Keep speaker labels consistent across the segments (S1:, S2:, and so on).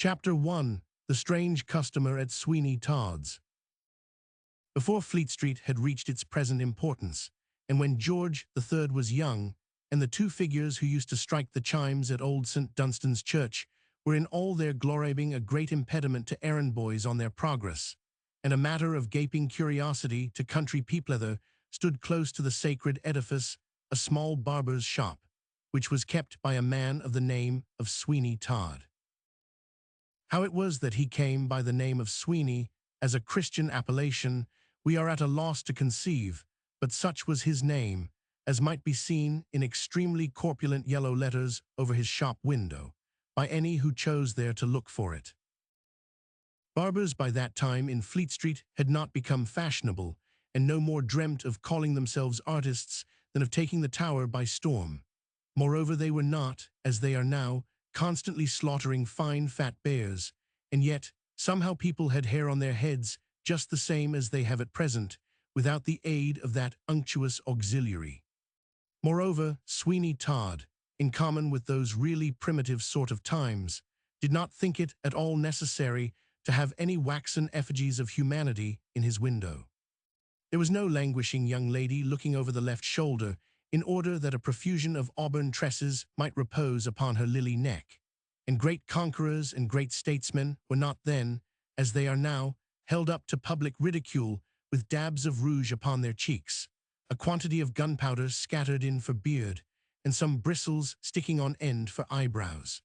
S1: Chapter 1. The Strange Customer at Sweeney Todd's. Before Fleet Street had reached its present importance, and when George III was young, and the two figures who used to strike the chimes at old St. Dunstan's Church were in all their glory being a great impediment to errand boys on their progress, and a matter of gaping curiosity to country people, there stood close to the sacred edifice a small barber's shop, which was kept by a man of the name of Sweeney Todd. How it was that he came by the name of Sweeney as a Christian appellation, we are at a loss to conceive, but such was his name, as might be seen in extremely corpulent yellow letters over his shop window, by any who chose there to look for it. Barbers by that time in Fleet Street had not become fashionable, and no more dreamt of calling themselves artists than of taking the Tower by storm. Moreover, they were not, as they are now, constantly slaughtering fine fat bears, and yet somehow people had hair on their heads just the same as they have at present, without the aid of that unctuous auxiliary. Moreover, Sweeney Todd, in common with those really primitive sort of times, did not think it at all necessary to have any waxen effigies of humanity in his window. There was no languishing young lady looking over the left shoulder in order that a profusion of auburn tresses might repose upon her lily neck, and great conquerors and great statesmen were not then, as they are now, held up to public ridicule with dabs of rouge upon their cheeks, a quantity of gunpowder scattered in for beard, and some bristles sticking on end for eyebrows.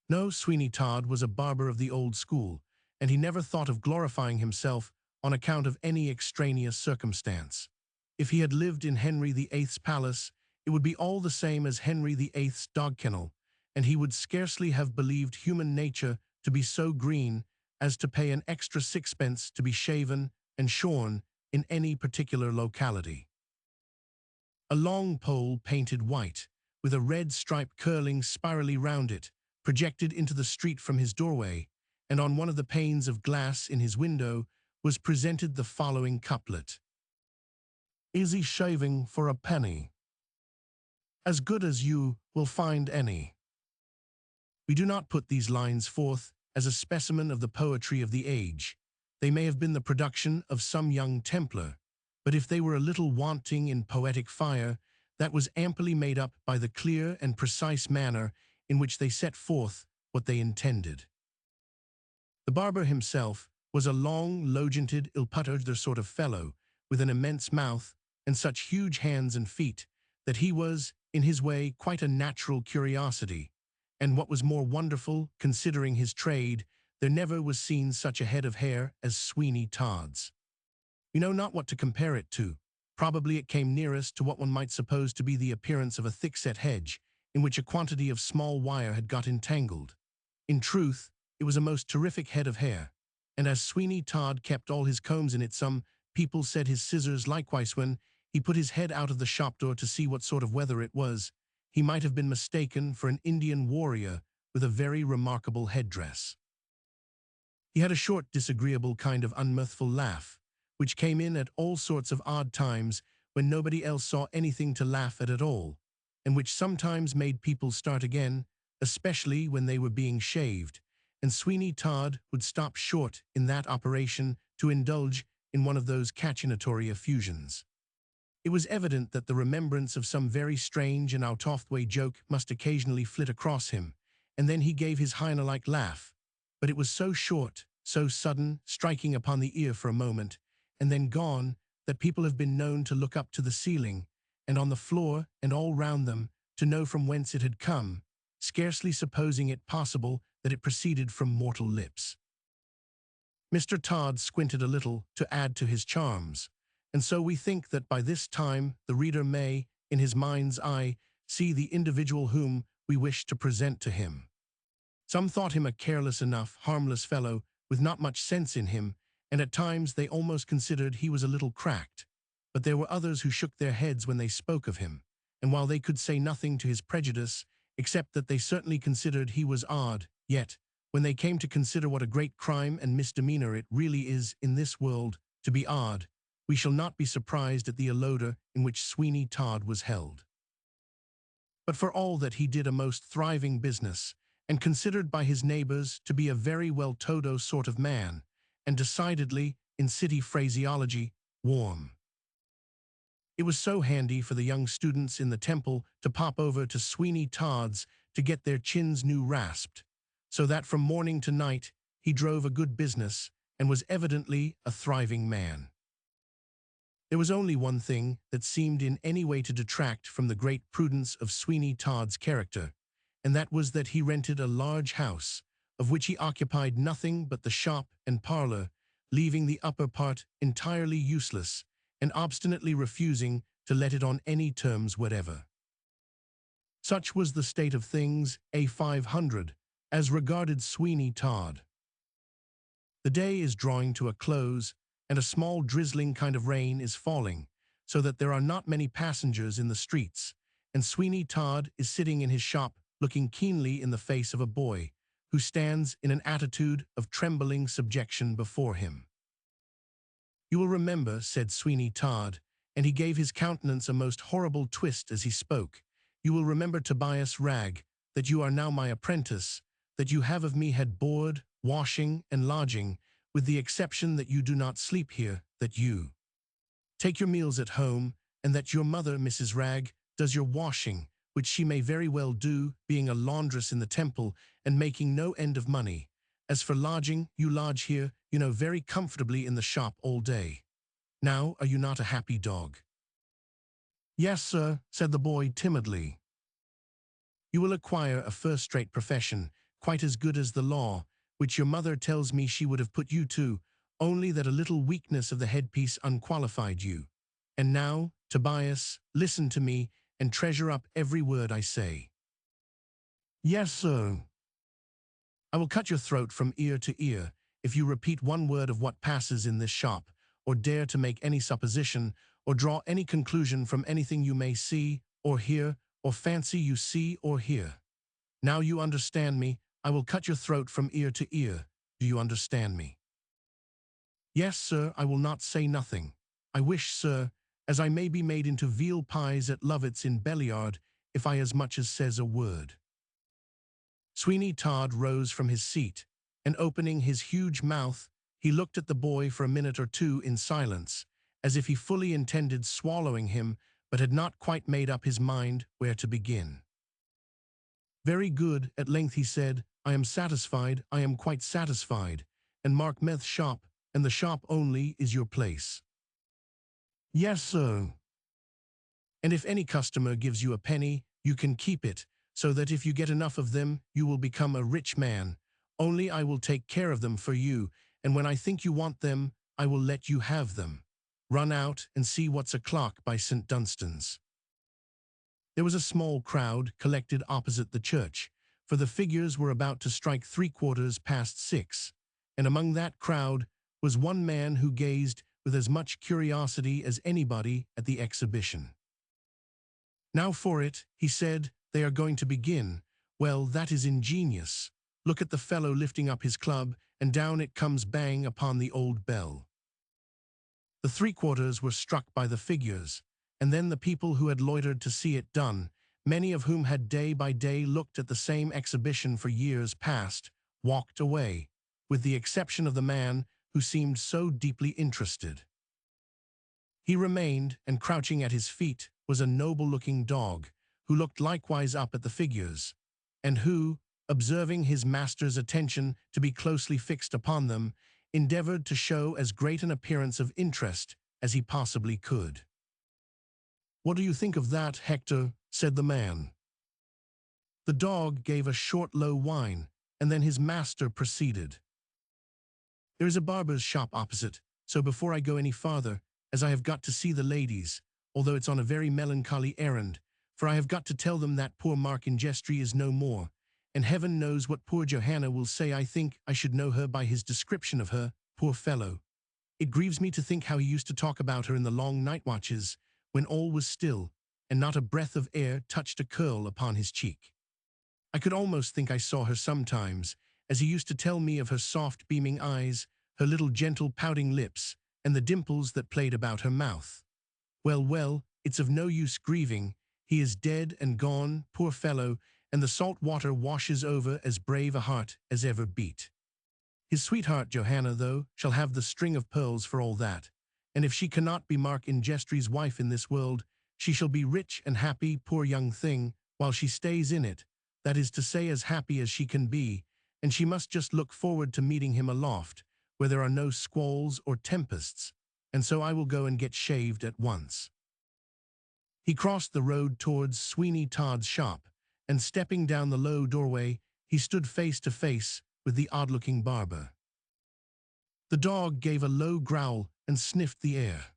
S1: No, Sweeney Todd was a barber of the old school, and he never thought of glorifying himself on account of any extraneous circumstance. If he had lived in Henry VIII's palace, it would be all the same as Henry VIII's dog kennel, and he would scarcely have believed human nature to be so green as to pay an extra sixpence to be shaven and shorn in any particular locality. A long pole painted white, with a red stripe curling spirally round it, projected into the street from his doorway, and on one of the panes of glass in his window was presented the following couplet: "Easy shaving for a penny. As good as you will find any." We do not put these lines forth as a specimen of the poetry of the age. They may have been the production of some young Templar, but if they were a little wanting in poetic fire, that was amply made up by the clear and precise manner in which they set forth what they intended. The barber himself was a long, low-jointed, ill-puttered sort of fellow, with an immense mouth and such huge hands and feet that he was, in his way, quite a natural curiosity, and what was more wonderful, considering his trade, there never was seen such a head of hair as Sweeney Todd's. We know not what to compare it to. Probably it came nearest to what one might suppose to be the appearance of a thick-set hedge, in which a quantity of small wire had got entangled. In truth, it was a most terrific head of hair, and as Sweeney Todd kept all his combs in it, some people said his scissors likewise. When he put his head out of the shop door to see what sort of weather it was, he might have been mistaken for an Indian warrior with a very remarkable headdress. He had a short, disagreeable kind of unmirthful laugh, which came in at all sorts of odd times when nobody else saw anything to laugh at all, and which sometimes made people start again, especially when they were being shaved, and Sweeney Todd would stop short in that operation to indulge in one of those cachinnatory effusions. It was evident that the remembrance of some very strange and out-of-the-way joke must occasionally flit across him, and then he gave his hyena-like laugh, but it was so short, so sudden, striking upon the ear for a moment, and then gone, that people have been known to look up to the ceiling, and on the floor, and all round them, to know from whence it had come, scarcely supposing it possible that it proceeded from mortal lips. Mr. Todd squinted a little to add to his charms, and so we think that by this time the reader may, in his mind's eye, see the individual whom we wish to present to him. Some thought him a careless enough, harmless fellow, with not much sense in him, and at times they almost considered he was a little cracked. But there were others who shook their heads when they spoke of him, and while they could say nothing to his prejudice, except that they certainly considered he was odd, yet, when they came to consider what a great crime and misdemeanor it really is in this world to be odd, we shall not be surprised at the allodor in which Sweeney Todd was held. But for all that he did a most thriving business, and considered by his neighbors to be a very well-to-do sort of man, and decidedly, in city phraseology, warm. It was so handy for the young students in the temple to pop over to Sweeney Todd's to get their chins new rasped, so that from morning to night he drove a good business and was evidently a thriving man. There was only one thing that seemed in any way to detract from the great prudence of Sweeney Todd's character, and that was that he rented a large house, of which he occupied nothing but the shop and parlor, leaving the upper part entirely useless, and obstinately refusing to let it on any terms whatever. Such was the state of things, A500, as regarded Sweeney Todd. The day is drawing to a close, and a small drizzling kind of rain is falling, so that there are not many passengers in the streets, and Sweeney Todd is sitting in his shop looking keenly in the face of a boy, who stands in an attitude of trembling subjection before him. "You will remember," said Sweeney Todd, and he gave his countenance a most horrible twist as he spoke, "you will remember, Tobias Ragg, that you are now my apprentice, that you have of me had board, washing, and lodging, with the exception that you do not sleep here, that you take your meals at home, and that your mother, Mrs. Ragg, does your washing, which she may very well do, being a laundress in the temple, and making no end of money. As for lodging, you lodge here, you know, very comfortably in the shop all day. Now, are you not a happy dog?" "Yes, sir," said the boy timidly. "You will acquire a first-rate profession, quite as good as the law, which your mother tells me she would have put you to, only that a little weakness of the headpiece unqualified you. And now, Tobias, listen to me, and treasure up every word I say." "Yes, sir." "I will cut your throat from ear to ear if you repeat one word of what passes in this shop, or dare to make any supposition, or draw any conclusion from anything you may see, or hear, or fancy you see or hear. Now you understand me. I will cut your throat from ear to ear. Do you understand me?" "Yes, sir, I will not say nothing. I wish, sir, as I may be made into veal pies at Lovett's in Belliard, if I as much as says a word." Sweeney Todd rose from his seat, and opening his huge mouth, he looked at the boy for a minute or two in silence, as if he fully intended swallowing him, but had not quite made up his mind where to begin. "Very good," at length he said, "I am satisfied, I am quite satisfied, and Mark Meth's shop, and the shop only, is your place." "Yes, sir." "And if any customer gives you a penny, you can keep it, so that if you get enough of them, you will become a rich man. Only I will take care of them for you, and when I think you want them, I will let you have them. Run out and see what's o'clock by St. Dunstan's." There was a small crowd collected opposite the church, for the figures were about to strike 6:15, and among that crowd was one man who gazed with as much curiosity as anybody at the exhibition. "Now for it," he said, "they are going to begin. Well, that is ingenious. Look at the fellow lifting up his club, and down it comes bang upon the old bell." The three-quarters were struck by the figures, and then the people who had loitered to see it done, many of whom had day by day looked at the same exhibition for years past, walked away, with the exception of the man who seemed so deeply interested. He remained, and crouching at his feet was a noble-looking dog, who looked likewise up at the figures, and who, observing his master's attention to be closely fixed upon them, endeavored to show as great an appearance of interest as he possibly could. "What do you think of that, Hector?" said the man. The dog gave a short low whine, and then his master proceeded. "There is a barber's shop opposite, so before I go any farther, as I have got to see the ladies, although it's on a very melancholy errand, for I have got to tell them that poor Mark in Jestry is no more, and heaven knows what poor Johanna will say. I think I should know her by his description of her, poor fellow. It grieves me to think how he used to talk about her in the long night watches, when all was still, and not a breath of air touched a curl upon his cheek. I could almost think I saw her sometimes, as he used to tell me of her soft beaming eyes, her little gentle pouting lips, and the dimples that played about her mouth. Well, well, it's of no use grieving. He is dead and gone, poor fellow, and the salt water washes over as brave a heart as ever beat. His sweetheart Johanna, though, shall have the string of pearls for all that, and if she cannot be Mark Ingestry's wife in this world, she shall be rich and happy, poor young thing, while she stays in it, that is to say as happy as she can be, and she must just look forward to meeting him aloft, where there are no squalls or tempests, and so I will go and get shaved at once. He crossed the road towards Sweeney Todd's shop, and stepping down the low doorway, he stood face to face with the odd-looking barber. The dog gave a low growl and sniffed the air.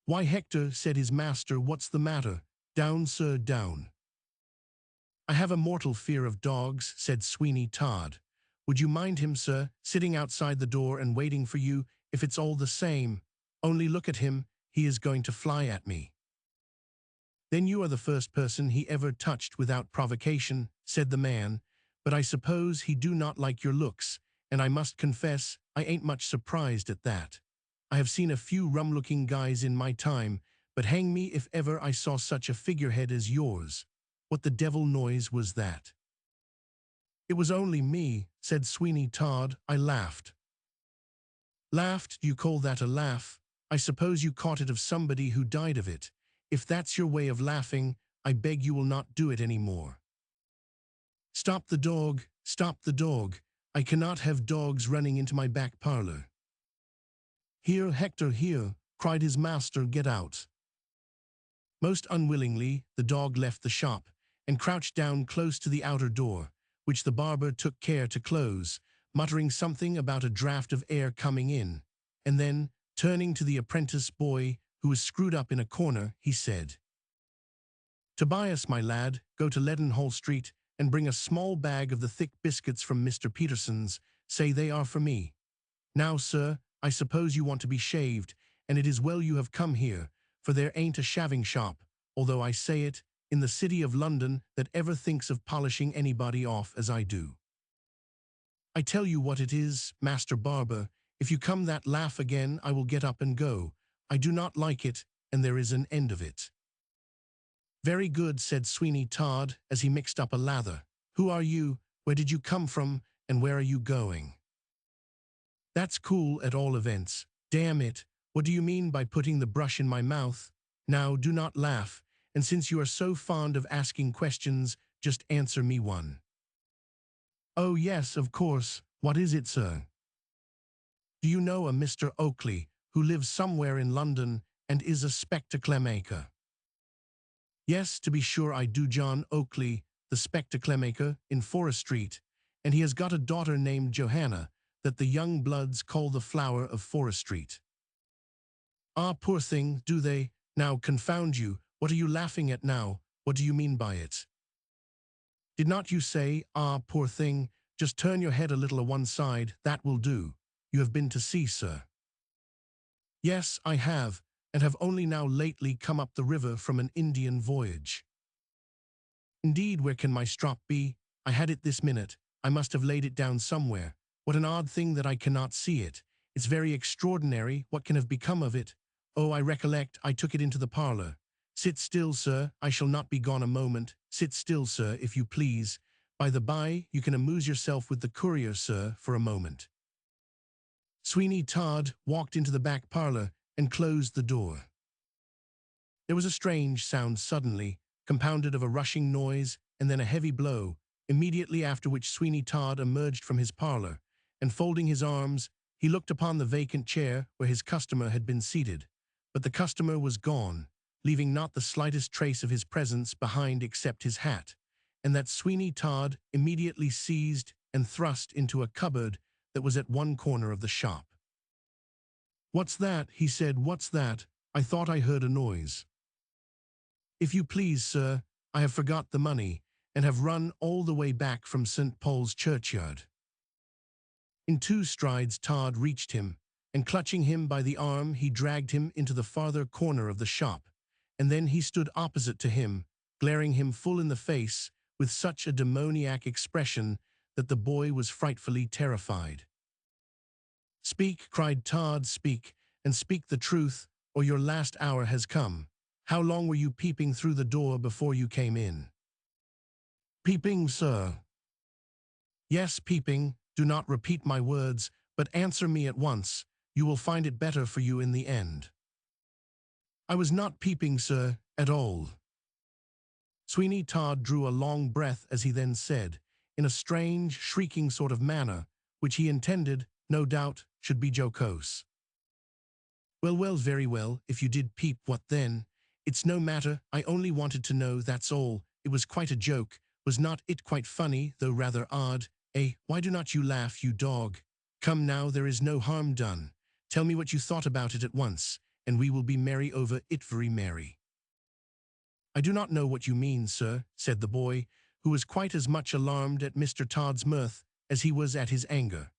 S1: "Why, Hector," said his master, "what's the matter? Down, sir, down." "I have a mortal fear of dogs," said Sweeney Todd. "Would you mind him, sir, sitting outside the door and waiting for you, if it's all the same? Only look at him, he is going to fly at me." "Then you are the first person he ever touched without provocation," said the man, "but I suppose he do not like your looks, and I must confess I ain't much surprised at that. I have seen a few rum-looking guys in my time, but hang me if ever I saw such a figurehead as yours. What the devil noise was that?" "It was only me," said Sweeney Todd. "I laughed." "Laughed? Do you call that a laugh? I suppose you caught it of somebody who died of it. If that's your way of laughing, I beg you will not do it any more." "Stop the dog, stop the dog. I cannot have dogs running into my back parlor." "Here, Hector, here," cried his master, "get out." Most unwillingly, the dog left the shop, and crouched down close to the outer door, which the barber took care to close, muttering something about a draught of air coming in, and then, turning to the apprentice boy, who was screwed up in a corner, he said, "Tobias, my lad, go to Leadenhall Street, and bring a small bag of the thick biscuits from Mr. Peterson's. Say they are for me. Now, sir, I suppose you want to be shaved, and it is well you have come here, for there ain't a shaving shop, although I say it, in the city of London that ever thinks of polishing anybody off as I do. I tell you what it is, Master Barber, if you come that laugh again, I will get up and go. I do not like it, and there is an end of it." "Very good," said Sweeney Todd, as he mixed up a lather. "Who are you, where did you come from, and where are you going?" "That's cool, at all events. Damn it, what do you mean by putting the brush in my mouth? Now, do not laugh, and since you are so fond of asking questions, just answer me one." "Oh yes, of course. What is it, sir?" "Do you know a Mr. Oakley, who lives somewhere in London, and is a spectacle maker?" "Yes, to be sure I do, John Oakley, the spectacle maker, in Forest Street, and he has got a daughter named Johanna, that the young bloods call the flower of Forest Street." "Ah, poor thing, do they? Now, confound you, what are you laughing at now? What do you mean by it?" "Did not you say, ah, poor thing? Just turn your head a little a one side, that will do. You have been to sea, sir?" "Yes, I have, and have only now lately come up the river from an Indian voyage." "Indeed, where can my strop be? I had it this minute. I must have laid it down somewhere. What an odd thing that I cannot see it. It's very extraordinary. What can have become of it? Oh, I recollect, I took it into the parlor. Sit still, sir, I shall not be gone a moment. Sit still, sir, if you please. By the by, you can amuse yourself with the courier, sir, for a moment." Sweeney Todd walked into the back parlor and closed the door. There was a strange sound suddenly, compounded of a rushing noise and then a heavy blow, immediately after which Sweeney Todd emerged from his parlor, and folding his arms, he looked upon the vacant chair where his customer had been seated. But the customer was gone, leaving not the slightest trace of his presence behind except his hat, and that Sweeney Todd immediately seized and thrust into a cupboard that was at one corner of the shop. "What's that?" he said. "What's that? I thought I heard a noise." "If you please, sir, I have forgot the money, and have run all the way back from St. Paul's churchyard." In 2 strides Todd reached him, and clutching him by the arm, he dragged him into the farther corner of the shop, and then he stood opposite to him, glaring him full in the face with such a demoniac expression that the boy was frightfully terrified. "Speak," cried Todd, "speak, and speak the truth, or your last hour has come. How long were you peeping through the door before you came in?" Peeping, sir. Yes, peeping, do not repeat my words, but answer me at once. You will find it better for you in the end. I was not peeping, sir, at all. Sweeney Todd drew a long breath as he then said, in a strange, shrieking sort of manner, which he intended, no doubt, should be jocose. Well, well, very well, if you did peep, what then? It's no matter, I only wanted to know, that's all. It was quite a joke, was not it quite funny, though rather odd? Why do not you laugh, you dog? Come now, there is no harm done. Tell me what you thought about it at once, and we will be merry over it, very merry. I do not know what you mean, sir, said the boy, who was quite as much alarmed at Mr. Todd's mirth as he was at his anger.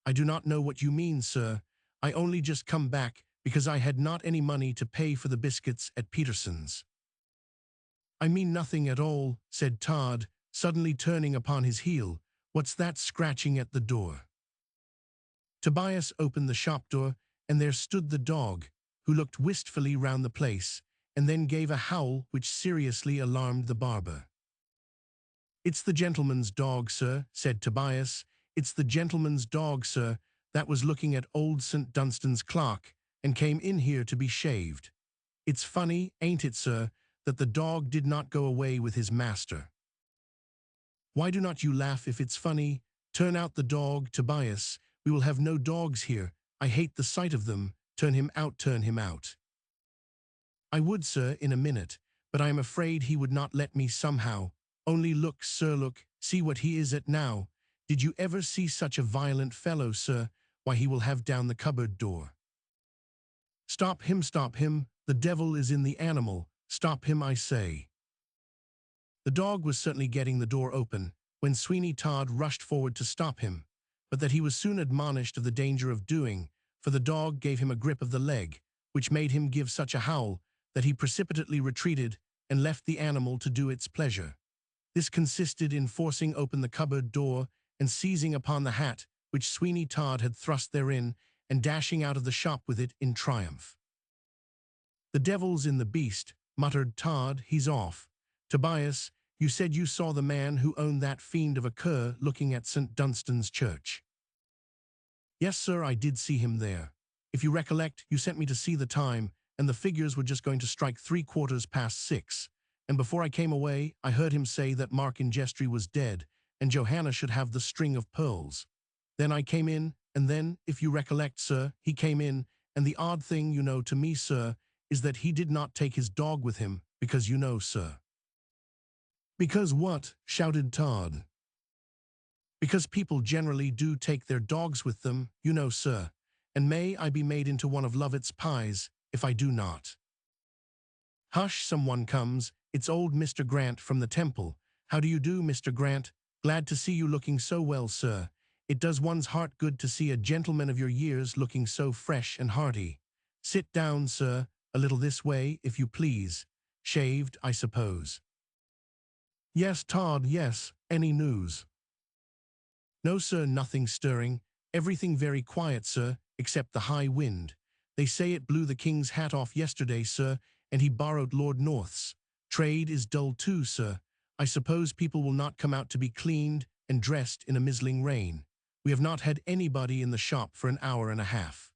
S1: I do not know what you mean, sir. I only just come back because I had not any money to pay for the biscuits at Peterson's. I mean nothing at all, said Todd, suddenly turning upon his heel. What's that scratching at the door? Tobias opened the shop door, and there stood the dog, who looked wistfully round the place, and then gave a howl which seriously alarmed the barber. It's the gentleman's dog, sir, said Tobias. It's the gentleman's dog, sir, that was looking at old St. Dunstan's clock, and came in here to be shaved. It's funny, ain't it, sir, that the dog did not go away with his master. Why do not you laugh if it's funny? Turn out the dog, Tobias. We will have no dogs here. I hate the sight of them. Turn him out, turn him out. I would, sir, in a minute, but I am afraid he would not let me somehow. Only look, sir, look, see what he is at now. Did you ever see such a violent fellow, sir? Why, he will have down the cupboard door. Stop him, the devil is in the animal. Stop him, I say. The dog was certainly getting the door open, when Sweeney Todd rushed forward to stop him, but that he was soon admonished of the danger of doing, for the dog gave him a grip of the leg, which made him give such a howl that he precipitately retreated and left the animal to do its pleasure. This consisted in forcing open the cupboard door and seizing upon the hat which Sweeney Todd had thrust therein and dashing out of the shop with it in triumph. The devil's in the beast, muttered Todd, he's off. Tobias, you said you saw the man who owned that fiend of a cur looking at St. Dunstan's church. Yes, sir, I did see him there. If you recollect, you sent me to see the time, and the figures were just going to strike 6:15, and before I came away, I heard him say that Mark Ingestry was dead, and Johanna should have the string of pearls. Then I came in, and then, if you recollect, sir, he came in, and the odd thing, you know, to me, sir, is that he did not take his dog with him, because you know, sir. Because what? Shouted Todd. Because people generally do take their dogs with them, you know, sir, and may I be made into one of Lovett's pies, if I do not. Hush, someone comes. It's old Mr. Grant from the Temple. How do you do, Mr. Grant? Glad to see you looking so well, sir. It does one's heart good to see a gentleman of your years looking so fresh and hearty. Sit down, sir, a little this way, if you please. Shaved, I suppose. Yes, Todd, yes. Any news? No, sir, nothing stirring. Everything very quiet, sir, except the high wind. They say it blew the king's hat off yesterday, sir, and he borrowed Lord North's. Trade is dull too, sir. I suppose people will not come out to be cleaned and dressed in a mizzling rain. We have not had anybody in the shop for an hour and a half.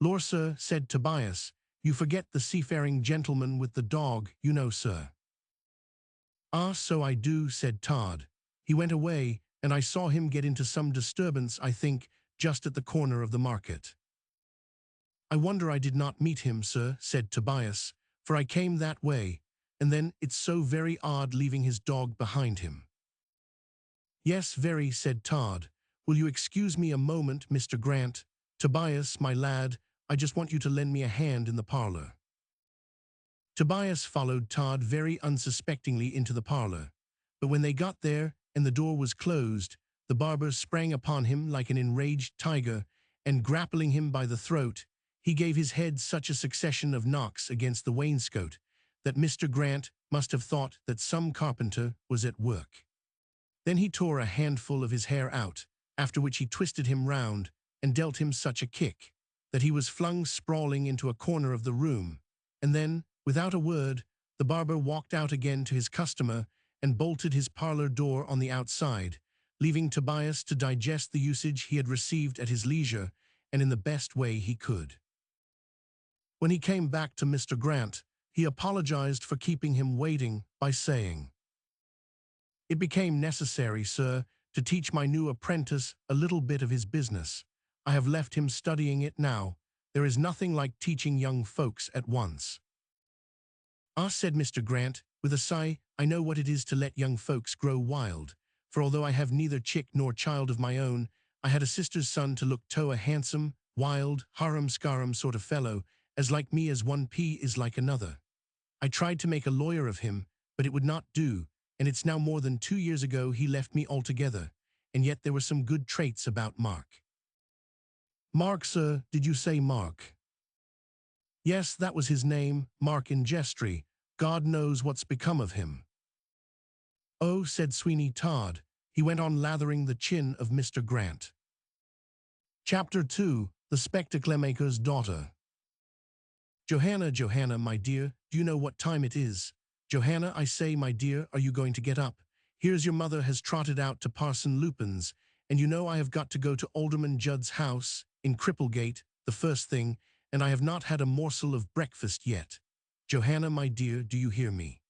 S1: Lor, sir, said Tobias, you forget the seafaring gentleman with the dog, you know, sir. Ah, so I do, said Todd. He went away, and I saw him get into some disturbance, I think, just at the corner of the market. I wonder I did not meet him, sir, said Tobias, for I came that way, and then it's so very odd leaving his dog behind him. Yes, very, said Todd. Will you excuse me a moment, Mr. Grant? Tobias, my lad, I just want you to lend me a hand in the parlor. Tobias followed Todd very unsuspectingly into the parlor, but when they got there and the door was closed, the barber sprang upon him like an enraged tiger, and grappling him by the throat, he gave his head such a succession of knocks against the wainscot that Mr. Grant must have thought that some carpenter was at work. Then he tore a handful of his hair out, after which he twisted him round and dealt him such a kick that he was flung sprawling into a corner of the room, and then, without a word, the barber walked out again to his customer and bolted his parlor door on the outside, leaving Tobias to digest the usage he had received at his leisure and in the best way he could. When he came back to Mr. Grant, he apologized for keeping him waiting by saying, "It became necessary, sir, to teach my new apprentice a little bit of his business. I have left him studying it now. There is nothing like teaching young folks at once." "Ah," said Mr. Grant, with a sigh, "I know what it is to let young folks grow wild, for although I have neither chick nor child of my own, I had a sister's son to look to a handsome, wild, harum-scarum sort of fellow, as like me as one pea is like another. I tried to make a lawyer of him, but it would not do, and it's now more than 2 years ago he left me altogether, and yet there were some good traits about Mark." "Mark, sir, did you say Mark?" "Yes, that was his name, Mark in Jestry. God knows what's become of him." "Oh," said Sweeney Todd. He went on lathering the chin of Mr. Grant. Chapter 2, The Spectacle-Maker's Daughter. "Johanna, Johanna, my dear, do you know what time it is? Johanna, I say, my dear, are you going to get up? Here's your mother has trotted out to Parson Lupin's, and you know I have got to go to Alderman Judd's house in Cripplegate the first thing, and I have not had a morsel of breakfast yet. Johanna, my dear, do you hear me?"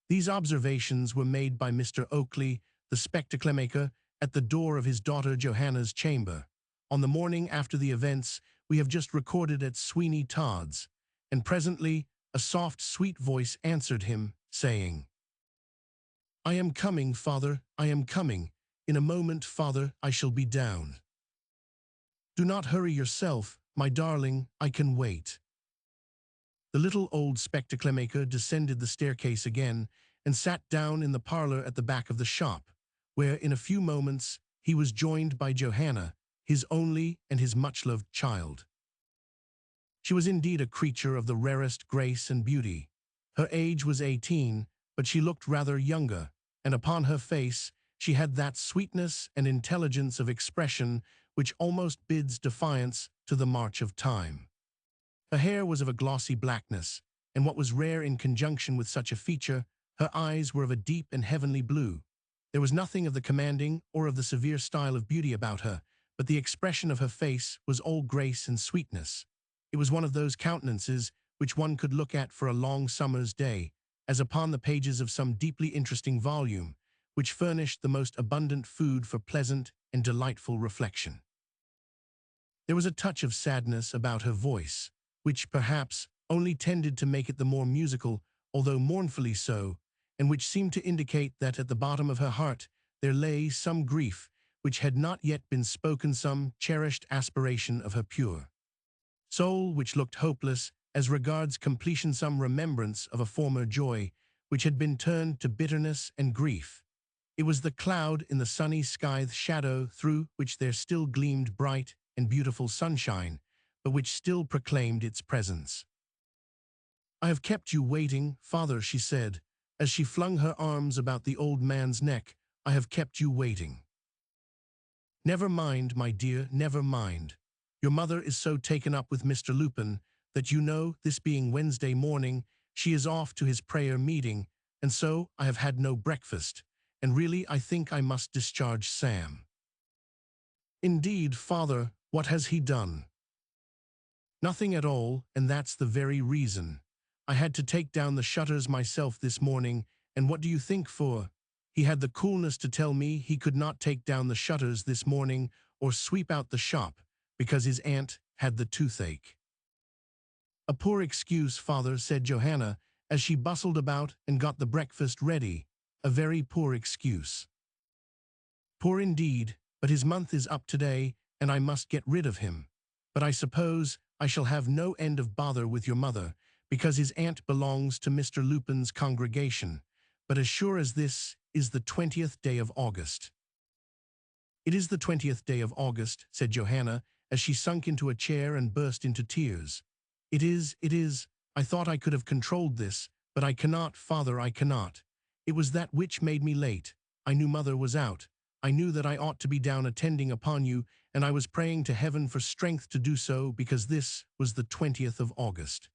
S1: These observations were made by Mr. Oakley, the spectacle-maker, at the door of his daughter Johanna's chamber, on the morning after the events we have just recorded at Sweeney Todd's, and presently a soft, sweet voice answered him, saying, "I am coming, father, I am coming. In a moment, father, I shall be down. Do not hurry yourself, my darling, I can wait." The little old spectacle-maker descended the staircase again and sat down in the parlor at the back of the shop, where in a few moments he was joined by Johanna, his only and his much-loved child. She was indeed a creature of the rarest grace and beauty. Her age was 18, but she looked rather younger, and upon her face she had that sweetness and intelligence of expression which almost bids defiance to the march of time. Her hair was of a glossy blackness, and what was rare in conjunction with such a feature, her eyes were of a deep and heavenly blue. There was nothing of the commanding or of the severe style of beauty about her, but the expression of her face was all grace and sweetness. It was one of those countenances which one could look at for a long summer's day, as upon the pages of some deeply interesting volume, which furnished the most abundant food for pleasant and delightful reflection. There was a touch of sadness about her voice, which, perhaps, only tended to make it the more musical, although mournfully so, and which seemed to indicate that at the bottom of her heart there lay some grief which had not yet been spoken, some cherished aspiration of her pure soul which looked hopeless as regards completion, some remembrance of a former joy which had been turned to bitterness and grief. It was the cloud in the sunny sky's shadow through which there still gleamed bright and beautiful sunshine, but which still proclaimed its presence. "I have kept you waiting, father," she said, as she flung her arms about the old man's neck. "I have kept you waiting." "Never mind, my dear, never mind. Your mother is so taken up with Mr. Lupin that you know, this being Wednesday morning, she is off to his prayer meeting, and so I have had no breakfast, and really I think I must discharge Sam." "Indeed, father, what has he done?" "Nothing at all, and that's the very reason. I had to take down the shutters myself this morning, and what do you think for? He had the coolness to tell me he could not take down the shutters this morning or sweep out the shop, because his aunt had the toothache." "A poor excuse, father," said Johanna, as she bustled about and got the breakfast ready. "A very poor excuse." "Poor indeed, but his month is up today, and I must get rid of him. But I suppose I shall have no end of bother with your mother, because his aunt belongs to Mr. Lupin's congregation. But as sure as this is the 20th day of August." "It is the 20th day of August," said Johanna, as she sunk into a chair and burst into tears. It is. I thought I could have controlled this, but I cannot, father, I cannot. It was that which made me late. I knew mother was out. I knew that I ought to be down attending upon you, and I was praying to heaven for strength to do so, because this was the 20th of August.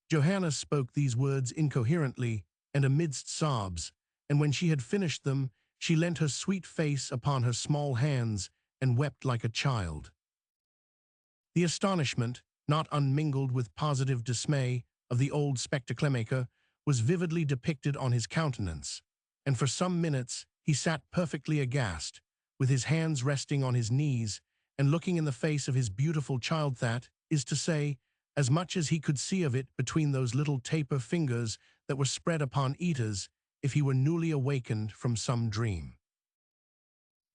S1: Johanna spoke these words incoherently, and amidst sobs, and when she had finished them, she leant her sweet face upon her small hands and wept like a child. The astonishment, not unmingled with positive dismay, of the old spectacle-maker was vividly depicted on his countenance, and for some minutes he sat perfectly aghast, with his hands resting on his knees and looking in the face of his beautiful child, that is to say, as much as he could see of it between those little taper fingers that were spread upon eaters, if he were newly awakened from some dream.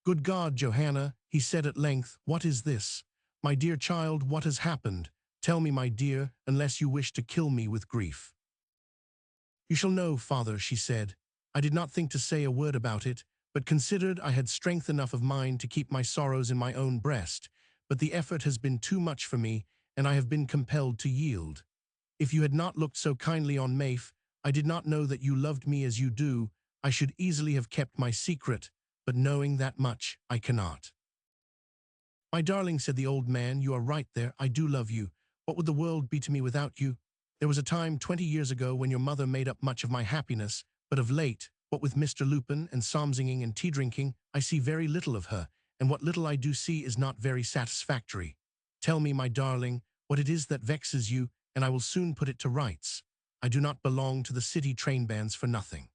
S1: "Good God, Johanna," he said at length, "what is this? My dear child, what has happened? Tell me, my dear, unless you wish to kill me with grief." "You shall know, father," she said. "I did not think to say a word about it, but considered I had strength enough of mind to keep my sorrows in my own breast, but the effort has been too much for me, and I have been compelled to yield. If you had not looked so kindly on Maeve, I did not know that you loved me as you do, I should easily have kept my secret, but knowing that much, I cannot." "My darling," said the old man, "you are right there, I do love you. What would the world be to me without you? There was a time 20 years ago when your mother made up much of my happiness, but of late, what with Mr. Lupin and psalm-singing and tea-drinking, I see very little of her, and what little I do see is not very satisfactory. Tell me, my darling, what it is that vexes you, and I will soon put it to rights. I do not belong to the city train bands for nothing."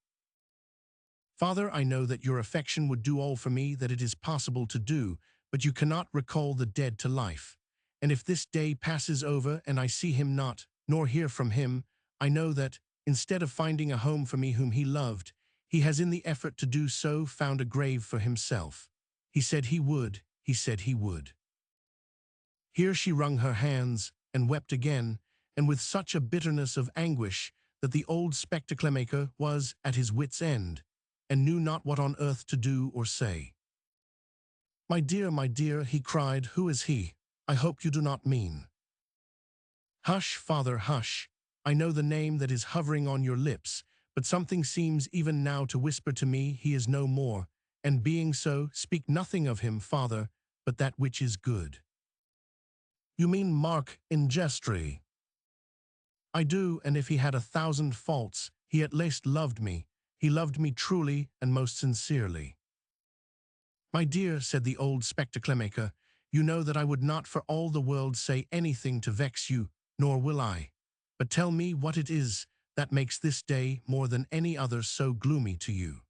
S1: "Father, I know that your affection would do all for me that it is possible to do, but you cannot recall the dead to life. And if this day passes over and I see him not, nor hear from him, I know that, instead of finding a home for me whom he loved, he has in the effort to do so found a grave for himself. He said he would, he said he would." Here she wrung her hands and wept again, and with such a bitterness of anguish that the old spectacle-maker was at his wit's end, and knew not what on earth to do or say. My dear," he cried, "who is he? I hope you do not mean—" "Hush, father, hush. I know the name that is hovering on your lips, but something seems even now to whisper to me he is no more, and being so, speak nothing of him, father, but that which is good." "You mean Mark Ingestry?" "I do, and if he had 1,000 faults, he at least loved me. He loved me truly and most sincerely." "My dear," said the old spectacle-maker, "you know that I would not for all the world say anything to vex you, nor will I. But tell me what it is that makes this day more than any other so gloomy to you."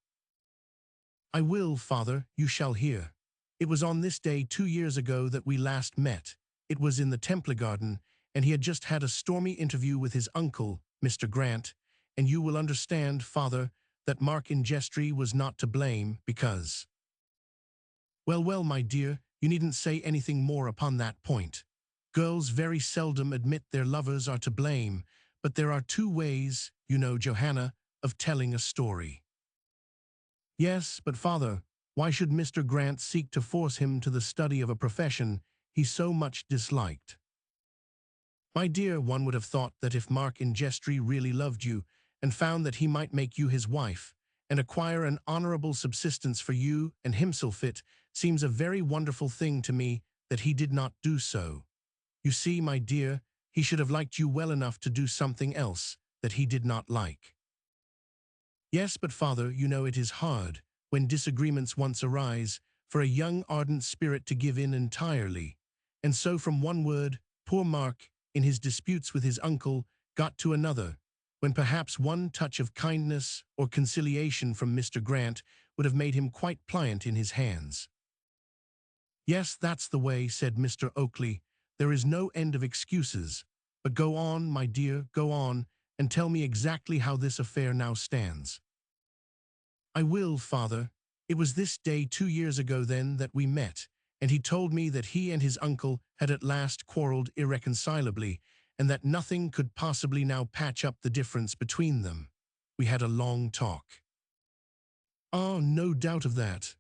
S1: "I will, father, you shall hear. It was on this day 2 years ago that we last met. It was in the Temple Garden, and he had just had a stormy interview with his uncle, Mr. Grant, and you will understand, father, that Mark Ingestry was not to blame, because— Well, my dear, you needn't say anything more upon that point. Girls very seldom admit their lovers are to blame, but there are 2 ways, you know, Johanna, of telling a story." "Yes, but father, why should Mr. Grant seek to force him to the study of a profession he so much disliked?" "My dear, one would have thought that if Mark Ingestry really loved you, and found that he might make you his wife, and acquire an honorable subsistence for you and himself, it seems a very wonderful thing to me that he did not do so. You see, my dear, he should have liked you well enough to do something else that he did not like." "Yes, but father, you know it is hard, when disagreements once arise, for a young ardent spirit to give in entirely. And so from one word, poor Mark, in his disputes with his uncle, got to another, when perhaps one touch of kindness or conciliation from Mr. Grant would have made him quite pliant in his hands." "Yes, that's the way," said Mr. Oakley. "There is no end of excuses. But go on, my dear, go on, and tell me exactly how this affair now stands." "I will, father. It was this day 2 years ago then that we met, and he told me that he and his uncle had at last quarreled irreconcilably, and that nothing could possibly now patch up the difference between them. We had a long talk." "Oh, no doubt of that."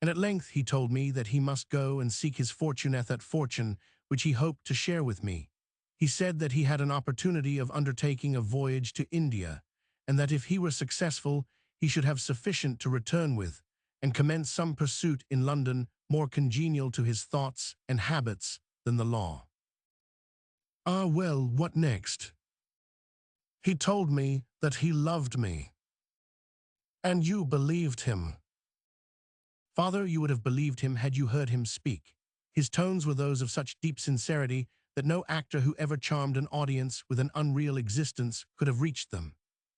S1: "And at length he told me that he must go and seek his fortune at that fortune which he hoped to share with me. He said that he had an opportunity of undertaking a voyage to India, and that if he were successful, he should have sufficient to return with, and commence some pursuit in London more congenial to his thoughts and habits than the law." "Ah, well, what next?" He told me that he loved me. And you believed him. Father, you would have believed him had you heard him speak. His tones were those of such deep sincerity that no actor who ever charmed an audience with an unreal existence could have reached them.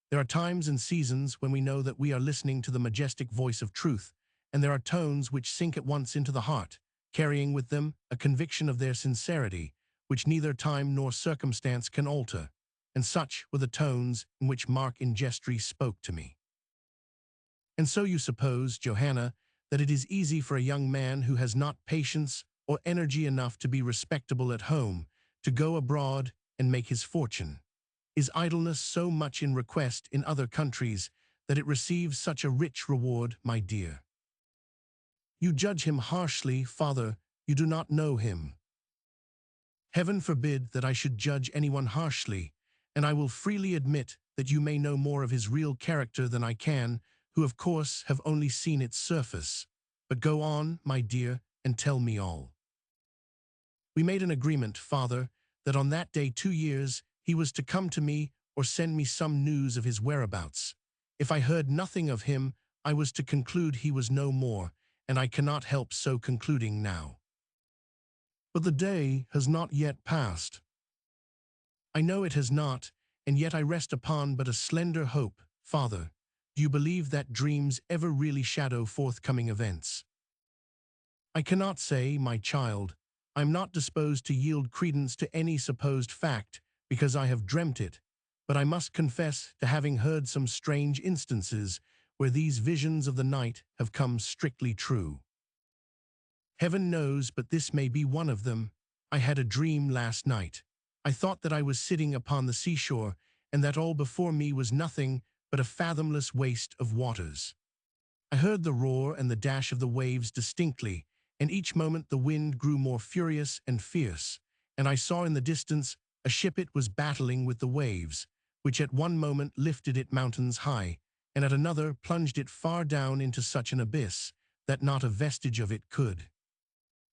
S1: There are times and seasons when we know that we are listening to the majestic voice of truth, and there are tones which sink at once into the heart, carrying with them a conviction of their sincerity, which neither time nor circumstance can alter. And such were the tones in which Mark Ingestri spoke to me. And so you suppose, Johanna, that it is easy for a young man who has not patience or energy enough to be respectable at home to go abroad and make his fortune. Is idleness so much in request in other countries that it receives such a rich reward, my dear? You judge him harshly, Father, you do not know him. Heaven forbid that I should judge anyone harshly, and I will freely admit that you may know more of his real character than I can, who of course have only seen its surface. But go on, my dear, and tell me all. We made an agreement, Father, that on that day 2 years he was to come to me or send me some news of his whereabouts. If I heard nothing of him, I was to conclude he was no more, and I cannot help so concluding now. But the day has not yet passed. I know it has not, and yet I rest upon but a slender hope, Father. Do you believe that dreams ever really shadow forthcoming events? I cannot say, my child. I am not disposed to yield credence to any supposed fact, because I have dreamt it, but I must confess to having heard some strange instances where these visions of the night have come strictly true. Heaven knows, but this may be one of them. I had a dream last night. I thought that I was sitting upon the seashore, and that all before me was nothing but a fathomless waste of waters. I heard the roar and the dash of the waves distinctly, and each moment the wind grew more furious and fierce, and I saw in the distance a ship it was battling with the waves, which at one moment lifted it mountains high, and at another plunged it far down into such an abyss that not a vestige of it could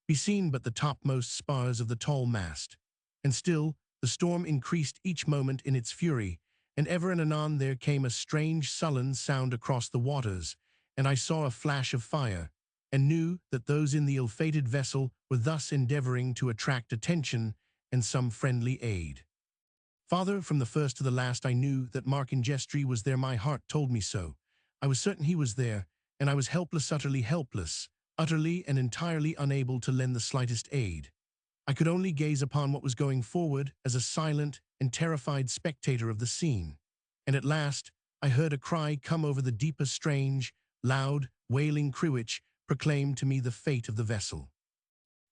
S1: be seen but the topmost spars of the tall mast. And still the storm increased each moment in its fury, and ever and anon there came a strange sullen sound across the waters, and I saw a flash of fire, and knew that those in the ill-fated vessel were thus endeavoring to attract attention and some friendly aid. Father, from the first to the last I knew that Mark Ingestri was there. My heart told me so. I was certain he was there, and I was helpless, utterly and entirely unable to lend the slightest aid. I could only gaze upon what was going forward as a silent and terrified spectator of the scene. And at last I heard a cry come over the deep, a strange, loud, wailing cry which proclaimed to me the fate of the vessel.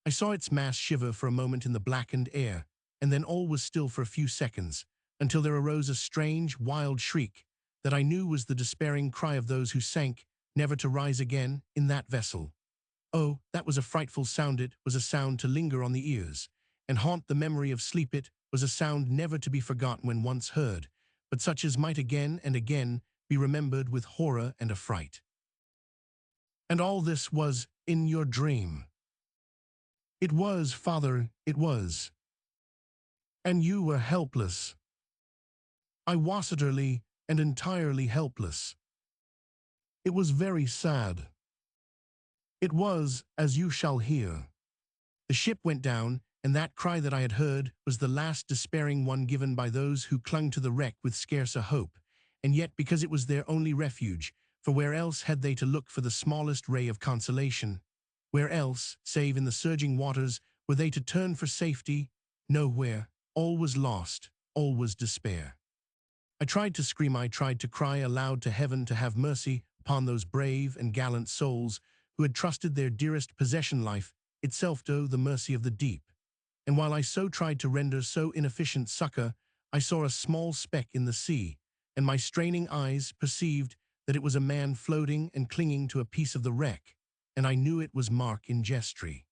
S1: I saw its mast shiver for a moment in the blackened air, and then all was still for a few seconds, until there arose a strange, wild shriek that I knew was the despairing cry of those who sank, never to rise again, in that vessel. Oh, that was a frightful sound. It was a sound to linger on the ears, and haunt the memory of sleep. It was a sound never to be forgotten when once heard, but such as might again and again be remembered with horror and affright. And all this was in your dream? It was, Father, it was. And you were helpless. I was utterly and entirely helpless. It was very sad. It was, as you shall hear. The ship went down, and that cry that I had heard was the last despairing one given by those who clung to the wreck with scarce a hope, and yet because it was their only refuge, for where else had they to look for the smallest ray of consolation? Where else, save in the surging waters, were they to turn for safety? Nowhere. All was lost, all was despair. I tried to scream, I tried to cry aloud to heaven to have mercy upon those brave and gallant souls who had trusted their dearest possession, life itself, to the mercy of the deep. And while I so tried to render so inefficient succor, I saw a small speck in the sea, and my straining eyes perceived that it was a man floating and clinging to a piece of the wreck, and I knew it was Mark Ingestri.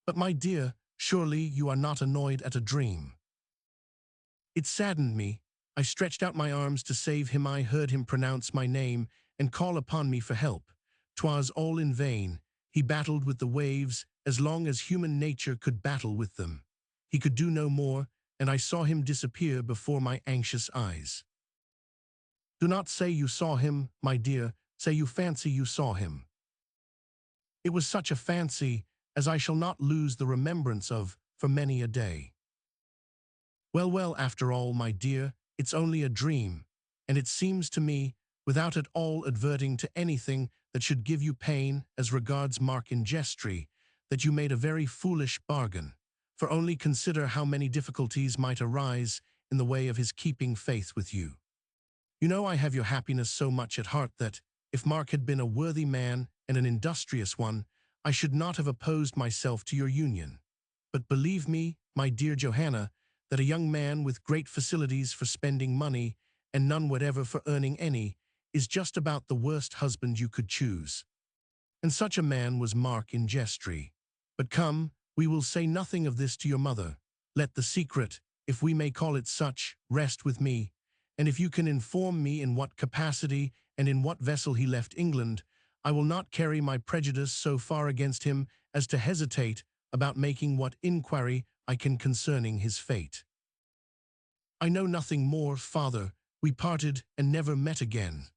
S1: But my dear, surely you are not annoyed at a dream? It saddened me. I stretched out my arms to save him. I heard him pronounce my name and call upon me for help. 'Twas all in vain. He battled with the waves as long as human nature could battle with them. He could do no more, and I saw him disappear before my anxious eyes. Do not say you saw him, my dear, say you fancy you saw him. It was such a fancy as I shall not lose the remembrance of for many a day. Well, well, after all, my dear, it's only a dream, and it seems to me, without at all adverting to anything that should give you pain as regards Mark Ingestry, that you made a very foolish bargain, for only consider how many difficulties might arise in the way of his keeping faith with you. You know I have your happiness so much at heart that, if Mark had been a worthy man and an industrious one, I should not have opposed myself to your union. But believe me, my dear Johanna, that a young man with great facilities for spending money, and none whatever for earning any, is just about the worst husband you could choose. And such a man was Mark Ingestry. But come, we will say nothing of this to your mother. Let the secret, if we may call it such, rest with me, and if you can inform me in what capacity and in what vessel he left England, I will not carry my prejudice so far against him as to hesitate about making what inquiry I can concerning his fate. I know nothing more, father. We parted and never met again.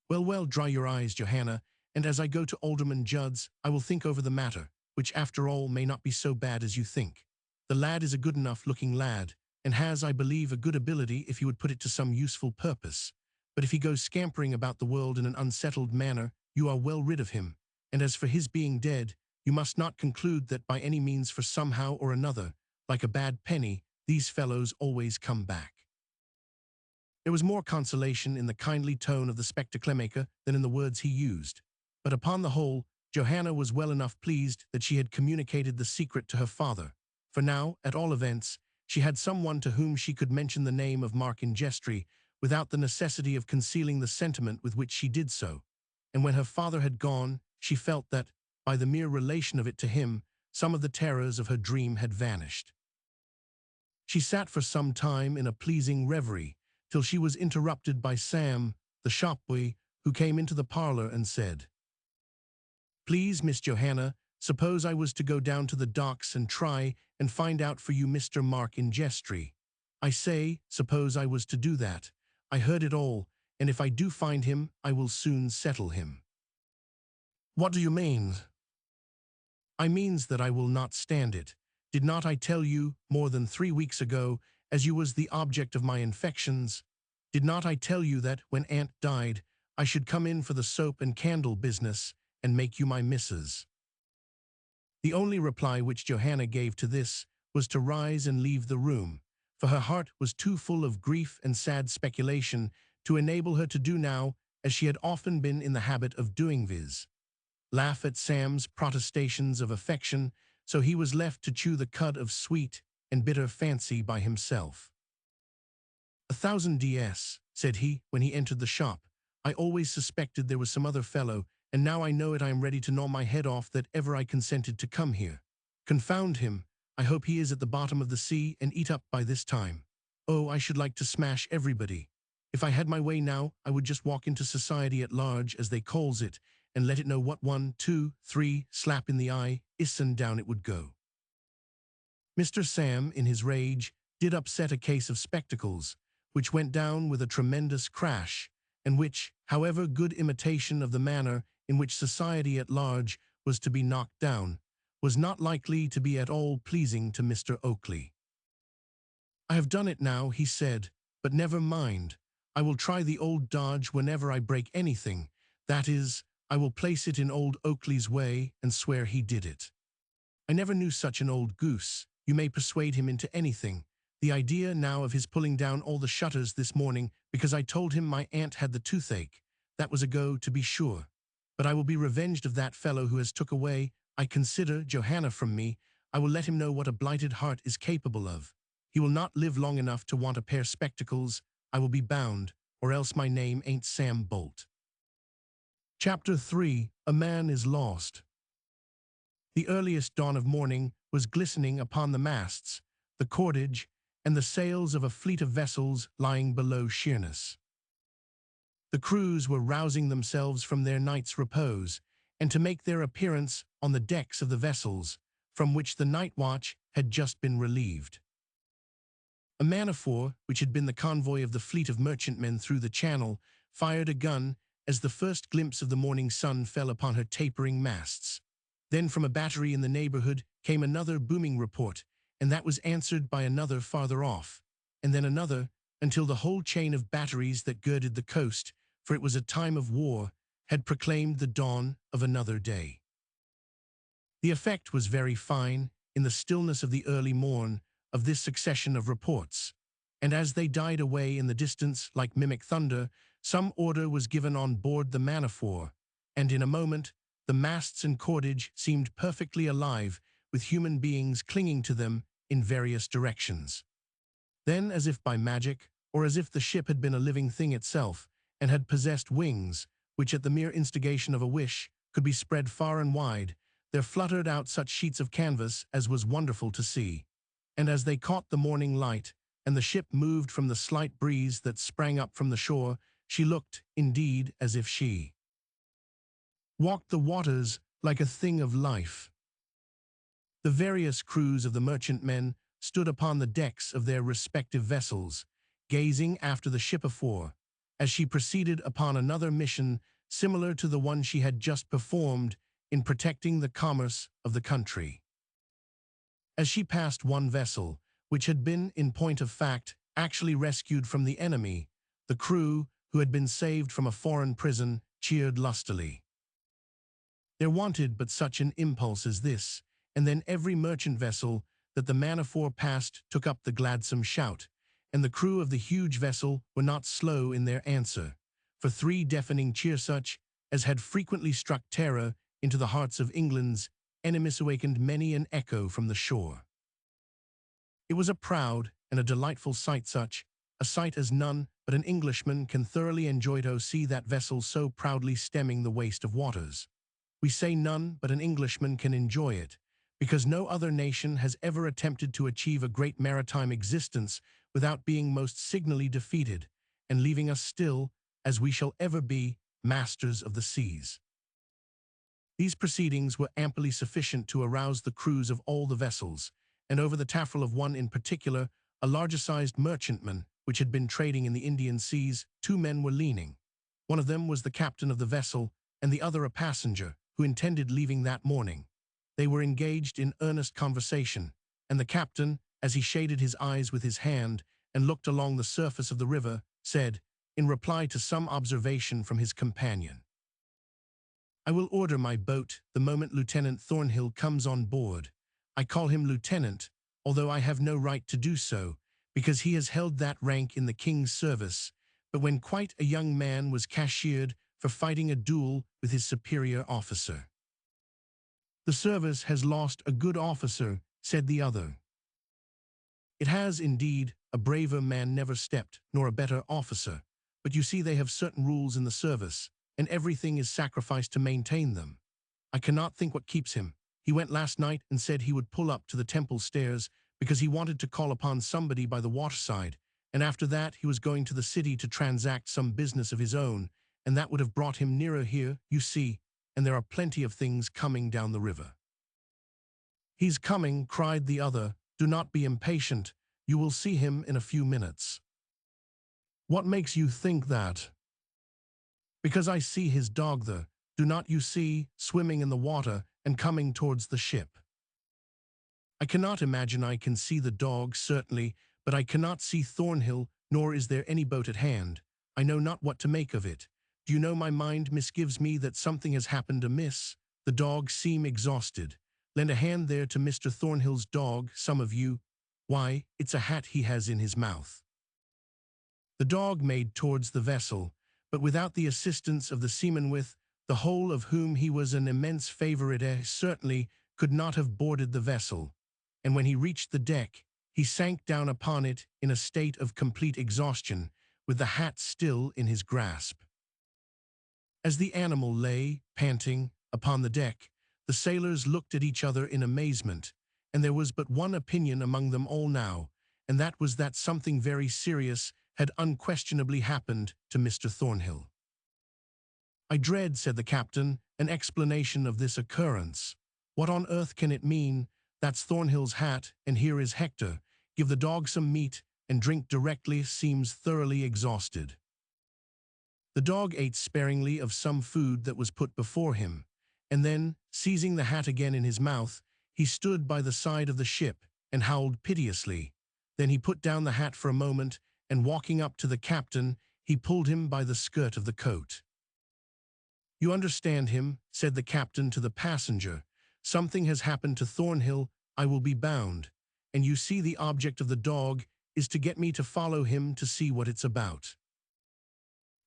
S1: Well, well, dry your eyes, Johanna, and as I go to Alderman Judd's, I will think over the matter, which after all may not be so bad as you think. The lad is a good enough looking lad, and has, I believe, a good ability if you would put it to some useful purpose. But if he goes scampering about the world in an unsettled manner, you are well rid of him, and as for his being dead, you must not conclude that by any means, for somehow or another, like a bad penny, these fellows always come back. There was more consolation in the kindly tone of the spectacle-maker than in the words he used, but upon the whole, Johanna was well enough pleased that she had communicated the secret to her father, for now, at all events, she had someone to whom she could mention the name of Mark Ingestry without the necessity of concealing the sentiment with which she did so, and when her father had gone, she felt that, by the mere relation of it to him, some of the terrors of her dream had vanished. She sat for some time in a pleasing reverie, till she was interrupted by Sam, the shop-boy, who came into the parlor and said, "Please, Miss Johanna, suppose I was to go down to the docks and try and find out for you Mr. Mark Ingestry. I say, suppose I was to do that. I heard it all, and if I do find him, I will soon settle him." "What do you mean?" "I means that I will not stand it. Did not I tell you, more than 3 weeks ago, as you was the object of my infections, did not I tell you that, when Aunt died, I should come in for the soap and candle business, and make you my missus?" The only reply which Johanna gave to this was to rise and leave the room, for her heart was too full of grief and sad speculation to enable her to do now as she had often been in the habit of doing, viz., laugh at Sam's protestations of affection, so he was left to chew the cud of sweet and bitter fancy by himself. "1,000 DS," said he, when he entered the shop. "I always suspected there was some other fellow, and now I know it I am ready to gnaw my head off that ever I consented to come here. Confound him, I hope he is at the bottom of the sea and eat up by this time. Oh, I should like to smash everybody. If I had my way now, I would just walk into society at large, as they calls it, and let it know what 1, 2, 3 slap in the eye is, and down it would go." Mr. Sam, in his rage, did upset a case of spectacles, which went down with a tremendous crash, and which, however good imitation of the manner in which society at large was to be knocked down, was not likely to be at all pleasing to Mr. Oakley. "I have done it now," he said, "but never mind. I will try the old dodge whenever I break anything. That is, I will place it in old Oakley's way and swear he did it. I never knew such an old goose. You may persuade him into anything. The idea now of his pulling down all the shutters this morning because I told him my aunt had the toothache. That was a go, to be sure. But I will be revenged of that fellow who has took away, I consider, Johanna from me. I will let him know what a blighted heart is capable of. He will not live long enough to want a pair of spectacles, I will be bound, or else my name ain't Sam Bolt." Chapter 3. A Man is Lost. The earliest dawn of morning was glistening upon the masts, the cordage, and the sails of a fleet of vessels lying below Sheerness. The crews were rousing themselves from their night's repose, and to make their appearance on the decks of the vessels, from which the night watch had just been relieved. A man-of-war, which had been the convoy of the fleet of merchantmen through the channel, fired a gun as the first glimpse of the morning sun fell upon her tapering masts. Then from a battery in the neighborhood came another booming report, and that was answered by another farther off, and then another, until the whole chain of batteries that girded the coast, for it was a time of war, had proclaimed the dawn of another day. The effect was very fine, in the stillness of the early morn, of this succession of reports, and as they died away in the distance like mimic thunder, some order was given on board the man-of-war, and in a moment the masts and cordage seemed perfectly alive with human beings clinging to them in various directions. Then, as if by magic, or as if the ship had been a living thing itself, and had possessed wings, which at the mere instigation of a wish could be spread far and wide, there fluttered out such sheets of canvas as was wonderful to see. And as they caught the morning light, and the ship moved from the slight breeze that sprang up from the shore, she looked, indeed, as if she walked the waters like a thing of life. The various crews of the merchantmen stood upon the decks of their respective vessels, gazing after the ship of war, as she proceeded upon another mission similar to the one she had just performed in protecting the commerce of the country. As she passed one vessel, which had been, in point of fact, actually rescued from the enemy, the crew, who had been saved from a foreign prison, cheered lustily. There wanted but such an impulse as this, and then every merchant vessel that the man-of-war passed took up the gladsome shout, and the crew of the huge vessel were not slow in their answer, for three deafening cheers such as had frequently struck terror into the hearts of England's enemies awakened many an echo from the shore. It was a proud and a delightful sight, such a sight as none but an Englishman can thoroughly enjoy to see that vessel so proudly stemming the waste of waters. We say none but an Englishman can enjoy it, because no other nation has ever attempted to achieve a great maritime existence without being most signally defeated, and leaving us still, as we shall ever be, masters of the seas. These proceedings were amply sufficient to arouse the crews of all the vessels, and over the taffrail of one in particular, a larger-sized merchantman, which had been trading in the Indian seas, two men were leaning. One of them was the captain of the vessel, and the other a passenger, who intended leaving that morning. They were engaged in earnest conversation, and the captain, as he shaded his eyes with his hand and looked along the surface of the river, said, in reply to some observation from his companion, "I will order my boat the moment Lieutenant Thornhill comes on board. I call him lieutenant, although I have no right to do so, because he has held that rank in the King's service, but when quite a young man was cashiered for fighting a duel with his superior officer." "The service has lost a good officer," said the other. "It has, indeed. A braver man never stepped, nor a better officer. But you see they have certain rules in the service, and everything is sacrificed to maintain them. I cannot think what keeps him. He went last night and said he would pull up to the temple stairs because he wanted to call upon somebody by the waterside, and after that he was going to the city to transact some business of his own, and that would have brought him nearer here, you see, and there are plenty of things coming down the river." "He's coming," cried the other. "Do not be impatient. You will see him in a few minutes." "What makes you think that?" "Because I see his dog there, do not you see, swimming in the water and coming towards the ship." "I cannot imagine I can see the dog, certainly, but I cannot see Thornhill, nor is there any boat at hand. I know not what to make of it. Do you know, my mind misgives me that something has happened amiss. The dogs seem exhausted. Lend a hand there to Mr. Thornhill's dog, some of you. Why, it's a hat he has in his mouth." The dog made towards the vessel, but without the assistance of the seaman, with the whole of whom he was an immense favorite, certainly could not have boarded the vessel, and when he reached the deck, he sank down upon it in a state of complete exhaustion, with the hat still in his grasp. As the animal lay, panting, upon the deck, the sailors looked at each other in amazement, and there was but one opinion among them all now, and that was that something very serious had unquestionably happened to Mr. Thornhill. "I dread," said the captain, "an explanation of this occurrence. What on earth can it mean? That's Thornhill's hat, and here is Hector. Give the dog some meat, and drink directly seems thoroughly exhausted. The dog ate sparingly of some food that was put before him, and then, seizing the hat again in his mouth, he stood by the side of the ship and howled piteously. Then he put down the hat for a moment, and walking up to the captain, he pulled him by the skirt of the coat. "You understand him," said the captain to the passenger. "Something has happened to Thornhill, I will be bound, and you see the object of the dog is to get me to follow him to see what it's about.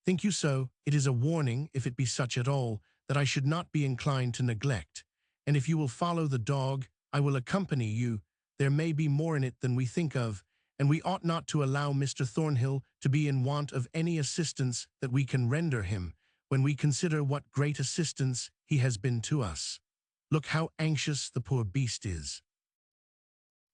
S1: Think you so? It is a warning, if it be such at all, that I should not be inclined to neglect, and if you will follow the dog, I will accompany you. There may be more in it than we think of, and we ought not to allow Mr. Thornhill to be in want of any assistance that we can render him, when we consider what great assistance he has been to us. Look how anxious the poor beast is."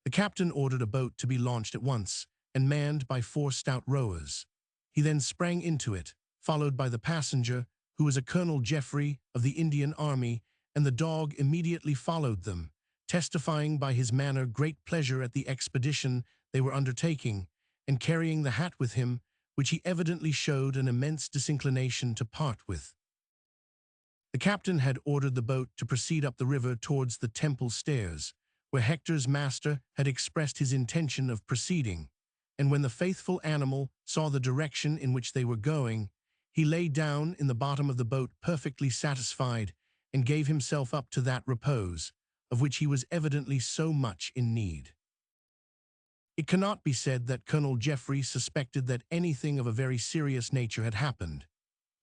S1: The captain ordered a boat to be launched at once, and manned by 4 stout rowers. He then sprang into it, followed by the passenger, who was a Colonel Jeffrey of the Indian Army, and the dog immediately followed them, testifying by his manner great pleasure at the expedition they were undertaking, and carrying the hat with him, which he evidently showed an immense disinclination to part with. The captain had ordered the boat to proceed up the river towards the temple stairs, where Hector's master had expressed his intention of proceeding, and when the faithful animal saw the direction in which they were going, he lay down in the bottom of the boat perfectly satisfied, and gave himself up to that repose, of which he was evidently so much in need. It cannot be said that Colonel Jeffrey suspected that anything of a very serious nature had happened.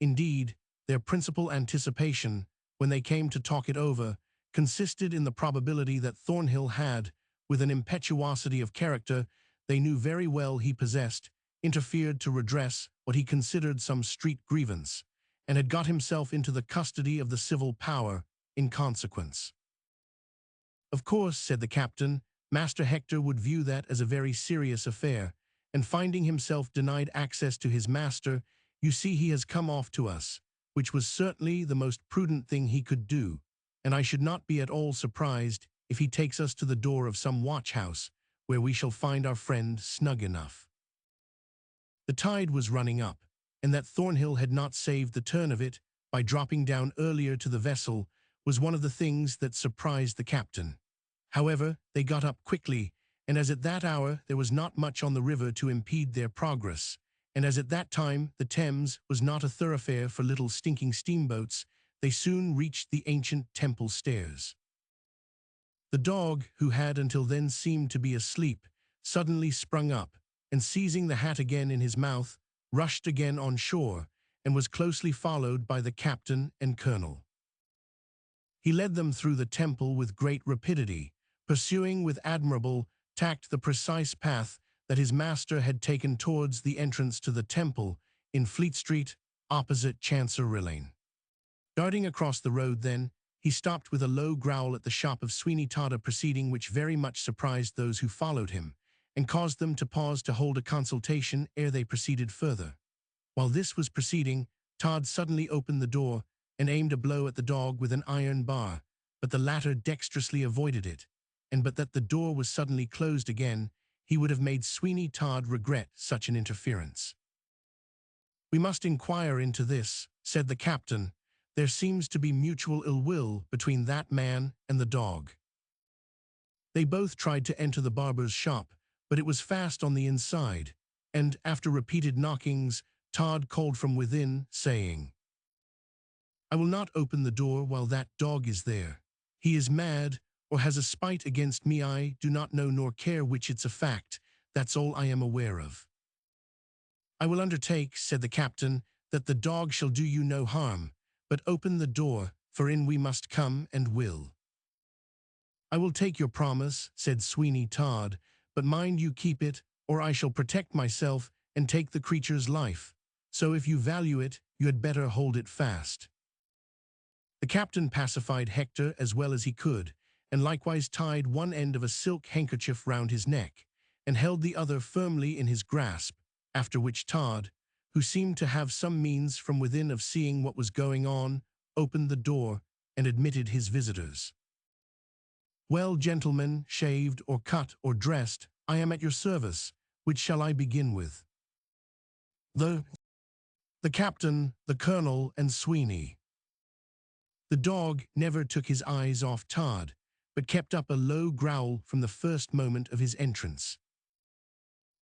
S1: Indeed, their principal anticipation, when they came to talk it over, consisted in the probability that Thornhill had, with an impetuosity of character they knew very well he possessed, interfered to redress what he considered some street grievance, and had got himself into the custody of the civil power in consequence. "Of course," said the captain, "Master Hector would view that as a very serious affair, and finding himself denied access to his master, you see he has come off to us, which was certainly the most prudent thing he could do, and I should not be at all surprised if he takes us to the door of some watch-house, where we shall find our friend snug enough." The tide was running up, and that Thornhill had not saved the turn of it by dropping down earlier to the vessel was one of the things that surprised the captain. However, they got up quickly, and as at that hour there was not much on the river to impede their progress, and as at that time the Thames was not a thoroughfare for little stinking steamboats, they soon reached the ancient temple stairs. The dog, who had until then seemed to be asleep, suddenly sprung up, and seizing the hat again in his mouth, rushed again on shore, and was closely followed by the captain and colonel. He led them through the temple with great rapidity, pursuing with admirable tact the precise path that his master had taken towards the entrance to the temple in Fleet Street, opposite Chancery Lane. Darting across the road then, he stopped with a low growl at the shop of Sweeney Todd, a proceeding which very much surprised those who followed him, and caused them to pause to hold a consultation ere they proceeded further. While this was proceeding, Todd suddenly opened the door and aimed a blow at the dog with an iron bar, but the latter dexterously avoided it, and but that the door was suddenly closed again, he would have made Sweeney Todd regret such an interference. "We must inquire into this," said the captain. "There seems to be mutual ill will between that man and the dog." They both tried to enter the barber's shop, but it was fast on the inside, and, after repeated knockings, Todd called from within, saying, "I will not open the door while that dog is there. He is mad, or has a spite against me. I do not know nor care which. It's a fact, that's all I am aware of." "I will undertake," said the captain, "that the dog shall do you no harm, but open the door, for in we must come and will." "I will take your promise," said Sweeney Todd, "but mind you keep it, or I shall protect myself and take the creature's life. So if you value it, you had better hold it fast." The captain pacified Hector as well as he could, and likewise tied one end of a silk handkerchief round his neck, and held the other firmly in his grasp, after which Todd, who seemed to have some means from within of seeing what was going on, opened the door and admitted his visitors. "Well, gentlemen, shaved or cut or dressed, I am at your service. Which shall I begin with? The captain, the colonel, and Sweeney. The dog never took his eyes off Todd, but kept up a low growl from the first moment of his entrance.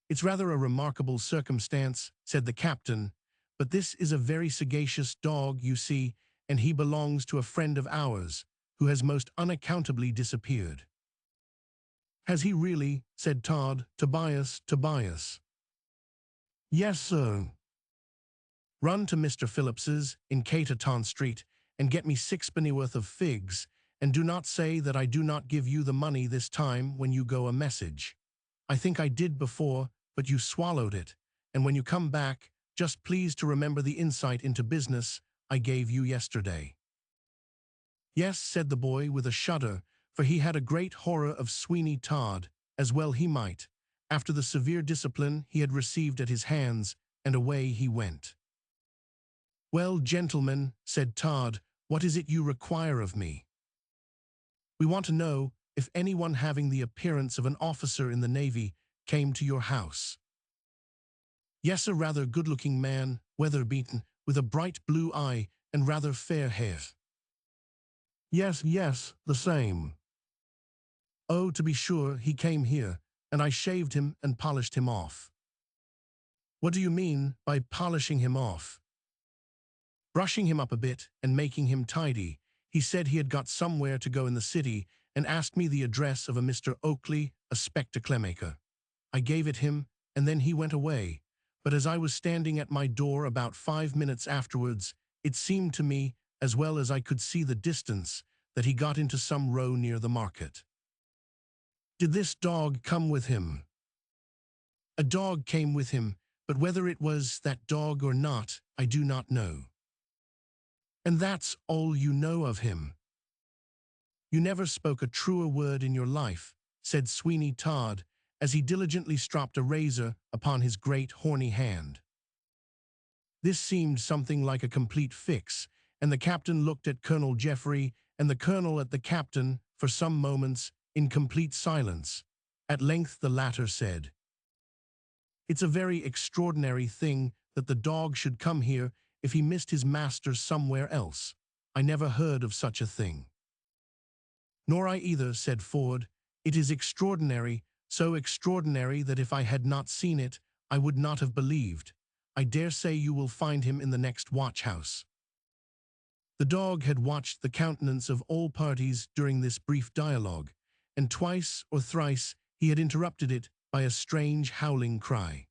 S1: "It's rather a remarkable circumstance," said the captain, "but this is a very sagacious dog, you see, and he belongs to a friend of ours, who has most unaccountably disappeared." "Has he really?" said Todd. Tobias. "Yes, sir." "Run to Mr. Phillips's in Caterton Street and get me 6 pennyworth of figs, and do not say that I do not give you the money this time when you go a message. I think I did before, but you swallowed it, and when you come back, just please to remember the insight into business I gave you yesterday." "Yes," said the boy with a shudder, for he had a great horror of Sweeney Todd, as well he might, after the severe discipline he had received at his hands, and away he went. "Well, gentlemen," said Todd, "what is it you require of me?" "We want to know if anyone having the appearance of an officer in the Navy came to your house." "Yes, a rather good-looking man, weather-beaten, with a bright blue eye and rather fair hair." Yes, the same." "Oh, to be sure, he came here, and I shaved him and polished him off." "What do you mean by polishing him off?" "Brushing him up a bit and making him tidy. He said he had got somewhere to go in the city and asked me the address of a Mr. Oakley, a spectacle-maker. I gave it him, and then he went away. But as I was standing at my door about 5 minutes afterwards, it seemed to me, as well as I could see the distance, that he got into some row near the market." "Did this dog come with him?" "A dog came with him, but whether it was that dog or not, I do not know." "And that's all you know of him?" "You never spoke a truer word in your life," said Sweeney Todd, as he diligently stropped a razor upon his great horny hand. This seemed something like a complete fix, and the captain looked at Colonel Jeffrey and the colonel at the captain for some moments in complete silence. At length the latter said, "It's a very extraordinary thing that the dog should come here if he missed his master somewhere else. I never heard of such a thing." "Nor I either," said Ford. "It is extraordinary, so extraordinary that if I had not seen it, I would not have believed. I dare say you will find him in the next watch-house." The dog had watched the countenance of all parties during this brief dialogue, and twice or thrice he had interrupted it by a strange howling cry.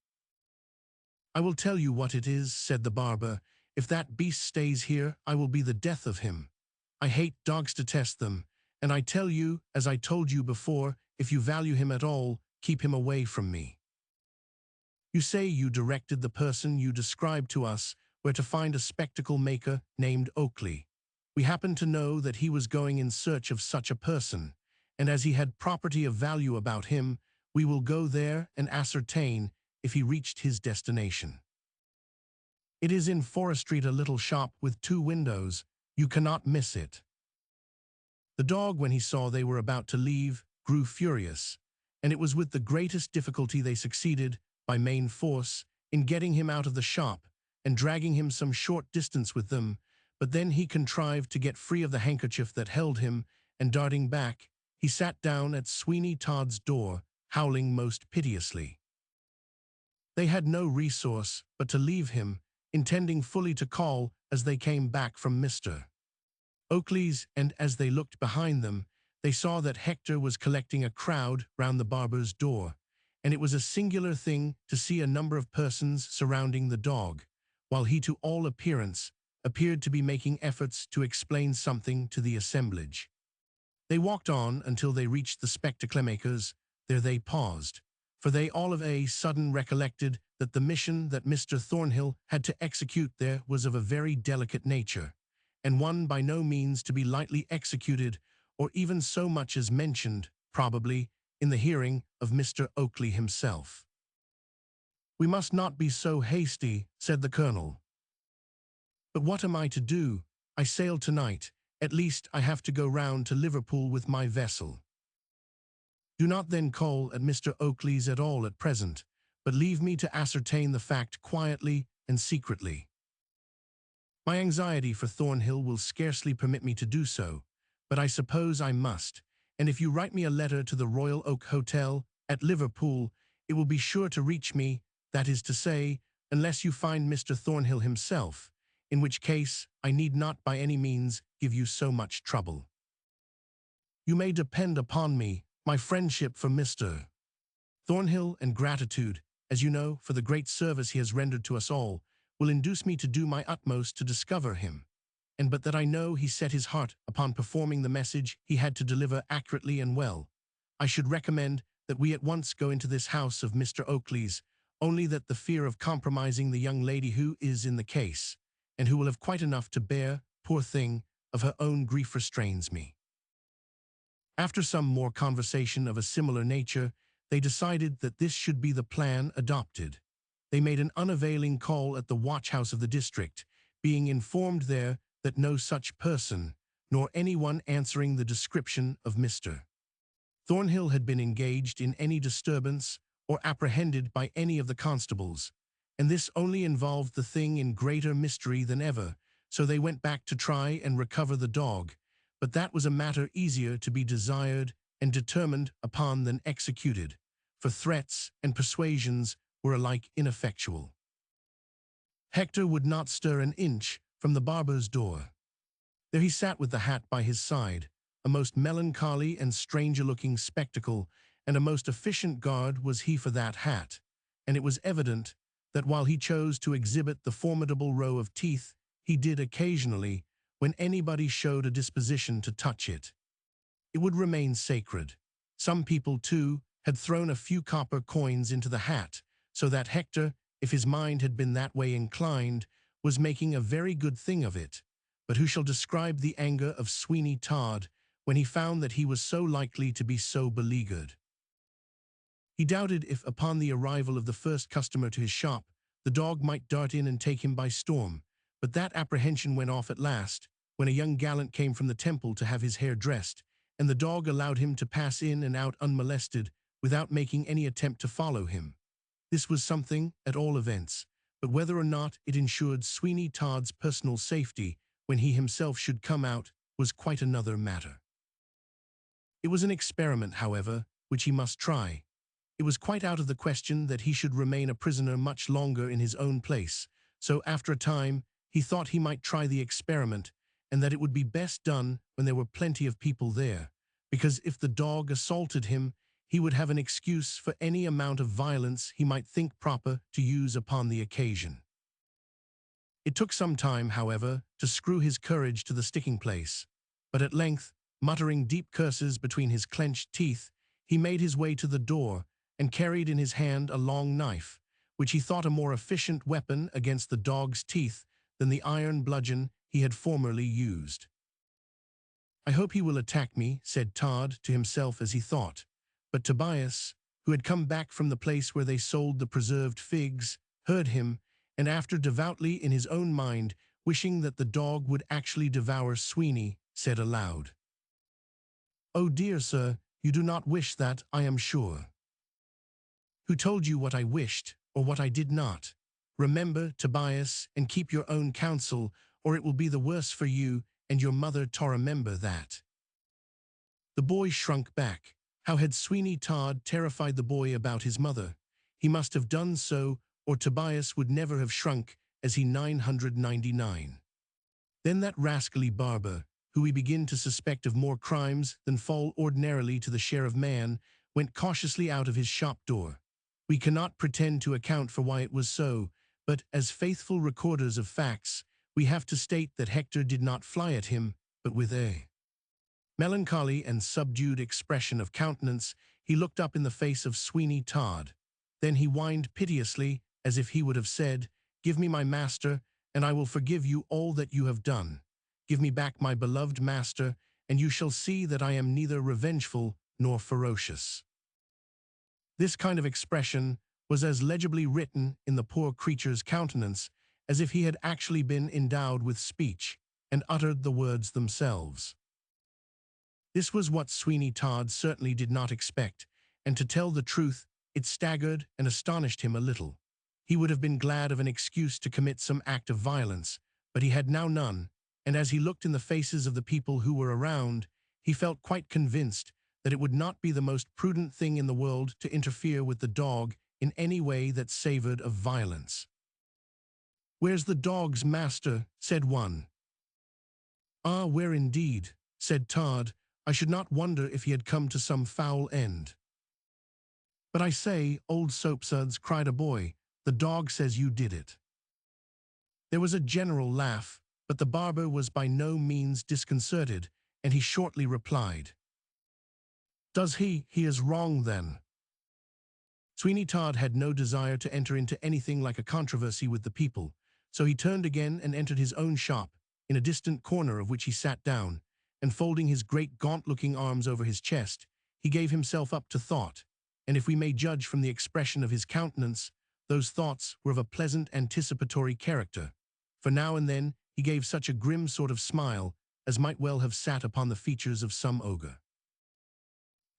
S1: "I will tell you what it is," said the barber. "If that beast stays here, I will be the death of him. I hate dogs to test them, and I tell you, as I told you before, if you value him at all, keep him away from me." "You say you directed the person you described to us where to find a spectacle maker named Oakley. We happen to know that he was going in search of such a person, and as he had property of value about him, we will go there and ascertain if he reached his destination. It is in Forest Street, a little shop with 2 windows. You cannot miss it." The dog, when he saw they were about to leave, grew furious, and it was with the greatest difficulty they succeeded, by main force, in getting him out of the shop and dragging him some short distance with them, but then he contrived to get free of the handkerchief that held him, and darting back, he sat down at Sweeney Todd's door, howling most piteously. They had no resource but to leave him, intending fully to call as they came back from Mr. Oakley's, and as they looked behind them, they saw that Hector was collecting a crowd round the barber's door, and it was a singular thing to see a number of persons surrounding the dog, while he to all appearance appeared to be making efforts to explain something to the assemblage. They walked on until they reached the spectacle-makers. There they paused, for they all of a sudden recollected that the mission that Mr. Thornhill had to execute there was of a very delicate nature, and one by no means to be lightly executed, or even so much as mentioned, probably, in the hearing of Mr. Oakley himself. "We must not be so hasty," said the colonel. "But what am I to do? I sail tonight. At least I have to go round to Liverpool with my vessel." "Do not then call at Mr. Oakley's at all at present, but leave me to ascertain the fact quietly and secretly. My anxiety for Thornhill will scarcely permit me to do so, but I suppose I must, and if you write me a letter to the Royal Oak Hotel at Liverpool, it will be sure to reach me, that is to say, unless you find Mr. Thornhill himself, in which case I need not by any means give you so much trouble. You may depend upon me, my friendship for Mr. Thornhill and gratitude, as you know, for the great service he has rendered to us all, will induce me to do my utmost to discover him, and but that I know he set his heart upon performing the message he had to deliver accurately and well, I should recommend that we at once go into this house of Mr. Oakley's, only that the fear of compromising the young lady who is in the case, and who will have quite enough to bear, poor thing, of her own grief restrains me. After some more conversation of a similar nature, they decided that this should be the plan adopted. They made an unavailing call at the watch-house of the district, being informed there that no such person, nor anyone answering the description of Mr. Thornhill had been engaged in any disturbance or apprehended by any of the constables, and this only involved the thing in greater mystery than ever, so they went back to try and recover the dog, but that was a matter easier to be desired and determined upon than executed, for threats and persuasions were alike ineffectual. Hector would not stir an inch from the barber's door. There he sat with the hat by his side, a most melancholy and stranger-looking spectacle, and a most efficient guard was he for that hat, and it was evident that while he chose to exhibit the formidable row of teeth, he did occasionally, when anybody showed a disposition to touch it, it would remain sacred. Some people, too, had thrown a few copper coins into the hat, so that Hector, if his mind had been that way inclined, was making a very good thing of it. But who shall describe the anger of Sweeney Todd when he found that he was so likely to be so beleaguered? He doubted if, upon the arrival of the first customer to his shop, the dog might dart in and take him by storm, but that apprehension went off at last, when a young gallant came from the temple to have his hair dressed, and the dog allowed him to pass in and out unmolested, without making any attempt to follow him. This was something, at all events, but whether or not it ensured Sweeney Todd's personal safety when he himself should come out was quite another matter. It was an experiment, however, which he must try. It was quite out of the question that he should remain a prisoner much longer in his own place, so after a time he thought he might try the experiment, and that it would be best done when there were plenty of people there, because if the dog assaulted him, he would have an excuse for any amount of violence he might think proper to use upon the occasion. It took some time, however, to screw his courage to the sticking place, but at length, muttering deep curses between his clenched teeth, he made his way to the door and carried in his hand a long knife, which he thought a more efficient weapon against the dog's teeth than the iron bludgeon he had formerly used. "I hope he will attack me," said Todd to himself as he thought, but Tobias, who had come back from the place where they sold the preserved figs, heard him, and after devoutly in his own mind wishing that the dog would actually devour Sweeney, said aloud, "Oh dear, sir, you do not wish that, I am sure. Who told you what I wished, or what I did not? Remember, Tobias, and keep your own counsel, or it will be the worse for you and your mother to remember that." The boy shrunk back. How had Sweeney Todd terrified the boy about his mother? He must have done so, or Tobias would never have shrunk as he 999. Then that rascally barber, who we begin to suspect of more crimes than fall ordinarily to the share of man, went cautiously out of his shop door. We cannot pretend to account for why it was so, but as faithful recorders of facts, we have to state that Hector did not fly at him, but with a melancholy and subdued expression of countenance, he looked up in the face of Sweeney Todd. Then he whined piteously, as if he would have said, "Give me my master, and I will forgive you all that you have done. Give me back my beloved master, and you shall see that I am neither revengeful nor ferocious." This kind of expression was as legibly written in the poor creature's countenance as if he had actually been endowed with speech and uttered the words themselves. This was what Sweeney Todd certainly did not expect, and to tell the truth, it staggered and astonished him a little. He would have been glad of an excuse to commit some act of violence, but he had now none, and as he looked in the faces of the people who were around, he felt quite convinced that it would not be the most prudent thing in the world to interfere with the dog in any way that savored of violence. "Where's the dog's master?" said one. "Ah, where indeed?" said Todd. "I should not wonder if he had come to some foul end." "But I say, old soapsuds," cried a boy, "the dog says you did it." There was a general laugh, but the barber was by no means disconcerted, and he shortly replied, "Does he? He is wrong then." Sweeney Todd had no desire to enter into anything like a controversy with the people, so he turned again and entered his own shop, in a distant corner of which he sat down, and folding his great gaunt-looking arms over his chest, he gave himself up to thought, and if we may judge from the expression of his countenance, those thoughts were of a pleasant anticipatory character, for now and then he gave such a grim sort of smile as might well have sat upon the features of some ogre.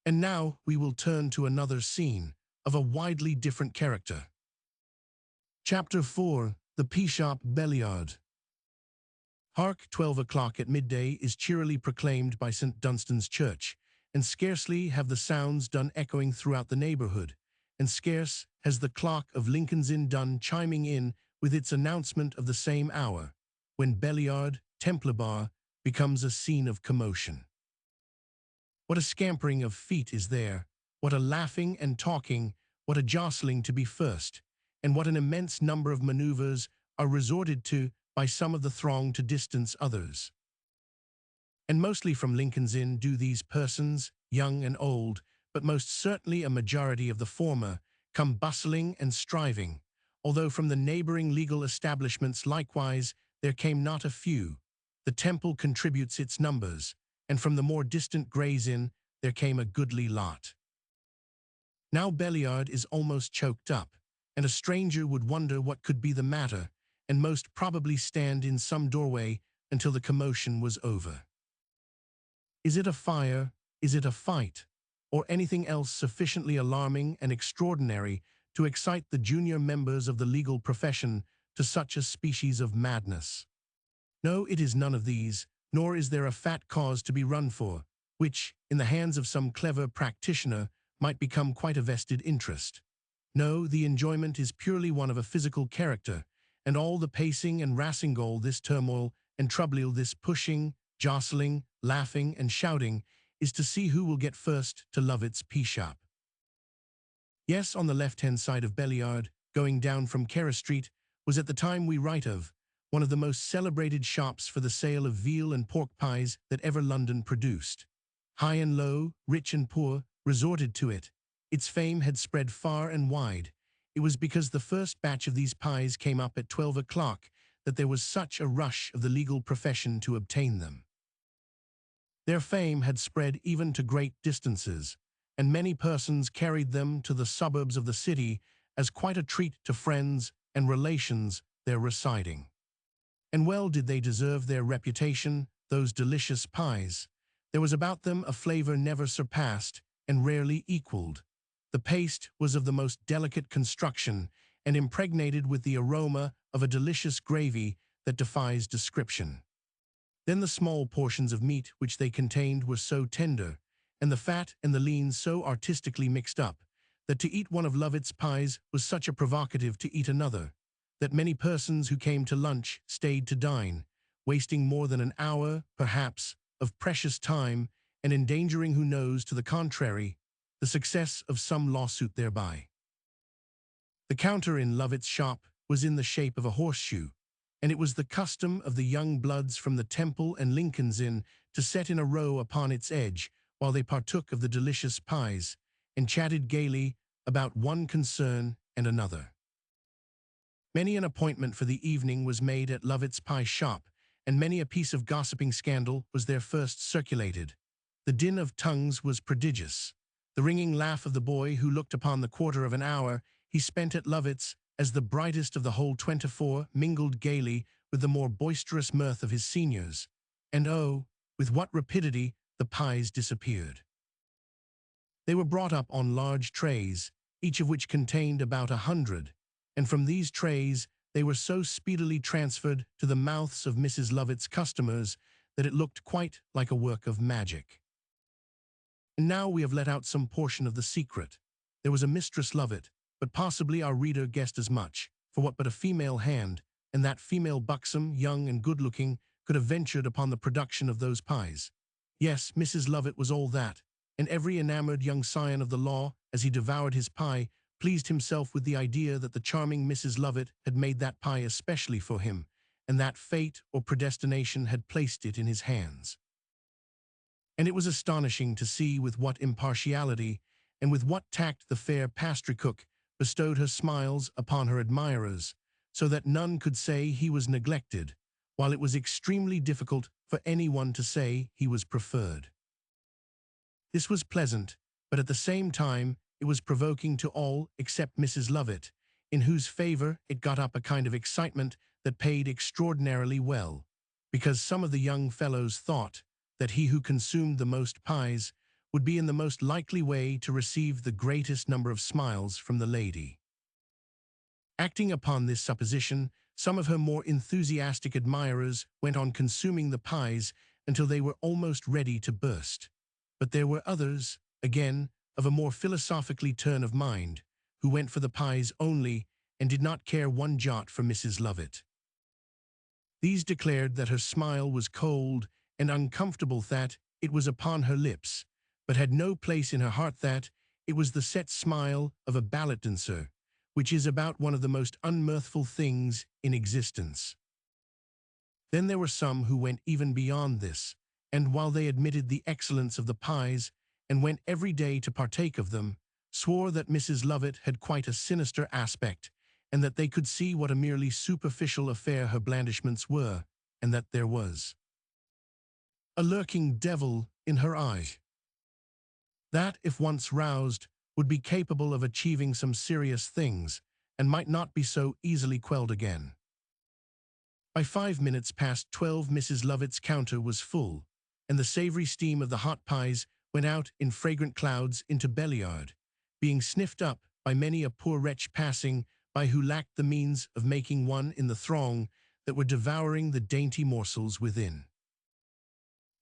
S1: And now we will turn to another scene, of a widely different character. Chapter 4. The Pea-Shop Belliard. Hark, 12 o'clock at midday is cheerily proclaimed by St. Dunstan's Church, and scarcely have the sounds done echoing throughout the neighborhood, and scarce has the clock of Lincoln's Inn done chiming in with its announcement of the same hour, when Belliard, Templar Bar, becomes a scene of commotion. What a scampering of feet is there, what a laughing and talking, what a jostling to be first, and what an immense number of maneuvers are resorted to by some of the throng to distance others. And mostly from Lincoln's Inn do these persons, young and old, but most certainly a majority of the former, come bustling and striving, although from the neighboring legal establishments likewise there came not a few. The Temple contributes its numbers, and from the more distant Gray's Inn there came a goodly lot. Now Belliard is almost choked up, and a stranger would wonder what could be the matter, and most probably stand in some doorway until the commotion was over. Is it a fire? Is it a fight? Or anything else sufficiently alarming and extraordinary to excite the junior members of the legal profession to such a species of madness? No, it is none of these, nor is there a fat cause to be run for, which, in the hands of some clever practitioner, might become quite a vested interest. No, the enjoyment is purely one of a physical character, and all the pacing and rasingole, this turmoil and trouble, this pushing, jostling, laughing, and shouting, is to see who will get first to Lovett's Pea-Shop. Yes, on the left-hand side of Belliard, going down from Kerr Street, was at the time we write of, one of the most celebrated shops for the sale of veal and pork pies that ever London produced. High and low, rich and poor, resorted to it. Its fame had spread far and wide. It was because the first batch of these pies came up at 12 o'clock that there was such a rush of the legal profession to obtain them. Their fame had spread even to great distances, and many persons carried them to the suburbs of the city as quite a treat to friends and relations there residing. And well did they deserve their reputation, those delicious pies. There was about them a flavor never surpassed and rarely equaled. The paste was of the most delicate construction and impregnated with the aroma of a delicious gravy that defies description. Then the small portions of meat which they contained were so tender, and the fat and the lean so artistically mixed up, that to eat one of Lovett's pies was such a provocative to eat another, that many persons who came to lunch stayed to dine, wasting more than an hour, perhaps, of precious time, and endangering, who knows to the contrary, the success of some lawsuit thereby. The counter in Lovett's shop was in the shape of a horseshoe, and it was the custom of the young bloods from the Temple and Lincoln's Inn to set in a row upon its edge while they partook of the delicious pies, and chatted gaily about one concern and another. Many an appointment for the evening was made at Lovett's pie shop, and many a piece of gossiping scandal was there first circulated. The din of tongues was prodigious. The ringing laugh of the boy who looked upon the quarter of an hour he spent at Lovett's as the brightest of the whole 24 mingled gaily with the more boisterous mirth of his seniors, and oh, with what rapidity the pies disappeared. They were brought up on large trays, each of which contained about 100, and from these trays they were so speedily transferred to the mouths of Mrs. Lovett's customers that it looked quite like a work of magic. And now we have let out some portion of the secret. There was a Mistress Lovett, but possibly our reader guessed as much, for what but a female hand, and that female buxom, young and good-looking, could have ventured upon the production of those pies. Yes, Mrs. Lovett was all that, and every enamored young scion of the law, as he devoured his pie, pleased himself with the idea that the charming Mrs. Lovett had made that pie especially for him, and that fate or predestination had placed it in his hands. And it was astonishing to see with what impartiality and with what tact the fair pastry cook bestowed her smiles upon her admirers, so that none could say he was neglected, while it was extremely difficult for anyone to say he was preferred. This was pleasant, but at the same time it was provoking to all except Mrs. Lovett, in whose favor it got up a kind of excitement that paid extraordinarily well, because some of the young fellows thought that he who consumed the most pies would be in the most likely way to receive the greatest number of smiles from the lady. Acting upon this supposition, some of her more enthusiastic admirers went on consuming the pies until they were almost ready to burst. But there were others, again, of a more philosophically turn of mind, who went for the pies only and did not care one jot for Mrs. Lovett. These declared that her smile was cold and uncomfortable, that it was upon her lips, but had no place in her heart, that it was the set smile of a ballet dancer, which is about one of the most unmirthful things in existence. Then there were some who went even beyond this, and while they admitted the excellence of the pies, and went every day to partake of them, swore that Mrs. Lovett had quite a sinister aspect, and that they could see what a merely superficial affair her blandishments were, and that there was a lurking devil in her eye, that, if once roused, would be capable of achieving some serious things, and might not be so easily quelled again. By 5 minutes past 12 Mrs. Lovett's counter was full, and the savory steam of the hot pies went out in fragrant clouds into Belliard, being sniffed up by many a poor wretch passing by who lacked the means of making one in the throng that were devouring the dainty morsels within.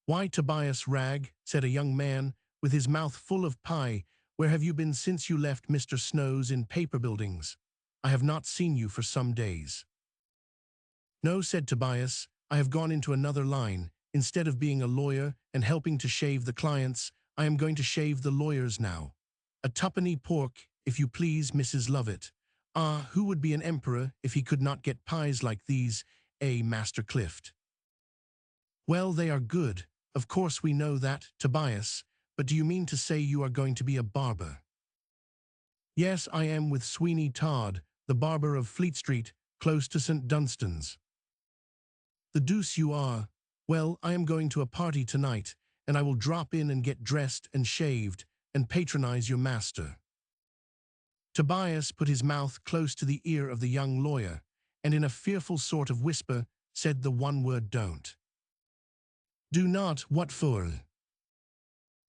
S1: "Why, Tobias Ragg," said a young man, with his mouth full of pie, "where have you been since you left Mr. Snow's in paper buildings? I have not seen you for some days." "No," said Tobias, "I have gone into another line. Instead of being a lawyer and helping to shave the clients, I am going to shave the lawyers now. A twopenny pork, if you please, Mrs. Lovett. Ah, who would be an emperor if he could not get pies like these, Master Clift?" "Well, they are good. Of course we know that, Tobias, but do you mean to say you are going to be a barber?" "Yes, I am, with Sweeney Todd, the barber of Fleet Street, close to St. Dunstan's." "The deuce you are. Well, I am going to a party tonight, and I will drop in and get dressed and shaved, and patronize your master." Tobias put his mouth close to the ear of the young lawyer, and in a fearful sort of whisper said the one word "don't." "Do not, what for?"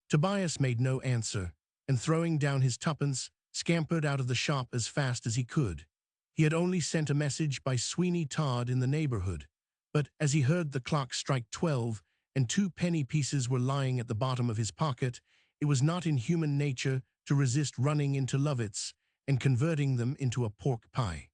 S1: Tobias made no answer, and throwing down his twopence, scampered out of the shop as fast as he could. He had only sent a message by Sweeney Todd in the neighborhood, but as he heard the clock strike 12 and 2 penny pieces were lying at the bottom of his pocket, it was not in human nature to resist running into Lovett's and converting them into a pork pie.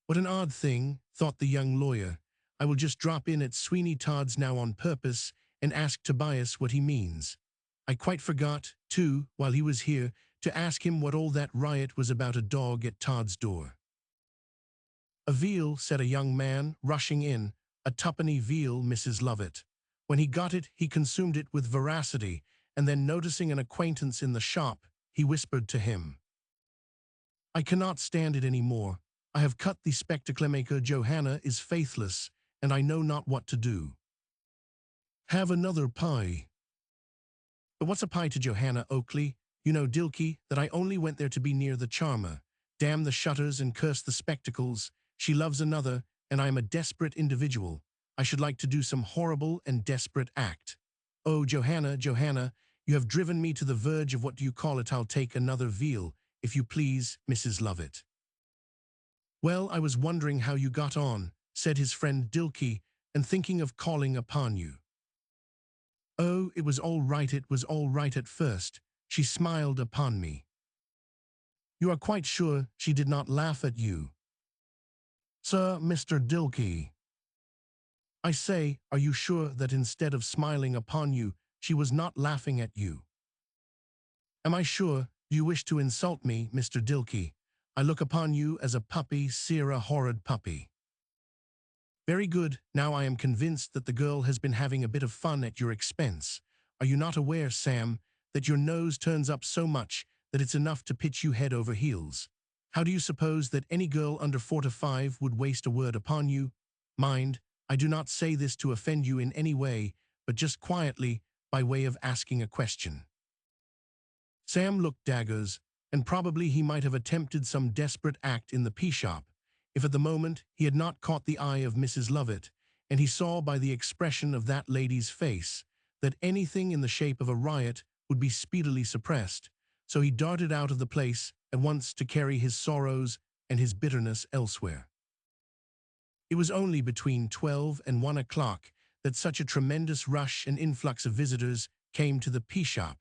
S1: "What an odd thing," thought the young lawyer. "I will just drop in at Sweeney Todd's now on purpose and ask Tobias what he means. I quite forgot, too, while he was here, to ask him what all that riot was about a dog at Todd's door." "A veal," said a young man, rushing in. "A twopenny veal, Mrs. Lovett." When he got it, he consumed it with voracity, and then noticing an acquaintance in the shop, he whispered to him, "I cannot stand it any more. I have cut the spectaclemaker. Johanna is faithless, and I know not what to do." "Have another pie." "But what's a pie to Johanna, Oakley? You know, Dilkey, that I only went there to be near the charmer. Damn the shutters and curse the spectacles. She loves another, and I am a desperate individual. I should like to do some horrible and desperate act. Oh, Johanna, Johanna, you have driven me to the verge of what do you call it. I'll take another veal, if you please, Mrs. Lovett." "Well, I was wondering how you got on," said his friend Dilke, "and thinking of calling upon you." "Oh, it was all right at first. She smiled upon me." "You are quite sure she did not laugh at you?" "Sir, Mr. Dilke." "I say, are you sure that instead of smiling upon you, she was not laughing at you?" "Am I sure? Do you wish to insult me, Mr. Dilke? I look upon you as a puppy, sir, a horrid puppy." "Very good. Now I am convinced that the girl has been having a bit of fun at your expense. Are you not aware, Sam, that your nose turns up so much that it's enough to pitch you head over heels? How do you suppose that any girl under 45 would waste a word upon you? Mind, I do not say this to offend you in any way, but just quietly, by way of asking a question." Sam looked daggers, and probably he might have attempted some desperate act in the pea-shop, if at the moment he had not caught the eye of Mrs. Lovett, and he saw by the expression of that lady's face that anything in the shape of a riot would be speedily suppressed, so he darted out of the place at once to carry his sorrows and his bitterness elsewhere. It was only between 12 and 1 o'clock that such a tremendous rush and influx of visitors came to the pea-shop,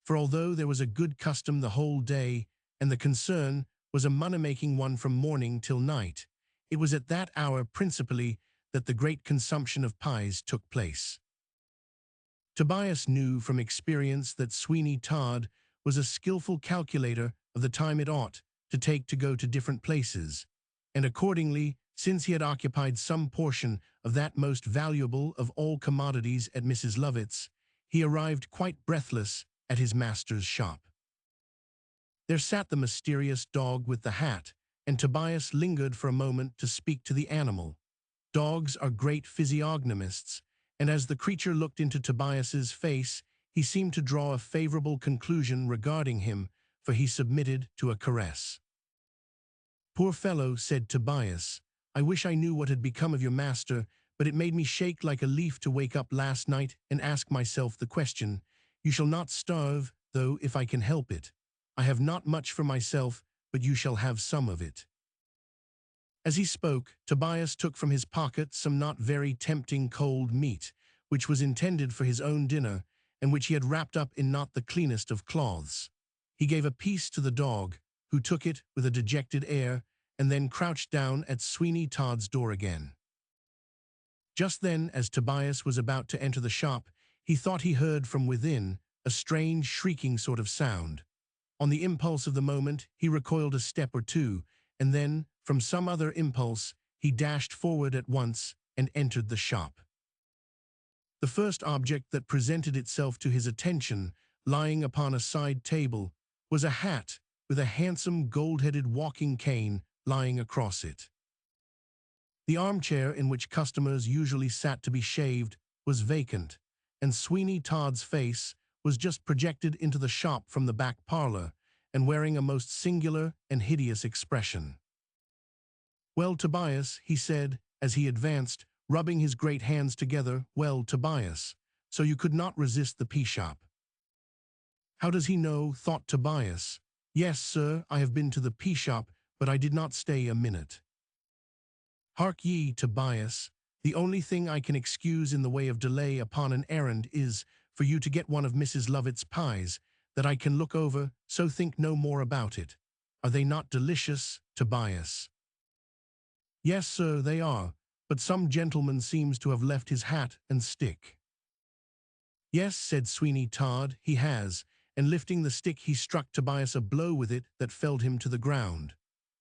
S1: for although there was a good custom the whole day, and the concern was a money-making one from morning till night, it was at that hour principally that the great consumption of pies took place. Tobias knew from experience that Sweeney Todd was a skillful calculator of the time it ought to take to go to different places, and accordingly, since he had occupied some portion of that most valuable of all commodities at Mrs. Lovett's, he arrived quite breathless at his master's shop. There sat the mysterious dog with the hat, and Tobias lingered for a moment to speak to the animal. Dogs are great physiognomists, and as the creature looked into Tobias's face, he seemed to draw a favorable conclusion regarding him, for he submitted to a caress. "Poor fellow," said Tobias, "I wish I knew what had become of your master, but it made me shake like a leaf to wake up last night and ask myself the question. You shall not starve, though, if I can help it. I have not much for myself, but you shall have some of it." As he spoke, Tobias took from his pocket some not very tempting cold meat, which was intended for his own dinner, and which he had wrapped up in not the cleanest of cloths. He gave a piece to the dog, who took it with a dejected air, and then crouched down at Sweeney Todd's door again. Just then, as Tobias was about to enter the shop, he thought he heard from within a strange shrieking sort of sound. On the impulse of the moment, he recoiled a step or two, and then, from some other impulse, he dashed forward at once and entered the shop. The first object that presented itself to his attention, lying upon a side table, was a hat with a handsome gold-headed walking cane lying across it. The armchair in which customers usually sat to be shaved was vacant, and Sweeney Todd's face was just projected into the shop from the back parlor, and wearing a most singular and hideous expression. "Well, Tobias," he said, as he advanced, rubbing his great hands together, "well, Tobias, so you could not resist the pea-shop." "How does he know?" thought Tobias. "Yes, sir, I have been to the pea-shop, but I did not stay a minute." "Hark ye, Tobias, the only thing I can excuse in the way of delay upon an errand is for you to get one of Mrs. Lovett's pies, that I can look over, so think no more about it. Are they not delicious, Tobias?" "Yes, sir, they are, but some gentleman seems to have left his hat and stick." "Yes," said Sweeney Todd, "he has," and lifting the stick he struck Tobias a blow with it that felled him to the ground.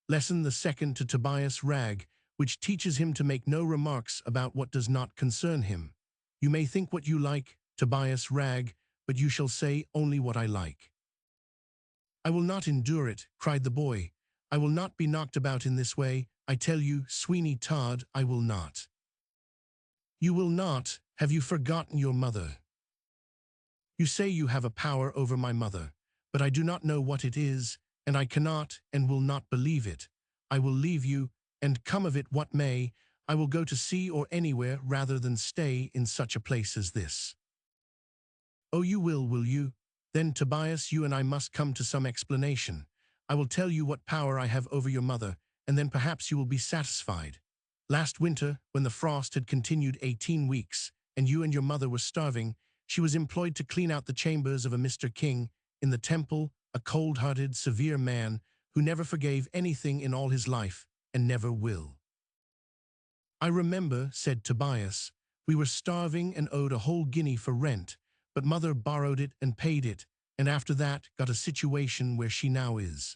S1: Lesson the second to Tobias Ragg, which teaches him to make no remarks about what does not concern him. You may think what you like, Tobias Ragg, but you shall say only what I like. "I will not endure it," cried the boy. "I will not be knocked about in this way. I tell you, Sweeney Todd, I will not." "You will not? Have you forgotten your mother?" "You say you have a power over my mother, but I do not know what it is, and I cannot and will not believe it. I will leave you, and come of it what may, I will go to sea or anywhere rather than stay in such a place as this." "Oh, you will you? Then, Tobias, you and I must come to some explanation. I will tell you what power I have over your mother, and then perhaps you will be satisfied. Last winter, when the frost had continued 18 weeks, and you and your mother were starving, she was employed to clean out the chambers of a Mr. King in the temple, a cold-hearted, severe man who never forgave anything in all his life, and never will. I remember, said Tobias, we were starving and owed a whole guinea for rent, but mother borrowed it and paid it, and after that got a situation where she now is.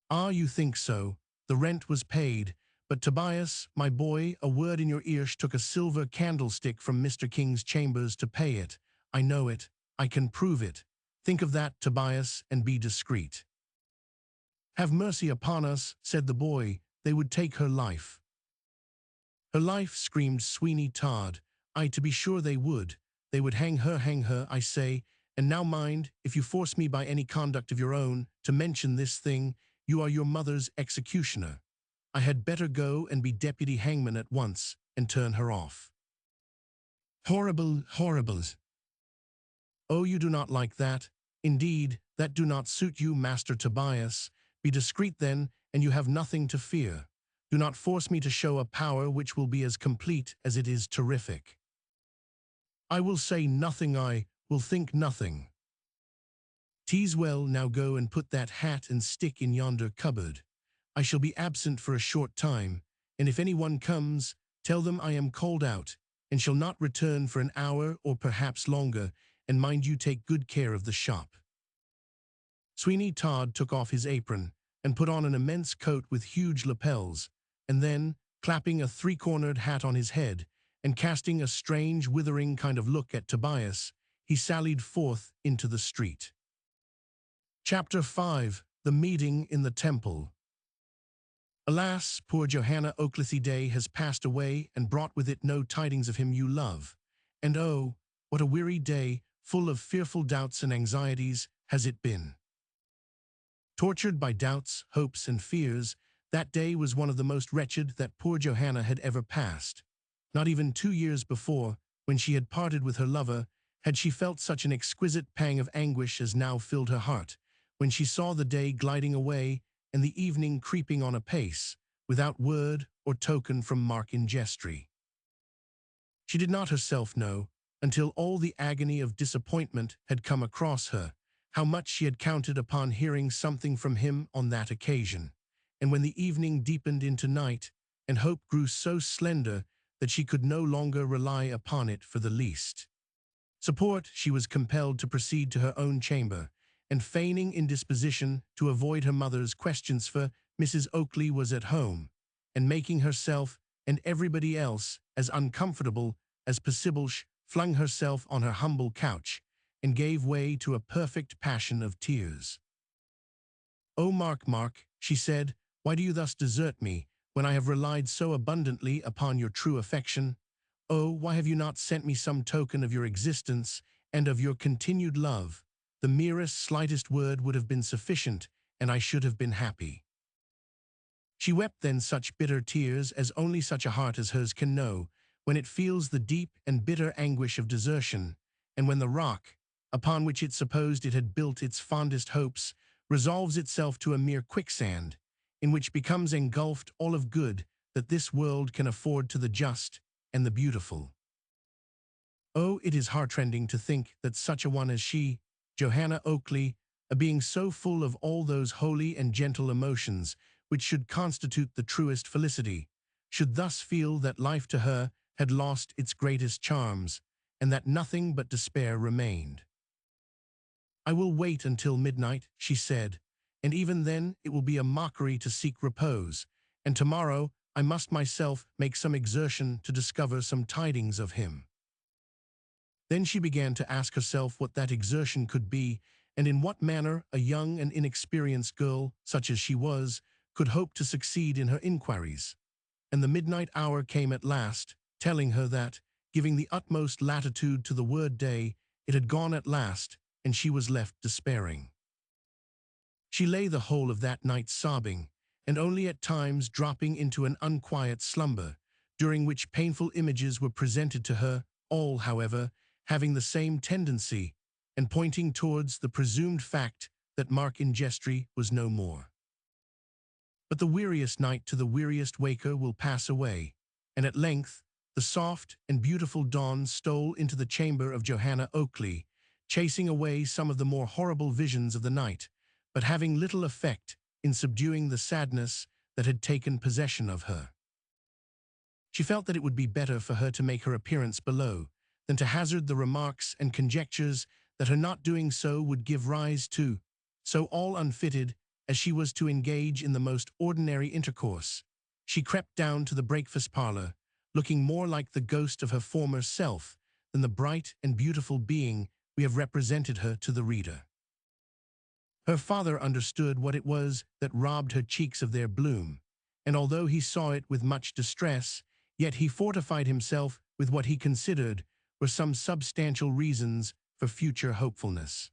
S1: Ah, you think so. The rent was paid, but Tobias, my boy, a word in your ear took a silver candlestick from Mr. King's chambers to pay it. I know it. I can prove it. Think of that, Tobias, and be discreet. Have mercy upon us, said the boy. They would take her life. Her life, screamed Sweeney Todd. Aye, to be sure they would. They would hang her, I say. And now mind, if you force me by any conduct of your own to mention this thing, you are your mother's executioner. I had better go and be deputy hangman at once and turn her off. Horrible, horribles. Oh, you do not like that. Indeed, that do not suit you, Master Tobias. Be discreet then, and you have nothing to fear. Do not force me to show a power which will be as complete as it is terrific. I will say nothing, I will think nothing. 'Tis well, now go and put that hat and stick in yonder cupboard. I shall be absent for a short time, and if anyone comes, tell them I am called out, and shall not return for an hour or perhaps longer, and mind you take good care of the shop. Sweeney Todd took off his apron and put on an immense coat with huge lapels, and then, clapping a three-cornered hat on his head and casting a strange, withering kind of look at Tobias, he sallied forth into the street. Chapter 5. The Meeting in the Temple. Alas, poor Johanna Oakley's day has passed away and brought with it no tidings of him you love. And oh, what a weary day, full of fearful doubts and anxieties, has it been. Tortured by doubts, hopes, and fears, that day was one of the most wretched that poor Johanna had ever passed. Not even 2 years before, when she had parted with her lover, had she felt such an exquisite pang of anguish as now filled her heart, when she saw the day gliding away and the evening creeping on apace, without word or token from Mark in Jestry. She did not herself know, until all the agony of disappointment had come across her, how much she had counted upon hearing something from him on that occasion, and when the evening deepened into night, and hope grew so slender that she could no longer rely upon it for the least support, she was compelled to proceed to her own chamber, and feigning indisposition to avoid her mother's questions, for Mrs. Oakley was at home, and making herself and everybody else as uncomfortable as possible, flung herself on her humble couch, and gave way to a perfect passion of tears. "Oh, Mark, Mark," she said, "why do you thus desert me, when I have relied so abundantly upon your true affection? Oh, why have you not sent me some token of your existence and of your continued love? The merest, slightest word would have been sufficient, and I should have been happy." She wept then such bitter tears as only such a heart as hers can know, when it feels the deep and bitter anguish of desertion, and when the rock, upon which it supposed it had built its fondest hopes, resolves itself to a mere quicksand, in which becomes engulfed all of good that this world can afford to the just and the beautiful. Oh, it is heartrending to think that such a one as she, Johanna Oakley, a being so full of all those holy and gentle emotions which should constitute the truest felicity, should thus feel that life to her had lost its greatest charms, and that nothing but despair remained. "I will wait until midnight," she said, "and even then it will be a mockery to seek repose, and tomorrow I must myself make some exertion to discover some tidings of him." Then she began to ask herself what that exertion could be, and in what manner a young and inexperienced girl, such as she was, could hope to succeed in her inquiries. And the midnight hour came at last, telling her that, giving the utmost latitude to the word day, it had gone at last, and she was left despairing. She lay the whole of that night sobbing, and only at times dropping into an unquiet slumber, during which painful images were presented to her, all, however, having the same tendency, and pointing towards the presumed fact that Mark Ingestry was no more. But the weariest night to the weariest waker will pass away, and at length the soft and beautiful dawn stole into the chamber of Johanna Oakley, chasing away some of the more horrible visions of the night, but having little effect in subduing the sadness that had taken possession of her. She felt that it would be better for her to make her appearance below than to hazard the remarks and conjectures that her not doing so would give rise to, so all unfitted as she was to engage in the most ordinary intercourse. She crept down to the breakfast parlor, looking more like the ghost of her former self than the bright and beautiful being we have represented her to the reader. Her father understood what it was that robbed her cheeks of their bloom, and although he saw it with much distress, yet he fortified himself with what he considered were some substantial reasons for future hopefulness.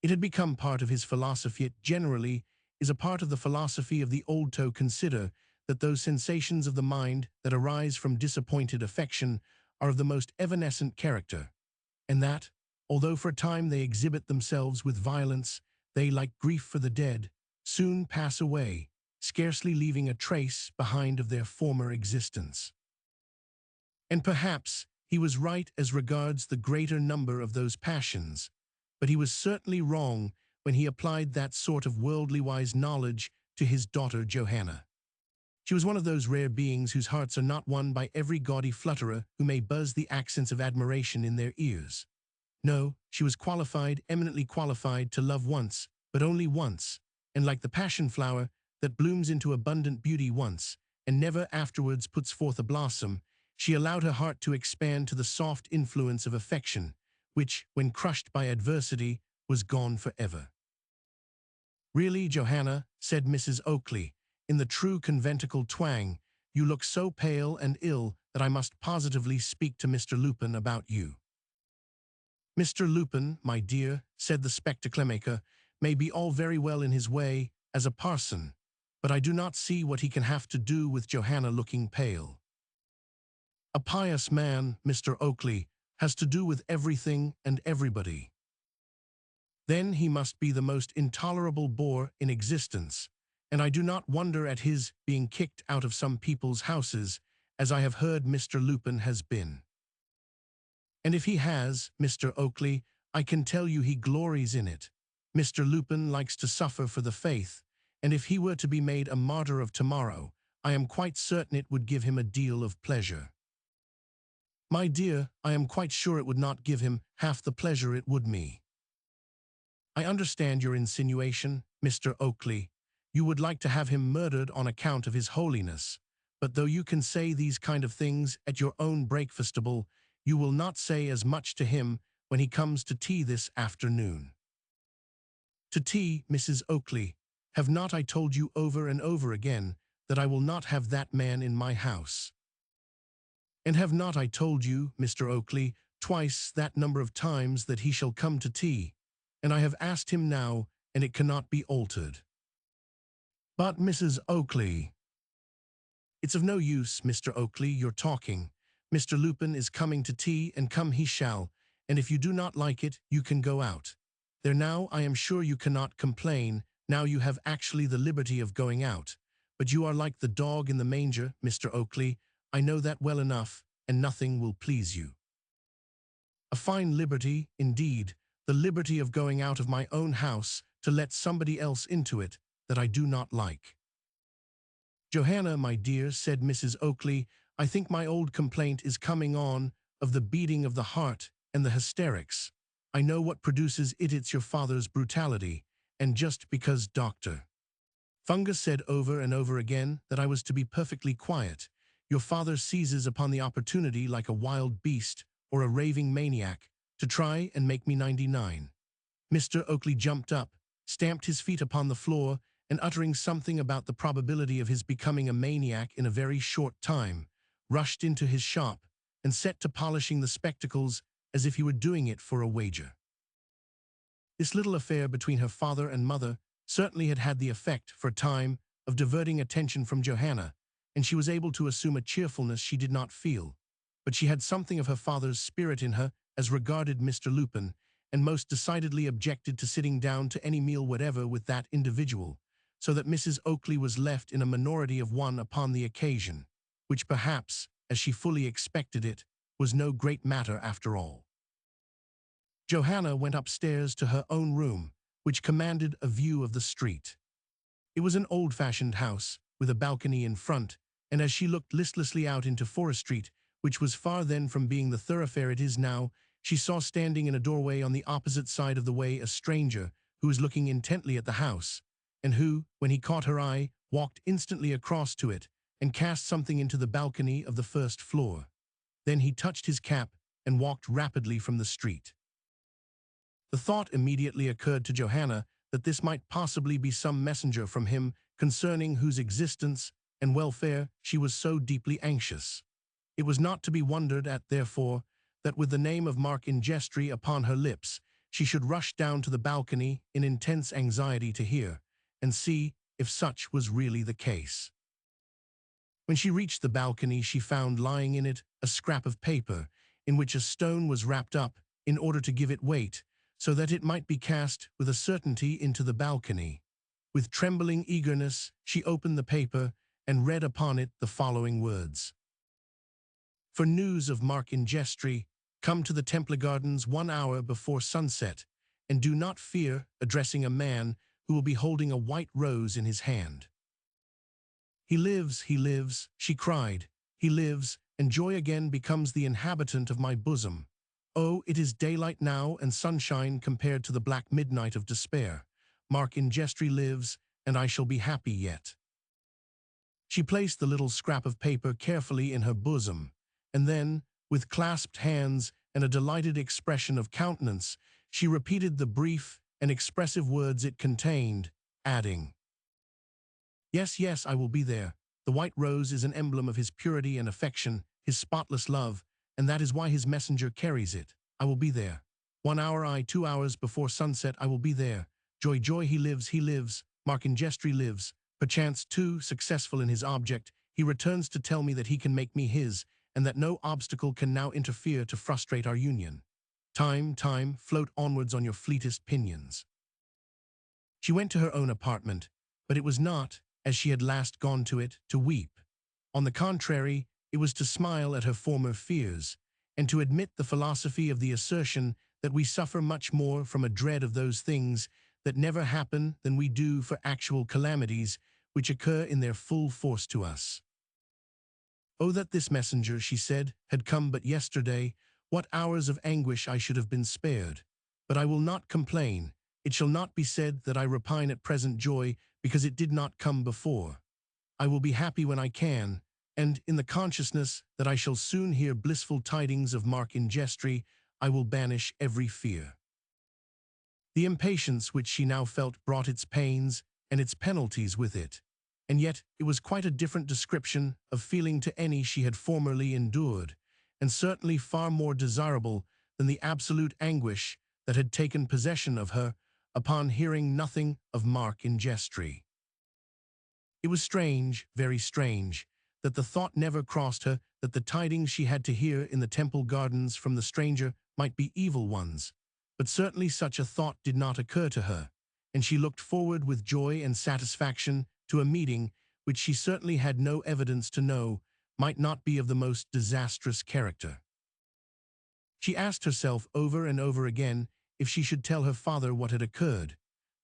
S1: It had become part of his philosophy. It generally is a part of the philosophy of the old to consider that those sensations of the mind that arise from disappointed affection are of the most evanescent character, and that, although for a time they exhibit themselves with violence, they, like grief for the dead, soon pass away, scarcely leaving a trace behind of their former existence. And perhaps he was right as regards the greater number of those passions, but he was certainly wrong when he applied that sort of worldly-wise knowledge to his daughter Johanna. She was one of those rare beings whose hearts are not won by every gaudy flutterer who may buzz the accents of admiration in their ears. No, she was qualified, eminently qualified, to love once, but only once, and like the passion flower that blooms into abundant beauty once, and never afterwards puts forth a blossom, she allowed her heart to expand to the soft influence of affection, which, when crushed by adversity, was gone forever. "Really, Johanna," said Mrs. Oakley, in the true conventicle twang, "you look so pale and ill that I must positively speak to Mr. Lupin about you." "Mr. Lupin, my dear," said the spectacle-maker, "may be all very well in his way as a parson, but I do not see what he can have to do with Johanna looking pale. A pious man, Mr. Oakley, has to do with everything and everybody. Then he must be the most intolerable bore in existence, and I do not wonder at his being kicked out of some people's houses, as I have heard Mr. Lupin has been. And if he has, Mr. Oakley, I can tell you he glories in it. Mr. Lupin likes to suffer for the faith, and if he were to be made a martyr of tomorrow, I am quite certain it would give him a deal of pleasure." "My dear, I am quite sure it would not give him half the pleasure it would me." "I understand your insinuation, Mr. Oakley. You would like to have him murdered on account of his holiness, but though you can say these kind of things at your own breakfastable, you will not say as much to him when he comes to tea this afternoon." "To tea, Mrs. Oakley? Have not I told you over and over again that I will not have that man in my house? And have not I told you, Mr. Oakley, twice that number of times that he shall come to tea? And I have asked him now, and it cannot be altered." "But, Mrs. Oakley—" "It's of no use, Mr. Oakley, your talking. Mr. Lupin is coming to tea, and come he shall, and if you do not like it, you can go out. There now, I am sure you cannot complain, now you have actually the liberty of going out. But you are like the dog in the manger, Mr. Oakley. I know that well enough, and nothing will please you." "A fine liberty, indeed, the liberty of going out of my own house to let somebody else into it that I do not like." "Johanna, my dear," said Mrs. Oakley, "I think my old complaint is coming on of the beating of the heart and the hysterics. I know what produces it. It's your father's brutality, and just because Dr. Fungus said over and over again that I was to be perfectly quiet, your father seizes upon the opportunity like a wild beast or a raving maniac to try and make me 99. Mr. Oakley jumped up, stamped his feet upon the floor, and uttering something about the probability of his becoming a maniac in a very short time, rushed into his shop and set to polishing the spectacles as if he were doing it for a wager. This little affair between her father and mother certainly had had the effect, for a time, of diverting attention from Johanna, and she was able to assume a cheerfulness she did not feel. But she had something of her father's spirit in her as regarded Mr. Lupin, and most decidedly objected to sitting down to any meal whatever with that individual, so that Mrs. Oakley was left in a minority of one upon the occasion, which perhaps, as she fully expected it, was no great matter after all. Johanna went upstairs to her own room, which commanded a view of the street. It was an old-fashioned house, with a balcony in front, and as she looked listlessly out into Forest Street, which was far then from being the thoroughfare it is now, she saw standing in a doorway on the opposite side of the way a stranger who was looking intently at the house, and who, when he caught her eye, walked instantly across to it and cast something into the balcony of the first floor. Then he touched his cap and walked rapidly from the street. The thought immediately occurred to Johanna that this might possibly be some messenger from him concerning whose existence and welfare she was so deeply anxious. It was not to be wondered at, therefore, that with the name of Mark Ingestry upon her lips, she should rush down to the balcony in intense anxiety to hear and see if such was really the case. When she reached the balcony, she found lying in it a scrap of paper in which a stone was wrapped up in order to give it weight, so that it might be cast with a certainty into the balcony. With trembling eagerness, she opened the paper and read upon it the following words. For news of Mark Ingestry, come to the Temple Gardens 1 hour before sunset, and do not fear addressing a man who will be holding a white rose in his hand. He lives, she cried. He lives, and joy again becomes the inhabitant of my bosom. Oh, it is daylight now and sunshine compared to the black midnight of despair. Mark Ingestry lives, and I shall be happy yet. She placed the little scrap of paper carefully in her bosom, and then, with clasped hands and a delighted expression of countenance, she repeated the brief and expressive words it contained, adding, Yes, yes, I will be there. The white rose is an emblem of his purity and affection, his spotless love, and that is why his messenger carries it. I will be there. 1 hour, 2 hours before sunset, I will be there. Joy, joy, he lives. Mark Ingestry lives. Perchance, too, successful in his object, he returns to tell me that he can make me his, and that no obstacle can now interfere to frustrate our union. Time, float onwards on your fleetest pinions. She went to her own apartment, but it was not, as she had last gone to it, to weep. On the contrary, it was to smile at her former fears, and to admit the philosophy of the assertion that we suffer much more from a dread of those things that never happen than we do for actual calamities which occur in their full force to us. Oh, that this messenger, she said, had come but yesterday, what hours of anguish I should have been spared. But I will not complain. It shall not be said that I repine at present joy because it did not come before. I will be happy when I can, and in the consciousness that I shall soon hear blissful tidings of Mark Ingestry, I will banish every fear. The impatience which she now felt brought its pains and its penalties with it, and yet it was quite a different description of feeling to any she had formerly endured, and certainly far more desirable than the absolute anguish that had taken possession of her upon hearing nothing of Mark Ingestry. It was strange, very strange, that the thought never crossed her that the tidings she had to hear in the Temple Gardens from the stranger might be evil ones, but certainly such a thought did not occur to her, and she looked forward with joy and satisfaction to a meeting which she certainly had no evidence to know might not be of the most disastrous character. She asked herself over and over again if she should tell her father what had occurred,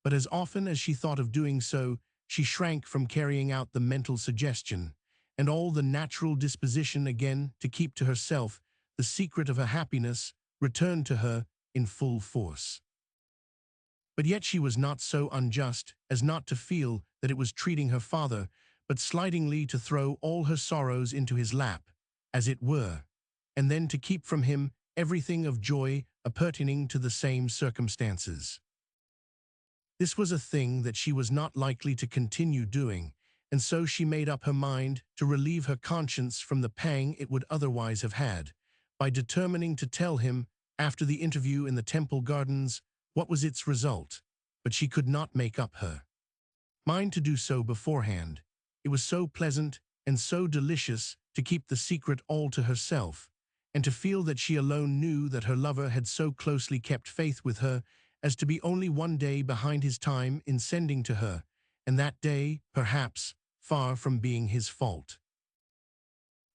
S1: but as often as she thought of doing so, she shrank from carrying out the mental suggestion, and all the natural disposition again to keep to herself the secret of her happiness returned to her in full force. But yet she was not so unjust as not to feel that it was treating her father, but slightingly to throw all her sorrows into his lap, as it were, and then to keep from him everything of joy appertaining to the same circumstances. This was a thing that she was not likely to continue doing, and so she made up her mind to relieve her conscience from the pang it would otherwise have had, by determining to tell him, after the interview in the Temple Gardens, what was its result, but she could not make up her mind to do so beforehand. It was so pleasant and so delicious to keep the secret all to herself, and to feel that she alone knew that her lover had so closely kept faith with her as to be only one day behind his time in sending to her, and that day, perhaps, far from being his fault.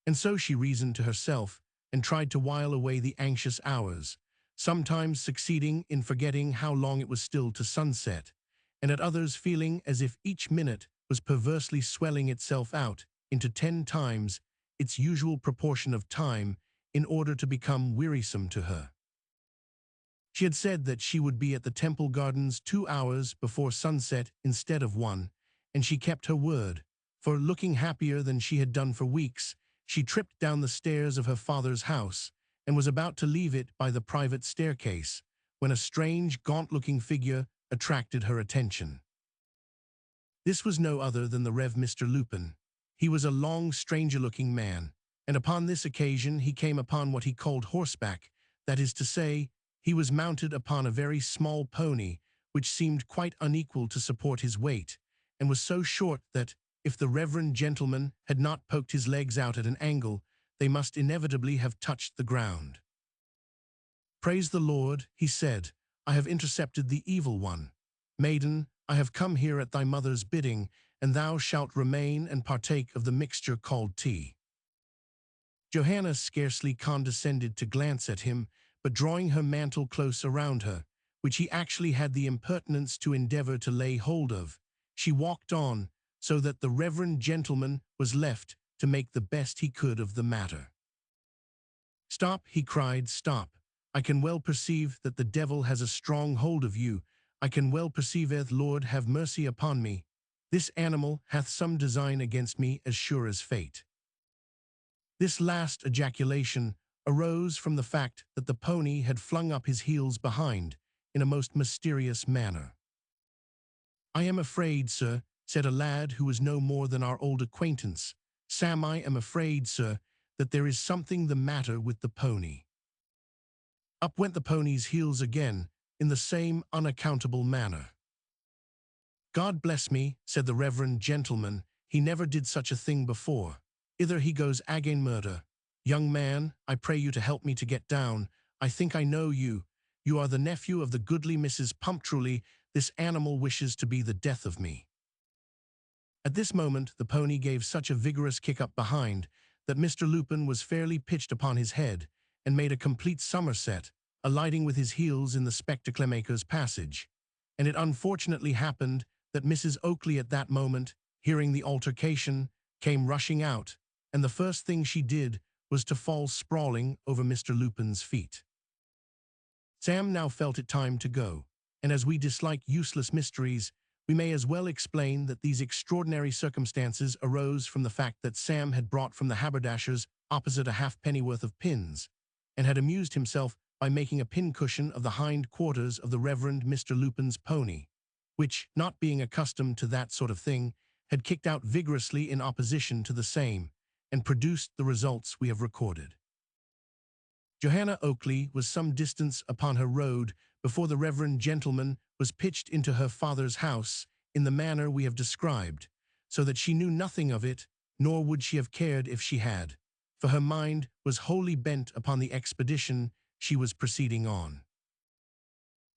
S1: And so she reasoned to herself and tried to while away the anxious hours, sometimes succeeding in forgetting how long it was still to sunset, and at others feeling as if each minute was perversely swelling itself out into 10 times its usual proportion of time in order to become wearisome to her. She had said that she would be at the Temple Gardens 2 hours before sunset instead of 1, and she kept her word, for looking happier than she had done for weeks, she tripped down the stairs of her father's house and was about to leave it by the private staircase when a strange, gaunt-looking figure attracted her attention. This was no other than the Rev. Mr. Lupin. He was a long, stranger-looking man, and upon this occasion he came upon what he called horseback, that is to say, he was mounted upon a very small pony, which seemed quite unequal to support his weight, and was so short that, if the reverend gentleman had not poked his legs out at an angle, they must inevitably have touched the ground. "Praise the Lord," he said, "I have intercepted the evil one. Maiden, I have come here at thy mother's bidding, and thou shalt remain and partake of the mixture called tea." Johanna scarcely condescended to glance at him, but drawing her mantle close around her, which he actually had the impertinence to endeavor to lay hold of, she walked on, so that the reverend gentleman was left to make the best he could of the matter. "Stop," he cried, "stop. I can well perceive that the devil has a strong hold of you. I can well perceiveth, Lord, have mercy upon me. This animal hath some design against me as sure as fate." This last ejaculation arose from the fact that the pony had flung up his heels behind in a most mysterious manner. "I am afraid, sir," said a lad who was no more than our old acquaintance, "Sam, I am afraid, sir, that there is something the matter with the pony." Up went the pony's heels again in the same unaccountable manner. "God bless me," said the reverend gentleman, "he never did such a thing before. Hither he goes again murder. Young man, I pray you to help me to get down. I think I know you. You are the nephew of the goodly Mrs. Pumptruly. This animal wishes to be the death of me." At this moment the pony gave such a vigorous kick up behind that Mr. Lupin was fairly pitched upon his head and made a complete somerset, alighting with his heels in the spectacle-maker's passage. And it unfortunately happened that Mrs. Oakley at that moment, hearing the altercation, came rushing out, and the first thing she did was to fall sprawling over Mr. Lupin's feet. Sam now felt it time to go, and as we dislike useless mysteries, we may as well explain that these extraordinary circumstances arose from the fact that Sam had brought from the haberdasher's opposite a halfpennyworth of pins, and had amused himself by making a pincushion of the hind quarters of the Reverend Mr. Lupin's pony, which, not being accustomed to that sort of thing, had kicked out vigorously in opposition to the same, and produced the results we have recorded. Johanna Oakley was some distance upon her road before the reverend gentleman was pitched into her father's house in the manner we have described, so that she knew nothing of it, nor would she have cared if she had, for her mind was wholly bent upon the expedition she was proceeding on.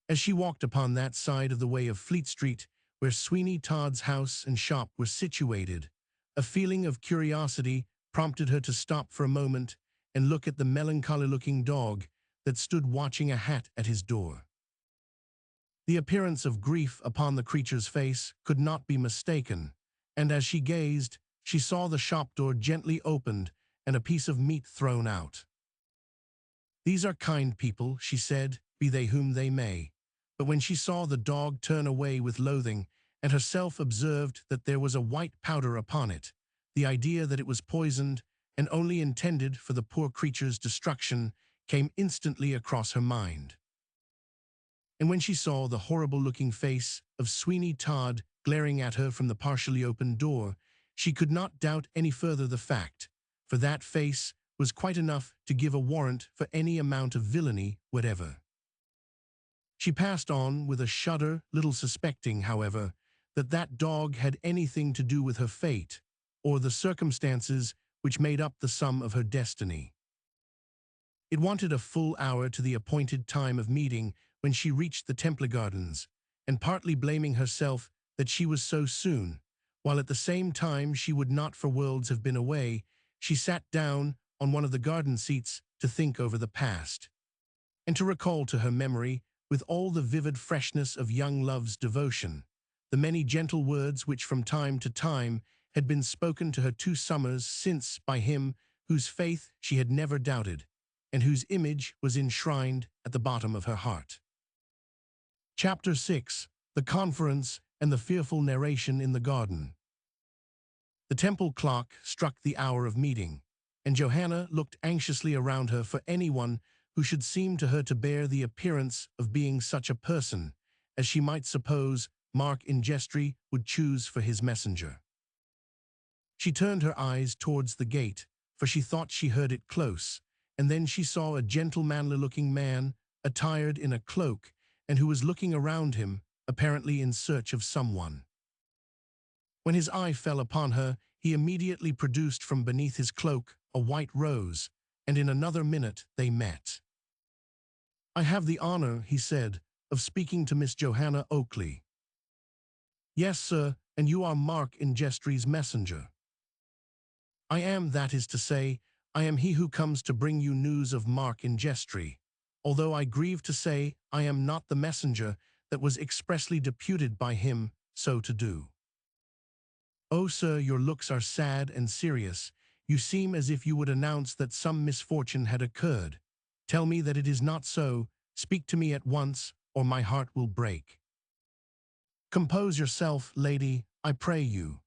S1: As she walked upon that side of the way of Fleet Street where Sweeney Todd's house and shop were situated, a feeling of curiosity prompted her to stop for a moment and look at the melancholy-looking dog that stood watching a hat at his door. The appearance of grief upon the creature's face could not be mistaken, and as she gazed, she saw the shop door gently opened and a piece of meat thrown out. "These are kind people," she said, "be they whom they may." But when she saw the dog turn away with loathing, and herself observed that there was a white powder upon it, the idea that it was poisoned and only intended for the poor creature's destruction came instantly across her mind. And when she saw the horrible-looking face of Sweeney Todd glaring at her from the partially opened door, she could not doubt any further the fact, for that face was quite enough to give a warrant for any amount of villainy whatever. She passed on with a shudder, little suspecting, however, that that dog had anything to do with her fate, or the circumstances which made up the sum of her destiny. It wanted a full hour to the appointed time of meeting when she reached the Temple Gardens, and partly blaming herself that she was so soon, while at the same time she would not for worlds have been away, she sat down on one of the garden seats to think over the past, and to recall to her memory, with all the vivid freshness of young love's devotion, the many gentle words which from time to time had been spoken to her 2 summers since by him whose faith she had never doubted, and whose image was enshrined at the bottom of her heart. Chapter 6. The Conference and the Fearful Narration in the Garden. The temple clock struck the hour of meeting, and Johanna looked anxiously around her for anyone who should seem to her to bear the appearance of being such a person as she might suppose Mark Ingestry would choose for his messenger. She turned her eyes towards the gate, for she thought she heard it close, and then she saw a gentlemanly-looking man, attired in a cloak, and who was looking around him, apparently in search of someone. When his eye fell upon her, he immediately produced from beneath his cloak a white rose, and in another minute they met. "I have the honor," he said, "of speaking to Miss Johanna Oakley." "Yes, sir, and you are Mark Ingestry's messenger." "I am, that is to say, I am he who comes to bring you news of Mark Ingestry, although I grieve to say I am not the messenger that was expressly deputed by him so to do." "Oh, sir, your looks are sad and serious. You seem as if you would announce that some misfortune had occurred. Tell me that it is not so. Speak to me at once, or my heart will break." "Compose yourself, lady, I pray you."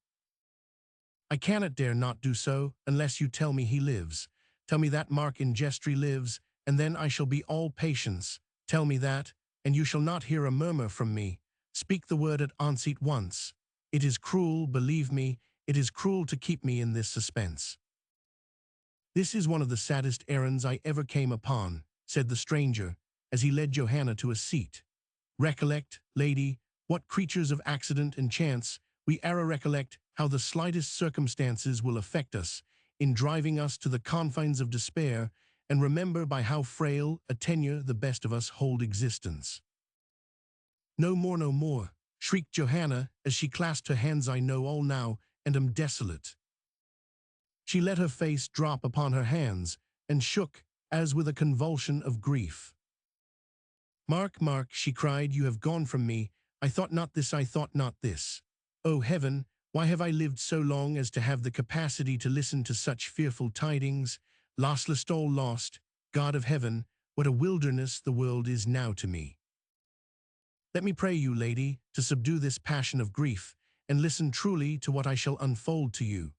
S1: "I cannot dare not do so, unless you tell me he lives. Tell me that Mark Ingestry lives, and then I shall be all patience. Tell me that, and you shall not hear a murmur from me. Speak the word at onset once. It is cruel, believe me, it is cruel to keep me in this suspense." "This is one of the saddest errands I ever came upon," said the stranger, as he led Johanna to a seat. "Recollect, lady, what creatures of accident and chance, we e'er recollect how the slightest circumstances will affect us, in driving us to the confines of despair, and remember by how frail a tenure the best of us hold existence." "No more, no more," shrieked Johanna, as she clasped her hands. "I know all now, and am desolate." She let her face drop upon her hands, and shook as with a convulsion of grief. "Mark, Mark," she cried, "you have gone from me. I thought not this, I thought not this. O heaven, why have I lived so long as to have the capacity to listen to such fearful tidings? Lostless, all lost. God of heaven, what a wilderness the world is now to me. Let me pray you, lady, to subdue this passion of grief, and listen truly to what I shall unfold to you.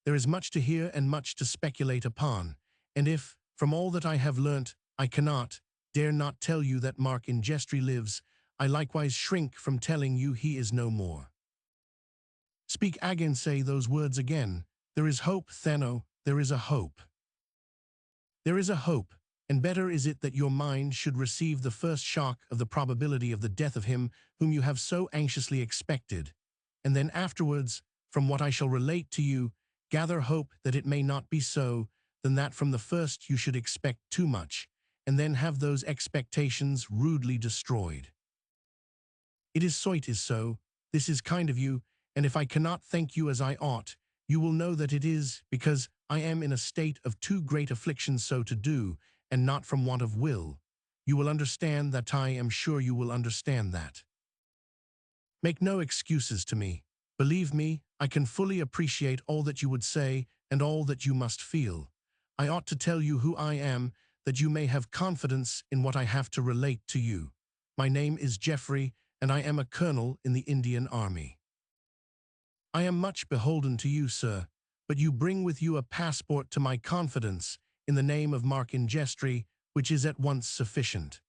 S1: There is much to hear and much to speculate upon, and if, from all that I have learnt, I cannot, dare not tell you that Mark Ingestry lives, I likewise shrink from telling you he is no more. Speak again, say those words again. There is hope, Thano, there is a hope. There is a hope, and better is it that your mind should receive the first shock of the probability of the death of him whom you have so anxiously expected, and then afterwards, from what I shall relate to you, gather hope that it may not be so, than that from the first you should expect too much, and then have those expectations rudely destroyed. It is so, this is kind of you, and if I cannot thank you as I ought, you will know that it is because I am in a state of too great affliction so to do, and not from want of will. You will understand that. I am sure you will understand that. Make no excuses to me. Believe me, I can fully appreciate all that you would say and all that you must feel. I ought to tell you who I am, that you may have confidence in what I have to relate to you. My name is Geoffrey, and I am a colonel in the Indian Army. I am much beholden to you, sir, but you bring with you a passport to my confidence in the name of Mark Ingestry, which is at once sufficient.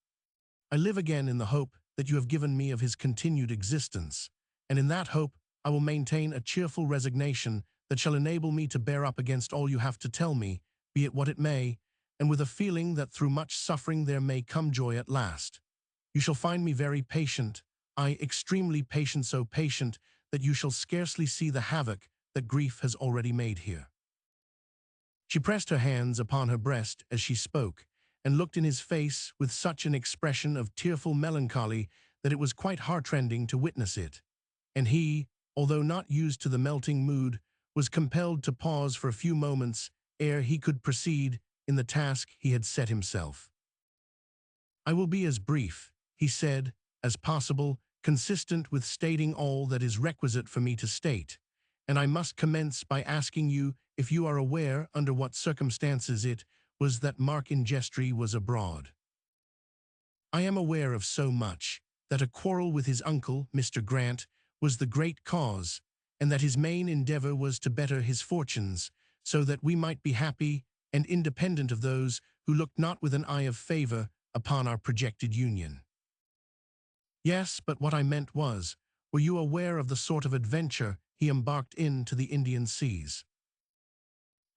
S1: I live again in the hope that you have given me of his continued existence, and in that hope I will maintain a cheerful resignation that shall enable me to bear up against all you have to tell me, be it what it may, and with a feeling that through much suffering there may come joy at last. You shall find me very patient, extremely patient, so patient that you shall scarcely see the havoc that grief has already made here." She pressed her hands upon her breast as she spoke, and looked in his face with such an expression of tearful melancholy that it was quite heartrending to witness it. And he, although not used to the melting mood, was compelled to pause for a few moments ere he could proceed in the task he had set himself. "I will be as brief," he said, "as possible, consistent with stating all that is requisite for me to state, and I must commence by asking you if you are aware under what circumstances it was that Mark Ingestry was abroad." "I am aware of so much, that a quarrel with his uncle, Mr. Grant, was the great cause, and that his main endeavor was to better his fortunes, so that we might be happy and independent of those who looked not with an eye of favor upon our projected union." "Yes, but what I meant was, were you aware of the sort of adventure he embarked in to the Indian seas?"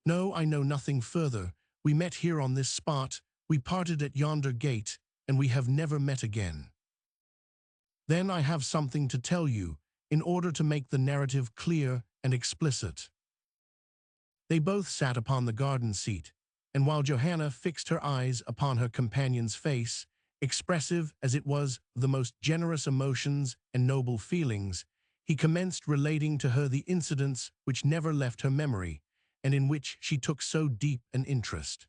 S1: "No, I know nothing further. We met here on this spot, we parted at yonder gate, and we have never met again." "Then I have something to tell you, in order to make the narrative clear and explicit." They both sat upon the garden seat, and while Johanna fixed her eyes upon her companion's face, expressive as it was of the most generous emotions and noble feelings, he commenced relating to her the incidents which never left her memory, and in which she took so deep an interest.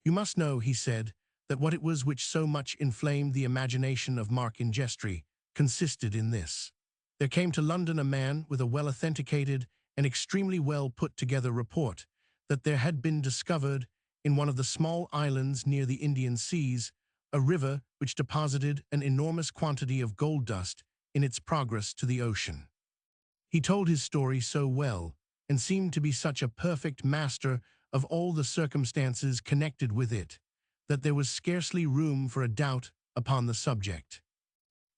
S1: "You must know," he said, "that what it was which so much inflamed the imagination of Mark Ingestry consisted in this. There came to London a man with a well-authenticated and extremely well-put-together report that there had been discovered, in one of the small islands near the Indian seas, a river which deposited an enormous quantity of gold dust in its progress to the ocean. He told his story so well, and seemed to be such a perfect master of all the circumstances connected with it, that there was scarcely room for a doubt upon the subject.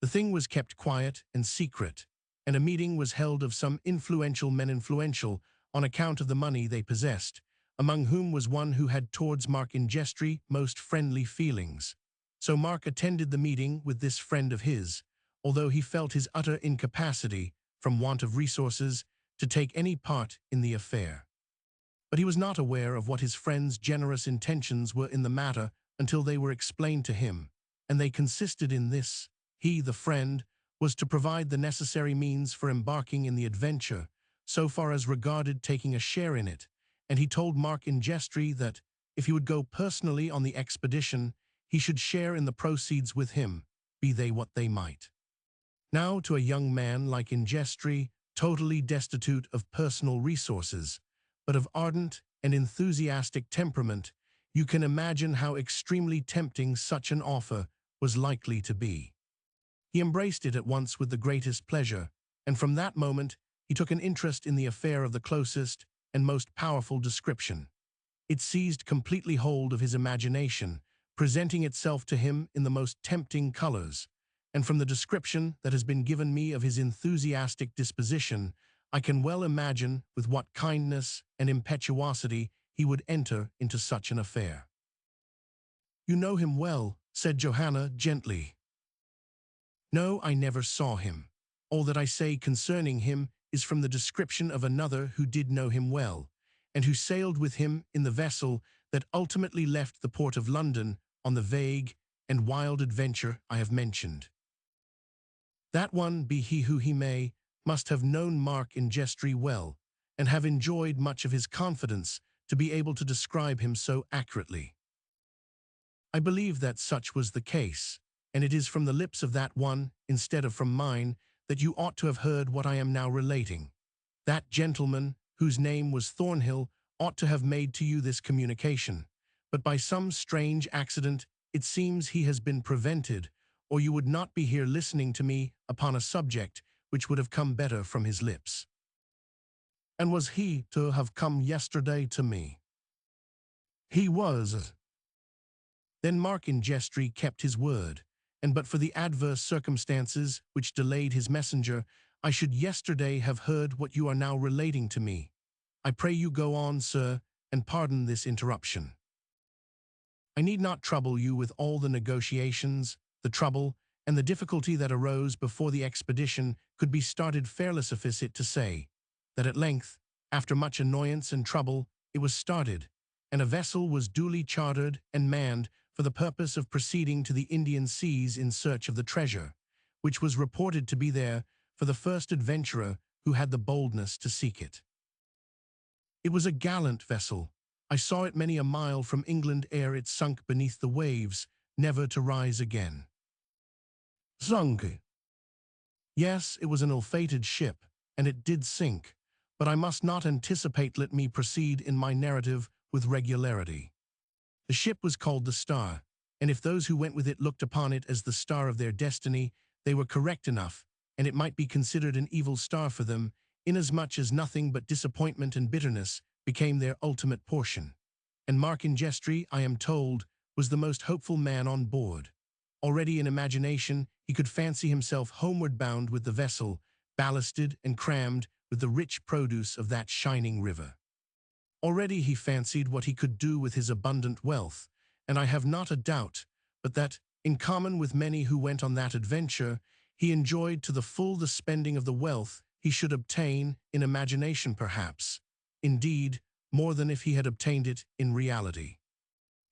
S1: The thing was kept quiet and secret, and a meeting was held of some influential men influential on account of the money they possessed, among whom was one who had towards Mark Ingestry most friendly feelings. So Mark attended the meeting with this friend of his, although he felt his utter incapacity, from want of resources, to take any part in the affair. But he was not aware of what his friend's generous intentions were in the matter until they were explained to him, and they consisted in this: he, the friend, was to provide the necessary means for embarking in the adventure, so far as regarded taking a share in it, and he told Mark Ingestry that, if he would go personally on the expedition, he should share in the proceeds with him, be they what they might. Now, to a young man like Ingestry, totally destitute of personal resources, but of ardent and enthusiastic temperament, you can imagine how extremely tempting such an offer was likely to be. He embraced it at once with the greatest pleasure, and from that moment he took an interest in the affair of the closest and most powerful description. It seized completely hold of his imagination, presenting itself to him in the most tempting colors, and from the description that has been given me of his enthusiastic disposition, I can well imagine with what kindness and impetuosity he would enter into such an affair. "You know him well," said Johanna gently. "No, I never saw him. All that I say concerning him is from the description of another who did know him well, and who sailed with him in the vessel that ultimately left the port of London on the vague and wild adventure I have mentioned. That one, be he who he may, must have known Mark Ingestry well, and have enjoyed much of his confidence to be able to describe him so accurately. I believe that such was the case, and it is from the lips of that one, instead of from mine, that you ought to have heard what I am now relating. That gentleman, whose name was Thornhill, ought to have made to you this communication, but by some strange accident it seems he has been prevented, or you would not be here listening to me upon a subject which would have come better from his lips." "And was he to have come yesterday to me?" "He was." Then Mark Ingestry kept his word, and but for the adverse circumstances which delayed his messenger, I should yesterday have heard what you are now relating to me. I pray you go on, sir, and pardon this interruption. I need not trouble you with all the negotiations, the trouble, and the difficulty that arose before the expedition could be started. Fairly suffice it to say, that at length, after much annoyance and trouble, it was started, and a vessel was duly chartered and manned for the purpose of proceeding to the Indian seas in search of the treasure, which was reported to be there for the first adventurer who had the boldness to seek it. It was a gallant vessel. I saw it many a mile from England ere it sunk beneath the waves, never to rise again. Sunk. Yes, it was an ill-fated ship, and it did sink, but I must not anticipate. Let me proceed in my narrative with regularity. The ship was called the Star, and if those who went with it looked upon it as the star of their destiny, they were correct enough, and it might be considered an evil star for them, inasmuch as nothing but disappointment and bitterness became their ultimate portion. And Mark Ingestry, I am told, was the most hopeful man on board. Already in imagination, he could fancy himself homeward bound with the vessel, ballasted and crammed with the rich produce of that shining river. Already he fancied what he could do with his abundant wealth, and I have not a doubt but that, in common with many who went on that adventure, he enjoyed to the full the spending of the wealth he should obtain in imagination perhaps, indeed, more than if he had obtained it in reality.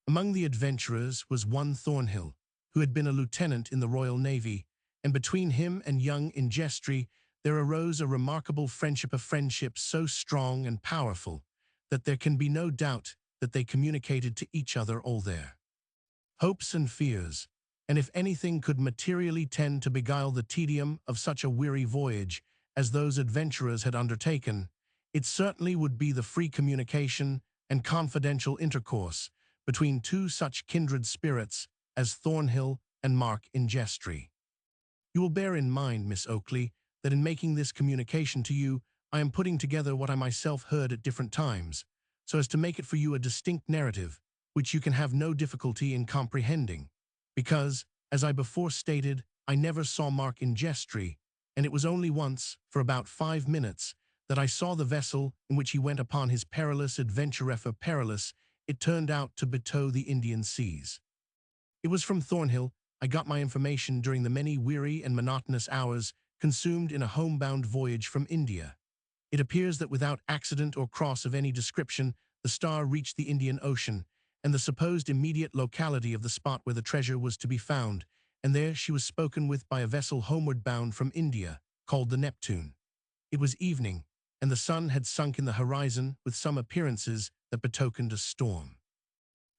S1: Among the adventurers was one Thornhill, who had been a lieutenant in the Royal Navy, and between him and young Ingestry there arose a remarkable friendship, a friendship so strong and powerful that there can be no doubt that they communicated to each other all their hopes and fears, and if anything could materially tend to beguile the tedium of such a weary voyage as those adventurers had undertaken, it certainly would be the free communication and confidential intercourse between two such kindred spirits as Thornhill and Mark Ingestry. You will bear in mind, Miss Oakley, that in making this communication to you, I am putting together what I myself heard at different times, so as to make it for you a distinct narrative, which you can have no difficulty in comprehending, because, as I before stated, I never saw Mark Ingestry, and it was only once, for about 5 minutes, that I saw the vessel in which he went upon his perilous adventure. For perilous, it turned out to betow the Indian seas. It was from Thornhill I got my information during the many weary and monotonous hours consumed in a homebound voyage from India. It appears that without accident or cross of any description, the Star reached the Indian Ocean, and the supposed immediate locality of the spot where the treasure was to be found, and there she was spoken with by a vessel homeward bound from India, called the Neptune. It was evening, and the sun had sunk in the horizon with some appearances that betokened a storm.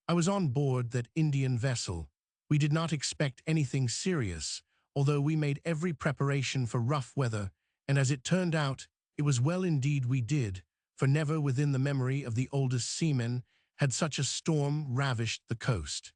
S1: I was on board that Indian vessel. We did not expect anything serious, although we made every preparation for rough weather, and as it turned out, it was well indeed we did, for never within the memory of the oldest seamen had such a storm ravished the coast.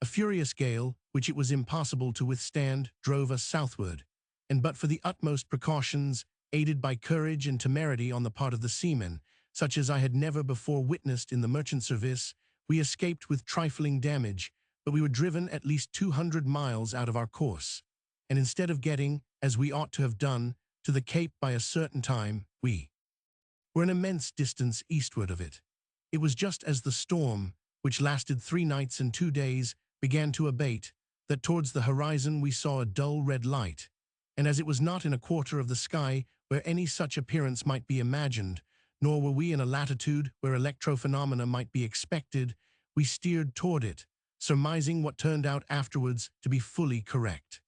S1: A furious gale, which it was impossible to withstand, drove us southward, and but for the utmost precautions, aided by courage and temerity on the part of the seamen, such as I had never before witnessed in the merchant service, we escaped with trifling damage, but we were driven at least 200 miles out of our course, and instead of getting, as we ought to have done, to the Cape by a certain time, we were an immense distance eastward of it. It was just as the storm, which lasted 3 nights and 2 days, began to abate, that towards the horizon we saw a dull red light, and as it was not in a quarter of the sky where any such appearance might be imagined, nor were we in a latitude where electrophenomena might be expected, we steered toward it, surmising what turned out afterwards to be fully correct.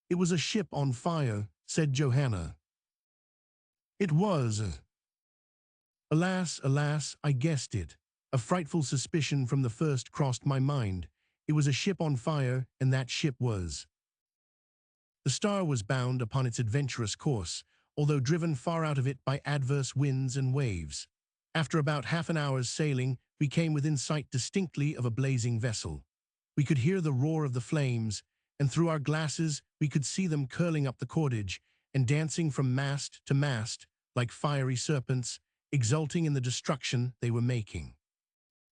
S1: "It was a ship on fire," said Johanna. "It was. Alas, alas, I guessed it. A frightful suspicion from the first crossed my mind. It was a ship on fire, and that ship was." The Star was bound upon its adventurous course, although driven far out of it by adverse winds and waves. After about half an hour's sailing, we came within sight distinctly of a blazing vessel. We could hear the roar of the flames, and through our glasses we could see them curling up the cordage and dancing from mast to mast like fiery serpents, exulting in the destruction they were making.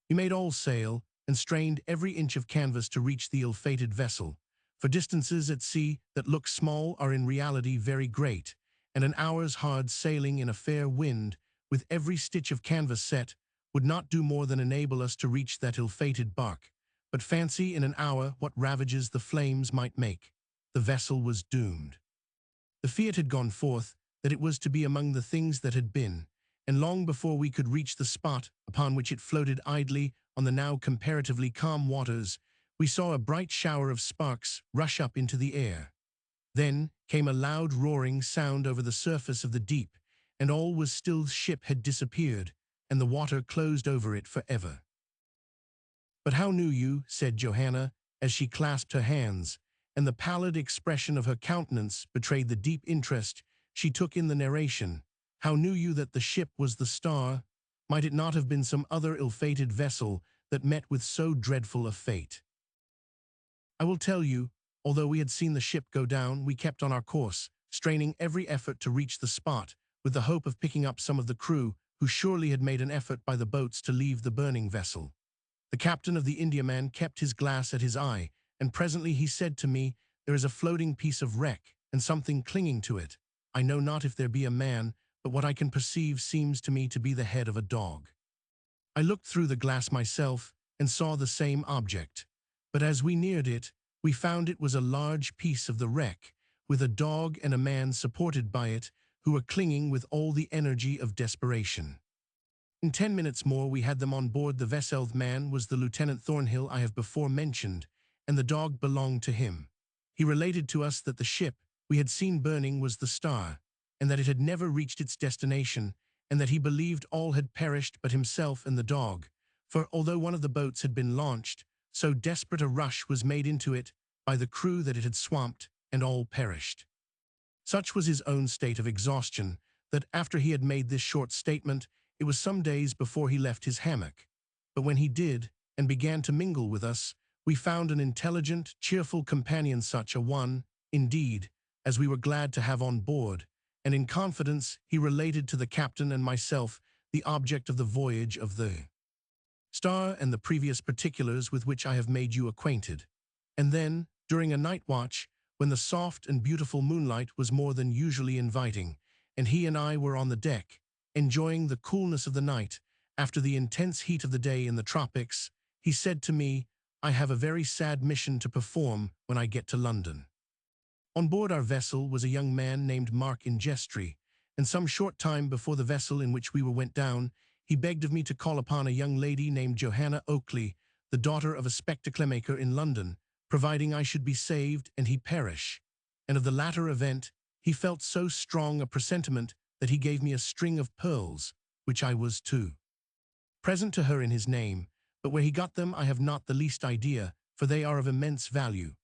S1: We made all sail and strained every inch of canvas to reach the ill-fated vessel, for distances at sea that look small are in reality very great, and an hour's hard sailing in a fair wind, with every stitch of canvas set, would not do more than enable us to reach that ill-fated bark. But fancy in an hour what ravages the flames might make. The vessel was doomed. The fiat had gone forth that it was to be among the things that had been, and long before we could reach the spot upon which it floated idly on the now comparatively calm waters, we saw a bright shower of sparks rush up into the air. Then came a loud roaring sound over the surface of the deep, and all was still. The ship had disappeared, and the water closed over it forever. "But how knew you?" said Johanna, as she clasped her hands, and the pallid expression of her countenance betrayed the deep interest she took in the narration. "How knew you that the ship was the Star? Might it not have been some other ill-fated vessel that met with so dreadful a fate?" "I will tell you. Although we had seen the ship go down, we kept on our course, straining every effort to reach the spot, with the hope of picking up some of the crew who surely had made an effort by the boats to leave the burning vessel. The captain of the Indiaman kept his glass at his eye, and presently he said to me, 'There is a floating piece of wreck, and something clinging to it. I know not if there be a man, but what I can perceive seems to me to be the head of a dog.' I looked through the glass myself, and saw the same object. But as we neared it, we found it was a large piece of the wreck, with a dog and a man supported by it, who were clinging with all the energy of desperation. In 10 minutes more we had them on board the vessel. The man was the Lieutenant Thornhill I have before mentioned, and the dog belonged to him. He related to us that the ship we had seen burning was the Star, and that it had never reached its destination, and that he believed all had perished but himself and the dog, for although one of the boats had been launched, so desperate a rush was made into it by the crew that it had swamped, and all perished." Such was his own state of exhaustion, that after he had made this short statement, it was some days before he left his hammock. But when he did, and began to mingle with us, we found an intelligent, cheerful companion, such a one, indeed, as we were glad to have on board, and in confidence he related to the captain and myself the object of the voyage of the Star and the previous particulars with which I have made you acquainted. And then, during a night watch, when the soft and beautiful moonlight was more than usually inviting, and he and I were on the deck, enjoying the coolness of the night, after the intense heat of the day in the tropics, he said to me, "I have a very sad mission to perform when I get to London." On board our vessel was a young man named Mark Ingestry, and some short time before the vessel in which we went down, he begged of me to call upon a young lady named Johanna Oakley, the daughter of a spectacle-maker in London, providing I should be saved and he perish. And of the latter event, he felt so strong a presentiment that he gave me a string of pearls, which I was to present to her in his name, but where he got them I have not the least idea, for they are of immense value.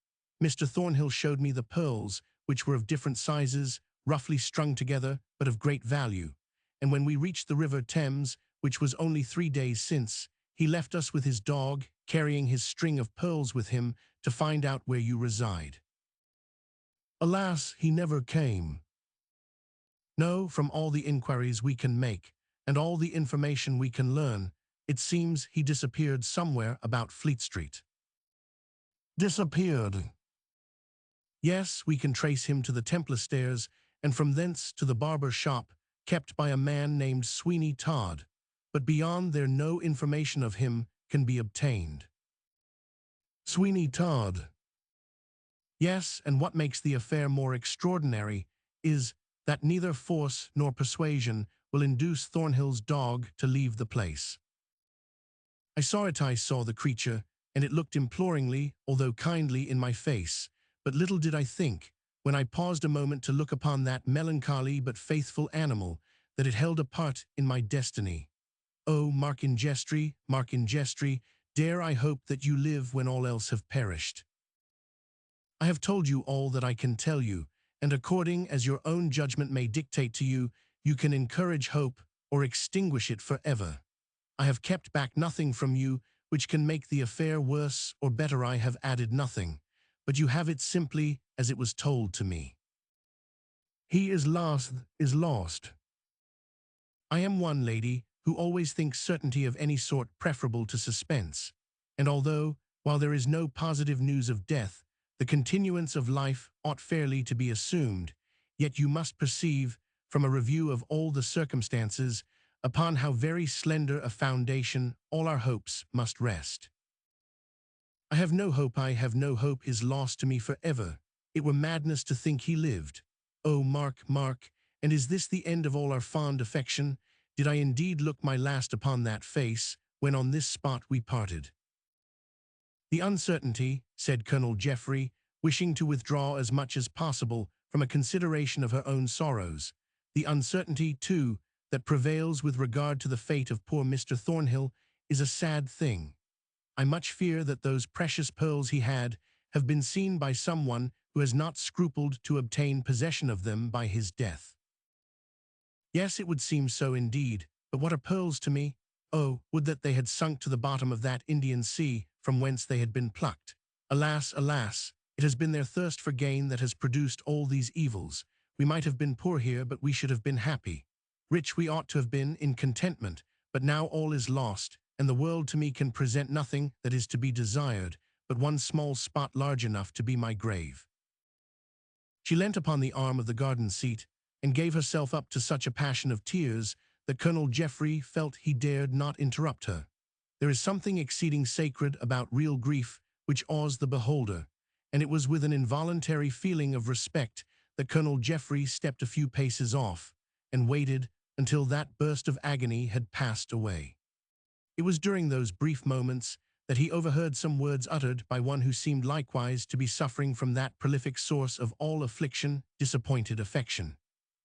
S1: Mr. Thornhill showed me the pearls, which were of different sizes, roughly strung together, but of great value. And when we reached the River Thames, which was only 3 days since, he left us with his dog, carrying his string of pearls with him to find out where you reside. Alas, he never came. No, from all the inquiries we can make, and all the information we can learn, it seems he disappeared somewhere about Fleet Street. Disappeared? Yes, we can trace him to the Templar Stairs, and from thence to the barber shop, kept by a man named Sweeney Todd, but beyond there no information of him can be obtained. Sweeney Todd. Yes, and what makes the affair more extraordinary is that neither force nor persuasion will induce Thornhill's dog to leave the place. I saw the creature, and it looked imploringly, although kindly, in my face, but little did I think, when I paused a moment to look upon that melancholy but faithful animal, that it held a part in my destiny. Oh, Mark Ingestry, dare I hope that you live when all else have perished. I have told you all that I can tell you, and according as your own judgment may dictate to you, you can encourage hope or extinguish it forever. I have kept back nothing from you which can make the affair worse or better. I have added nothing, but you have it simply as it was told to me. He is lost. I am one, lady, who always thinks certainty of any sort preferable to suspense, and although, while there is no positive news of death, the continuance of life ought fairly to be assumed, yet you must perceive, from a review of all the circumstances, upon how very slender a foundation all our hopes must rest. I have no hope is lost to me forever. It were madness to think he lived. Oh, Mark, and is this the end of all our fond affection? did I indeed look my last upon that face, when on this spot we parted? The uncertainty, said Colonel Geoffrey, wishing to withdraw as much as possible from a consideration of her own sorrows, the uncertainty, too, that prevails with regard to the fate of poor Mr. Thornhill is a sad thing. I much fear that those precious pearls he had have been seen by someone who has not scrupled to obtain possession of them by his death. Yes, it would seem so indeed, but what are pearls to me? Oh, would that they had sunk to the bottom of that Indian sea from whence they had been plucked. Alas, alas, it has been their thirst for gain that has produced all these evils. We might have been poor here, but we should have been happy. Rich we ought to have been in contentment, but now all is lost, and the world to me can present nothing that is to be desired, but one small spot large enough to be my grave. She leant upon the arm of the garden seat, and gave herself up to such a passion of tears that Colonel Geoffrey felt he dared not interrupt her. There is something exceeding sacred about real grief which awes the beholder, and it was with an involuntary feeling of respect that Colonel Geoffrey stepped a few paces off, and waited until that burst of agony had passed away. It was during those brief moments that he overheard some words uttered by one who seemed likewise to be suffering from that prolific source of all affliction, disappointed affection.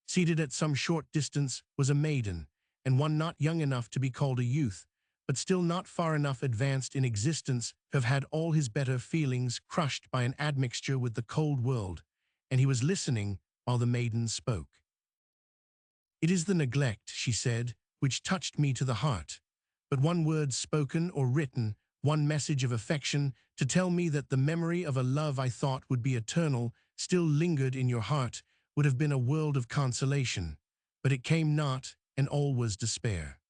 S1: Seated at some short distance was a maiden, and one not young enough to be called a youth, but still not far enough advanced in existence to have had all his better feelings crushed by an admixture with the cold world, and he was listening while the maiden spoke. "It is the neglect," she said, "which touched me to the heart. But one word spoken or written, one message of affection, to tell me that the memory of a love I thought would be eternal still lingered in your heart, would have been a world of consolation. But it came not, and all was despair."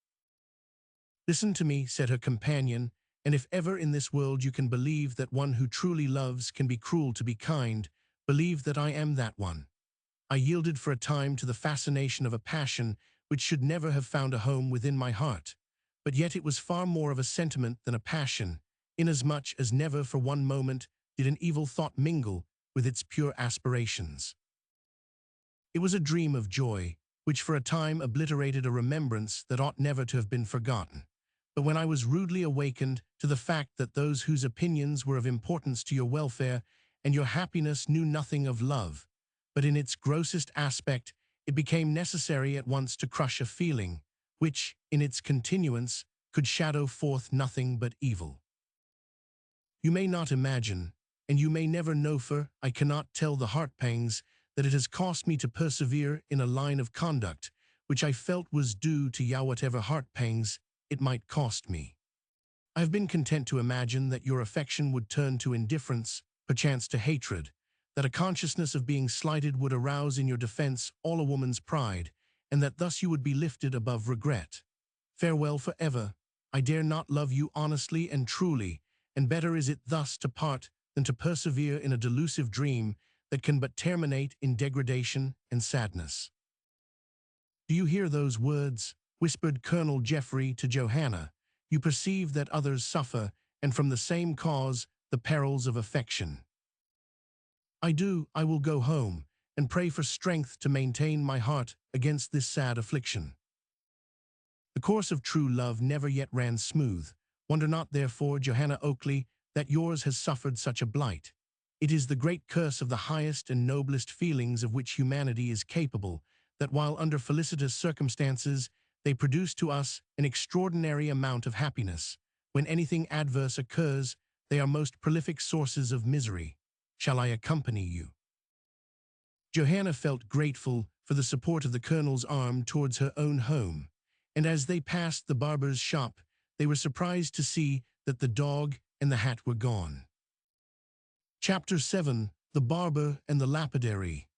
S1: "Listen to me," said her companion, "and if ever in this world you can believe that one who truly loves can be cruel to be kind, believe that I am that one. I yielded for a time to the fascination of a passion which should never have found a home within my heart, but yet it was far more of a sentiment than a passion, inasmuch as never for one moment did an evil thought mingle with its pure aspirations. It was a dream of joy, which for a time obliterated a remembrance that ought never to have been forgotten. But when I was rudely awakened to the fact that those whose opinions were of importance to your welfare and your happiness knew nothing of love, but in its grossest aspect it became necessary at once to crush a feeling, which, in its continuance, could shadow forth nothing but evil. You may not imagine, and you may never know, for I cannot tell the heart-pangs that it has cost me to persevere in a line of conduct which I felt was due to whatever heart-pangs it might cost me. I have been content to imagine that your affection would turn to indifference, perchance to hatred, that a consciousness of being slighted would arouse in your defense all a woman's pride, and that thus you would be lifted above regret. Farewell forever. I dare not love you honestly and truly, and better is it thus to part than to persevere in a delusive dream that can but terminate in degradation and sadness." "Do you hear those words?" whispered Colonel Geoffrey to Johanna. "You perceive that others suffer, and from the same cause, the perils of affection." "I do. I will go home, and pray for strength to maintain my heart against this sad affliction." The course of true love never yet ran smooth. Wonder not, therefore, Johanna Oakley, that yours has suffered such a blight. It is the great curse of the highest and noblest feelings of which humanity is capable, that while under felicitous circumstances they produce to us an extraordinary amount of happiness, when anything adverse occurs, they are most prolific sources of misery. Shall I accompany you?" Johanna felt grateful for the support of the Colonel's arm towards her own home, and as they passed the barber's shop, they were surprised to see that the dog and the hat were gone. Chapter 7. The Barber and the Lapidary.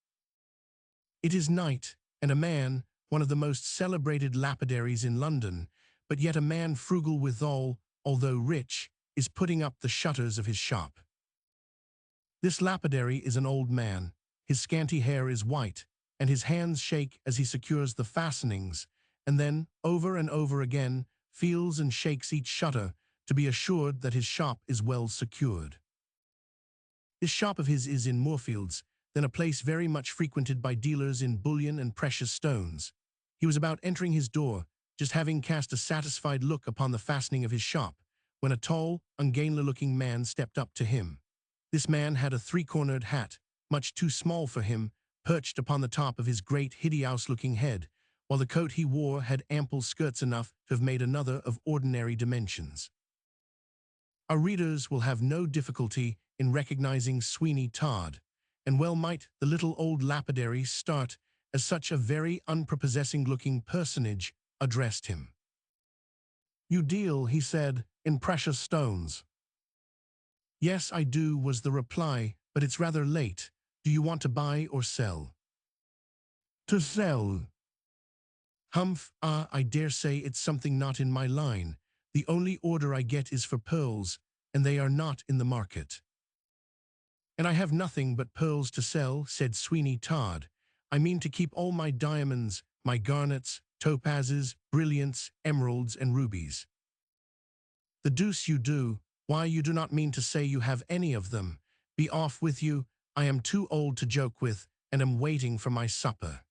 S1: It is night, and a man, one of the most celebrated lapidaries in London, but yet a man frugal withal, although rich, is putting up the shutters of his shop. This lapidary is an old man. His scanty hair is white, and his hands shake as he secures the fastenings, and then, over and over again, feels and shakes each shutter to be assured that his shop is well secured. This shop of his is in Moorfields, then a place very much frequented by dealers in bullion and precious stones. He was about entering his door, just having cast a satisfied look upon the fastening of his shop, when a tall, ungainly-looking man stepped up to him. This man had a three-cornered hat, much too small for him, perched upon the top of his great hideous-looking head, while the coat he wore had ample skirts enough to have made another of ordinary dimensions. Our readers will have no difficulty in recognizing Sweeney Todd, and well might the little old lapidary start as such a very unprepossessing-looking personage addressed him. "You deal," he said, "in precious stones." "Yes, I do," was the reply, "but it's rather late. Do you want to buy or sell?" "To sell." "Humph, I dare say it's something not in my line. The only order I get is for pearls, and they are not in the market." "And I have nothing but pearls to sell," said Sweeney Todd. "I mean to keep all my diamonds, my garnets, topazes, brilliants, emeralds, and rubies." "The deuce you do. Why, you do not mean to say you have any of them. Be off with you. I am too old to joke with, and am waiting for my supper."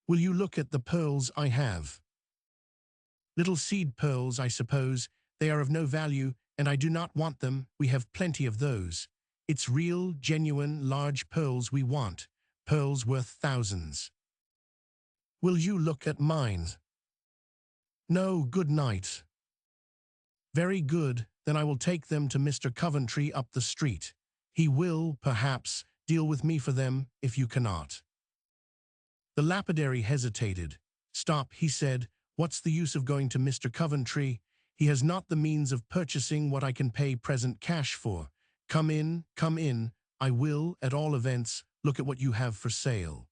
S1: "Will you look at the pearls I have?" "Little seed pearls, I suppose. They are of no value, and I do not want them. We have plenty of those. It's real, genuine, large pearls we want, pearls worth thousands." "Will you look at mine?" "No, good night." "Very good, then I will take them to Mr. Coventry up the street. He will, perhaps, deal with me for them if you cannot." The lapidary hesitated. "Stop," he said, "what's the use of going to Mr. Coventry? He has not the means of purchasing what I can pay present cash for. Come in, come in. I will, at all events, look at what you have for sale."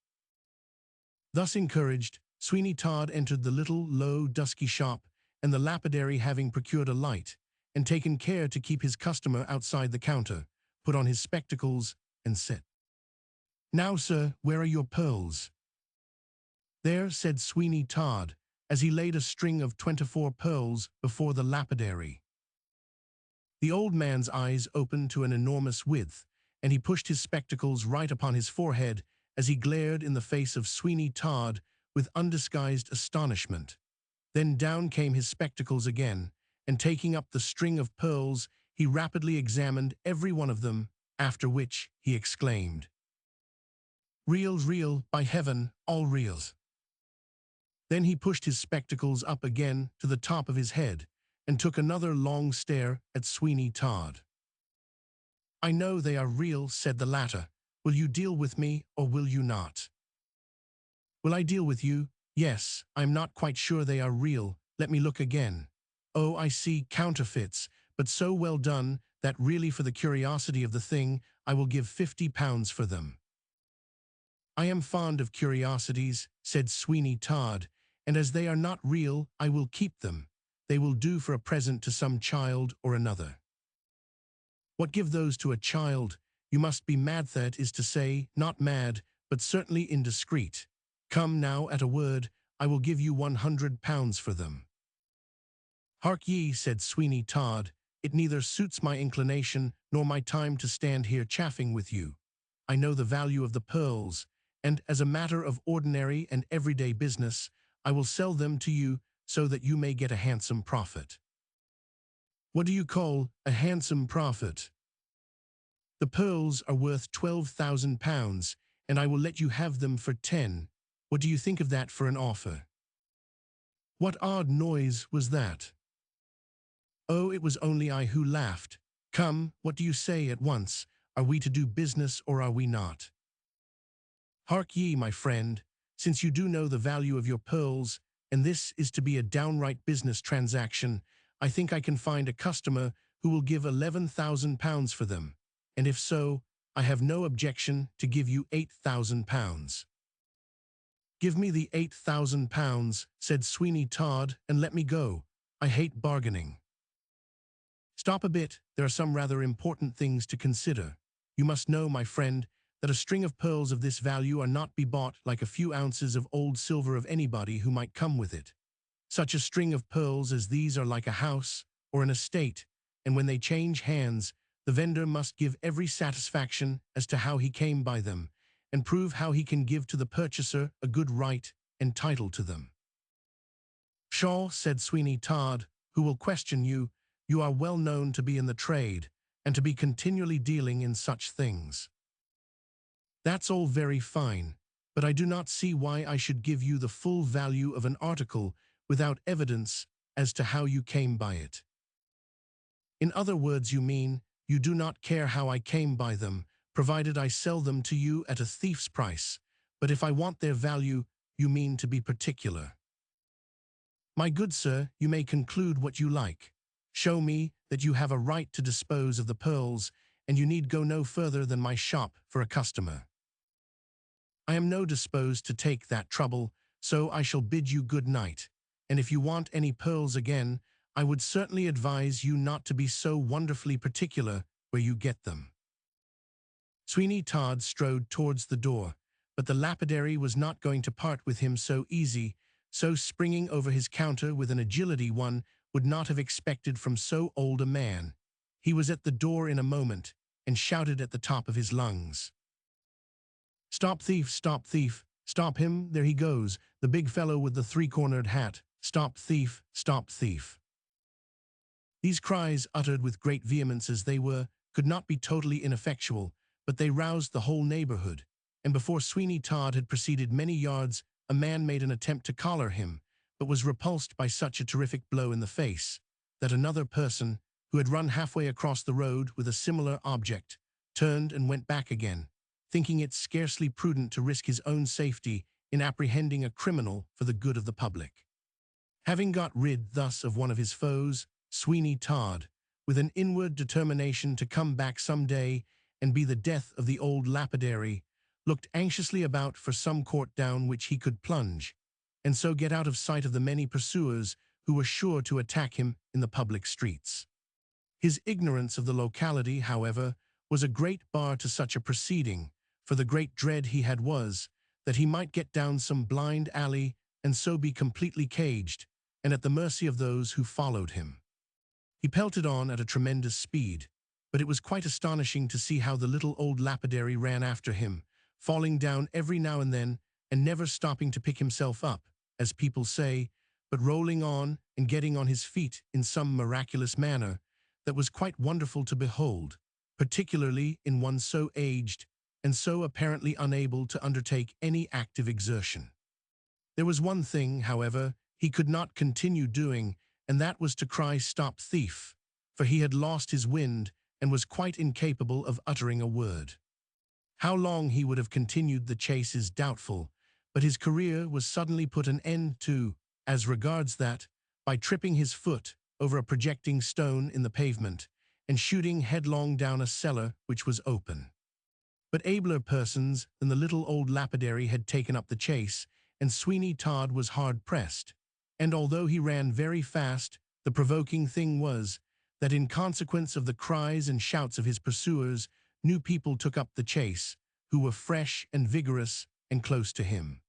S1: Thus encouraged, Sweeney Todd entered the little, low, dusky shop, and the lapidary, having procured a light, and taken care to keep his customer outside the counter, put on his spectacles, and said, "Now, sir, where are your pearls?" "There," said Sweeney Todd, as he laid a string of 24 pearls before the lapidary. The old man's eyes opened to an enormous width, and he pushed his spectacles right upon his forehead as he glared in the face of Sweeney Todd with undisguised astonishment. Then down came his spectacles again, and taking up the string of pearls, he rapidly examined every one of them, after which he exclaimed, "Real, real, by heaven, all reals." Then he pushed his spectacles up again to the top of his head, and took another long stare at Sweeney Todd. "I know they are real," said the latter. "Will you deal with me, or will you not?" "Will I deal with you? Yes, I am not quite sure they are real. Let me look again. Oh, I see, counterfeits, but so well done that really for the curiosity of the thing, I will give £50 for them." "I am fond of curiosities," said Sweeney Todd, "and as they are not real, I will keep them. They will do for a present to some child or another." "What, give those to a child? You must be mad, that is to say, not mad, but certainly indiscreet. Come now, at a word, I will give you £100 for them." "Hark ye," said Sweeney Todd, "it neither suits my inclination nor my time to stand here chaffing with you. I know the value of the pearls, and as a matter of ordinary and everyday business, I will sell them to you so that you may get a handsome profit." "What do you call a handsome profit?" "The pearls are worth £12,000, and I will let you have them for 10. What do you think of that for an offer?" What odd noise was that? Oh, it was only I who laughed. Come, what do you say at once? Are we to do business or are we not? Hark ye, my friend, since you do know the value of your pearls, and this is to be a downright business transaction, I think I can find a customer who will give £11,000 for them, and if so, I have no objection to give you £8,000. "Give me the £8,000, said Sweeney Todd, and let me go. I hate bargaining." "Stop a bit, there are some rather important things to consider. You must know, my friend, that a string of pearls of this value are not be bought like a few ounces of old silver of anybody who might come with it. Such a string of pearls as these are like a house or an estate, and when they change hands, the vendor must give every satisfaction as to how he came by them, and prove how he can give to the purchaser a good right and title to them. "Pshaw," said Sweeney Todd, "who will question you? You are well known to be in the trade, and to be continually dealing in such things." "That's all very fine, but I do not see why I should give you the full value of an article without evidence as to how you came by it." "In other words, you mean, you do not care how I came by them, provided I sell them to you at a thief's price. But if I want their value, you mean to be particular." "My good sir, you may conclude what you like. Show me that you have a right to dispose of the pearls, and you need go no further than my shop for a customer." "I am no disposed to take that trouble, so I shall bid you good night, and if you want any pearls again, I would certainly advise you not to be so wonderfully particular where you get them." Sweeney Todd strode towards the door, but the lapidary was not going to part with him so easy, so springing over his counter with an agility one would not have expected from so old a man, he was at the door in a moment and shouted at the top of his lungs, "Stop thief, stop thief, stop him, there he goes, the big fellow with the three-cornered hat, stop thief, stop thief." These cries, uttered with great vehemence as they were, could not be totally ineffectual, but they roused the whole neighborhood, and before Sweeney Todd had proceeded many yards, a man made an attempt to collar him, but was repulsed by such a terrific blow in the face, that another person, who had run halfway across the road with a similar object, turned and went back again, thinking it scarcely prudent to risk his own safety in apprehending a criminal for the good of the public. Having got rid thus of one of his foes, Sweeney Todd, with an inward determination to come back some day and be the death of the old lapidary, looked anxiously about for some court down which he could plunge, and so get out of sight of the many pursuers who were sure to attack him in the public streets. His ignorance of the locality, however, was a great bar to such a proceeding, for the great dread he had was that he might get down some blind alley and so be completely caged, and at the mercy of those who followed him. He pelted on at a tremendous speed, but it was quite astonishing to see how the little old lapidary ran after him, falling down every now and then, and never stopping to pick himself up, as people say, but rolling on and getting on his feet in some miraculous manner that was quite wonderful to behold, particularly in one so aged and so apparently unable to undertake any active exertion. There was one thing, however, he could not continue doing, and that was to cry, "Stop thief," for he had lost his wind and was quite incapable of uttering a word. How long he would have continued the chase is doubtful, but his career was suddenly put an end to, as regards that, by tripping his foot over a projecting stone in the pavement, and shooting headlong down a cellar which was open. But abler persons than the little old lapidary had taken up the chase, and Sweeney Todd was hard-pressed, and although he ran very fast, the provoking thing was that in consequence of the cries and shouts of his pursuers, new people took up the chase, who were fresh and vigorous and close to him.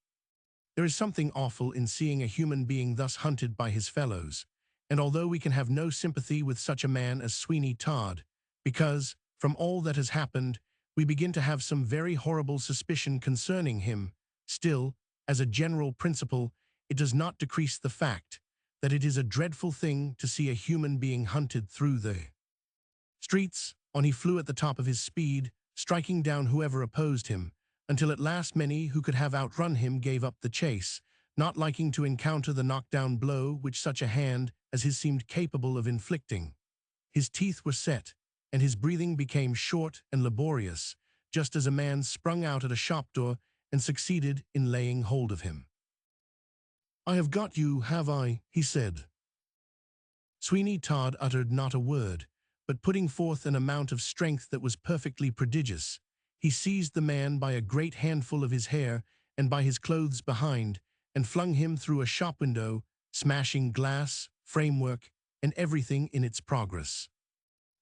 S1: There is something awful in seeing a human being thus hunted by his fellows, and although we can have no sympathy with such a man as Sweeney Todd, because, from all that has happened, we begin to have some very horrible suspicion concerning him, still, as a general principle, it does not decrease the fact that it is a dreadful thing to see a human being hunted through the streets. On he flew at the top of his speed, striking down whoever opposed him, until at last many who could have outrun him gave up the chase, not liking to encounter the knockdown blow which such a hand as his seemed capable of inflicting. His teeth were set, and his breathing became short and laborious, just as a man sprung out at a shop door and succeeded in laying hold of him. "I have got you, have I?" he said. Sweeney Todd uttered not a word, but putting forth an amount of strength that was perfectly prodigious, he seized the man by a great handful of his hair and by his clothes behind, and flung him through a shop window, smashing glass, framework, and everything in its progress.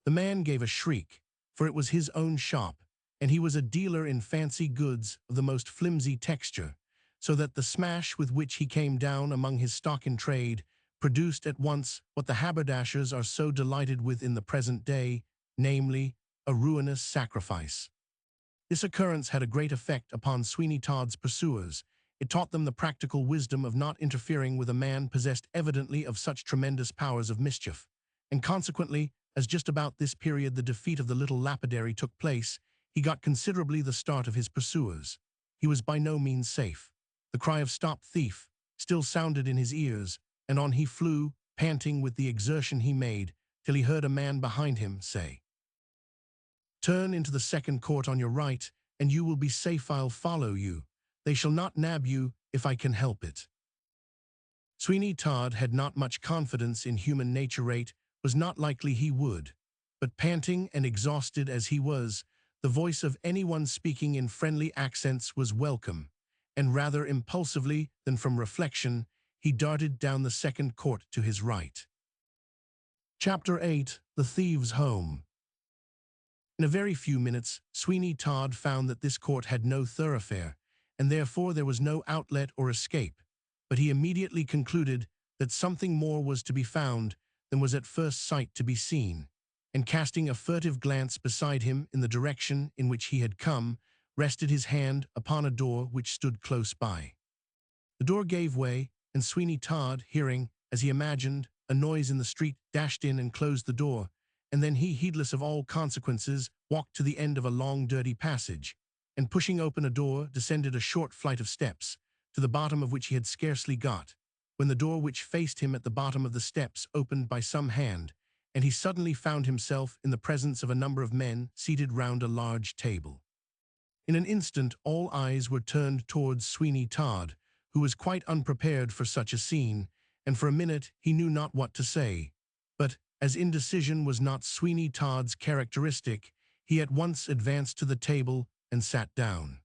S1: The man gave a shriek, for it was his own shop, and he was a dealer in fancy goods of the most flimsy texture, so that the smash with which he came down among his stock in trade produced at once what the haberdashers are so delighted with in the present day, namely, a ruinous sacrifice. This occurrence had a great effect upon Sweeney Todd's pursuers, it taught them the practical wisdom of not interfering with a man possessed evidently of such tremendous powers of mischief. And consequently, as just about this period the defeat of the little lapidary took place, he got considerably the start of his pursuers. He was by no means safe. The cry of "Stop thief" still sounded in his ears, and on he flew, panting with the exertion he made, till he heard a man behind him say, "Turn into the second court on your right, and you will be safe. I'll follow you. They shall not nab you, if I can help it." Sweeney Todd had not much confidence in human nature. Was not likely he would. But panting and exhausted as he was, the voice of anyone speaking in friendly accents was welcome, and rather impulsively than from reflection, he darted down the second court to his right. Chapter 8: The Thieves' Home. In a very few minutes, Sweeney Todd found that this court had no thoroughfare, and therefore there was no outlet or escape, but he immediately concluded that something more was to be found than was at first sight to be seen, and casting a furtive glance beside him in the direction in which he had come, rested his hand upon a door which stood close by. The door gave way, and Sweeney Todd, hearing, as he imagined, a noise in the street, dashed in and closed the door, and then he, heedless of all consequences, walked to the end of a long dirty passage, and pushing open a door, descended a short flight of steps, to the bottom of which he had scarcely got, when the door which faced him at the bottom of the steps opened by some hand, and he suddenly found himself in the presence of a number of men seated round a large table. In an instant all eyes were turned towards Sweeney Todd, who was quite unprepared for such a scene, and for a minute he knew not what to say. But, as indecision was not Sweeney Todd's characteristic, he at once advanced to the table and sat down.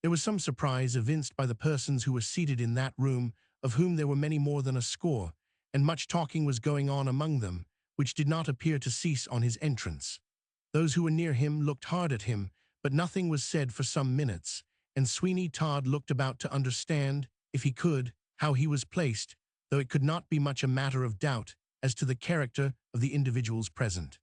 S1: There was some surprise evinced by the persons who were seated in that room, of whom there were many more than a score, and much talking was going on among them, which did not appear to cease on his entrance. Those who were near him looked hard at him, but nothing was said for some minutes, and Sweeney Todd looked about to understand, if he could, how he was placed, though it could not be much a matter of doubt as to the character of the individuals present.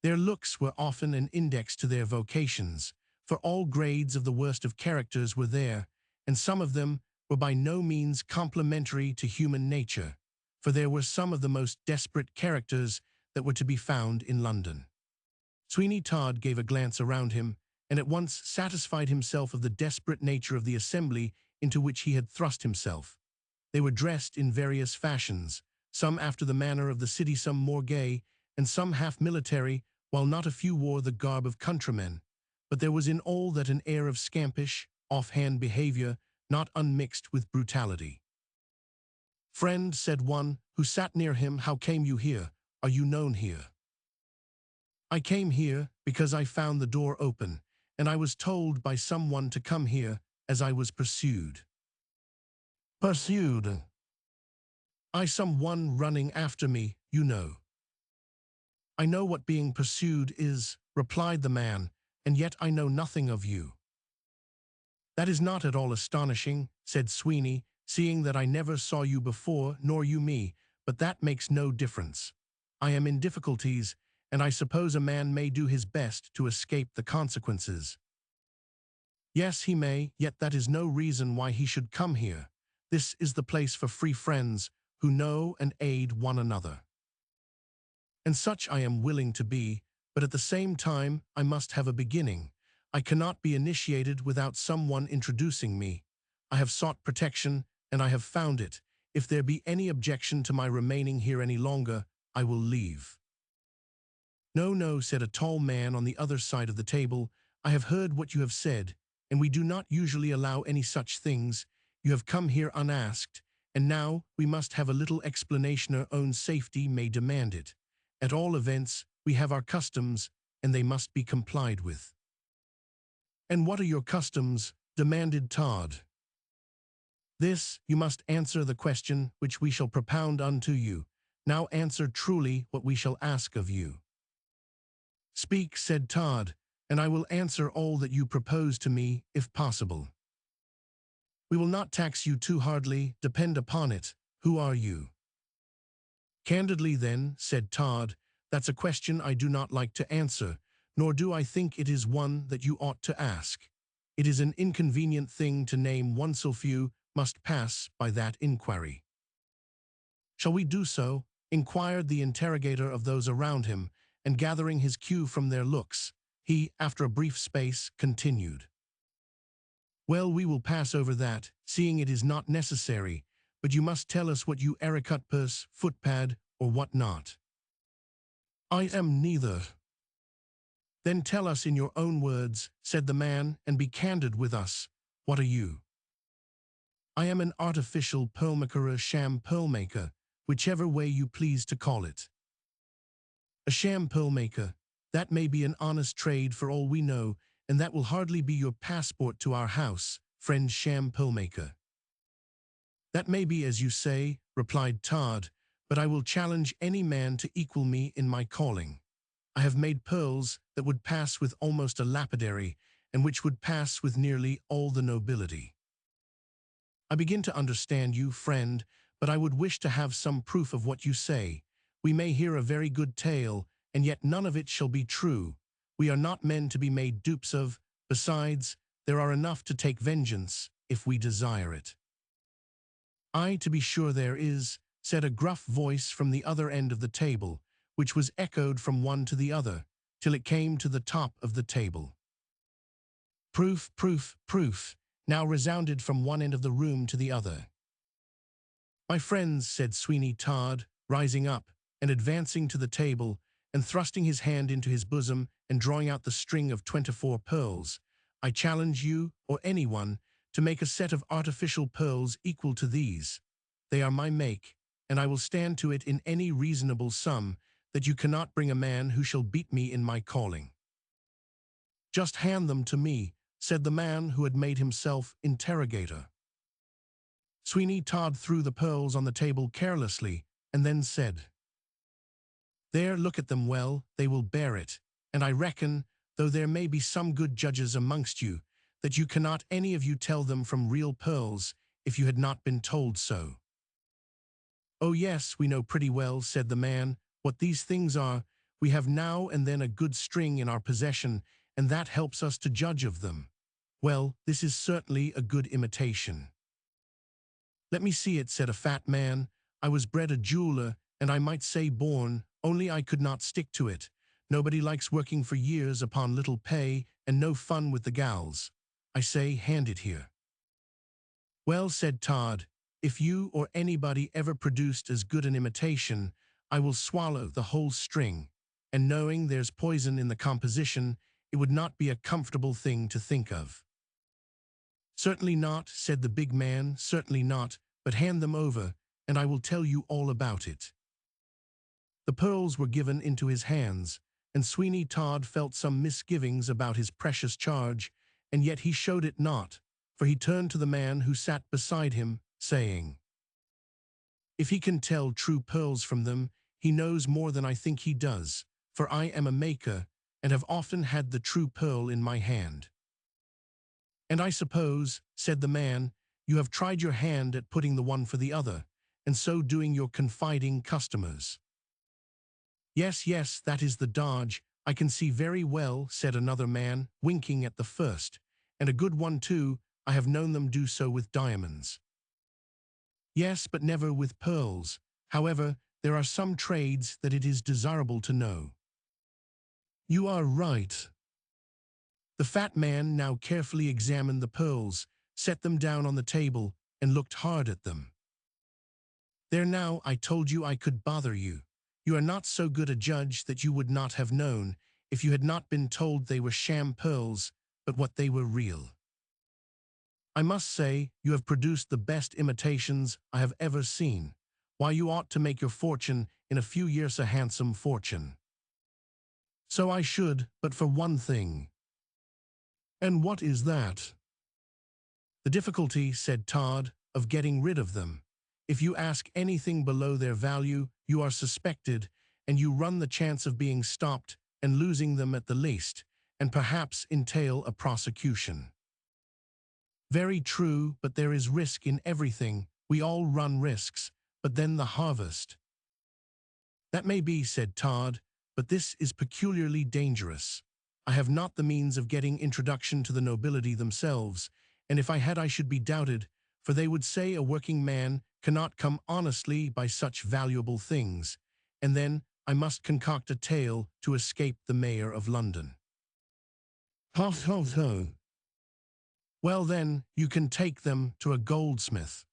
S1: Their looks were often an index to their vocations, for all grades of the worst of characters were there, and some of them were by no means complementary to human nature, for there were some of the most desperate characters that were to be found in London. Sweeney Todd gave a glance around him, and at once satisfied himself of the desperate nature of the assembly into which he had thrust himself. They were dressed in various fashions, some after the manner of the city, some more gay, and some half military, while not a few wore the garb of countrymen. But there was in all that an air of scampish, off-hand behavior, not unmixed with brutality. "Friend," said one, who sat near him, "how came you here? Are you known here?" "I came here because I found the door open, and I was told by someone to come here, as I was pursued." "Pursued?" "I someone running after me, you know." "I know what being pursued is," replied the man, "and yet I know nothing of you." "That is not at all astonishing," said Sweeney, "seeing that I never saw you before, nor you me, but that makes no difference. I am in difficulties, and I suppose a man may do his best to escape the consequences." "Yes, he may, yet that is no reason why he should come here. This is the place for free friends, who know and aid one another. And such I am willing to be, but at the same time I must have a beginning. I cannot be initiated without someone introducing me. I have sought protection, and I have found it. If there be any objection to my remaining here any longer, I will leave." "No, no," said a tall man on the other side of the table. "I have heard what you have said, and we do not usually allow any such things. You have come here unasked, and now we must have a little explanation. Our own safety may demand it. At all events, we have our customs, and they must be complied with." "And what are your customs?" demanded Todd. "This, you must answer the question which we shall propound unto you. Now answer truly what we shall ask of you." "Speak," said Todd, "and I will answer all that you propose to me, if possible." "We will not tax you too hardly, depend upon it. Who are you?" "Candidly then," said Todd, "that's a question I do not like to answer, nor do I think it is one that you ought to ask. It is an inconvenient thing to name one so few must pass by that inquiry. Shall we do so? Inquired the interrogator of those around him, and gathering his cue from their looks, he, after a brief space, continued. Well, we will pass over that, seeing it is not necessary, but you must tell us what you ericut purse, footpad, or what not. I am neither. Then tell us in your own words, said the man, and be candid with us. What are you? I am an artificial pearlmaker, a sham pearlmaker, whichever way you please to call it. A sham pearlmaker, that may be an honest trade for all we know, and that will hardly be your passport to our house, friend sham pearlmaker. That may be as you say, replied Todd, but I will challenge any man to equal me in my calling. I have made pearls that would pass with almost a lapidary, and which would pass with nearly all the nobility. I begin to understand you, friend, but I would wish to have some proof of what you say. We may hear a very good tale, and yet none of it shall be true. We are not men to be made dupes of. Besides, there are enough to take vengeance, if we desire it. Aye, to be sure there is, said a gruff voice from the other end of the table, which was echoed from one to the other, till it came to the top of the table. Proof, proof, proof, now resounded from one end of the room to the other. My friends, said Sweeney Todd, rising up and advancing to the table and thrusting his hand into his bosom and drawing out the string of 24 pearls, I challenge you, or anyone, to make a set of artificial pearls equal to these. They are my make, and I will stand to it in any reasonable sum, that you cannot bring a man who shall beat me in my calling. Just hand them to me, said the man who had made himself interrogator. Sweeney Todd threw the pearls on the table carelessly, and then said, There, look at them well, they will bear it, and I reckon, though there may be some good judges amongst you, that you cannot any of you tell them from real pearls, if you had not been told so. Oh yes, we know pretty well, said the man, what these things are. We have now and then a good string in our possession, and that helps us to judge of them. Well, this is certainly a good imitation. Let me see it, said a fat man. I was bred a jeweler, and I might say born, only I could not stick to it. Nobody likes working for years upon little pay, and no fun with the gals. I say, hand it here. Well, said Todd, if you or anybody ever produced as good an imitation, I will swallow the whole string, and knowing there's poison in the composition, it would not be a comfortable thing to think of. Certainly not, said the big man, certainly not, but hand them over, and I will tell you all about it. The pearls were given into his hands, and Sweeney Todd felt some misgivings about his precious charge, and yet he showed it not, for he turned to the man who sat beside him, saying, If he can tell true pearls from them, he knows more than I think he does, for I am a maker, and have often had the true pearl in my hand. And I suppose, said the man, you have tried your hand at putting the one for the other, and so doing your confiding customers. Yes, yes, that is the dodge, I can see very well, said another man, winking at the first, and a good one too, I have known them do so with diamonds. Yes, but never with pearls. However, there are some trades that it is desirable to know. You are right. The fat man now carefully examined the pearls, set them down on the table, and looked hard at them. There now, I told you I could bother you. You are not so good a judge that you would not have known, if you had not been told they were sham pearls, but what they were real. I must say, you have produced the best imitations I have ever seen. Why, you ought to make your fortune in a few years, a handsome fortune. So I should, but for one thing. And what is that? The difficulty, said Todd, of getting rid of them. If you ask anything below their value, you are suspected, and you run the chance of being stopped and losing them at the least, and perhaps entail a prosecution. Very true, but there is risk in everything. We all run risks, but then the harvest. That may be, said Todd, but this is peculiarly dangerous. I have not the means of getting introduction to the nobility themselves, and if I had I should be doubted, for they would say a working man cannot come honestly by such valuable things, and then I must concoct a tale to escape the mayor of London. Ho, ho, ho. Well then, you can take them to a goldsmith.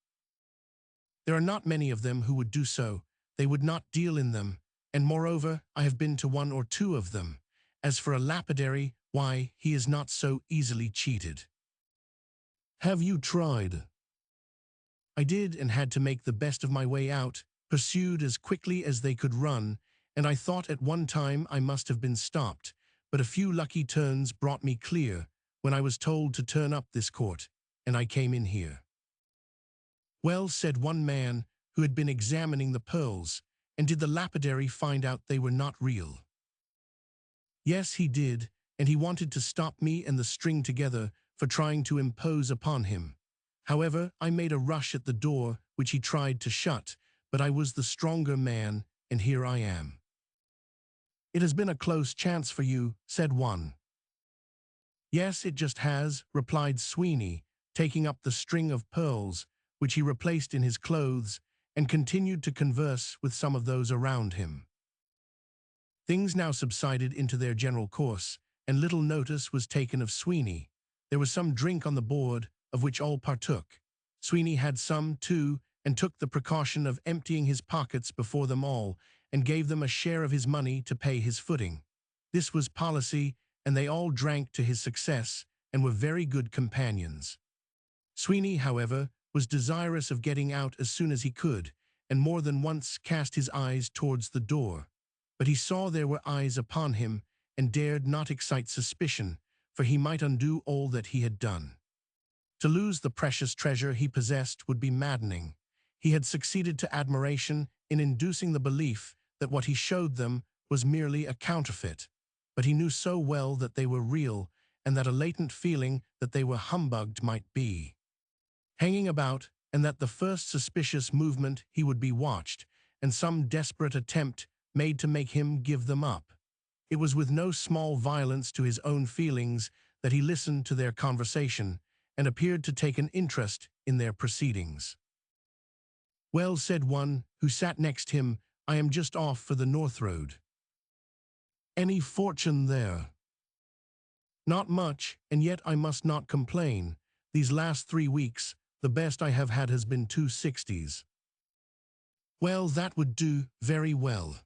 S1: There are not many of them who would do so. They would not deal in them, and moreover, I have been to one or two of them. As for a lapidary, why, he is not so easily cheated. Have you tried? I did, and had to make the best of my way out, pursued as quickly as they could run, and I thought at one time I must have been stopped, but a few lucky turns brought me clear, when I was told to turn up this court, and I came in here. Well, said one man, who had been examining the pearls, and did the lapidary find out they were not real? Yes, he did, and he wanted to stop me and the string together for trying to impose upon him. However, I made a rush at the door, which he tried to shut, but I was the stronger man, and here I am. It has been a close chance for you, said one. Yes, it just has, replied Sweeney, taking up the string of pearls, which he replaced in his clothes, and continued to converse with some of those around him. Things now subsided into their general course, and little notice was taken of Sweeney. There was some drink on the board, of which all partook. Sweeney had some, too, and took the precaution of emptying his pockets before them all, and gave them a share of his money to pay his footing. This was policy, and they all drank to his success, and were very good companions. Sweeney, however, was desirous of getting out as soon as he could, and more than once cast his eyes towards the door. But he saw there were eyes upon him, and dared not excite suspicion, for he might undo all that he had done. To lose the precious treasure he possessed would be maddening. He had succeeded to admiration in inducing the belief that what he showed them was merely a counterfeit, but he knew so well that they were real, and that a latent feeling that they were humbugged might be hanging about, and that the first suspicious movement he would be watched, and some desperate attempt made to make him give them up. It was with no small violence to his own feelings that he listened to their conversation, and appeared to take an interest in their proceedings. Well, said one, who sat next him, I am just off for the North Road. Any fortune there? Not much, and yet I must not complain. These last 3 weeks, the best I have had has been 260s. Well, that would do very well.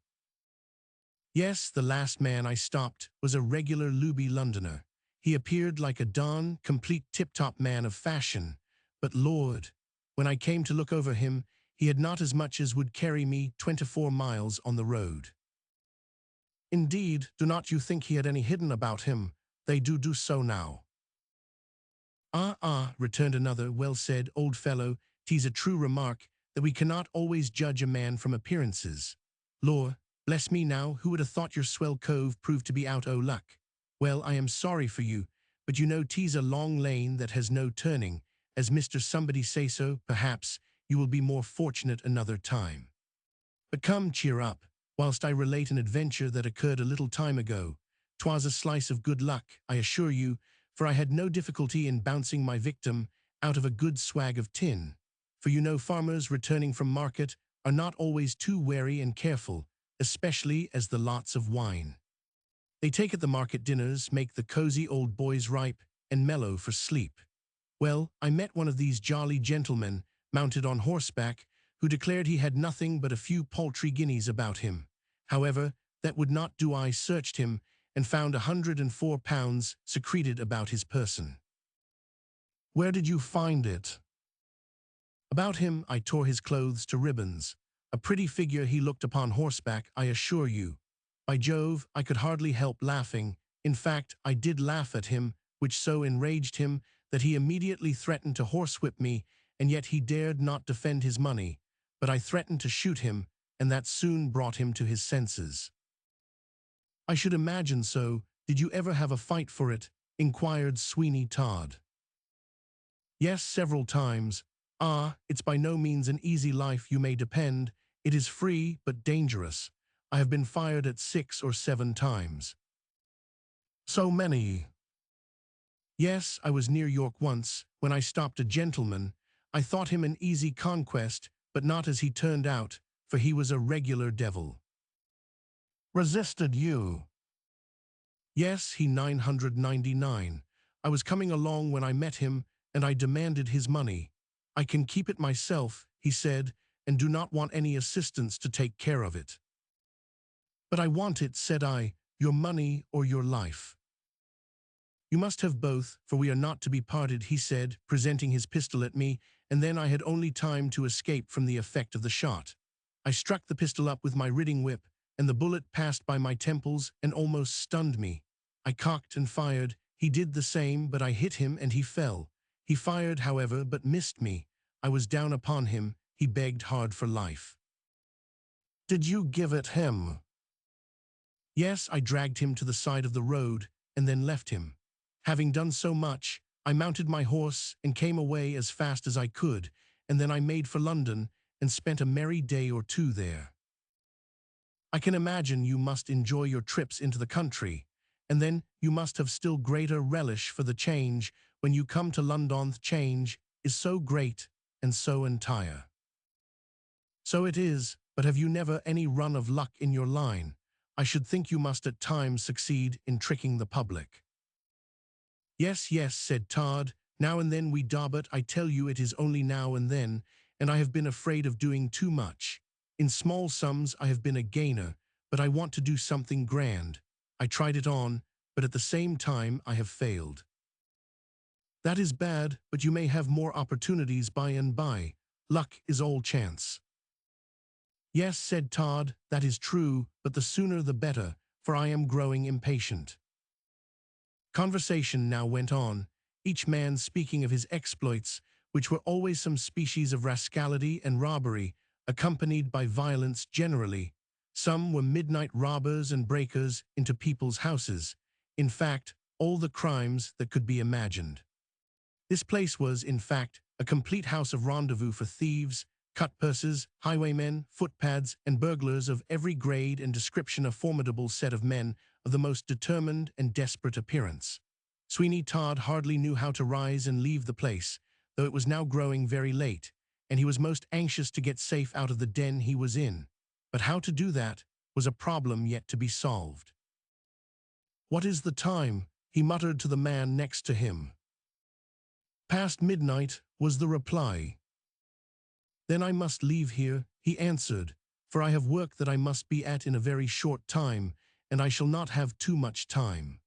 S1: Yes, the last man I stopped was a regular Luby Londoner. He appeared like a Don, complete tip-top man of fashion, but Lord, when I came to look over him, he had not as much as would carry me 24 miles on the road. Indeed, do not you think he had any hidden about him? They do so now. Ah, returned another, well said, old fellow, 'tis a true remark, that we cannot always judge a man from appearances. Lor, bless me now, who would have thought your swell cove proved to be out o' luck? Well, I am sorry for you, but you know 'tis a long lane that has no turning. As Mr. Somebody say so, perhaps, you will be more fortunate another time. But come, cheer up, whilst I relate an adventure that occurred a little time ago. 'Twas a slice of good luck, I assure you, for I had no difficulty in bouncing my victim out of a good swag of tin. For you know farmers returning from market are not always too wary and careful, especially as the lots of wine they take at the market dinners make the cozy old boys ripe and mellow for sleep. Well, I met one of these jolly gentlemen, mounted on horseback, who declared he had nothing but a few paltry guineas about him. However, that would not do. I searched him, and found £104 secreted about his person. Where did you find it? About him. I tore his clothes to ribbons. A pretty figure he looked upon horseback, I assure you. By Jove, I could hardly help laughing. In fact, I did laugh at him, which so enraged him that he immediately threatened to horsewhip me, and yet he dared not defend his money. But I threatened to shoot him, and that soon brought him to his senses. I should imagine so. Did you ever have a fight for it? Inquired Sweeney Todd. Yes, several times. Ah, it's by no means an easy life, you may depend. It is free, but dangerous. I have been fired at 6 or 7 times. So many. Yes, I was near York once, when I stopped a gentleman. I thought him an easy conquest, but not as he turned out, for he was a regular devil. Resisted you? Yes, he 999. I was coming along when I met him, and I demanded his money. I can keep it myself, he said, and do not want any assistance to take care of it. But I want it, said I, your money or your life. You must have both, for we are not to be parted, he said, presenting his pistol at me, and then I had only time to escape from the effect of the shot. I struck the pistol up with my riding whip, and the bullet passed by my temples and almost stunned me. I cocked and fired. He did the same, but I hit him and he fell. He fired, however, but missed me. I was down upon him. He begged hard for life. Did you give it him? Yes, I dragged him to the side of the road and then left him. Having done so much, I mounted my horse and came away as fast as I could, and then I made for London and spent a merry day or two there. I can imagine you must enjoy your trips into the country, and then you must have still greater relish for the change when you come to London. The change is so great and so entire. So it is, but have you never any run of luck in your line? I should think you must at times succeed in tricking the public. Yes, yes, said Todd, now and then we do, but I tell you it is only now and then, and I have been afraid of doing too much. In small sums I have been a gainer, but I want to do something grand. I tried it on, but at the same time I have failed. That is bad, but you may have more opportunities by and by. Luck is all chance. Yes, said Todd, that is true, but the sooner the better, for I am growing impatient. Conversation now went on, each man speaking of his exploits, which were always some species of rascality and robbery, accompanied by violence generally. Some were midnight robbers and breakers into people's houses. In fact, all the crimes that could be imagined. This place was, in fact, a complete house of rendezvous for thieves, cut-purses, highwaymen, footpads, and burglars of every grade and description, a formidable set of men of the most determined and desperate appearance. Sweeney Todd hardly knew how to rise and leave the place, though it was now growing very late, and he was most anxious to get safe out of the den he was in. But how to do that was a problem yet to be solved. "What is the time?" he muttered to the man next to him. "Past midnight," was the reply. "Then I must leave here," he answered, "for I have work that I must be at in a very short time, and I shall not have too much time."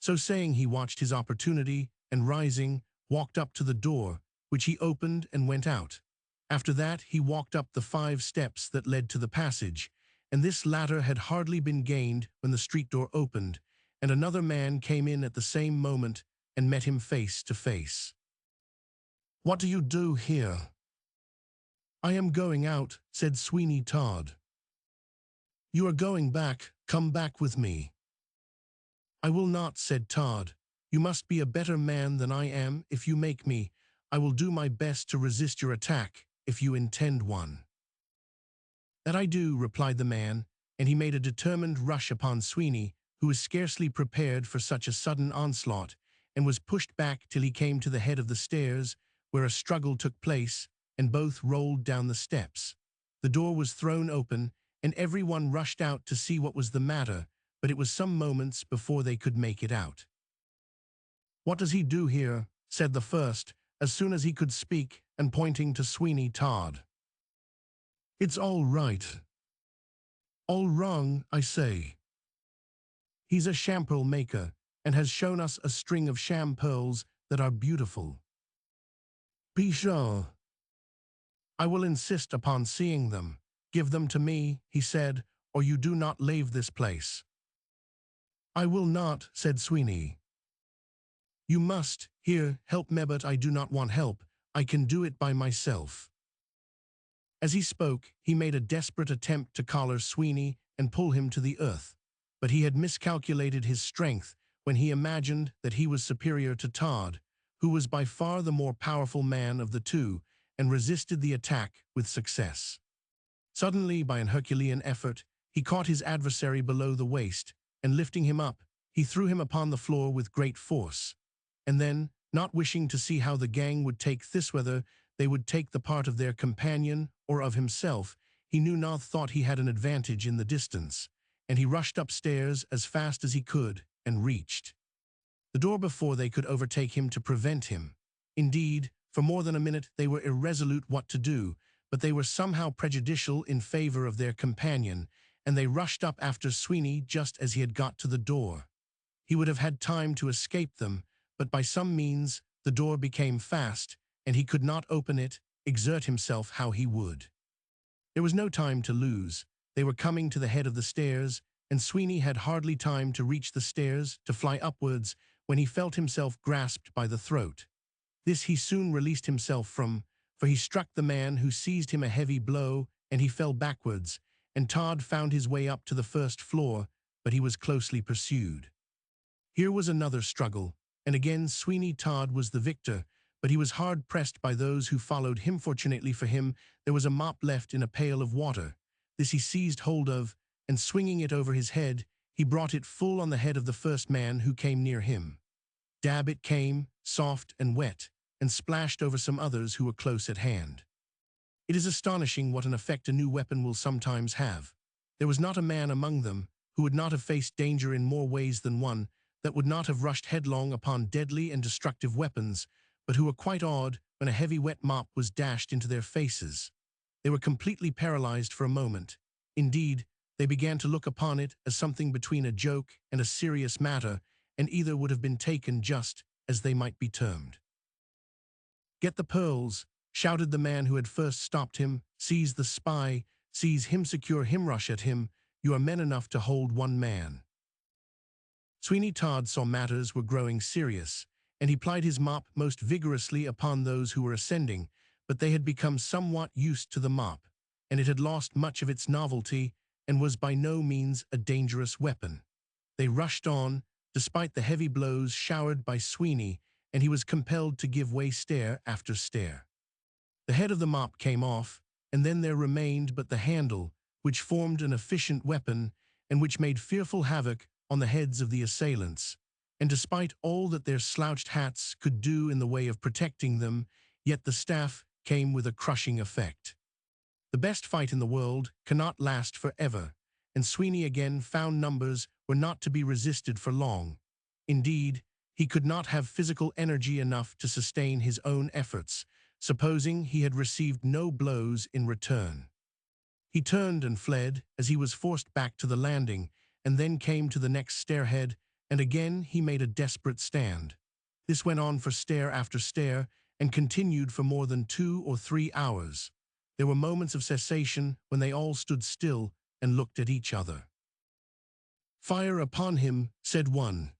S1: So saying, he watched his opportunity, and rising, walked up to the door, which he opened and went out. After that he walked up the 5 steps that led to the passage, and this latter had hardly been gained when the street door opened, and another man came in at the same moment and met him face to face. "What do you do here?" "I am going out," said Sweeney Todd. "You are going back. Come back with me." "I will not," said Todd. "You must be a better man than I am if you make me. I will do my best to resist your attack, if you intend one." "That I do," replied the man, and he made a determined rush upon Sweeney, who was scarcely prepared for such a sudden onslaught, and was pushed back till he came to the head of the stairs, where a struggle took place, and both rolled down the steps. The door was thrown open, and everyone rushed out to see what was the matter, but it was some moments before they could make it out. "What does he do here?" said the first, as soon as he could speak, and pointing to Sweeney Todd. "It's all right." "All wrong, I say." "He's a shampoo maker, and has shown us a string of sham pearls that are beautiful." "Be sure." "I will insist upon seeing them. Give them to me," he said, "or you do not leave this place." "I will not," said Sweeney. "You must. Here, help me, but I do not want help. I can do it by myself." As he spoke, he made a desperate attempt to collar Sweeney and pull him to the earth, but he had miscalculated his strength when he imagined that he was superior to Todd, who was by far the more powerful man of the two, and resisted the attack with success. Suddenly, by an Herculean effort, he caught his adversary below the waist, and lifting him up, he threw him upon the floor with great force. And then, not wishing to see how the gang would take this, whether they would take the part of their companion or of himself, he knew not thought he had an advantage in the distance, and he rushed upstairs as fast as he could and reached the door before they could overtake him to prevent him. Indeed, for more than a minute they were irresolute what to do, but they were somehow prejudicial in favor of their companion, and they rushed up after Sweeney just as he had got to the door. He would have had time to escape them, but by some means the door became fast, and he could not open it, exert himself how he would. There was no time to lose. They were coming to the head of the stairs, and Sweeney had hardly time to reach the stairs to fly upwards when he felt himself grasped by the throat. This he soon released himself from, for he struck the man who seized him a heavy blow, and he fell backwards, and Todd found his way up to the first floor, but he was closely pursued. Here was another struggle, and again Sweeney Todd was the victor, but he was hard pressed by those who followed him. Fortunately for him, there was a mop left in a pail of water. This he seized hold of, and swinging it over his head, he brought it full on the head of the first man who came near him. Dab it came, soft and wet, and splashed over some others who were close at hand. It is astonishing what an effect a new weapon will sometimes have. There was not a man among them who would not have faced danger in more ways than one, that would not have rushed headlong upon deadly and destructive weapons, but who were quite awed when a heavy wet mop was dashed into their faces. They were completely paralyzed for a moment. Indeed, they began to look upon it as something between a joke and a serious matter, and either would have been taken just as they might be termed. "Get the pearls," shouted the man who had first stopped him. "Seize the spy, seize him, secure him, rush at him. You are men enough to hold one man." Sweeney Todd saw matters were growing serious, and he plied his mop most vigorously upon those who were ascending, but they had become somewhat used to the mop, and it had lost much of its novelty and was by no means a dangerous weapon. They rushed on, despite the heavy blows showered by Sweeney, and he was compelled to give way stair after stair. The head of the mop came off, and then there remained but the handle, which formed an efficient weapon, and which made fearful havoc on the heads of the assailants. And despite all that their slouched hats could do in the way of protecting them, yet the staff came with a crushing effect. The best fight in the world cannot last forever, and Sweeney again found numbers were not to be resisted for long. Indeed, he could not have physical energy enough to sustain his own efforts, supposing he had received no blows in return. He turned and fled as he was forced back to the landing, and then came to the next stairhead, and again he made a desperate stand. This went on for stair after stair, and continued for more than 2 or 3 hours. There were moments of cessation when they all stood still and looked at each other. "Fire upon him," said one.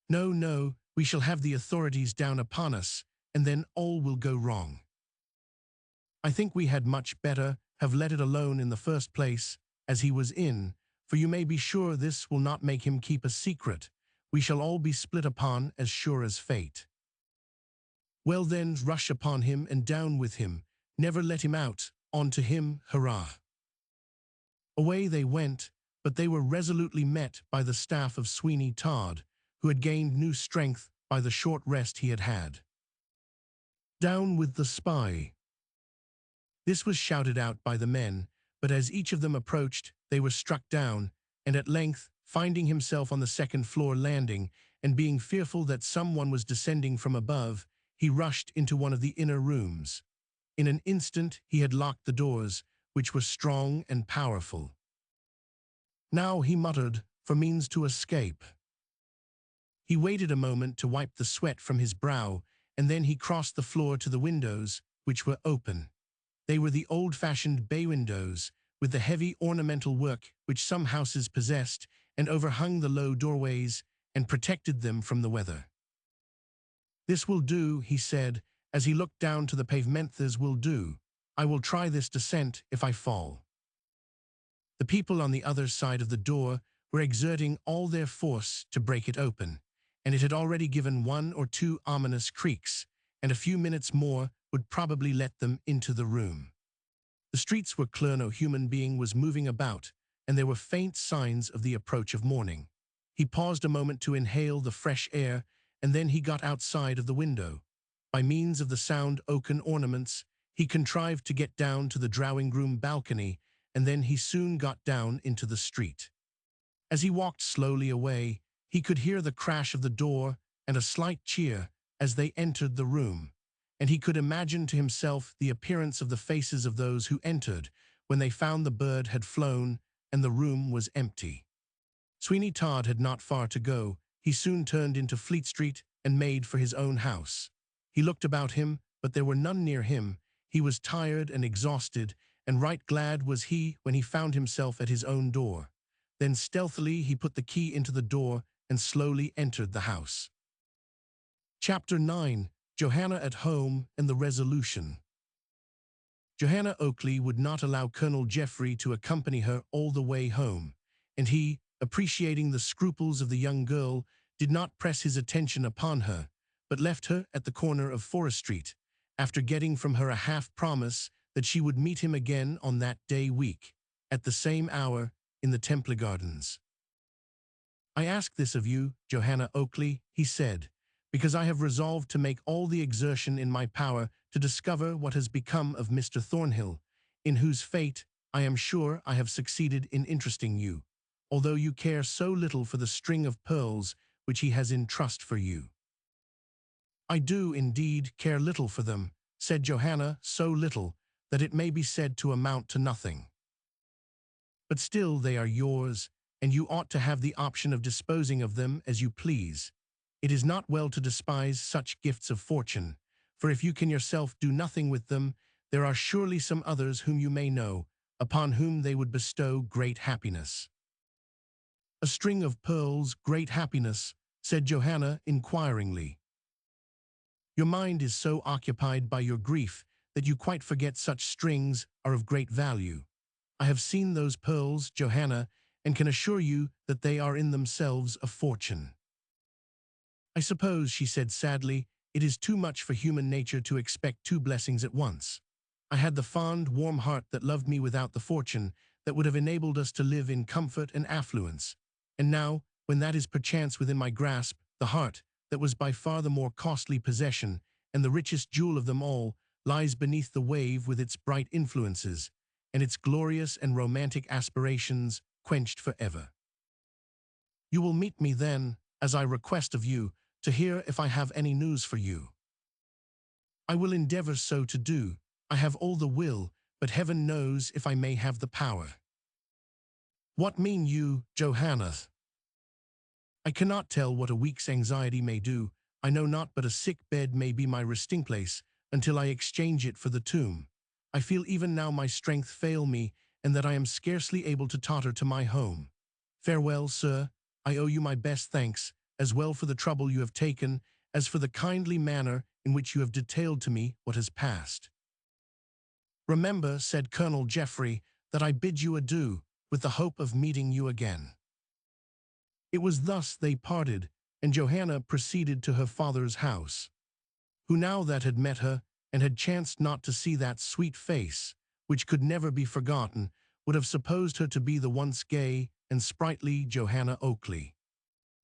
S1: "No, no, we shall have the authorities down upon us, and then all will go wrong." "I think we had much better have let it alone in the first place, as he was in, for you may be sure this will not make him keep a secret. We shall all be split upon as sure as fate." "Well then, rush upon him and down with him. Never let him out. On to him, hurrah." Away they went, but they were resolutely met by the staff of Sweeney Todd, who had gained new strength by the short rest he had had. "Down with the spy." This was shouted out by the men, but as each of them approached, they were struck down, and at length, finding himself on the second-floor landing, and being fearful that someone was descending from above, he rushed into one of the inner rooms. In an instant he had locked the doors, which were strong and powerful. Now he muttered for means to escape. He waited a moment to wipe the sweat from his brow, and then he crossed the floor to the windows, which were open. They were the old-fashioned bay windows, with the heavy ornamental work which some houses possessed, and overhung the low doorways, and protected them from the weather. "This will do," he said, as he looked down to the pavement. "This will do. I will try this descent if I fall." The people on the other side of the door were exerting all their force to break it open, and it had already given 1 or 2 ominous creaks, and a few minutes more would probably let them into the room. The streets were clear, no human being was moving about, and there were faint signs of the approach of morning. He paused a moment to inhale the fresh air, and then he got outside of the window. By means of the sound oaken ornaments, he contrived to get down to the drawing-room balcony, and then he soon got down into the street. As he walked slowly away, he could hear the crash of the door and a slight cheer as they entered the room, and he could imagine to himself the appearance of the faces of those who entered when they found the bird had flown and the room was empty. Sweeney Todd had not far to go. He soon turned into Fleet Street and made for his own house. He looked about him, but there were none near him. He was tired and exhausted, and right glad was he when he found himself at his own door. Then stealthily he put the key into the door and slowly entered the house. Chapter 9. Johanna at Home and the Resolution. Johanna Oakley would not allow Colonel Geoffrey to accompany her all the way home, and he, appreciating the scruples of the young girl, did not press his attention upon her, but left her at the corner of Forest Street, after getting from her a half-promise that she would meet him again on that day week, at the same hour, in the Temple Gardens. "I ask this of you, Johanna Oakley," he said, "because I have resolved to make all the exertion in my power to discover what has become of Mr. Thornhill, in whose fate I am sure I have succeeded in interesting you, although you care so little for the string of pearls which he has in trust for you." "I do, indeed, care little for them," said Johanna, "so little that it may be said to amount to nothing. But still they are yours, and you ought to have the option of disposing of them as you please. It is not well to despise such gifts of fortune, for if you can yourself do nothing with them, there are surely some others whom you may know, upon whom they would bestow great happiness." "A string of pearls, great happiness," said Johanna inquiringly. "Your mind is so occupied by your grief that you quite forget such strings are of great value. I have seen those pearls, Johanna, and can assure you that they are in themselves a fortune." "I suppose," she said sadly, "it is too much for human nature to expect two blessings at once. I had the fond, warm heart that loved me without the fortune that would have enabled us to live in comfort and affluence. And now, when that is perchance within my grasp, the heart, that was by far the more costly possession, and the richest jewel of them all, lies beneath the wave with its bright influences, and its glorious and romantic aspirations quenched forever. You will meet me then, as I request of you, to hear if I have any news for you." "I will endeavor so to do. I have all the will, but heaven knows if I may have the power." "What mean you, Johanna?" "I cannot tell what a week's anxiety may do. I know not but a sick bed may be my resting place until I exchange it for the tomb. I feel even now my strength fail me, and that I am scarcely able to totter to my home. Farewell, sir. I owe you my best thanks, as well for the trouble you have taken, as for the kindly manner in which you have detailed to me what has passed." "Remember," said Colonel Geoffrey, "that I bid you adieu, with the hope of meeting you again." It was thus they parted, and Johanna proceeded to her father's house, who now that had met her, and had chanced not to see that sweet face, which could never be forgotten, would have supposed her to be the once gay and sprightly Johanna Oakley.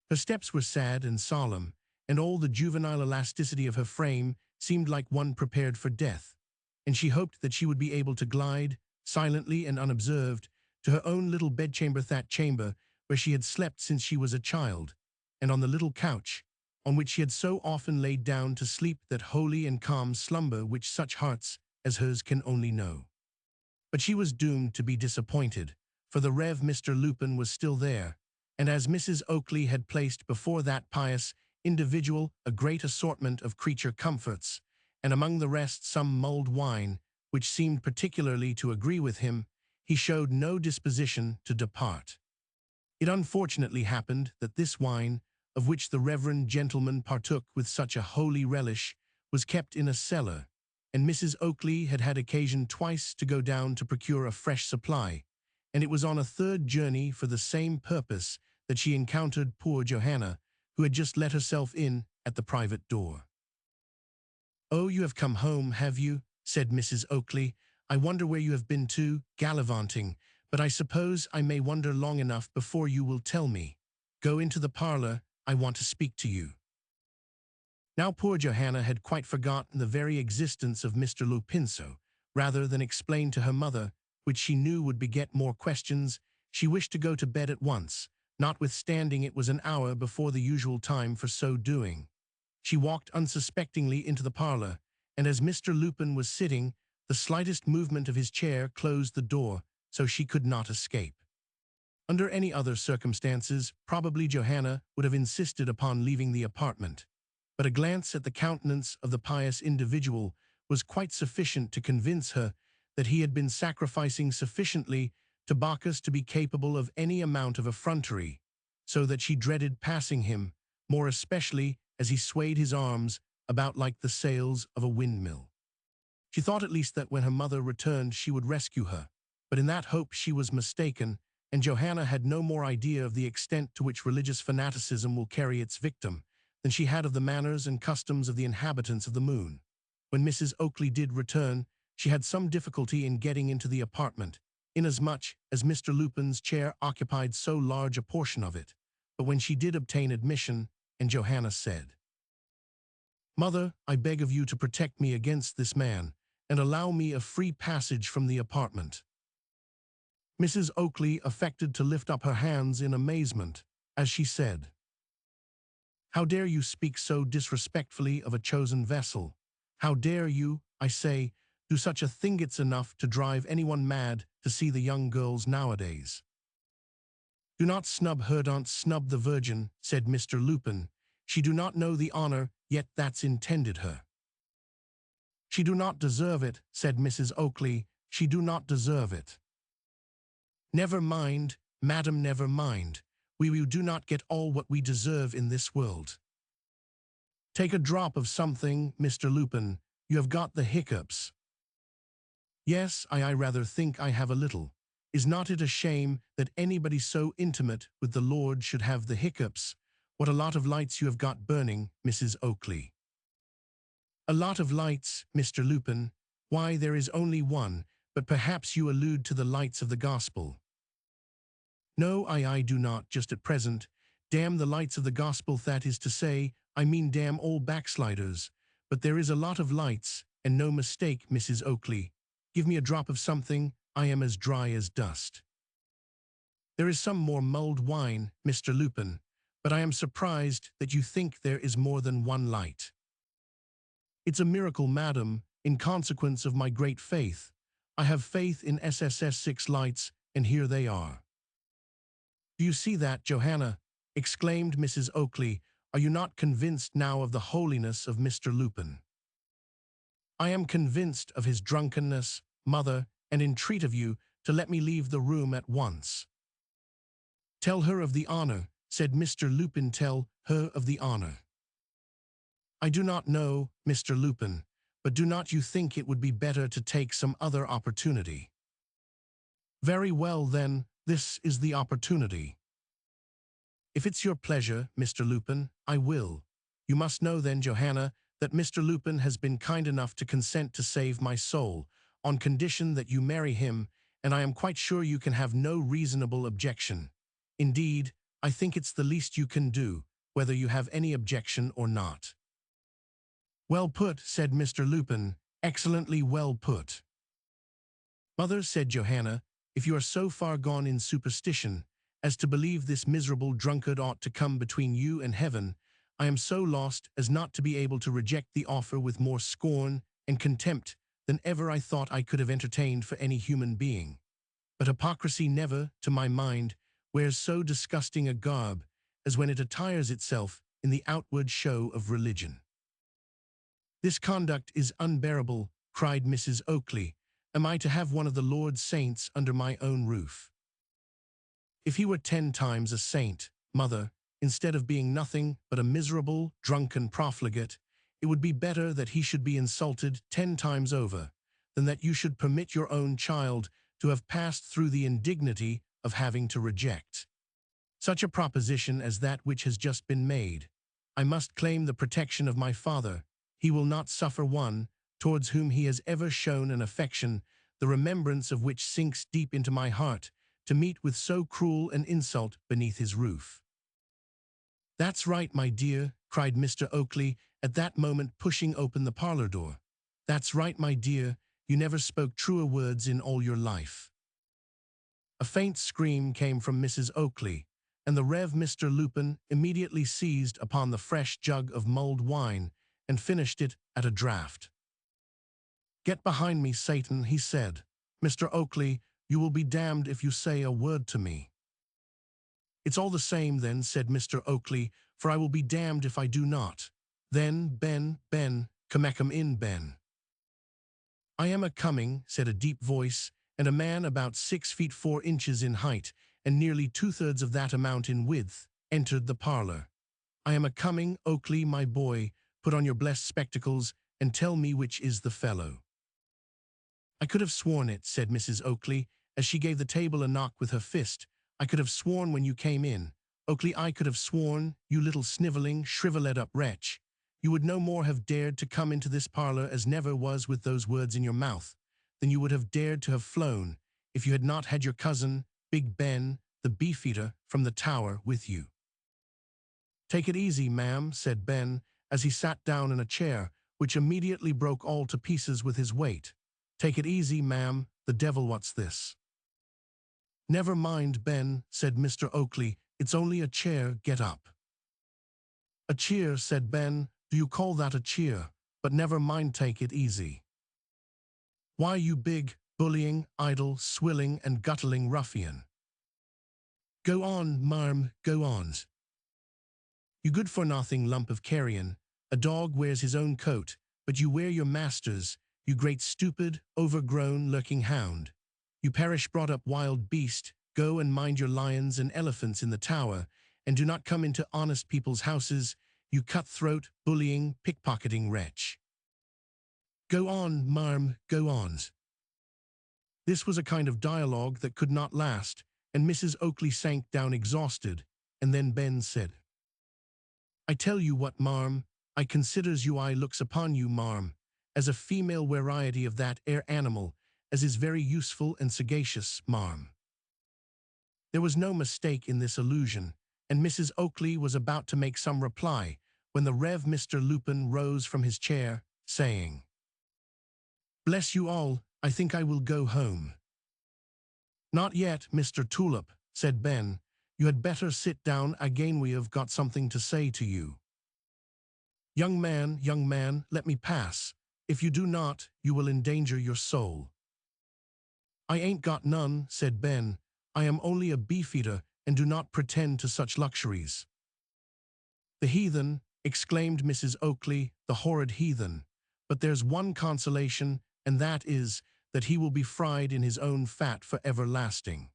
S1: Her steps were sad and solemn, and all the juvenile elasticity of her frame seemed like one prepared for death, and she hoped that she would be able to glide, silently and unobserved, to her own little bedchamber, that chamber where she had slept since she was a child, and on the little couch on which she had so often laid down to sleep that holy and calm slumber which such hearts as hers can only know. But she was doomed to be disappointed, for the Rev. Mr. Lupin was still there, and as Mrs. Oakley had placed before that pious individual a great assortment of creature comforts, and among the rest some mulled wine, which seemed particularly to agree with him, he showed no disposition to depart. It unfortunately happened that this wine, of which the reverend gentleman partook with such a holy relish, was kept in a cellar, and Mrs. Oakley had had occasion twice to go down to procure a fresh supply, and it was on a third journey for the same purpose that she encountered poor Johanna, who had just let herself in at the private door. "Oh, you have come home, have you?" said Mrs. Oakley. "I wonder where you have been to, gallivanting, but I suppose I may wonder long enough before you will tell me. Go into the parlor, I want to speak to you." Now poor Johanna had quite forgotten the very existence of Mr. Lupinso. Rather than explain to her mother, which she knew would beget more questions, she wished to go to bed at once, notwithstanding it was an hour before the usual time for so doing. She walked unsuspectingly into the parlor, and as Mr. Lupin was sitting, the slightest movement of his chair closed the door, so she could not escape. Under any other circumstances, probably Johanna would have insisted upon leaving the apartment, but a glance at the countenance of the pious individual was quite sufficient to convince her that he had been sacrificing sufficiently to Bacchus to be capable of any amount of effrontery, so that she dreaded passing him, more especially as he swayed his arms about like the sails of a windmill. She thought at least that when her mother returned she would rescue her, but in that hope she was mistaken, and Johanna had no more idea of the extent to which religious fanaticism will carry its victim than she had of the manners and customs of the inhabitants of the moon. When Mrs. Oakley did return, she had some difficulty in getting into the apartment, inasmuch as Mr. Lupin's chair occupied so large a portion of it. But when she did obtain admission, and Johanna said, "Mother, I beg of you to protect me against this man, and allow me a free passage from the apartment." Mrs. Oakley affected to lift up her hands in amazement, as she said, "How dare you speak so disrespectfully of a chosen vessel? How dare you, I say, do such a thing? It's enough to drive anyone mad to see the young girls nowadays." "Do not snub her, don't snub the Virgin," said Mr. Lupin. "She do not know the honor, yet that's intended her." "She do not deserve it," said Mrs. Oakley. "She do not deserve it." "Never mind, madam, never mind. We do not get all what we deserve in this world. Take a drop of something, Mr. Lupin. You have got the hiccups." "Yes, I rather think I have a little. Is not it a shame that anybody so intimate with the Lord should have the hiccups? What a lot of lights you have got burning, Mrs. Oakley." "A lot of lights, Mr. Lupin? Why, there is only one, but perhaps you allude to the lights of the gospel." "No, I do not, just at present. Damn the lights of the gospel, that is to say, I mean damn all backsliders. But there is a lot of lights, and no mistake, Mrs. Oakley. Give me a drop of something, I am as dry as dust." "There is some more mulled wine, Mr. Lupin, but I am surprised that you think there is more than one light." "It's a miracle, madam, in consequence of my great faith. I have faith in SSS 6 lights, and here they are." "Do you see that, Johanna?" exclaimed Mrs. Oakley. "Are you not convinced now of the holiness of Mr. Lupin?" "I am convinced of his drunkenness, mother, and entreat of you to let me leave the room at once." "Tell her of the honor," said Mr. Lupin. "Tell her of the honor." "I do not know, Mr. Lupin, but do not you think it would be better to take some other opportunity?" "Very well, then, this is the opportunity." "If it's your pleasure, Mr. Lupin, I will. You must know then, Johanna, that Mr. Lupin has been kind enough to consent to save my soul, on condition that you marry him, and I am quite sure you can have no reasonable objection. Indeed, I think it's the least you can do, whether you have any objection or not." "Well put," said Mr. Lupin. "Excellently well put." "Mother," said Johanna, "if you are so far gone in superstition as to believe this miserable drunkard ought to come between you and heaven, I am so lost as not to be able to reject the offer with more scorn and contempt than ever I thought I could have entertained for any human being. But hypocrisy never, to my mind, wears so disgusting a garb as when it attires itself in the outward show of religion." "This conduct is unbearable," cried Mrs. Oakley. "Am I to have one of the Lord's saints under my own roof?" "If he were 10 times a saint, mother, instead of being nothing but a miserable, drunken profligate, it would be better that he should be insulted 10 times over, than that you should permit your own child to have passed through the indignity of having to reject such a proposition as that which has just been made. I must claim the protection of my father. He will not suffer one, towards whom he has ever shown an affection, the remembrance of which sinks deep into my heart, to meet with so cruel an insult beneath his roof." "That's right, my dear," cried Mr. Oakley, at that moment pushing open the parlor door. "That's right, my dear, you never spoke truer words in all your life." A faint scream came from Mrs. Oakley, and the Rev. Mr. Lupin immediately seized upon the fresh jug of mulled wine and finished it at a draught. "Get behind me, Satan," he said. "Mr. Oakley, you will be damned if you say a word to me." "It's all the same then," said Mr. Oakley, "for I will be damned if I do not. Then, Ben, come in, Ben." "I am a-coming," said a deep voice, and a man about 6 feet 4 inches in height, and nearly 2/3 of that amount in width, entered the parlor. "I am a-coming, Oakley, my boy. Put on your blessed spectacles, and tell me which is the fellow." "I could have sworn it," said Mrs. Oakley, as she gave the table a knock with her fist. "I could have sworn when you came in. Oakley, I could have sworn, you little sniveling, shriveled-up wretch. You would no more have dared to come into this parlor as never was with those words in your mouth, than you would have dared to have flown, if you had not had your cousin, Big Ben, the beefeater, from the Tower, with you." "Take it easy, ma'am," said Ben, as he sat down in a chair, which immediately broke all to pieces with his weight. "Take it easy, ma'am, the devil, what's this?" "Never mind, Ben," said Mr. Oakley, "it's only a chair, get up." "A cheer," said Ben, "do you call that a cheer? But never mind, take it easy." "Why, you big, bullying, idle, swilling and guttling ruffian." "Go on, marm, go on." "You good-for-nothing lump of carrion. A dog wears his own coat, but you wear your master's, you great stupid, overgrown, lurking hound. You parish-brought-up wild beast, go and mind your lions and elephants in the Tower, and do not come into honest people's houses, you cutthroat, bullying, pickpocketing wretch. Go on, marm, go on." This was a kind of dialogue that could not last, and Mrs. Oakley sank down exhausted, and then Ben said, "I tell you what, marm, I considers I looks upon you, marm, as a female variety of that ere animal, as is very useful and sagacious, marm." There was no mistake in this allusion, and Mrs. Oakley was about to make some reply, when the Rev. Mr. Lupin rose from his chair, saying, "Bless you all, I think I will go home." "Not yet, Mr. Tulip," said Ben. "You had better sit down again, we have got something to say to you." Young man, let me pass. If you do not, you will endanger your soul." "I ain't got none," said Ben. "I am only a beefeater, and do not pretend to such luxuries." "The heathen," exclaimed Mrs. Oakley, "the horrid heathen. But there's one consolation, and that is, that he will be fried in his own fat for everlasting."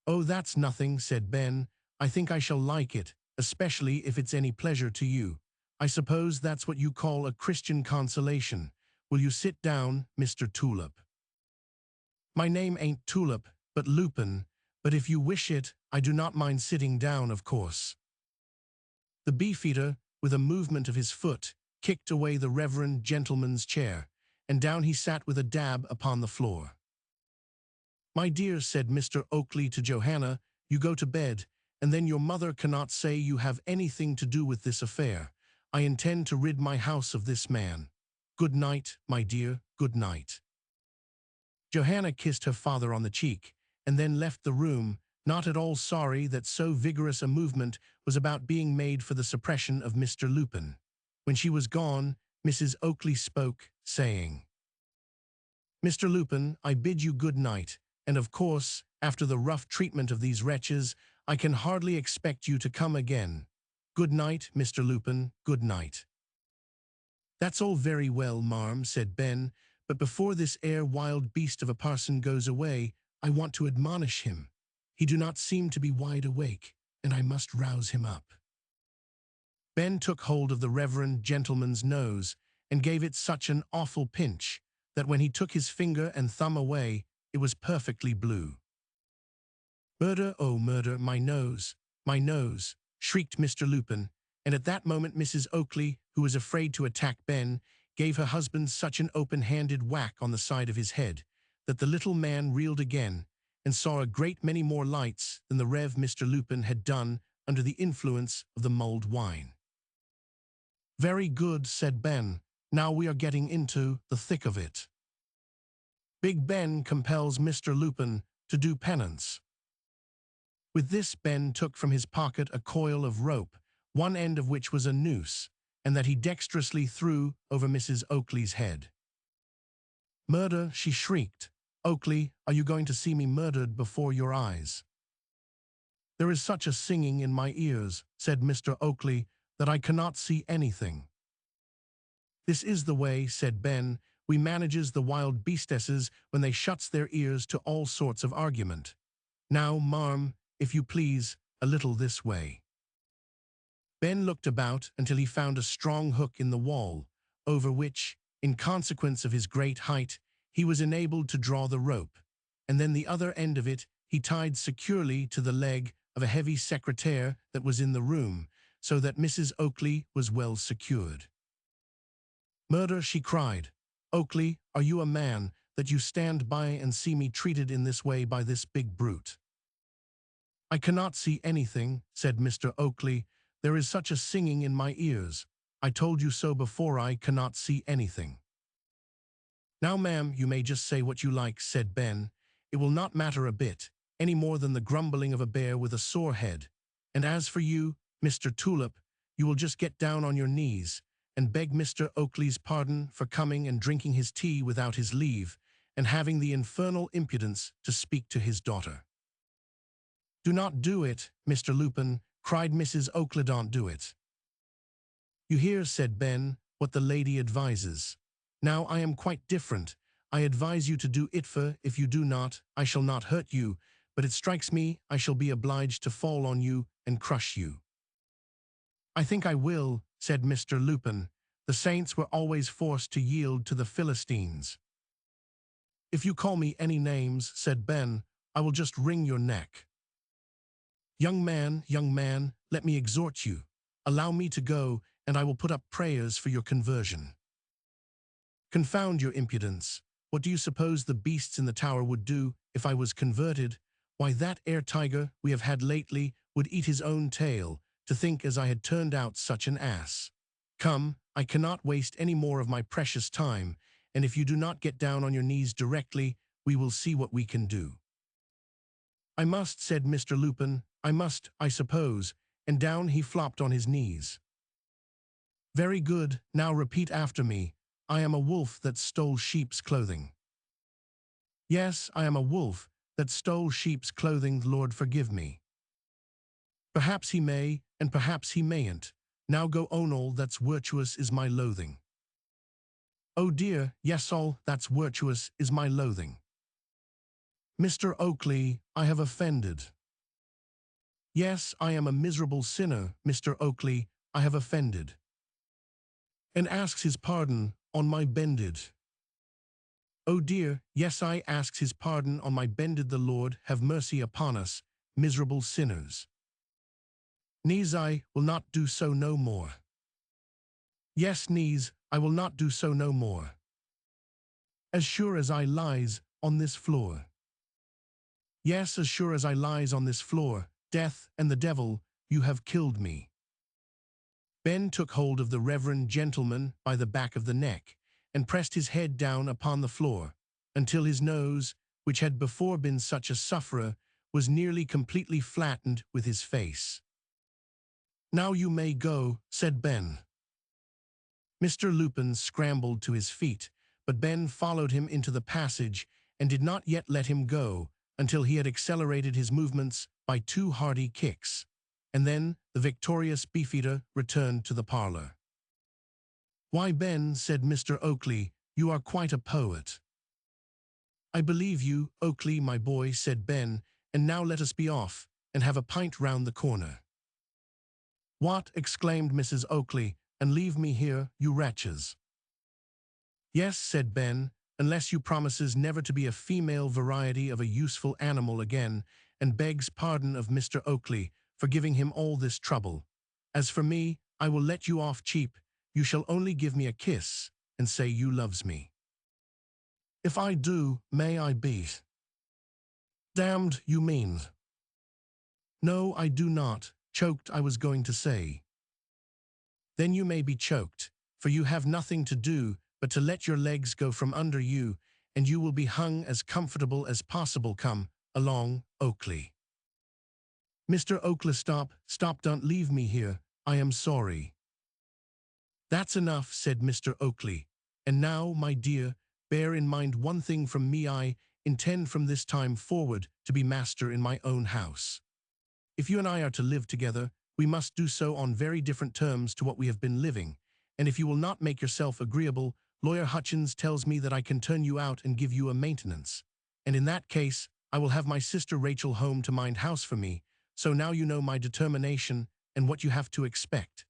S1: "Oh, that's nothing," said Ben. "I think I shall like it, especially if it's any pleasure to you. I suppose that's what you call a Christian consolation. Will you sit down, Mr. Tulip?" "My name ain't Tulip, but Lupin, but if you wish it, I do not mind sitting down, of course." The beefeater, with a movement of his foot, kicked away the reverend gentleman's chair, and down he sat with a dab upon the floor. "My dear," said Mr. Oakley to Johanna, "you go to bed, and then your mother cannot say you have anything to do with this affair. I intend to rid my house of this man. Good night, my dear, good night." Johanna kissed her father on the cheek, and then left the room, not at all sorry that so vigorous a movement was about being made for the suppression of Mr. Lupin. When she was gone, Mrs. Oakley spoke, saying, "Mr. Lupin, I bid you good night, and of course, after the rough treatment of these wretches, I can hardly expect you to come again. Good night, Mr. Lupin, good night." "That's all very well, marm," said Ben, "but before this wild beast of a parson goes away, I want to admonish him. He do not seem to be wide awake, and I must rouse him up." Ben took hold of the reverend gentleman's nose, and gave it such an awful pinch, that when he took his finger and thumb away, it was perfectly blue. "Murder, oh murder, my nose, shrieked Mr. Lupin, and at that moment Mrs. Oakley, who was afraid to attack Ben, gave her husband such an open-handed whack on the side of his head, that the little man reeled again, and saw a great many more lights than the Rev. Mr. Lupin had done under the influence of the mulled wine. "Very good," said Ben. "Now we are getting into the thick of it." Big Ben compels Mr. Lupin to do penance. With this, Ben took from his pocket a coil of rope, one end of which was a noose, and that he dexterously threw over Mrs. Oakley's head. "Murder!" she shrieked. "Oakley, are you going to see me murdered before your eyes?" "There is such a singing in my ears," said Mr. Oakley, "that I cannot see anything." "This is the way," said Ben, "we manages the wild beastesses when they shuts their ears to all sorts of argument. Now, marm, if you please, a little this way." Ben looked about until he found a strong hook in the wall, over which, in consequence of his great height, he was enabled to draw the rope, and then the other end of it he tied securely to the leg of a heavy secretaire that was in the room, so that Mrs. Oakley was well secured. "Murder!" she cried. "Oakley, are you a man, that you stand by and see me treated in this way by this big brute?" "I cannot see anything," said Mr. Oakley. "There is such a singing in my ears. I told you so before. I cannot see anything." "Now, ma'am, you may just say what you like," said Ben. "It will not matter a bit, any more than the grumbling of a bear with a sore head. And as for you, Mr. Tulip, you will just get down on your knees and beg Mr. Oakley's pardon for coming and drinking his tea without his leave, and having the infernal impudence to speak to his daughter." "Do not do it, Mr. Lupin," cried Mrs. Oakley. "Don't do it." "You hear," said Ben, "what the lady advises. Now I am quite different. I advise you to do it, for if you do not, I shall not hurt you, but it strikes me I shall be obliged to fall on you and crush you." "I think I will," said Mr. Lupin. "The saints were always forced to yield to the Philistines." "If you call me any names," said Ben, "I will just wring your neck." Young man, let me exhort you. Allow me to go, and I will put up prayers for your conversion." "Confound your impudence. What do you suppose the beasts in the tower would do if I was converted? Why, that air tiger we have had lately would eat his own tail, to think as I had turned out such an ass. Come, I cannot waste any more of my precious time, and if you do not get down on your knees directly, we will see what we can do." "I must," said Mr. Lupin. "I must, I suppose," and down he flopped on his knees. "Very good, now repeat after me. I am a wolf that stole sheep's clothing." "Yes, I am a wolf that stole sheep's clothing, Lord forgive me." "Perhaps he may, and perhaps he mayn't. Now go on, all that's virtuous is my loathing." "Oh dear, yes, all that's virtuous is my loathing." "Mr. Oakley, I have offended." "Yes, I am a miserable sinner, Mr. Oakley, I have offended." "And asks his pardon on my bended." "Oh dear, yes, I asks his pardon on my bended. The Lord have mercy upon us, miserable sinners." "Knees, I will not do so no more." "Yes, knees, I will not do so no more." "As sure as I lies on this floor." "Yes, as sure as I lies on this floor, death and the devil, you have killed me." Ben took hold of the reverend gentleman by the back of the neck, and pressed his head down upon the floor, until his nose, which had before been such a sufferer, was nearly completely flattened with his face. "Now you may go," said Ben. Mr. Lupin scrambled to his feet, but Ben followed him into the passage and did not yet let him go until he had accelerated his movements by 2 hearty kicks, and then the victorious beefeater returned to the parlor. "Why, Ben," said Mr. Oakley, "you are quite a poet." "I believe you, Oakley, my boy," said Ben, "and now let us be off, and have a pint round the corner." "What!" exclaimed Mrs. Oakley, "and leave me here, you wretches?" "Yes," said Ben, "unless you promises never to be a female variety of a useful animal again, and begs pardon of Mr. Oakley for giving him all this trouble. As for me, I will let you off cheap. You shall only give me a kiss, and say you loves me." "If I do, may I be damned, you mean." "No, I do not. Choked, I was going to say. Then you may be choked, for you have nothing to do but to let your legs go from under you, and you will be hung as comfortable as possible. Come along, Oakley. Mr. Oakley, stop, don't leave me here, I am sorry. That's enough, said Mr. Oakley. And now, my dear, bear in mind one thing from me. I intend from this time forward to be master in my own house. If you and I are to live together, we must do so on very different terms to what we have been living, and if you will not make yourself agreeable, Lawyer Hutchins tells me that I can turn you out and give you a maintenance, and in that case, I will have my sister Rachel home to mind house for me, so now you know my determination and what you have to expect.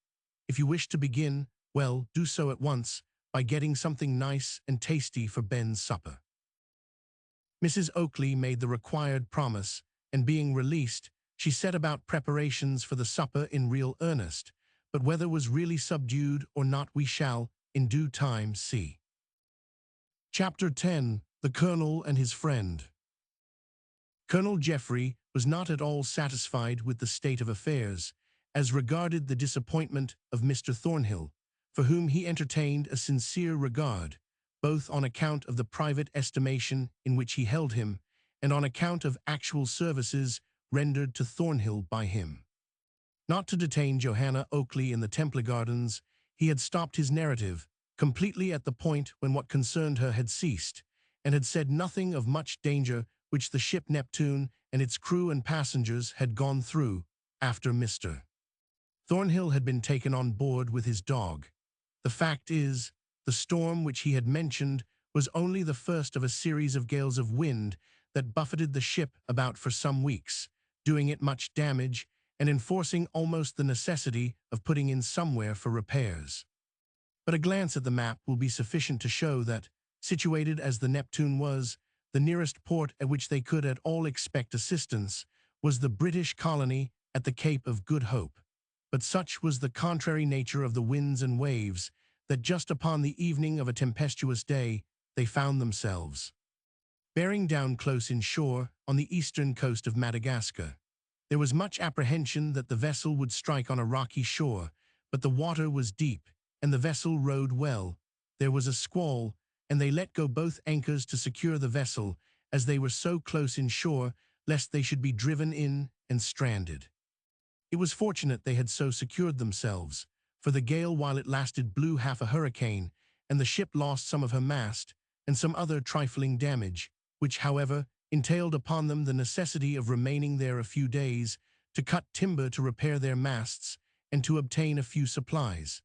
S1: If you wish to begin, well, do so at once, by getting something nice and tasty for Ben's supper. Mrs. Oakley made the required promise, and being released, she set about preparations for the supper in real earnest, but whether was really subdued or not we shall, in due time, see. Chapter 10. The Colonel and his Friend. Colonel Geoffrey was not at all satisfied with the state of affairs, as regarded the disappointment of Mr. Thornhill, for whom he entertained a sincere regard, both on account of the private estimation in which he held him, and on account of actual services rendered to Thornhill by him. Not to detain Johanna Oakley in the Temple Gardens, he had stopped his narrative, completely at the point when what concerned her had ceased, and had said nothing of much danger which the ship Neptune and its crew and passengers had gone through after Mr. Thornhill had been taken on board with his dog. The fact is, the storm which he had mentioned was only the first of a series of gales of wind that buffeted the ship about for some weeks, doing it much damage and enforcing almost the necessity of putting in somewhere for repairs. But a glance at the map will be sufficient to show that, situated as the Neptune was, the nearest port at which they could at all expect assistance was the British colony at the Cape of Good Hope. But such was the contrary nature of the winds and waves that just upon the evening of a tempestuous day they found themselves bearing down close in shore on the eastern coast of Madagascar. There was much apprehension that the vessel would strike on a rocky shore, but the water was deep, and the vessel rode well. There was a squall, and they let go both anchors to secure the vessel, as they were so close in shore, lest they should be driven in and stranded. It was fortunate they had so secured themselves, for the gale while it lasted blew half a hurricane, and the ship lost some of her mast, and some other trifling damage, which, however, entailed upon them the necessity of remaining there a few days, to cut timber to repair their masts, and to obtain a few supplies.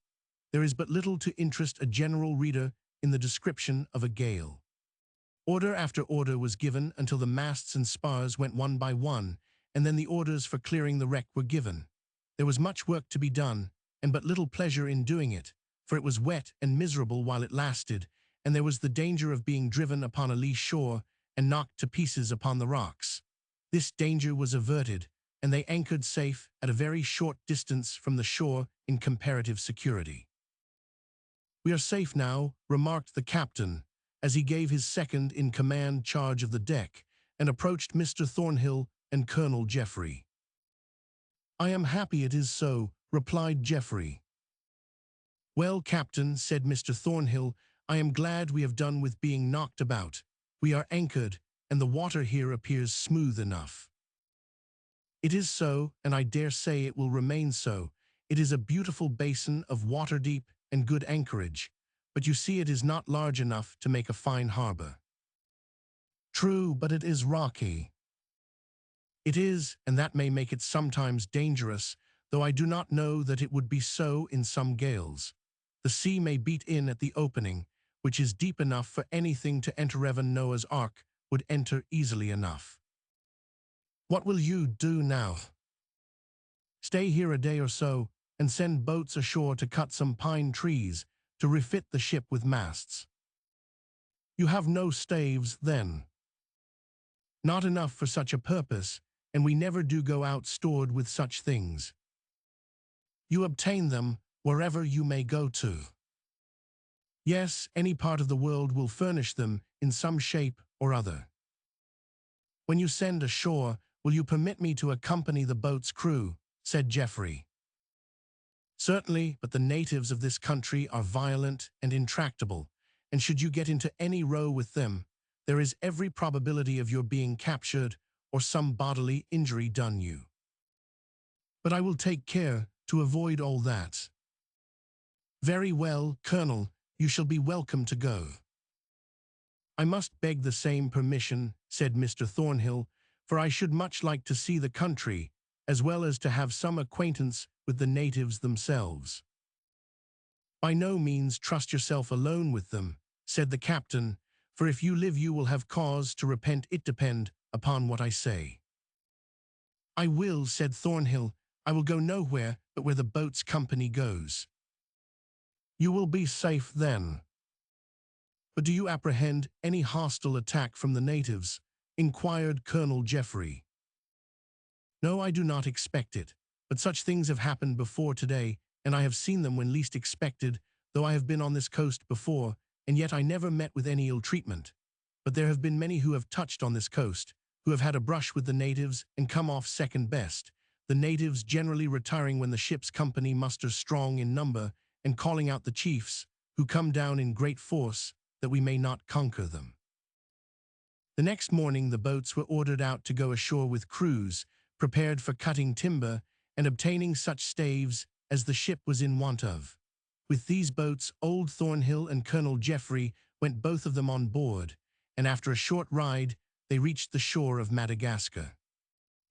S1: There is but little to interest a general reader in the description of a gale. Order after order was given until the masts and spars went one by one, and then the orders for clearing the wreck were given. There was much work to be done, and but little pleasure in doing it, for it was wet and miserable while it lasted, and there was the danger of being driven upon a lee shore and knocked to pieces upon the rocks. This danger was averted, and they anchored safe at a very short distance from the shore in comparative security. "We are safe now," remarked the captain, as he gave his second-in-command charge of the deck, and approached Mr. Thornhill and Colonel Geoffrey. "I am happy it is so," replied Geoffrey. "Well, Captain," said Mr. Thornhill, "I am glad we have done with being knocked about. We are anchored, and the water here appears smooth enough." "It is so, and I dare say it will remain so. It is a beautiful basin of water deep and good anchorage, but you see it is not large enough to make a fine harbor." "True, but it is rocky." "It is, and that may make it sometimes dangerous, though I do not know that it would be so in some gales. The sea may beat in at the opening, which is deep enough for anything to enter. Even Noah's Ark would enter easily enough." "What will you do now?" "Stay here a day or so, and send boats ashore to cut some pine trees to refit the ship with masts." "You have no staves, then?" "Not enough for such a purpose, and we never do go out stored with such things." "You obtain them wherever you may go to?" "Yes, any part of the world will furnish them in some shape or other." "When you send ashore, will you permit me to accompany the boat's crew?" said Geoffrey. Certainly, but the natives of this country are violent and intractable, and should you get into any row with them, there is every probability of your being captured or some bodily injury done you. But I will take care to avoid all that. Very well, Colonel, you shall be welcome to go. I must beg the same permission, said Mr. Thornhill, for I should much like to see the country, as well as to have some acquaintance with the natives themselves. By no means trust yourself alone with them, said the captain, for if you live you will have cause to repent it depend upon what I say. I will, said Thornhill, I will go nowhere but where the boat's company goes. You will be safe then. But do you apprehend any hostile attack from the natives? Inquired Colonel Geoffrey. No, I do not expect it, but such things have happened before today, and I have seen them when least expected, though I have been on this coast before, and yet I never met with any ill treatment. But there have been many who have touched on this coast, who have had a brush with the natives and come off second best, the natives generally retiring when the ship's company musters strong in number and calling out the chiefs, who come down in great force, that we may not conquer them. The next morning the boats were ordered out to go ashore with crews, prepared for cutting timber and obtaining such staves as the ship was in want of. With these boats, old Thornhill and Colonel Geoffrey went both of them on board, and after a short ride, they reached the shore of Madagascar.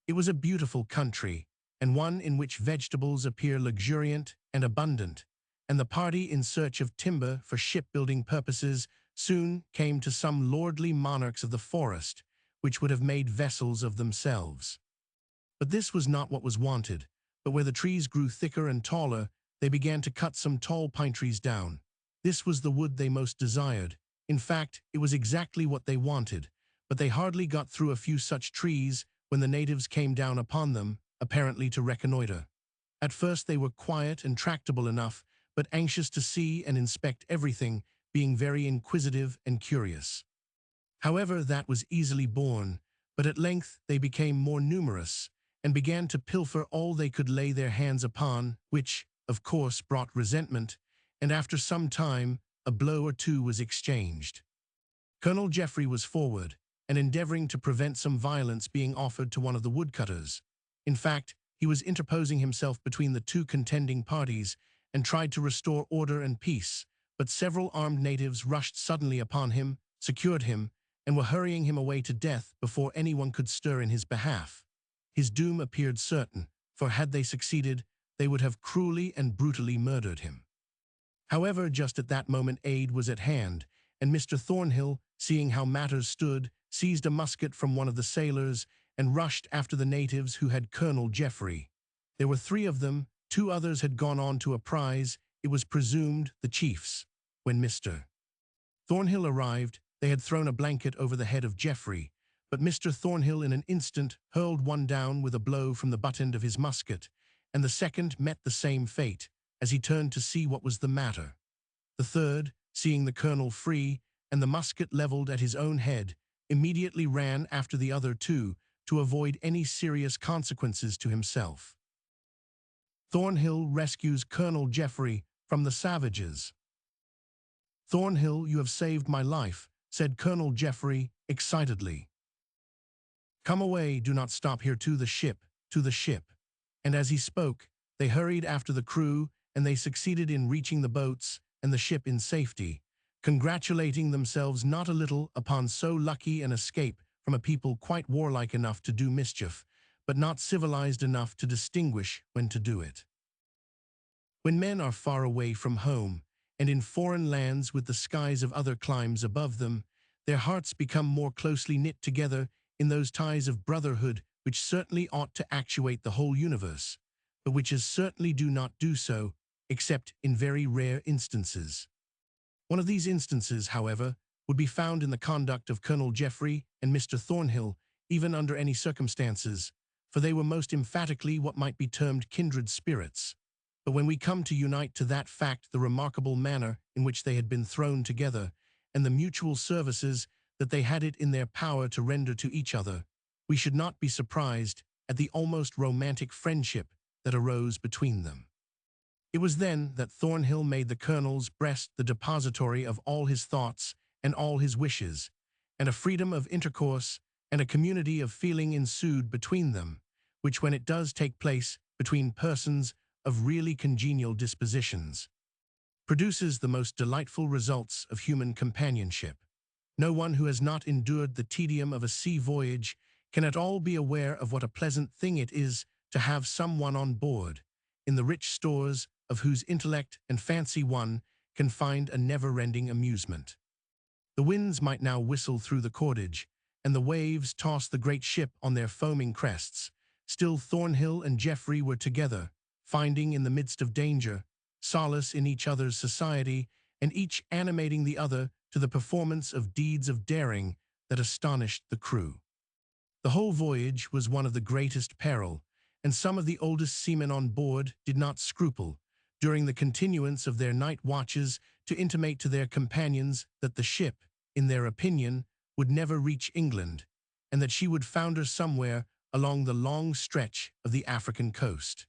S1: It was a beautiful country, and one in which vegetables appear luxuriant and abundant, and the party in search of timber for shipbuilding purposes soon came to some lordly monarchs of the forest, which would have made vessels of themselves. But this was not what was wanted, but where the trees grew thicker and taller, they began to cut some tall pine trees down. This was the wood they most desired. In fact, it was exactly what they wanted, but they hardly got through a few such trees when the natives came down upon them, apparently to reconnoiter. At first they were quiet and tractable enough, but anxious to see and inspect everything, being very inquisitive and curious. However, that was easily borne, but at length they became more numerous, and began to pilfer all they could lay their hands upon, which, of course, brought resentment, and after some time, a blow or two was exchanged. Colonel Geoffrey was forward, and endeavoring to prevent some violence being offered to one of the woodcutters. In fact, he was interposing himself between the two contending parties, and tried to restore order and peace, but several armed natives rushed suddenly upon him, secured him, and were hurrying him away to death before anyone could stir in his behalf. His doom appeared certain, for had they succeeded, they would have cruelly and brutally murdered him. However, just at that moment aid was at hand, and Mr. Thornhill, seeing how matters stood, seized a musket from one of the sailors and rushed after the natives who had Colonel Geoffrey. There were 3 of them, 2 others had gone on to a prize, it was presumed the chiefs. When Mr. Thornhill arrived, they had thrown a blanket over the head of Geoffrey, but Mr. Thornhill in an instant hurled one down with a blow from the butt end of his musket, and the second met the same fate, as he turned to see what was the matter. The third, seeing the colonel free, and the musket leveled at his own head, immediately ran after the other 2, to avoid any serious consequences to himself. Thornhill rescues Colonel Geoffrey from the savages. Thornhill, you have saved my life, said Colonel Geoffrey excitedly. Come away, do not stop here, to the ship, to the ship. And as he spoke, they hurried after the crew, and they succeeded in reaching the boats and the ship in safety, congratulating themselves not a little upon so lucky an escape from a people quite warlike enough to do mischief, but not civilized enough to distinguish when to do it. When men are far away from home, and in foreign lands with the skies of other climes above them, their hearts become more closely knit together in those ties of brotherhood which certainly ought to actuate the whole universe, but which as certainly do not do so, except in very rare instances. One of these instances, however, would be found in the conduct of Colonel Geoffrey and Mr. Thornhill, even under any circumstances, for they were most emphatically what might be termed kindred spirits. But when we come to unite to that fact the remarkable manner in which they had been thrown together, and the mutual services that they had it in their power to render to each other, we should not be surprised at the almost romantic friendship that arose between them. It was then that Thornhill made the colonel's breast the depository of all his thoughts and all his wishes, and a freedom of intercourse and a community of feeling ensued between them, which when it does take place between persons of really congenial dispositions, produces the most delightful results of human companionship. No one who has not endured the tedium of a sea voyage can at all be aware of what a pleasant thing it is to have someone on board, in the rich stores of whose intellect and fancy one can find a never-ending amusement. The winds might now whistle through the cordage, and the waves toss the great ship on their foaming crests. Still Thornhill and Geoffrey were together, finding in the midst of danger solace in each other's society, and each animating the other to the performance of deeds of daring that astonished the crew. The whole voyage was one of the greatest peril, and some of the oldest seamen on board did not scruple, during the continuance of their night watches, to intimate to their companions that the ship, in their opinion, would never reach England, and that she would founder somewhere along the long stretch of the African coast.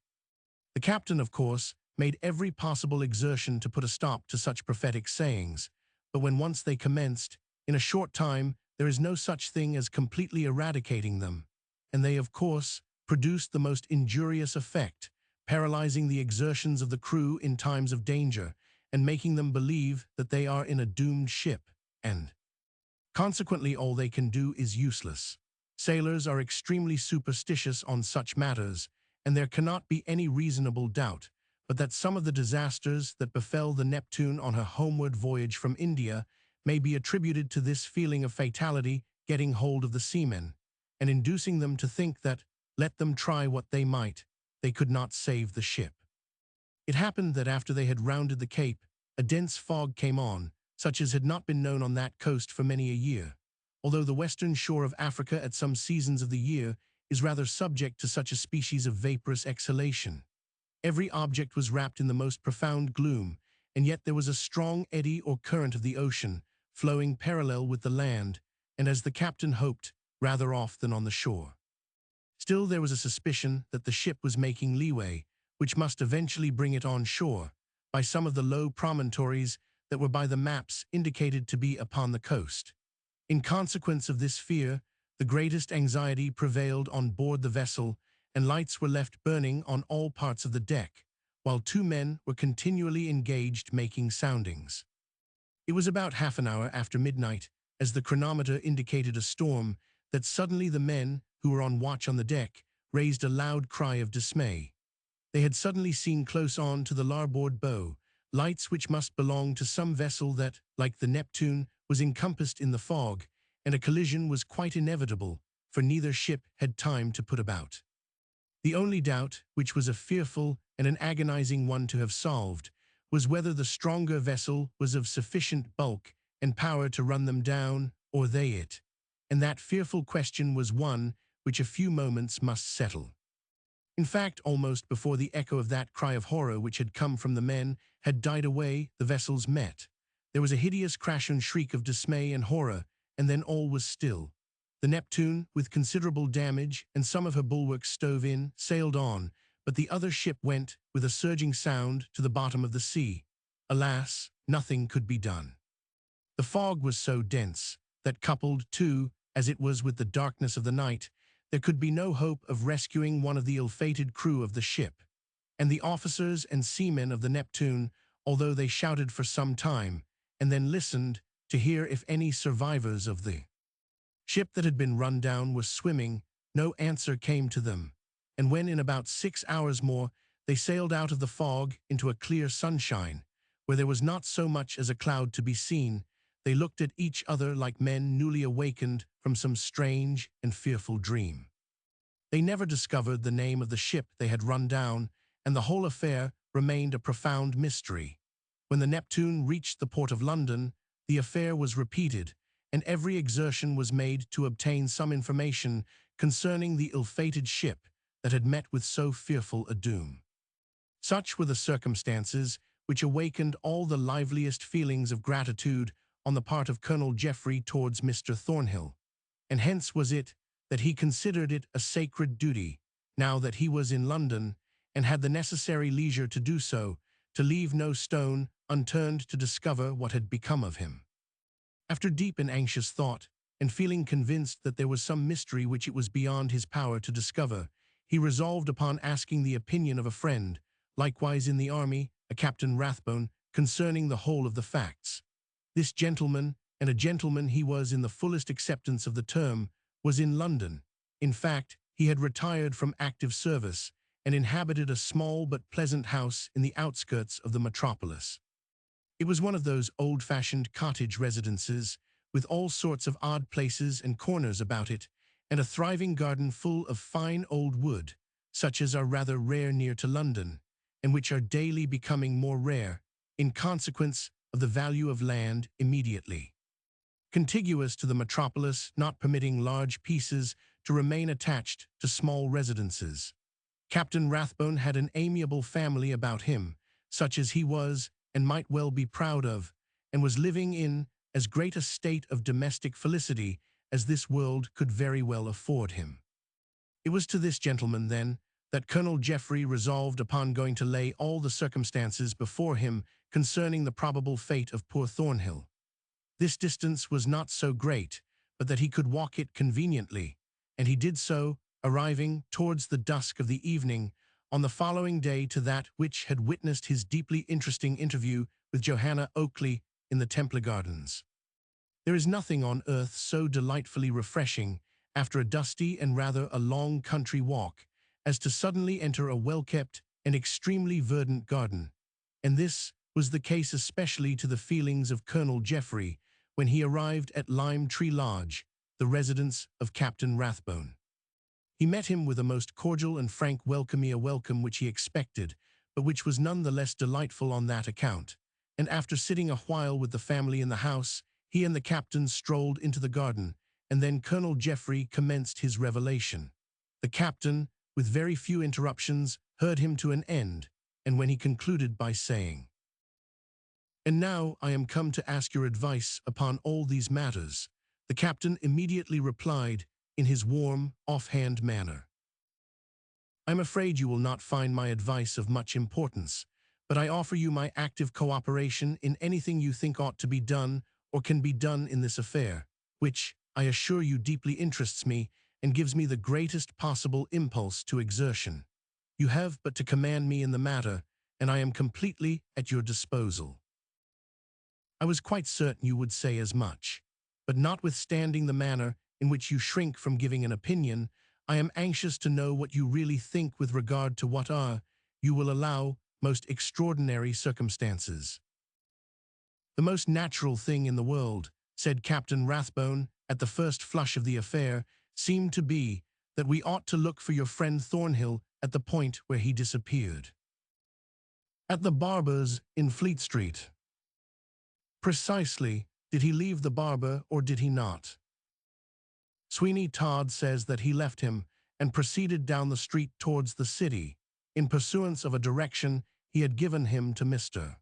S1: The captain, of course, made every possible exertion to put a stop to such prophetic sayings, but when once they commenced, in a short time there is no such thing as completely eradicating them, and they, of course, produced the most injurious effect, paralyzing the exertions of the crew in times of danger, and making them believe that they are in a doomed ship, and consequently all they can do is useless. Sailors are extremely superstitious on such matters, and there cannot be any reasonable doubt but that some of the disasters that befell the Neptune on her homeward voyage from India may be attributed to this feeling of fatality getting hold of the seamen, and inducing them to think that, let them try what they might, they could not save the ship. It happened that after they had rounded the Cape, a dense fog came on, such as had not been known on that coast for many a year, although the western shore of Africa at some seasons of the year is rather subject to such a species of vaporous exhalation. Every object was wrapped in the most profound gloom, and yet there was a strong eddy or current of the ocean, flowing parallel with the land, and as the captain hoped, rather off than on the shore. Still there was a suspicion that the ship was making leeway, which must eventually bring it on shore, by some of the low promontories that were by the maps indicated to be upon the coast. In consequence of this fear, the greatest anxiety prevailed on board the vessel, and lights were left burning on all parts of the deck, while two men were continually engaged making soundings. It was about half an hour after midnight, as the chronometer indicated a storm, that suddenly the men, who were on watch on the deck, raised a loud cry of dismay. They had suddenly seen close on to the larboard bow, lights which must belong to some vessel that, like the Neptune, was encompassed in the fog, and a collision was quite inevitable, for neither ship had time to put about. The only doubt, which was a fearful and an agonizing one to have solved, was whether the stronger vessel was of sufficient bulk and power to run them down, or they it, and that fearful question was one which a few moments must settle. In fact, almost before the echo of that cry of horror which had come from the men had died away, the vessels met. There was a hideous crash and shriek of dismay and horror, and then all was still. The Neptune, with considerable damage and some of her bulwarks stove in, sailed on, but the other ship went, with a surging sound, to the bottom of the sea. Alas, nothing could be done. The fog was so dense that, coupled, too, as it was with the darkness of the night, there could be no hope of rescuing one of the ill-fated crew of the ship. And the officers and seamen of the Neptune, although they shouted for some time, and then listened to hear if any survivors of the ship that had been run down were swimming, no answer came to them, and when in about 6 hours more they sailed out of the fog into a clear sunshine, where there was not so much as a cloud to be seen, they looked at each other like men newly awakened from some strange and fearful dream. They never discovered the name of the ship they had run down, and the whole affair remained a profound mystery. When the Neptune reached the port of London, the affair was repeated, and every exertion was made to obtain some information concerning the ill-fated ship that had met with so fearful a doom. Such were the circumstances which awakened all the liveliest feelings of gratitude on the part of Colonel Geoffrey towards Mr. Thornhill, and hence was it that he considered it a sacred duty, now that he was in London, and had the necessary leisure to do so, to leave no stone unturned to discover what had become of him. After deep and anxious thought, and feeling convinced that there was some mystery which it was beyond his power to discover, he resolved upon asking the opinion of a friend, likewise in the army, a Captain Rathbone, concerning the whole of the facts. This gentleman, and a gentleman he was in the fullest acceptance of the term, was in London. In fact, he had retired from active service, and inhabited a small but pleasant house in the outskirts of the metropolis. It was one of those old-fashioned cottage residences, with all sorts of odd places and corners about it, and a thriving garden full of fine old wood, such as are rather rare near to London, and which are daily becoming more rare, in consequence of the value of land immediately contiguous to the metropolis, not permitting large pieces to remain attached to small residences. Captain Rathbone had an amiable family about him, such as he was and might well be proud of, and was living in as great a state of domestic felicity as this world could very well afford him. It was to this gentleman, then, that Colonel Geoffrey resolved upon going to lay all the circumstances before him concerning the probable fate of poor Thornhill. This distance was not so great, but that he could walk it conveniently, and he did so, arriving towards the dusk of the evening on the following day to that which had witnessed his deeply interesting interview with Johanna Oakley in the Temple Gardens. There is nothing on earth so delightfully refreshing after a dusty and rather a long country walk as to suddenly enter a well-kept and extremely verdant garden, and this was the case especially to the feelings of Colonel Geoffrey when he arrived at Lime Tree Lodge, the residence of Captain Rathbone. He met him with a most cordial and frank welcome, a welcome which he expected, but which was none the less delightful on that account, and after sitting a while with the family in the house, he and the captain strolled into the garden, and then Colonel Geoffrey commenced his revelation. The captain, with very few interruptions, heard him to an end, and when he concluded by saying, "And now I am come to ask your advice upon all these matters," the captain immediately replied in his warm, off-hand manner, "I am afraid you will not find my advice of much importance, but I offer you my active cooperation in anything you think ought to be done or can be done in this affair, which, I assure you, deeply interests me and gives me the greatest possible impulse to exertion. You have but to command me in the matter, and I am completely at your disposal." I was quite certain you would say as much, but notwithstanding the manner in which you shrink from giving an opinion, I am anxious to know what you really think with regard to what are, you will allow, most extraordinary circumstances. "The most natural thing in the world," said Captain Rathbone at the first flush of the affair, "seemed to be that we ought to look for your friend Thornhill at the point where he disappeared." "At the barber's in Fleet Street." "Precisely. Did he leave the barber or did he not?" "Sweeney Todd says that he left him and proceeded down the street towards the city, in pursuance of a direction he had given him to Mr.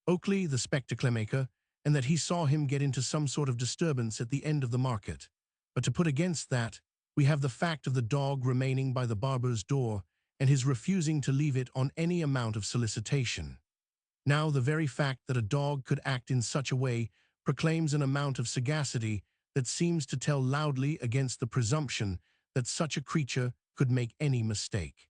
S1: Oakley, the spectacle-maker, and that he saw him get into some sort of disturbance at the end of the market. But to put against that, we have the fact of the dog remaining by the barber's door and his refusing to leave it on any amount of solicitation. Now, the very fact that a dog could act in such a way proclaims an amount of sagacity that seems to tell loudly against the presumption that such a creature could make any mistake.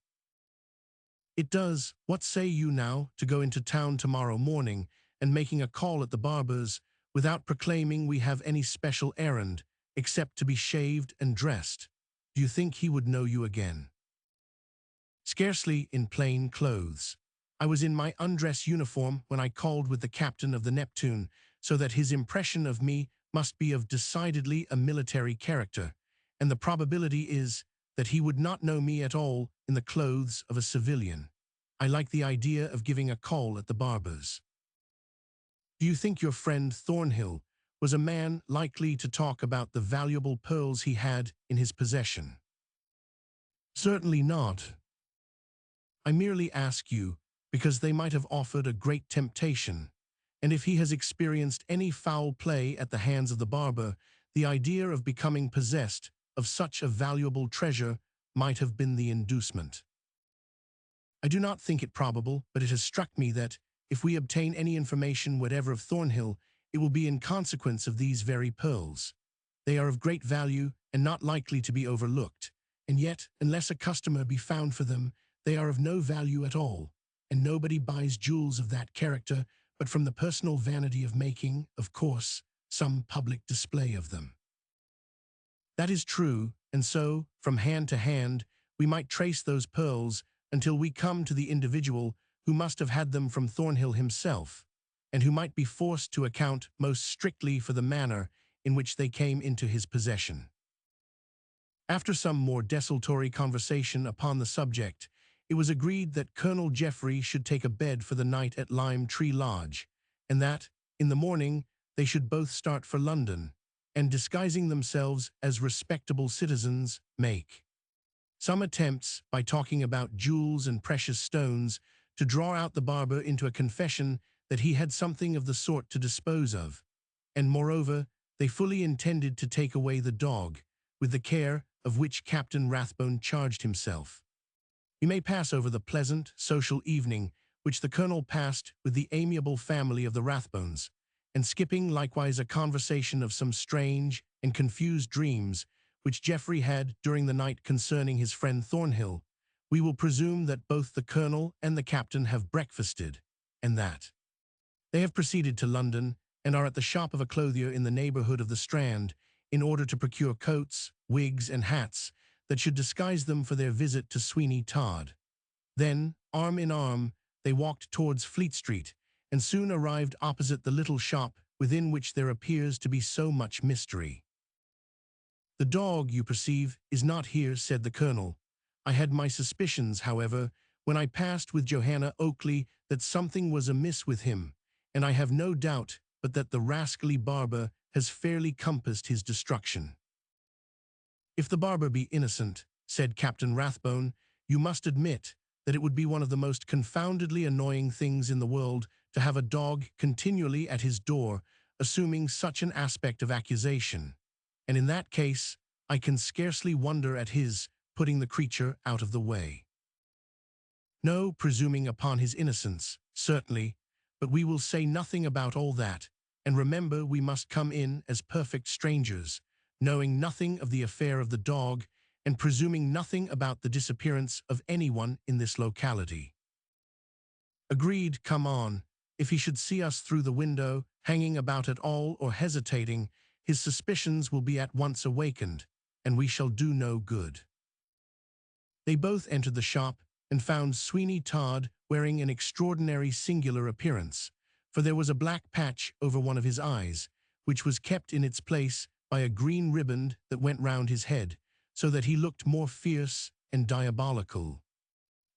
S1: It does. What say you now to go into town tomorrow morning and making a call at the barber's without proclaiming we have any special errand, except to be shaved and dressed? Do you think he would know you again?" "Scarcely in plain clothes. I was in my undress uniform when I called with the captain of the Neptune, so that his impression of me must be of decidedly a military character, and the probability is that he would not know me at all in the clothes of a civilian. I like the idea of giving a call at the barber's." "Do you think your friend Thornhill was a man likely to talk about the valuable pearls he had in his possession?" "Certainly not. I merely ask you because they might have offered a great temptation, and if he has experienced any foul play at the hands of the barber, the idea of becoming possessed of such a valuable treasure might have been the inducement." I do not think it probable, but it has struck me that, if we obtain any information whatever of Thornhill, it will be in consequence of these very pearls. They are of great value and not likely to be overlooked, and yet, unless a customer be found for them, they are of no value at all, and nobody buys jewels of that character but from the personal vanity of making, of course, some public display of them. That is true, and so, from hand to hand, we might trace those pearls until we come to the individual who must have had them from Thornhill himself, and who might be forced to account most strictly for the manner in which they came into his possession. After some more desultory conversation upon the subject, it was agreed that Colonel Geoffrey should take a bed for the night at Lime Tree Lodge, and that, in the morning, they should both start for London, and disguising themselves as respectable citizens, make some attempts, by talking about jewels and precious stones, to draw out the barber into a confession that he had something of the sort to dispose of, and moreover, they fully intended to take away the dog, with the care of which Captain Rathbone charged himself. We may pass over the pleasant, social evening which the Colonel passed with the amiable family of the Rathbones, and skipping likewise a conversation of some strange and confused dreams which Geoffrey had during the night concerning his friend Thornhill, we will presume that both the Colonel and the Captain have breakfasted, and that they have proceeded to London and are at the shop of a clothier in the neighbourhood of the Strand in order to procure coats, wigs, and hats that should disguise them for their visit to Sweeney Todd. Then, arm in arm, they walked towards Fleet Street, and soon arrived opposite the little shop within which there appears to be so much mystery. "The dog, you perceive, is not here," said the Colonel. "I had my suspicions, however, when I passed with Johanna Oakley, that something was amiss with him, and I have no doubt but that the rascally barber has fairly compassed his destruction." "If the barber be innocent," said Captain Rathbone, "you must admit that it would be one of the most confoundedly annoying things in the world to have a dog continually at his door, assuming such an aspect of accusation, and in that case I can scarcely wonder at his putting the creature out of the way. No presuming upon his innocence, certainly, but we will say nothing about all that, and remember we must come in as perfect strangers, knowing nothing of the affair of the dog, and presuming nothing about the disappearance of anyone in this locality." "Agreed, come on. If he should see us through the window, hanging about at all or hesitating, his suspicions will be at once awakened, and we shall do no good." They both entered the shop, and found Sweeney Todd wearing an extraordinary singular appearance, for there was a black patch over one of his eyes, which was kept in its place by a green riband that went round his head, so that he looked more fierce and diabolical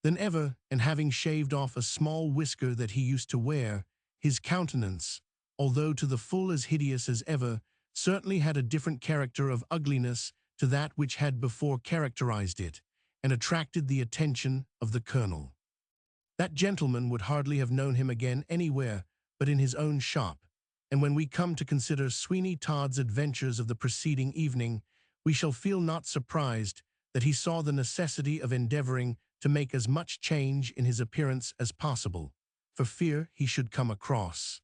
S1: than ever, and having shaved off a small whisker that he used to wear, his countenance, although to the full as hideous as ever, certainly had a different character of ugliness to that which had before characterized it, and attracted the attention of the Colonel. That gentleman would hardly have known him again anywhere but in his own shop, and when we come to consider Sweeney Todd's adventures of the preceding evening, we shall feel not surprised that he saw the necessity of endeavoring to make as much change in his appearance as possible, for fear he should come across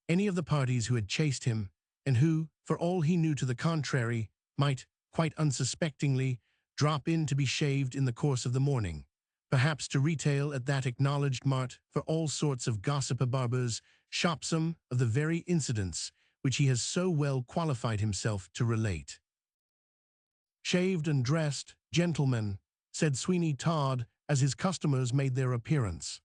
S1: any of the parties who had chased him, and who, for all he knew to the contrary, might, quite unsuspectingly, drop in to be shaved in the course of the morning, perhaps to retail at that acknowledged mart for all sorts of gossip barbers' shop some of the very incidents which he has so well qualified himself to relate. "Shaved and dressed, gentlemen," said Sweeney Todd as his customers made their appearance.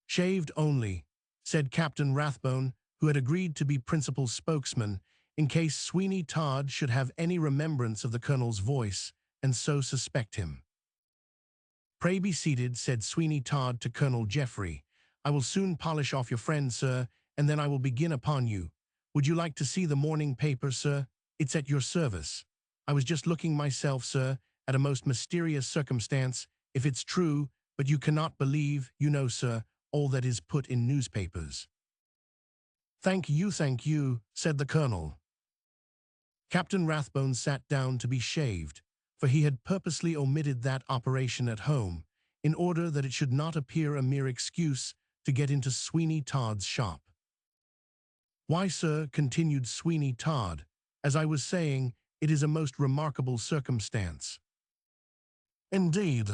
S1: "Shaved only," said Captain Rathbone, who had agreed to be principal spokesman, in case Sweeney Todd should have any remembrance of the Colonel's voice, and so suspect him. "Pray be seated," said Sweeney Todd to Colonel Geoffrey. "I will soon polish off your friend, sir, and then I will begin upon you. Would you like to see the morning paper, sir? It's at your service. I was just looking myself, sir, at a most mysterious circumstance, if it's true, but you cannot believe, you know, sir, all that is put in newspapers." Thank you," said the Colonel. Captain Rathbone sat down to be shaved, for he had purposely omitted that operation at home, in order that it should not appear a mere excuse to get into Sweeney Todd's shop. Why, sir, continued Sweeney Todd, as I was saying, it is a most remarkable circumstance. Indeed.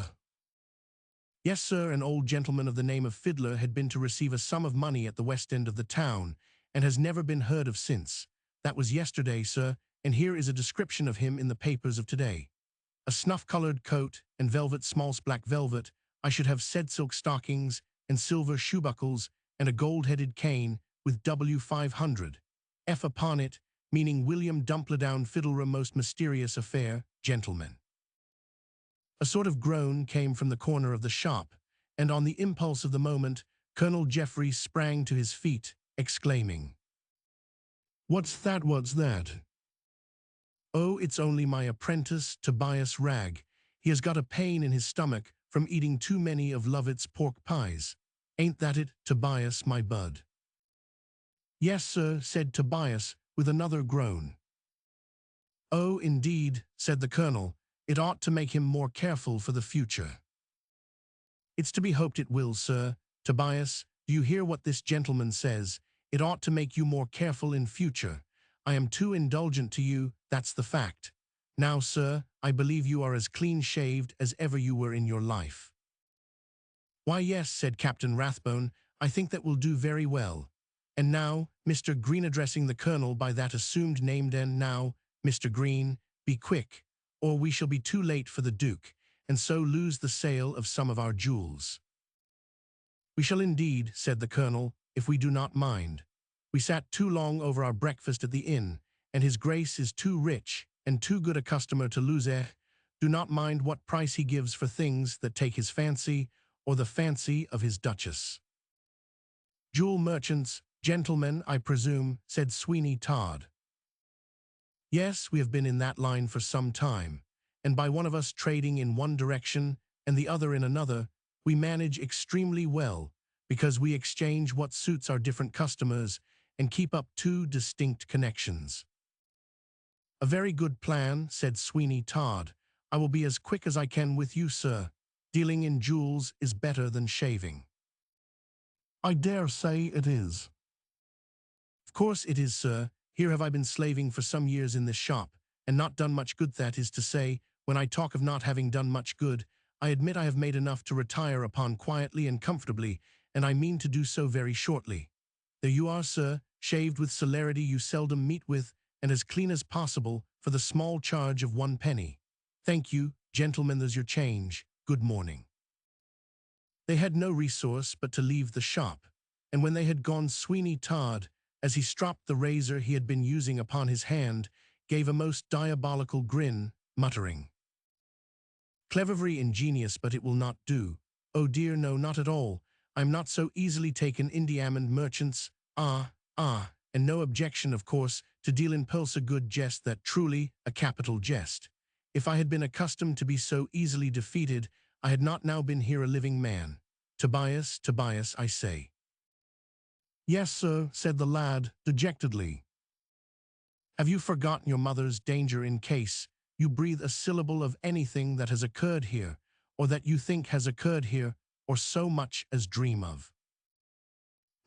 S1: Yes, sir, an old gentleman of the name of Fiddler had been to receive a sum of money at the west end of the town, and has never been heard of since. That was yesterday, sir, and here is a description of him in the papers of today. A snuff-colored coat and small's black velvet, I should have said silk stockings and silver shoebuckles, and a gold-headed cane with W500 F upon it, meaning William Dumpledown Fiddler, most mysterious affair, gentlemen. A sort of groan came from the corner of the shop, and on the impulse of the moment, Colonel Jeffrey sprang to his feet, exclaiming, "What's that, what's that?" "Oh, it's only my apprentice, Tobias Ragg. He has got a pain in his stomach from eating too many of Lovett's pork pies. Ain't that it, Tobias, my bud?" "Yes, sir," said Tobias, with another groan. "Oh, indeed," said the colonel, "it ought to make him more careful for the future." "It's to be hoped it will, sir. Tobias, do you hear what this gentleman says? It ought to make you more careful in future. I am too indulgent to you, that's the fact. Now, sir, I believe you are as clean-shaved as ever you were in your life." "Why, yes," said Captain Rathbone, "I think that will do very well. And now, Mr. Green," addressing the colonel by that assumed name, "and now, Mr. Green, be quick, or we shall be too late for the Duke, and so lose the sale of some of our jewels." "We shall indeed," said the colonel, "if we do not mind. We sat too long over our breakfast at the inn, and his grace is too rich and too good a customer to lose do not mind what price he gives for things that take his fancy or the fancy of his duchess." "Jewel merchants, gentlemen, I presume," said Sweeney Todd. "Yes, we have been in that line for some time, and by one of us trading in one direction and the other in another, we manage extremely well, because we exchange what suits our different customers and keep up two distinct connections." "A very good plan," said Sweeney Todd. "I will be as quick as I can with you, sir. Dealing in jewels is better than shaving." "I dare say it is." "Of course it is, sir. Here have I been slaving for some years in this shop, and not done much good. That is to say, when I talk of not having done much good, I admit I have made enough to retire upon quietly and comfortably, and I mean to do so very shortly. There you are, sir, shaved with celerity you seldom meet with, and as clean as possible, for the small charge of 1 penny. Thank you, gentlemen, there's your change. Good morning." They had no resource but to leave the shop, and when they had gone, Sweeney Todd, as he stropped the razor he had been using upon his hand, gave a most diabolical grin, muttering, "Clever, very ingenious, but it will not do. Oh dear, no, not at all. I'm not so easily taken in diamond merchants. And no objection, of course, to deal in pearls. A good jest, that, truly, a capital jest. If I had been accustomed to be so easily defeated, I had not now been here a living man. Tobias, Tobias, I say." "Yes, sir," said the lad, dejectedly. "Have you forgotten your mother's danger in case you breathe a syllable of anything that has occurred here, or that you think has occurred here, or so much as dream of?"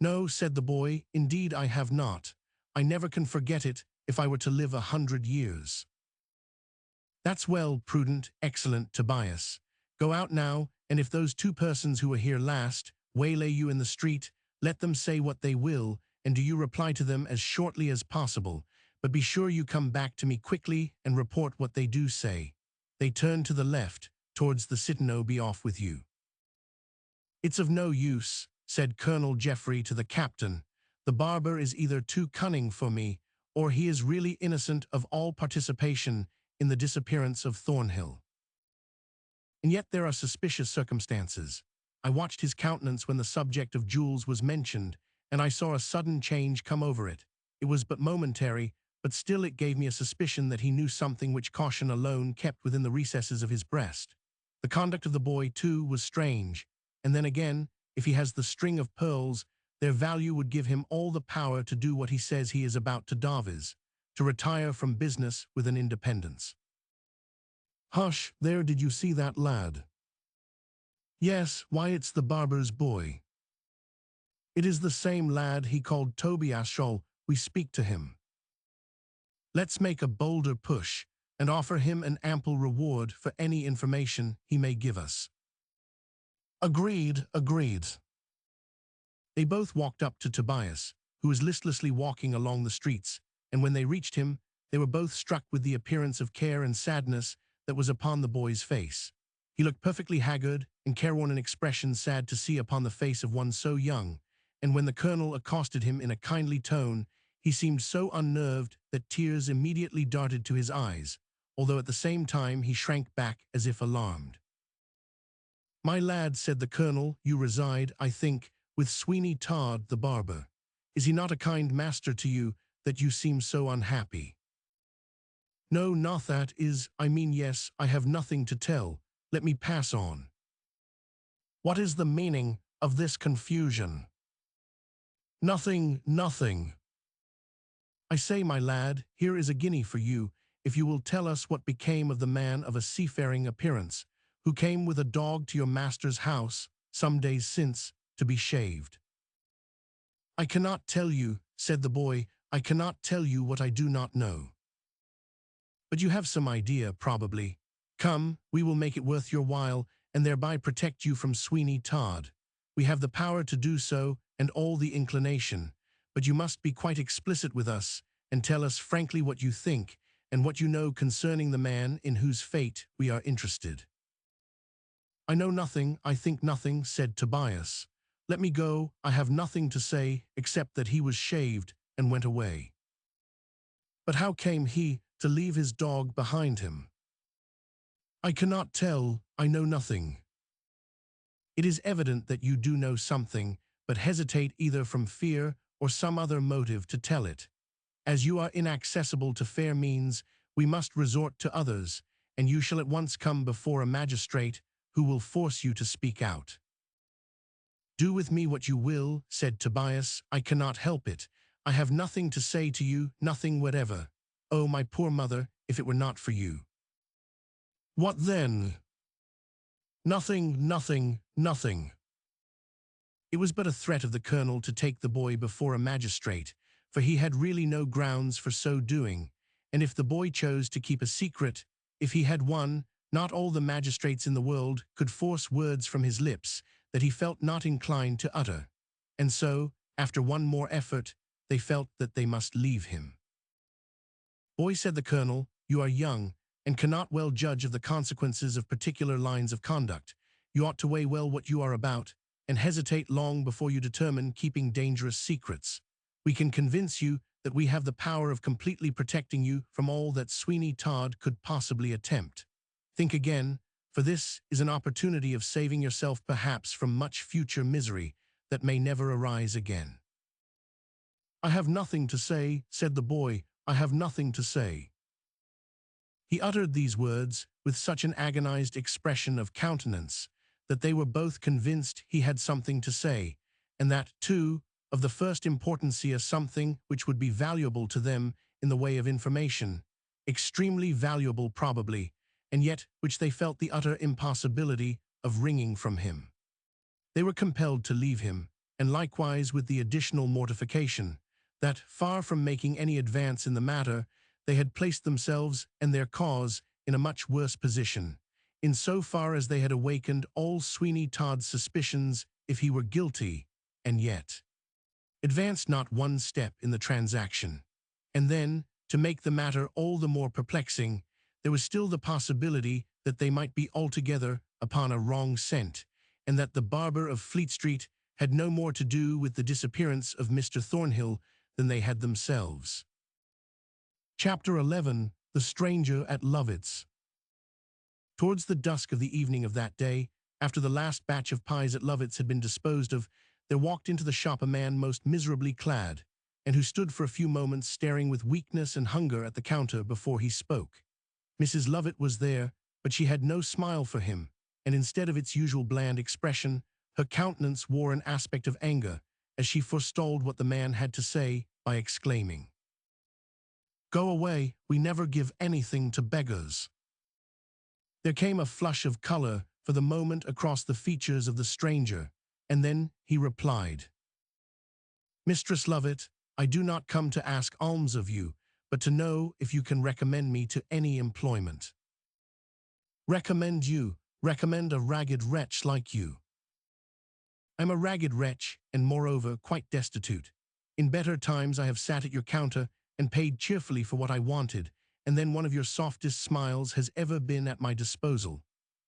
S1: "No," said the boy, "indeed I have not. I never can forget it if I were to live 100 years." "That's well, prudent, excellent Tobias. Go out now, and if those 2 persons who were here last waylay you in the street, let them say what they will, and do you reply to them as shortly as possible, but be sure you come back to me quickly and report what they do say. They turn to the left, towards the Citino. Be off with you." "It's of no use," said Colonel Jeffrey to the captain. "The barber is either too cunning for me, or he is really innocent of all participation in the disappearance of Thornhill. And yet there are suspicious circumstances. I watched his countenance when the subject of jewels was mentioned, and I saw a sudden change come over it. It was but momentary, but still it gave me a suspicion that he knew something which caution alone kept within the recesses of his breast. The conduct of the boy, too, was strange, and then again, if he has the string of pearls, their value would give him all the power to do what he says he is about to Davies, to retire from business with an independence." "Hush, there, did you see that lad?" Yes, why it's the barber's boy. It is the same lad he called Tobias shall we speak to him. Let's make a bolder push and offer him an ample reward for any information he may give us. Agreed, agreed. They both walked up to Tobias, who was listlessly walking along the streets, and when they reached him, they were both struck with the appearance of care and sadness that was upon the boy's face. He looked perfectly haggard and careworn, an expression sad to see upon the face of one so young, and when the colonel accosted him in a kindly tone, he seemed so unnerved that tears immediately darted to his eyes, although at the same time he shrank back as if alarmed. "My lad," said the colonel, "you reside, I think, with Sweeney Todd, the barber. Is he not a kind master to you, that you seem so unhappy?" "No, not that I mean yes, I have nothing to tell. Let me pass on." "What is the meaning of this confusion?" "Nothing, nothing." "I say, my lad, here is a guinea for you, if you will tell us what became of the man of a seafaring appearance, who came with a dog to your master's house, some days since, to be shaved." "I cannot tell you," said the boy, "I cannot tell you what I do not know." "But you have some idea, probably. Come, we will make it worth your while, and thereby protect you from Sweeney Todd. We have the power to do so, and all the inclination, but you must be quite explicit with us, and tell us frankly what you think, and what you know concerning the man in whose fate we are interested." "I know nothing, I think nothing," said Tobias. "Let me go, I have nothing to say, except that he was shaved and went away." "But how came he to leave his dog behind him?" "I cannot tell, I know nothing." "It is evident that you do know something, but hesitate either from fear or some other motive to tell it. As you are inaccessible to fair means, we must resort to others, and you shall at once come before a magistrate who will force you to speak out." "Do with me what you will," said Tobias. "I cannot help it. I have nothing to say to you, nothing whatever. Oh, my poor mother, if it were not for you." "What then?" "Nothing, nothing, nothing." It was but a threat of the colonel to take the boy before a magistrate, for he had really no grounds for so doing, and if the boy chose to keep a secret, if he had one, not all the magistrates in the world could force words from his lips that he felt not inclined to utter, and so, after one more effort, they felt that they must leave him. "Boy," said the colonel, "you are young, and cannot well judge of the consequences of particular lines of conduct. You ought to weigh well what you are about, and hesitate long before you determine keeping dangerous secrets. We can convince you that we have the power of completely protecting you from all that Sweeney Todd could possibly attempt. Think again, for this is an opportunity of saving yourself perhaps from much future misery that may never arise again." "I have nothing to say," said the boy, "I have nothing to say." He uttered these words with such an agonized expression of countenance that they were both convinced he had something to say, and that, too, of the first importancia, something which would be valuable to them in the way of information, extremely valuable probably, and yet which they felt the utter impossibility of wringing from him. They were compelled to leave him, and likewise with the additional mortification that, far from making any advance in the matter, they had placed themselves and their cause in a much worse position, in so far as they had awakened all Sweeney Todd's suspicions if he were guilty, and yet advanced not one step in the transaction. And then, to make the matter all the more perplexing, there was still the possibility that they might be altogether upon a wrong scent, and that the Barber of Fleet Street had no more to do with the disappearance of Mr. Thornhill than they had themselves. Chapter 11. The Stranger at Lovett's. Towards the dusk of the evening of that day, after the last batch of pies at Lovett's had been disposed of, there walked into the shop a man most miserably clad, and who stood for a few moments staring with weakness and hunger at the counter before he spoke. Mrs. Lovett was there, but she had no smile for him, and instead of its usual bland expression, her countenance wore an aspect of anger, as she forestalled what the man had to say by exclaiming, "Go away, we never give anything to beggars." There came a flush of color, for the moment across the features of the stranger, and then he replied, "Mistress Lovett, I do not come to ask alms of you, but to know if you can recommend me to any employment." "Recommend you? Recommend a ragged wretch like you?" "I'm a ragged wretch, and moreover quite destitute. In better times I have sat at your counter and paid cheerfully for what I wanted, and then one of your softest smiles has ever been at my disposal.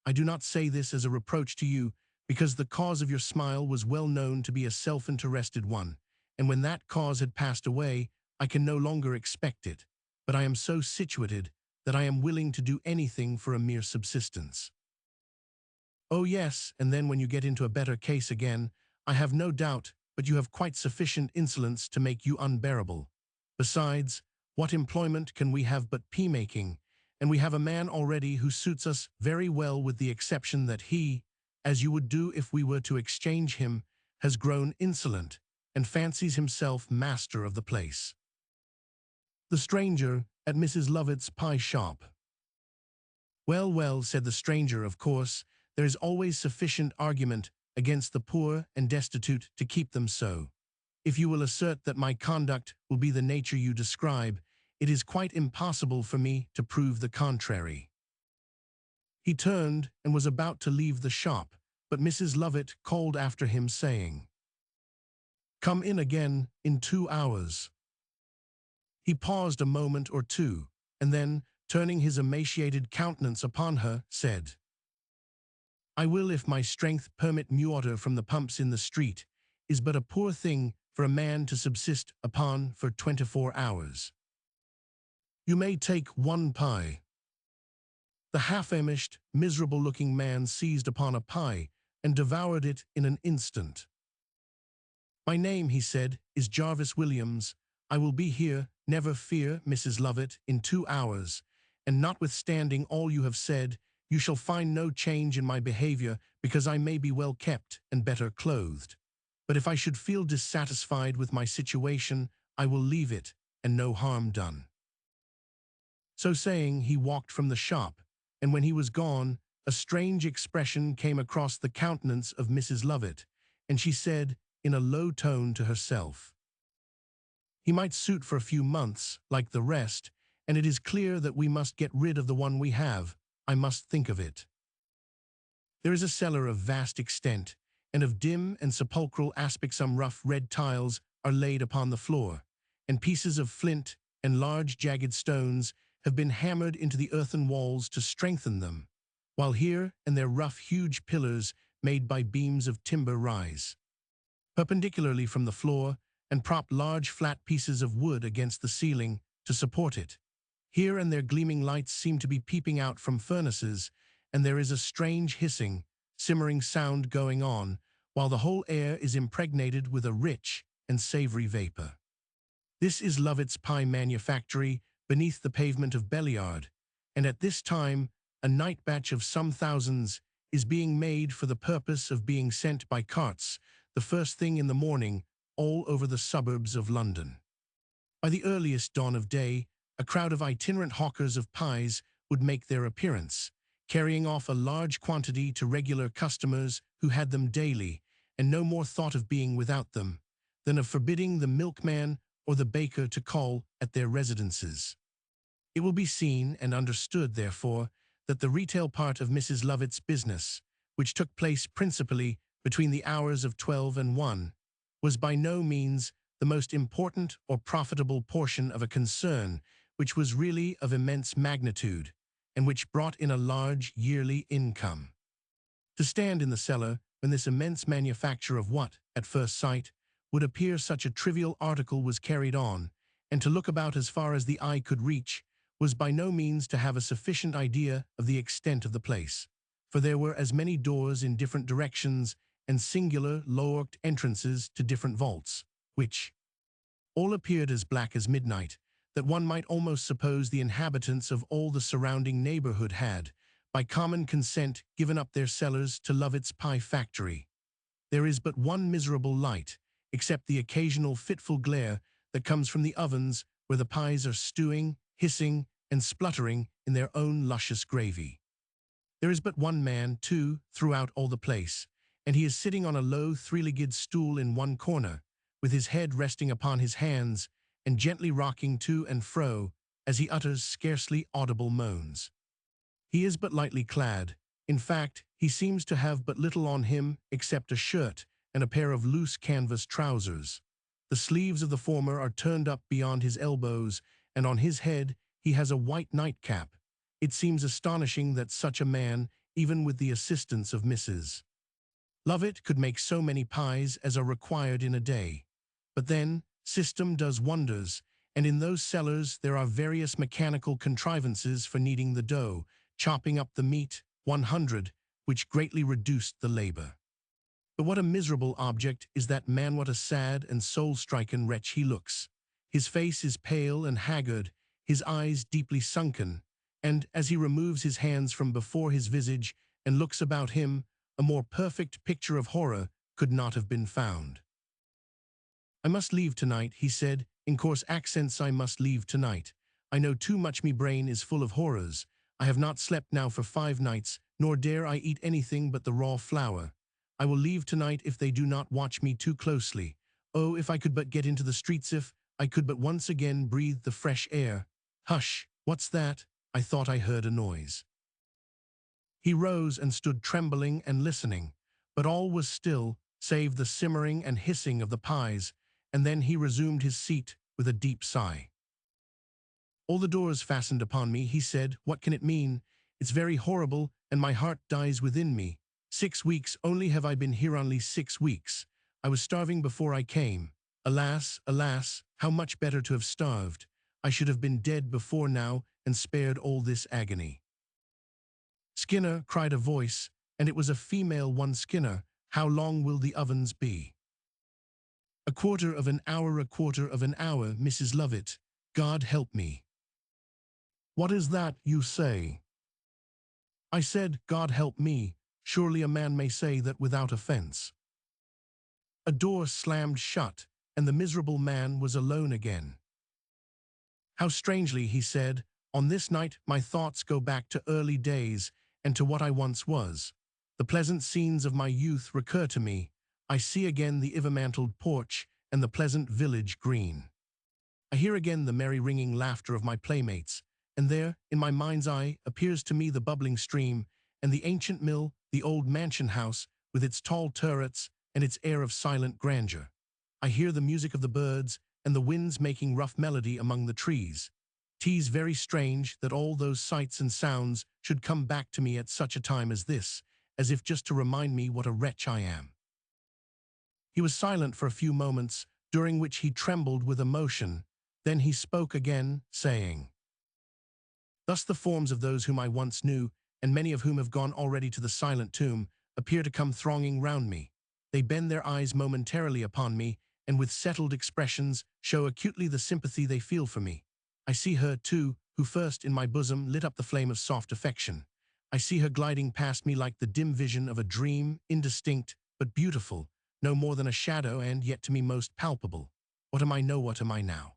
S1: I do not say this as a reproach to you, because the cause of your smile was well known to be a self-interested one, and when that cause had passed away, I can no longer expect it, but I am so situated that I am willing to do anything for a mere subsistence." "Oh yes, and then when you get into a better case again, I have no doubt, but you have quite sufficient insolence to make you unbearable. Besides, what employment can we have but pea-making, and we have a man already who suits us very well with the exception that he, as you would do if we were to exchange him, has grown insolent, and fancies himself master of the place." The stranger at Mrs. Lovett's pie shop. "Well, well," said the stranger, "of course, there is always sufficient argument against the poor and destitute to keep them so. If you will assert that my conduct will be the nature you describe, it is quite impossible for me to prove the contrary." He turned and was about to leave the shop, but Mrs. Lovett called after him, saying, "Come in again in 2 hours." He paused a moment or two, and then, turning his emaciated countenance upon her, said, "I will if my strength permit water from the pumps in the street, is but a poor thing for a man to subsist upon for 24 hours. You may take 1 pie." The half-famished, miserable-looking man seized upon a pie and devoured it in an instant. "My name," he said, "is Jarvis Williams. I will be here, never fear, Mrs. Lovett, in 2 hours, and notwithstanding all you have said, you shall find no change in my behavior, because I may be well kept and better clothed. But if I should feel dissatisfied with my situation, I will leave it, and no harm done." So saying, he walked from the shop, and when he was gone, a strange expression came across the countenance of Mrs. Lovett, and she said, in a low tone to herself, "He might suit for a few months, like the rest, and it is clear that we must get rid of the one we have. I must think of it." There is a cellar of vast extent, and of dim and sepulchral aspect. Some rough red tiles are laid upon the floor, and pieces of flint and large jagged stones have been hammered into the earthen walls to strengthen them, while here and there rough huge pillars made by beams of timber rise perpendicularly from the floor and prop large flat pieces of wood against the ceiling to support it. Here and there gleaming lights seem to be peeping out from furnaces, and there is a strange hissing, simmering sound going on, while the whole air is impregnated with a rich and savory vapor. This is Lovett's pie manufactory beneath the pavement of Belliard, and at this time a night batch of some thousands is being made for the purpose of being sent by carts the first thing in the morning all over the suburbs of London. By the earliest dawn of day, a crowd of itinerant hawkers of pies would make their appearance, carrying off a large quantity to regular customers who had them daily, and no more thought of being without them than of forbidding the milkman or the baker to call at their residences. It will be seen and understood, therefore, that the retail part of Mrs. Lovett's business, which took place principally between the hours of 12 and 1, was by no means the most important or profitable portion of a concern which was really of immense magnitude, and which brought in a large yearly income. To stand in the cellar when this immense manufacture of what, at first sight, would appear such a trivial article was carried on, and to look about as far as the eye could reach, was by no means to have a sufficient idea of the extent of the place, for there were as many doors in different directions and singular low-arched entrances to different vaults, which all appeared as black as midnight, that one might almost suppose the inhabitants of all the surrounding neighborhood had, by common consent, given up their cellars to Lovett's pie factory. There is but one miserable light, except the occasional fitful glare that comes from the ovens where the pies are stewing, hissing, and spluttering in their own luscious gravy. There is but one man, too, throughout all the place, and he is sitting on a low three-legged stool in one corner, with his head resting upon his hands and gently rocking to and fro as he utters scarcely audible moans. He is but lightly clad. In fact, he seems to have but little on him except a shirt and a pair of loose canvas trousers. The sleeves of the former are turned up beyond his elbows, and on his head he has a white nightcap. It seems astonishing that such a man, even with the assistance of Mrs. Lovett, could make so many pies as are required in a day. But then, system does wonders, and in those cellars there are various mechanical contrivances for kneading the dough, chopping up the meat, 100, which greatly reduced the labor. But what a miserable object is that man, what a sad and soul-stricken wretch he looks. His face is pale and haggard, his eyes deeply sunken, and, as he removes his hands from before his visage and looks about him, a more perfect picture of horror could not have been found. "I must leave tonight," he said, in coarse accents. "I must leave tonight. I know too much, me brain is full of horrors. I have not slept now for 5 nights, nor dare I eat anything but the raw flour. I will leave tonight if they do not watch me too closely. Oh, if I could but get into the streets, if I could but once again breathe the fresh air. Hush, what's that? I thought I heard a noise." He rose and stood trembling and listening, but all was still, save the simmering and hissing of the pies, and then he resumed his seat with a deep sigh. "All the doors fastened upon me," he said. "What can it mean? It's very horrible, and my heart dies within me. 6 weeks only have I been here, only 6 weeks. I was starving before I came. Alas, alas, how much better to have starved. I should have been dead before now and spared all this agony." "Skinner," cried a voice, and it was a female one. "Skinner, how long will the ovens be?" "A quarter of an hour, a quarter of an hour, Mrs. Lovett. God help me." "What is that you say?" "I said, God help me. Surely a man may say that without offense." A door slammed shut, and the miserable man was alone again. "How strangely," he said, "on this night my thoughts go back to early days and to what I once was. The pleasant scenes of my youth recur to me. I see again the ivy-mantled porch and the pleasant village green. I hear again the merry ringing laughter of my playmates, and there, in my mind's eye, appears to me the bubbling stream, and the ancient mill, the old mansion house, with its tall turrets and its air of silent grandeur. I hear the music of the birds, and the winds making rough melody among the trees. 'Tis very strange that all those sights and sounds should come back to me at such a time as this, as if just to remind me what a wretch I am." He was silent for a few moments, during which he trembled with emotion. Then he spoke again, saying, "Thus the forms of those whom I once knew, and many of whom have gone already to the silent tomb, appear to come thronging round me. They bend their eyes momentarily upon me, and with settled expressions show acutely the sympathy they feel for me. I see her, too, who first in my bosom lit up the flame of soft affection. I see her gliding past me like the dim vision of a dream, indistinct, but beautiful, no more than a shadow, and yet to me most palpable. What am I now?"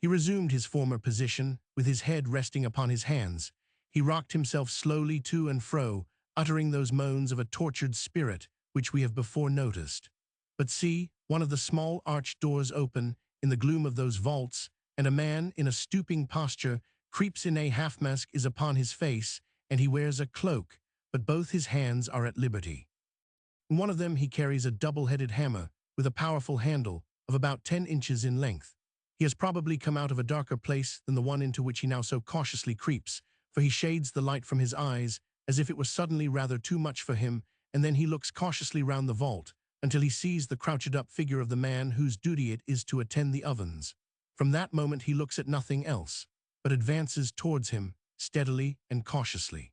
S1: He resumed his former position, with his head resting upon his hands. He rocked himself slowly to and fro, uttering those moans of a tortured spirit which we have before noticed. But see, one of the small arched doors open in the gloom of those vaults, and a man in a stooping posture creeps in. A half-mask is upon his face, and he wears a cloak, but both his hands are at liberty. In one of them he carries a double-headed hammer with a powerful handle of about 10 inches in length. He has probably come out of a darker place than the one into which he now so cautiously creeps, for he shades the light from his eyes as if it was suddenly rather too much for him, and then he looks cautiously round the vault until he sees the crouched-up figure of the man whose duty it is to attend the ovens. From that moment he looks at nothing else, but advances towards him, steadily and cautiously.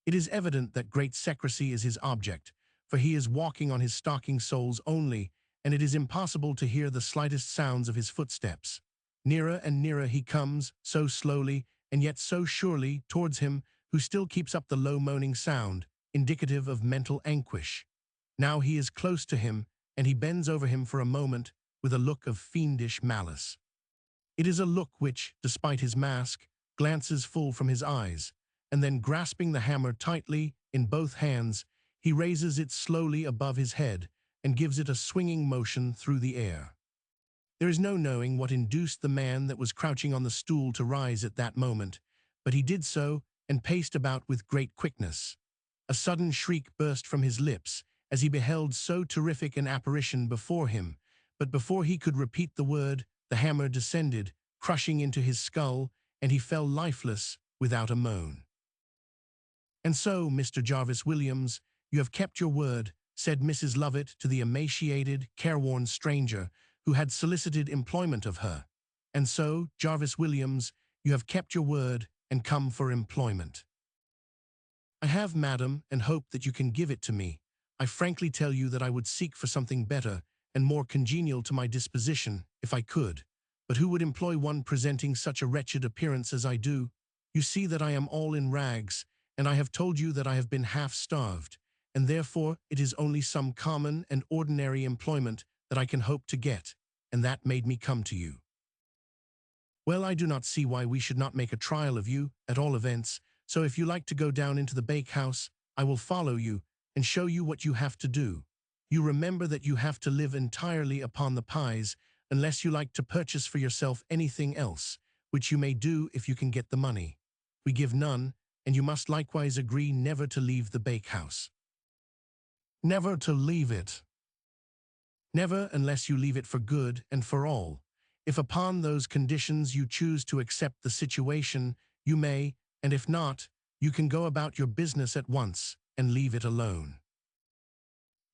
S1: It is evident that great secrecy is his object, for he is walking on his stocking soles only, and it is impossible to hear the slightest sounds of his footsteps. Nearer and nearer he comes, so slowly, and yet so surely, towards him, who still keeps up the low moaning sound, indicative of mental anguish. Now he is close to him, and he bends over him for a moment with a look of fiendish malice. It is a look which, despite his mask, glances full from his eyes, and then grasping the hammer tightly in both hands, he raises it slowly above his head and gives it a swinging motion through the air. There is no knowing what induced the man that was crouching on the stool to rise at that moment, but he did so and paced about with great quickness. A sudden shriek burst from his lips as he beheld so terrific an apparition before him, but before he could repeat the word, the hammer descended, crushing into his skull, and he fell lifeless without a moan. "And so, Mr. Jarvis Williams, you have kept your word," said Mrs. Lovett to the emaciated, careworn stranger who had solicited employment of her. "And so, Jarvis Williams, you have kept your word and come for employment." "I have, madam, and hope that you can give it to me. I frankly tell you that I would seek for something better and more congenial to my disposition, if I could. But who would employ one presenting such a wretched appearance as I do? You see that I am all in rags, and I have told you that I have been half-starved, and therefore it is only some common and ordinary employment that I can hope to get, and that made me come to you." "Well, I do not see why we should not make a trial of you, at all events, so if you like to go down into the bakehouse, I will follow you and show you what you have to do. You remember that you have to live entirely upon the pies, unless you like to purchase for yourself anything else, which you may do if you can get the money. We give none, and you must likewise agree never to leave the bakehouse." "Never to leave it." "Never unless you leave it for good and for all. If upon those conditions you choose to accept the situation, you may, and if not, you can go about your business at once and leave it alone."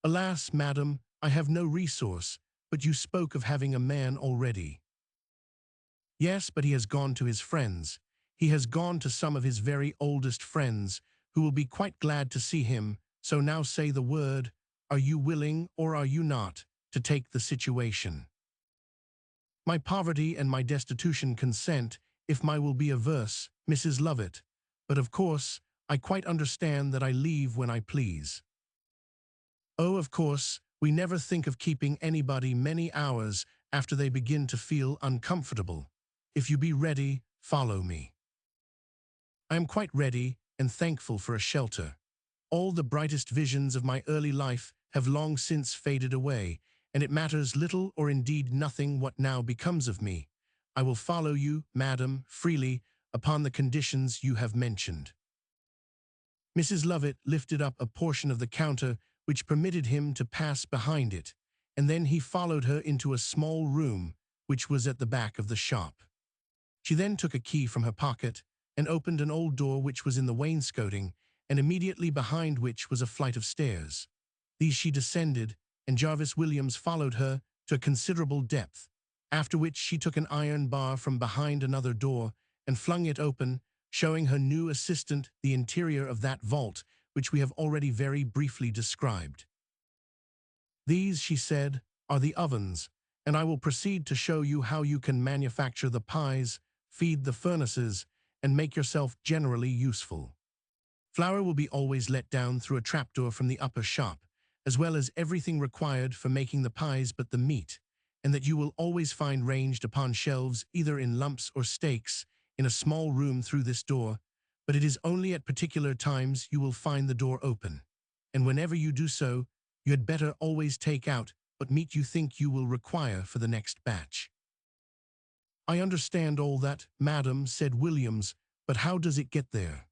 S1: "Alas, madam, I have no resource, but you spoke of having a man already." "Yes, but he has gone to his friends. He has gone to some of his very oldest friends, who will be quite glad to see him, so now say the word, are you willing or are you not, to take the situation?" "My poverty and my destitution consent, if my will be averse, Mrs. Lovett, but of course, I quite understand that I leave when I please." "Oh, of course, we never think of keeping anybody many hours after they begin to feel uncomfortable. If you be ready, follow me." "I am quite ready and thankful for a shelter. All the brightest visions of my early life have long since faded away, and it matters little or indeed nothing what now becomes of me. I will follow you, madam, freely, upon the conditions you have mentioned." Mrs. Lovett lifted up a portion of the counter which permitted him to pass behind it, and then he followed her into a small room which was at the back of the shop. She then took a key from her pocket and opened an old door which was in the wainscoting, and immediately behind which was a flight of stairs. These she descended, and Jarvis Williams followed her to a considerable depth, after which she took an iron bar from behind another door and flung it open, showing her new assistant the interior of that vault which we have already very briefly described. "These," she said, "are the ovens, and I will proceed to show you how you can manufacture the pies, feed the furnaces, and make yourself generally useful. Flour will be always let down through a trapdoor from the upper shop, as well as everything required for making the pies but the meat, and that you will always find ranged upon shelves either in lumps or steaks in a small room through this door, but it is only at particular times you will find the door open, and whenever you do so, you had better always take out what meat you think you will require for the next batch." "I understand all that, madam," said Williams, "but how does it get there?"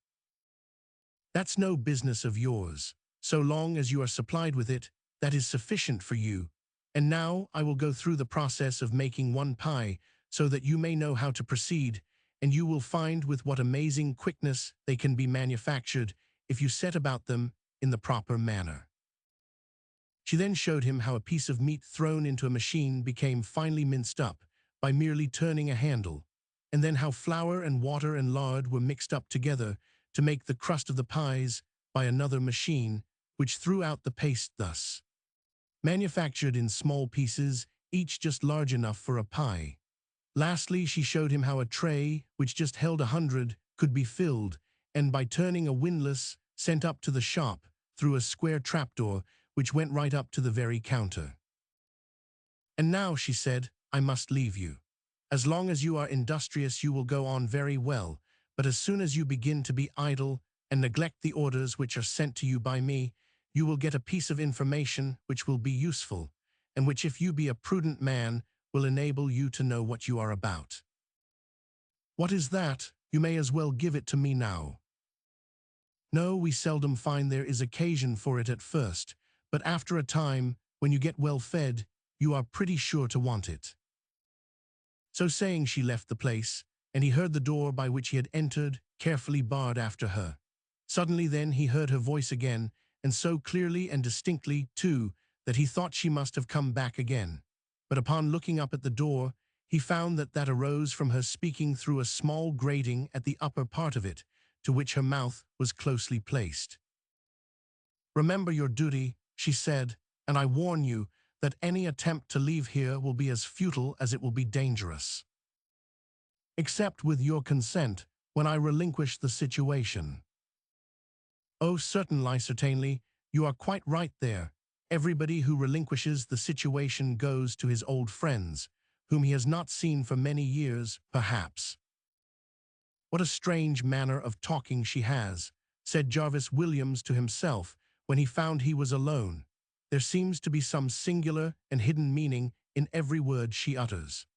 S1: "That's no business of yours. So long as you are supplied with it, that is sufficient for you. And now I will go through the process of making one pie, so that you may know how to proceed, and you will find with what amazing quickness they can be manufactured if you set about them in the proper manner." She then showed him how a piece of meat thrown into a machine became finely minced up by merely turning a handle, and then how flour and water and lard were mixed up together to make the crust of the pies by another machine, which threw out the paste thus manufactured in small pieces, each just large enough for a pie. Lastly, she showed him how a tray, which just held 100, could be filled, and by turning a windlass, sent up to the shop through a square trapdoor, which went right up to the very counter. "And now," she said, "I must leave you. As long as you are industrious you will go on very well, but as soon as you begin to be idle and neglect the orders which are sent to you by me, you will get a piece of information which will be useful, and which, if you be a prudent man, will enable you to know what you are about." "What is that? You may as well give it to me now." "No, we seldom find there is occasion for it at first, but after a time, when you get well fed, you are pretty sure to want it." So saying, she left the place, and he heard the door by which he had entered carefully barred after her. Suddenly then he heard her voice again, and so clearly and distinctly, too, that he thought she must have come back again. But upon looking up at the door, he found that arose from her speaking through a small grating at the upper part of it, to which her mouth was closely placed. "Remember your duty," she said, "and I warn you that any attempt to leave here will be as futile as it will be dangerous. Except with your consent, when I relinquish the situation." "Oh, certainly, you are quite right there. Everybody who relinquishes the situation goes to his old friends, whom he has not seen for many years, perhaps." "What a strange manner of talking she has," said Jarvis Williams to himself when he found he was alone. "There seems to be some singular and hidden meaning in every word she utters.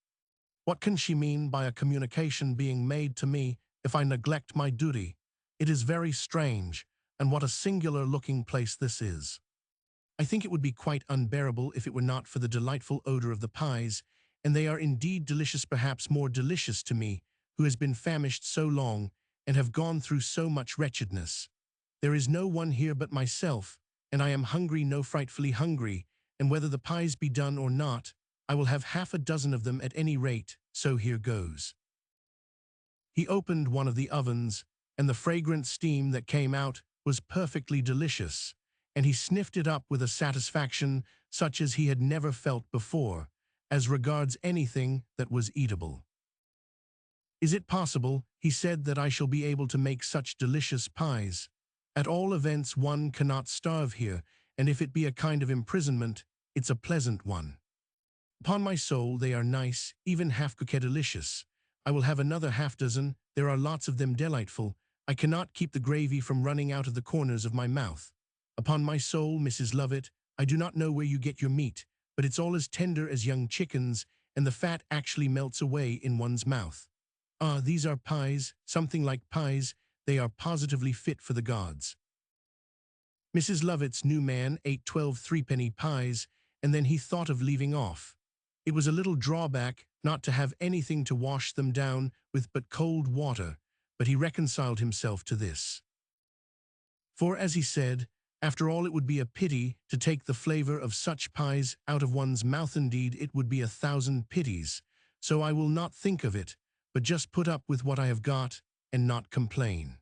S1: What can she mean by a communication being made to me if I neglect my duty? It is very strange, and what a singular-looking place this is. I think it would be quite unbearable if it were not for the delightful odor of the pies, and they are indeed delicious, perhaps more delicious to me, who has been famished so long and have gone through so much wretchedness. There is no one here but myself, and I am hungry, no frightfully hungry, and whether the pies be done or not, I will have half a dozen of them at any rate, so here goes." He opened one of the ovens, and the fragrant steam that came out was perfectly delicious, and he sniffed it up with a satisfaction such as he had never felt before, as regards anything that was eatable. "Is it possible," he said, "that I shall be able to make such delicious pies? At all events, one cannot starve here, and if it be a kind of imprisonment, it's a pleasant one. Upon my soul, they are nice, even half-cooked delicious. I will have another half-dozen, there are lots of them delightful. I cannot keep the gravy from running out of the corners of my mouth. Upon my soul, Mrs. Lovett, I do not know where you get your meat, but it's all as tender as young chickens, and the fat actually melts away in one's mouth. Ah, these are pies, something like pies, they are positively fit for the gods." Mrs. Lovett's new man ate 12 threepenny pies, and then he thought of leaving off. It was a little drawback not to have anything to wash them down with but cold water, but he reconciled himself to this. For, as he said, after all, it would be a pity to take the flavor of such pies out of one's mouth. Indeed, it would be 1,000 pities. So I will not think of it, but just put up with what I have got and not complain.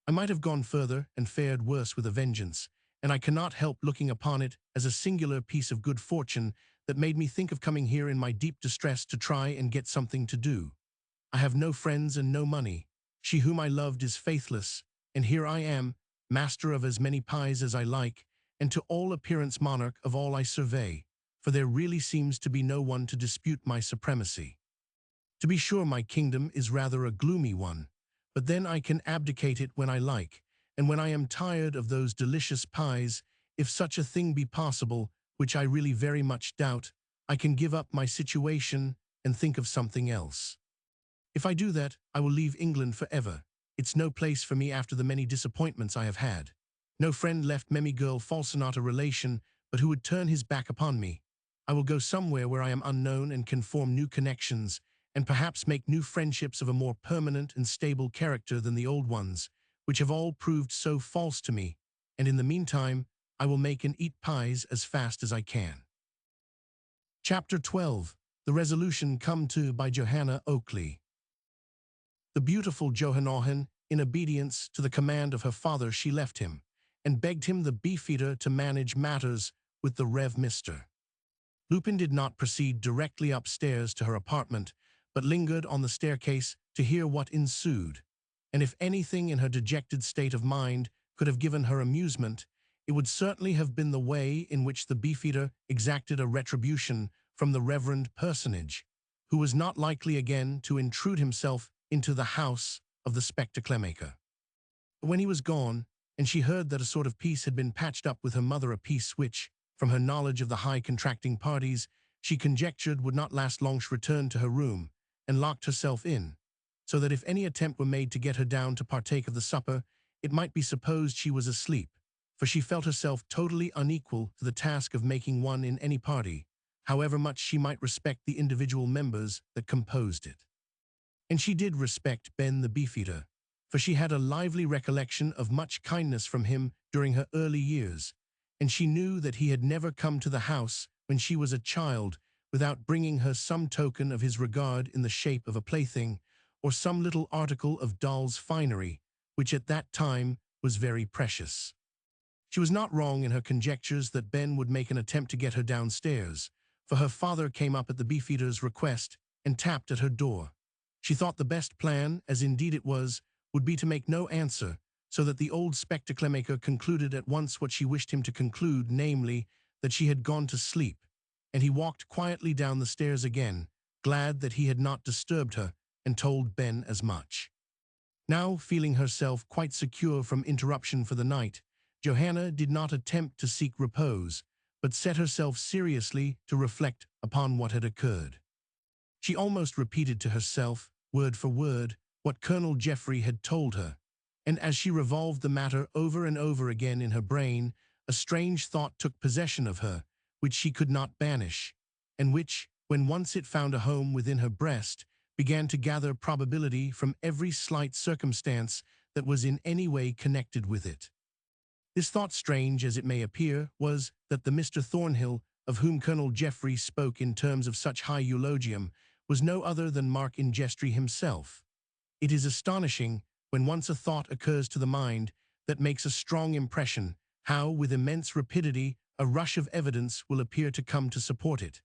S1: I might have gone further and fared worse with a vengeance, and I cannot help looking upon it as a singular piece of good fortune that made me think of coming here in my deep distress to try and get something to do. I have no friends and no money. She whom I loved is faithless, and here I am, master of as many pies as I like, and to all appearance monarch of all I survey, for there really seems to be no one to dispute my supremacy. To be sure, my kingdom is rather a gloomy one, but then I can abdicate it when I like, and when I am tired of those delicious pies, if such a thing be possible, which I really very much doubt, I can give up my situation and think of something else. If I do that, I will leave England forever. It's no place for me after the many disappointments I have had. No friend left, memmy girl, false, not a relation, but who would turn his back upon me. I will go somewhere where I am unknown and can form new connections, and perhaps make new friendships of a more permanent and stable character than the old ones, which have all proved so false to me, and in the meantime, I will make and eat pies as fast as I can. Chapter 12. The Resolution Come to by Johanna Oakley. The beautiful Johanna, in obedience to the command of her father, she left him, and begged him, the beefeater, to manage matters with the Rev. Mr. Lupin did not proceed directly upstairs to her apartment, but lingered on the staircase to hear what ensued, and if anything in her dejected state of mind could have given her amusement, it would certainly have been the way in which the beefeater exacted a retribution from the reverend personage, who was not likely again to intrude himself into the house of the spectacle-maker. When he was gone, and she heard that a sort of peace had been patched up with her mother, a peace which, from her knowledge of the high contracting parties, she conjectured would not last long, she returned to her room, and locked herself in, so that if any attempt were made to get her down to partake of the supper, it might be supposed she was asleep, for she felt herself totally unequal to the task of making one in any party, however much she might respect the individual members that composed it. And she did respect Ben the Beefeater, for she had a lively recollection of much kindness from him during her early years, and she knew that he had never come to the house when she was a child without bringing her some token of his regard in the shape of a plaything or some little article of doll's finery, which at that time was very precious. She was not wrong in her conjectures that Ben would make an attempt to get her downstairs, for her father came up at the Beefeater's request and tapped at her door. She thought the best plan, as indeed it was, would be to make no answer, so that the old spectacle-maker concluded at once what she wished him to conclude, namely, that she had gone to sleep, and he walked quietly down the stairs again, glad that he had not disturbed her, and told Ben as much. Now, feeling herself quite secure from interruption for the night, Johanna did not attempt to seek repose, but set herself seriously to reflect upon what had occurred. She almost repeated to herself, word for word, what Colonel Geoffrey had told her, and as she revolved the matter over and over again in her brain, a strange thought took possession of her, which she could not banish, and which, when once it found a home within her breast, began to gather probability from every slight circumstance that was in any way connected with it. This thought, strange as it may appear, was that the Mr. Thornhill, of whom Colonel Geoffrey spoke in terms of such high eulogium, was no other than Mark Ingestry himself. It is astonishing, when once a thought occurs to the mind that makes a strong impression, how, with immense rapidity, a rush of evidence will appear to come to support it.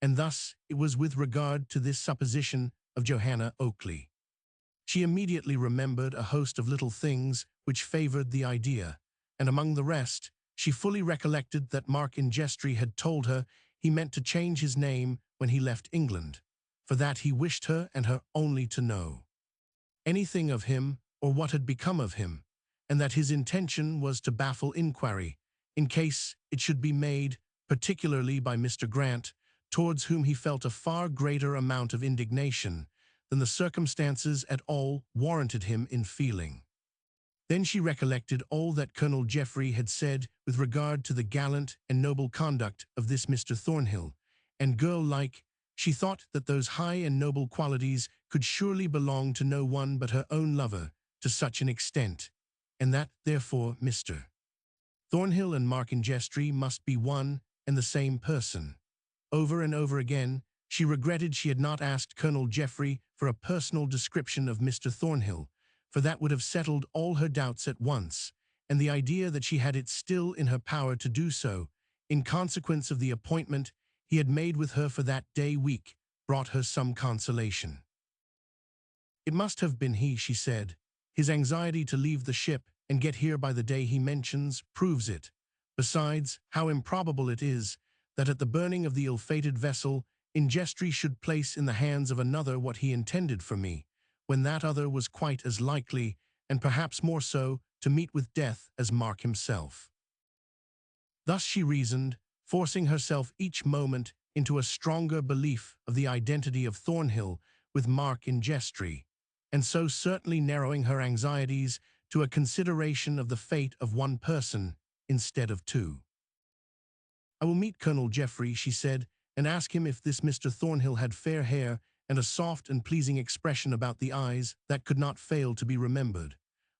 S1: And thus it was with regard to this supposition of Johanna Oakley. She immediately remembered a host of little things which favored the idea, and among the rest, she fully recollected that Mark Ingestry had told her he meant to change his name when he left England, for that he wished her and her only to know anything of him or what had become of him, and that his intention was to baffle inquiry, in case it should be made, particularly by Mr. Grant, towards whom he felt a far greater amount of indignation than the circumstances at all warranted him in feeling. Then she recollected all that Colonel Geoffrey had said with regard to the gallant and noble conduct of this Mr. Thornhill, and girl-like, she thought that those high and noble qualities could surely belong to no one but her own lover to such an extent, and that, therefore, Mr. Thornhill and Mark Ingestry must be one and the same person. Over and over again, she regretted she had not asked Colonel Geoffrey for a personal description of Mr. Thornhill, for that would have settled all her doubts at once, and the idea that she had it still in her power to do so, in consequence of the appointment he had made with her for that day week, brought her some consolation. It must have been he, she said. His anxiety to leave the ship and get here by the day he mentions proves it. Besides, how improbable it is that at the burning of the ill-fated vessel, Ingestry should place in the hands of another what he intended for me, when that other was quite as likely, and perhaps more so, to meet with death as Mark himself. Thus she reasoned, forcing herself each moment into a stronger belief of the identity of Thornhill with Mark Ingestry, and so certainly narrowing her anxieties to a consideration of the fate of one person instead of two. I will meet Colonel Geoffrey, she said, and ask him if this Mr. Thornhill had fair hair and a soft and pleasing expression about the eyes that could not fail to be remembered.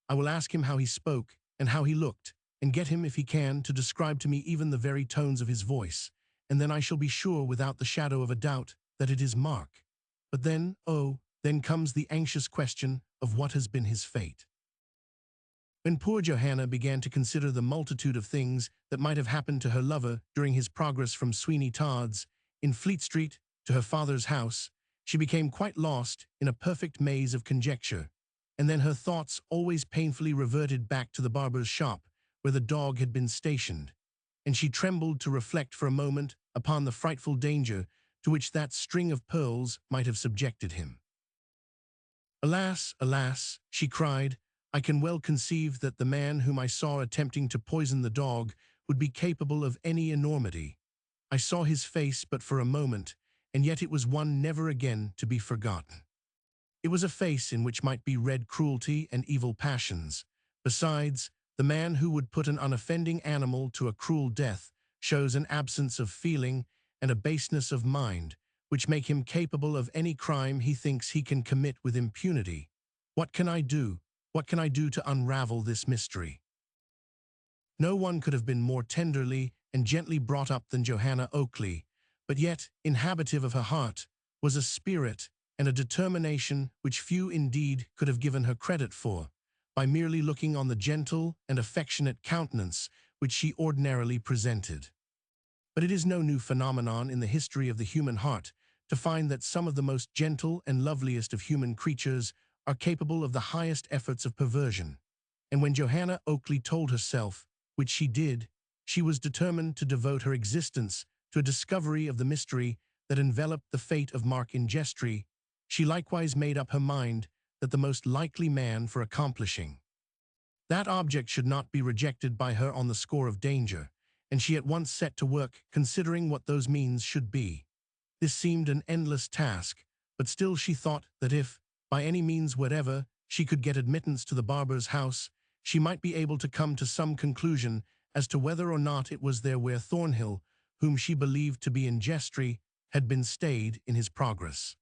S1: I will ask him how he spoke and how he looked, and get him, if he can, to describe to me even the very tones of his voice, and then I shall be sure without the shadow of a doubt that it is Mark. But then, oh, then comes the anxious question of what has been his fate. When poor Johanna began to consider the multitude of things that might have happened to her lover during his progress from Sweeney Todd's, in Fleet Street, to her father's house, she became quite lost in a perfect maze of conjecture, and then her thoughts always painfully reverted back to the barber's shop, where the dog had been stationed, and she trembled to reflect for a moment upon the frightful danger to which that string of pearls might have subjected him. Alas, alas, she cried, I can well conceive that the man whom I saw attempting to poison the dog would be capable of any enormity. I saw his face but for a moment, and yet it was one never again to be forgotten. It was a face in which might be read cruelty and evil passions. Besides, the man who would put an unoffending animal to a cruel death shows an absence of feeling and a baseness of mind, which make him capable of any crime he thinks he can commit with impunity. What can I do? What can I do to unravel this mystery? No one could have been more tenderly and gently brought up than Johanna Oakley, but yet, inhabitive of her heart, was a spirit and a determination which few indeed could have given her credit for, by merely looking on the gentle and affectionate countenance which she ordinarily presented. But it is no new phenomenon in the history of the human heart to find that some of the most gentle and loveliest of human creatures are capable of the highest efforts of perversion. And when Johanna Oakley told herself, which she did, she was determined to devote her existence to a discovery of the mystery that enveloped the fate of Mark Ingestri, she likewise made up her mind that the most likely man for accomplishing that object should not be rejected by her on the score of danger, and she at once set to work considering what those means should be. This seemed an endless task, but still she thought that if, by any means whatever, she could get admittance to the barber's house, she might be able to come to some conclusion as to whether or not it was there where Thornhill, whom she believed to be Ingestri, had been stayed in his progress.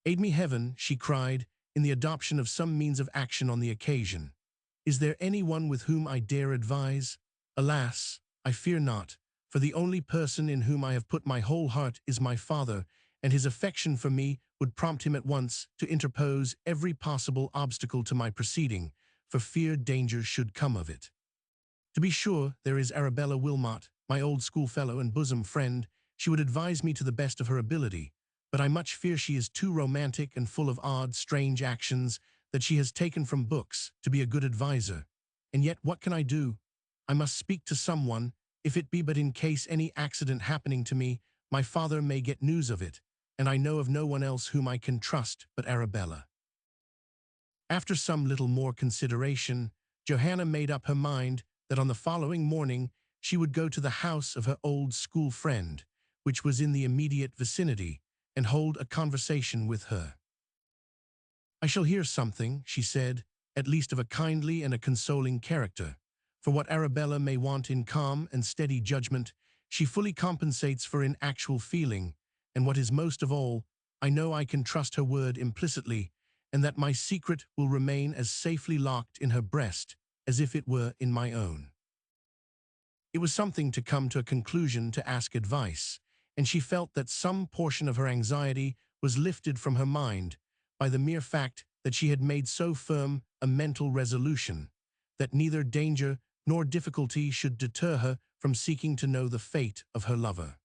S1: Aid me heaven, she cried, in the adoption of some means of action on the occasion. Is there any one with whom I dare advise? Alas, I fear not, for the only person in whom I have put my whole heart is my father, and his affection for me would prompt him at once to interpose every possible obstacle to my proceeding, for fear danger should come of it. To be sure, there is Arabella Wilmot, my old schoolfellow and bosom friend. She would advise me to the best of her ability, but I much fear she is too romantic and full of odd, strange actions that she has taken from books to be a good adviser. And yet what can I do? I must speak to someone, if it be but in case any accident happening to me, my father may get news of it, and I know of no one else whom I can trust but Arabella. After some little more consideration, Johanna made up her mind that on the following morning she would go to the house of her old school friend, which was in the immediate vicinity, and hold a conversation with her. I shall hear something, she said, at least of a kindly and a consoling character, for what Arabella may want in calm and steady judgment, she fully compensates for in actual feeling, and what is most of all, I know I can trust her word implicitly, and that my secret will remain as safely locked in her breast as if it were in my own. It was something to come to a conclusion to ask advice, and she felt that some portion of her anxiety was lifted from her mind by the mere fact that she had made so firm a mental resolution that neither danger nor difficulty should deter her from seeking to know the fate of her lover.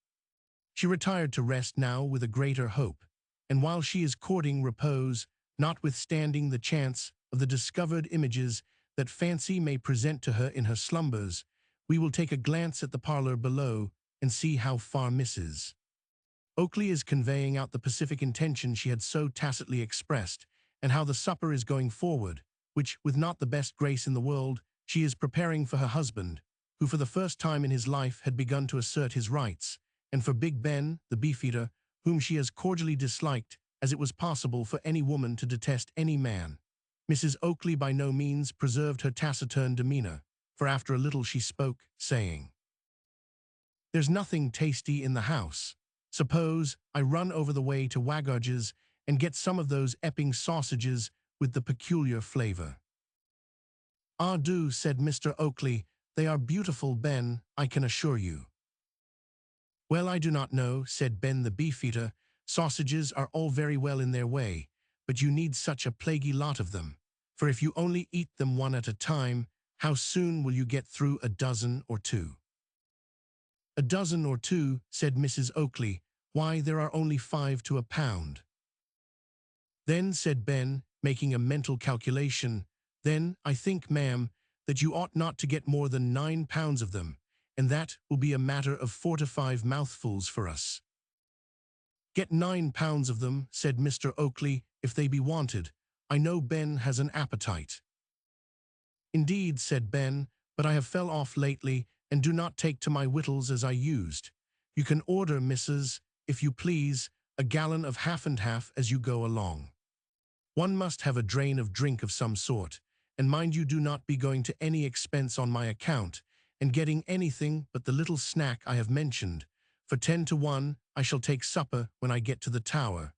S1: She retired to rest now with a greater hope, and while she is courting repose, notwithstanding the chance of the discovered images that fancy may present to her in her slumbers, we will take a glance at the parlor below and see how far Mrs. Oakley is conveying out the pacific intention she had so tacitly expressed, and how the supper is going forward, which, with not the best grace in the world, she is preparing for her husband, who for the first time in his life had begun to assert his rights, and for Big Ben, the beefeater, whom she has cordially disliked, as it was possible for any woman to detest any man. Mrs. Oakley by no means preserved her taciturn demeanor, for after a little she spoke, saying, "There's nothing tasty in the house. Suppose I run over the way to Waggarge's and get some of those Epping sausages with the peculiar flavor." "Ah, do," said Mr. Oakley. "They are beautiful, Ben, I can assure you." "Well, I do not know," said Ben the beefeater. "Sausages are all very well in their way, but you need such a plaguey lot of them, for if you only eat them one at a time, how soon will you get through a dozen or two?" "A dozen or two," said Mrs. Oakley. "Why, there are only 5 to a pound." "Then," said Ben, making a mental calculation, "then, I think, ma'am, that you ought not to get more than 9 pounds of them, and that will be a matter of 4 to 5 mouthfuls for us." Get 9 pounds of them, said Mr. Oakley, if they be wanted. I know Ben has an appetite. Indeed, said Ben, but I have fell off lately, and do not take to my victuals as I used. You can order, missus, if you please, a gallon of half and half as you go along. One must have a drain of drink of some sort, and mind you do not be going to any expense on my account, and getting anything but the little snack I have mentioned. For 10 to 1, I shall take supper when I get to the Tower.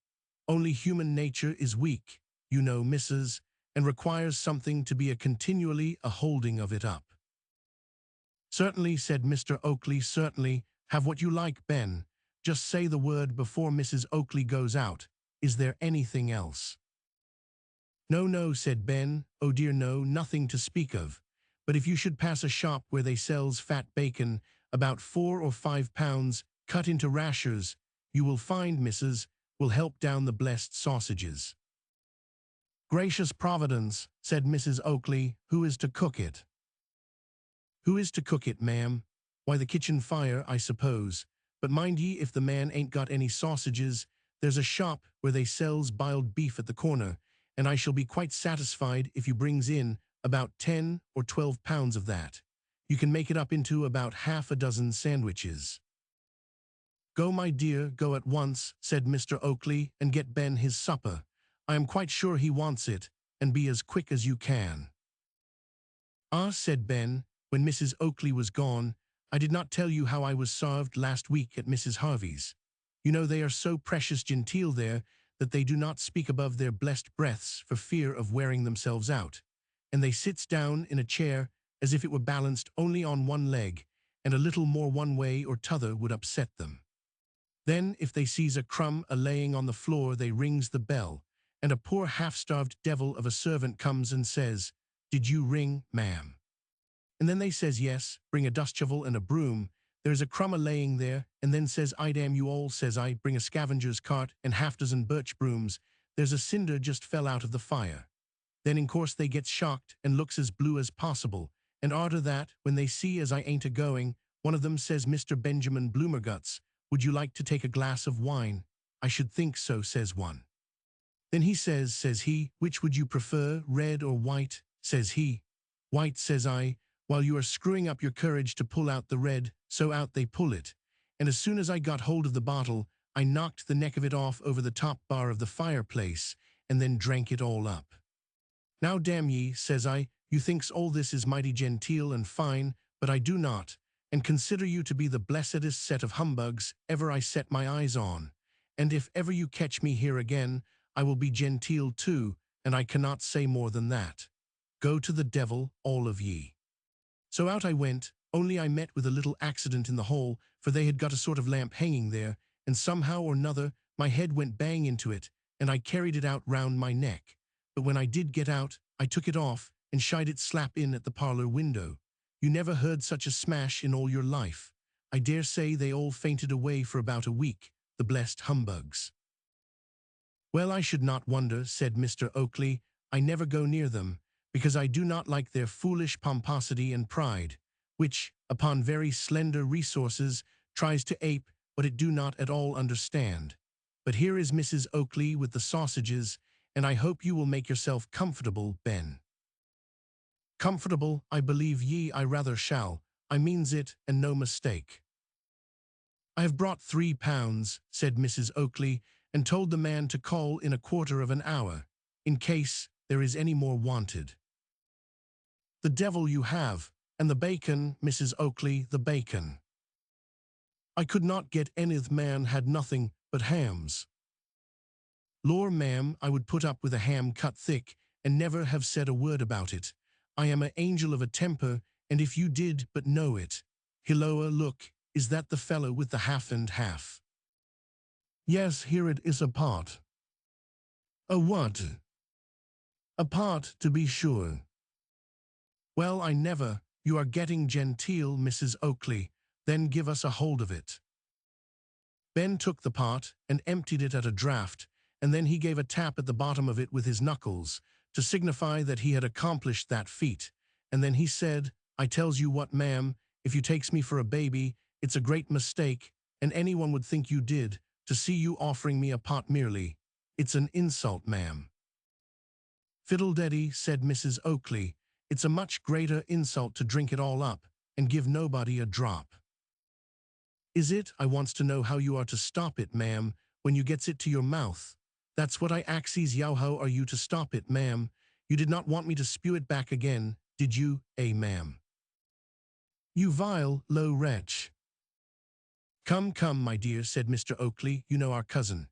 S1: Only human nature is weak, you know, missus, and requires something to be continually a holding of it up. Certainly, said Mr. Oakley, certainly. Have what you like, Ben. Just say the word before Mrs. Oakley goes out. Is there anything else? No, no, said Ben. Oh dear no, nothing to speak of. But if you should pass a shop where they sells fat bacon, about 4 or 5 pounds, cut into rashers, you will find, missus, will help down the blessed sausages. Gracious Providence, said Mrs. Oakley, who is to cook it? Who is to cook it, ma'am? Why, the kitchen fire, I suppose. But mind ye, if the man ain't got any sausages, there's a shop where they sells biled beef at the corner, and I shall be quite satisfied if you brings in about 10 or 12 pounds of that. You can make it up into about half a dozen sandwiches. Go, my dear, go at once, said Mr. Oakley, and get Ben his supper. I am quite sure he wants it, and be as quick as you can. Ah, said Ben, when Mrs. Oakley was gone, I did not tell you how I was served last week at Mrs. Harvey's. You know they are so precious genteel there that they do not speak above their blessed breaths for fear of wearing themselves out, and they sits down in a chair as if it were balanced only on one leg, and a little more one way or t'other would upset them. Then, if they sees a crumb a-laying on the floor, they rings the bell, and a poor half-starved devil of a servant comes and says, "Did you ring, ma'am?" And then they says, "Yes, bring a dust shovel and a broom. There's a crumb a-laying there," and then says, "I damn you all," says I, "bring a scavenger's cart and half-dozen birch brooms. There's a cinder just fell out of the fire." Then in course they gets shocked and looks as blue as possible, and arter that, when they see as I ain't a-going, one of them says, "Mr. Benjamin Bloomerguts, would you like to take a glass of wine?" "I should think so," says one. Then he says he, "Which would you prefer, red or white?" says he. "White," says I. "While you are screwing up your courage to pull out the red," so out they pull it, and as soon as I got hold of the bottle, I knocked the neck of it off over the top bar of the fireplace, and then drank it all up. "Now damn ye," says I, "you thinks all this is mighty genteel and fine, but I do not, and consider you to be the blessedest set of humbugs ever I set my eyes on, and if ever you catch me here again, I will be genteel too, and I cannot say more than that. Go to the devil, all of ye." So out I went, only I met with a little accident in the hall, for they had got a sort of lamp hanging there, and somehow or nother my head went bang into it, and I carried it out round my neck. But when I did get out, I took it off and shied it slap in at the parlor window. You never heard such a smash in all your life. I dare say they all fainted away for about a week, the blessed humbugs. "Well, I should not wonder," said Mr. Oakley. "I never go near them, because I do not like their foolish pomposity and pride, which, upon very slender resources, tries to ape what it do not at all understand. But here is Mrs. Oakley with the sausages, and I hope you will make yourself comfortable, Ben." "Comfortable, I believe ye I rather shall. I means it, and no mistake." "I have brought 3 pounds," said Mrs. Oakley, "and told the man to call in a quarter of an hour, in case there is any more wanted." "The devil you have, and the bacon, Mrs. Oakley, the bacon." "I could not get any. The man had nothing but hams." "Lor, ma'am, I would put up with a ham cut thick, and never have said a word about it. I am an angel of a temper, and if you did but know it. Hilloa, look, is that the fellow with the half and half?" "Yes, here it is, a pot." "A what?" "A pot, to be sure." "Well, I never. You are getting genteel, Mrs. Oakley. Then give us a hold of it." Ben took the pot and emptied it at a draught, and then he gave a tap at the bottom of it with his knuckles, to signify that he had accomplished that feat, and then he said, "I tells you what, ma'am, if you takes me for a baby, it's a great mistake, and anyone would think you did, to see you offering me a pot merely. It's an insult, ma'am." "Fiddle-deddy," said Mrs. Oakley. "It's a much greater insult to drink it all up and give nobody a drop." "Is it? I wants to know how you are to stop it, ma'am, when you gets it to your mouth. That's what I axes you, how are you to stop it, ma'am? You did not want me to spew it back again, did you, ma'am? You vile, low wretch." "Come, come, my dear," said Mr. Oakley, "you know our cousin.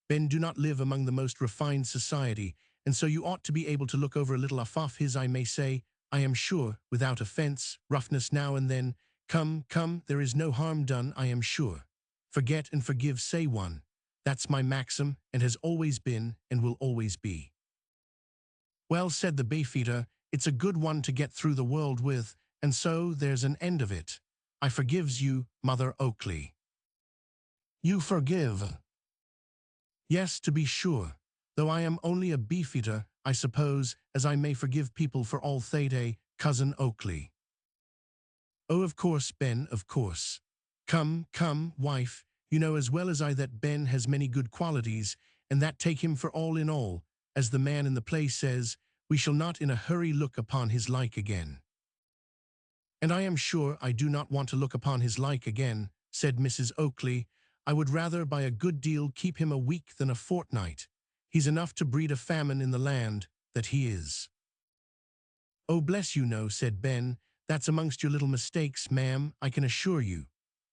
S1: Ben do not live among the most refined society, and so you ought to be able to look over a little off his, I may say, I am sure, without offense, roughness now and then. Come, come, there is no harm done, I am sure. Forget and forgive, say one. That's my maxim, and has always been, and will always be." "Well," said the Beefeater, "it's a good one to get through the world with, and so there's an end of it. I forgives you, Mother Oakley." "You forgive?" "Yes, to be sure. Though I am only a Beefeater, I suppose, as I may forgive people for all they, Cousin Oakley." "Oh, of course, Ben, of course. Come, come, wife, you know as well as I that Ben has many good qualities, and that take him for all in all, as the man in the play says, we shall not in a hurry look upon his like again." "And I am sure I do not want to look upon his like again," said Mrs. Oakley. "I would rather by a good deal keep him a week than a fortnight. He's enough to breed a famine in the land, that he is." "Oh, bless you, no," said Ben. "That's amongst your little mistakes, ma'am, I can assure you.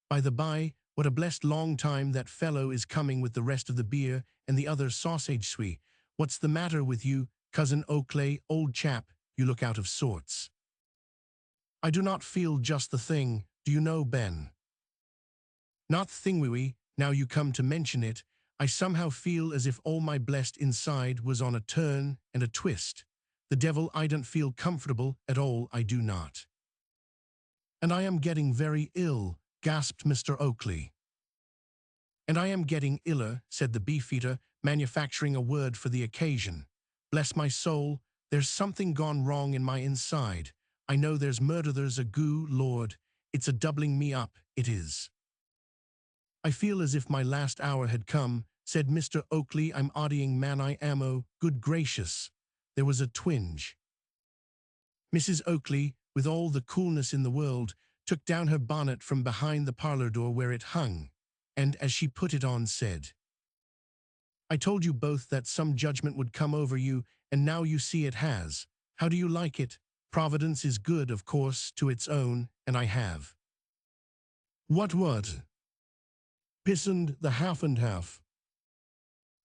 S1: By the by, what a blessed long time that fellow is coming with the rest of the beer and the other sausage sweet. What's the matter with you, Cousin Oakley, old chap? You look out of sorts." "I do not feel just the thing, do you know, Ben?" "Not thingy, now you come to mention it. I somehow feel as if all my blessed inside was on a turn and a twist. The devil, I don't feel comfortable at all, I do not." "And I am getting very ill," gasped Mr. Oakley. "And I am getting iller," said the Beefeater, manufacturing a word for the occasion. "Bless my soul, there's something gone wrong in my inside. I know there's murder, there's a goo, Lord, it's a doubling me up, it is." "I feel as if my last hour had come," said Mr. Oakley. "I'm oddying man, I am, oh, good gracious." There was a twinge. Mrs. Oakley, with all the coolness in the world, took down her bonnet from behind the parlor door where it hung, and, as she put it on, said, "I told you both that some judgment would come over you, and now you see it has. How do you like it? Providence is good, of course, to its own, and I have—" What? "Pissoned the half and half."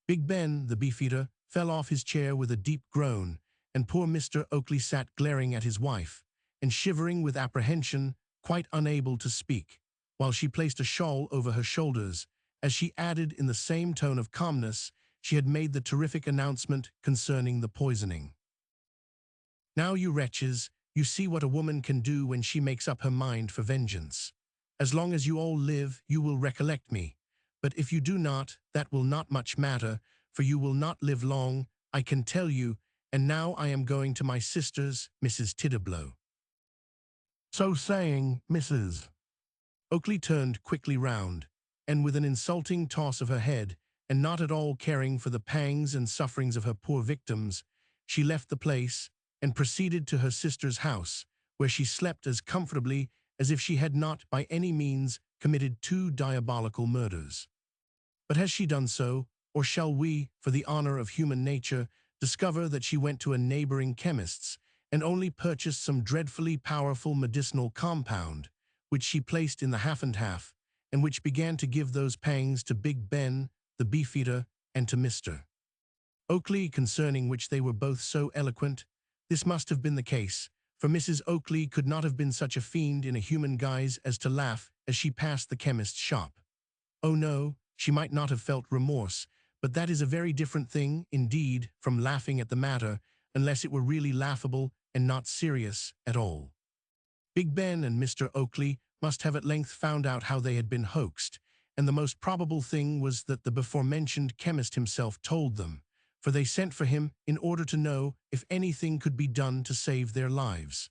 S1: Big Ben, the Beefeater, fell off his chair with a deep groan, and poor Mr. Oakley sat glaring at his wife, and shivering with apprehension, quite unable to speak, while she placed a shawl over her shoulders, as she added in the same tone of calmness she had made the terrific announcement concerning the poisoning. "Now, you wretches, you see what a woman can do when she makes up her mind for vengeance. As long as you all live, you will recollect me. But if you do not, that will not much matter, for you will not live long, I can tell you, and now I am going to my sister's, Mrs. Tiddeblow." So saying, Mrs. Oakley turned quickly round, and with an insulting toss of her head, and not at all caring for the pangs and sufferings of her poor victims, she left the place, and proceeded to her sister's house, where she slept as comfortably as if she had not by any means committed 2 diabolical murders. But has she done so, or shall we, for the honor of human nature, discover that she went to a neighboring chemist's, and only purchased some dreadfully powerful medicinal compound, which she placed in the half and half, and which began to give those pangs to Big Ben, the Beefeater, and to Mr. Oakley, concerning which they were both so eloquent? This must have been the case, for Mrs. Oakley could not have been such a fiend in a human guise as to laugh as she passed the chemist's shop. Oh no, she might not have felt remorse, but that is a very different thing, indeed, from laughing at the matter, unless it were really laughable and not serious at all. Big Ben and Mr. Oakley must have at length found out how they had been hoaxed, and the most probable thing was that the before-mentioned chemist himself told them, for they sent for him in order to know if anything could be done to save their lives.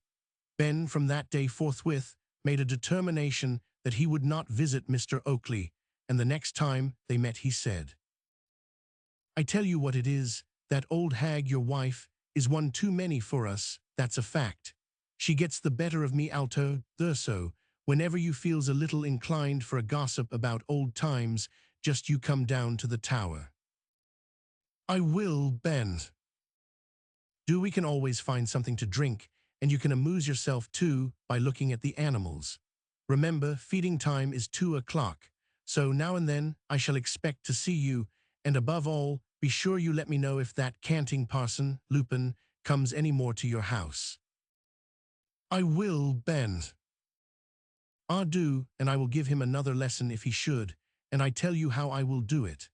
S1: Ben from that day forthwith made a determination that he would not visit Mr. Oakley, and the next time they met he said, "I tell you what it is, that old hag your wife is one too many for us, that's a fact. She gets the better of me alto, so, whenever you feels a little inclined for a gossip about old times, just you come down to the tower." "I will, Ben." "Do we can always find something to drink, and you can amuse yourself too by looking at the animals. Remember, feeding time is 2 o'clock, so now and then I shall expect to see you, and above all, be sure you let me know if that canting parson, Lupin, comes any more to your house." "I will, Ben." "Ah, do, and I will give him another lesson if he should, and I tell you how I will do it.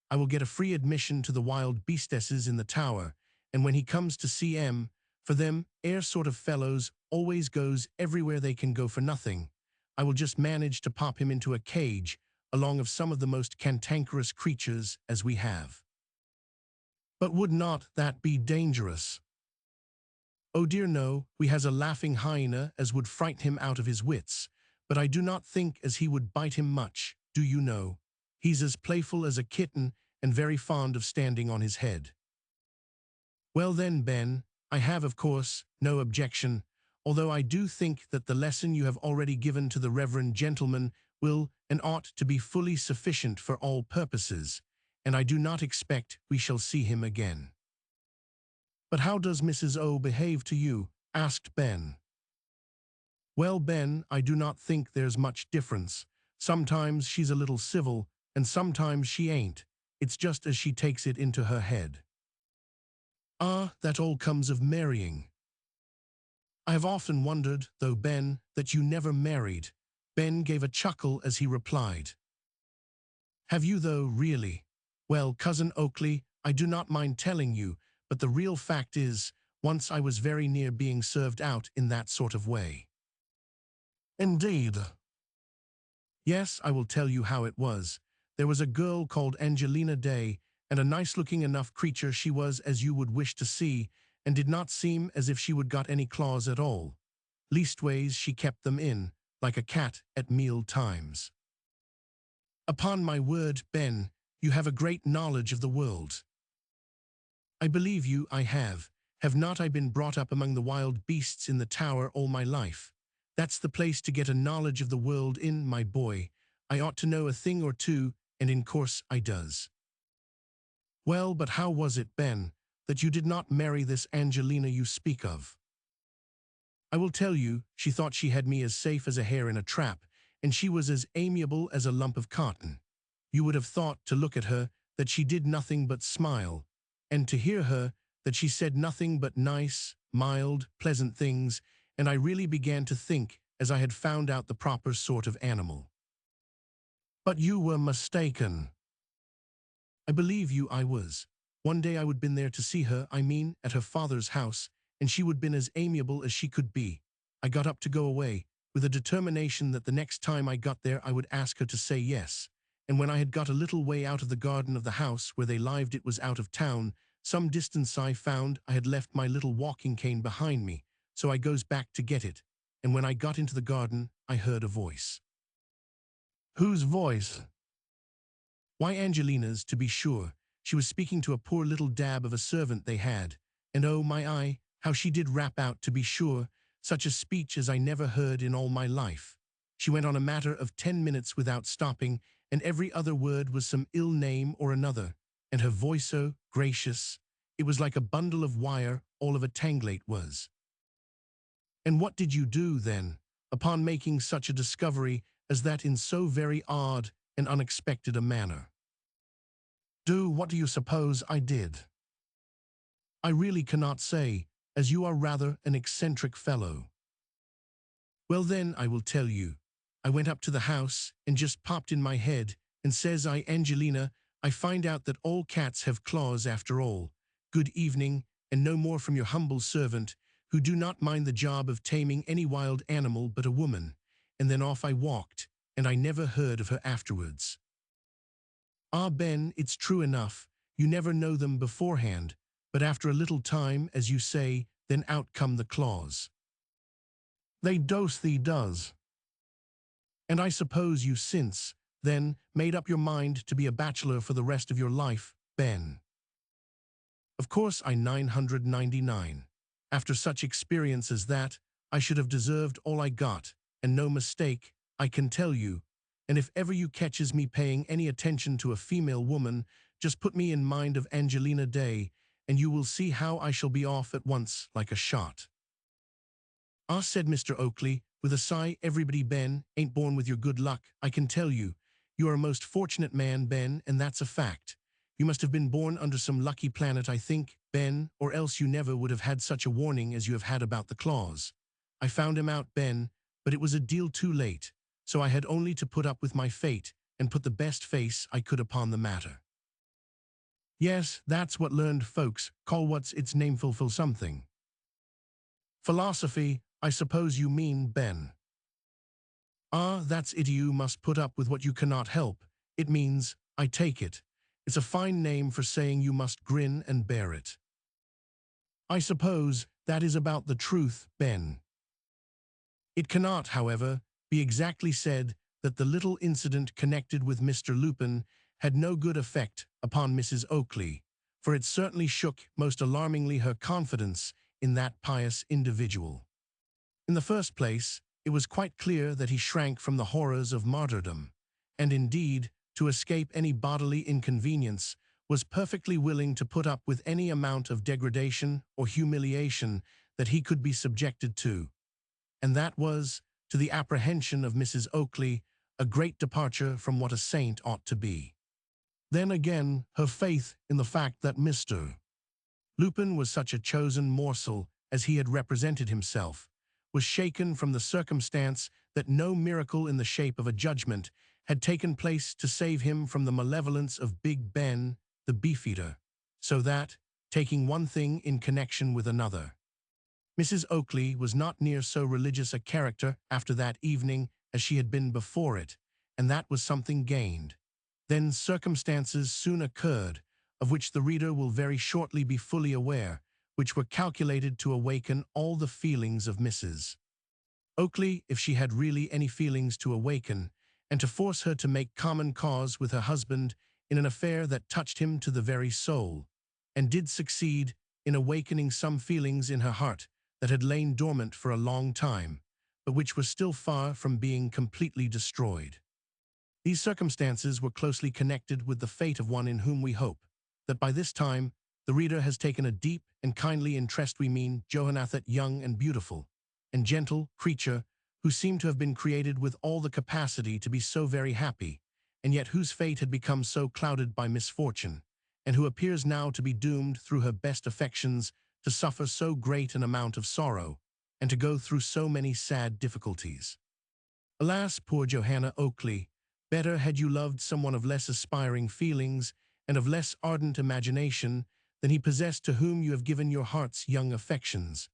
S1: I will get a free admission to the wild beastesses in the tower, and when he comes to see 'em, for them air sort of fellows always goes everywhere they can go for nothing, I will just manage to pop him into a cage, along of some of the most cantankerous creatures as we have." "But would not that be dangerous?" "Oh dear no, we has a laughing hyena as would frighten him out of his wits, but I do not think as he would bite him much, do you know. He's as playful as a kitten and very fond of standing on his head." "Well then, Ben, I have, of course, no objection, although I do think that the lesson you have already given to the reverend gentleman will and ought to be fully sufficient for all purposes, and I do not expect we shall see him again." "But how does Mrs. O behave to you?" asked Ben. "Well, Ben, I do not think there's much difference. Sometimes she's a little civil, and sometimes she ain't. It's just as she takes it into her head." "Ah, that all comes of marrying." "I have often wondered, though, Ben, that you never married." Ben gave a chuckle as he replied. "Have you though, really? Well, Cousin Oakley, I do not mind telling you, but the real fact is, once I was very near being served out in that sort of way." "Indeed?" "Yes, I will tell you how it was. There was a girl called Angelina Day, and a nice-looking enough creature she was as you would wish to see, and did not seem as if she would got any claws at all. Leastways, she kept them in, like a cat at meal times." "Upon my word, Ben, you have a great knowledge of the world." "I believe you I have. Have not I been brought up among the wild beasts in the tower all my life? That's the place to get a knowledge of the world in, my boy. I ought to know a thing or two, and in course I does." "Well, but how was it, Ben, that you did not marry this Angelina you speak of?" "I will tell you, she thought she had me as safe as a hare in a trap, and she was as amiable as a lump of cotton. You would have thought, to look at her, that she did nothing but smile, and to hear her, that she said nothing but nice, mild, pleasant things, and I really began to think as I had found out the proper sort of animal." "But you were mistaken." "I believe you I was. One day I would been there to see her, I mean, at her father's house, and she would been as amiable as she could be. I got up to go away, with a determination that the next time I got there I would ask her to say yes, and when I had got a little way out of the garden of the house where they lived, it was out of town, some distance, I found I had left my little walking cane behind me, so I goes back to get it, and when I got into the garden I heard a voice." "Whose voice?" "Why, Angelina's, to be sure. She was speaking to a poor little dab of a servant they had, and oh my eye, how she did rap out, to be sure, such a speech as I never heard in all my life. She went on a matter of 10 minutes without stopping, and every other word was some ill name or another, and her voice so gracious, it was like a bundle of wire, all of a tanglate was." "And what did you do, then, upon making such a discovery as that in so very odd and unexpected a manner?" "Do what do you suppose I did?" "I really cannot say, as you are rather an eccentric fellow." "Well then, I will tell you. I went up to the house, and just popped in my head, and says I, 'Angelina, I find out that all cats have claws after all. Good evening, and no more from your humble servant, who do not mind the job of taming any wild animal but a woman,' and then off I walked, and I never heard of her afterwards." "Ah, Ben, it's true enough. You never know them beforehand, but after a little time, as you say, then out come the claws." "They dose thee does." "And I suppose you since, then made up your mind to be a bachelor for the rest of your life, Ben. Of course I 999. After such experience as that, I should have deserved all I got, and no mistake, I can tell you. And if ever you catches me paying any attention to a female woman, just put me in mind of Angelina Day, and you will see how I shall be off at once like a shot. Ah, said Mr. Oakley, with a sigh, everybody, Ben, ain't born with your good luck, I can tell you. You are a most fortunate man, Ben, and that's a fact. You must have been born under some lucky planet, I think, Ben, or else you never would have had such a warning as you have had about the claws. I found him out, Ben, but it was a deal too late, so I had only to put up with my fate and put the best face I could upon the matter. Yes, that's what learned folks call what's its nameful for something. Philosophy, I suppose you mean, Ben. Ah, that's it, you must put up with what you cannot help. It means, I take it. It's a fine name for saying you must grin and bear it. I suppose that is about the truth, Ben. It cannot, however, be exactly said that the little incident connected with Mr. Lupin had no good effect upon Mrs. Oakley, for it certainly shook most alarmingly her confidence in that pious individual. In the first place, it was quite clear that he shrank from the horrors of martyrdom, and indeed, to escape any bodily inconvenience, was perfectly willing to put up with any amount of degradation or humiliation that he could be subjected to. And that was, to the apprehension of Mrs. Oakley, a great departure from what a saint ought to be. Then again, her faith in the fact that Mr. Lupin was such a chosen morsel as he had represented himself, was shaken from the circumstance that no miracle in the shape of a judgment had taken place to save him from the malevolence of Big Ben, the beefeater, so that, taking one thing in connection with another, Mrs. Oakley was not near so religious a character after that evening as she had been before it, and that was something gained. Then circumstances soon occurred, of which the reader will very shortly be fully aware, which were calculated to awaken all the feelings of Mrs. Oakley, if she had really any feelings to awaken, and to force her to make common cause with her husband in an affair that touched him to the very soul, and did succeed in awakening some feelings in her heart that had lain dormant for a long time, but which were still far from being completely destroyed. These circumstances were closely connected with the fate of one in whom we hope that by this time the reader has taken a deep and kindly interest. We mean Johanna, that young and beautiful and gentle creature who seemed to have been created with all the capacity to be so very happy, and yet whose fate had become so clouded by misfortune, and who appears now to be doomed through her best affections to suffer so great an amount of sorrow, and to go through so many sad difficulties. Alas, poor Johanna Oakley, better had you loved someone of less aspiring feelings and of less ardent imagination than he possessed to whom you have given your heart's young affections.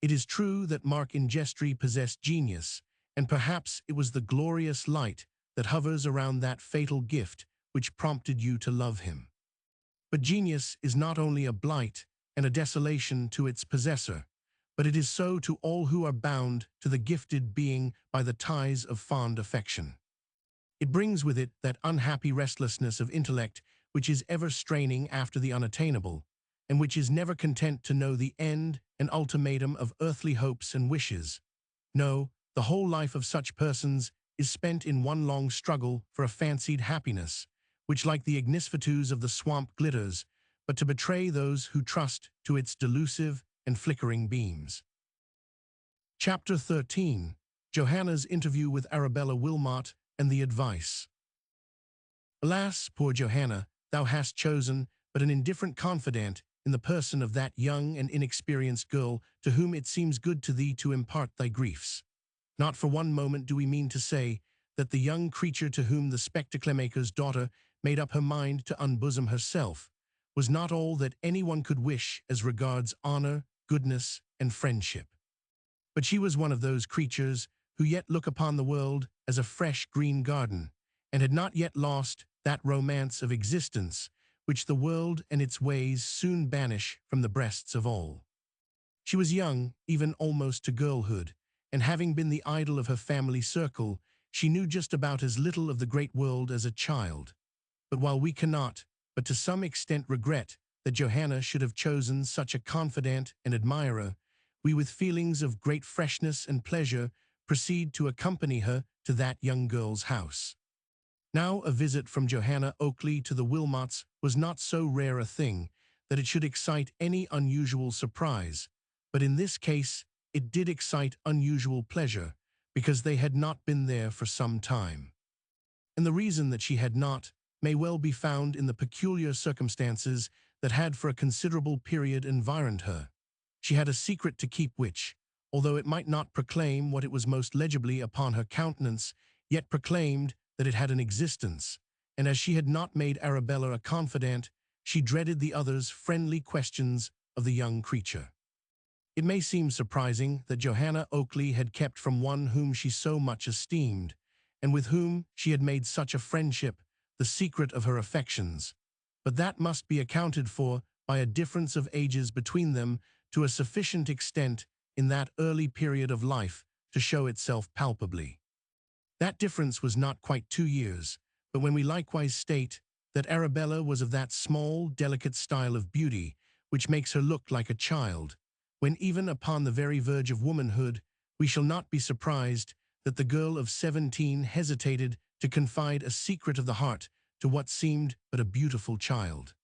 S1: It is true that Mark Ingestri possessed genius, and perhaps it was the glorious light that hovers around that fatal gift which prompted you to love him. But genius is not only a blight and a desolation to its possessor, but it is so to all who are bound to the gifted being by the ties of fond affection. It brings with it that unhappy restlessness of intellect which is ever straining after the unattainable, and which is never content to know the end and ultimatum of earthly hopes and wishes. No, the whole life of such persons is spent in one long struggle for a fancied happiness, which like the ignisfatues of the swamp glitters, but to betray those who trust to its delusive and flickering beams. Chapter 13. Johanna's interview with Arabella Wilmot and the advice. Alas, poor Johanna, thou hast chosen but an indifferent confidant in the person of that young and inexperienced girl to whom it seems good to thee to impart thy griefs. Not for one moment do we mean to say that the young creature to whom the spectacle-maker's daughter made up her mind to unbosom herself was not all that anyone could wish as regards honor, goodness, and friendship. But she was one of those creatures who yet look upon the world as a fresh green garden, and had not yet lost that romance of existence which the world and its ways soon banish from the breasts of all. She was young, even almost to girlhood, and having been the idol of her family circle, She knew just about as little of the great world as a child. But while we cannot, but to some extent regret that Johanna should have chosen such a confidant and admirer, we with feelings of great freshness and pleasure proceed to accompany her to that young girl's house. Now a visit from Johanna Oakley to the Wilmots was not so rare a thing that it should excite any unusual surprise, but in this case it did excite unusual pleasure, because they had not been there for some time. And the reason that she had not may well be found in the peculiar circumstances that had for a considerable period environed her. She had a secret to keep which, although it might not proclaim what it was most legibly upon her countenance, yet proclaimed that it had an existence, and as she had not made Arabella a confidant, she dreaded the other's friendly questions of the young creature. It may seem surprising that Johanna Oakley had kept from one whom she so much esteemed, and with whom she had made such a friendship, the secret of her affections, but that must be accounted for by a difference of ages between them to a sufficient extent in that early period of life to show itself palpably. That difference was not quite 2 years, but when we likewise state that Arabella was of that small, delicate style of beauty which makes her look like a child, when even upon the very verge of womanhood, we shall not be surprised that the girl of 17 hesitated to confide a secret of the heart to what seemed but a beautiful child.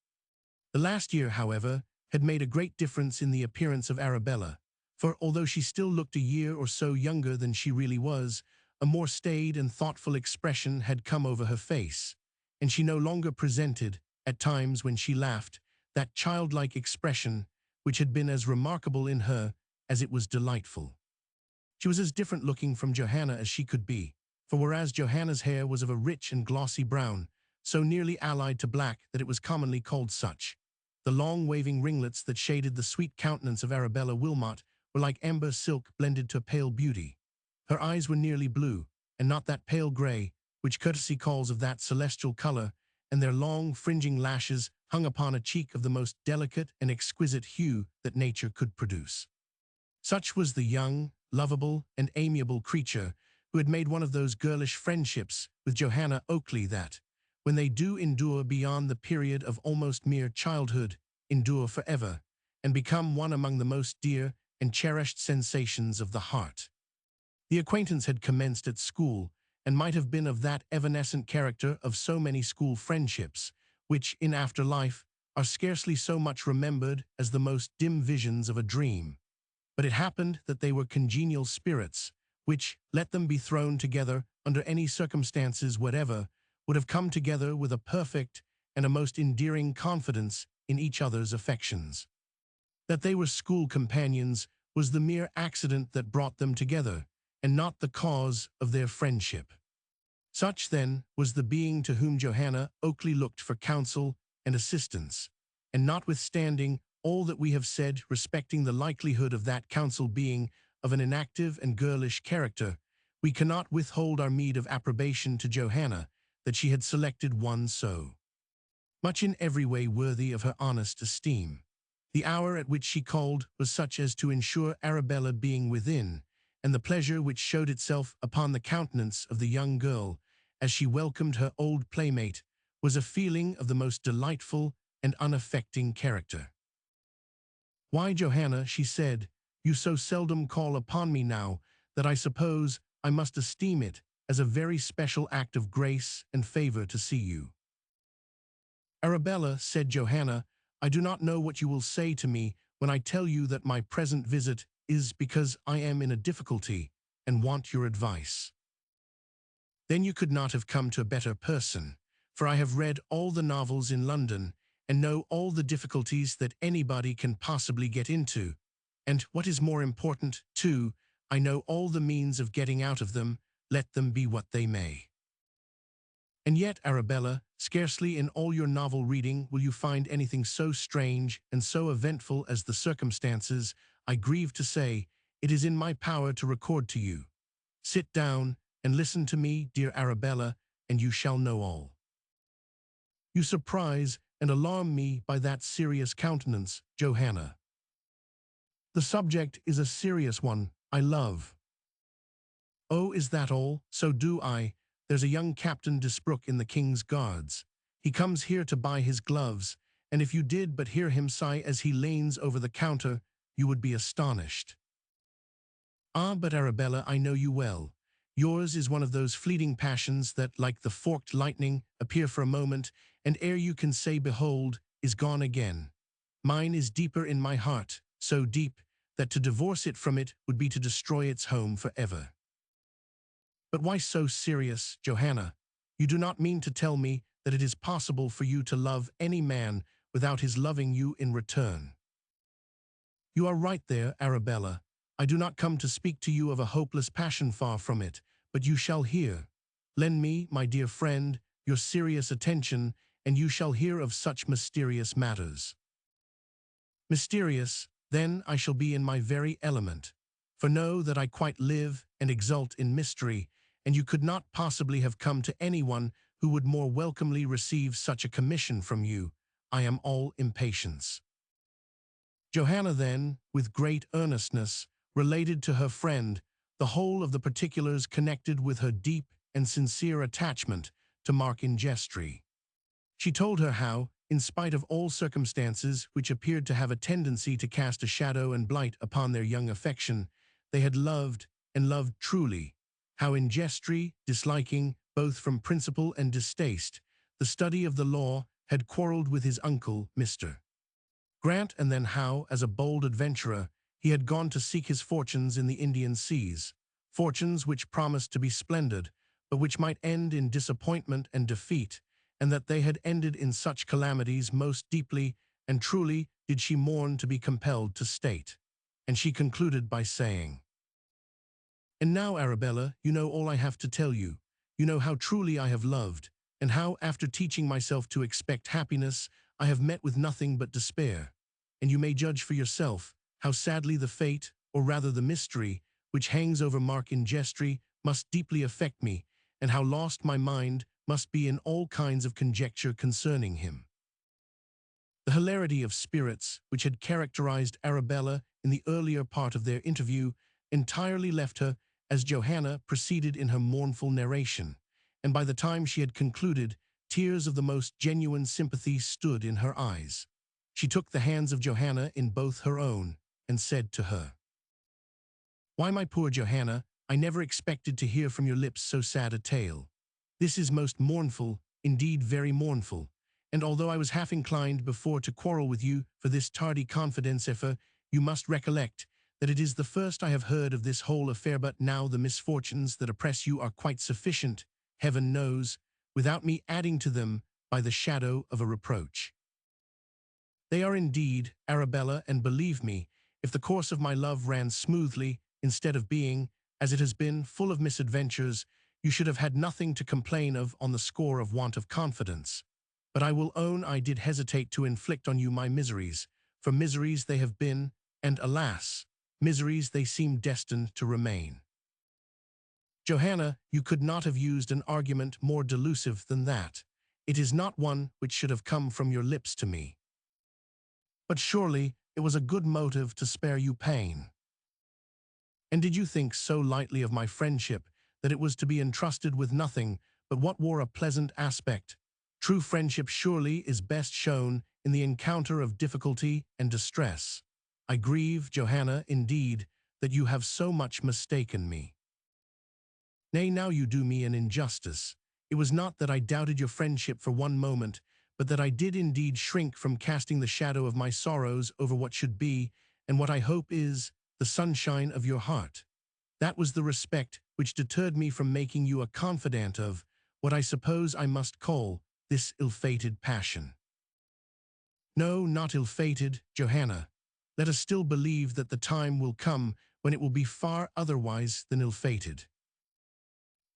S1: The last year, however, had made a great difference in the appearance of Arabella, for although she still looked a year or so younger than she really was, a more staid and thoughtful expression had come over her face, and she no longer presented, at times when she laughed, that childlike expression which had been as remarkable in her as it was delightful. She was as different looking from Johanna as she could be, for whereas Johanna's hair was of a rich and glossy brown, so nearly allied to black that it was commonly called such, the long waving ringlets that shaded the sweet countenance of Arabella Wilmot were like amber silk blended to pale beauty. Her eyes were nearly blue, and not that pale grey, which courtesy calls of that celestial colour, and their long, fringing lashes hung upon a cheek of the most delicate and exquisite hue that nature could produce. Such was the young, lovable, and amiable creature who had made one of those girlish friendships with Johanna Oakley that, when they do endure beyond the period of almost mere childhood, endure forever, and become one among the most dear and cherished sensations of the heart. The acquaintance had commenced at school, and might have been of that evanescent character of so many school friendships, which, in after life, are scarcely so much remembered as the most dim visions of a dream. But it happened that they were congenial spirits, which, let them be thrown together under any circumstances whatever, would have come together with a perfect and a most endearing confidence in each other's affections. That they were school companions was the mere accident that brought them together, and not the cause of their friendship. Such, then, was the being to whom Johanna Oakley looked for counsel and assistance, and notwithstanding all that we have said respecting the likelihood of that counsel being of an inactive and girlish character, we cannot withhold our meed of approbation to Johanna that she had selected one so much in every way worthy of her honest esteem. The hour at which she called was such as to ensure Arabella being within, and the pleasure which showed itself upon the countenance of the young girl as she welcomed her old playmate was a feeling of the most delightful and unaffecting character. "Why, Johanna," she said, "you so seldom call upon me now that I suppose I must esteem it as a very special act of grace and favor to see you." "Arabella," said Johanna, "I do not know what you will say to me when I tell you that my present visit is because I am in a difficulty and want your advice." "Then you could not have come to a better person, for I have read all the novels in London and know all the difficulties that anybody can possibly get into, and, what is more important, too, I know all the means of getting out of them, let them be what they may." "And yet, Arabella, scarcely in all your novel reading will you find anything so strange and so eventful as the circumstances, I grieve to say, it is in my power to record to you. Sit down and listen to me, dear Arabella, and you shall know all." "You surprise and alarm me by that serious countenance, Johanna." "The subject is a serious one, I love." Oh, is that all? So do I. There's a young Captain Disbrook in the King's Guards. He comes here to buy his gloves, and if you did but hear him sigh as he leans over the counter, you would be astonished. Ah, but Arabella, I know you well. Yours is one of those fleeting passions that, like the forked lightning, appear for a moment, and ere you can say behold, is gone again. Mine is deeper in my heart, so deep, that to divorce it from it would be to destroy its home forever. But why so serious, Johanna? You do not mean to tell me that it is possible for you to love any man without his loving you in return. You are right there, Arabella. I do not come to speak to you of a hopeless passion, far from it, but you shall hear. Lend me, my dear friend, your serious attention, and you shall hear of such mysterious matters. Mysterious, then I shall be in my very element. For know that I quite live and exult in mystery, and you could not possibly have come to anyone who would more welcomely receive such a commission from you. I am all impatience. Johanna then, with great earnestness, related to her friend the whole of the particulars connected with her deep and sincere attachment to Mark Ingestry. She told her how, in spite of all circumstances which appeared to have a tendency to cast a shadow and blight upon their young affection, they had loved and loved truly, how Ingestry, disliking, both from principle and distaste, the study of the law, had quarrelled with his uncle, Mr. Grant, and then how, as a bold adventurer, he had gone to seek his fortunes in the Indian seas, fortunes which promised to be splendid, but which might end in disappointment and defeat, and that they had ended in such calamities most deeply and truly did she mourn to be compelled to state. And she concluded by saying, "And now, Arabella, you know all I have to tell you. You know how truly I have loved, and how, after teaching myself to expect happiness, I have met with nothing but despair. And you may judge for yourself how sadly the fate, or rather the mystery, which hangs over Mark Ingestry must deeply affect me, and how lost my mind must be in all kinds of conjecture concerning him." The hilarity of spirits which had characterized Arabella in the earlier part of their interview entirely left her as Johanna proceeded in her mournful narration, and by the time she had concluded, tears of the most genuine sympathy stood in her eyes. She took the hands of Johanna in both her own, and said to her, "Why, my poor Johanna, I never expected to hear from your lips so sad a tale. This is most mournful, indeed very mournful, and although I was half inclined before to quarrel with you for this tardy confidence, you must recollect that it is the first I have heard of this whole affair, but now the misfortunes that oppress you are quite sufficient, heaven knows, without me adding to them by the shadow of a reproach. They are indeed, Arabella, and believe me, if the course of my love ran smoothly, instead of being, as it has been, full of misadventures, you should have had nothing to complain of on the score of want of confidence. But I will own I did hesitate to inflict on you my miseries, for miseries they have been, and alas, miseries they seem destined to remain. Johanna, you could not have used an argument more delusive than that. It is not one which should have come from your lips to me. But surely it was a good motive to spare you pain. And did you think so lightly of my friendship that it was to be entrusted with nothing but what wore a pleasant aspect? True friendship surely is best shown in the encounter of difficulty and distress. I grieve, Johanna, indeed, that you have so much mistaken me. Nay, now you do me an injustice. It was not that I doubted your friendship for one moment, but that I did indeed shrink from casting the shadow of my sorrows over what should be, and what I hope is, the sunshine of your heart. That was the respect which deterred me from making you a confidant of what I suppose I must call this ill-fated passion. No, not ill-fated, Johanna. Let us still believe that the time will come when it will be far otherwise than ill-fated.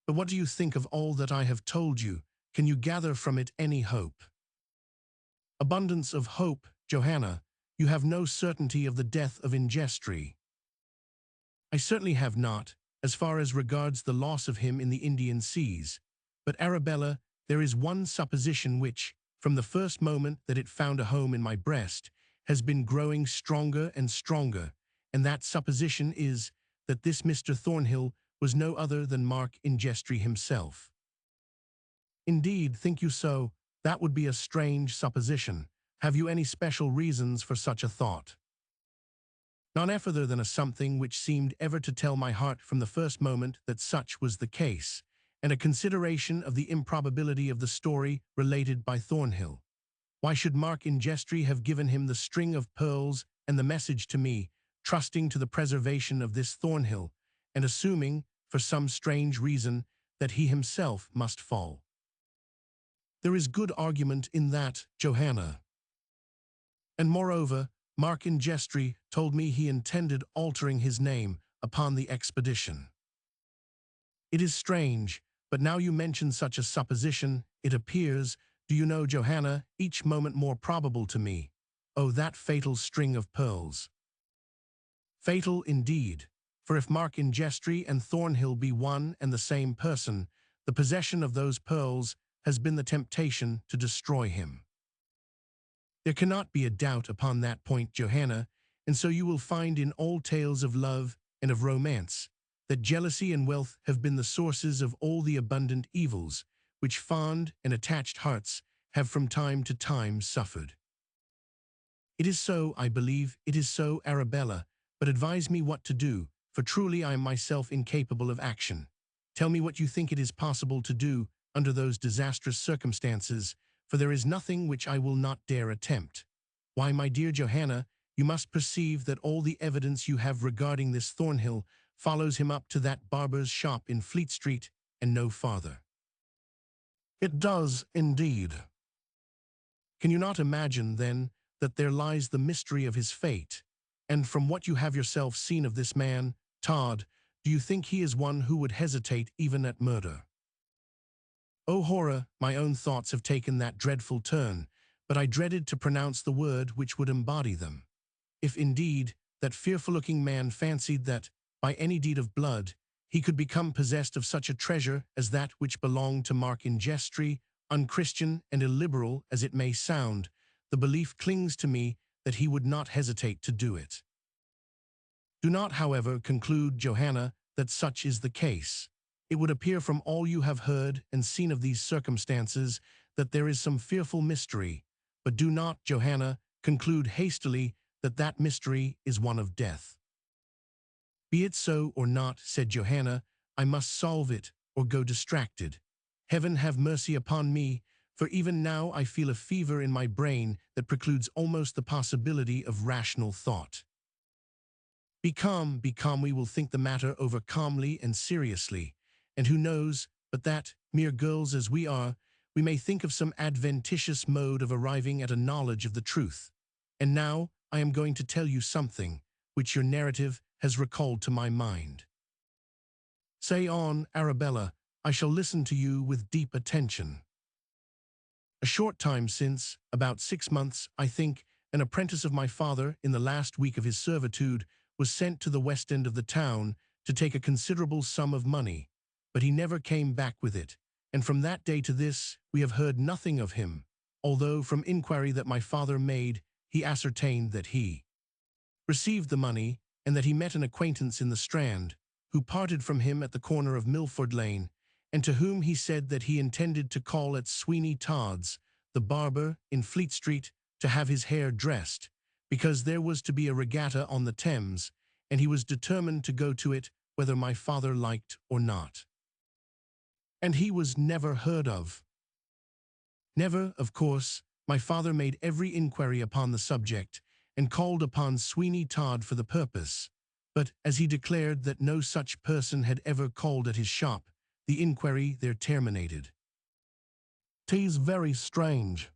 S1: But what do you think of all that I have told you? Can you gather from it any hope? Abundance of hope, Johanna. You have no certainty of the death of Ingestry. I certainly have not, as far as regards the loss of him in the Indian seas. But Arabella, there is one supposition which, from the first moment that it found a home in my breast, has been growing stronger and stronger, and that supposition is that this Mr. Thornhill was no other than Mark Ingestry himself. Indeed, think you so? That would be a strange supposition. Have you any special reasons for such a thought? None further than a something which seemed ever to tell my heart from the first moment that such was the case, and a consideration of the improbability of the story related by Thornhill. Why should Mark Ingestry have given him the string of pearls and the message to me, trusting to the preservation of this Thornhill, and assuming, for some strange reason, that he himself must fall? There is good argument in that, Johanna. And moreover, Mark Ingestry told me he intended altering his name upon the expedition. It is strange, but now you mention such a supposition, it appears, do you know, Johanna, each moment more probable to me. Oh, that fatal string of pearls. Fatal indeed, for if Mark Ingestry and Thornhill be one and the same person, the possession of those pearls has been the temptation to destroy him. There cannot be a doubt upon that point, Johanna, and so you will find in all tales of love and of romance that jealousy and wealth have been the sources of all the abundant evils which fond and attached hearts have from time to time suffered. It is so, I believe, it is so, Arabella, but advise me what to do, for truly I am myself incapable of action. Tell me what you think it is possible to do under those disastrous circumstances, for there is nothing which I will not dare attempt. Why, my dear Johanna, you must perceive that all the evidence you have regarding this Thornhill follows him up to that barber's shop in Fleet Street and no farther. It does, indeed. Can you not imagine, then, that there lies the mystery of his fate? And from what you have yourself seen of this man, Todd, do you think he is one who would hesitate even at murder? Oh, horror, my own thoughts have taken that dreadful turn, but I dreaded to pronounce the word which would embody them. If indeed that fearful-looking man fancied that, by any deed of blood, he could become possessed of such a treasure as that which belonged to Mark Ingestry, unchristian and illiberal as it may sound, the belief clings to me that he would not hesitate to do it. Do not, however, conclude, Johanna, that such is the case. It would appear from all you have heard and seen of these circumstances that there is some fearful mystery, but do not, Johanna, conclude hastily that that mystery is one of death. Be it so or not, said Johanna, I must solve it or go distracted. Heaven have mercy upon me, for even now I feel a fever in my brain that precludes almost the possibility of rational thought. Be calm, we will think the matter over calmly and seriously. And who knows but that, mere girls as we are, we may think of some adventitious mode of arriving at a knowledge of the truth. And now I am going to tell you something which your narrative has recalled to my mind. Say on, Arabella, I shall listen to you with deep attention. A short time since, about 6 months, I think, an apprentice of my father, in the last week of his servitude, was sent to the west end of the town to take a considerable sum of money, but he never came back with it, and from that day to this we have heard nothing of him, although from inquiry that my father made, he ascertained that he received the money, and that he met an acquaintance in the Strand, who parted from him at the corner of Milford Lane, and to whom he said that he intended to call at Sweeney Todd's, the barber, in Fleet Street, to have his hair dressed, because there was to be a regatta on the Thames, and he was determined to go to it whether my father liked or not. And he was never heard of. Never, of course, my father made every inquiry upon the subject, and called upon Sweeney Todd for the purpose, but as he declared that no such person had ever called at his shop, the inquiry there terminated. 'Tis very strange,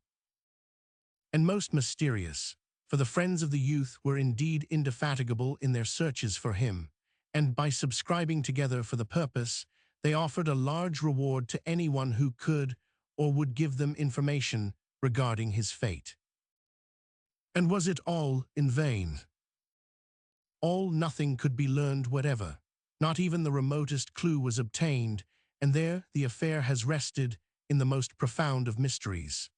S1: and most mysterious, for the friends of the youth were indeed indefatigable in their searches for him, and by subscribing together for the purpose, they offered a large reward to anyone who could or would give them information regarding his fate. And was it all in vain? All nothing could be learned whatever, not even the remotest clue was obtained, and there the affair has rested in the most profound of mysteries.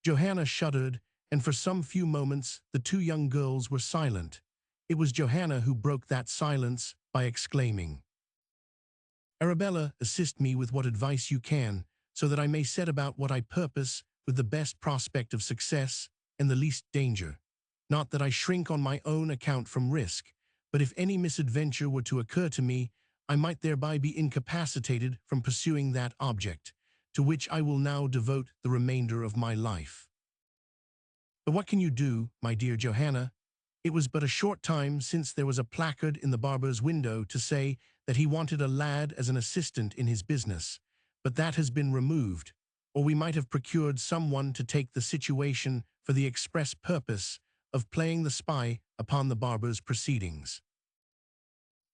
S1: Johanna shuddered, and for some few moments the two young girls were silent. It was Johanna who broke that silence by exclaiming, Arabella, assist me with what advice you can, so that I may set about what I purpose with the best prospect of success and the least danger. Not that I shrink on my own account from risk, but if any misadventure were to occur to me, I might thereby be incapacitated from pursuing that object, to which I will now devote the remainder of my life. But what can you do, my dear Johanna? It was but a short time since there was a placard in the barber's window to say that he wanted a lad as an assistant in his business, but that has been removed, or we might have procured someone to take the situation for the express purpose of playing the spy upon the barber's proceedings.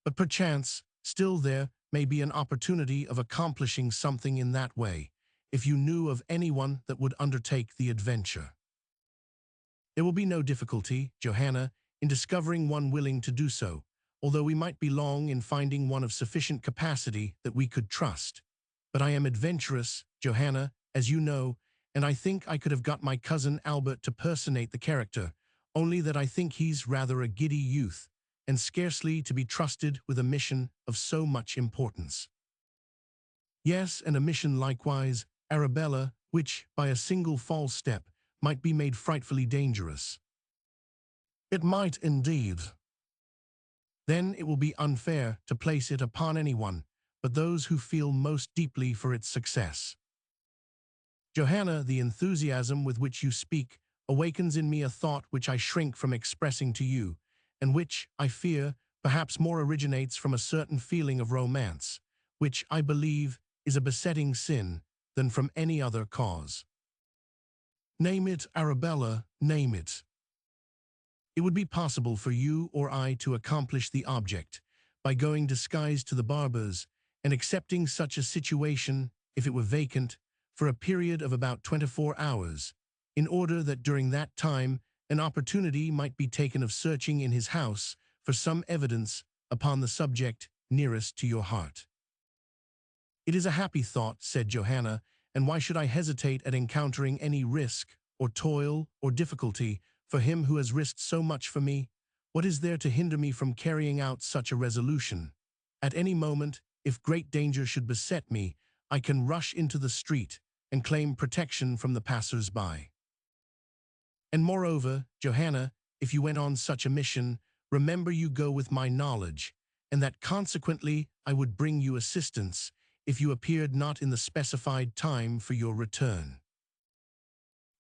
S1: But perchance, still there may be an opportunity of accomplishing something in that way, if you knew of anyone that would undertake the adventure. There will be no difficulty, Johanna, in discovering one willing to do so, although we might be long in finding one of sufficient capacity that we could trust. But I am adventurous, Johanna, as you know, and I think I could have got my cousin Albert to personate the character, only that I think he's rather a giddy youth, and scarcely to be trusted with a mission of so much importance. Yes, and a mission likewise, Arabella, which, by a single false step, might be made frightfully dangerous. It might indeed. Then it will be unfair to place it upon anyone but those who feel most deeply for its success. Johanna, the enthusiasm with which you speak awakens in me a thought which I shrink from expressing to you, and which, I fear, perhaps more originates from a certain feeling of romance, which, I believe, is a besetting sin, than from any other cause. Name it, Arabella, name it. It would be possible for you or I to accomplish the object by going disguised to the barber's and accepting such a situation, if it were vacant, for a period of about 24 hours, in order that during that time an opportunity might be taken of searching in his house for some evidence upon the subject nearest to your heart. It is a happy thought, said Johanna, and why should I hesitate at encountering any risk, or toil, or difficulty, for him who has risked so much for me? What is there to hinder me from carrying out such a resolution? At any moment, if great danger should beset me, I can rush into the street and claim protection from the passers-by. And moreover, Johanna, if you went on such a mission, remember you go with my knowledge, and that consequently I would bring you assistance if you appeared not in the specified time for your return.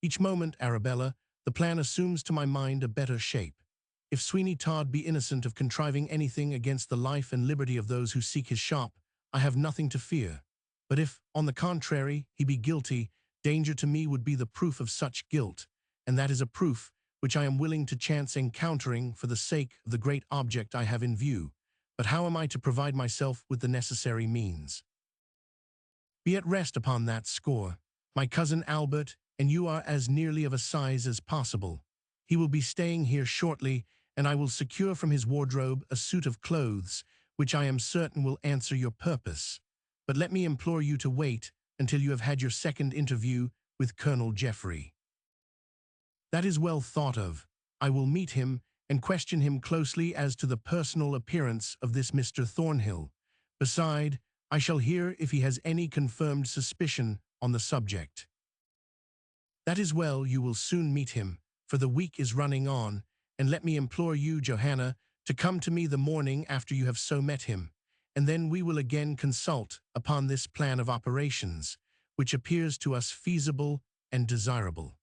S1: Each moment, Arabella, the plan assumes to my mind a better shape. If Sweeney Todd be innocent of contriving anything against the life and liberty of those who seek his shop, I have nothing to fear. But if, on the contrary, he be guilty, danger to me would be the proof of such guilt, and that is a proof which I am willing to chance encountering for the sake of the great object I have in view. But how am I to provide myself with the necessary means? Be at rest upon that score. My cousin Albert and you are as nearly of a size as possible. He will be staying here shortly, and I will secure from his wardrobe a suit of clothes, which I am certain will answer your purpose. But let me implore you to wait until you have had your second interview with Colonel Geoffrey. That is well thought of. I will meet him and question him closely as to the personal appearance of this Mr. Thornhill. Beside, I shall hear if he has any confirmed suspicion on the subject. That is well, you will soon meet him, for the week is running on, and let me implore you, Johanna, to come to me the morning after you have so met him, and then we will again consult upon this plan of operations, which appears to us feasible and desirable.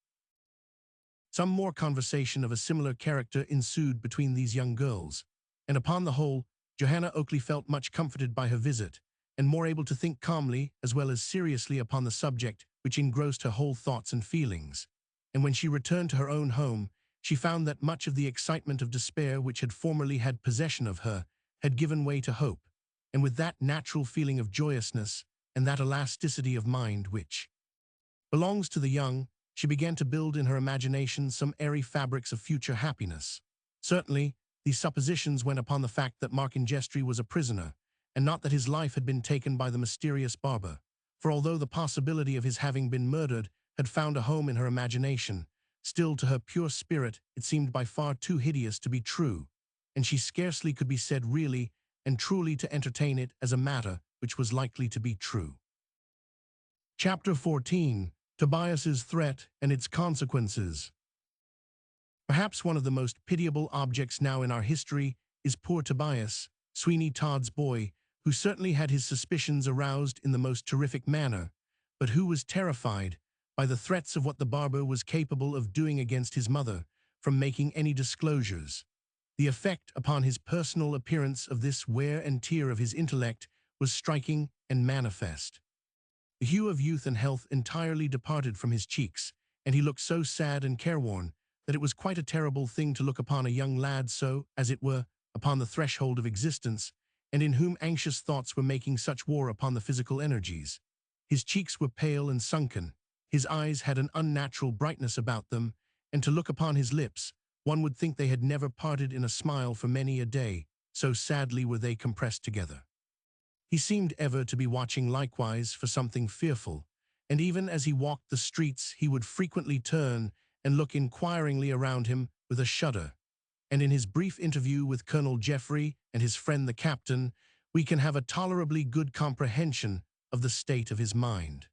S1: Some more conversation of a similar character ensued between these young girls, and upon the whole, Johanna Oakley felt much comforted by her visit, and more able to think calmly as well as seriously upon the subject which engrossed her whole thoughts and feelings. And when she returned to her own home, she found that much of the excitement of despair which had formerly had possession of her had given way to hope, and with that natural feeling of joyousness and that elasticity of mind which belongs to the young, she began to build in her imagination some airy fabrics of future happiness. Certainly, these suppositions went upon the fact that Mark Ingestry was a prisoner, and not that his life had been taken by the mysterious barber. For although the possibility of his having been murdered had found a home in her imagination, still to her pure spirit it seemed by far too hideous to be true, and she scarcely could be said really and truly to entertain it as a matter which was likely to be true. Chapter 14. Tobias's Threat and Its Consequences. Perhaps one of the most pitiable objects now in our history is poor Tobias, Sweeney Todd's boy, who certainly had his suspicions aroused in the most terrific manner, but who was terrified by the threats of what the barber was capable of doing against his mother from making any disclosures. The effect upon his personal appearance of this wear and tear of his intellect was striking and manifest. The hue of youth and health entirely departed from his cheeks, and he looked so sad and careworn that it was quite a terrible thing to look upon a young lad so, as it were, upon the threshold of existence, and in whom anxious thoughts were making such war upon the physical energies. His cheeks were pale and sunken, his eyes had an unnatural brightness about them, and to look upon his lips, one would think they had never parted in a smile for many a day, so sadly were they compressed together. He seemed ever to be watching likewise for something fearful, and even as he walked the streets he would frequently turn and look inquiringly around him with a shudder. And in his brief interview with Colonel Jeffrey and his friend the captain, we can have a tolerably good comprehension of the state of his mind.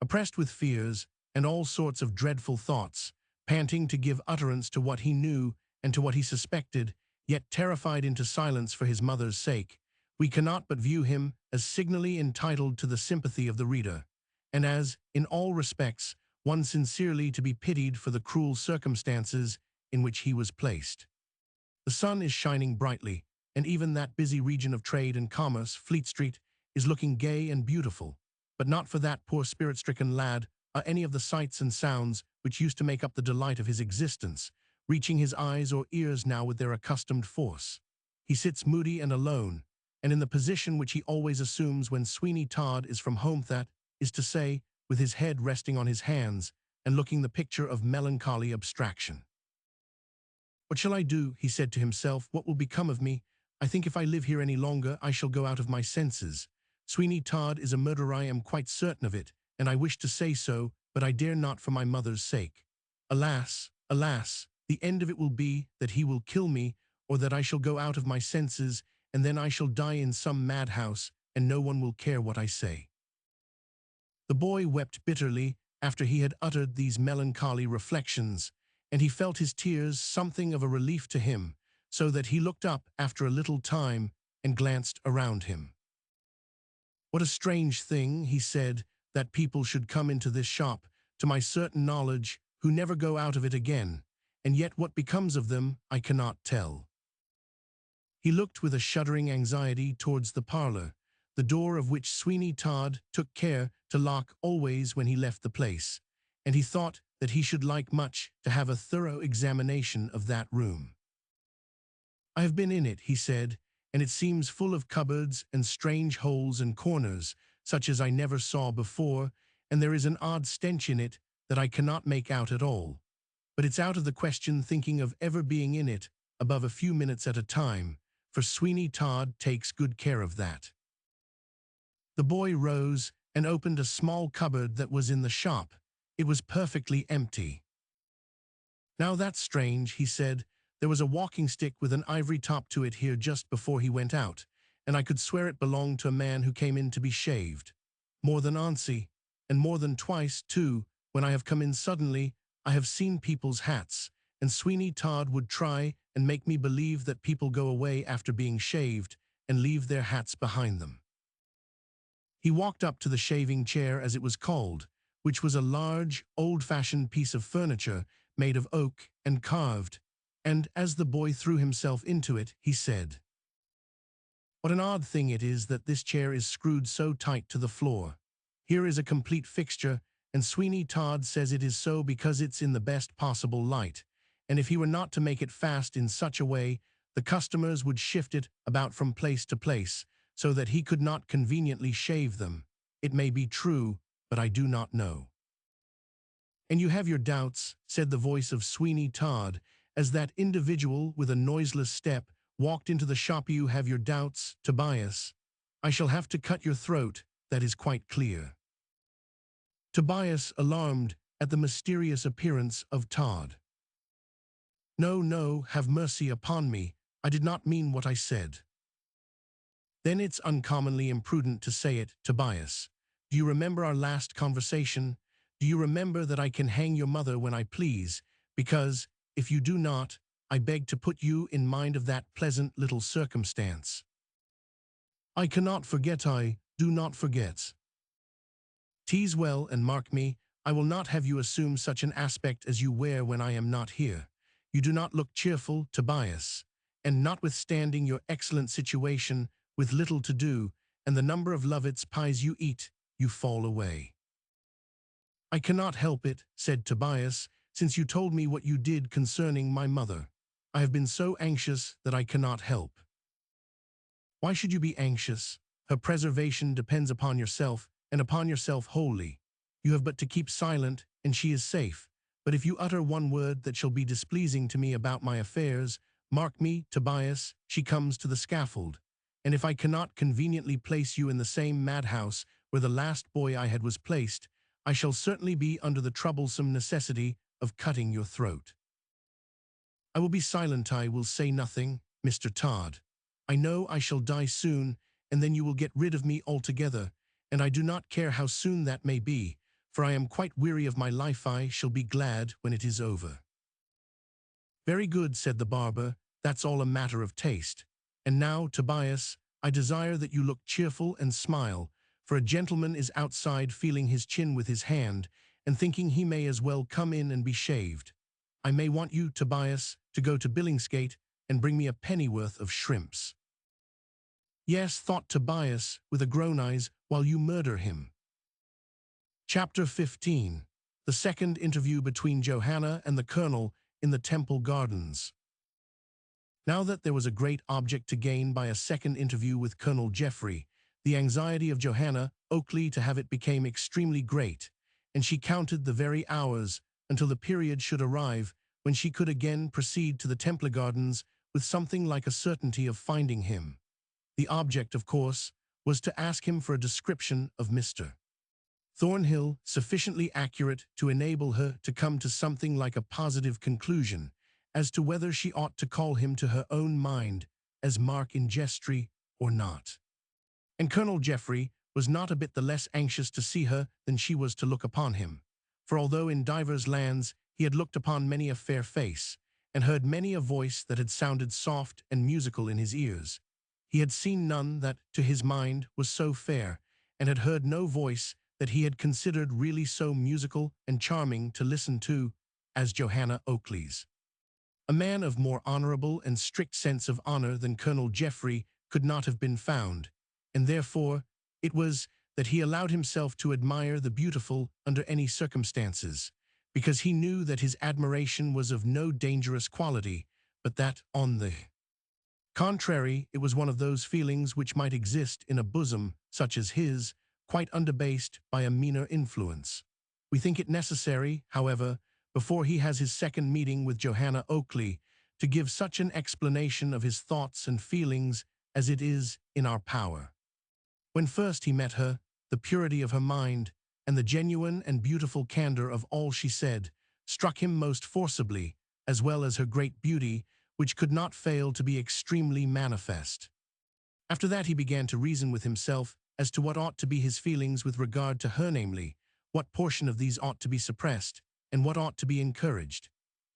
S1: Oppressed with fears and all sorts of dreadful thoughts, panting to give utterance to what he knew and to what he suspected, yet terrified into silence for his mother's sake, we cannot but view him as signally entitled to the sympathy of the reader, and as, in all respects, one sincerely to be pitied for the cruel circumstances in which he was placed. The sun is shining brightly, and even that busy region of trade and commerce, Fleet Street, is looking gay and beautiful, but not for that poor spirit-stricken lad are any of the sights and sounds which used to make up the delight of his existence, reaching his eyes or ears now with their accustomed force. He sits moody and alone, and in the position which he always assumes when Sweeney Todd is from home, that is to say, with his head resting on his hands and looking the picture of melancholy abstraction. "What shall I do?" he said to himself. "What will become of me? I think if I live here any longer I shall go out of my senses. Sweeney Todd is a murderer, I am quite certain of it, and I wish to say so, but I dare not for my mother's sake. Alas, alas, the end of it will be that he will kill me, or that I shall go out of my senses, and then I shall die in some madhouse, and no one will care what I say." The boy wept bitterly after he had uttered these melancholy reflections, and he felt his tears something of a relief to him, so that he looked up after a little time and glanced around him. "What a strange thing," he said, "that people should come into this shop, to my certain knowledge, who never go out of it again, and yet what becomes of them I cannot tell." He looked with a shuddering anxiety towards the parlor, the door of which Sweeney Todd took care to lock always when he left the place, and he thought that he should like much to have a thorough examination of that room. "I have been in it," he said, "and it seems full of cupboards and strange holes and corners, such as I never saw before, and there is an odd stench in it that I cannot make out at all. But it's out of the question thinking of ever being in it above a few minutes at a time, for Sweeney Todd takes good care of that." The boy rose and opened a small cupboard that was in the shop. It was perfectly empty. "Now that's strange," he said. "There was a walking stick with an ivory top to it here just before he went out, and I could swear it belonged to a man who came in to be shaved. More than once, and more than twice, too, when I have come in suddenly, I have seen people's hats, and Sweeney Todd would try and make me believe that people go away after being shaved and leave their hats behind them." He walked up to the shaving chair, as it was called, which was a large, old-fashioned piece of furniture made of oak and carved, and as the boy threw himself into it, he said, "What an odd thing it is that this chair is screwed so tight to the floor. Here is a complete fixture, and Sweeney Todd says it is so because it's in the best possible light, and if he were not to make it fast in such a way, the customers would shift it about from place to place, so that he could not conveniently shave them. It may be true, but I do not know." "And you have your doubts," said the voice of Sweeney Todd, as that individual with a noiseless step walked into the shop. "You have your doubts, Tobias. I shall have to cut your throat, that is quite clear." Tobias, alarmed at the mysterious appearance of Todd. "No, no, have mercy upon me. I did not mean what I said." Then it's uncommonly imprudent to say it, Tobias. Do you remember our last conversation? Do you remember that I can hang your mother when I please? Because, if you do not, I beg to put you in mind of that pleasant little circumstance. I cannot forget, I do not forget. Tease well and mark me, I will not have you assume such an aspect as you wear when I am not here. You do not look cheerful, Tobias, and notwithstanding your excellent situation, with little to do, and the number of Lovett's pies you eat, you fall away. I cannot help it, said Tobias, since you told me what you did concerning my mother. I have been so anxious that I cannot help. Why should you be anxious? Her preservation depends upon yourself, and upon yourself wholly. You have but to keep silent, and she is safe. But if you utter one word that shall be displeasing to me about my affairs, mark me, Tobias, she comes to the scaffold. And if I cannot conveniently place you in the same madhouse where the last boy I had was placed, I shall certainly be under the troublesome necessity of cutting your throat. I will be silent, I will say nothing, Mr. Todd. I know I shall die soon, and then you will get rid of me altogether, and I do not care how soon that may be, for I am quite weary of my life. I shall be glad when it is over. Very good, said the barber, that's all a matter of taste. And now, Tobias, I desire that you look cheerful and smile, for a gentleman is outside feeling his chin with his hand, and thinking he may as well come in and be shaved. I may want you, Tobias, to go to Billingsgate and bring me a pennyworth of shrimps. Yes, thought Tobias, with a grown eyes, while you murder him. Chapter 15. The second interview between Johanna and the Colonel in the Temple Gardens. Now that there was a great object to gain by a second interview with Colonel Geoffrey, the anxiety of Johanna Oakley to have it became extremely great, and she counted the very hours until the period should arrive when she could again proceed to the Temple Gardens with something like a certainty of finding him. The object, of course, was to ask him for a description of Mr. Thornhill sufficiently accurate to enable her to come to something like a positive conclusion as to whether she ought to call him to her own mind as Mark in Jestry or not. And Colonel Geoffrey was not a bit the less anxious to see her than she was to look upon him, for although in divers lands he had looked upon many a fair face, and heard many a voice that had sounded soft and musical in his ears, he had seen none that, to his mind, was so fair, and had heard no voice that he had considered really so musical and charming to listen to as Johanna Oakley's. A man of more honorable and strict sense of honor than Colonel Geoffrey could not have been found, and therefore it was that he allowed himself to admire the beautiful under any circumstances, because he knew that his admiration was of no dangerous quality, but that, on the contrary, it was one of those feelings which might exist in a bosom such as his, quite undebased by a meaner influence. We think it necessary, however, before he has his second meeting with Johanna Oakley, to give such an explanation of his thoughts and feelings as it is in our power. When first he met her, the purity of her mind, and the genuine and beautiful candor of all she said, struck him most forcibly, as well as her great beauty, which could not fail to be extremely manifest. After that he began to reason with himself as to what ought to be his feelings with regard to her, namely, what portion of these ought to be suppressed, and what ought to be encouraged.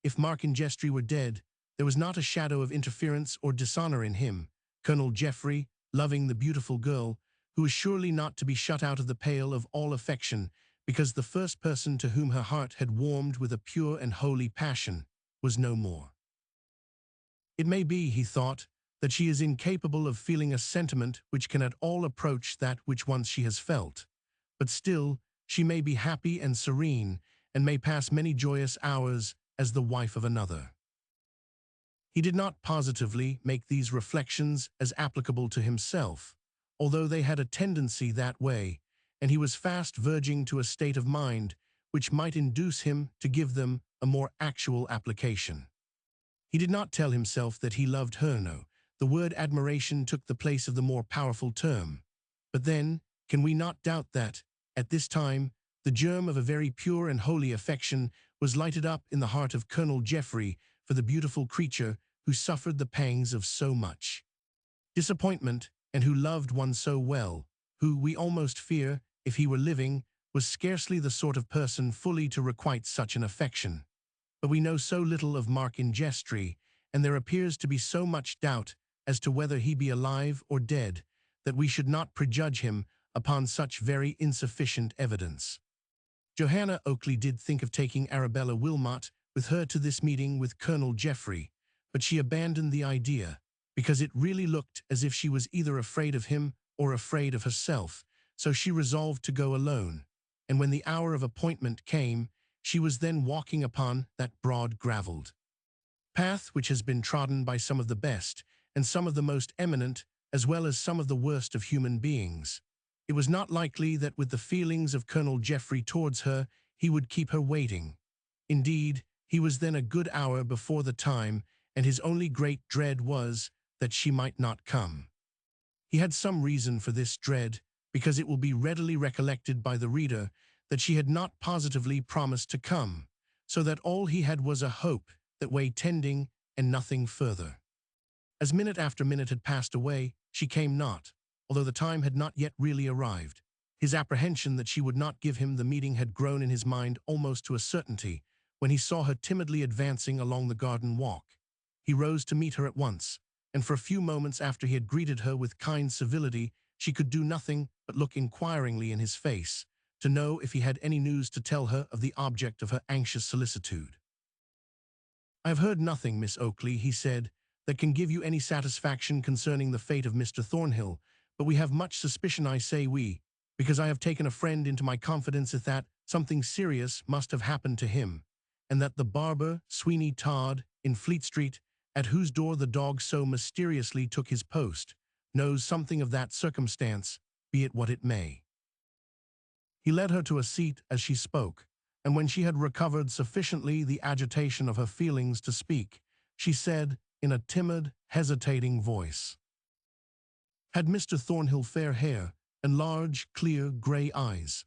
S1: If Mark in Jestry were dead, there was not a shadow of interference or dishonor in him. Colonel Geoffrey, loving the beautiful girl, who was surely not to be shut out of the pale of all affection, because the first person to whom her heart had warmed with a pure and holy passion was no more. It may be, he thought, that she is incapable of feeling a sentiment which can at all approach that which once she has felt, but still she may be happy and serene, and may pass many joyous hours as the wife of another. He did not positively make these reflections as applicable to himself, although they had a tendency that way, and he was fast verging to a state of mind which might induce him to give them a more actual application. He did not tell himself that he loved her, no. The word admiration took the place of the more powerful term. But then, can we not doubt that, at this time, the germ of a very pure and holy affection was lighted up in the heart of Colonel Geoffrey for the beautiful creature who suffered the pangs of so much disappointment and who loved one so well, who, we almost fear, if he were living, was scarcely the sort of person fully to requite such an affection. But we know so little of Mark Ingestri, and there appears to be so much doubt as to whether he be alive or dead, that we should not prejudge him upon such very insufficient evidence. Johanna Oakley did think of taking Arabella Wilmot with her to this meeting with Colonel Jeffrey, but she abandoned the idea, because it really looked as if she was either afraid of him or afraid of herself, so she resolved to go alone, and when the hour of appointment came, she was then walking upon that broad gravelled path which has been trodden by some of the best and some of the most eminent, as well as some of the worst of human beings. It was not likely that with the feelings of Colonel Jeffrey towards her, he would keep her waiting. Indeed, he was then a good hour before the time, and his only great dread was that she might not come. He had some reason for this dread, because it will be readily recollected by the reader that she had not positively promised to come, so that all he had was a hope that way tending and nothing further. As minute after minute had passed away, she came not, although the time had not yet really arrived. His apprehension that she would not give him the meeting had grown in his mind almost to a certainty when he saw her timidly advancing along the garden walk. He rose to meet her at once, and for a few moments after he had greeted her with kind civility, she could do nothing but look inquiringly in his face, to know if he had any news to tell her of the object of her anxious solicitude. "I have heard nothing, Miss Oakley," he said, "that can give you any satisfaction concerning the fate of Mr. Thornhill, but we have much suspicion, I say we, because I have taken a friend into my confidence that something serious must have happened to him, and that the barber, Sweeney Todd, in Fleet Street, at whose door the dog so mysteriously took his post, knows something of that circumstance, be it what it may." He led her to a seat as she spoke, and when she had recovered sufficiently the agitation of her feelings to speak, she said, in a timid, hesitating voice, "Had Mr. Thornhill fair hair and large, clear, grey eyes?"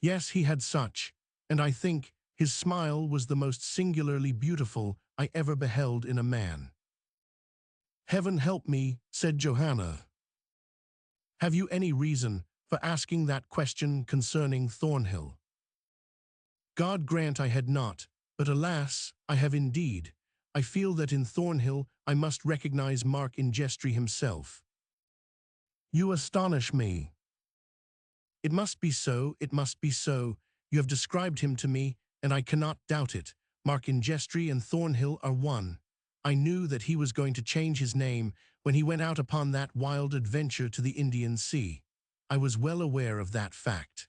S1: "Yes, he had such, and I think his smile was the most singularly beautiful I ever beheld in a man." "Heaven help me," said Johanna. "Have you any reason for asking that question concerning Thornhill?" "God grant I had not, but alas, I have indeed. I feel that in Thornhill I must recognize Mark Ingestri himself." "You astonish me." "It must be so, it must be so. You have described him to me, and I cannot doubt it. Mark Ingestri and Thornhill are one. I knew that he was going to change his name when he went out upon that wild adventure to the Indian Sea. I was well aware of that fact."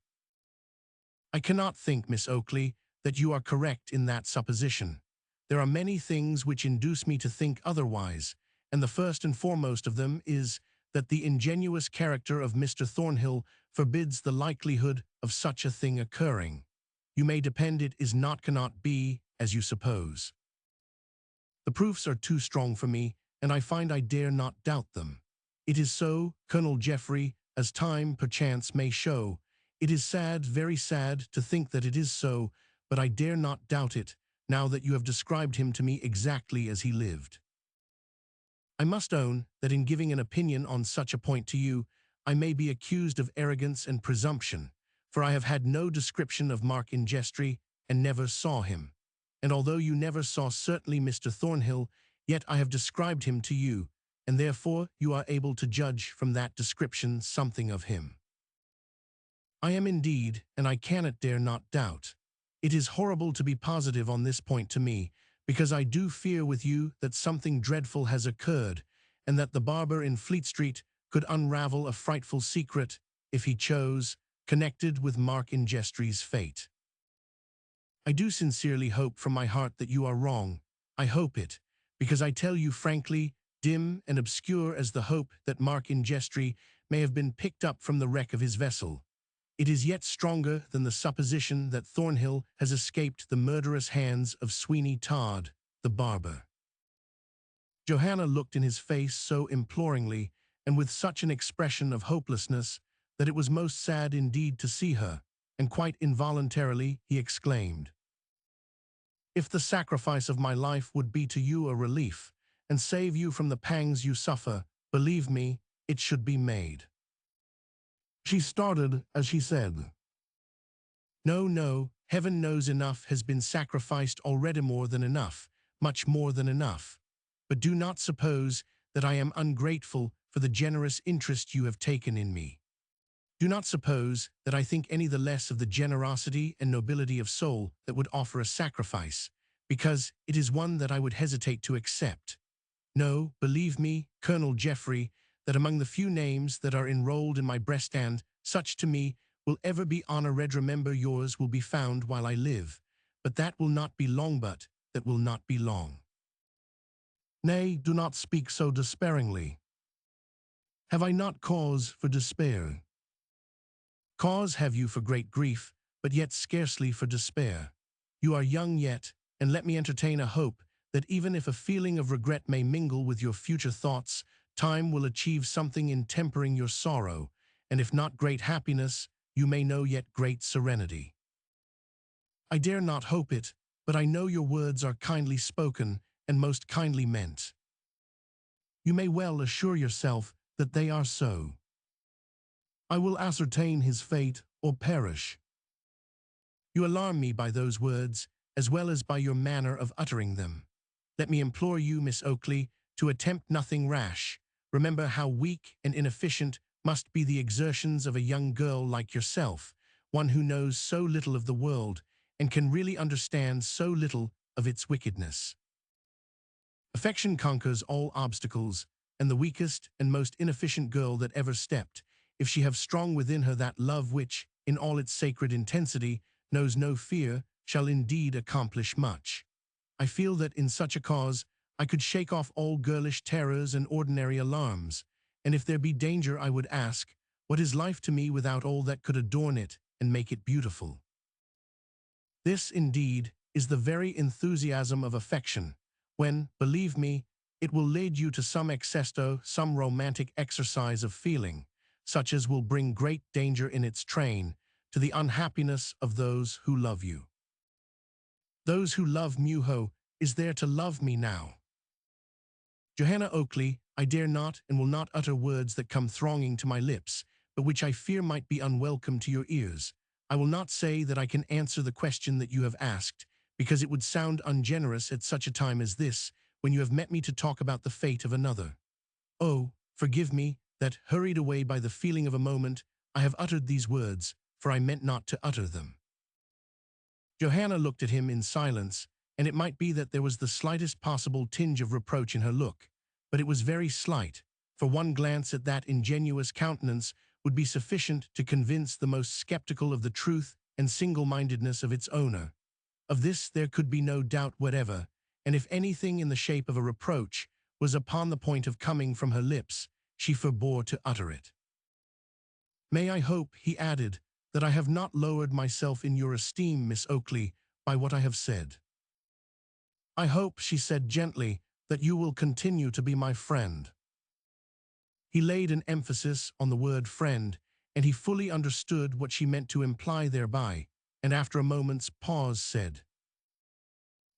S1: "I cannot think, Miss Oakley, that you are correct in that supposition. There are many things which induce me to think otherwise, and the first and foremost of them is that the ingenuous character of Mr. Thornhill forbids the likelihood of such a thing occurring. You may depend it is not cannot be, as you suppose. The proofs are too strong for me, and I find I dare not doubt them. It is so, Colonel Jeffrey, as time, perchance, may show. It is sad, very sad, to think that it is so, but I dare not doubt it, now that you have described him to me exactly as he lived. I must own that in giving an opinion on such a point to you, I may be accused of arrogance and presumption, for I have had no description of Mark Ingestri and never saw him. And although you never saw certainly Mr. Thornhill, yet I have described him to you, and therefore you are able to judge from that description something of him. I am indeed, and I cannot dare not doubt. It is horrible to be positive on this point to me, because I do fear with you that something dreadful has occurred, and that the barber in Fleet Street could unravel a frightful secret, if he chose, connected with Mark Ingestri's fate. I do sincerely hope from my heart that you are wrong. I hope it, because I tell you frankly, dim and obscure as the hope that Mark Ingestri may have been picked up from the wreck of his vessel, it is yet stronger than the supposition that Thornhill has escaped the murderous hands of Sweeney Todd, the barber. Johanna looked in his face so imploringly, and with such an expression of hopelessness, that it was most sad indeed to see her, and quite involuntarily he exclaimed, "If the sacrifice of my life would be to you a relief, and save you from the pangs you suffer, believe me, it should be made." She started as she said, "No, no, heaven knows enough has been sacrificed already, more than enough, much more than enough. But do not suppose that I am ungrateful for the generous interest you have taken in me. Do not suppose that I think any the less of the generosity and nobility of soul that would offer a sacrifice, because it is one that I would hesitate to accept. No, believe me, Colonel Geoffrey, that among the few names that are enrolled in my breast and, such to me, will ever be honored, remember yours will be found while I live, but that will not be long, but that will not be long. Nay, do not speak so despairingly. Have I not cause for despair? Cause have you for great grief, but yet scarcely for despair. You are young yet, and let me entertain a hope that even if a feeling of regret may mingle with your future thoughts, time will achieve something in tempering your sorrow, and if not great happiness, you may know yet great serenity. I dare not hope it, but I know your words are kindly spoken and most kindly meant. You may well assure yourself that they are so. I will ascertain his fate or perish. You alarm me by those words, as well as by your manner of uttering them. Let me implore you, Miss Oakley, to attempt nothing rash. Remember how weak and inefficient must be the exertions of a young girl like yourself, one who knows so little of the world and can really understand so little of its wickedness. Affection conquers all obstacles, and the weakest and most inefficient girl that ever stepped, if she have strong within her that love which, in all its sacred intensity, knows no fear, shall indeed accomplish much. I feel that in such a cause I could shake off all girlish terrors and ordinary alarms, and if there be danger I would ask, what is life to me without all that could adorn it and make it beautiful? This, indeed, is the very enthusiasm of affection, when, believe me, it will lead you to some excesto, some romantic exercise of feeling, such as will bring great danger in its train, to the unhappiness of those who love you. Those who love Muho is there to love me now. Johanna Oakley, I dare not and will not utter words that come thronging to my lips, but which I fear might be unwelcome to your ears. I will not say that I can answer the question that you have asked, because it would sound ungenerous at such a time as this, when you have met me to talk about the fate of another. Oh, forgive me, that, hurried away by the feeling of a moment, I have uttered these words, for I meant not to utter them. Johanna looked at him in silence, and it might be that there was the slightest possible tinge of reproach in her look, but it was very slight, for one glance at that ingenuous countenance would be sufficient to convince the most skeptical of the truth and single-mindedness of its owner. Of this there could be no doubt whatever, and if anything in the shape of a reproach was upon the point of coming from her lips, she forbore to utter it. May I hope, he added, that I have not lowered myself in your esteem, Miss Oakley, by what I have said. I hope, she said gently, that you will continue to be my friend. He laid an emphasis on the word friend, and he fully understood what she meant to imply thereby, and after a moment's pause said,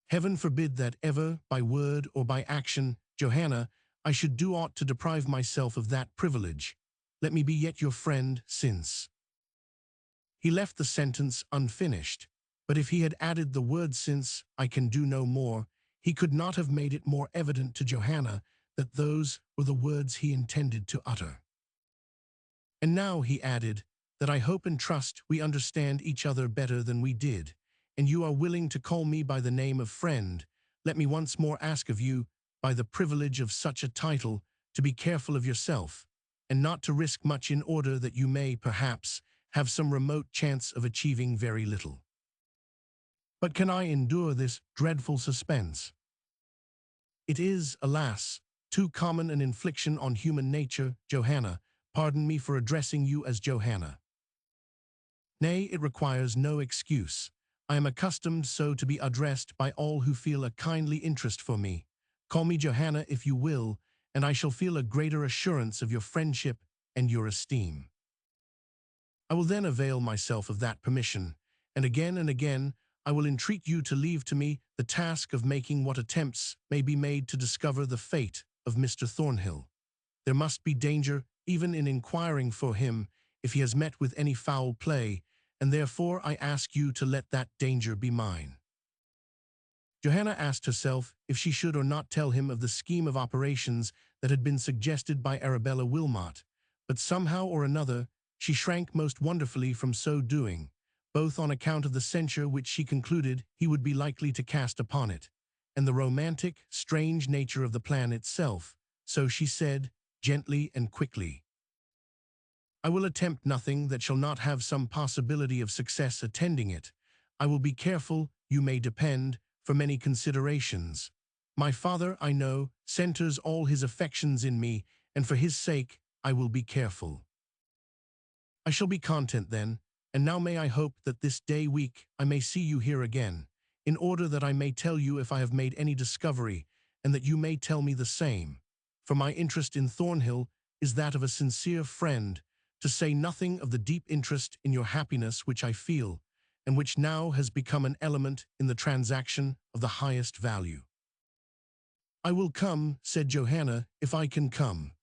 S1: Heaven forbid that ever, by word or by action, Johanna, I should do aught to deprive myself of that privilege. Let me be yet your friend since. He left the sentence unfinished, but if he had added the word since I can do no more, he could not have made it more evident to Johanna that those were the words he intended to utter. And now, he added, that I hope and trust we understand each other better than we did, and you are willing to call me by the name of friend. Let me once more ask of you, by the privilege of such a title, to be careful of yourself, and not to risk much in order that you may, perhaps, have some remote chance of achieving very little. But can I endure this dreadful suspense? It is, alas, too common an infliction on human nature, Johanna. Pardon me for addressing you as Johanna. Nay, it requires no excuse. I am accustomed so to be addressed by all who feel a kindly interest for me. Call me Johanna if you will, and I shall feel a greater assurance of your friendship and your esteem. I will then avail myself of that permission, and again I will entreat you to leave to me the task of making what attempts may be made to discover the fate of Mr. Thornhill. There must be danger even in inquiring for him if he has met with any foul play, and therefore I ask you to let that danger be mine." Johanna asked herself if she should or not tell him of the scheme of operations that had been suggested by Arabella Wilmot, but somehow or another she shrank most wonderfully from so doing, both on account of the censure which she concluded he would be likely to cast upon it, and the romantic, strange nature of the plan itself, so she said, gently and quickly, "I will attempt nothing that shall not have some possibility of success attending it. I will be careful, you may depend, for many considerations. My father, I know, centers all his affections in me, and for his sake I will be careful. I shall be content then, and now may I hope that this day week I may see you here again, in order that I may tell you if I have made any discovery, and that you may tell me the same. For my interest in Thornhill is that of a sincere friend, to say nothing of the deep interest in your happiness which I feel, and which now has become an element in the transaction of the highest value." "I will come," said Johanna, "if I can come."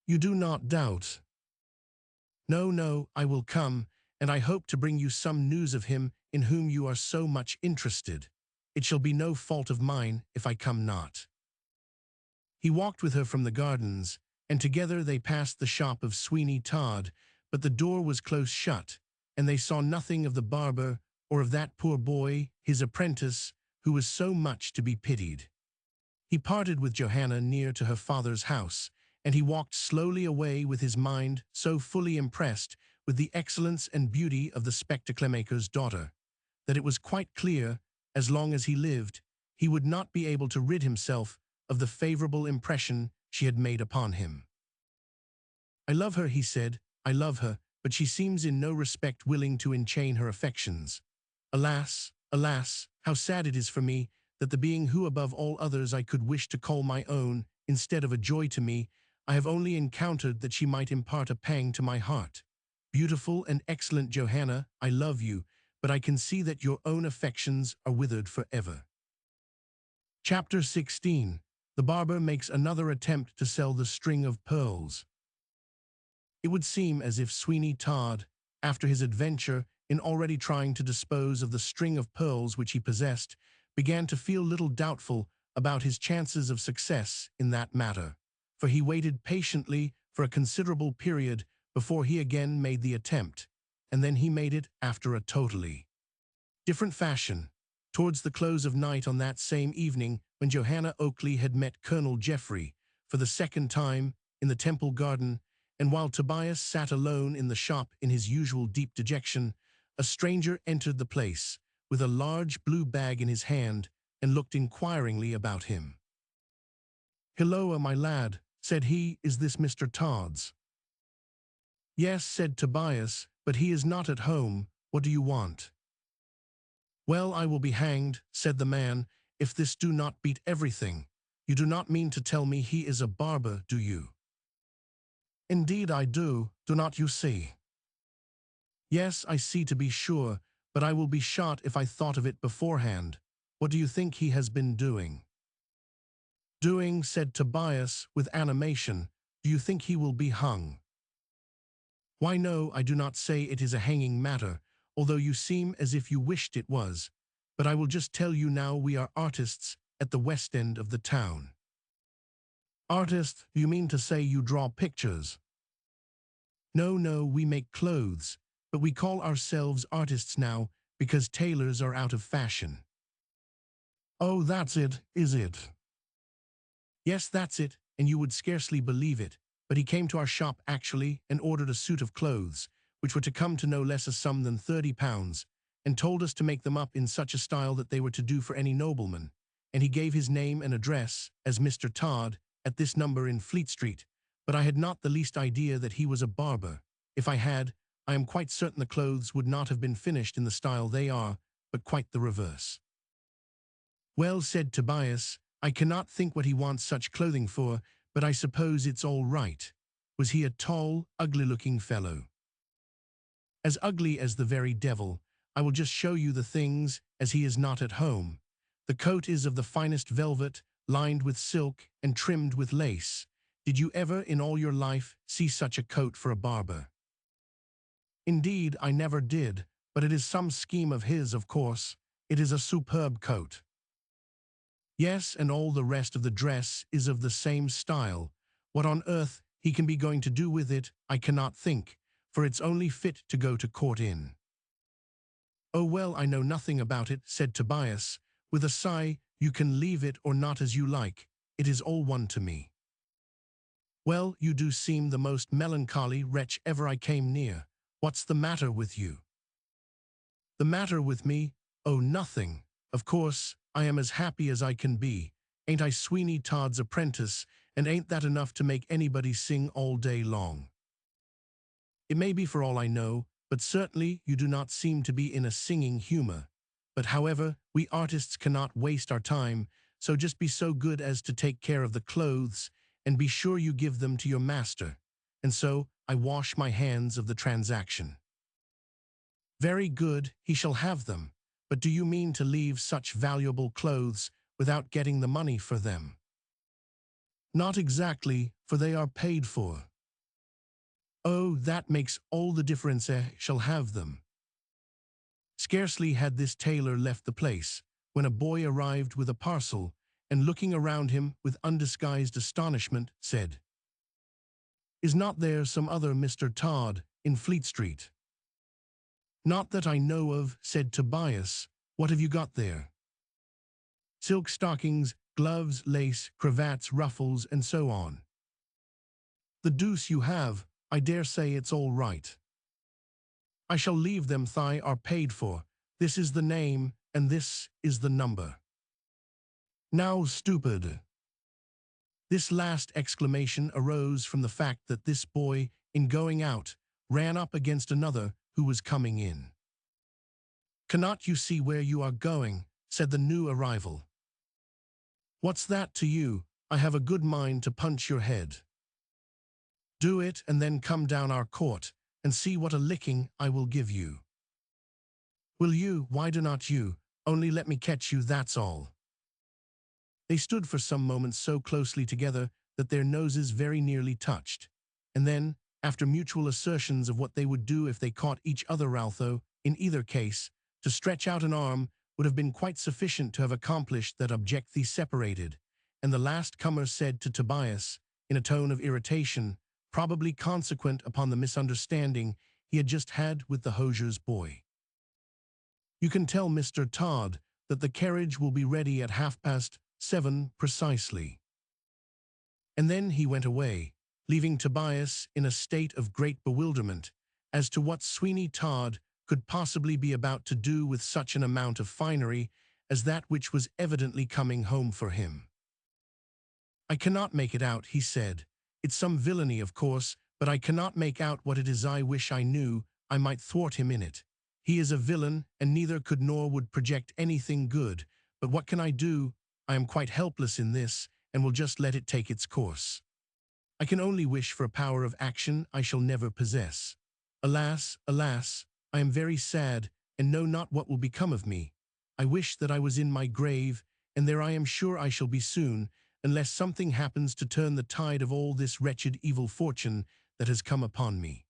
S1: "You do not doubt?" "No, no, I will come, and I hope to bring you some news of him in whom you are so much interested. It shall be no fault of mine if I come not." He walked with her from the gardens, and together they passed the shop of Sweeney Todd, but the door was close shut, and they saw nothing of the barber or of that poor boy, his apprentice, who was so much to be pitied. He parted with Johanna near to her father's house, and he walked slowly away with his mind so fully impressed with the excellence and beauty of the spectacle-maker's daughter, that it was quite clear, as long as he lived, he would not be able to rid himself of the favorable impression she had made upon him. "I love her," he said, "I love her, but she seems in no respect willing to enchain her affections. Alas, alas, how sad it is for me that the being who above all others I could wish to call my own, instead of a joy to me, I have only encountered that she might impart a pang to my heart. Beautiful and excellent Johanna, I love you, but I can see that your own affections are withered forever." Chapter 16. The barber makes another attempt to sell the string of pearls. It would seem as if Sweeney Todd, after his adventure in already trying to dispose of the string of pearls which he possessed, began to feel little doubtful about his chances of success in that matter, for he waited patiently for a considerable period before he again made the attempt, and then he made it after a totally different fashion. Towards the close of night on that same evening, when Johanna Oakley had met Colonel Geoffrey for the second time in the Temple Garden, and while Tobias sat alone in the shop in his usual deep dejection, a stranger entered the place, with a large blue bag in his hand, and looked inquiringly about him. "Hilloa, my lad," said he, "is this Mr. Todd's?" "Yes," said Tobias, "but he is not at home. What do you want?" "Well, I will be hanged," said the man, "if this do not beat everything. You do not mean to tell me he is a barber, do you?" "Indeed I do not you see?" "Yes, I see, to be sure, but I will be shot if I thought of it beforehand. What do you think he has been doing?" "Doing," said Tobias, with animation. "Do you think he will be hung?" "Why, no, I do not say it is a hanging matter, although you seem as if you wished it was. But I will just tell you now we are artists at the west end of the town." "Artists? You mean to say you draw pictures?" "No, no, we make clothes, but we call ourselves artists now because tailors are out of fashion." "Oh, that's it, is it?" "Yes, that's it, and you would scarcely believe it, but he came to our shop actually and ordered a suit of clothes, which were to come to no less a sum than £30, and told us to make them up in such a style that they were to do for any nobleman, and he gave his name and address as Mr. Todd at this number in Fleet Street, but I had not the least idea that he was a barber. If I had, I am quite certain the clothes would not have been finished in the style they are, but quite the reverse." "Well," said Tobias, "I cannot think what he wants such clothing for, but I suppose it's all right. Was he a tall, ugly-looking fellow?" "As ugly as the very devil. I will just show you the things, as he is not at home. The coat is of the finest velvet, lined with silk and trimmed with lace, Did you ever in all your life see such a coat for a barber? Indeed, I never did, but it is some scheme of his, of course. It is a superb coat. Yes, and all the rest of the dress is of the same style. What on earth he can be going to do with it, I cannot think, for it's only fit to go to court in. Oh well, I know nothing about it, said Tobias, with a sigh. You can leave it or not as you like, it is all one to me. Well, you do seem the most melancholy wretch ever I came near. What's the matter with you? The matter with me? Oh, nothing. Of course, I am as happy as I can be. Ain't I Sweeney Todd's apprentice, and ain't that enough to make anybody sing all day long? It may be for all I know, but certainly you do not seem to be in a singing humor. But however, we artists cannot waste our time, so just be so good as to take care of the clothes, and be sure you give them to your master. And so I wash my hands of the transaction. Very good, he shall have them. But do you mean to leave such valuable clothes without getting the money for them? Not exactly, for they are paid for. Oh, that makes all the difference. Shall have them. Scarcely had this tailor left the place, when a boy arrived with a parcel, and looking around him with undisguised astonishment, said, "Is not there some other Mr. Todd in Fleet Street?" "Not that I know of," said Tobias. "What have you got there?" "Silk stockings, gloves, lace, cravats, ruffles, and so on." "The deuce you have. I dare say it's all right." "I shall leave them. Thigh are paid for. This is the name, and this is the number." "Now, stupid." This last exclamation arose from the fact that this boy, in going out, ran up against another who was coming in. "Cannot you see where you are going?" said the new arrival. "What's that to you? I have a good mind to punch your head." "Do it, and then come down our court, and see what a licking I will give you." "Will you? Why do not you? Only let me catch you, that's all." They stood for some moments so closely together that their noses very nearly touched, and then, after mutual assertions of what they would do if they caught each other, although, in either case, to stretch out an arm would have been quite sufficient to have accomplished that object these separated, and the last comer said to Tobias, in a tone of irritation, probably consequent upon the misunderstanding he had just had with the hosier's boy, "You can tell Mr. Todd that the carriage will be ready at 7:30 precisely." And then he went away, leaving Tobias in a state of great bewilderment as to what Sweeney Todd could possibly be about to do with such an amount of finery as that which was evidently coming home for him. "I cannot make it out," he said. "It's some villainy, of course, but I cannot make out what it is. I wish I knew. I might thwart him in it. He is a villain, and neither could nor would project anything good. But what can I do? I am quite helpless in this, and will just let it take its course. I can only wish for a power of action I shall never possess. Alas, alas, I am very sad, and know not what will become of me. I wish that I was in my grave, and there I am sure I shall be soon, unless something happens to turn the tide of all this wretched evil fortune that has come upon me."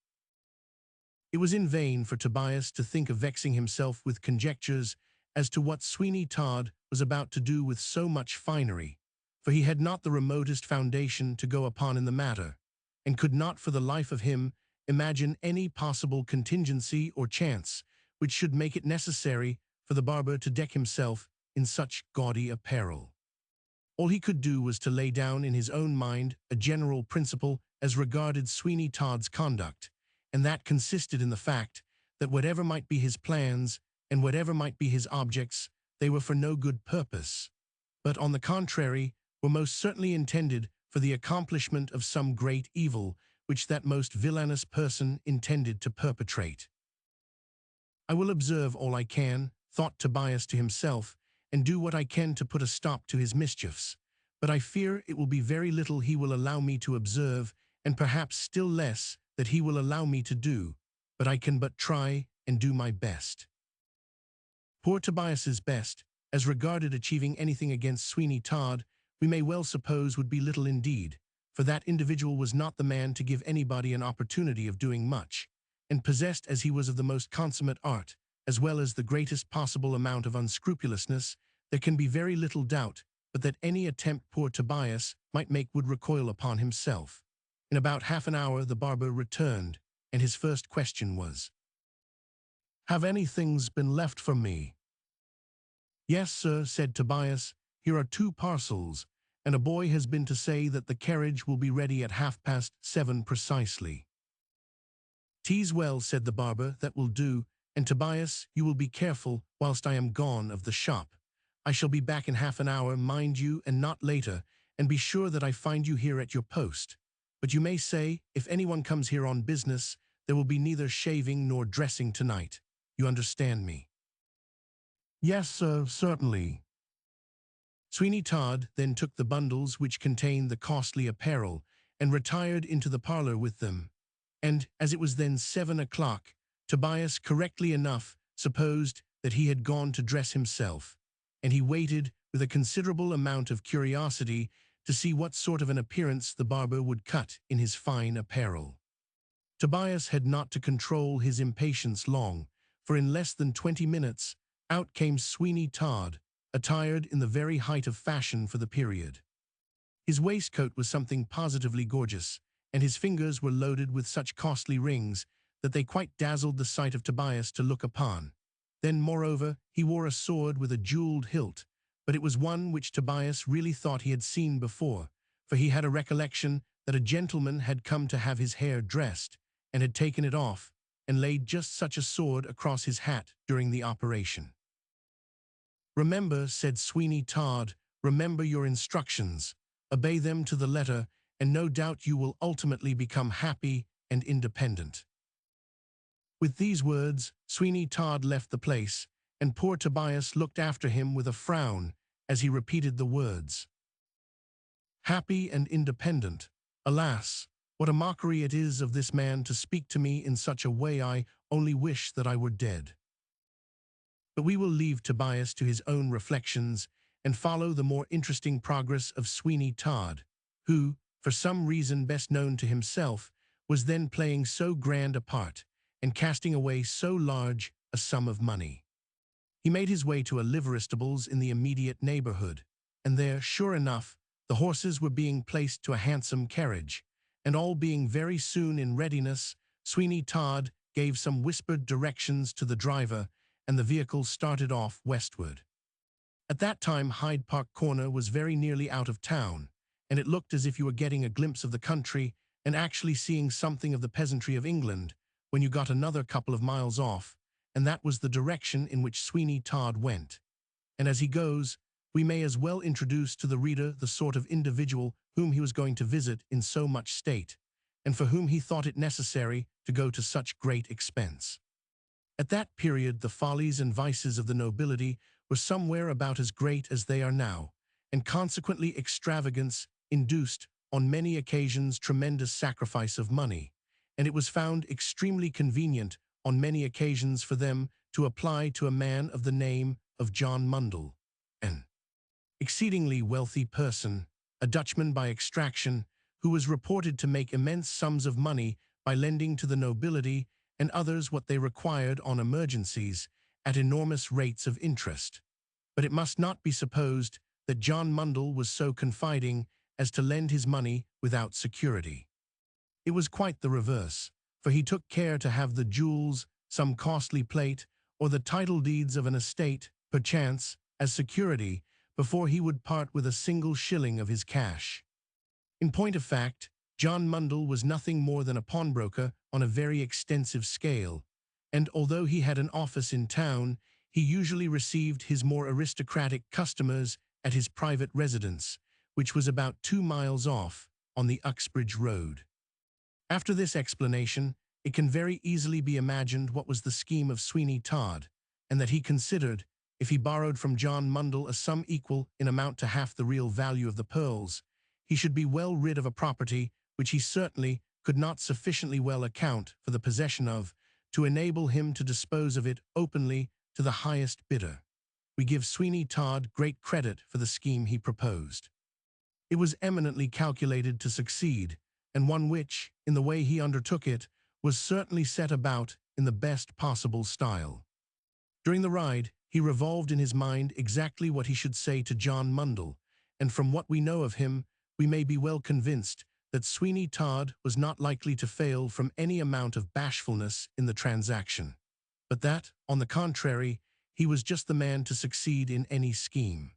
S1: It was in vain for Tobias to think of vexing himself with conjectures as to what Sweeney Todd was about to do with so much finery, for he had not the remotest foundation to go upon in the matter, and could not for the life of him imagine any possible contingency or chance which should make it necessary for the barber to deck himself in such gaudy apparel. All he could do was to lay down in his own mind a general principle as regarded Sweeney Todd's conduct, and that consisted in the fact that whatever might be his plans and whatever might be his objects, they were for no good purpose, but on the contrary were most certainly intended for the accomplishment of some great evil which that most villainous person intended to perpetrate. "I will observe all I can," thought Tobias to himself, "and do what I can to put a stop to his mischiefs, but I fear it will be very little he will allow me to observe, and perhaps still less that he will allow me to do, but I can but try and do my best." Poor Tobias's best, as regarded achieving anything against Sweeney Todd, we may well suppose would be little indeed, for for that individual was not the man to give anybody an opportunity of doing much, and possessed as he was of the most consummate art, as well as the greatest possible amount of unscrupulousness, there can be very little doubt but that any attempt poor Tobias might make would recoil upon himself. In about half an hour the barber returned, and his first question was, "Have any things been left for me?" "Yes, sir," said Tobias. "Here are 2 parcels, and a boy has been to say that the carriage will be ready at 7:30 precisely." "'Tis well," said the barber, "that will do, and Tobias, you will be careful whilst I am gone of the shop. I shall be back in half an hour, mind you, and not later, and be sure that I find you here at your post. But you may say, if anyone comes here on business, there will be neither shaving nor dressing tonight. You understand me?" "Yes, sir, certainly." Sweeney Todd then took the bundles which contained the costly apparel and retired into the parlor with them. And, as it was then 7 o'clock, Tobias, correctly enough, supposed that he had gone to dress himself, and he waited with a considerable amount of curiosity to see what sort of an appearance the barber would cut in his fine apparel. Tobias had not to control his impatience long, for in less than 20 minutes, out came Sweeney Todd, attired in the very height of fashion for the period. His waistcoat was something positively gorgeous, and his fingers were loaded with such costly rings that they quite dazzled the sight of Tobias to look upon. Then, moreover, he wore a sword with a jeweled hilt, but it was one which Tobias really thought he had seen before, for he had a recollection that a gentleman had come to have his hair dressed, and had taken it off, and laid just such a sword across his hat during the operation. "Remember," said Sweeney Todd, "remember your instructions, obey them to the letter, and no doubt you will ultimately become happy and independent." With these words, Sweeney Todd left the place, and poor Tobias looked after him with a frown as he repeated the words. Happy and independent. Alas, what a mockery it is of this man to speak to me in such a way. I only wish that I were dead. But we will leave Tobias to his own reflections and follow the more interesting progress of Sweeney Todd, who, for some reason best known to himself, was then playing so grand a part and casting away so large a sum of money. He made his way to a livery stables in the immediate neighborhood, and there, sure enough, the horses were being placed to a handsome carriage, and all being very soon in readiness, Sweeney Todd gave some whispered directions to the driver, and the vehicle started off westward. At that time Hyde Park Corner was very nearly out of town, and it looked as if you were getting a glimpse of the country and actually seeing something of the peasantry of England when you got another couple of miles off, and that was the direction in which Sweeney Todd went. And as he goes, we may as well introduce to the reader the sort of individual whom he was going to visit in so much state, and for whom he thought it necessary to go to such great expense. At that period the follies and vices of the nobility were somewhere about as great as they are now, and consequently extravagance induced on many occasions tremendous sacrifice of money, and it was found extremely convenient on many occasions for them to apply to a man of the name of John Mundell, an exceedingly wealthy person, a Dutchman by extraction, who was reported to make immense sums of money by lending to the nobility and others what they required on emergencies at enormous rates of interest. But it must not be supposed that John Mundell was so confiding as to lend his money without security. It was quite the reverse, for he took care to have the jewels, some costly plate, or the title deeds of an estate, perchance, as security, before he would part with a single shilling of his cash. In point of fact, John Mundell was nothing more than a pawnbroker on a very extensive scale, and although he had an office in town, he usually received his more aristocratic customers at his private residence, which was about 2 miles off, on the Uxbridge Road. After this explanation, it can very easily be imagined what was the scheme of Sweeney Todd, and that he considered, if he borrowed from John Mundell a sum equal in amount to half the real value of the pearls, he should be well rid of a property which he certainly could not sufficiently well account for the possession of, to enable him to dispose of it openly to the highest bidder. We give Sweeney Todd great credit for the scheme he proposed. It was eminently calculated to succeed, and one which, in the way he undertook it, was certainly set about in the best possible style. During the ride, he revolved in his mind exactly what he should say to John Mundle, and from what we know of him, we may be well convinced that Sweeney Todd was not likely to fail from any amount of bashfulness in the transaction, but that, on the contrary, he was just the man to succeed in any scheme,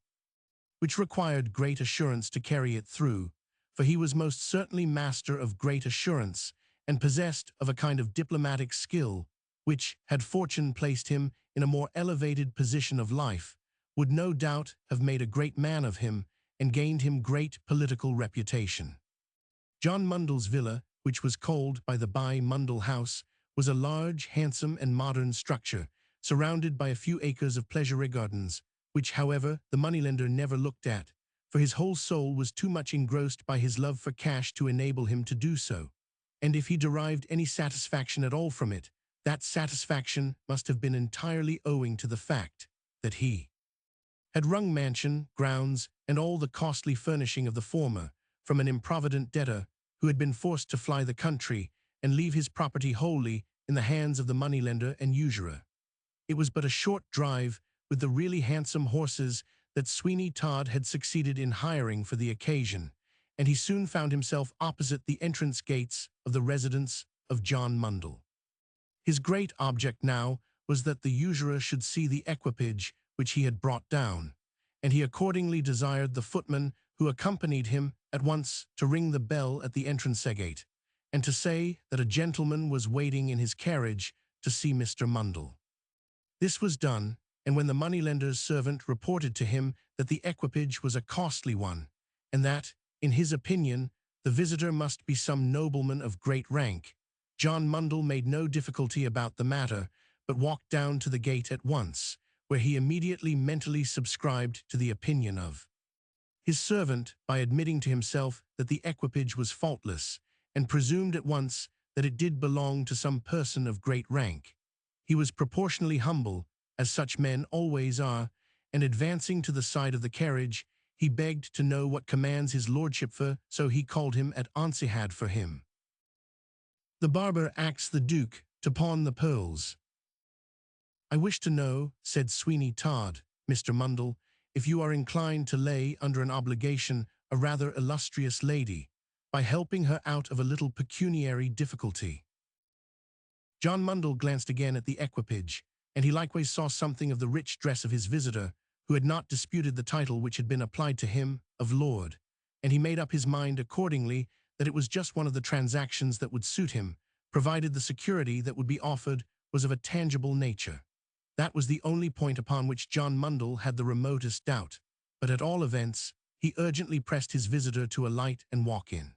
S1: which required great assurance to carry it through, for he was most certainly master of great assurance and possessed of a kind of diplomatic skill which, had fortune placed him in a more elevated position of life, would no doubt have made a great man of him and gained him great political reputation. John Mundle's villa, which was called by the by Mundle House, was a large, handsome, and modern structure, surrounded by a few acres of pleasure gardens, which, however, the moneylender never looked at, for his whole soul was too much engrossed by his love for cash to enable him to do so, and if he derived any satisfaction at all from it, that satisfaction must have been entirely owing to the fact that he had wrung mansion, grounds, and all the costly furnishing of the former from an improvident debtor who had been forced to fly the country and leave his property wholly in the hands of the moneylender and usurer. It was but a short drive with the really handsome horses that Sweeney Todd had succeeded in hiring for the occasion, and he soon found himself opposite the entrance gates of the residence of John Mundle. His great object now was that the usurer should see the equipage which he had brought down, and he accordingly desired the footman who accompanied him at once to ring the bell at the entrance gate, and to say that a gentleman was waiting in his carriage to see Mr. Mundle. This was done, and when the moneylender's servant reported to him that the equipage was a costly one, and that, in his opinion, the visitor must be some nobleman of great rank, John Mundle made no difficulty about the matter, but walked down to the gate at once, where he immediately mentally subscribed to the opinion of his servant by admitting to himself that the equipage was faultless, and presumed at once that it did belong to some person of great rank. He was proportionally humble, as such men always are, and advancing to the side of the carriage, he begged to know what commands his lordship for, so he called him at once had for him. The barber asks the Duke to pawn the pearls. I wish to know, said Sweeney Todd, Mr. Mundle, if you are inclined to lay under an obligation a rather illustrious lady, by helping her out of a little pecuniary difficulty. John Mundle glanced again at the equipage, and he likewise saw something of the rich dress of his visitor, who had not disputed the title which had been applied to him of lord, and he made up his mind accordingly that it was just one of the transactions that would suit him, provided the security that would be offered was of a tangible nature. That was the only point upon which John Mundle had the remotest doubt, but at all events, he urgently pressed his visitor to alight and walk in.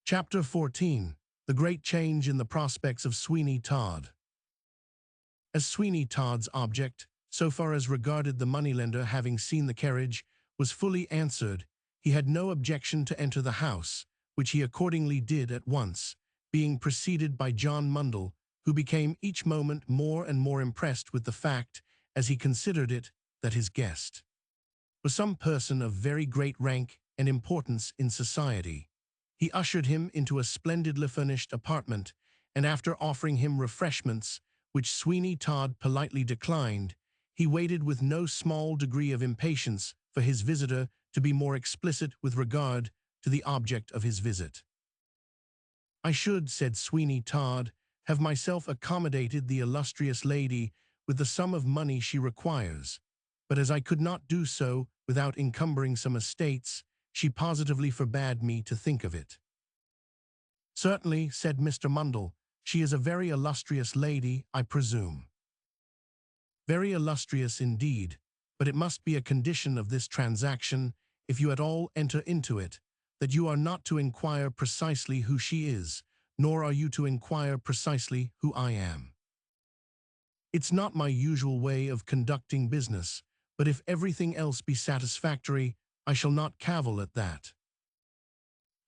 S1: Chapter 14. The Great Change in the Prospects of Sweeney Todd. As Sweeney Todd's object, so far as regarded the moneylender having seen the carriage, was fully answered, he had no objection to enter the house, which he accordingly did at once, being preceded by John Mundle, who became each moment more and more impressed with the fact, as he considered it, that his guest was some person of very great rank and importance in society. He ushered him into a splendidly furnished apartment, and after offering him refreshments, which Sweeney Todd politely declined, he waited with no small degree of impatience for his visitor to be more explicit with regard to the object of his visit. I should, said Sweeney Todd, have myself accommodated the illustrious lady with the sum of money she requires, but as I could not do so without encumbering some estates, she positively forbade me to think of it. Certainly, said Mr. Mundle, she is a very illustrious lady, I presume. Very illustrious indeed, but it must be a condition of this transaction, if you at all enter into it, that you are not to inquire precisely who she is, nor are you to inquire precisely who I am. It's not my usual way of conducting business, but if everything else be satisfactory, I shall not cavil at that.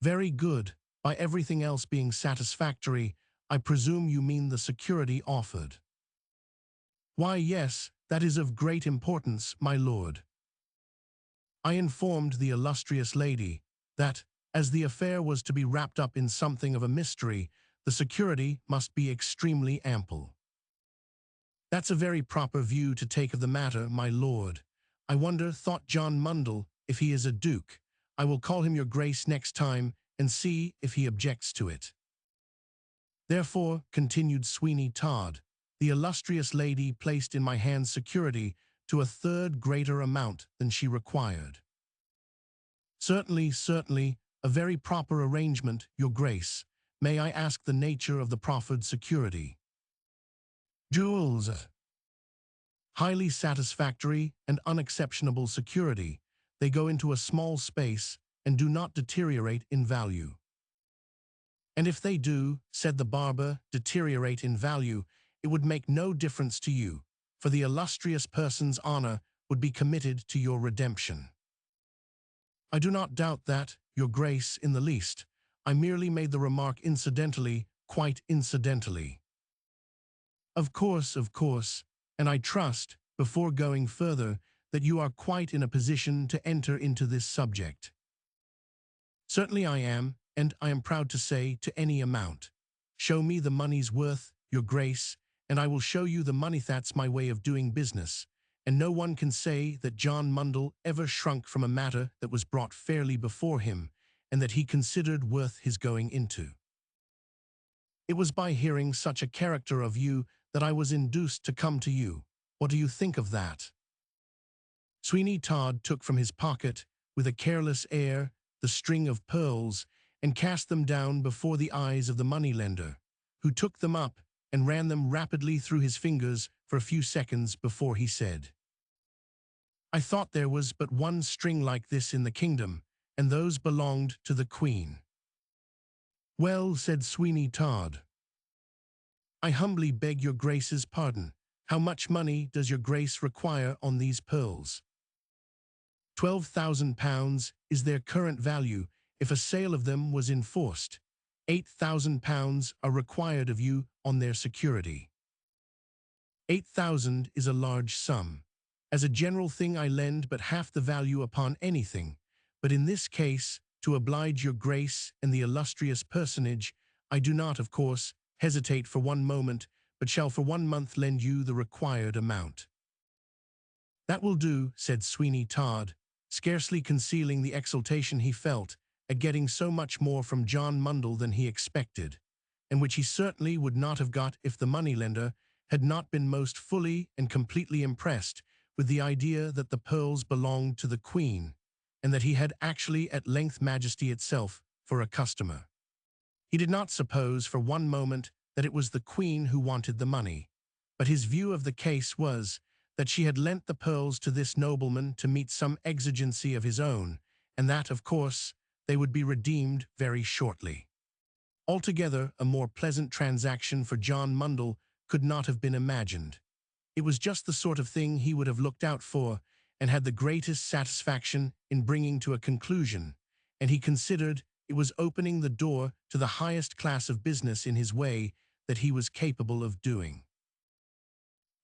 S1: Very good. By everything else being satisfactory, I presume you mean the security offered. Why, yes, that is of great importance, my lord. I informed the illustrious lady that, as the affair was to be wrapped up in something of a mystery, the security must be extremely ample. That's a very proper view to take of the matter, my lord. I wonder, thought John Mundell, if he is a duke. I will call him your grace next time and see if he objects to it. Therefore, continued Sweeney Todd, the illustrious lady placed in my hands security to a third greater amount than she required. Certainly, certainly, a very proper arrangement, your grace. May I ask the nature of the proffered security? Jewels. Highly satisfactory and unexceptionable security. They go into a small space and do not deteriorate in value. And if they do, said the barber, deteriorate in value, it would make no difference to you, for the illustrious person's honor would be committed to your redemption. I do not doubt that, your grace, in the least. I merely made the remark incidentally, quite incidentally. Of course, and I trust, before going further, that you are quite in a position to enter into this subject. Certainly I am, and I am proud to say, to any amount. Show me the money's worth, your grace, and I will show you the money. That's my way of doing business, and no one can say that John Mundell ever shrunk from a matter that was brought fairly before him, and that he considered worth his going into. It was by hearing such a character of you that I was induced to come to you. What do you think of that? Sweeney Todd took from his pocket, with a careless air, the string of pearls, and cast them down before the eyes of the moneylender, who took them up and ran them rapidly through his fingers for a few seconds before he said, I thought there was but one string like this in the kingdom, and those belonged to the Queen. Well, said Sweeney Todd, I humbly beg your grace's pardon. How much money does your grace require on these pearls? £12,000 is their current value if a sale of them was enforced. £8,000 are required of you on their security. 8,000 is a large sum. As a general thing I lend but half the value upon anything, but in this case, to oblige your grace and the illustrious personage, I do not, of course, hesitate for one moment, but shall for 1 month lend you the required amount. That will do, said Sweeney Todd, scarcely concealing the exultation he felt at getting so much more from John Mundell than he expected, and which he certainly would not have got if the moneylender had not been most fully and completely impressed with the idea that the pearls belonged to the Queen, and that he had actually at length Majesty itself for a customer. He did not suppose for one moment that it was the Queen who wanted the money, but his view of the case was that she had lent the pearls to this nobleman to meet some exigency of his own, and that, of course, they would be redeemed very shortly. Altogether, a more pleasant transaction for John Mundell could not have been imagined. It was just the sort of thing he would have looked out for and had the greatest satisfaction in bringing to a conclusion, and he considered it was opening the door to the highest class of business in his way that he was capable of doing.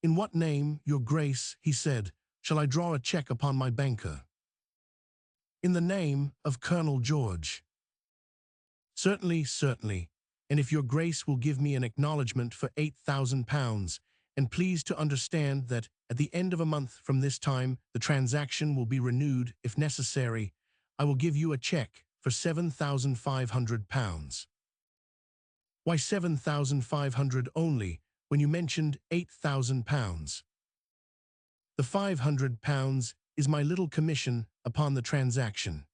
S1: In what name, your grace, he said, shall I draw a cheque upon my banker? In the name of Colonel George. Certainly, and if your grace will give me an acknowledgment for £8,000, and please to understand that at the end of a month from this time the transaction will be renewed if necessary, I will give you a cheque for £7,500. Why 7,500 only, when you mentioned £8,000? The £500 is my little commission upon the transaction.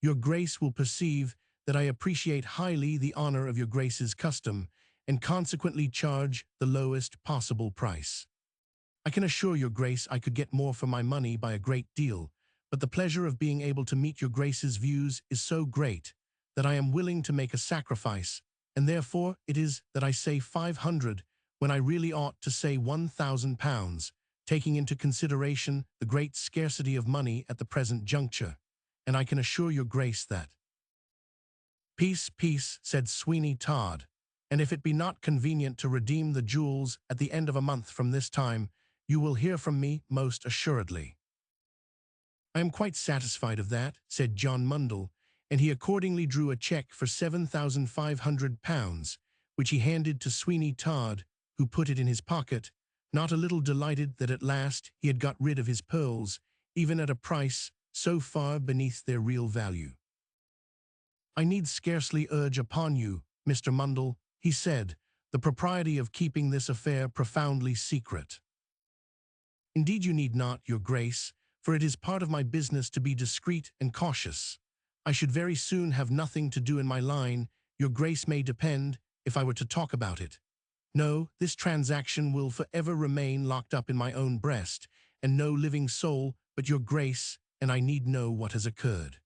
S1: Your grace will perceive that I appreciate highly the honor of your grace's custom, and consequently charge the lowest possible price. I can assure your grace I could get more for my money by a great deal, but the pleasure of being able to meet your grace's views is so great that I am willing to make a sacrifice, and therefore it is that I say 500 when I really ought to say £1,000, taking into consideration the great scarcity of money at the present juncture, and I can assure your grace that. Peace, said Sweeney Todd, and if it be not convenient to redeem the jewels at the end of a month from this time, you will hear from me most assuredly. I am quite satisfied of that, said John Mundell, and he accordingly drew a cheque for £7,500, which he handed to Sweeney Todd, who put it in his pocket, not a little delighted that at last he had got rid of his pearls, even at a price so far beneath their real value. I need scarcely urge upon you, Mr. Mundell, he said, the propriety of keeping this affair profoundly secret. Indeed you need not, your grace, for it is part of my business to be discreet and cautious. I should very soon have nothing to do in my line, your grace may depend, if I were to talk about it. No, this transaction will forever remain locked up in my own breast, and no living soul but your grace and I need know what has occurred.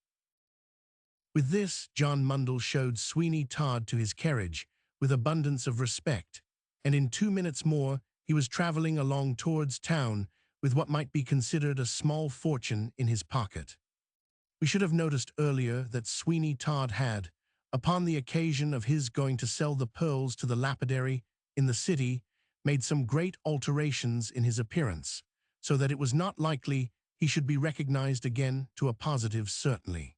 S1: With this, John Mundell showed Sweeney Todd to his carriage with abundance of respect, and in 2 minutes more he was travelling along towards town with what might be considered a small fortune in his pocket. We should have noticed earlier that Sweeney Todd had, upon the occasion of his going to sell the pearls to the lapidary in the city, made some great alterations in his appearance, so that it was not likely he should be recognized again to a positive certainty.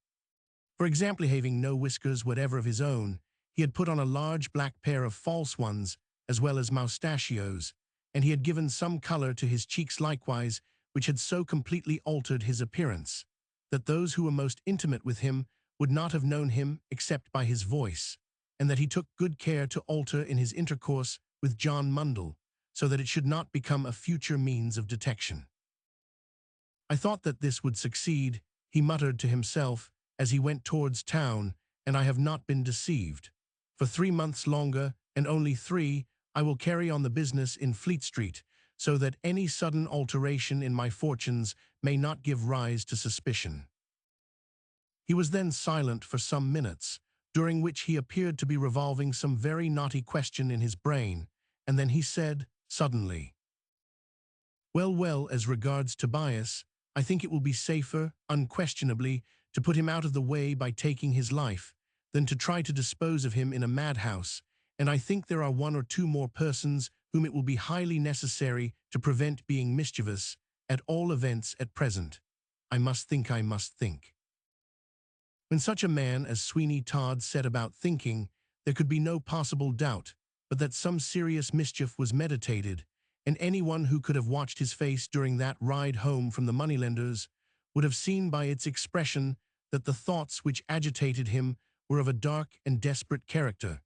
S1: For example, having no whiskers whatever of his own, he had put on a large black pair of false ones, as well as moustachios, and he had given some color to his cheeks likewise, which had so completely altered his appearance, that those who were most intimate with him would not have known him except by his voice, and that he took good care to alter in his intercourse with John Mundell, so that it should not become a future means of detection. I thought that this would succeed, he muttered to himself, as he went towards town, and I have not been deceived. For 3 months longer, and only 3, I will carry on the business in Fleet Street, so that any sudden alteration in my fortunes may not give rise to suspicion. He was then silent for some minutes, during which he appeared to be revolving some very knotty question in his brain, and then he said, suddenly, Well, as regards Tobias, I think it will be safer, unquestionably, to put him out of the way by taking his life, than to try to dispose of him in a madhouse, and I think there are 1 or 2 more persons whom it will be highly necessary to prevent being mischievous, at all events at present. I must think. When such a man as Sweeney Todd set about thinking, there could be no possible doubt but that some serious mischief was meditated, and anyone who could have watched his face during that ride home from the moneylenders would have seen by its expression that the thoughts which agitated him were of a dark and desperate character,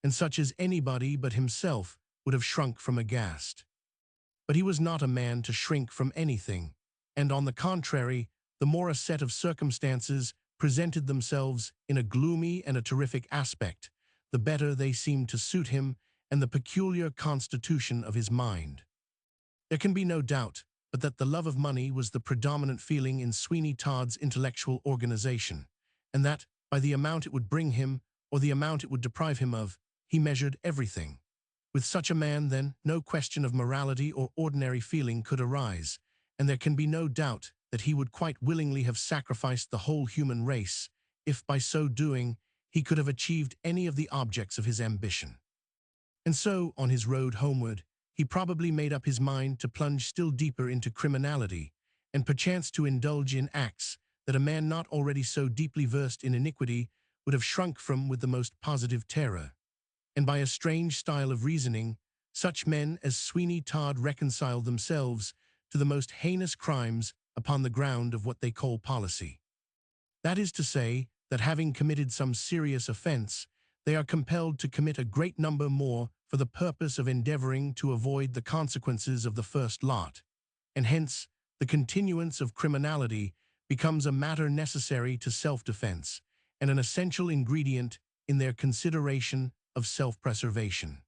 S1: and such as anybody but himself would have shrunk from aghast. But he was not a man to shrink from anything, and on the contrary, the more a set of circumstances presented themselves in a gloomy and a terrific aspect, the better they seemed to suit him and the peculiar constitution of his mind. There can be no doubt but that the love of money was the predominant feeling in Sweeney Todd's intellectual organization, and that, by the amount it would bring him, or the amount it would deprive him of, he measured everything. With such a man, then, no question of morality or ordinary feeling could arise, and there can be no doubt that he would quite willingly have sacrificed the whole human race, if by so doing he could have achieved any of the objects of his ambition. And so, on his road homeward, he probably made up his mind to plunge still deeper into criminality, and perchance to indulge in acts that a man not already so deeply versed in iniquity would have shrunk from with the most positive terror. And by a strange style of reasoning, such men as Sweeney Todd reconcile themselves to the most heinous crimes upon the ground of what they call policy. That is to say, that having committed some serious offense, they are compelled to commit a great number more for the purpose of endeavoring to avoid the consequences of the first lot, and hence the continuance of criminality becomes a matter necessary to self-defense, and an essential ingredient in their consideration of self-preservation.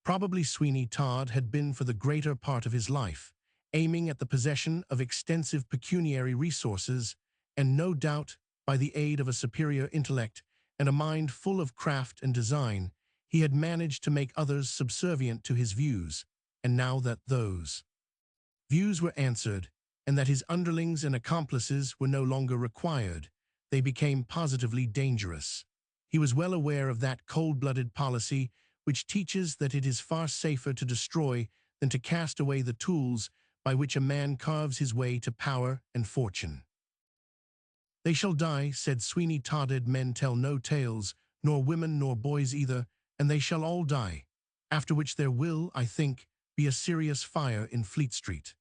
S1: Probably Sweeney Todd had been for the greater part of his life aiming at the possession of extensive pecuniary resources, and no doubt, by the aid of a superior intellect and a mind full of craft and design, he had managed to make others subservient to his views, and now that those views were answered, and that his underlings and accomplices were no longer required, they became positively dangerous. He was well aware of that cold-blooded policy which teaches that it is far safer to destroy than to cast away the tools by which a man carves his way to power and fortune. "They shall die," said Sweeney Todd. "Men tell no tales, nor women nor boys either, and they shall all die. After which there will, I think, be a serious fire in Fleet Street.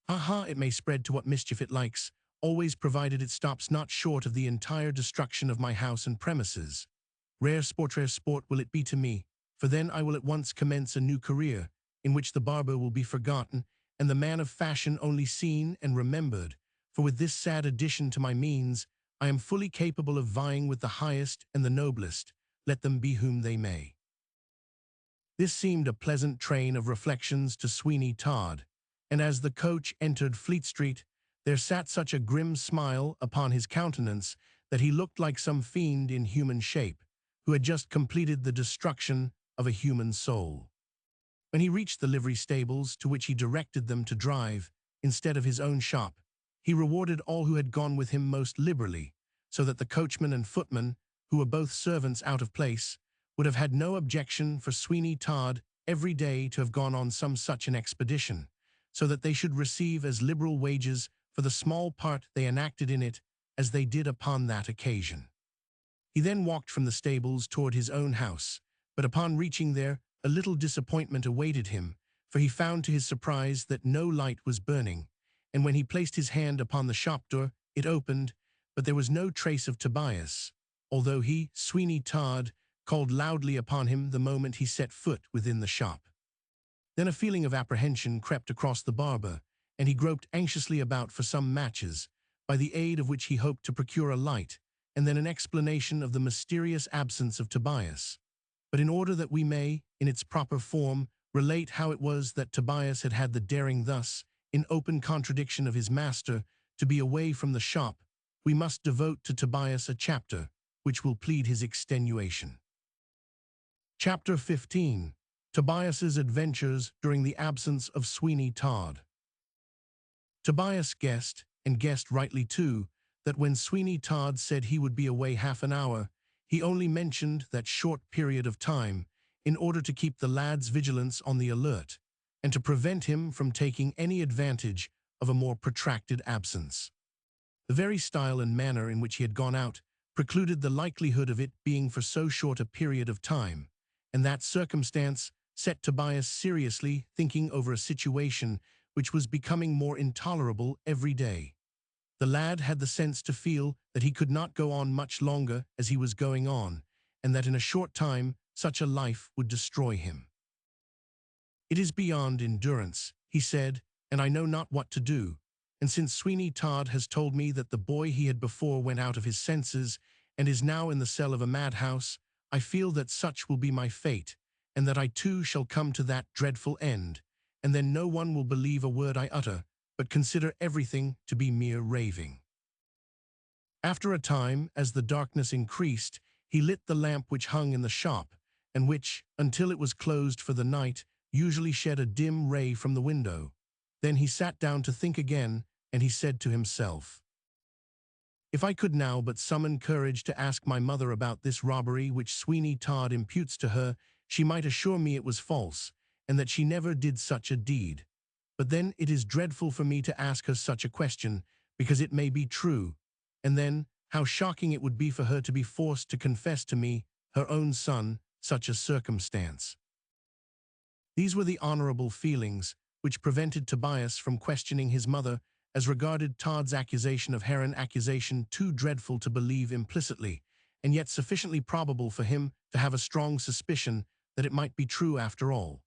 S1: Ha! It may spread to what mischief it likes, always provided it stops not short of the entire destruction of my house and premises. Rare sport will it be to me, for then I will at once commence a new career, in which the barber will be forgotten, and the man of fashion only seen and remembered, for with this sad addition to my means, I am fully capable of vying with the highest and the noblest, let them be whom they may." This seemed a pleasant train of reflections to Sweeney Todd, and as the coach entered Fleet Street, there sat such a grim smile upon his countenance that he looked like some fiend in human shape, who had just completed the destruction of a human soul. When he reached the livery stables, to which he directed them to drive, instead of his own shop, he rewarded all who had gone with him most liberally, so that the coachman and footman, who were both servants out of place, would have had no objection for Sweeney Todd every day to have gone on some such an expedition, so that they should receive as liberal wages for the small part they enacted in it as they did upon that occasion. He then walked from the stables toward his own house, but upon reaching there, a little disappointment awaited him, for he found to his surprise that no light was burning, and when he placed his hand upon the shop door, it opened, but there was no trace of Tobias, although he, Sweeney Todd, called loudly upon him the moment he set foot within the shop. Then a feeling of apprehension crept across the barber, and he groped anxiously about for some matches, by the aid of which he hoped to procure a light, and then an explanation of the mysterious absence of Tobias. But in order that we may, in its proper form, relate how it was that Tobias had had the daring thus, in open contradiction of his master, to be away from the shop, we must devote to Tobias a chapter which will plead his extenuation. Chapter 15. Tobias's Adventures During the Absence of Sweeney Todd. Tobias guessed, and guessed rightly too, that when Sweeney Todd said he would be away half an hour, he only mentioned that short period of time in order to keep the lad's vigilance on the alert, and to prevent him from taking any advantage of a more protracted absence. The very style and manner in which he had gone out precluded the likelihood of it being for so short a period of time, and that circumstance set Tobias seriously thinking over a situation which was becoming more intolerable every day. The lad had the sense to feel that he could not go on much longer as he was going on, and that in a short time such a life would destroy him. "It is beyond endurance," he said, "and I know not what to do. And since Sweeney Todd has told me that the boy he had before went out of his senses and is now in the cell of a madhouse, I feel that such will be my fate, and that I too shall come to that dreadful end, and then no one will believe a word I utter, but consider everything to be mere raving." After a time, as the darkness increased, he lit the lamp which hung in the shop, and which, until it was closed for the night, usually shed a dim ray from the window. Then he sat down to think again, and he said to himself, "If I could now but summon courage to ask my mother about this robbery which Sweeney Todd imputes to her, she might assure me it was false, and that she never did such a deed. But then it is dreadful for me to ask her such a question, because it may be true, and then how shocking it would be for her to be forced to confess to me, her own son, such a circumstance." These were the honorable feelings which prevented Tobias from questioning his mother as regarded Todd's accusation of her, an accusation too dreadful to believe implicitly, and yet sufficiently probable for him to have a strong suspicion that it might be true after all.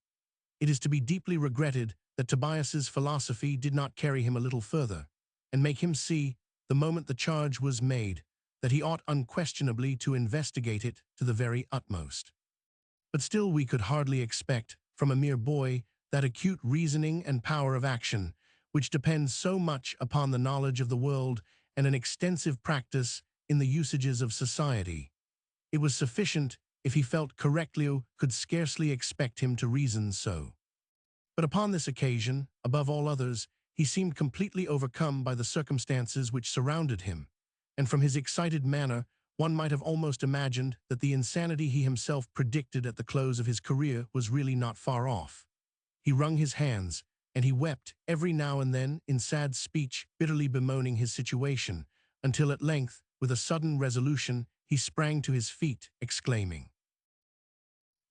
S1: It is to be deeply regretted that Tobias's philosophy did not carry him a little further, and make him see, the moment the charge was made, that he ought unquestionably to investigate it to the very utmost. But still we could hardly expect, from a mere boy, that acute reasoning and power of action, which depends so much upon the knowledge of the world and an extensive practice in the usages of society. It was sufficient if he felt correctly, could scarcely expect him to reason so. But upon this occasion, above all others, he seemed completely overcome by the circumstances which surrounded him, and from his excited manner, one might have almost imagined that the insanity he himself predicted at the close of his career was really not far off. He wrung his hands, and he wept every now and then in sad speech, bitterly bemoaning his situation, until at length, with a sudden resolution, he sprang to his feet, exclaiming,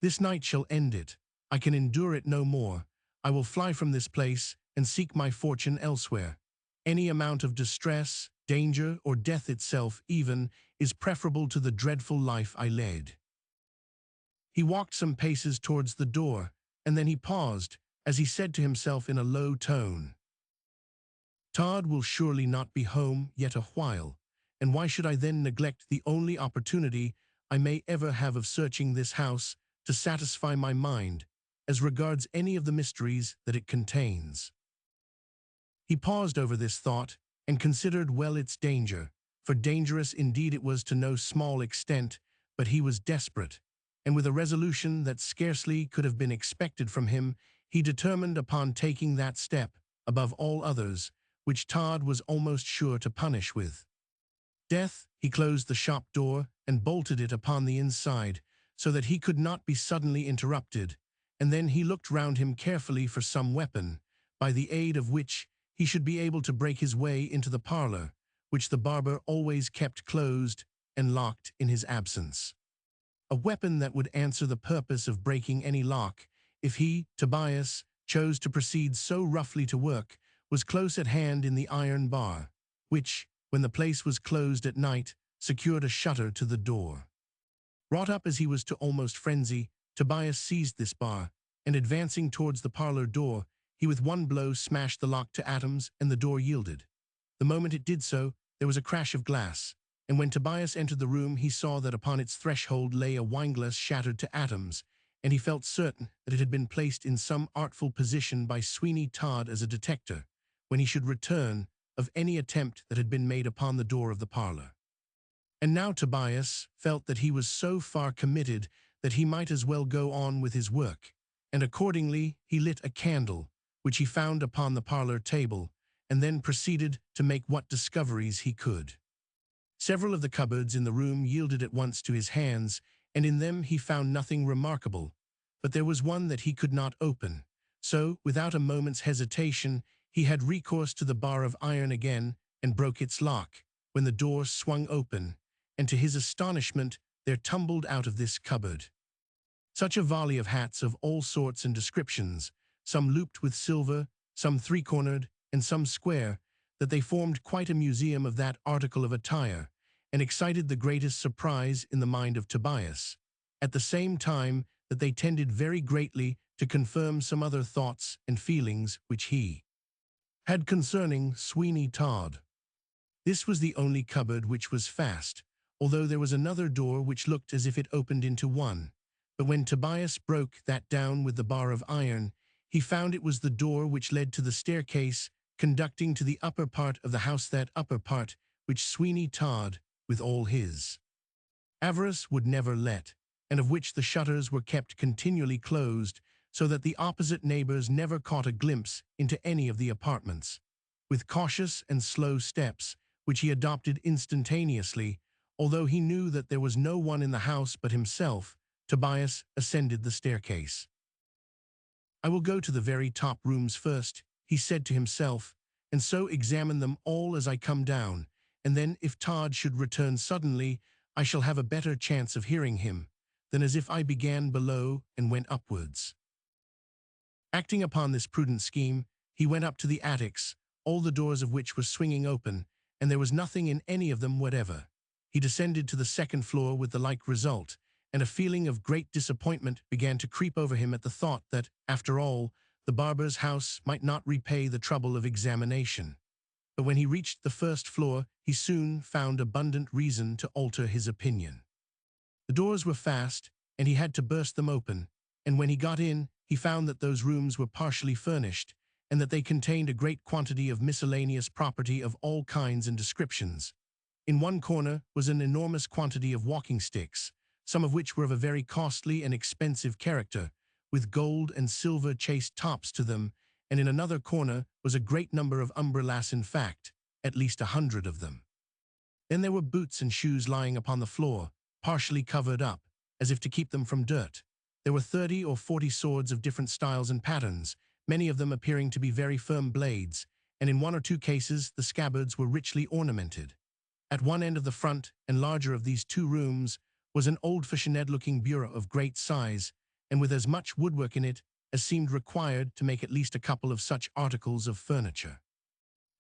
S1: "This night shall end it. I can endure it no more. I will fly from this place and seek my fortune elsewhere. Any amount of distress, danger, or death itself even, is preferable to the dreadful life I led." He walked some paces towards the door, and then he paused, as he said to himself in a low tone, "Todd will surely not be home yet a while, and why should I then neglect the only opportunity I may ever have of searching this house to satisfy my mind as regards any of the mysteries that it contains?" He paused over this thought and considered well its danger, for dangerous indeed it was to no small extent, but he was desperate, and with a resolution that scarcely could have been expected from him, he determined upon taking that step, above all others, which Todd was almost sure to punish with death. He closed the shop door and bolted it upon the inside, so that he could not be suddenly interrupted, and then he looked round him carefully for some weapon, by the aid of which he should be able to break his way into the parlor, which the barber always kept closed and locked in his absence. A weapon that would answer the purpose of breaking any lock, if he, Tobias, chose to proceed so roughly to work, was close at hand in the iron bar, which, when the place was closed at night, secured a shutter to the door. Wrought up as he was to almost frenzy, Tobias seized this bar, and advancing towards the parlor door, he with one blow smashed the lock to atoms, and the door yielded. The moment it did so, there was a crash of glass, and when Tobias entered the room he saw that upon its threshold lay a wineglass shattered to atoms, and he felt certain that it had been placed in some artful position by Sweeney Todd as a detector, when he should return, of any attempt that had been made upon the door of the parlor. And now Tobias felt that he was so far committed that he might as well go on with his work, and accordingly he lit a candle, which he found upon the parlor table, and then proceeded to make what discoveries he could. Several of the cupboards in the room yielded at once to his hands, and in them he found nothing remarkable, but there was one that he could not open. So, without a moment's hesitation, he had recourse to the bar of iron again and broke its lock, when the door swung open, and to his astonishment there tumbled out of this cupboard such a volley of hats of all sorts and descriptions, some looped with silver, some three-cornered, and some square, that they formed quite a museum of that article of attire, and excited the greatest surprise in the mind of Tobias, at the same time that they tended very greatly to confirm some other thoughts and feelings which he had concerning Sweeney Todd. This was the only cupboard which was fast, although there was another door which looked as if it opened into one. But when Tobias broke that down with the bar of iron, he found it was the door which led to the staircase conducting to the upper part of the house, that upper part which Sweeney Todd, with all his avarice, would never let, and of which the shutters were kept continually closed, so that the opposite neighbors never caught a glimpse into any of the apartments. With cautious and slow steps, which he adopted instantaneously, although he knew that there was no one in the house but himself, Tobias ascended the staircase. "I will go to the very top rooms first," he said to himself, "and so examine them all as I come down, and then if Todd should return suddenly, I shall have a better chance of hearing him, than as if I began below and went upwards." Acting upon this prudent scheme, he went up to the attics, all the doors of which were swinging open, and there was nothing in any of them whatever. He descended to the second floor with the like result, and a feeling of great disappointment began to creep over him at the thought that, after all, the barber's house might not repay the trouble of examination. But when he reached the first floor, he soon found abundant reason to alter his opinion. The doors were fast, and he had to burst them open, and when he got in, he found that those rooms were partially furnished, and that they contained a great quantity of miscellaneous property of all kinds and descriptions. In one corner was an enormous quantity of walking sticks, some of which were of a very costly and expensive character, with gold and silver chased tops to them, and in another corner was a great number of umbrellas, in fact, at least 100 of them. Then there were boots and shoes lying upon the floor, partially covered up, as if to keep them from dirt. There were 30 or 40 swords of different styles and patterns, many of them appearing to be very firm blades, and in one or two cases the scabbards were richly ornamented. At one end of the front and larger of these two rooms was an old-fashioned-looking bureau of great size, and with as much woodwork in it as seemed required to make at least a couple of such articles of furniture.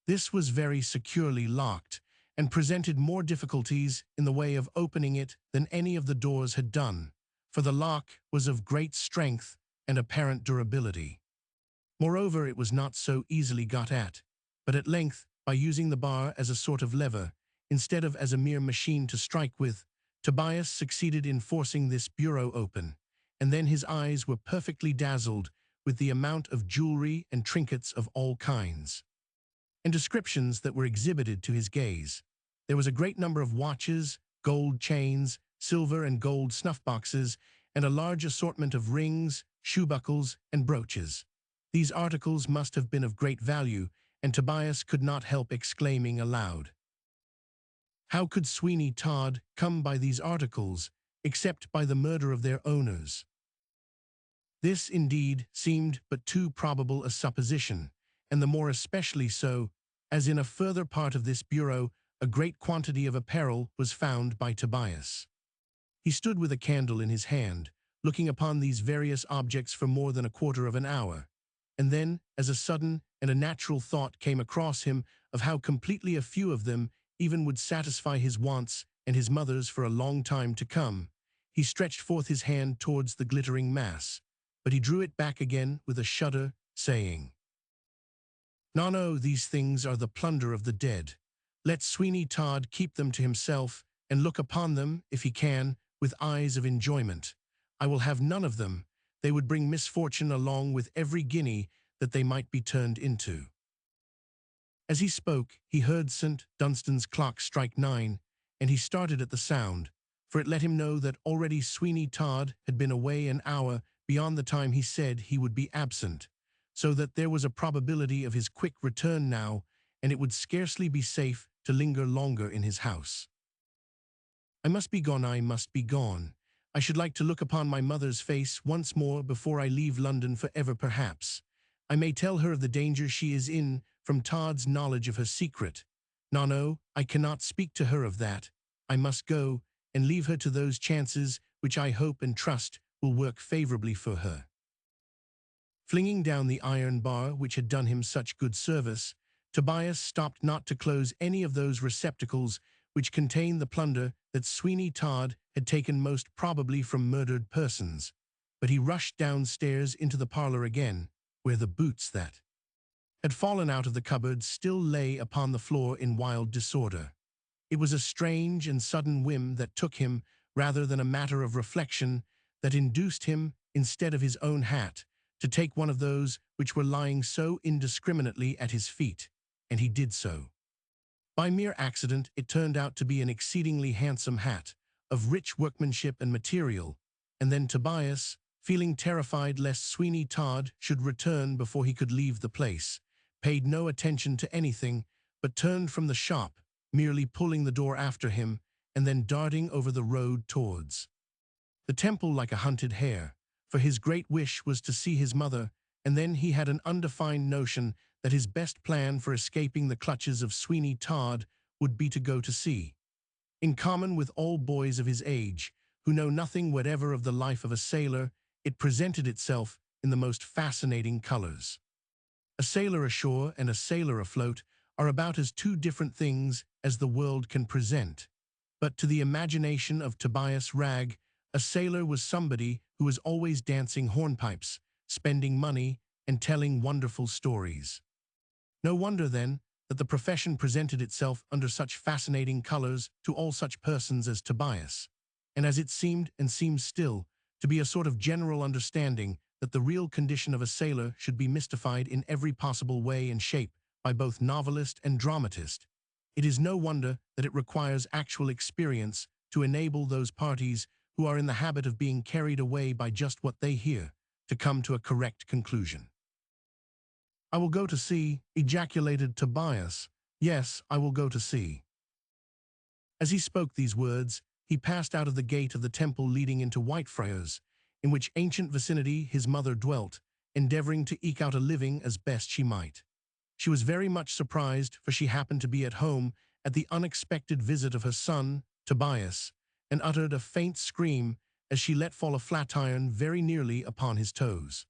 S1: This was very securely locked, and presented more difficulties in the way of opening it than any of the doors had done, for the lock was of great strength and apparent durability. Moreover, it was not so easily got at, but at length, by using the bar as a sort of lever, instead of as a mere machine to strike with, Tobias succeeded in forcing this bureau open, and then his eyes were perfectly dazzled with the amount of jewelry and trinkets of all kinds, and descriptions that were exhibited to his gaze. There was a great number of watches, gold chains, silver and gold snuff-boxes, and a large assortment of rings, shoe buckles, and brooches. These articles must have been of great value, and Tobias could not help exclaiming aloud, "How could Sweeney Todd come by these articles, except by the murder of their owners?" This, indeed, seemed but too probable a supposition, and the more especially so, as in a further part of this bureau a great quantity of apparel was found by Tobias. He stood with a candle in his hand, looking upon these various objects for more than a quarter of an hour, and then, as a sudden and a natural thought came across him of how completely a few of them even would satisfy his wants and his mother's for a long time to come, he stretched forth his hand towards the glittering mass, but he drew it back again with a shudder, saying, "No, these things are the plunder of the dead. Let Sweeney Todd keep them to himself and look upon them, if he can, with eyes of enjoyment. I will have none of them. They would bring misfortune along with every guinea that they might be turned into." As he spoke, he heard St. Dunstan's clock strike 9, and he started at the sound, for it let him know that already Sweeney Todd had been away an hour beyond the time he said he would be absent, so that there was a probability of his quick return now, and it would scarcely be safe to linger longer in his house. "I must be gone, I must be gone. I should like to look upon my mother's face once more before I leave London for ever perhaps. I may tell her of the danger she is in from Todd's knowledge of her secret. No, I cannot speak to her of that. I must go, and leave her to those chances which I hope and trust will work favorably for her." Flinging down the iron bar which had done him such good service, Tobias stopped not to close any of those receptacles which contained the plunder that Sweeney Todd had taken most probably from murdered persons, but he rushed downstairs into the parlor again, where the boots that had fallen out of the cupboard still lay upon the floor in wild disorder. It was a strange and sudden whim that took him, rather than a matter of reflection, that induced him, instead of his own hat, to take one of those which were lying so indiscriminately at his feet, and he did so. By mere accident it turned out to be an exceedingly handsome hat, of rich workmanship and material, and then Tobias, feeling terrified lest Sweeney Todd should return before he could leave the place, paid no attention to anything, but turned from the shop, merely pulling the door after him, and then darting over the road towards the Temple like a hunted hare, for his great wish was to see his mother, and then he had an undefined notion that his best plan for escaping the clutches of Sweeney Todd would be to go to sea. In common with all boys of his age, who know nothing whatever of the life of a sailor, it presented itself in the most fascinating colors. A sailor ashore and a sailor afloat are about as two different things as the world can present. But to the imagination of Tobias Ragg, a sailor was somebody who was always dancing hornpipes, spending money, and telling wonderful stories. No wonder, then, that the profession presented itself under such fascinating colors to all such persons as Tobias, and as it seemed, and seems still, to be a sort of general understanding that the real condition of a sailor should be mystified in every possible way and shape by both novelist and dramatist. It is no wonder that it requires actual experience to enable those parties who are in the habit of being carried away by just what they hear to come to a correct conclusion. "I will go to sea," ejaculated Tobias. "Yes, I will go to sea." As he spoke these words, he passed out of the gate of the temple leading into Whitefriars, in which ancient vicinity his mother dwelt, endeavoring to eke out a living as best she might. She was very much surprised, for she happened to be at home at the unexpected visit of her son, Tobias, and uttered a faint scream as she let fall a flatiron very nearly upon his toes.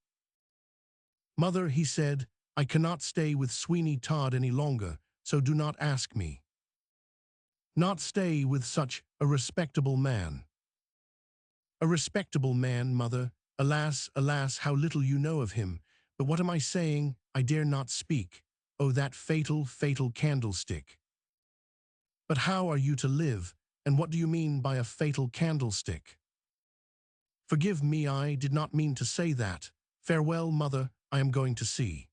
S1: "Mother," he said, "I cannot stay with Sweeney Todd any longer, so do not ask me." "Not stay with such a respectable man." "A respectable man, mother? Alas, alas, how little you know of him. But what am I saying? I dare not speak. Oh, that fatal, fatal candlestick." "But how are you to live, and what do you mean by a fatal candlestick?" "Forgive me, I did not mean to say that. Farewell, mother, I am going to see."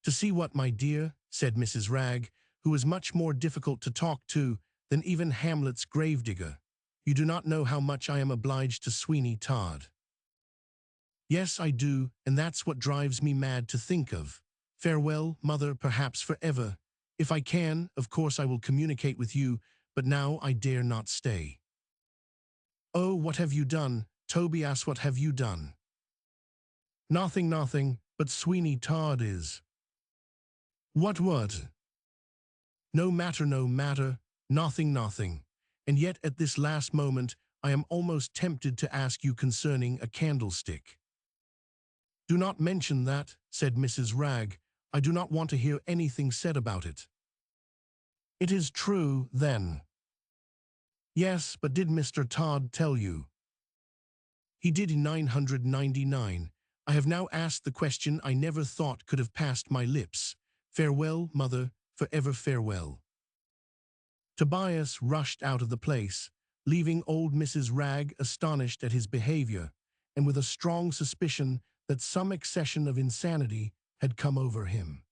S1: "To see what, my dear?" said Mrs. Ragg, who was much more difficult to talk to than even Hamlet's gravedigger. "You do not know how much I am obliged to Sweeney Todd." "Yes, I do, and that's what drives me mad to think of. Farewell, mother, perhaps forever. If I can, of course I will communicate with you, but now I dare not stay." "Oh, what have you done, Tobias, what have you done?" "Nothing, nothing, but Sweeney Todd is—" "What? No matter, no matter, nothing, nothing. And yet at this last moment I am almost tempted to ask you concerning a candlestick." "Do not mention that," said Mrs. Ragg. "I do not want to hear anything said about it." "It is true, then?" "Yes, but did Mr. Todd tell you?" "He did in 999. I have now asked the question I never thought could have passed my lips. Farewell, mother, forever farewell." Tobias rushed out of the place, leaving old Mrs. Ragg astonished at his behavior, and with a strong suspicion that some accession of insanity had come over him.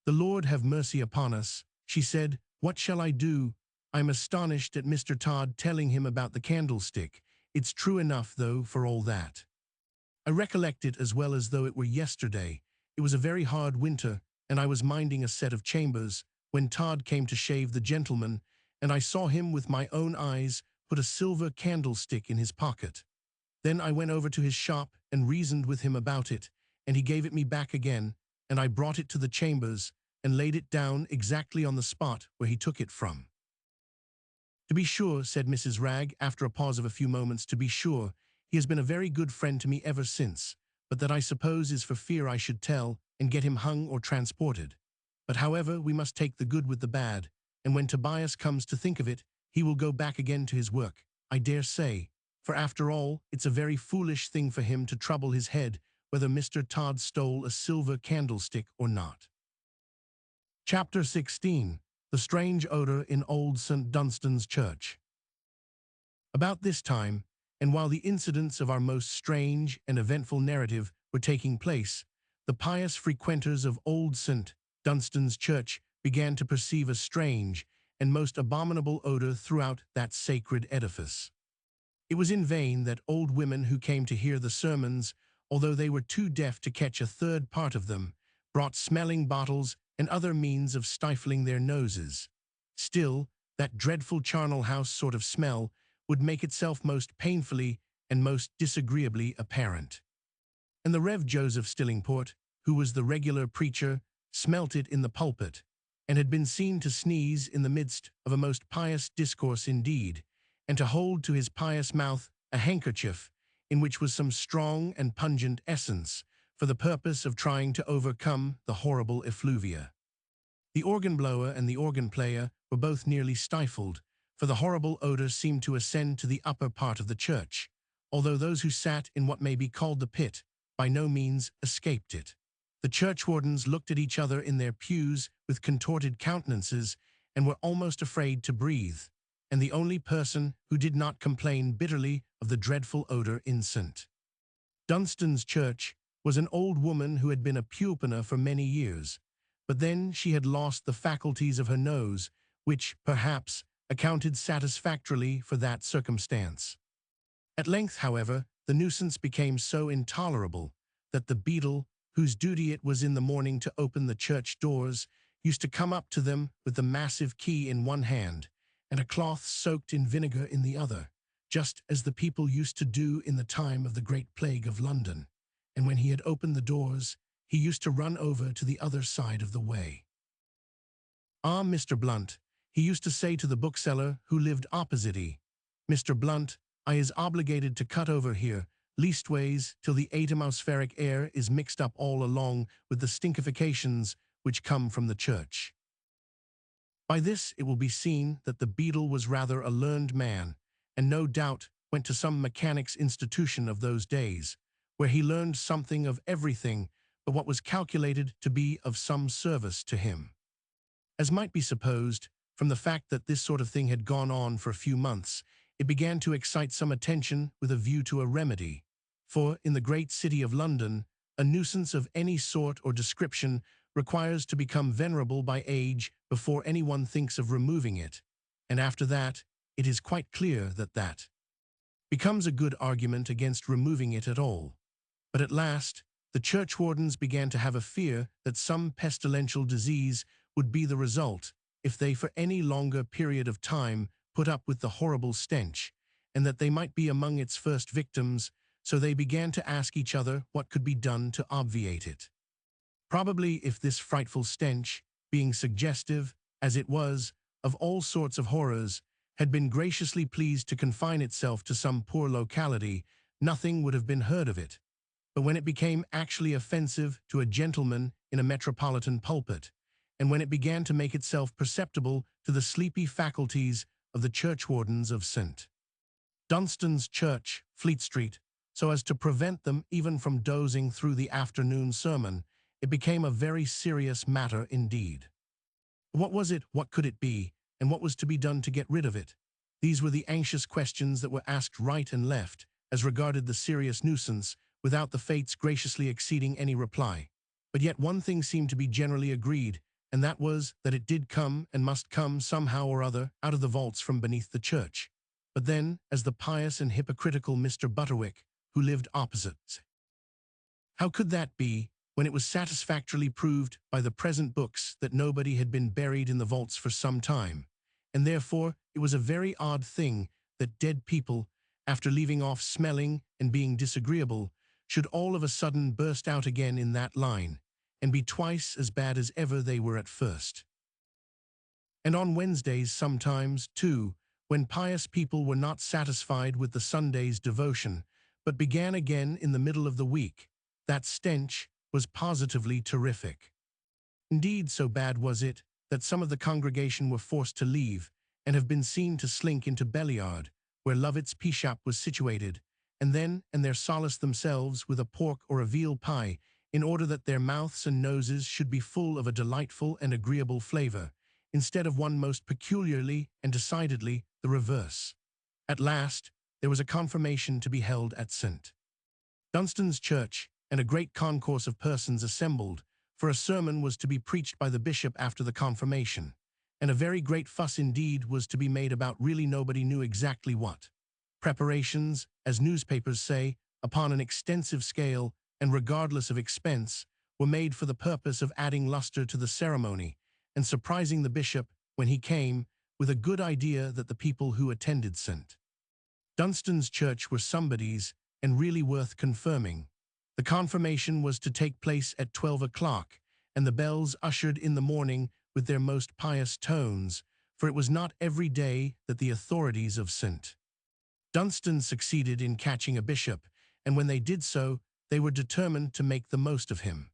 S1: "The Lord have mercy upon us," she said. "What shall I do? I'm astonished at Mr. Todd telling him about the candlestick. It's true enough, though, for all that. I recollect it as well as though it were yesterday. It was a very hard winter, and I was minding a set of chambers, when Todd came to shave the gentleman, and I saw him with my own eyes put a silver candlestick in his pocket. Then I went over to his shop and reasoned with him about it, and he gave it me back again, and I brought it to the chambers and laid it down exactly on the spot where he took it from." "To be sure," said Mrs. Ragg, after a pause of a few moments, "to be sure, he has been a very good friend to me ever since, but that I suppose is for fear I should tell and get him hung or transported. But however, we must take the good with the bad, and when Tobias comes to think of it, he will go back again to his work, I dare say, for after all, it's a very foolish thing for him to trouble his head whether Mr. Todd stole a silver candlestick or not." Chapter 16. The Strange Odor in Old St. Dunstan's Church. About this time, and while the incidents of our most strange and eventful narrative were taking place, the pious frequenters of Old St. Dunstan's Church began to perceive a strange and most abominable odor throughout that sacred edifice. It was in vain that old women who came to hear the sermons, although they were too deaf to catch a third part of them, brought smelling bottles and other means of stifling their noses. Still, that dreadful charnel house sort of smell would make itself most painfully and most disagreeably apparent. And the Rev. Joseph Stillingport, who was the regular preacher, smelt it in the pulpit, and had been seen to sneeze in the midst of a most pious discourse indeed, and to hold to his pious mouth a handkerchief in which was some strong and pungent essence, for the purpose of trying to overcome the horrible effluvia. The organ-blower and the organ-player were both nearly stifled, for the horrible odor seemed to ascend to the upper part of the church, although those who sat in what may be called the pit by no means escaped it. The churchwardens looked at each other in their pews with contorted countenances and were almost afraid to breathe, and the only person who did not complain bitterly of the dreadful odor in St. Dunstan's Church was an old woman who had been a pupiller for many years, but then she had lost the faculties of her nose, which, perhaps, accounted satisfactorily for that circumstance. At length, however, the nuisance became so intolerable that the beadle, whose duty it was in the morning to open the church doors, used to come up to them with the massive key in one hand and a cloth soaked in vinegar in the other, just as the people used to do in the time of the Great Plague of London, and when he had opened the doors, he used to run over to the other side of the way. "Ah, Mr. Blunt," he used to say to the bookseller who lived opposite. "Mr. Blunt, I is obligated to cut over here, leastways till the atmospheric air is mixed up all along with the stinkifications which come from the church." By this it will be seen that the beadle was rather a learned man, and no doubt went to some mechanic's institution of those days, where he learned something of everything but what was calculated to be of some service to him. As might be supposed, from the fact that this sort of thing had gone on for a few months, it began to excite some attention with a view to a remedy. For, in the great city of London, a nuisance of any sort or description requires to become venerable by age before anyone thinks of removing it, and after that, it is quite clear that that becomes a good argument against removing it at all. But at last, the churchwardens began to have a fear that some pestilential disease would be the result if they for any longer period of time put up with the horrible stench, and that they might be among its first victims, so they began to ask each other what could be done to obviate it. Probably if this frightful stench, being suggestive, as it was, of all sorts of horrors, had been graciously pleased to confine itself to some poor locality, nothing would have been heard of it. But when it became actually offensive to a gentleman in a metropolitan pulpit, and when it began to make itself perceptible to the sleepy faculties of the churchwardens of St. Dunstan's Church, Fleet Street, so as to prevent them even from dozing through the afternoon sermon, it became a very serious matter indeed. What was it, what could it be, and what was to be done to get rid of it? These were the anxious questions that were asked right and left, as regarded the serious nuisance, without the fates graciously acceding any reply. But yet one thing seemed to be generally agreed, and that was that it did come and must come somehow or other out of the vaults from beneath the church. But then, as the pious and hypocritical Mr. Butterwick, who lived opposite, how could that be, when it was satisfactorily proved by the present books that nobody had been buried in the vaults for some time, and therefore it was a very odd thing that dead people, after leaving off smelling and being disagreeable, should all of a sudden burst out again in that line, and be twice as bad as ever they were at first. And on Wednesdays sometimes, too, when pious people were not satisfied with the Sunday's devotion, but began again in the middle of the week, that stench was positively terrific. Indeed, so bad was it that some of the congregation were forced to leave, and have been seen to slink into Belliard, where Lovett's pea-shop was situated, and then and there solace themselves with a pork or a veal pie, in order that their mouths and noses should be full of a delightful and agreeable flavor, instead of one most peculiarly and decidedly the reverse. At last, there was a confirmation to be held at St. Dunstan's Church, and a great concourse of persons assembled, for a sermon was to be preached by the bishop after the confirmation, and a very great fuss indeed was to be made about really nobody knew exactly what. Preparations, as newspapers say, upon an extensive scale, and regardless of expense, were made for the purpose of adding luster to the ceremony, and surprising the bishop, when he came, with a good idea that the people who attended St. Dunstan's Church were somebodies, and really worth confirming. The confirmation was to take place at 12 o'clock, and the bells ushered in the morning with their most pious tones, for it was not every day that the authorities of St. Dunstan succeeded in catching a bishop, and when they did so, they were determined to make the most of him.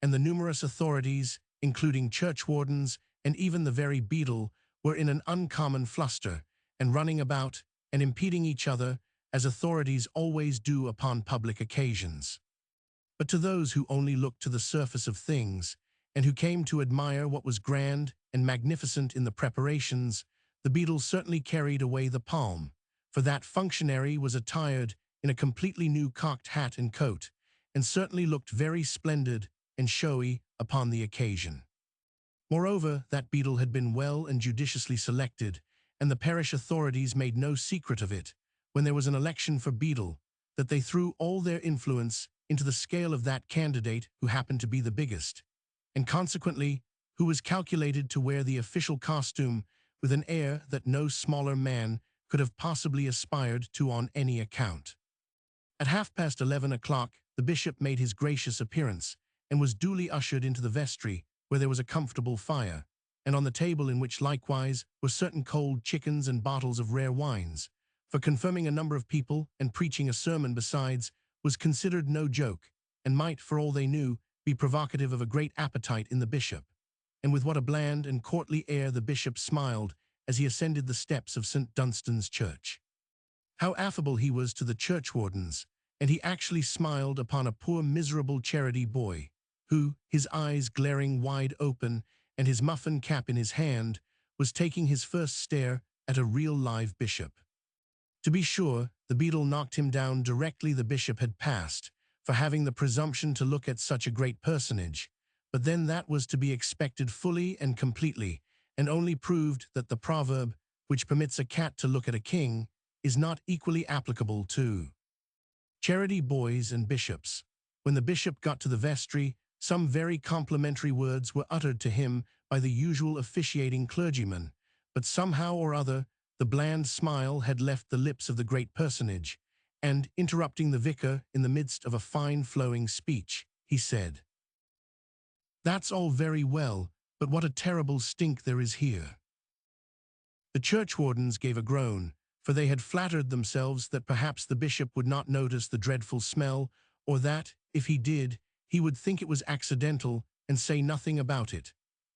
S1: And the numerous authorities, including churchwardens and even the very beadle, were in an uncommon fluster, and running about, and impeding each other, as authorities always do upon public occasions. But to those who only looked to the surface of things, and who came to admire what was grand and magnificent in the preparations, the beadle certainly carried away the palm, for that functionary was attired in a completely new cocked hat and coat, and certainly looked very splendid and showy upon the occasion. Moreover, that beadle had been well and judiciously selected, and the parish authorities made no secret of it, when there was an election for beadle, that they threw all their influence into the scale of that candidate who happened to be the biggest, and consequently who was calculated to wear the official costume with an air that no smaller man could have possibly aspired to on any account. At 11:30 o'clock, the bishop made his gracious appearance, and was duly ushered into the vestry, where there was a comfortable fire, and on the table in which likewise were certain cold chickens and bottles of rare wines, for confirming a number of people and preaching a sermon besides was considered no joke, and might, for all they knew, be provocative of a great appetite in the bishop. And with what a bland and courtly air the bishop smiled as he ascended the steps of St. Dunstan's church. How affable he was to the churchwardens, and he actually smiled upon a poor miserable charity boy, who, his eyes glaring wide open and his muffin cap in his hand, was taking his first stare at a real live bishop. To be sure, the beadle knocked him down directly the bishop had passed, for having the presumption to look at such a great personage, but then that was to be expected fully and completely, and only proved that the proverb, which permits a cat to look at a king, is not equally applicable to charity boys and bishops. When the bishop got to the vestry, some very complimentary words were uttered to him by the usual officiating clergyman, but somehow or other the bland smile had left the lips of the great personage, and, interrupting the vicar in the midst of a fine flowing speech, he said, "That's all very well, but what a terrible stink there is here." The churchwardens gave a groan, for they had flattered themselves that perhaps the bishop would not notice the dreadful smell, or that, if he did, he would think it was accidental and say nothing about it.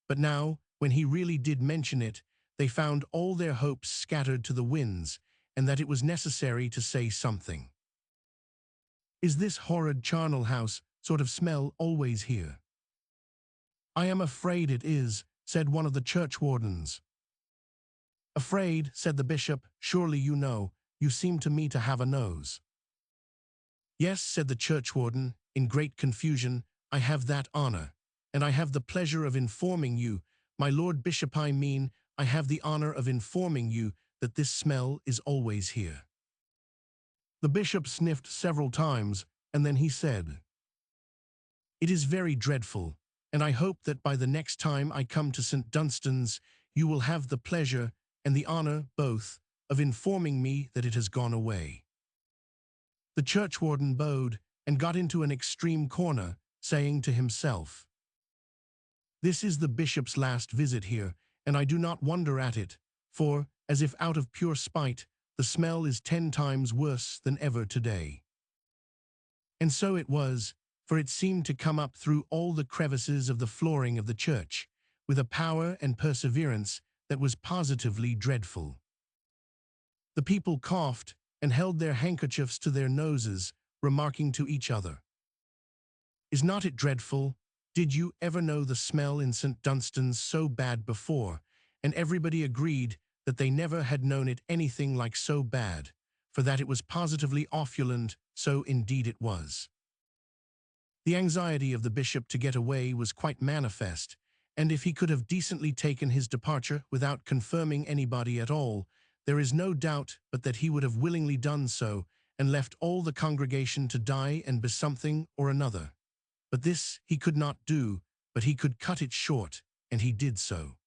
S1: But now, when he really did mention it, they found all their hopes scattered to the winds, and that it was necessary to say something. "Is this horrid charnel house sort of smell always here?" "I am afraid it is," said one of the churchwardens. "Afraid," said the bishop, "surely you know, you seem to me to have a nose." "Yes," said the churchwarden, in great confusion, "I have that honor, and I have the pleasure of informing you, my lord bishop, I mean, I have the honor of informing you that this smell is always here." The bishop sniffed several times, and then he said, "It is very dreadful, and I hope that by the next time I come to St. Dunstan's you will have the pleasure and the honor both of informing me that it has gone away." The churchwarden bowed and got into an extreme corner, saying to himself, "This is the bishop's last visit here, and I do not wonder at it, for, as if out of pure spite, the smell is 10 times worse than ever today." And so it was, for it seemed to come up through all the crevices of the flooring of the church, with a power and perseverance that was positively dreadful. The people coughed and held their handkerchiefs to their noses, remarking to each other, "Is not it dreadful? Did you ever know the smell in St. Dunstan's so bad before?" And everybody agreed that they never had known it anything like so bad, for that it was positively opulent, so indeed it was. The anxiety of the bishop to get away was quite manifest, and if he could have decently taken his departure without confirming anybody at all, there is no doubt but that he would have willingly done so, and left all the congregation to die and be something or another. But this he could not do, but he could cut it short, and he did so.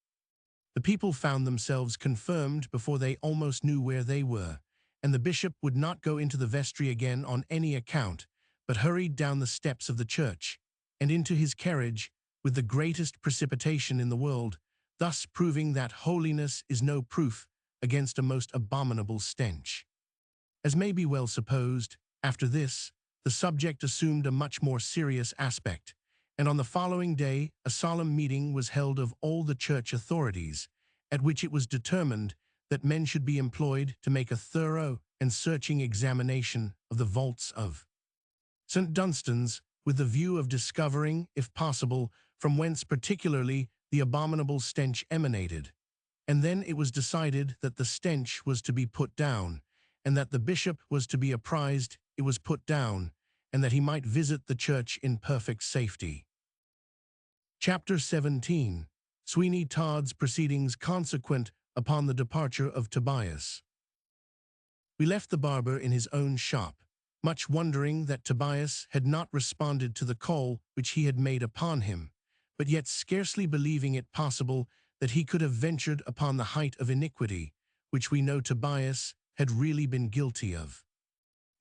S1: The people found themselves confirmed before they almost knew where they were, and the bishop would not go into the vestry again on any account, but hurried down the steps of the church, and into his carriage, with the greatest precipitation in the world, thus proving that holiness is no proof against a most abominable stench. As may be well supposed, after this, the subject assumed a much more serious aspect, and on the following day a solemn meeting was held of all the church authorities, at which it was determined that men should be employed to make a thorough and searching examination of the vaults of St. Dunstan's, with the view of discovering, if possible, from whence particularly the abominable stench emanated. And then it was decided that the stench was to be put down, and that the bishop was to be apprised it was put down, and that he might visit the church in perfect safety. Chapter 17. Sweeney Todd's proceedings consequent upon the departure of Tobias. We left the barber in his own shop, much wondering that Tobias had not responded to the call which he had made upon him, but yet scarcely believing it possible that he could have ventured upon the height of iniquity, which we know Tobias had really been guilty of.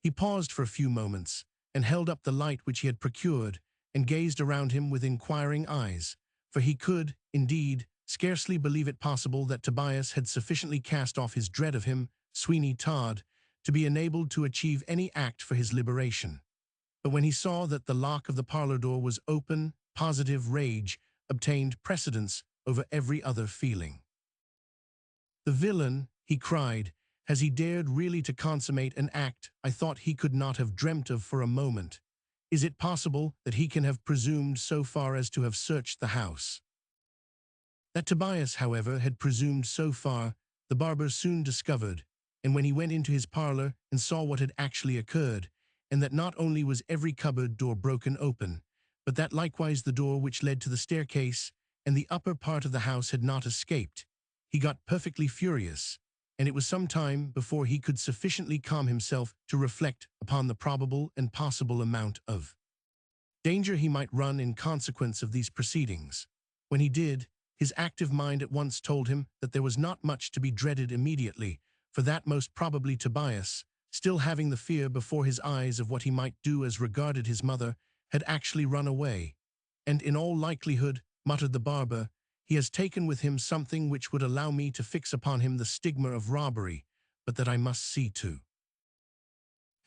S1: He paused for a few moments, and held up the light which he had procured, and gazed around him with inquiring eyes, for he could, indeed, scarcely believe it possible that Tobias had sufficiently cast off his dread of him, Sweeney Todd, to be enabled to achieve any act for his liberation. But when he saw that the lock of the parlor door was open, positive rage obtained precedence over every other feeling. "The villain," he cried, "has he dared really to consummate an act I thought he could not have dreamt of for a moment? Is it possible that he can have presumed so far as to have searched the house?" That Tobias, however, had presumed so far, the barber soon discovered, and when he went into his parlor and saw what had actually occurred, and that not only was every cupboard door broken open, but that likewise the door which led to the staircase and the upper part of the house had not escaped, he got perfectly furious, and it was some time before he could sufficiently calm himself to reflect upon the probable and possible amount of danger he might run in consequence of these proceedings. When he did, his active mind at once told him that there was not much to be dreaded immediately, for that most probably Tobias, still having the fear before his eyes of what he might do as regarded his mother, had actually run away, and in all likelihood, muttered the barber, he has taken with him something which would allow me to fix upon him the stigma of robbery, but that I must see to.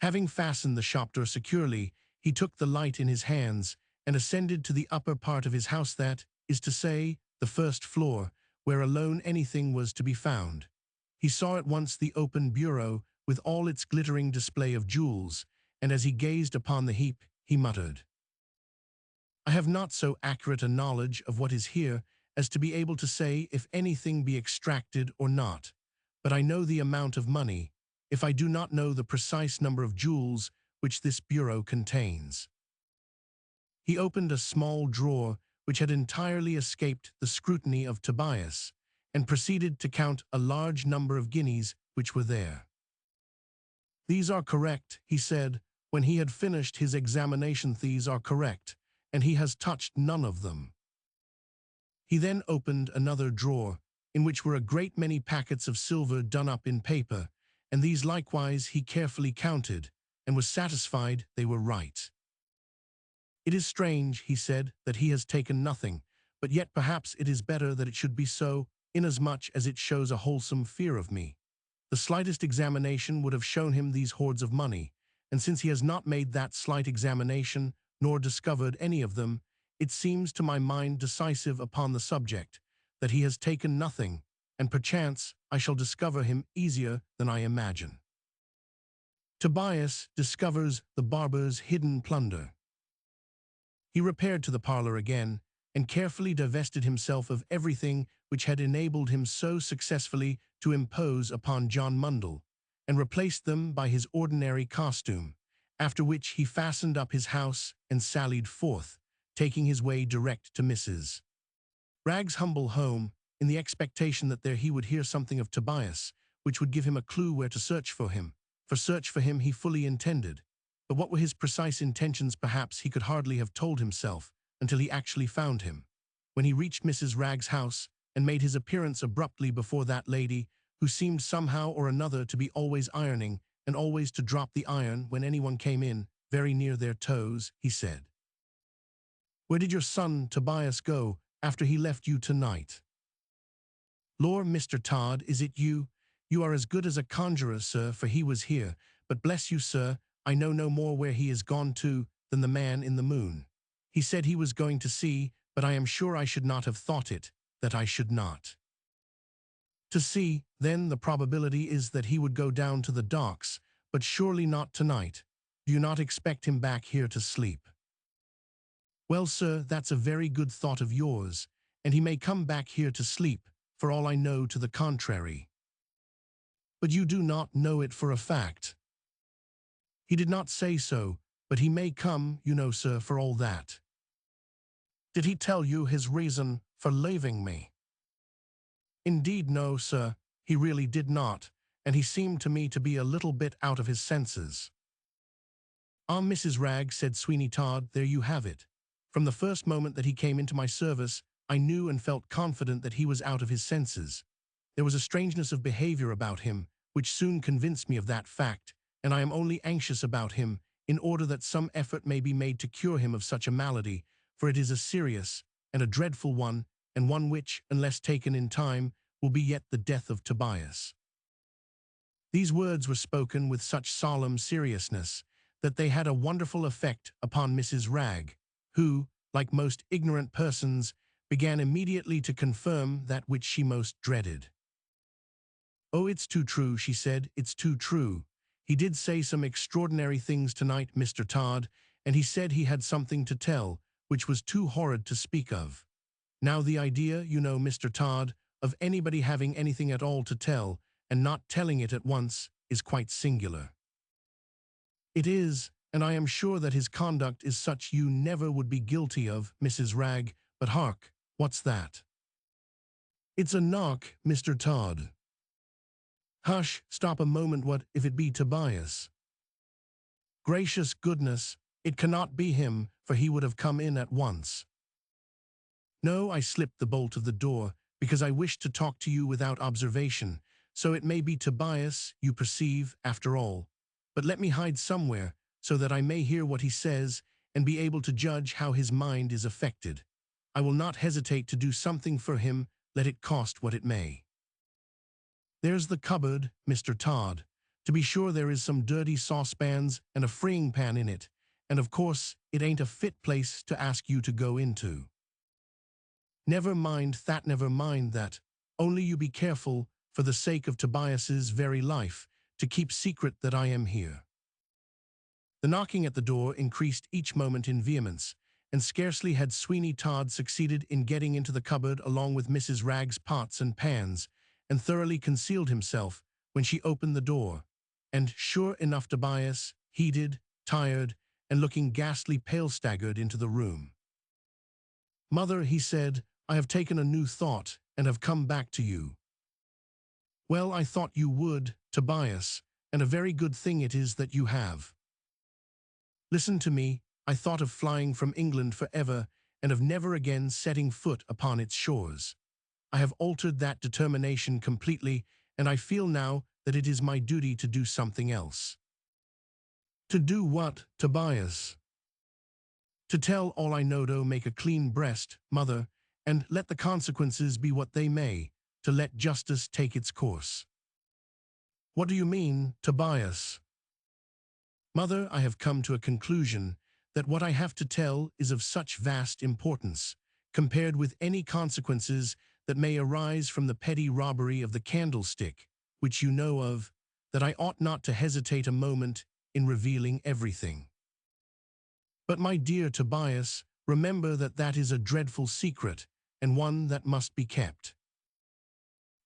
S1: Having fastened the shop door securely, he took the light in his hands and ascended to the upper part of his house, that is to say, the first floor, where alone anything was to be found. He saw at once the open bureau with all its glittering display of jewels, and as he gazed upon the heap, he muttered, "I have not so accurate a knowledge of what is here as to be able to say if anything be extracted or not, but I know the amount of money, if I do not know the precise number of jewels which this bureau contains." He opened a small drawer which had entirely escaped the scrutiny of Tobias, and proceeded to count a large number of guineas which were there. "These are correct," he said, when he had finished his examination. "These are correct, and he has touched none of them." He then opened another drawer, in which were a great many packets of silver done up in paper, and these likewise he carefully counted, and was satisfied they were right. "It is strange," he said, "that he has taken nothing, but yet perhaps it is better that it should be so, inasmuch as it shows a wholesome fear of me. The slightest examination would have shown him these hoards of money, and since he has not made that slight examination, nor discovered any of them, it seems to my mind decisive upon the subject, that he has taken nothing, and perchance I shall discover him easier than I imagine." Tobias discovers the barber's hidden plunder. He repaired to the parlor again, and carefully divested himself of everything which had enabled him so successfully to impose upon John Mundle, and replaced them by his ordinary costume, after which he fastened up his house and sallied forth, taking his way direct to Mrs. Ragg's humble home, in the expectation that there he would hear something of Tobias, which would give him a clue where to search for him. For search for him he fully intended, but what were his precise intentions perhaps he could hardly have told himself until he actually found him. When he reached Mrs. Ragg's house and made his appearance abruptly before that lady, who seemed somehow or another to be always ironing and always to drop the iron when anyone came in, very near their toes, he said, "Where did your son Tobias go after he left you tonight?" "Lor, Mr. Todd, is it you? You are as good as a conjurer, sir, for he was here, but bless you, sir, I know no more where he is gone to than the man in the moon. He said he was going to sea, but I am sure I should not have thought it, that I should not." "To sea, then the probability is that he would go down to the docks, but surely not tonight. Do you not expect him back here to sleep?" "Well, sir, that's a very good thought of yours, and he may come back here to sleep, for all I know to the contrary." "But you do not know it for a fact." "He did not say so, but he may come, you know, sir, for all that." "Did he tell you his reason for leaving me?" "Indeed, no, sir, he really did not, and he seemed to me to be a little bit out of his senses." "Ah, Mrs. Ragg," said Sweeney Todd, "there you have it. From the first moment that he came into my service, I knew and felt confident that he was out of his senses. There was a strangeness of behavior about him, which soon convinced me of that fact, and I am only anxious about him, in order that some effort may be made to cure him of such a malady, for it is a serious and a dreadful one, and one which, unless taken in time, will be yet the death of Tobias." These words were spoken with such solemn seriousness that they had a wonderful effect upon Mrs. Ragg, who, like most ignorant persons, began immediately to confirm that which she most dreaded. "Oh, it's too true," she said, "it's too true. He did say some extraordinary things tonight, Mr. Todd, and he said he had something to tell, which was too horrid to speak of. Now the idea, you know, Mr. Todd, of anybody having anything at all to tell, and not telling it at once, is quite singular." "It is, and I am sure that his conduct is such you never would be guilty of, Mrs. Ragg, but hark, what's that?" "It's a knock, Mr. Todd." "Hush, stop a moment, what if it be Tobias?" "Gracious goodness, it cannot be him, for he would have come in at once." "No, I slipped the bolt of the door, because I wished to talk to you without observation, so it may be Tobias, you perceive, after all. But let me hide somewhere, so that I may hear what he says, and be able to judge how his mind is affected. I will not hesitate to do something for him, let it cost what it may. There's the cupboard, Mr. Todd. To be sure there is some dirty saucepans and a frying pan in it, and of course it ain't a fit place to ask you to go into." Never mind that. Only you be careful, for the sake of Tobias's very life, to keep secret that I am here." The knocking at the door increased each moment in vehemence, and scarcely had Sweeney Todd succeeded in getting into the cupboard along with Mrs. Ragg's pots and pans, and thoroughly concealed himself, when she opened the door, and sure enough Tobias, heated, tired, and looking ghastly pale, staggered into the room. "Mother," he said, "I have taken a new thought, and have come back to you." "Well, I thought you would, Tobias, and a very good thing it is that you have. Listen to me. I thought of flying from England forever, and of never again setting foot upon its shores. I have altered that determination completely, and I feel now that it is my duty to do something else." "To do what, Tobias?" "To tell all I know, to make a clean breast, mother, and let the consequences be what they may, to let justice take its course." "What do you mean, Tobias?" "Mother, I have come to a conclusion that what I have to tell is of such vast importance, compared with any consequences that may arise from the petty robbery of the candlestick, which you know of, that I ought not to hesitate a moment in revealing everything." "But my dear Tobias, remember that that is a dreadful secret, and one that must be kept."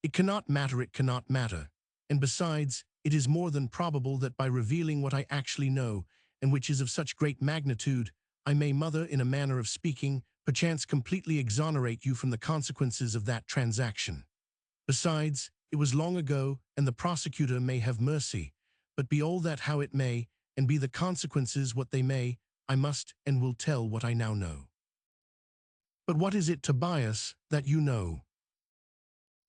S1: It cannot matter, and besides, it is more than probable that by revealing what I actually know, and which is of such great magnitude, I may, mother, in a manner of speaking, perchance completely exonerate you from the consequences of that transaction. Besides, it was long ago, and the prosecutor may have mercy, but be all that how it may, and be the consequences what they may, I must and will tell what I now know." "But what is it, Tobias, that you know?"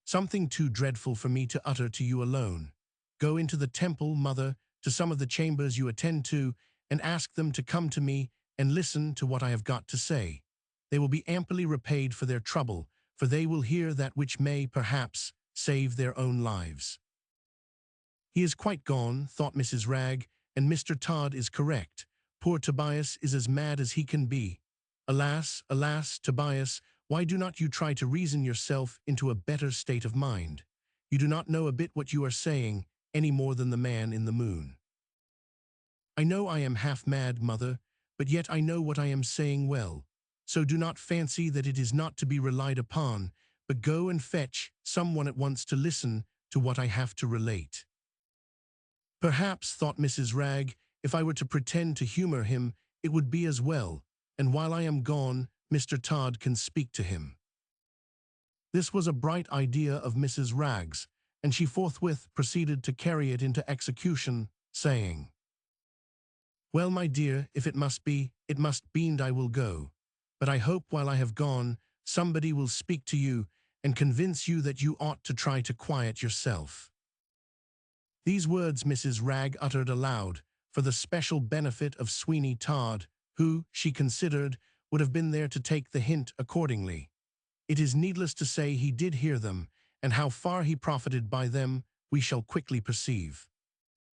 S1: "Something too dreadful for me to utter to you alone. Go into the temple, mother, to some of the chambers you attend to, and ask them to come to me and listen to what I have got to say. They will be amply repaid for their trouble, for they will hear that which may, perhaps, save their own lives." "He is quite gone," thought Mrs. Ragg, "and Mr. Todd is correct. Poor Tobias is as mad as he can be. Alas, alas, Tobias, why do not you try to reason yourself into a better state of mind? You do not know a bit what you are saying, any more than the man in the moon." "I know I am half mad, mother, but yet I know what I am saying well. So do not fancy that it is not to be relied upon, but go and fetch someone at once to listen to what I have to relate." "Perhaps," thought Mrs. Ragg, "if I were to pretend to humor him, it would be as well, and while I am gone, Mr. Todd can speak to him." This was a bright idea of Mrs. Ragg's, and she forthwith proceeded to carry it into execution, saying, "Well, my dear, if it must be, it must be, and I will go. But I hope while I have gone, somebody will speak to you and convince you that you ought to try to quiet yourself." These words Mrs. Ragg uttered aloud, for the special benefit of Sweeney Todd, who, she considered, would have been there to take the hint accordingly. It is needless to say he did hear them, and how far he profited by them we shall quickly perceive.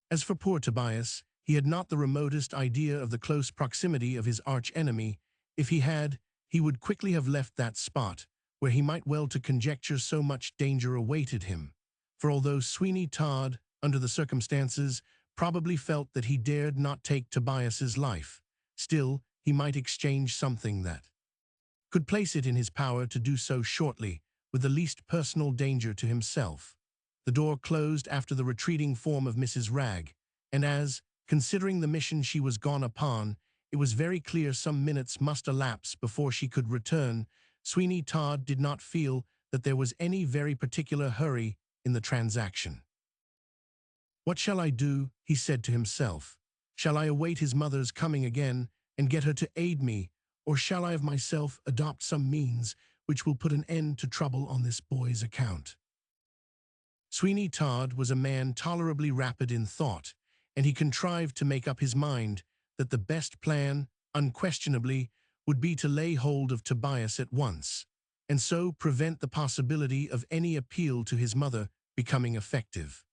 S1: As for poor Tobias, he had not the remotest idea of the close proximity of his arch-enemy. If he had, he would quickly have left that spot, where he might well to conjecture so much danger awaited him. For although Sweeney Todd, under the circumstances, probably felt that he dared not take Tobias's life, still he might exchange something that could place it in his power to do so shortly, with the least personal danger to himself. The door closed after the retreating form of Mrs. Ragg, and as, considering the mission she was gone upon, it was very clear some minutes must elapse before she could return, Sweeney Todd did not feel that there was any very particular hurry in the transaction. "What shall I do?" he said to himself. "Shall I await his mother's coming again and get her to aid me, or shall I of myself adopt some means which will put an end to trouble on this boy's account?" Sweeney Todd was a man tolerably rapid in thought, and he contrived to make up his mind that the best plan, unquestionably, would be to lay hold of Tobias at once, and so prevent the possibility of any appeal to his mother becoming effective.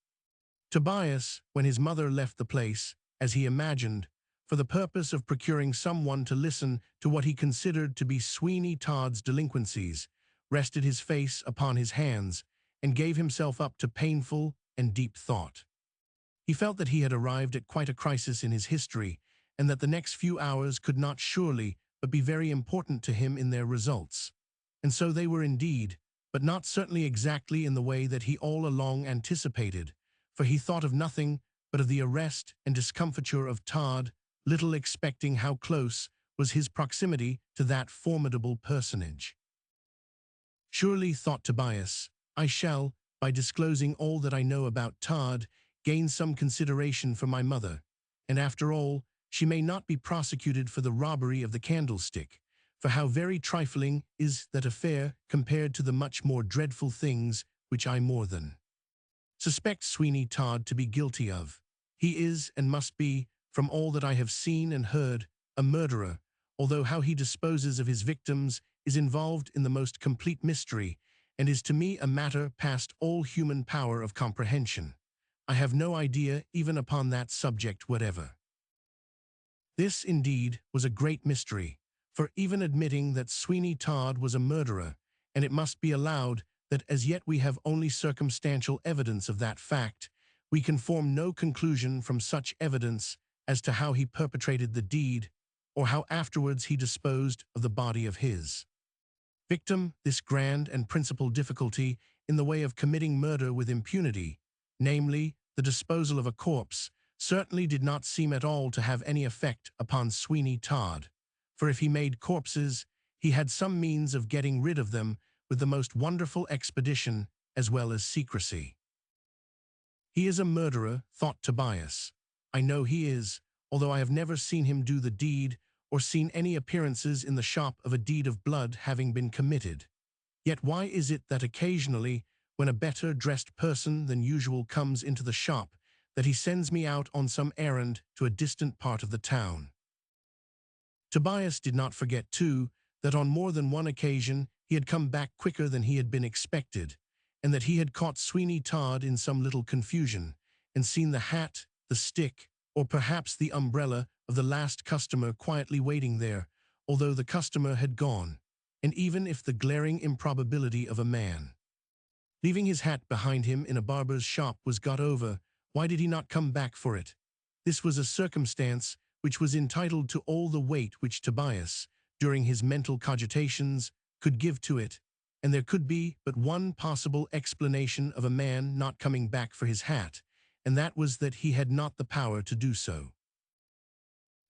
S1: Tobias, when his mother left the place, as he imagined, for the purpose of procuring someone to listen to what he considered to be Sweeney Todd's delinquencies, rested his face upon his hands and gave himself up to painful and deep thought. He felt that he had arrived at quite a crisis in his history, and that the next few hours could not surely but be very important to him in their results. And so they were indeed, but not certainly exactly in the way that he all along anticipated, for he thought of nothing but of the arrest and discomfiture of Todd, little expecting how close was his proximity to that formidable personage. "Surely," thought Tobias, "I shall, by disclosing all that I know about Todd, gain some consideration for my mother, and after all, she may not be prosecuted for the robbery of the candlestick, for how very trifling is that affair compared to the much more dreadful things which I more than suspect Sweeney Todd to be guilty of. He is, and must be, from all that I have seen and heard, a murderer, although how he disposes of his victims is involved in the most complete mystery, and is to me a matter past all human power of comprehension. I have no idea even upon that subject whatever." This, indeed, was a great mystery, for even admitting that Sweeney Todd was a murderer, and it must be allowed that as yet we have only circumstantial evidence of that fact, we can form no conclusion from such evidence as to how he perpetrated the deed, or how afterwards he disposed of the body of his victim. This grand and principal difficulty in the way of committing murder with impunity, namely, the disposal of a corpse, certainly did not seem at all to have any effect upon Sweeney Todd, for if he made corpses, he had some means of getting rid of them with the most wonderful expedition as well as secrecy. "He is a murderer," thought Tobias. "I know he is, although I have never seen him do the deed, or seen any appearances in the shop of a deed of blood having been committed. Yet why is it that occasionally, when a better dressed person than usual comes into the shop, that he sends me out on some errand to a distant part of the town?" Tobias did not forget, too, that on more than one occasion he had come back quicker than he had been expected, and that he had caught Sweeney Todd in some little confusion, and seen the hat, the stick, or perhaps the umbrella of the last customer quietly waiting there, although the customer had gone, and even if the glaring improbability of a man leaving his hat behind him in a barber's shop was got over, why did he not come back for it? This was a circumstance which was entitled to all the weight which Tobias, during his mental cogitations, could give to it, and there could be but one possible explanation of a man not coming back for his hat, and that was that he had not the power to do so.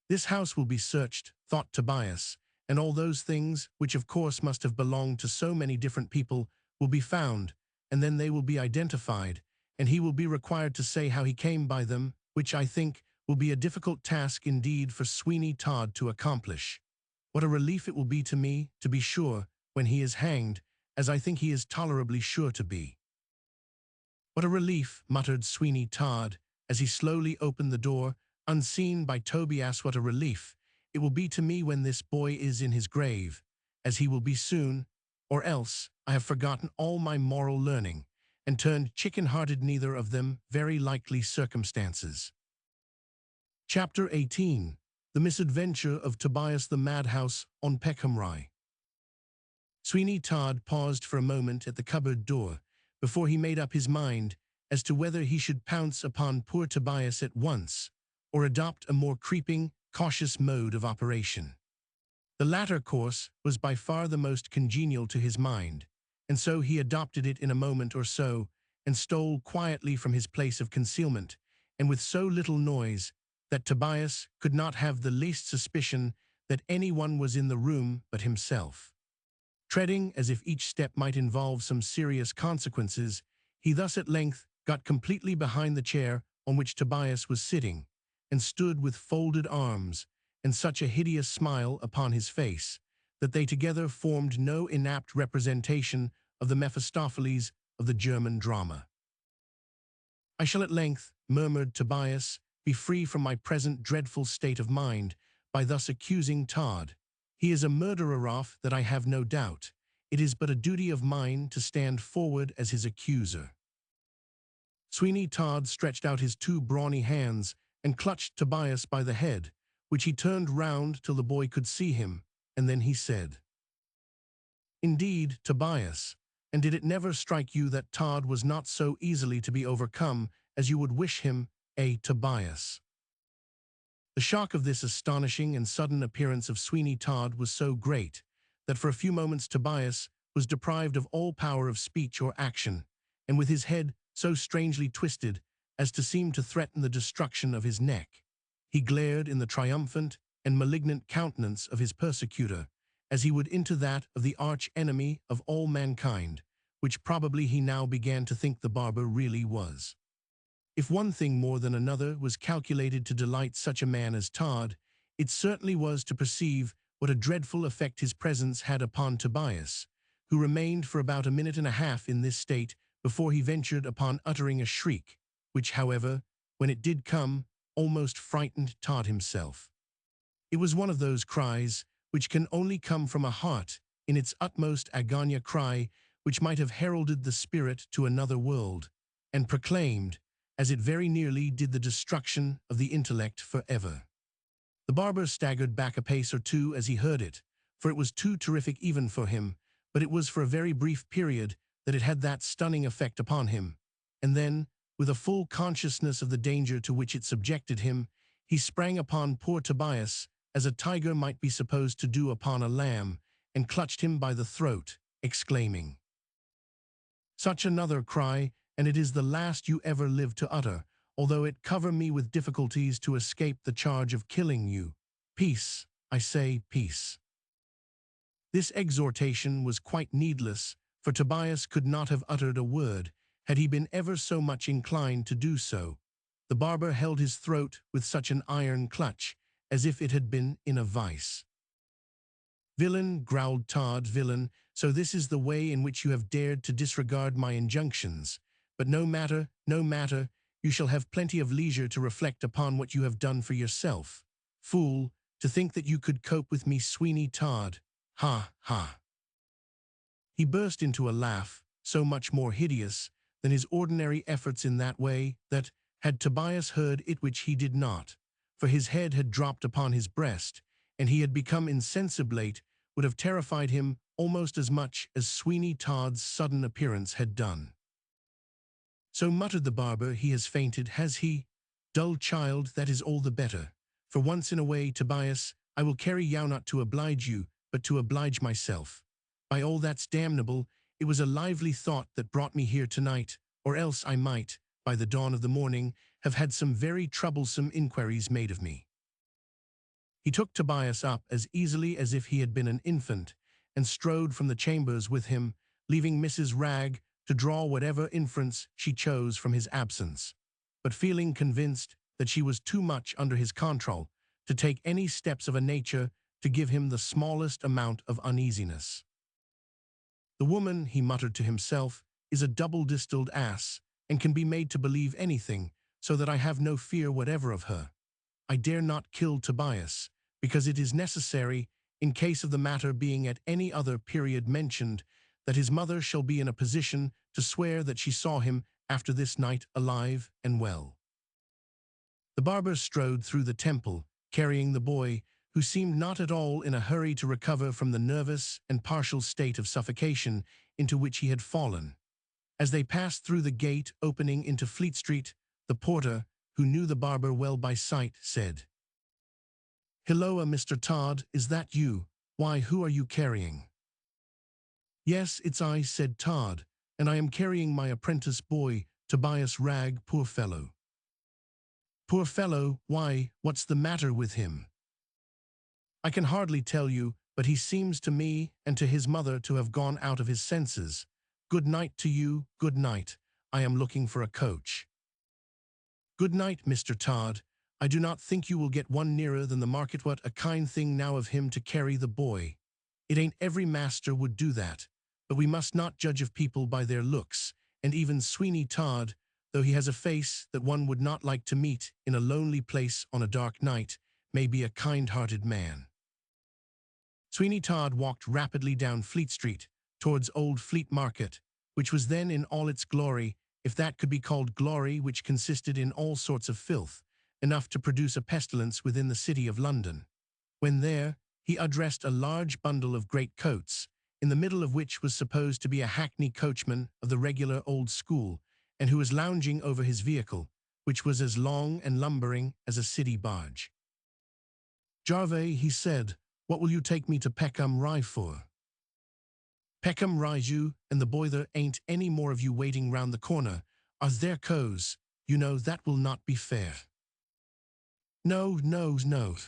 S1: "This house will be searched," thought Tobias, "and all those things, which of course must have belonged to so many different people, will be found, and then they will be identified, and he will be required to say how he came by them, which, I think, will be a difficult task indeed for Sweeney Todd to accomplish. What a relief it will be to me, to be sure, when he is hanged, as I think he is tolerably sure to be." "What a relief," muttered Sweeney Todd, as he slowly opened the door, unseen by Tobias. "What a relief it will be to me when this boy is in his grave, as he will be soon. or else I have forgotten all my moral learning, and turned chicken-hearted neither of them very likely circumstances. Chapter 18. The Misadventure of Tobias the Madhouse on Peckham Rye. Sweeney Todd paused for a moment at the cupboard door before he made up his mind as to whether he should pounce upon poor Tobias at once or adopt a more creeping, cautious mode of operation. The latter course was by far the most congenial to his mind, and so he adopted it in a moment or so and stole quietly from his place of concealment, and with so little noise that Tobias could not have the least suspicion that anyone was in the room but himself. Treading as if each step might involve some serious consequences, he thus at length got completely behind the chair on which Tobias was sitting, and stood with folded arms and such a hideous smile upon his face that they together formed no inapt representation of the Mephistopheles of the German drama. "I shall at length," murmured Tobias, "be free from my present dreadful state of mind by thus accusing Todd. He is a murderer off, that I have no doubt. It is but a duty of mine to stand forward as his accuser." Sweeney Todd stretched out his two brawny hands and clutched Tobias by the head, which he turned round till the boy could see him, and then he said, "Indeed, Tobias, and did it never strike you that Todd was not so easily to be overcome as you would wish him, Tobias?" The shock of this astonishing and sudden appearance of Sweeney Todd was so great that for a few moments Tobias was deprived of all power of speech or action, and with his head so strangely twisted as to seem to threaten the destruction of his neck, he glared in the triumphant and malignant countenance of his persecutor, as he would into that of the arch-enemy of all mankind, which probably he now began to think the barber really was. If one thing more than another was calculated to delight such a man as Todd, it certainly was to perceive what a dreadful effect his presence had upon Tobias, who remained for about a minute and a half in this state before he ventured upon uttering a shriek, which, however, when it did come, almost frightened Todd himself. It was one of those cries which can only come from a heart in its utmost agony, cry which might have heralded the spirit to another world, and proclaimed, as it very nearly did, the destruction of the intellect forever. The barber staggered back a pace or two as he heard it, for it was too terrific even for him, but it was for a very brief period that it had that stunning effect upon him, and then, with a full consciousness of the danger to which it subjected him, he sprang upon poor Tobias as a tiger might be supposed to do upon a lamb, and clutched him by the throat, exclaiming, "Such another cry, and it is the last you ever live to utter, although it cover me with difficulties to escape the charge of killing you. Peace, I say, peace." This exhortation was quite needless, for Tobias could not have uttered a word, had he been ever so much inclined to do so. The barber held his throat with such an iron clutch, as if it had been in a vice. "Villain," growled Todd, "villain, so this is the way in which you have dared to disregard my injunctions. But no matter, no matter, you shall have plenty of leisure to reflect upon what you have done for yourself. Fool, to think that you could cope with me, Sweeney Todd. Ha, ha." He burst into a laugh, so much more hideous than his ordinary efforts in that way, that, had Tobias heard it, which he did not, for his head had dropped upon his breast, and he had become insensiblate, would have terrified him almost as much as Sweeney Todd's sudden appearance had done. "So," muttered the barber, "he has fainted, has he? Dull child, that is all the better. For once in a way, Tobias, I will carry you not to oblige you, but to oblige myself. By all that's damnable, it was a lively thought that brought me here tonight, or else I might, by the dawn of the morning, have had some very troublesome inquiries made of me." He took Tobias up as easily as if he had been an infant, and strode from the chambers with him, leaving Mrs. Ragg to draw whatever inference she chose from his absence, but feeling convinced that she was too much under his control to take any steps of a nature to give him the smallest amount of uneasiness. "The woman," he muttered to himself, "is a double-distilled ass, and can be made to believe anything, so that I have no fear whatever of her. I dare not kill Tobias, because it is necessary, in case of the matter being at any other period mentioned, that his mother shall be in a position to swear that she saw him after this night alive and well. The barber strode through the temple, carrying the boy, who seemed not at all in a hurry to recover from the nervous and partial state of suffocation into which he had fallen. As they passed through the gate opening into Fleet Street, the porter, who knew the barber well by sight, said, "Hilloa, Mr. Todd, is that you? Why, who are you carrying?" "Yes, it's I," said Todd, "and I am carrying my apprentice boy, Tobias Ragg, poor fellow." "Poor fellow, why, what's the matter with him?" "I can hardly tell you, but he seems to me and to his mother to have gone out of his senses. Good night to you, good night. I am looking for a coach." "Good night, Mr. Todd. I do not think you will get one nearer than the market. What a kind thing now of him to carry the boy. It ain't every master would do that, but we must not judge of people by their looks, and even Sweeney Todd, though he has a face that one would not like to meet in a lonely place on a dark night, may be a kind-hearted man." Sweeney Todd walked rapidly down Fleet Street, towards Old Fleet Market, which was then in all its glory, if that could be called glory, which consisted in all sorts of filth, enough to produce a pestilence within the city of London. When there, he addressed a large bundle of great coats, in the middle of which was supposed to be a hackney coachman of the regular old school, and who was lounging over his vehicle, which was as long and lumbering as a city barge. "Jarvey," he said, "what will you take me to Peckham Rye for?" "Peckham Rye you, and the boy there ain't any more of you waiting round the corner. Are there coes? You know that will not be fair." "No, no, no."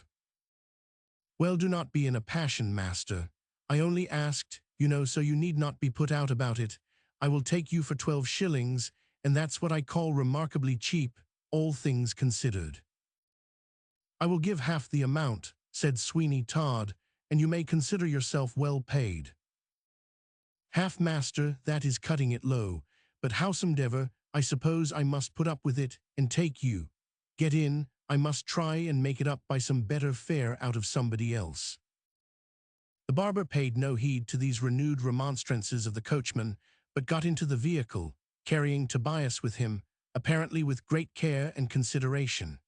S1: "Well, do not be in a passion, master. I only asked, you know, so you need not be put out about it. I will take you for 12 shillings, and that's what I call remarkably cheap, all things considered." "I will give half the amount," said Sweeney Todd, "and you may consider yourself well paid." "Half, master, that is cutting it low, but howsomedever, I suppose I must put up with it and take you. Get in, I must try and make it up by some better fare out of somebody else." The barber paid no heed to these renewed remonstrances of the coachman, but got into the vehicle, carrying Tobias with him, apparently with great care and consideration.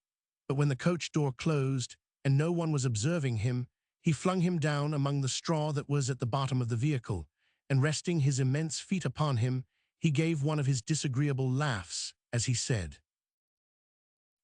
S1: But when the coach door closed, and no one was observing him, he flung him down among the straw that was at the bottom of the vehicle, and resting his immense feet upon him, he gave one of his disagreeable laughs, as he said,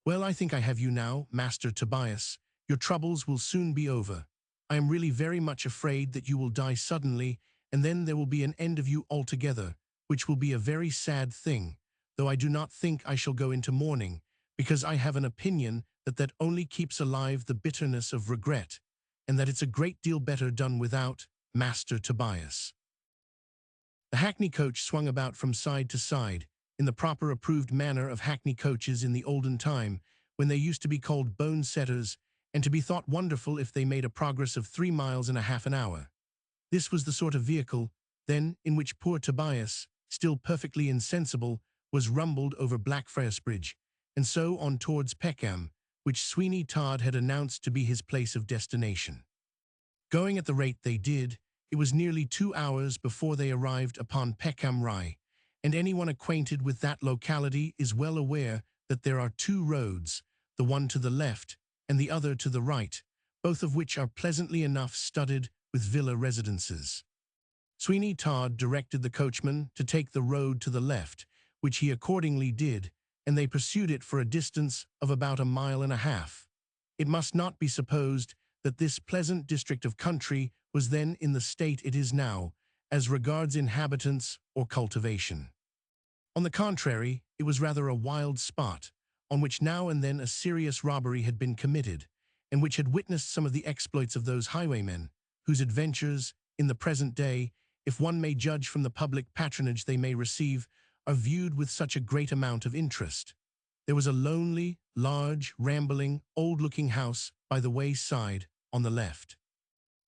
S1: "Well, I think I have you now, Master Tobias. Your troubles will soon be over. I am really very much afraid that you will die suddenly, and then there will be an end of you altogether, which will be a very sad thing, though I do not think I shall go into mourning, because I have an opinion that that only keeps alive the bitterness of regret, and that it's a great deal better done without, Master Tobias." The hackney coach swung about from side to side, in the proper approved manner of hackney coaches in the olden time, when they used to be called bone-setters, and to be thought wonderful if they made a progress of 3 miles in a half an hour. This was the sort of vehicle, then, in which poor Tobias, still perfectly insensible, was rumbled over Blackfriars Bridge, and so on towards Peckham, which Sweeney Todd had announced to be his place of destination. Going at the rate they did, it was nearly 2 hours before they arrived upon Peckham Rye, and anyone acquainted with that locality is well aware that there are 2 roads, the one to the left and the other to the right, both of which are pleasantly enough studded with villa residences. Sweeney Todd directed the coachman to take the road to the left, which he accordingly did, and they pursued it for a distance of about 1.5 miles. It must not be supposed that this pleasant district of country was then in the state it is now, as regards inhabitants or cultivation. On the contrary, it was rather a wild spot, on which now and then a serious robbery had been committed, and which had witnessed some of the exploits of those highwaymen, whose adventures, in the present day, if one may judge from the public patronage they may receive, are viewed with such a great amount of interest. There was a lonely, large, rambling, old-looking house by the wayside on the left.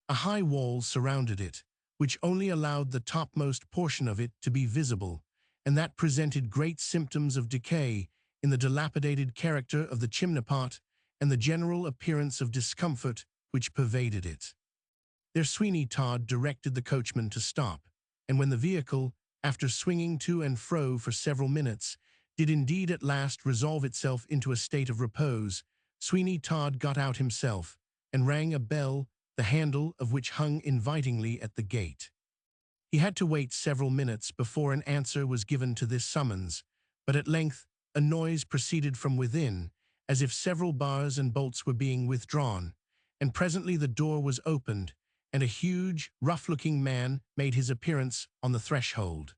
S1: A high wall surrounded it, which only allowed the topmost portion of it to be visible, and that presented great symptoms of decay in the dilapidated character of the chimney-pot and the general appearance of discomfort which pervaded it. There Sweeney Todd directed the coachman to stop, and when the vehicle, after swinging to and fro for several minutes, did indeed at last resolve itself into a state of repose, Sweeney Todd got out himself and rang a bell, the handle of which hung invitingly at the gate. He had to wait several minutes before an answer was given to this summons, but at length a noise proceeded from within, as if several bars and bolts were being withdrawn, and presently the door was opened, and a huge, rough-looking man made his appearance on the threshold.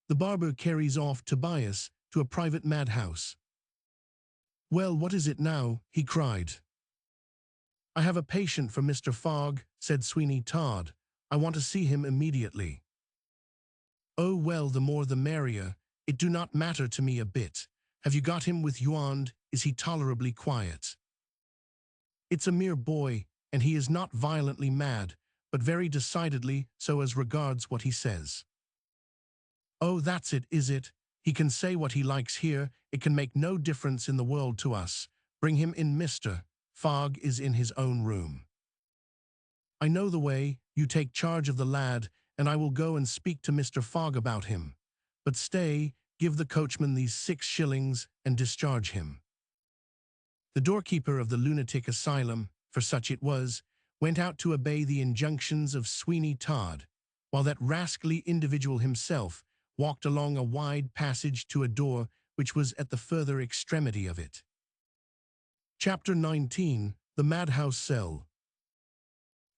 S1: "The barber carries off Tobias to a private madhouse." "Well, what is it now?" he cried. "I have a patient for Mr. Fogg," said Sweeney Todd. "I want to see him immediately." "Oh, well, the more the merrier. It do not matter to me a bit. Have you got him with you, and is he tolerably quiet?" "It's a mere boy, and he is not violently mad, but very decidedly so as regards what he says." "Oh, that's it, is it? He can say what he likes here. It can make no difference in the world to us. Bring him in, Mr. Fogg is in his own room." "I know the way. You take charge of the lad, and I will go and speak to Mr. Fogg about him. But stay, give the coachman these 6 shillings and discharge him." The doorkeeper of the lunatic asylum, for such it was, went out to obey the injunctions of Sweeney Todd, while that rascally individual himself walked along a wide passage to a door which was at the further extremity of it. Chapter 19. The Madhouse Cell.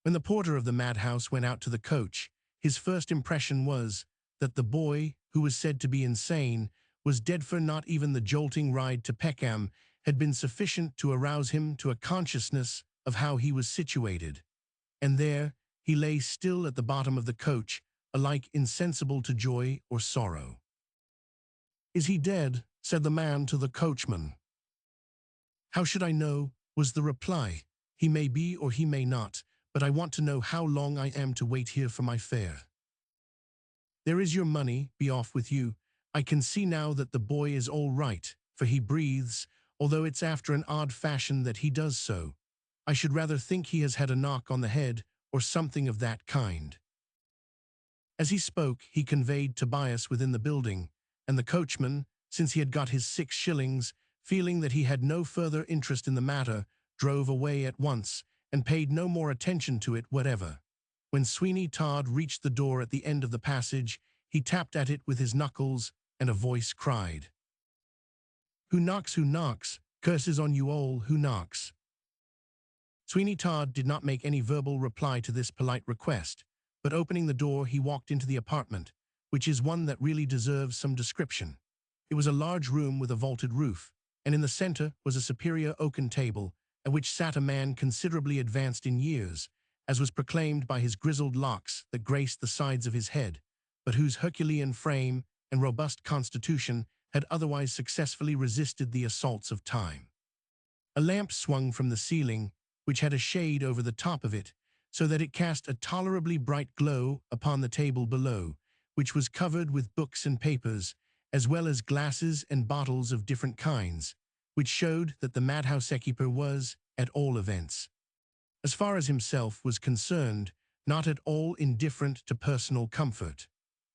S1: When the porter of the madhouse went out to the coach, his first impression was that the boy, who was said to be insane, was dead, for not even the jolting ride to Peckham had been sufficient to arouse him to a consciousness of how he was situated. And there he lay still at the bottom of the coach, alike insensible to joy or sorrow. "Is he dead?" said the man to the coachman. "How should I know?" was the reply. "He may be or he may not, but I want to know how long I am to wait here for my fare." "There is your money, be off with you. I can see now that the boy is all right, for he breathes, although it's after an odd fashion that he does so. I should rather think he has had a knock on the head, or something of that kind." As he spoke, he conveyed Tobias within the building, and the coachman, since he had got his 6 shillings, feeling that he had no further interest in the matter, drove away at once, and paid no more attention to it whatever. When Sweeney Todd reached the door at the end of the passage, he tapped at it with his knuckles, and a voice cried, "Who knocks, who knocks? Curses on you all, who knocks?" Sweeney Todd did not make any verbal reply to this polite request, but opening the door he walked into the apartment, which is one that really deserves some description. It was a large room with a vaulted roof, and in the center was a superior oaken table, at which sat a man considerably advanced in years, as was proclaimed by his grizzled locks that graced the sides of his head, but whose Herculean frame and robust constitution had otherwise successfully resisted the assaults of time. A lamp swung from the ceiling, which had a shade over the top of it, so that it cast a tolerably bright glow upon the table below, which was covered with books and papers, as well as glasses and bottles of different kinds, which showed that the madhouse keeper was, at all events, as far as himself was concerned, not at all indifferent to personal comfort.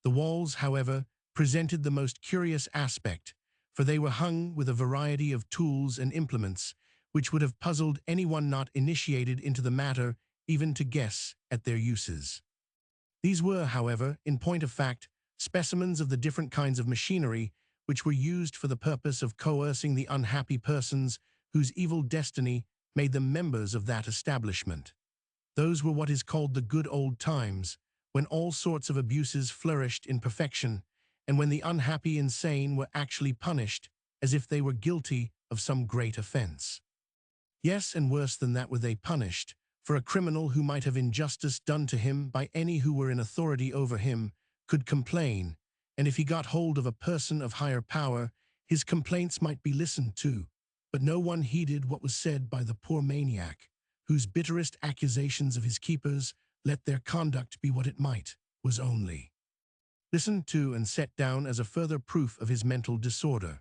S1: The walls, however, presented the most curious aspect, for they were hung with a variety of tools and implements, which would have puzzled anyone not initiated into the matter even to guess at their uses. These were, however, in point of fact, specimens of the different kinds of machinery which were used for the purpose of coercing the unhappy persons whose evil destiny made them members of that establishment. Those were what is called the good old times, when all sorts of abuses flourished in perfection, and when the unhappy insane were actually punished as if they were guilty of some great offense. Yes, and worse than that were they punished, for a criminal who might have injustice done to him by any who were in authority over him could complain, and if he got hold of a person of higher power, his complaints might be listened to, but no one heeded what was said by the poor maniac, whose bitterest accusations of his keepers, let their conduct be what it might, was only listened to and set down as a further proof of his mental disorder.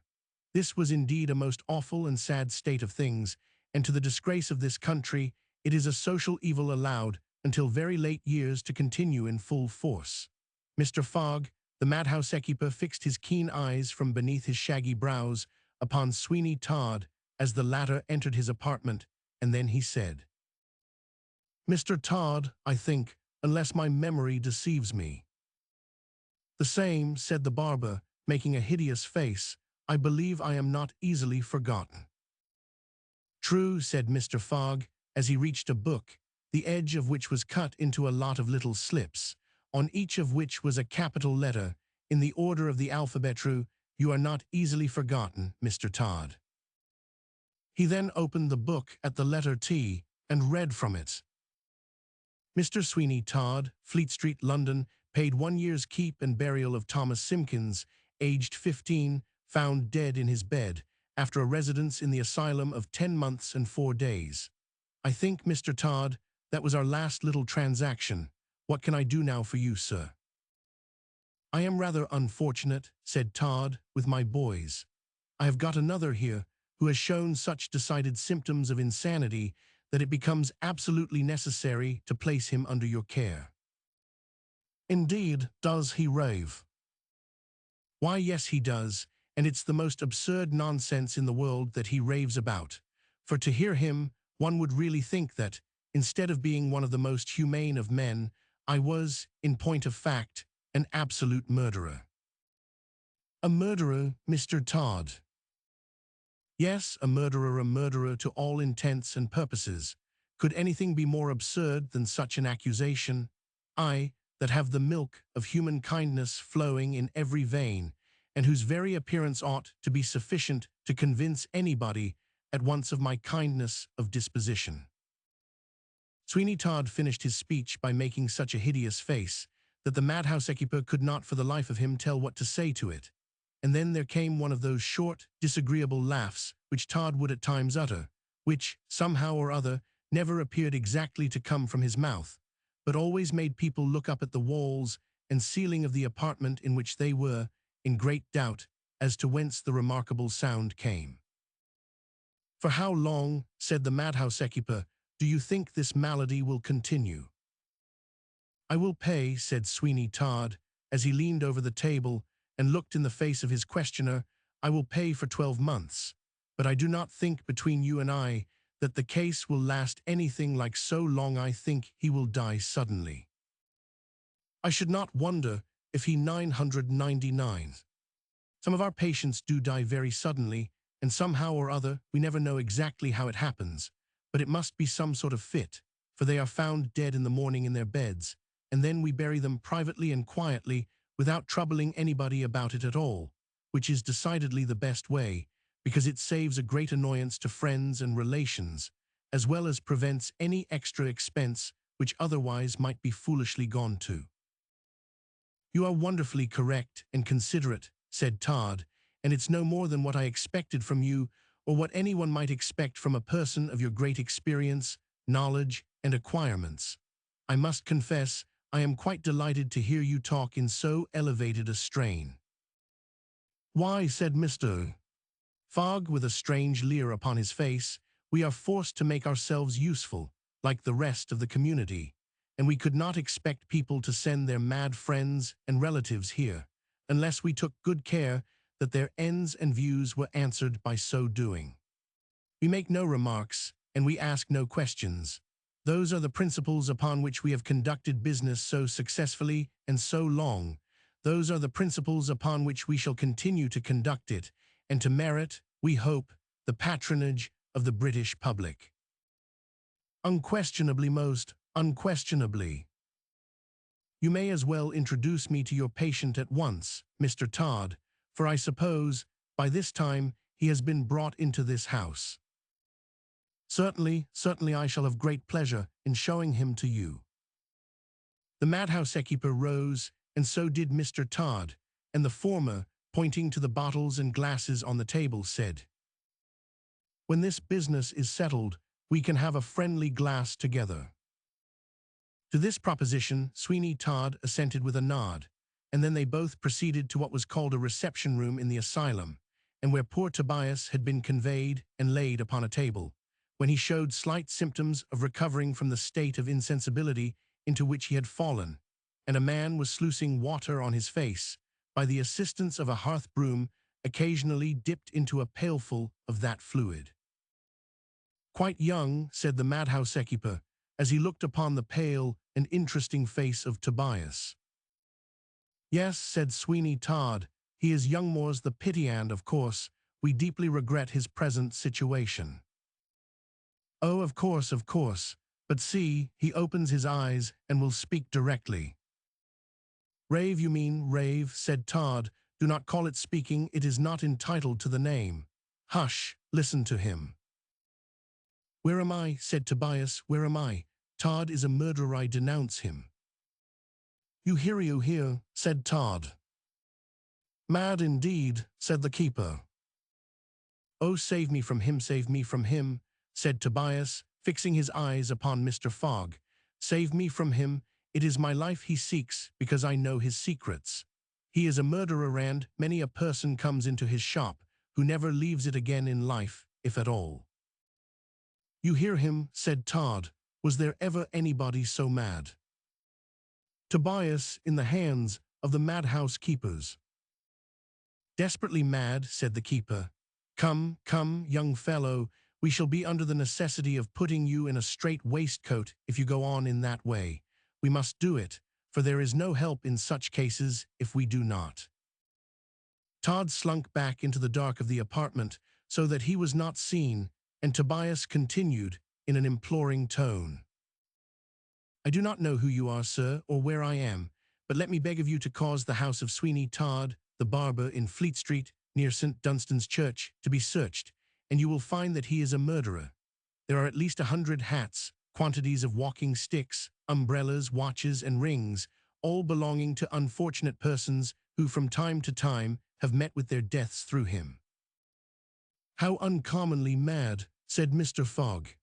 S1: This was indeed a most awful and sad state of things, and to the disgrace of this country, it is a social evil allowed until very late years to continue in full force. Mr. Fogg, the madhouse keeper, fixed his keen eyes from beneath his shaggy brows upon Sweeney Todd as the latter entered his apartment, and then he said, "Mr. Todd, I think, unless my memory deceives me." "The same," said the barber, making a hideous face. "I believe I am not easily forgotten." "True," said Mr. Fogg, as he reached a book, the edge of which was cut into a lot of little slips, on each of which was a capital letter, in the order of the alphabet. "True, you are not easily forgotten, Mr. Todd." He then opened the book at the letter T and read from it. Mr. Sweeney Todd, Fleet Street, London, paid 1 year's keep and burial of Thomas Simpkins, aged 15, found dead in his bed, after a residence in the asylum of 10 months and 4 days. "I think, Mr. Todd, that was our last little transaction. What can I do now for you, sir?" "I am rather unfortunate," said Todd, "with my boys. I have got another here who has shown such decided symptoms of insanity that it becomes absolutely necessary to place him under your care." "Indeed, does he rave?" "Why, yes, he does, and it's the most absurd nonsense in the world that he raves about. For to hear him, one would really think that, instead of being one of the most humane of men, I was, in point of fact, an absolute murderer." "A murderer, Mr. Todd?" "Yes, a murderer to all intents and purposes. Could anything be more absurd than such an accusation? I, that have the milk of human kindness flowing in every vein, and whose very appearance ought to be sufficient to convince anybody at once of my kindness of disposition." Sweeney Todd finished his speech by making such a hideous face that the madhouse keeper could not for the life of him tell what to say to it. And then there came one of those short, disagreeable laughs which Todd would at times utter, which, somehow or other, never appeared exactly to come from his mouth, but always made people look up at the walls and ceiling of the apartment in which they were, in great doubt as to whence the remarkable sound came. "For how long," said the madhouse keeper, "do you think this malady will continue?" "I will pay," said Sweeney Todd, as he leaned over the table and looked in the face of his questioner, "I will pay for 12 months, but I do not think between you and I that the case will last anything like so long. I think he will die suddenly. I should not wonder if he 999. Some of our patients do die very suddenly, and somehow or other, we never know exactly how it happens, but it must be some sort of fit, for they are found dead in the morning in their beds, and then we bury them privately and quietly without troubling anybody about it at all, which is decidedly the best way, because it saves a great annoyance to friends and relations, as well as prevents any extra expense which otherwise might be foolishly gone to." "You are wonderfully correct and considerate," said Todd, "and it's no more than what I expected from you, or what anyone might expect from a person of your great experience, knowledge, and acquirements. I must confess, I am quite delighted to hear you talk in so elevated a strain." "Why," said Mr. Fogg, with a strange leer upon his face, "we are forced to make ourselves useful, like the rest of the community, and we could not expect people to send their mad friends and relatives here, unless we took good care that their ends and views were answered by so doing. We make no remarks, and we ask no questions. Those are the principles upon which we have conducted business so successfully and so long. Those are the principles upon which we shall continue to conduct it, and to merit, we hope, the patronage of the British public." "Unquestionably, most unquestionably." "You may as well introduce me to your patient at once, Mr. Todd, for I suppose, by this time, he has been brought into this house." Certainly, I shall have great pleasure in showing him to you." The madhouse keeper rose, and so did Mr. Todd, and the former, pointing to the bottles and glasses on the table, said, "When this business is settled, we can have a friendly glass together." To this proposition, Sweeney Todd assented with a nod, and then they both proceeded to what was called a reception room in the asylum, and where poor Tobias had been conveyed and laid upon a table, when he showed slight symptoms of recovering from the state of insensibility into which he had fallen, and a man was sluicing water on his face by the assistance of a hearth broom occasionally dipped into a pailful of that fluid. "Quite young," said the madhouse keeper, as he looked upon the pale and interesting face of Tobias. "Yes," said Sweeney Todd, "he is young, more's the pity, and, of course, we deeply regret his present situation." "Oh, of course, but see, he opens his eyes and will speak directly." "Rave, you mean, rave," said Todd. "Do not call it speaking, it is not entitled to the name. Hush, listen to him." "Where am I?" said Tobias. "Where am I? Todd is a murderer, I denounce him." You hear," said Todd. "Mad indeed," said the keeper. "Oh, save me from him, said Tobias, fixing his eyes upon Mr. Fogg. "Save me from him. It is my life he seeks, because I know his secrets. He is a murderer, and many a person comes into his shop who never leaves it again in life, if at all." "You hear him," said Todd. "Was there ever anybody so mad?" Tobias in the hands of the madhouse keepers. "Desperately mad," said the keeper. Come, young fellow, we shall be under the necessity of putting you in a strait waistcoat if you go on in that way. We must do it, for there is no help in such cases if we do not." Todd slunk back into the dark of the apartment so that he was not seen, and Tobias continued in an imploring tone. "I do not know who you are, sir, or where I am, but let me beg of you to cause the house of Sweeney Todd, the barber in Fleet Street, near St. Dunstan's Church, to be searched, and you will find that he is a murderer. There are at least 100 hats, quantities of walking sticks, umbrellas, watches, and rings, all belonging to unfortunate persons who from time to time have met with their deaths through him." "How uncommonly mad," said Mr. Fogg.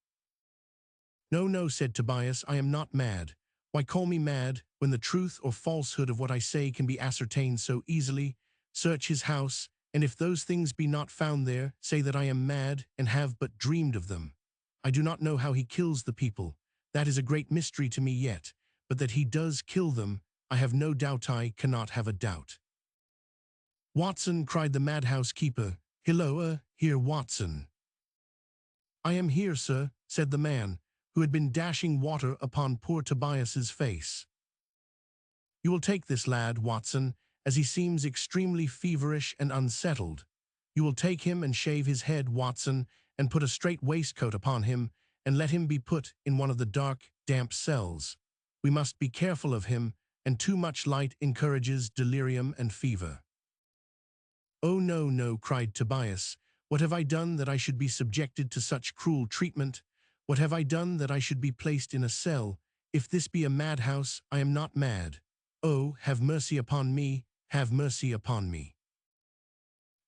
S1: No, said Tobias, "I am not mad. Why call me mad, when the truth or falsehood of what I say can be ascertained so easily? Search his house, and if those things be not found there, say that I am mad and have but dreamed of them. I do not know how he kills the people. That is a great mystery to me yet, but that he does kill them, I have no doubt. I cannot have a doubt." "Watson," cried the madhouse keeper. "Hilloa, here, Watson." "I am here, sir," said the man, who had been dashing water upon poor Tobias's face. "You will take this lad, Watson, as he seems extremely feverish and unsettled. You will take him and shave his head, Watson, and put a strait waistcoat upon him, and let him be put in one of the dark, damp cells. We must be careful of him, and too much light encourages delirium and fever." "Oh, no," cried Tobias. "What have I done that I should be subjected to such cruel treatment? What have I done that I should be placed in a cell? If this be a madhouse, I am not mad. Oh, have mercy upon me, have mercy upon me."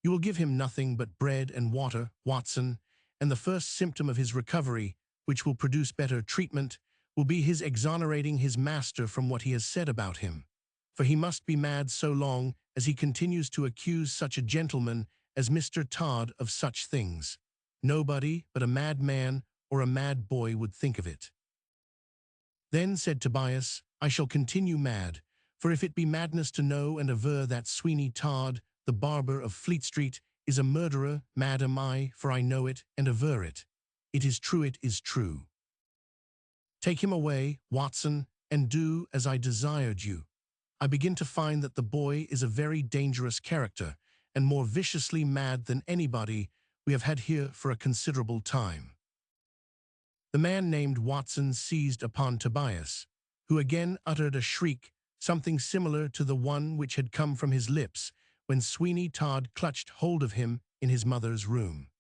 S1: "You will give him nothing but bread and water, Watson, and the first symptom of his recovery, which will produce better treatment, will be his exonerating his master from what he has said about him. For he must be mad so long as he continues to accuse such a gentleman as Mr. Todd of such things. Nobody but a mad man or a mad boy would think of it." "Then," said Tobias, "I shall continue mad, for if it be madness to know and aver that Sweeney Todd, the barber of Fleet Street, is a murderer, mad am I, for I know it and aver it. It is true. Take him away, Watson, and do as I desired you. I begin to find that the boy is a very dangerous character, and more viciously mad than anybody we have had here for a considerable time." The man named Watson seized upon Tobias, who again uttered a shriek, something similar to the one which had come from his lips when Sweeney Todd clutched hold of him in his mother's room.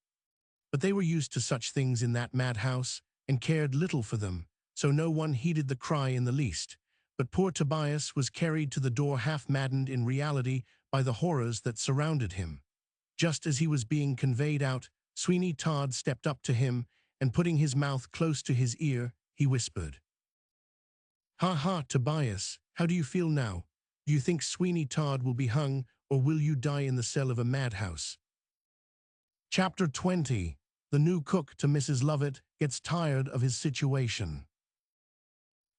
S1: But they were used to such things in that madhouse, and cared little for them, so no one heeded the cry in the least. But poor Tobias was carried to the door half-maddened in reality by the horrors that surrounded him. Just as he was being conveyed out, Sweeney Todd stepped up to him, and putting his mouth close to his ear, he whispered, "Ha, Tobias, how do you feel now? Do you think Sweeney Todd will be hung, or will you die in the cell of a madhouse?" Chapter 20. The new cook to Mrs. Lovett gets tired of his situation.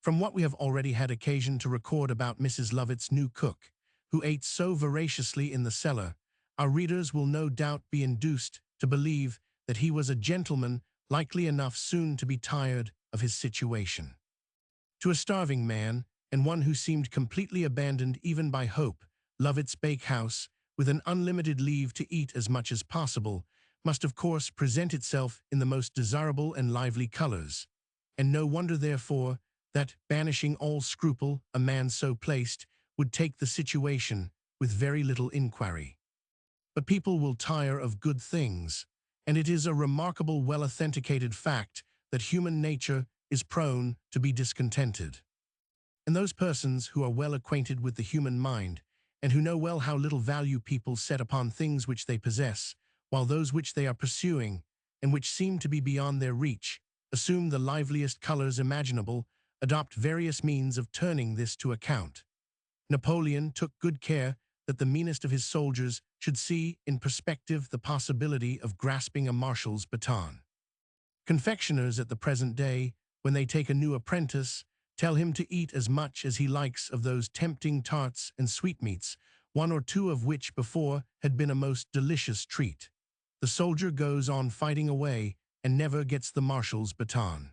S1: From what we have already had occasion to record about Mrs. Lovett's new cook, who ate so voraciously in the cellar, our readers will no doubt be induced to believe that he was a gentleman likely enough soon to be tired of his situation. To a starving man, and one who seemed completely abandoned even by hope, Lovett's bakehouse, with an unlimited leave to eat as much as possible, must of course present itself in the most desirable and lively colors. And no wonder, therefore, that, banishing all scruple, a man so placed would take the situation with very little inquiry. But people will tire of good things, and it is a remarkable, well-authenticated fact that human nature is prone to be discontented. And those persons who are well acquainted with the human mind, and who know well how little value people set upon things which they possess, while those which they are pursuing, and which seem to be beyond their reach, assume the liveliest colors imaginable, adopt various means of turning this to account. Napoleon took good care that the meanest of his soldiers should see in perspective the possibility of grasping a marshal's baton. Confectioners at the present day, when they take a new apprentice, tell him to eat as much as he likes of those tempting tarts and sweetmeats, one or two of which before had been a most delicious treat. The soldier goes on fighting away and never gets the marshal's baton.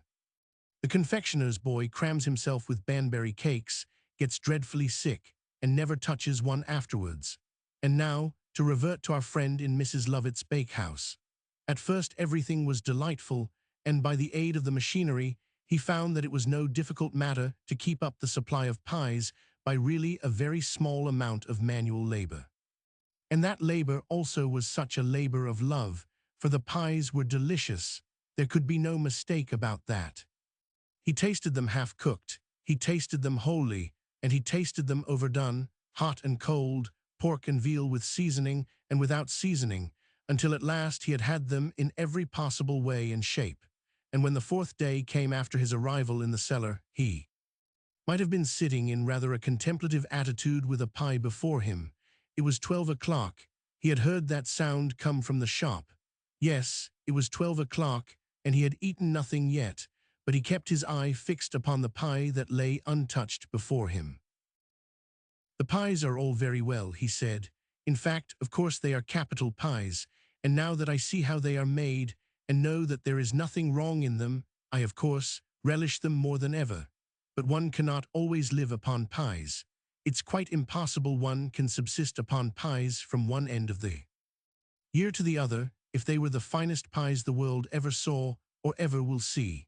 S1: The confectioner's boy crams himself with Banbury cakes, gets dreadfully sick, and never touches one afterwards. And now, to revert to our friend in Mrs. Lovett's bakehouse. At first everything was delightful, and by the aid of the machinery, he found that it was no difficult matter to keep up the supply of pies by really a very small amount of manual labor. And that labor also was such a labor of love, for the pies were delicious. There could be no mistake about that. He tasted them half-cooked, he tasted them wholly, and he tasted them overdone, hot and cold, pork and veal with seasoning and without seasoning, until at last he had had them in every possible way and shape. And when the fourth day came after his arrival in the cellar, he might have been sitting in rather a contemplative attitude with a pie before him. It was 12 o'clock. He had heard that sound come from the shop. Yes, it was 12 o'clock, and he had eaten nothing yet, but he kept his eye fixed upon the pie that lay untouched before him. "The pies are all very well," he said. "In fact, of course they are capital pies, and now that I see how they are made, and know that there is nothing wrong in them, I, of course, relish them more than ever. But one cannot always live upon pies. It's quite impossible one can subsist upon pies from one end of the year to the other, if they were the finest pies the world ever saw or ever will see.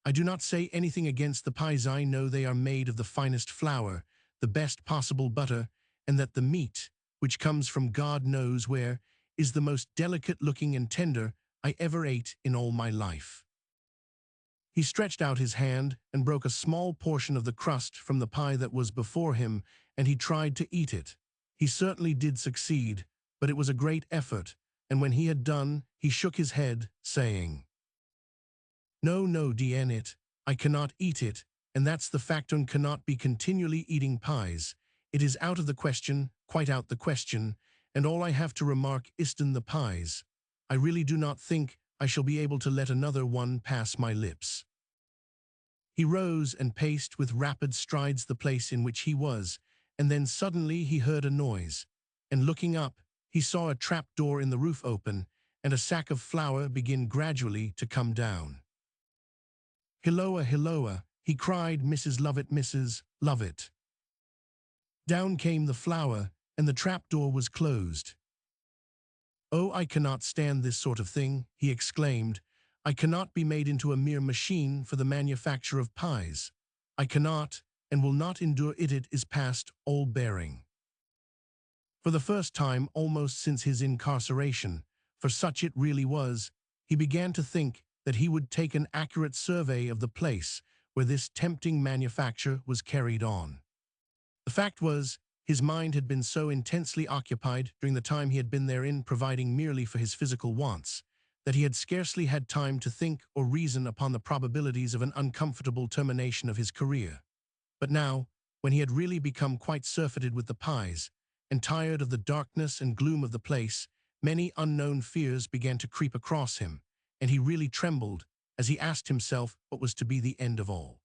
S1: I do not say anything against the pies. I know they are made of the finest flour, the best possible butter, and that the meat, which comes from God knows where, is the most delicate-looking and tender I ever ate in all my life." He stretched out his hand and broke a small portion of the crust from the pie that was before him, and he tried to eat it. He certainly did succeed, but it was a great effort, and when he had done, he shook his head, saying, "No, no, it. I cannot eat it, and that's the fact. One cannot be continually eating pies. It is out of the question, quite out the question, and all I have to remark is'ten the pies. I really do not think I shall be able to let another one pass my lips." He rose and paced with rapid strides the place in which he was, and then suddenly he heard a noise, and looking up, he saw a trap-door in the roof open, and a sack of flour begin gradually to come down. "Hilloa, hilloa," he cried, "Mrs. Lovett, Mrs. Lovett." Down came the flour, and the trap-door was closed. "Oh, I cannot stand this sort of thing," he exclaimed. "I cannot be made into a mere machine for the manufacture of pies. I cannot, and will not endure it. It is past all bearing." For the first time almost since his incarceration, for such it really was, he began to think that he would take an accurate survey of the place where this tempting manufacture was carried on. The fact was, his mind had been so intensely occupied during the time he had been therein, providing merely for his physical wants, that he had scarcely had time to think or reason upon the probabilities of an uncomfortable termination of his career. But now, when he had really become quite surfeited with the pies, and tired of the darkness and gloom of the place, many unknown fears began to creep across him, and he really trembled as he asked himself what was to be the end of all.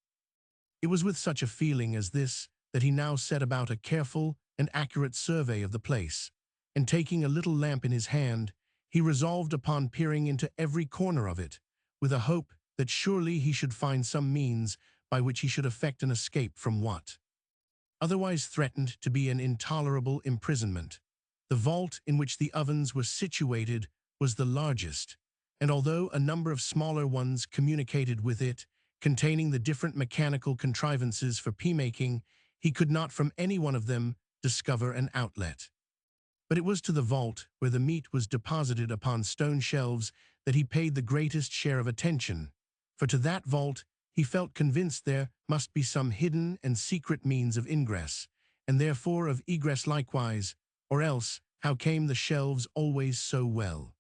S1: It was with such a feeling as this that he now set about a careful and accurate survey of the place, and taking a little lamp in his hand, he resolved upon peering into every corner of it, with a hope that surely he should find some means by which he should effect an escape from what otherwise threatened to be an intolerable imprisonment. The vault in which the ovens were situated was the largest, and although a number of smaller ones communicated with it, containing the different mechanical contrivances for pea-making, he could not from any one of them discover an outlet. But it was to the vault where the meat was deposited upon stone shelves that he paid the greatest share of attention, for to that vault he felt convinced there must be some hidden and secret means of ingress, and therefore of egress likewise, or else how came the shelves always so well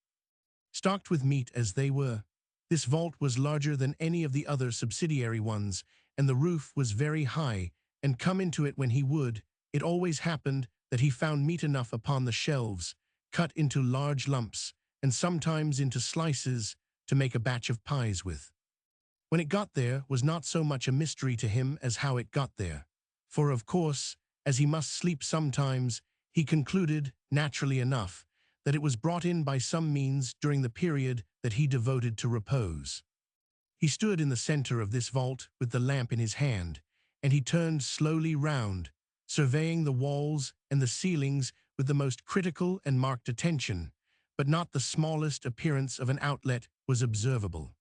S1: stocked with meat as they were? This vault was larger than any of the other subsidiary ones, and the roof was very high, and come into it when he would, it always happened that he found meat enough upon the shelves, cut into large lumps, and sometimes into slices, to make a batch of pies with. When it got there was not so much a mystery to him as how it got there, for of course, as he must sleep sometimes, he concluded, naturally enough, that it was brought in by some means during the period that he devoted to repose. He stood in the center of this vault with the lamp in his hand, and he turned slowly round, surveying the walls and the ceilings with the most critical and marked attention, but not the smallest appearance of an outlet was observable.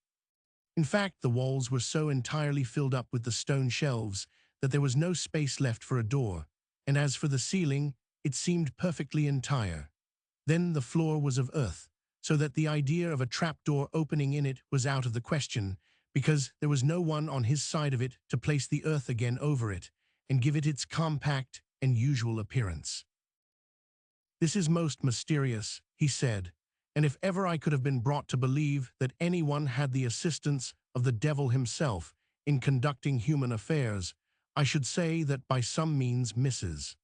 S1: In fact, the walls were so entirely filled up with the stone shelves that there was no space left for a door, and as for the ceiling, it seemed perfectly entire. Then the floor was of earth, so that the idea of a trapdoor opening in it was out of the question, because there was no one on his side of it to place the earth again over it, and give it its compact and usual appearance. "This is most mysterious," he said, "and if ever I could have been brought to believe that anyone had the assistance of the devil himself in conducting human affairs, I should say that by some means Mrs.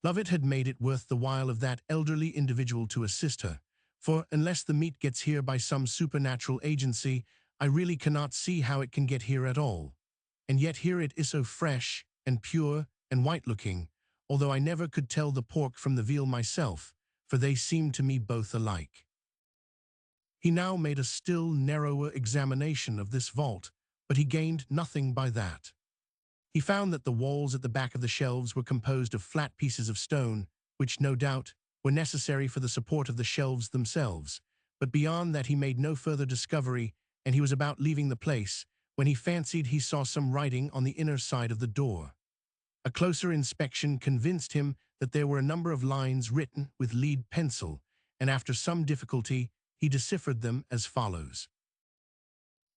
S1: Lovett had made it worth the while of that elderly individual to assist her, for unless the meat gets here by some supernatural agency, I really cannot see how it can get here at all. And yet here it is so fresh and pure and white-looking, although I never could tell the pork from the veal myself, for they seem to me both alike." He now made a still narrower examination of this vault, but he gained nothing by that. He found that the walls at the back of the shelves were composed of flat pieces of stone, which, no doubt, were necessary for the support of the shelves themselves, but beyond that he made no further discovery, and he was about leaving the place, when he fancied he saw some writing on the inner side of the door. A closer inspection convinced him that there were a number of lines written with lead pencil, and after some difficulty he deciphered them as follows: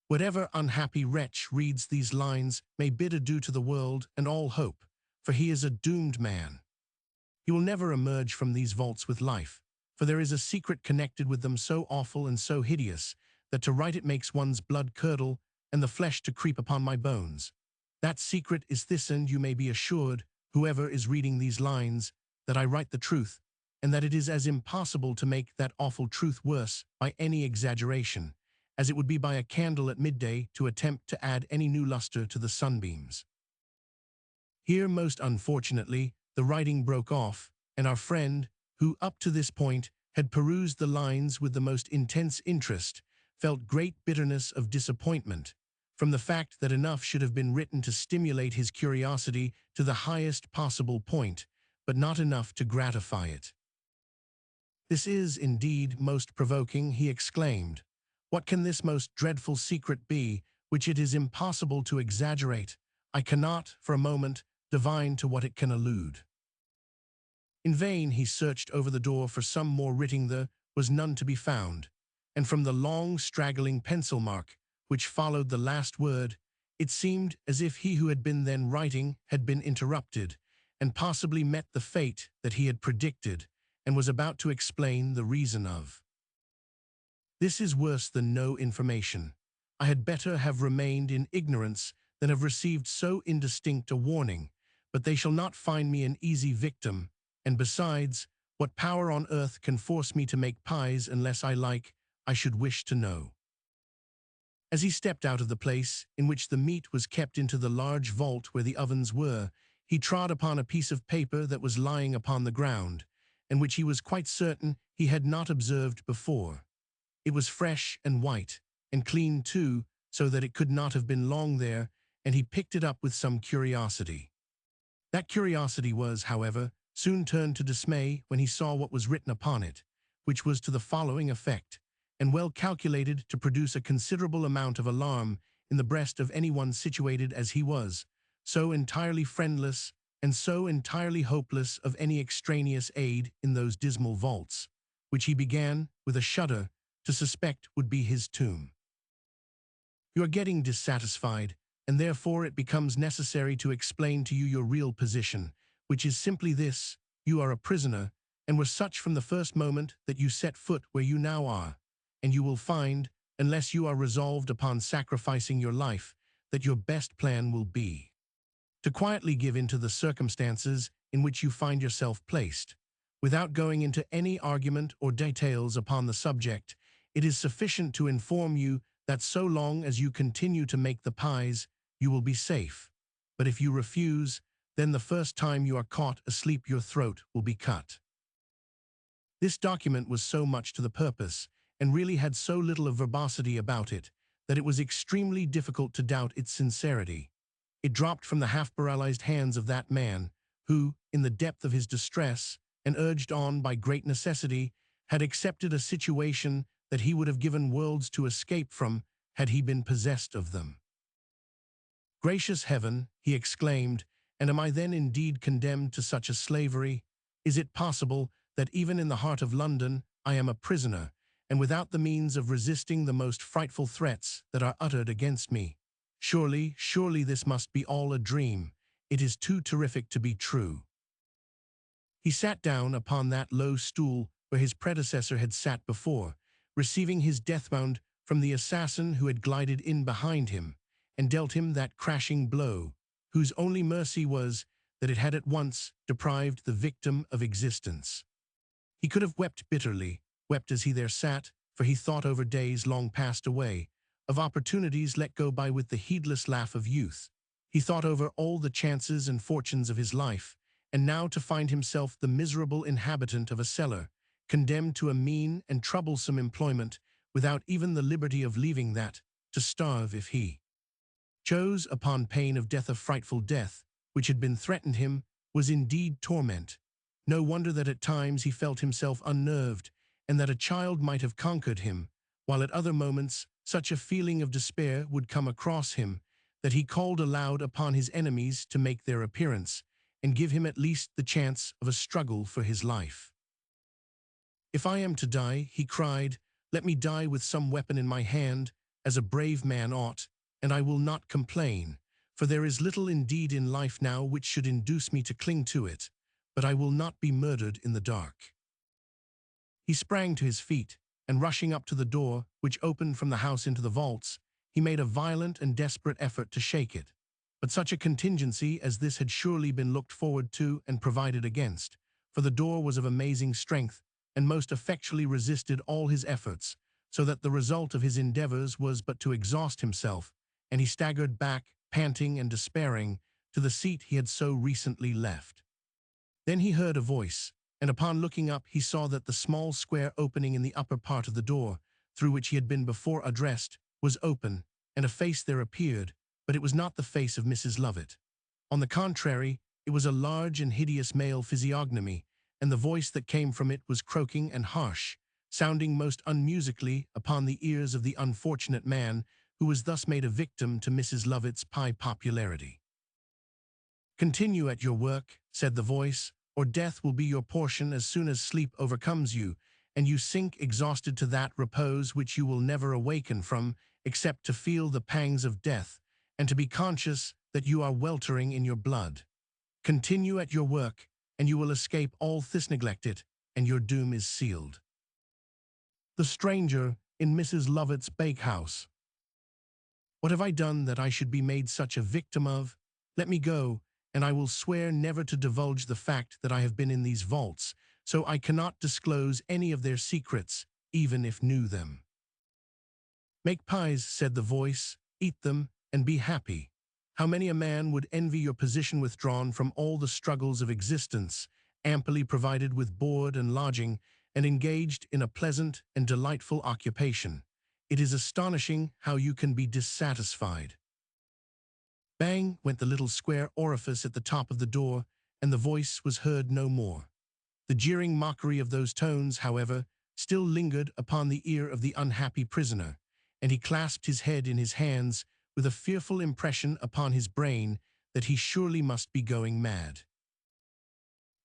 S1: "Whatever unhappy wretch reads these lines may bid adieu to the world and all hope, for he is a doomed man. He will never emerge from these vaults with life, for there is a secret connected with them so awful and so hideous that to write it makes one's blood curdle and the flesh to creep upon my bones. That secret is this, and you may be assured, whoever is reading these lines, that I write the truth, and that it is as impossible to make that awful truth worse by any exaggeration, as it would be by a candle at midday to attempt to add any new luster to the sunbeams." Here, most unfortunately, the writing broke off, and our friend, who up to this point had perused the lines with the most intense interest, felt great bitterness of disappointment from the fact that enough should have been written to stimulate his curiosity to the highest possible point, but not enough to gratify it. "This is, indeed, most provoking," he exclaimed. "What can this most dreadful secret be, which it is impossible to exaggerate? I cannot, for a moment, divine to what it can allude." In vain he searched over the door for some more writing. There was none to be found, and from the long straggling pencil mark which followed the last word, it seemed as if he who had been then writing had been interrupted, and possibly met the fate that he had predicted, and was about to explain the reason of. "This is worse than no information. I had better have remained in ignorance than have received so indistinct a warning, but they shall not find me an easy victim, and besides, what power on earth can force me to make pies unless I like, I should wish to know." As he stepped out of the place in which the meat was kept into the large vault where the ovens were, he trod upon a piece of paper that was lying upon the ground, and which he was quite certain he had not observed before. It was fresh and white, and clean too, so that it could not have been long there, and he picked it up with some curiosity. That curiosity was, however, soon turned to dismay when he saw what was written upon it, which was to the following effect, and well calculated to produce a considerable amount of alarm in the breast of anyone situated as he was, so entirely friendless and so entirely hopeless of any extraneous aid in those dismal vaults, which he began, with a shudder, to suspect would be his tomb. You are getting dissatisfied, and therefore it becomes necessary to explain to you your real position, which is simply this: you are a prisoner, and were such from the first moment that you set foot where you now are, and you will find, unless you are resolved upon sacrificing your life, that your best plan will be to quietly give in to the circumstances in which you find yourself placed. Without going into any argument or details upon the subject, it is sufficient to inform you that so long as you continue to make the pies, you will be safe. But if you refuse, then the first time you are caught asleep your throat will be cut. This document was so much to the purpose, and really had so little of verbosity about it, that it was extremely difficult to doubt its sincerity. It dropped from the half-paralyzed hands of that man, who, in the depth of his distress, and urged on by great necessity, had accepted a situation that he would have given worlds to escape from had he been possessed of them. "Gracious heaven," he exclaimed, "and am I then indeed condemned to such a slavery? Is it possible that even in the heart of London I am a prisoner, and without the means of resisting the most frightful threats that are uttered against me? Surely this must be all a dream. It is too terrific to be true." He sat down upon that low stool where his predecessor had sat before, receiving his death wound from the assassin who had glided in behind him, and dealt him that crashing blow, whose only mercy was that it had at once deprived the victim of existence. He could have wept bitterly, wept as he there sat, for he thought over days long passed away, of opportunities let go by with the heedless laugh of youth. He thought over all the chances and fortunes of his life, and now to find himself the miserable inhabitant of a cellar, condemned to a mean and troublesome employment, without even the liberty of leaving that, to starve if he chose, upon pain of death, a frightful death, which had been threatened him, was indeed torment. No wonder that at times he felt himself unnerved, and that a child might have conquered him, while at other moments such a feeling of despair would come across him, that he called aloud upon his enemies to make their appearance, and give him at least the chance of a struggle for his life. "If I am to die," he cried, "let me die with some weapon in my hand, as a brave man ought, and I will not complain, for there is little indeed in life now which should induce me to cling to it, but I will not be murdered in the dark." He sprang to his feet, and rushing up to the door, which opened from the house into the vaults, he made a violent and desperate effort to shake it. But such a contingency as this had surely been looked forward to and provided against, for the door was of amazing strength, and most effectually resisted all his efforts, so that the result of his endeavors was but to exhaust himself, and he staggered back, panting and despairing, to the seat he had so recently left. Then he heard a voice, and upon looking up he saw that the small square opening in the upper part of the door, through which he had been before addressed, was open, and a face there appeared, but it was not the face of Mrs. Lovett. On the contrary, it was a large and hideous male physiognomy, and the voice that came from it was croaking and harsh, sounding most unmusically upon the ears of the unfortunate man who was thus made a victim to Mrs. Lovett's high popularity. "Continue at your work," said the voice, "or death will be your portion as soon as sleep overcomes you, and you sink exhausted to that repose which you will never awaken from, except to feel the pangs of death, and to be conscious that you are weltering in your blood. Continue at your work, and you will escape all this neglect, and your doom is sealed." The stranger in Mrs. Lovett's bakehouse. "What have I done that I should be made such a victim of? Let me go, and I will swear never to divulge the fact that I have been in these vaults, so I cannot disclose any of their secrets, even if knew them." "Make pies," said the voice, "eat them, and be happy." How many a man would envy your position withdrawn from all the struggles of existence, amply provided with board and lodging, and engaged in a pleasant and delightful occupation. It is astonishing how you can be dissatisfied. Bang went the little square orifice at the top of the door, and the voice was heard no more. The jeering mockery of those tones, however, still lingered upon the ear of the unhappy prisoner, and he clasped his head in his hands with a fearful impression upon his brain that he surely must be going mad.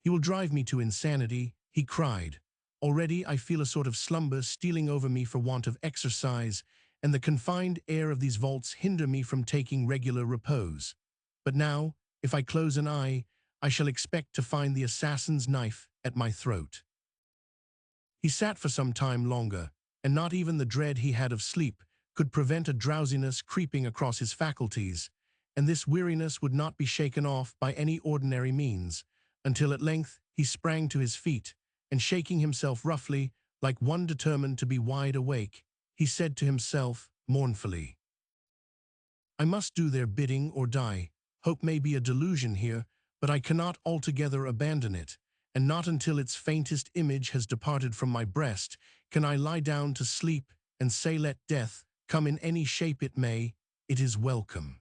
S1: "He will drive me to insanity," he cried. "Already I feel a sort of slumber stealing over me for want of exercise, and the confined air of these vaults hinder me from taking regular repose. But now, if I close an eye, I shall expect to find the assassin's knife at my throat." He sat for some time longer, and not even the dread he had of sleep could prevent a drowsiness creeping across his faculties, and this weariness would not be shaken off by any ordinary means, until at length he sprang to his feet, and shaking himself roughly, like one determined to be wide awake, he said to himself mournfully, "I must do their bidding or die. Hope may be a delusion here, but I cannot altogether abandon it, and not until its faintest image has departed from my breast can I lie down to sleep and say, let death come in any shape it may, it is welcome."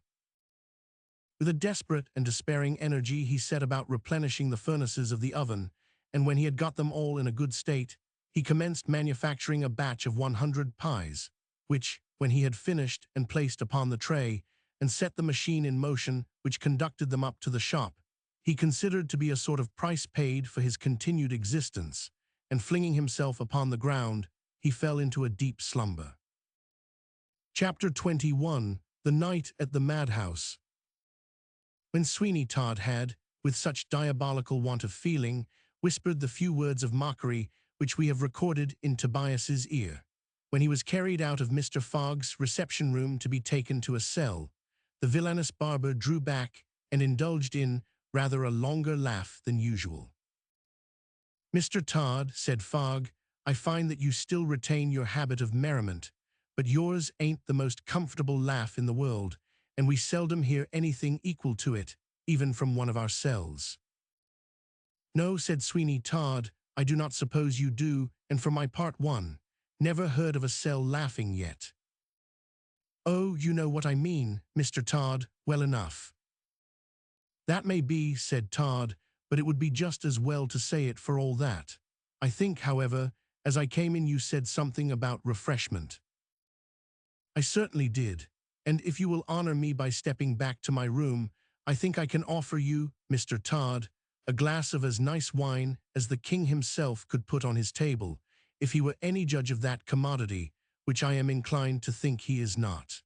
S1: With a desperate and despairing energy he set about replenishing the furnaces of the oven, and when he had got them all in a good state, he commenced manufacturing a batch of 100 pies, which, when he had finished and placed upon the tray, and set the machine in motion which conducted them up to the shop, he considered to be a sort of price paid for his continued existence, and flinging himself upon the ground, he fell into a deep slumber. Chapter 21. The Night at the Madhouse. When Sweeney Todd had, with such diabolical want of feeling, whispered the few words of mockery which we have recorded in Tobias's ear, when he was carried out of Mr. Fogg's reception room to be taken to a cell, the villainous barber drew back and indulged in rather a longer laugh than usual. "Mr. Todd," said Fogg, "I find that you still retain your habit of merriment, but yours ain't the most comfortable laugh in the world, and we seldom hear anything equal to it, even from one of ourselves." "No," said Sweeney Todd, "I do not suppose you do, and for my part never heard of a cell laughing yet." "Oh, you know what I mean, Mr. Todd, well enough." "That may be," said Todd, "but it would be just as well to say it for all that. I think, however, as I came in you said something about refreshment." "I certainly did, and if you will honor me by stepping back to my room, I think I can offer you, Mr. Todd, a glass of as nice wine as the king himself could put on his table, if he were any judge of that commodity, which I am inclined to think he is not."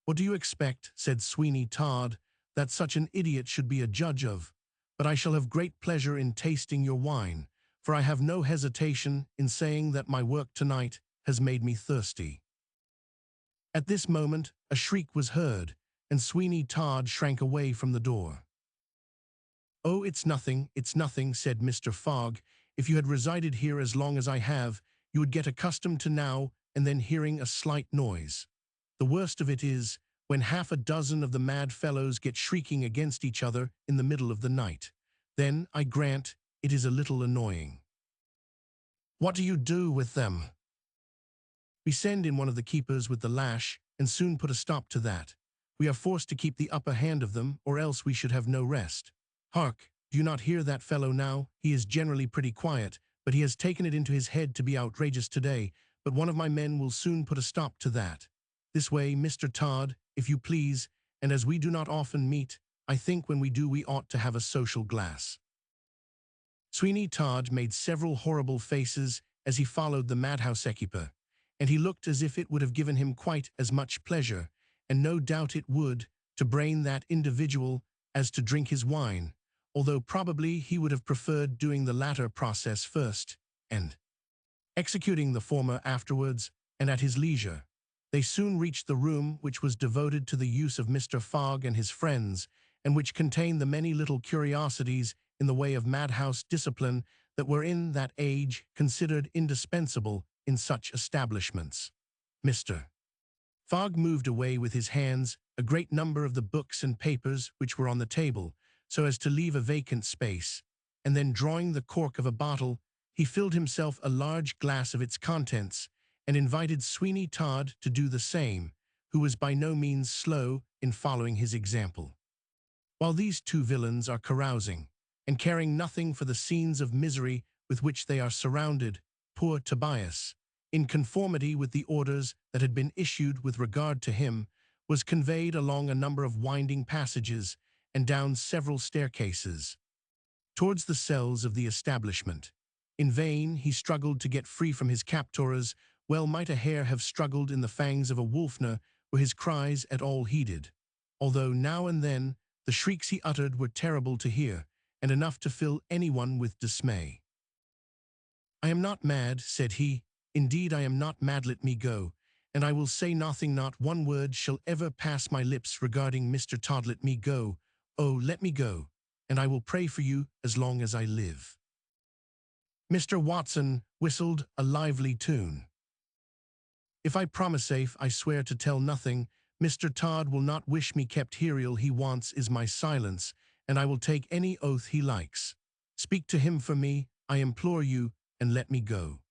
S1: "What do you expect," said Sweeney Todd, "that such an idiot should be a judge of? But I shall have great pleasure in tasting your wine, for I have no hesitation in saying that my work tonight has made me thirsty." At this moment a shriek was heard, and Sweeney Todd shrank away from the door. "Oh, it's nothing, said Mr. Fogg. "If you had resided here as long as I have, you would get accustomed to now and then hearing a slight noise. The worst of it is, when half a dozen of the mad fellows get shrieking against each other in the middle of the night. Then, I grant, it is a little annoying." "What do you do with them?" "We send in one of the keepers with the lash, and soon put a stop to that. We are forced to keep the upper hand of them, or else we should have no rest. Hark, do you not hear that fellow now? He is generally pretty quiet, but he has taken it into his head to be outrageous today, but one of my men will soon put a stop to that. This way, Mr. Todd, if you please, and as we do not often meet, I think when we do we ought to have a social glass." Sweeney Todd made several horrible faces as he followed the madhouse equipa, and he looked as if it would have given him quite as much pleasure, and no doubt it would, to brain that individual as to drink his wine, although probably he would have preferred doing the latter process first, and executing the former afterwards, and at his leisure. They soon reached the room which was devoted to the use of Mr. Fogg and his friends, and which contained the many little curiosities in the way of madhouse discipline that were in that age considered indispensable in such establishments. Mr. Fogg moved away with his hands a great number of the books and papers which were on the table, so as to leave a vacant space, and then drawing the cork of a bottle, he filled himself a large glass of its contents, and invited Sweeney Todd to do the same, who was by no means slow in following his example. While these two villains are carousing, and caring nothing for the scenes of misery with which they are surrounded, poor Tobias, in conformity with the orders that had been issued with regard to him, was conveyed along a number of winding passages and down several staircases, towards the cells of the establishment. In vain he struggled to get free from his captors. Well might a hare have struggled in the fangs of a wolfner were his cries at all heeded, although now and then the shrieks he uttered were terrible to hear, and enough to fill anyone with dismay. "I am not mad," said he, "indeed I am not mad, let me go, and I will say nothing, not one word shall ever pass my lips regarding Mr. Todd. Let me go, oh, let me go, and I will pray for you as long as I live." Mr. Watson whistled a lively tune. "If I promise safe, I swear to tell nothing. Mr. Todd will not wish me kept here. All he wants is my silence, and I will take any oath he likes. Speak to him for me, I implore you, and let me go."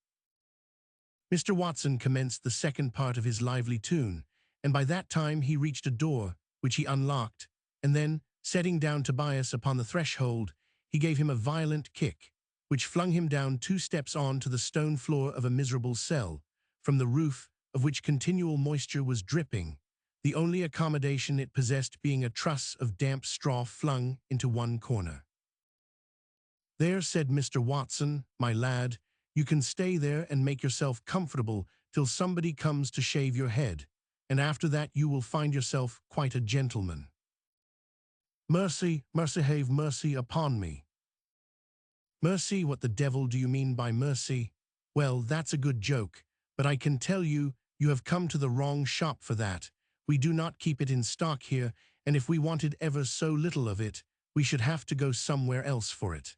S1: Mr. Watson commenced the second part of his lively tune, and by that time he reached a door, which he unlocked, and then, setting down Tobias upon the threshold, he gave him a violent kick, which flung him down 2 steps on to the stone floor of a miserable cell, from the roof of which continual moisture was dripping, the only accommodation it possessed being a truss of damp straw flung into one corner. "There," said Mr. Watson, "my lad, you can stay there and make yourself comfortable till somebody comes to shave your head, and after that you will find yourself quite a gentleman." "Mercy, mercy, have mercy upon me." "Mercy, what the devil do you mean by mercy? Well, that's a good joke, but I can tell you, you have come to the wrong shop for that. We do not keep it in stock here, and if we wanted ever so little of it, we should have to go somewhere else for it."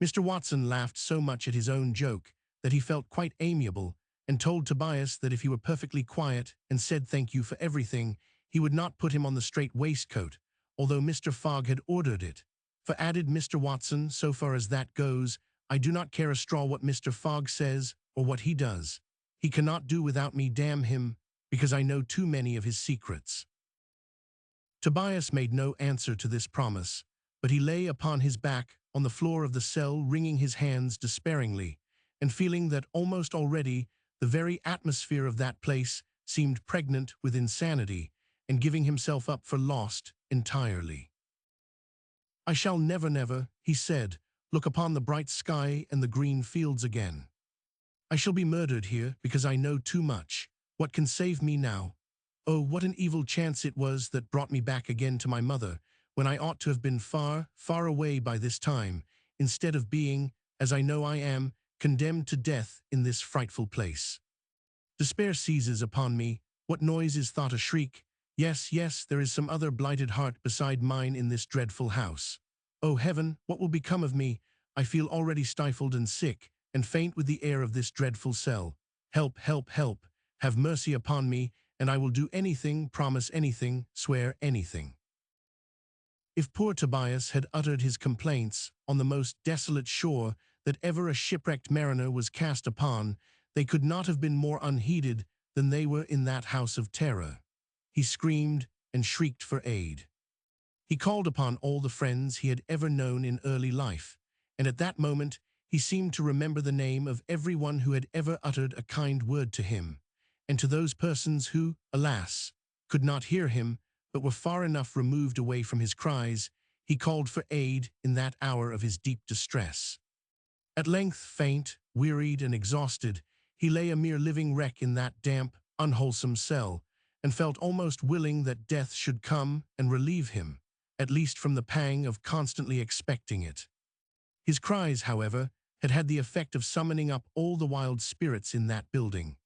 S1: Mr. Watson laughed so much at his own joke that he felt quite amiable, and told Tobias that if he were perfectly quiet and said thank you for everything, he would not put him on the straight waistcoat, although Mr. Fogg had ordered it. "For," added Mr. Watson, "so far as that goes, I do not care a straw what Mr. Fogg says or what he does. He cannot do without me, damn him, because I know too many of his secrets." Tobias made no answer to this promise, but he lay upon his back on the floor of the cell, wringing his hands despairingly, and feeling that almost already the very atmosphere of that place seemed pregnant with insanity, and giving himself up for lost entirely. "I shall never," he said, "look upon the bright sky and the green fields again. I shall be murdered here because I know too much. What can save me now? Oh, what an evil chance it was that brought me back again to my mother, when I ought to have been far, far away by this time, instead of being, as I know I am, condemned to death in this frightful place. Despair seizes upon me. What noise is thought a shriek? Yes, yes, there is some other blighted heart beside mine in this dreadful house. Oh, heaven, what will become of me? I feel already stifled and sick, and faint with the air of this dreadful cell. Help, help, help, have mercy upon me, and I will do anything, promise anything, swear anything." If poor Tobias had uttered his complaints on the most desolate shore that ever a shipwrecked mariner was cast upon, they could not have been more unheeded than they were in that house of terror. He screamed and shrieked for aid. He called upon all the friends he had ever known in early life, and at that moment he seemed to remember the name of every one who had ever uttered a kind word to him, and to those persons who, alas, could not hear him, but were far enough removed away from his cries, he called for aid in that hour of his deep distress. At length, faint, wearied, and exhausted, he lay a mere living wreck in that damp, unwholesome cell, and felt almost willing that death should come and relieve him, at least from the pang of constantly expecting it. His cries, however, had had the effect of summoning up all the wild spirits in that building,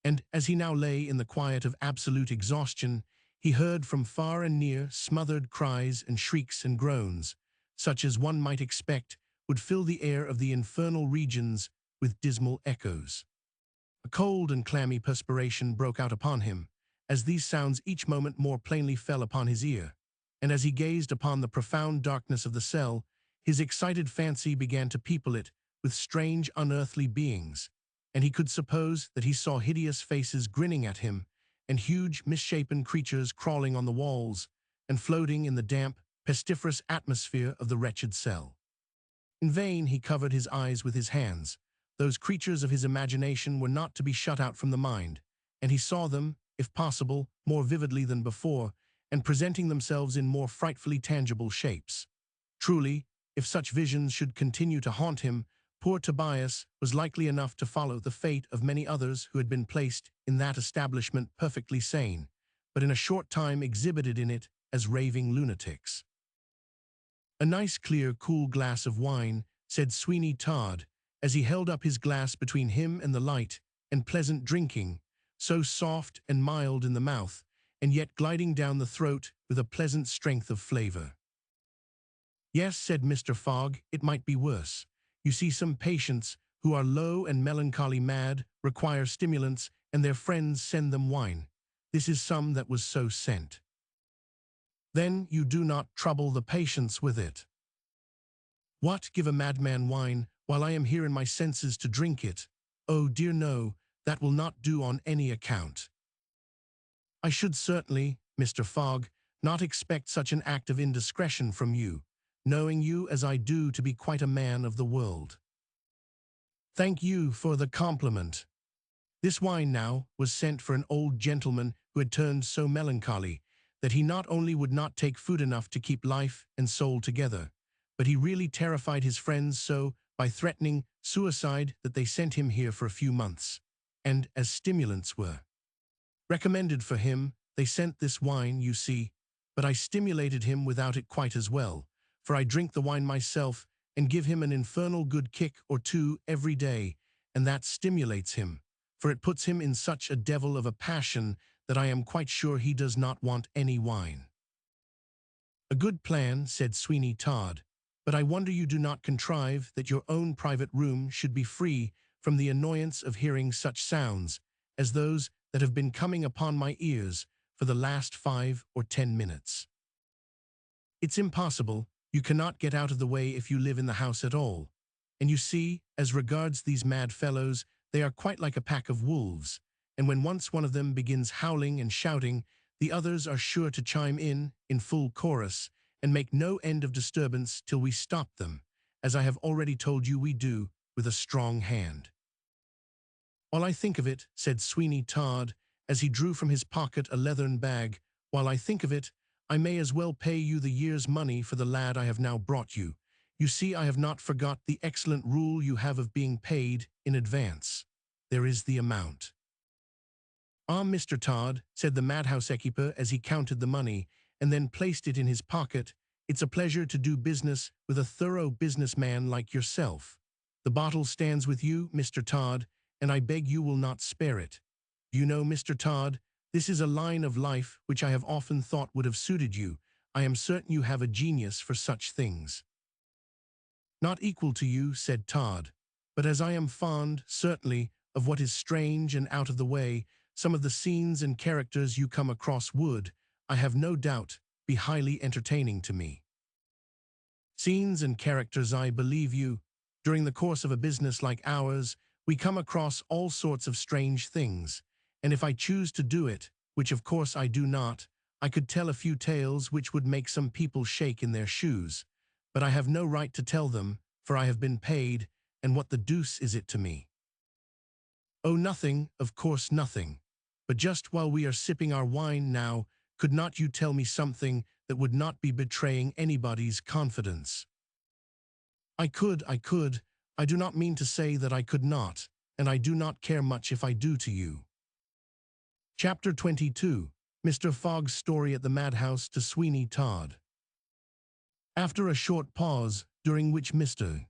S1: and, as he now lay in the quiet of absolute exhaustion, he heard from far and near smothered cries and shrieks and groans, such as one might expect would fill the air of the infernal regions with dismal echoes. A cold and clammy perspiration broke out upon him, as these sounds each moment more plainly fell upon his ear, and as he gazed upon the profound darkness of the cell, his excited fancy began to people it with strange unearthly beings, and he could suppose that he saw hideous faces grinning at him, and huge misshapen creatures crawling on the walls, and floating in the damp, pestiferous atmosphere of the wretched cell. In vain he covered his eyes with his hands. Those creatures of his imagination were not to be shut out from the mind, and he saw them, if possible, more vividly than before, and presenting themselves in more frightfully tangible shapes. Truly, if such visions should continue to haunt him, poor Tobias was likely enough to follow the fate of many others who had been placed in that establishment perfectly sane, but in a short time exhibited in it as raving lunatics. "A nice clear, cool glass of wine," said Sweeney Todd, as he held up his glass between him and the light, "and pleasant drinking, so soft and mild in the mouth, and yet gliding down the throat with a pleasant strength of flavor." "Yes," said Mr. Fogg, "it might be worse. You see, some patients who are low and melancholy mad require stimulants, and their friends send them wine. This is some that was so sent." "Then you do not trouble the patients with it?" "What, give a madman wine, while I am here in my senses to drink it? Oh dear no, that will not do on any account." "I should certainly, Mr. Fogg, not expect such an act of indiscretion from you, knowing you as I do to be quite a man of the world." "Thank you for the compliment." This wine now was sent for an old gentleman who had turned so melancholy that he not only would not take food enough to keep life and soul together, but he really terrified his friends so by threatening suicide that they sent him here for a few months, and as stimulants were recommended for him, they sent this wine, you see, but I stimulated him without it quite as well, for I drink the wine myself and give him an infernal good kick or two every day, and that stimulates him, for it puts him in such a devil of a passion that I am quite sure he does not want any wine." "A good plan," said Sweeney Todd, "but I wonder you do not contrive that your own private room should be free from the annoyance of hearing such sounds as those that have been coming upon my ears for the last 5 or 10 minutes. "It's impossible. You cannot get out of the way if you live in the house at all. And you see, as regards these mad fellows, they are quite like a pack of wolves, and when once one of them begins howling and shouting, the others are sure to chime in full chorus, and make no end of disturbance till we stop them, as I have already told you we do, with a strong hand." "While I think of it," said Sweeney Todd, as he drew from his pocket a leathern bag, "while I think of it, I may as well pay you the year's money for the lad I have now brought you. You see, I have not forgot the excellent rule you have of being paid in advance. There is the amount." "Ah, Mr. Todd," said the madhouse keeper as he counted the money, and then placed it in his pocket, "it's a pleasure to do business with a thorough businessman like yourself. The bottle stands with you, Mr. Todd, and I beg you will not spare it. You know, Mr. Todd, this is a line of life which I have often thought would have suited you. I am certain you have a genius for such things." "Not equal to you," said Todd, "but as I am fond, certainly, of what is strange and out of the way, some of the scenes and characters you come across would, I have no doubt, be highly entertaining to me." "Scenes and characters, I believe you. During the course of a business like ours, we come across all sorts of strange things, and if I choose to do it, which of course I do not, I could tell a few tales which would make some people shake in their shoes, but I have no right to tell them, for I have been paid, and what the deuce is it to me?" "Oh, nothing, of course nothing. But just while we are sipping our wine now, could not you tell me something that would not be betraying anybody's confidence?" I could. I do not mean to say that I could not, and I do not care much if I do to you." Chapter 22. Mr. Fogg's Story at the Madhouse to Sweeney Todd. After a short pause, during which Mr.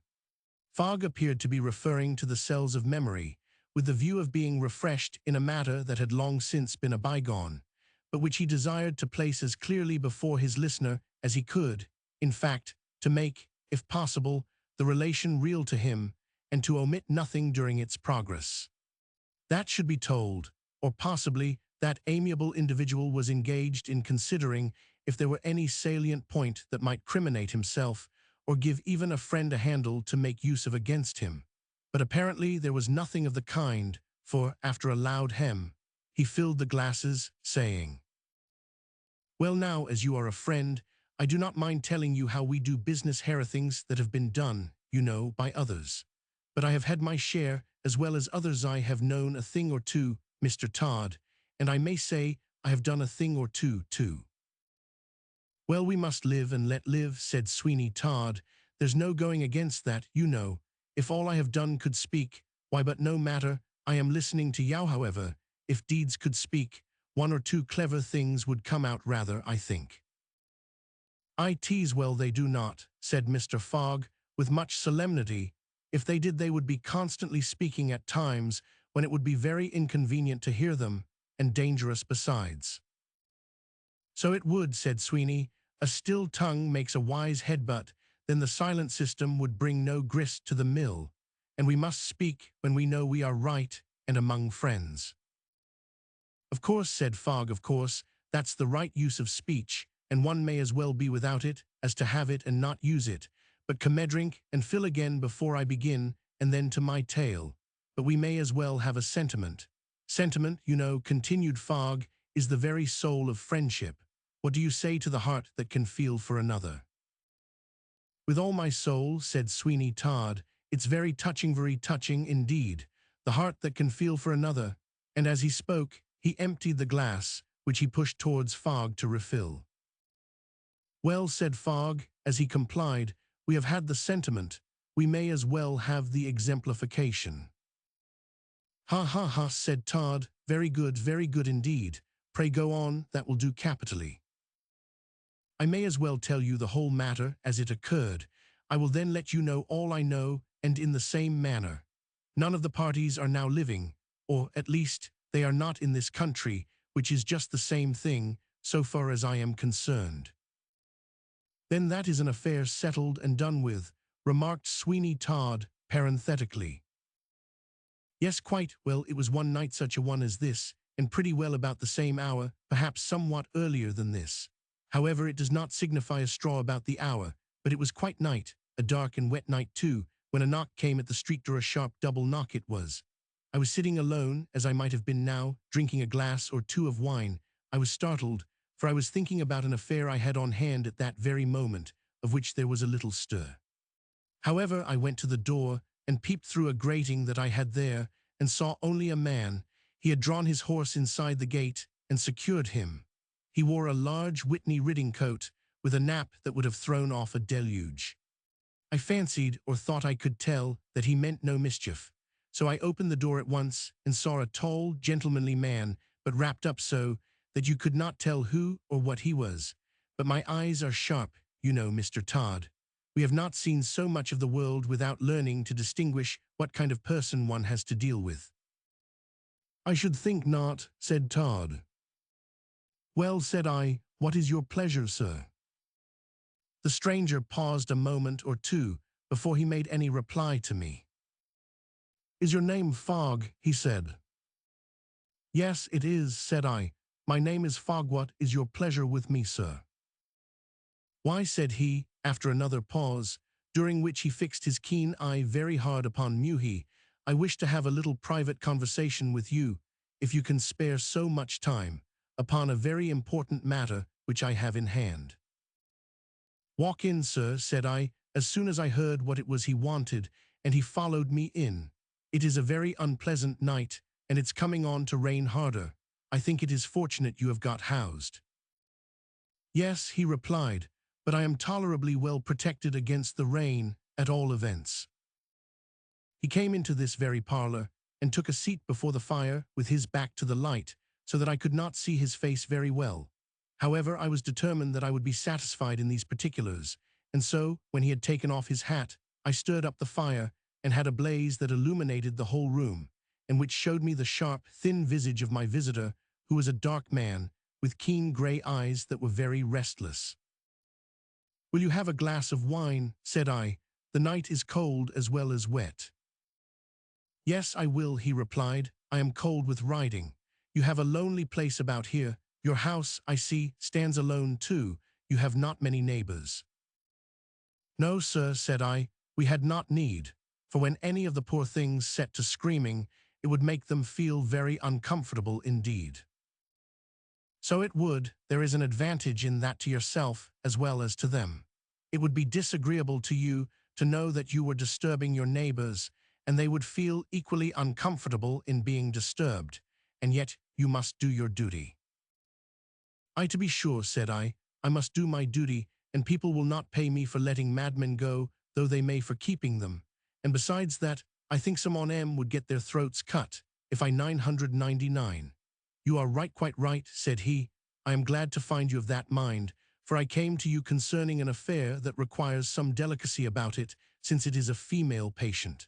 S1: Fogg appeared to be referring to the cells of memory, with the view of being refreshed in a matter that had long since been a bygone, but which he desired to place as clearly before his listener as he could, in fact, to make, if possible, the relation real to him, and to omit nothing during its progress. That should be told, or possibly that amiable individual was engaged in considering if there were any salient point that might criminate himself or give even a friend a handle to make use of against him. But apparently there was nothing of the kind, for, after a loud hem, he filled the glasses, saying, "Well now, as you are a friend, I do not mind telling you how we do business things that have been done, you know, by others. But I have had my share, as well as others I have known a thing or two, Mr. Todd, and I may say I have done a thing or two, too." "Well, we must live and let live," said Sweeney Todd. "There's no going against that, you know. If all I have done could speak, why, but no matter, I am listening to you. However, if deeds could speak, one or two clever things would come out rather, I think." "I tease, well, they do not," said Mr. Fogg, with much solemnity. "If they did, they would be constantly speaking at times when it would be very inconvenient to hear them, and dangerous besides." "So it would," said Sweeney. "A still tongue makes a wise head, but then the silent system would bring no grist to the mill, and we must speak when we know we are right and among friends." "Of course," said Fogg, "of course, that's the right use of speech, and one may as well be without it as to have it and not use it. But come drink and fill again before I begin, and then to my tale. But we may as well have a sentiment. Sentiment, you know," continued Fogg, "is the very soul of friendship. What do you say to the heart that can feel for another?" "With all my soul," said Sweeney Todd. "It's very touching indeed. The heart that can feel for another." And as he spoke, he emptied the glass, which he pushed towards Fogg to refill. "Well," said Fogg, as he complied, "we have had the sentiment. We may as well have the exemplification." "Ha, ha, ha," said Todd. Very good indeed. Pray go on, that will do capitally." "I may as well tell you the whole matter as it occurred. I will then let you know all I know, and in the same manner. None of the parties are now living, or, at least, they are not in this country, which is just the same thing, so far as I am concerned." "Then that is an affair settled and done with," remarked Sweeney Todd, parenthetically. "Yes, quite. Well, it was one night such a one as this, and pretty well about the same hour, perhaps somewhat earlier than this. However, it does not signify a straw about the hour, but it was quite night, a dark and wet night too, when a knock came at the street door, a sharp double knock it was. I was sitting alone, as I might have been now, drinking a glass or two of wine. I was startled, for I was thinking about an affair I had on hand at that very moment, of which there was a little stir. However, I went to the door, and peeped through a grating that I had there, and saw only a man. He had drawn his horse inside the gate, and secured him. He wore a large Whitney riding coat, with a nap that would have thrown off a deluge. I fancied, or thought I could tell, that he meant no mischief. So I opened the door at once, and saw a tall, gentlemanly man, but wrapped up so that you could not tell who or what he was. But my eyes are sharp, you know, Mr. Todd. We have not seen so much of the world without learning to distinguish what kind of person one has to deal with." "I should think not," said Todd. "Well," said I, "what is your pleasure, sir?" The stranger paused a moment or two before he made any reply to me. "Is your name Fogg?" he said. "Yes, it is," said I. "My name is Fogg. What is your pleasure with me, sir?" "Why," said he, after another pause, during which he fixed his keen eye very hard upon me, "I wish to have a little private conversation with you, if you can spare so much time, upon a very important matter which I have in hand." "Walk in, sir," said I, as soon as I heard what it was he wanted, and he followed me in. "It is a very unpleasant night, and it's coming on to rain harder. I think it is fortunate you have got housed." "Yes," he replied, "but I am tolerably well protected against the rain, at all events." He came into this very parlor, and took a seat before the fire, with his back to the light, so that I could not see his face very well. However, I was determined that I would be satisfied in these particulars, and so, when he had taken off his hat, I stirred up the fire, and had a blaze that illuminated the whole room, and which showed me the sharp, thin visage of my visitor, who was a dark man, with keen grey eyes that were very restless. "Will you have a glass of wine?" said I. "The night is cold as well as wet." "Yes, I will," he replied. I am cold with riding. You have a lonely place about here. Your house, I see, stands alone too. You have not many neighbors. No, sir, said I, we had not need, for when any of the poor things set to screaming, it would make them feel very uncomfortable indeed. So it would. There is an advantage in that to yourself as well as to them. It would be disagreeable to you to know that you were disturbing your neighbors, and they would feel equally uncomfortable in being disturbed, and yet you must do your duty. To be sure, said I must do my duty, and people will not pay me for letting madmen go, though they may for keeping them. And besides that, I think some on 'em would get their throats cut, if I 999. You are right, quite right, said he. I am glad to find you of that mind, for I came to you concerning an affair that requires some delicacy about it, since it is a female patient.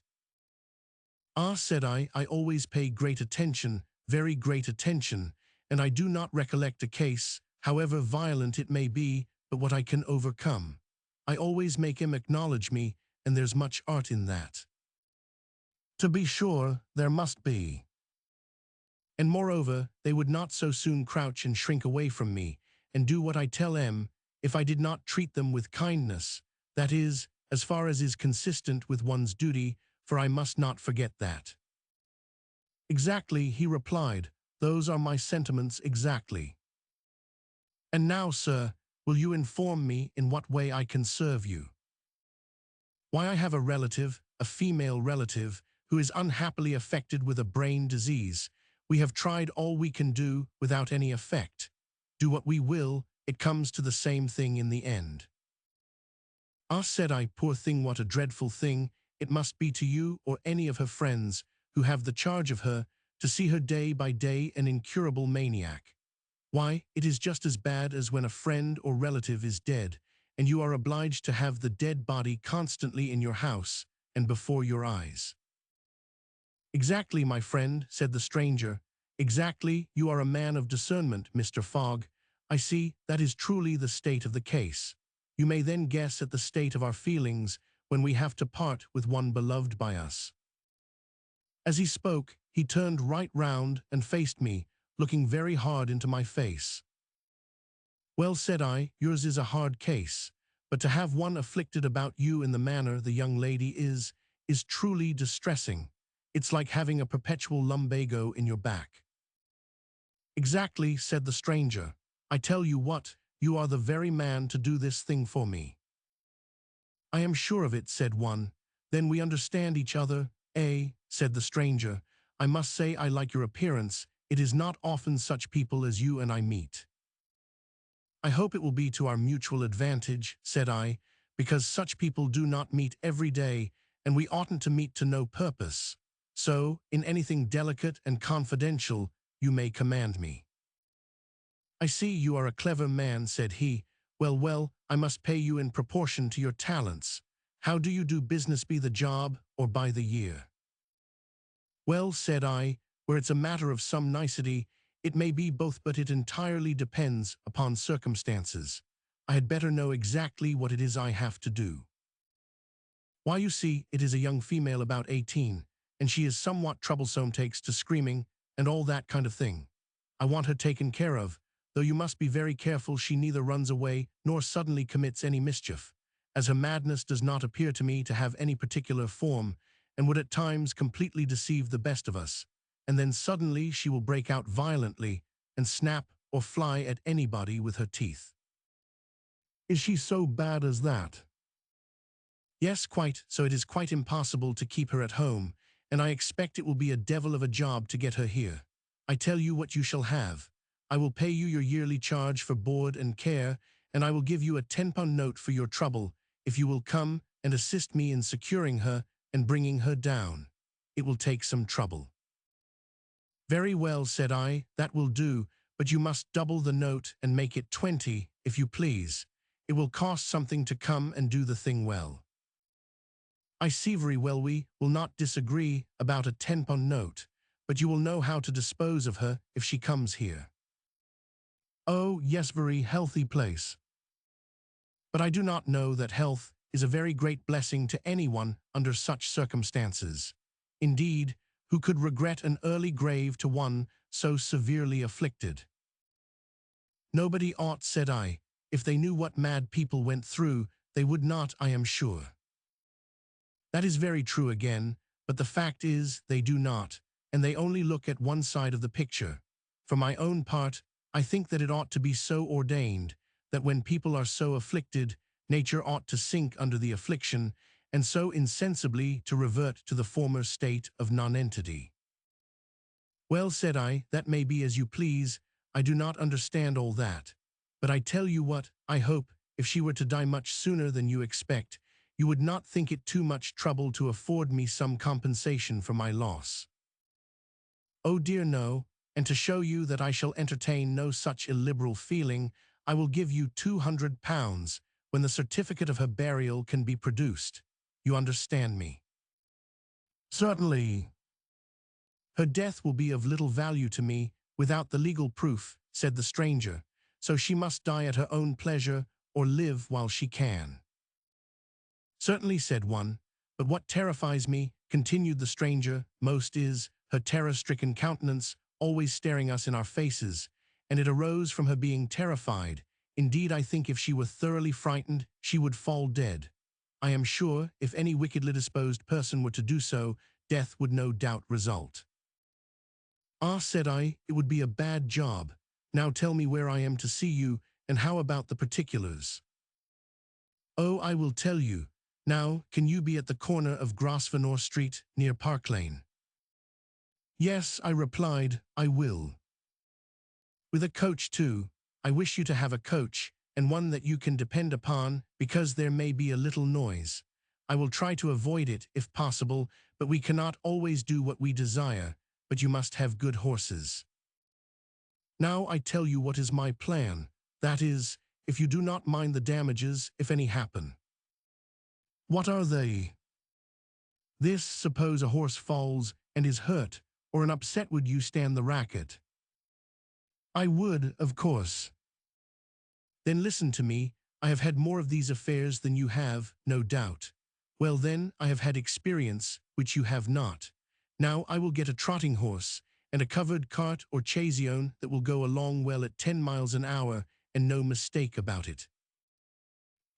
S1: Ah, said I always pay great attention, very great attention, and I do not recollect a case, however violent it may be, but what I can overcome. I always make him acknowledge me, and there's much art in that. To be sure, there must be. And moreover, they would not so soon crouch and shrink away from me, and do what I tell them, if I did not treat them with kindness, that is, as far as is consistent with one's duty, for I must not forget that. Exactly, he replied, those are my sentiments exactly. And now, sir, will you inform me in what way I can serve you? Why, I have a relative, a female relative, who is unhappily affected with a brain disease. We have tried all we can do without any effect. Do what we will, it comes to the same thing in the end. Ah, said I, poor thing, what a dreadful thing it must be to you or any of her friends who have the charge of her, to see her day by day an incurable maniac. Why, it is just as bad as when a friend or relative is dead, and you are obliged to have the dead body constantly in your house and before your eyes. Exactly, my friend, said the stranger. Exactly, you are a man of discernment, Mr. Fogg. I see, that is truly the state of the case. You may then guess at the state of our feelings when we have to part with one beloved by us. As he spoke, he turned right round and faced me, looking very hard into my face. Well, said I, yours is a hard case, but to have one afflicted about you in the manner the young lady is truly distressing. It's like having a perpetual lumbago in your back. Exactly, said the stranger. I tell you what, you are the very man to do this thing for me. I am sure of it, said one. Then we understand each other, eh? Said the stranger. I must say I like your appearance. It is not often such people as you and I meet. I hope it will be to our mutual advantage, said I, because such people do not meet every day, and we oughtn't to meet to no purpose. So, in anything delicate and confidential, you may command me. I see you are a clever man, said he. Well, well, I must pay you in proportion to your talents. How do you do business, by the job or by the year? Well, said I, where it's a matter of some nicety, it may be both, but it entirely depends upon circumstances. I had better know exactly what it is I have to do. Why, you see, it is a young female about 18, and she is somewhat troublesome, takes to screaming, and all that kind of thing. I want her taken care of, though you must be very careful she neither runs away nor suddenly commits any mischief, as her madness does not appear to me to have any particular form, and would at times completely deceive the best of us, and then suddenly she will break out violently and snap or fly at anybody with her teeth. Is she so bad as that? Yes, quite, so it is quite impossible to keep her at home, and I expect it will be a devil of a job to get her here. I tell you what you shall have. I will pay you your yearly charge for board and care, and I will give you a £10 note for your trouble, if you will come and assist me in securing her and bringing her down. It will take some trouble. Very well, said I, that will do, but you must double the note and make it 20, if you please. It will cost something to come and do the thing well. I see very well we will not disagree about a £10 note, but you will know how to dispose of her if she comes here. Oh, yes, very healthy place. But I do not know that health is a very great blessing to anyone under such circumstances. Indeed, who could regret an early grave to one so severely afflicted? Nobody ought, said I. If they knew what mad people went through, they would not, I am sure. That is very true again, but the fact is they do not, and they only look at one side of the picture. For my own part, I think that it ought to be so ordained that when people are so afflicted, nature ought to sink under the affliction, and so insensibly to revert to the former state of nonentity. Well, said I, that may be as you please. I do not understand all that. But I tell you what, I hope, if she were to die much sooner than you expect, you would not think it too much trouble to afford me some compensation for my loss. Oh dear no, and to show you that I shall entertain no such illiberal feeling, I will give you £200 when the certificate of her burial can be produced. You understand me? Certainly. Her death will be of little value to me without the legal proof, said the stranger, so she must die at her own pleasure or live while she can. Certainly, said one, but what terrifies me, continued the stranger, most is her terror-stricken countenance, always staring us in our faces, and it arose from her being terrified. Indeed, I think if she were thoroughly frightened, she would fall dead. I am sure, if any wickedly disposed person were to do so, death would no doubt result. Ah, said I, it would be a bad job. Now tell me where I am to see you, and how about the particulars? Oh, I will tell you. Now, can you be at the corner of Grosvenor Street, near Park Lane? Yes, I replied, I will. With a coach too. I wish you to have a coach, and one that you can depend upon, because there may be a little noise. I will try to avoid it, if possible, but we cannot always do what we desire, but you must have good horses. Now I tell you what is my plan, that is, if you do not mind the damages, if any happen. What are they? This, suppose a horse falls and is hurt, or an upset, would you stand the racket? I would, of course. Then listen to me, I have had more of these affairs than you have, no doubt. Well then, I have had experience, which you have not. Now I will get a trotting horse, and a covered cart or chaise that will go along well at 10 miles an hour, and no mistake about it.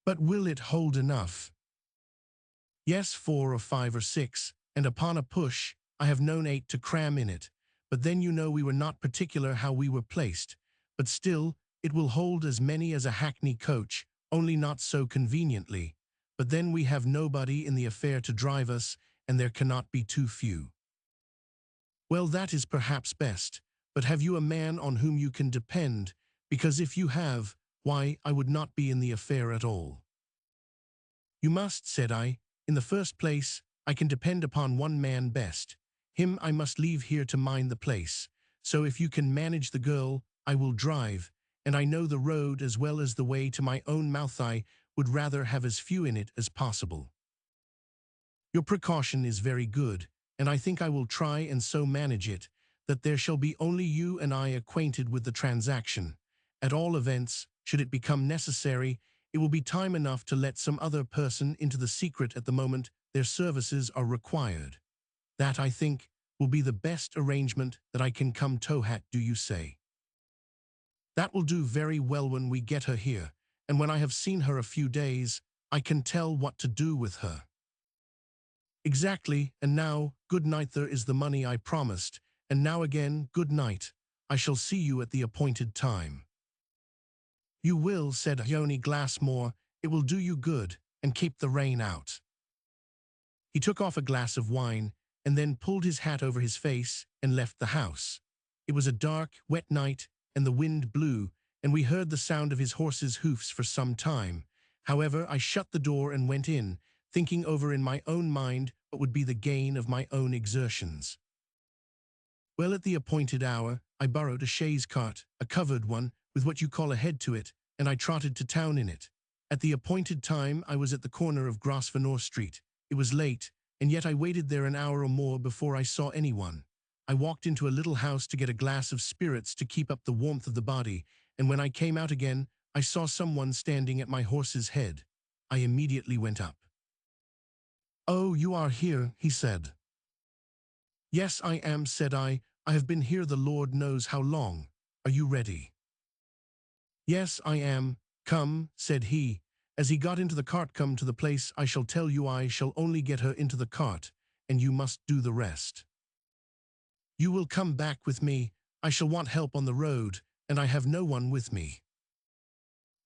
S1: But will it hold enough? Yes, 4 or 5 or 6, and upon a push, I have known 8 to cram in it, but then you know we were not particular how we were placed, but still, it will hold as many as a hackney coach, only not so conveniently, but then we have nobody in the affair to drive us, and there cannot be too few. Well, that is perhaps best, but have you a man on whom you can depend, because if you have, why, I would not be in the affair at all. You must, said I. In the first place, I can depend upon one man best. Him I must leave here to mind the place. So if you can manage the girl, I will drive, and I know the road as well as the way to my own mouth. I would rather have as few in it as possible. Your precaution is very good, and I think I will try and so manage it, that there shall be only you and I acquainted with the transaction. At all events, should it become necessary, it will be time enough to let some other person into the secret at the moment their services are required. That, I think, will be the best arrangement that I can come to at, do you say? That will do very well when we get her here, and when I have seen her a few days, I can tell what to do with her. Exactly, and now, good night. There is the money I promised, and now again, good night. I shall see you at the appointed time. You will, said Yoni Glassmore. It will do you good, and keep the rain out. He took off a glass of wine, and then pulled his hat over his face, and left the house. It was a dark, wet night, and the wind blew, and we heard the sound of his horse's hoofs for some time. However, I shut the door and went in, thinking over in my own mind what would be the gain of my own exertions. Well, at the appointed hour, I borrowed a chaise cart, a covered one, with what you call a head to it, and I trotted to town in it. At the appointed time, I was at the corner of Grosvenor Street. It was late, and yet I waited there an hour or more before I saw anyone. I walked into a little house to get a glass of spirits to keep up the warmth of the body, and when I came out again, I saw someone standing at my horse's head. I immediately went up. "Oh, you are here," he said. Yes, I am, said I have been here the Lord knows how long. Are you ready? Yes, I am. Come, said he, as he got into the cart. Come to the place I shall tell you. I shall only get her into the cart, and you must do the rest. You will come back with me. I shall want help on the road, and I have no one with me.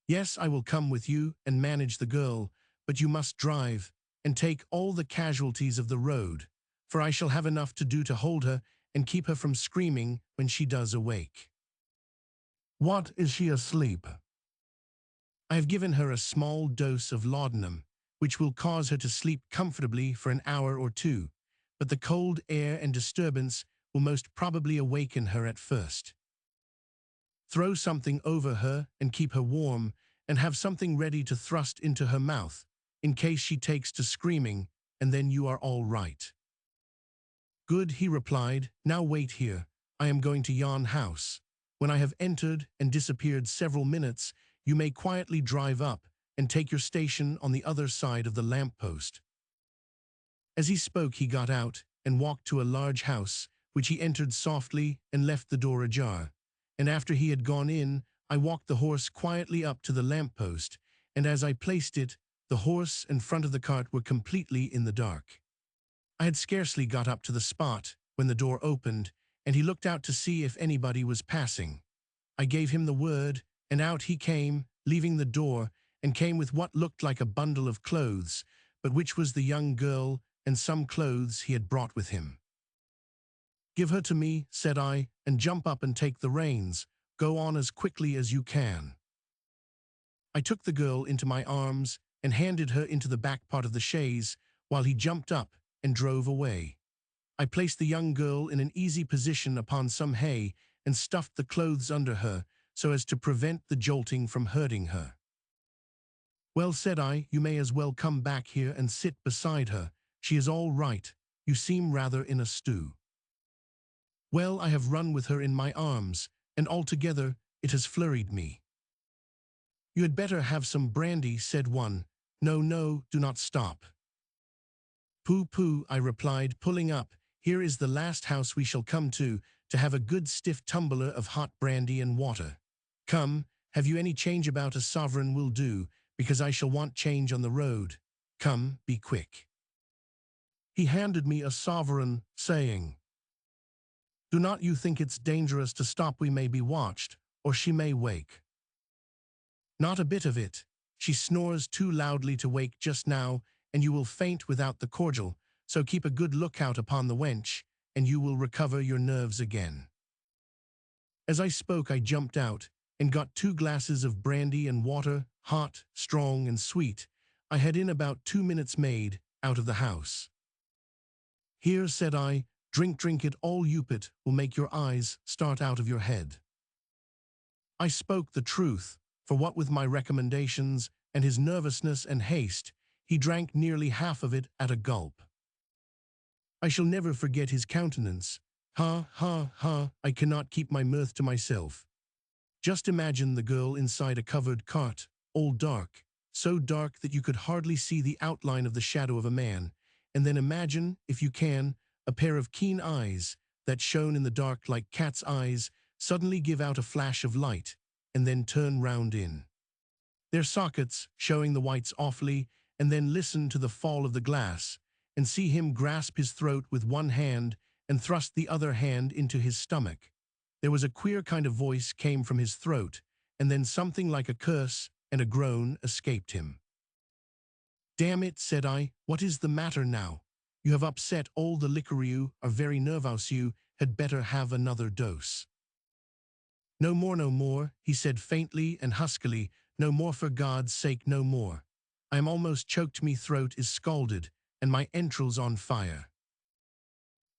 S1: Yes, I will come with you and manage the girl, but you must drive and take all the casualties of the road, for I shall have enough to do to hold her and keep her from screaming when she does awake. What, is she asleep? I have given her a small dose of laudanum, which will cause her to sleep comfortably for an hour or two, but the cold air and disturbance will most probably awaken her at first. Throw something over her and keep her warm, and have something ready to thrust into her mouth, in case she takes to screaming, and then you are all right. Good, he replied. Now wait here. I am going to yon house. When I have entered and disappeared several minutes, you may quietly drive up and take your station on the other side of the lamp-post. As he spoke, he got out and walked to a large house, which he entered softly and left the door ajar. And after he had gone in, I walked the horse quietly up to the lamp-post, and as I placed it, the horse and front of the cart were completely in the dark. I had scarcely got up to the spot when the door opened, and he looked out to see if anybody was passing. I gave him the word, and out he came, leaving the door, and came with what looked like a bundle of clothes, but which was the young girl and some clothes he had brought with him. Give her to me, said I, and jump up and take the reins. Go on as quickly as you can. I took the girl into my arms and handed her into the back part of the chaise, while he jumped up and drove away. I placed the young girl in an easy position upon some hay and stuffed the clothes under her so as to prevent the jolting from hurting her. Well, said I, you may as well come back here and sit beside her. She is all right. You seem rather in a stew. Well, I have run with her in my arms, and altogether it has flurried me. You had better have some brandy, said one. No, no, do not stop. Pooh, pooh, I replied, pulling up. Here is the last house we shall come to have a good stiff tumbler of hot brandy and water. Come, have you any change about? A sovereign will do, because I shall want change on the road. Come, be quick. He handed me a sovereign, saying, Do not you think it's dangerous to stop? We may be watched, or she may wake. Not a bit of it. She snores too loudly to wake just now, and you will faint without the cordial, so keep a good lookout upon the wench, and you will recover your nerves again. As I spoke, I jumped out, and got 2 glasses of brandy and water, hot, strong, and sweet. I had in about 2 minutes made out of the house. Here, said I, drink it all, it will make your eyes start out of your head. I spoke the truth, for what with my recommendations and his nervousness and haste, he drank nearly half of it at a gulp. I shall never forget his countenance. Ha, ha, ha, I cannot keep my mirth to myself. Just imagine the girl inside a covered cart, all dark, so dark that you could hardly see the outline of the shadow of a man, and then imagine, if you can, a pair of keen eyes that shone in the dark like cat's eyes suddenly give out a flash of light, and then turn round in their sockets, showing the whites awfully, and then listen to the fall of the glass, and see him grasp his throat with one hand and thrust the other hand into his stomach. There was a queer kind of voice came from his throat, and then something like a curse and a groan escaped him. Damn it, said I, what is the matter now? You have upset all the liquor. You are very nervous. You had better have another dose. No more, no more, he said faintly and huskily. No more, for God's sake, no more. I am almost choked. Me throat is scalded, and my entrails on fire.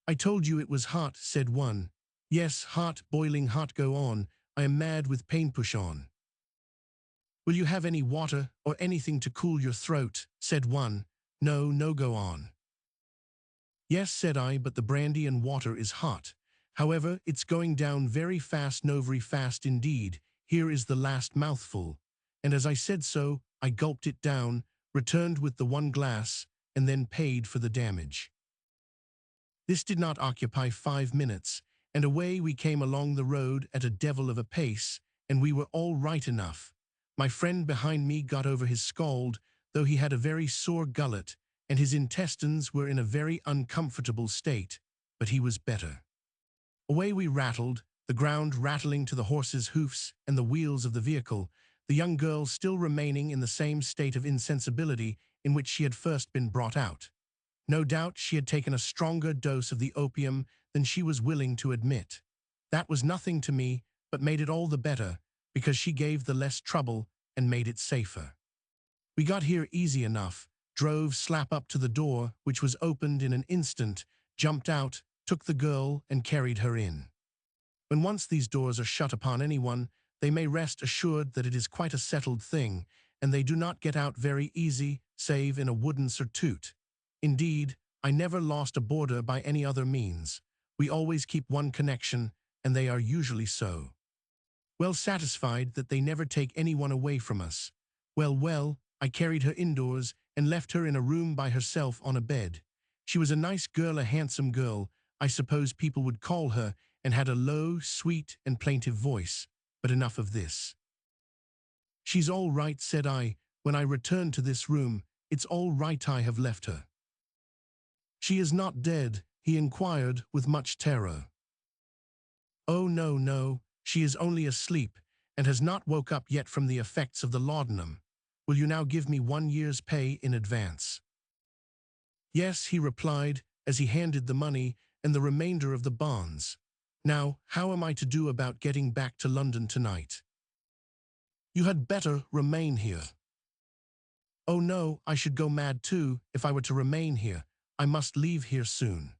S1: I told you it was hot, said one. Yes, hot, boiling hot. Go on. I am mad with pain. Push on. Will you have any water or anything to cool your throat, said one. No, no, go on. Yes, said I, but the brandy and water is hot. However, it's going down very fast, no, very fast indeed. Here is the last mouthful. And as I said so, I gulped it down, returned with the 1 glass, and then paid for the damage. This did not occupy 5 minutes, and away we came along the road at a devil of a pace, and we were all right enough. My friend behind me got over his scald, though he had a very sore gullet, and his intestines were in a very uncomfortable state, but he was better. Away we rattled, the ground rattling to the horse's hoofs and the wheels of the vehicle, the young girl still remaining in the same state of insensibility in which she had first been brought out. No doubt she had taken a stronger dose of the opium than she was willing to admit. That was nothing to me, but made it all the better, because she gave the less trouble and made it safer. We got here easy enough, drove slap up to the door, which was opened in an instant, jumped out, took the girl, and carried her in. When once these doors are shut upon anyone, they may rest assured that it is quite a settled thing, and they do not get out very easy, save in a wooden surtout. Indeed, I never lost a boarder by any other means. We always keep one connection, and they are usually so. Well satisfied that they never take anyone away from us. Well, I carried her indoors and left her in a room by herself on a bed. She was a nice girl, a handsome girl, I suppose people would call her, and had a low, sweet, and plaintive voice. But enough of this. "She's all right," said I, when I returned to this room. "It's all right, I have left her." "She is not dead?" he inquired with much terror. "Oh, no, she is only asleep, and has not woke up yet from the effects of the laudanum. Will you now give me 1 year's pay in advance?" "Yes," he replied, as he handed the money and the remainder of the bonds. "Now, how am I to do about getting back to London tonight?" "You had better remain here." "Oh no, I should go mad too if I were to remain here. I must leave here soon."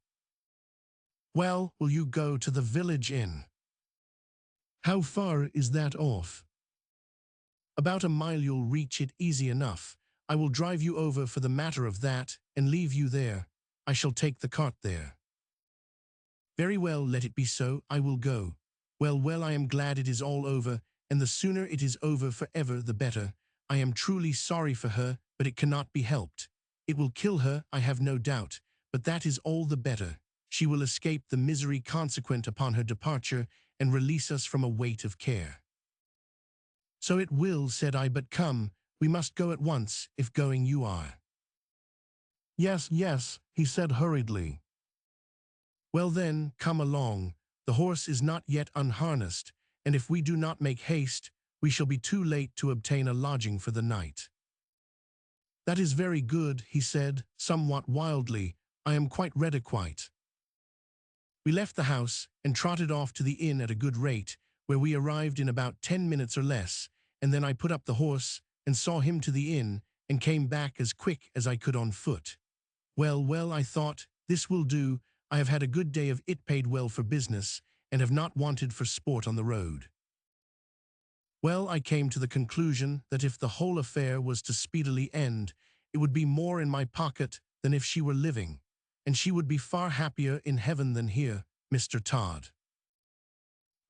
S1: "Well, will you go to the village inn?" "How far is that off?" "About a mile. You'll reach it easy enough. I will drive you over for the matter of that, and leave you there. I shall take the cart there." "Very well, let it be so. I will go. Well, I am glad it is all over, and the sooner it is over forever the better. I am truly sorry for her, but it cannot be helped. It will kill her, I have no doubt, but that is all the better. She will escape the misery consequent upon her departure, and release us from a weight of care." "So it will," said I, "but come, we must go at once, if going you are." Yes, he said hurriedly. "Well then, come along. The horse is not yet unharnessed, and if we do not make haste, we shall be too late to obtain a lodging for the night." "That is very good," he said, somewhat wildly. "I am quite ready, quite." We left the house and trotted off to the inn at a good rate, where we arrived in about 10 minutes or less, and then I put up the horse and saw him to the inn and came back as quick as I could on foot. Well, I thought, this will do. I have had a good day of it, paid well for business, and have not wanted for sport on the road. Well, I came to the conclusion that if the whole affair was to speedily end, it would be more in my pocket than if she were living, and she would be far happier in heaven than here, Mr. Todd."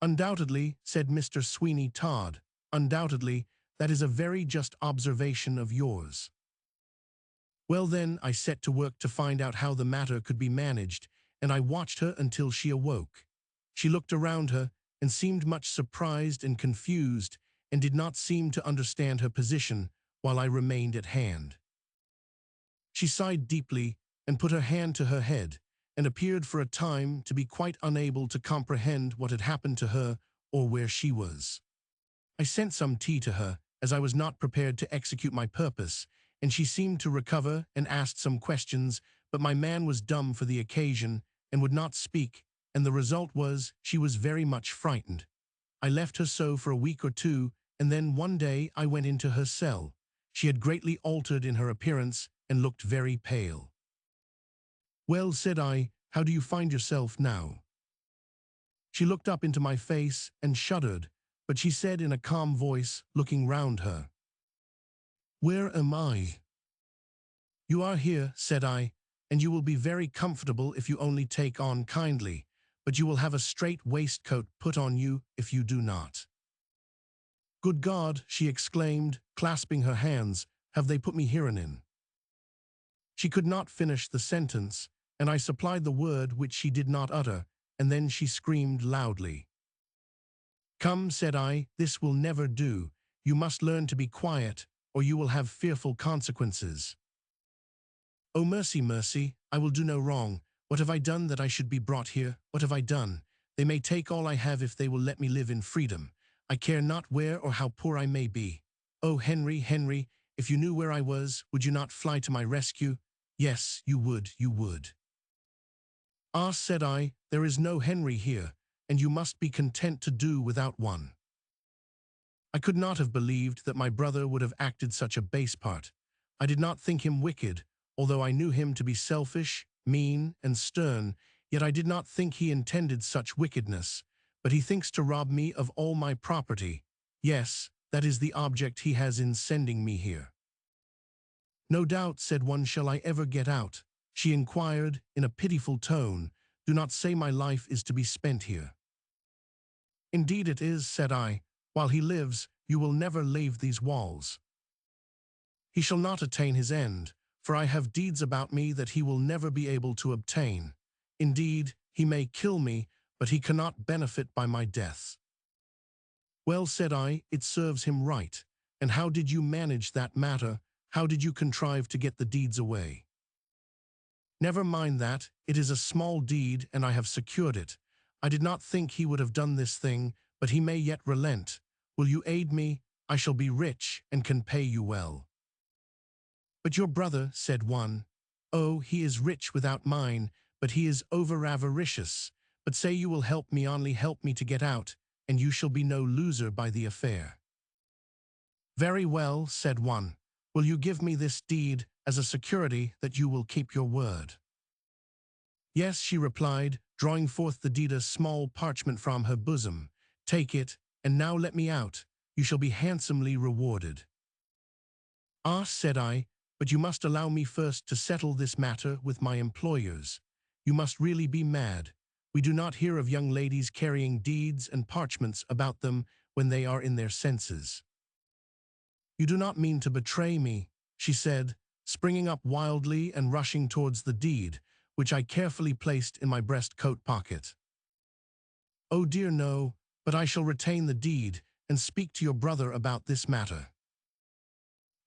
S1: "Undoubtedly," said Mr. Sweeney Todd, "undoubtedly, that is a very just observation of yours." Well then, I set to work to find out how the matter could be managed, and I watched her until she awoke. She looked around her and seemed much surprised and confused, and did not seem to understand her position while I remained at hand. She sighed deeply and put her hand to her head, and appeared for a time to be quite unable to comprehend what had happened to her or where she was. I sent some tea to her, as I was not prepared to execute my purpose, and she seemed to recover and asked some questions, but my man was dumb for the occasion and would not speak, and the result was she was very much frightened. I left her so for a week or two, and then one day I went into her cell. She had greatly altered in her appearance and looked very pale. "Well," said I, "how do you find yourself now?" She looked up into my face and shuddered, but she said in a calm voice, looking round her, "Where am I?" "You are here," said I, "and you will be very comfortable if you only take on kindly, but you will have a straight waistcoat put on you if you do not." "Good God," she exclaimed, clasping her hands, "have they put me herein?" She could not finish the sentence, and I supplied the word which she did not utter, and then she screamed loudly. "Come," said I, "this will never do. You must learn to be quiet, or you will have fearful consequences." "Oh, mercy, mercy, I will do no wrong. What have I done that I should be brought here? What have I done? They may take all I have if they will let me live in freedom. I care not where or how poor I may be. Oh, Henry, Henry, if you knew where I was, would you not fly to my rescue? Yes, you would, you would." "Ah," said I, "there is no Henry here, and you must be content to do without one." I could not have believed that my brother would have acted such a base part. I did not think him wicked, although I knew him to be selfish, mean, and stern, yet I did not think he intended such wickedness. But he thinks to rob me of all my property. Yes, that is the object he has in sending me here. "No doubt," said one, "shall I ever get out?" She inquired, in a pitiful tone. "Do not say my life is to be spent here." "Indeed it is," said I. "While he lives, you will never leave these walls. He shall not attain his end, for I have deeds about me that he will never be able to obtain. Indeed, he may kill me, but he cannot benefit by my death." "Well," said I, "it serves him right. And how did you manage that matter? How did you contrive to get the deeds away?" "Never mind that. It is a small deed, and I have secured it. I did not think he would have done this thing, but he may yet relent. Will you aid me? I shall be rich, and can pay you well." "But your brother," said one. "Oh, he is rich without mine, but he is over-avaricious. But say you will help me, only help me to get out, and you shall be no loser by the affair." "Very well," said one. "Will you give me this deed as a security that you will keep your word?" "Yes," she replied, drawing forth the deed, a small parchment from her bosom. "Take it, and now let me out. You shall be handsomely rewarded." "Ah," said I, "but you must allow me first to settle this matter with my employers. You must really be mad. We do not hear of young ladies carrying deeds and parchments about them when they are in their senses." "You do not mean to betray me," she said, springing up wildly and rushing towards the deed, which I carefully placed in my breast coat pocket. "Oh dear, no, but I shall retain the deed and speak to your brother about this matter."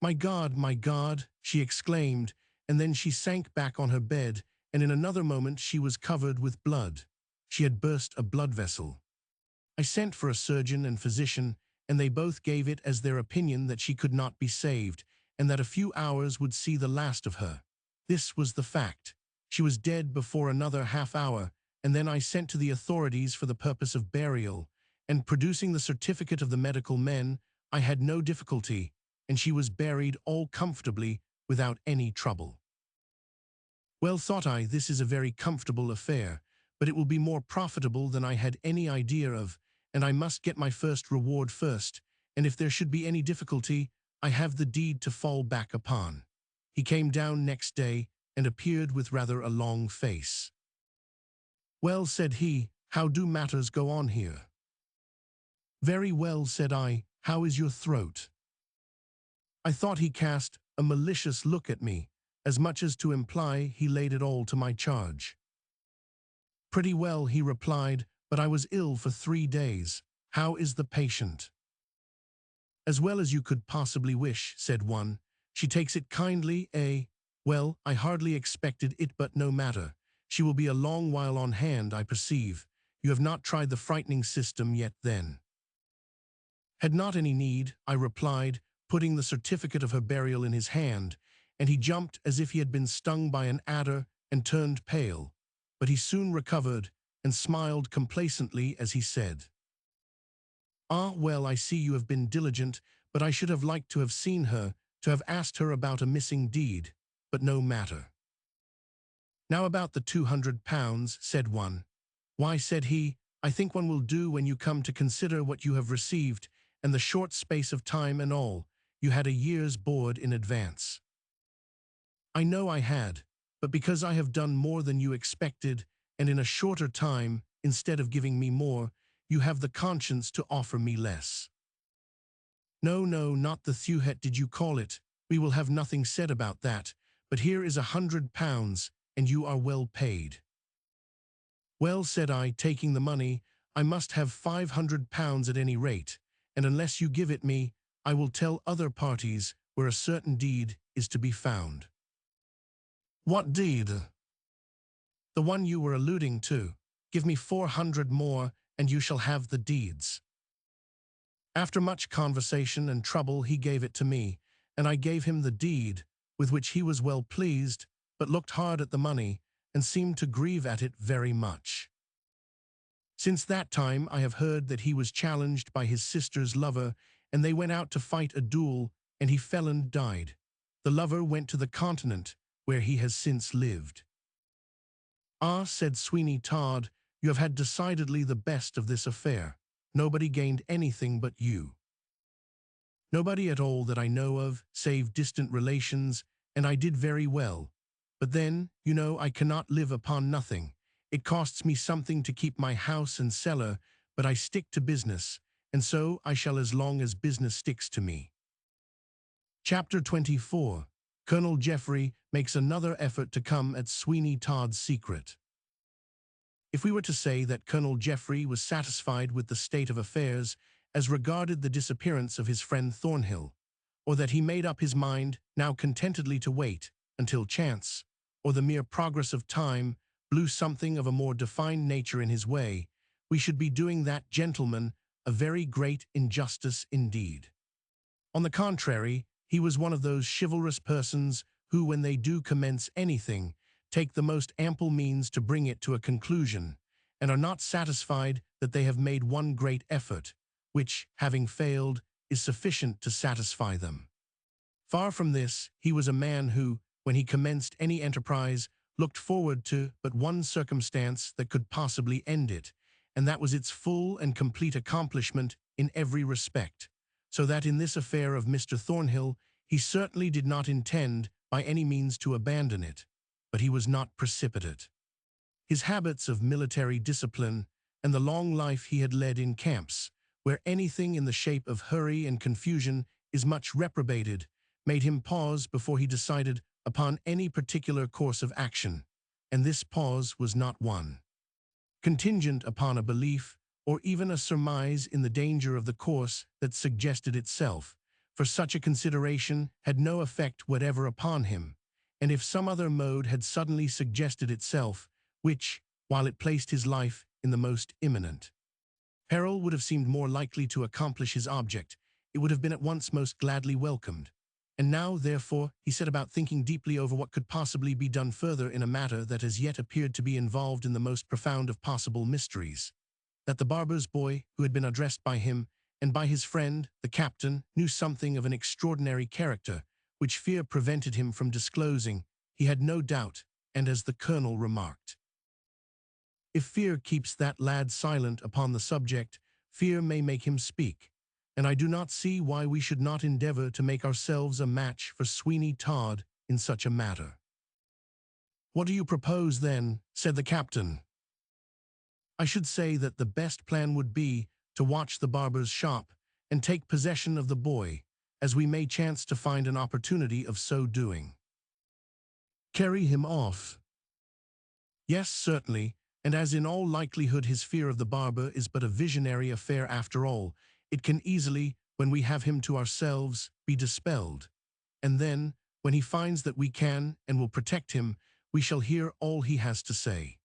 S1: My God," she exclaimed, and then she sank back on her bed, and in another moment she was covered with blood. She had burst a blood vessel. I sent for a surgeon and physician, and they both gave it as their opinion that she could not be saved, and that a few hours would see the last of her. This was the fact. She was dead before another half hour, and then I sent to the authorities for the purpose of burial, and producing the certificate of the medical men, I had no difficulty, and she was buried all comfortably without any trouble. Well, thought I, this is a very comfortable affair, but it will be more profitable than I had any idea of, and I must get my first reward first, and if there should be any difficulty, I have the deed to fall back upon. He came down next day, and appeared with rather a long face. "Well," said he, "how do matters go on here?" "Very well," said I, "how is your throat?" I thought he cast a malicious look at me, as much as to imply he laid it all to my charge. "Pretty well," he replied, "but I was ill for 3 days. How is the patient?" "As well as you could possibly wish," said one. "She takes it kindly, eh? Well, I hardly expected it, but no matter. She will be a long while on hand, I perceive. You have not tried the frightening system yet, then?" "Had not any need," I replied, putting the certificate of her burial in his hand, and he jumped as if he had been stung by an adder and turned pale. But he soon recovered and smiled complacently as he said, "Ah, well, I see you have been diligent, but I should have liked to have seen her, to have asked her about a missing deed, but no matter." "Now about the £200, said one. "Why," said he, "I think one will do when you come to consider what you have received, and the short space of time and all. You had a year's board in advance." "I know I had, but because I have done more than you expected, and in a shorter time, instead of giving me more, you have the conscience to offer me less." "No, no, not the thewhet did you call it. We will have nothing said about that, but here is £100, and you are well paid." "Well," said I, taking the money, "I must have £500 at any rate, and unless you give it me, I will tell other parties where a certain deed is to be found." "What deed?" "The one you were alluding to. Give me 400 more, and you shall have the deeds." After much conversation and trouble he gave it to me, and I gave him the deed, with which he was well pleased, but looked hard at the money, and seemed to grieve at it very much. Since that time I have heard that he was challenged by his sister's lover, and they went out to fight a duel, and he fell and died. The lover went to the continent, where he has since lived. "Ah," said Sweeney Todd, "you have had decidedly the best of this affair. Nobody gained anything but you." "Nobody at all that I know of, save distant relations, and I did very well. But then, you know, I cannot live upon nothing. It costs me something to keep my house and cellar, but I stick to business, and so I shall as long as business sticks to me." Chapter 24. Colonel Jeffrey makes another effort to come at Sweeney Todd's secret. If we were to say that Colonel Jeffrey was satisfied with the state of affairs as regarded the disappearance of his friend Thornhill, or that he made up his mind now contentedly to wait until chance, or the mere progress of time, blew something of a more defined nature in his way, we should be doing that gentleman a very great injustice indeed. On the contrary, he was one of those chivalrous persons who, when they do commence anything, take the most ample means to bring it to a conclusion, and are not satisfied that they have made one great effort, which, having failed, is sufficient to satisfy them. Far from this, he was a man who, when he commenced any enterprise, looked forward to but one circumstance that could possibly end it, and that was its full and complete accomplishment in every respect, so that in this affair of Mr. Thornhill he certainly did not intend by any means to abandon it, but he was not precipitate. His habits of military discipline and the long life he had led in camps, where anything in the shape of hurry and confusion is much reprobated, made him pause before he decided upon any particular course of action, and this pause was not one contingent upon a belief or even a surmise in the danger of the course that suggested itself, for such a consideration had no effect whatever upon him, and if some other mode had suddenly suggested itself, which, while it placed his life in the most imminent peril, would have seemed more likely to accomplish his object, it would have been at once most gladly welcomed. And now, therefore, he set about thinking deeply over what could possibly be done further in a matter that as yet appeared to be involved in the most profound of possible mysteries. That the barber's boy, who had been addressed by him and by his friend, the captain, knew something of an extraordinary character, which fear prevented him from disclosing, he had no doubt, and as the colonel remarked, "If fear keeps that lad silent upon the subject, fear may make him speak, and I do not see why we should not endeavor to make ourselves a match for Sweeney Todd in such a matter." "What do you propose, then?" said the captain. "I should say that the best plan would be to watch the barber's shop and take possession of the boy, as we may chance to find an opportunity of so doing." "Carry him off?" "Yes, certainly, and as in all likelihood his fear of the barber is but a visionary affair after all, it can easily, when we have him to ourselves, be dispelled. And then, when he finds that we can and will protect him, we shall hear all he has to say."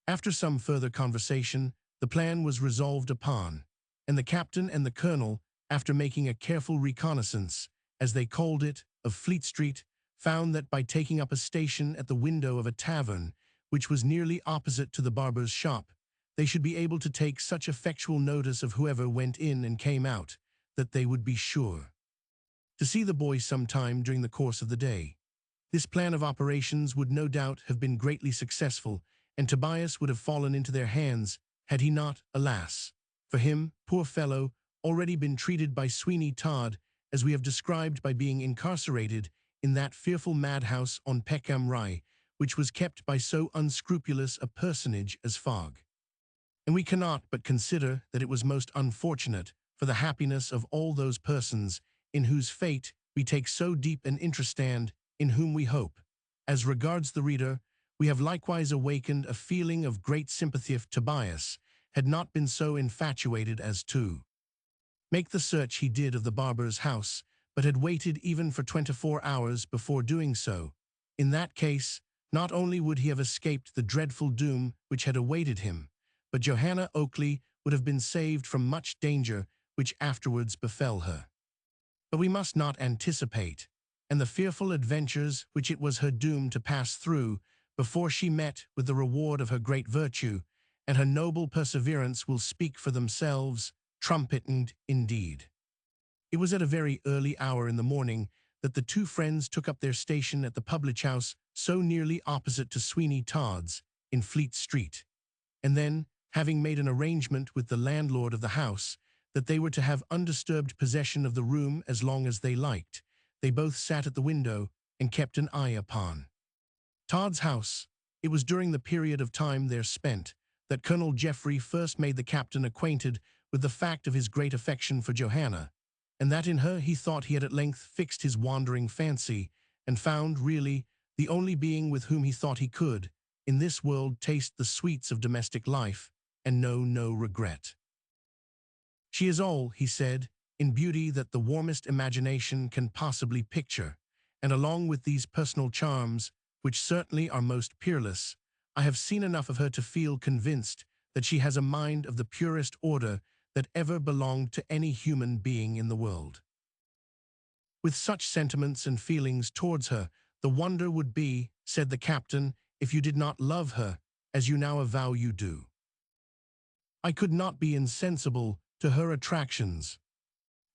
S1: After some further conversation, the plan was resolved upon, and the captain and the colonel, after making a careful reconnaissance, as they called it, of Fleet Street, found that by taking up a station at the window of a tavern, which was nearly opposite to the barber's shop, they should be able to take such effectual notice of whoever went in and came out, that they would be sure to see the boy some time during the course of the day. This plan of operations would no doubt have been greatly successful, and Tobias would have fallen into their hands, had he not, alas, for him, poor fellow, already been treated by Sweeney Todd, as we have described, by being incarcerated in that fearful madhouse on Peckham Rye, which was kept by so unscrupulous a personage as Fogg. And we cannot but consider that it was most unfortunate for the happiness of all those persons in whose fate we take so deep an interest and in whom we hope, As regards the reader, we have likewise awakened a feeling of great sympathy if Tobias had not been so infatuated as to make the search he did of the barber's house, but had waited even for 24 hours before doing so. In that case, not only would he have escaped the dreadful doom which had awaited him, but Johanna Oakley would have been saved from much danger which afterwards befell her. But we must not anticipate, and the fearful adventures which it was her doom to pass through before she met with the reward of her great virtue, and her noble perseverance will speak for themselves, trumpeted indeed. It was at a very early hour in the morning that the two friends took up their station at the public-house so nearly opposite to Sweeney Todd's in Fleet Street, and then, having made an arrangement with the landlord of the house that they were to have undisturbed possession of the room as long as they liked, they both sat at the window and kept an eye upon Todd's house. It was during the period of time there spent that Colonel Geoffrey first made the captain acquainted with the fact of his great affection for Johanna, and that in her he thought he had at length fixed his wandering fancy, and found really the only being with whom he thought he could, in this world, taste the sweets of domestic life, and know no regret. She is all, he said, in beauty that the warmest imagination can possibly picture, and along with these personal charms, which certainly are most peerless, I have seen enough of her to feel convinced that she has a mind of the purest order that ever belonged to any human being in the world. With such sentiments and feelings towards her, the wonder would be, said the captain, if you did not love her, as you now avow you do. I could not be insensible to her attractions.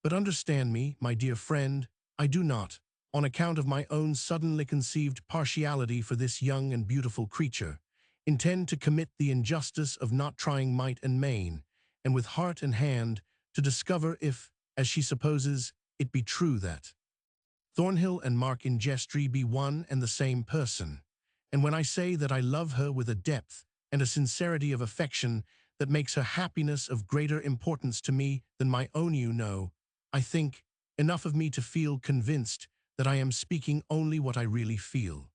S1: But understand me, my dear friend, I do not, on account of my own suddenly conceived partiality for this young and beautiful creature, intend to commit the injustice of not trying might and main, and with heart and hand, to discover if, as she supposes, it be true that Thornhill and Mark Ingestry be one and the same person. And when I say that I love her with a depth and a sincerity of affection that makes her happiness of greater importance to me than my own, you know, I think enough of me to feel convinced that I am speaking only what I really feel.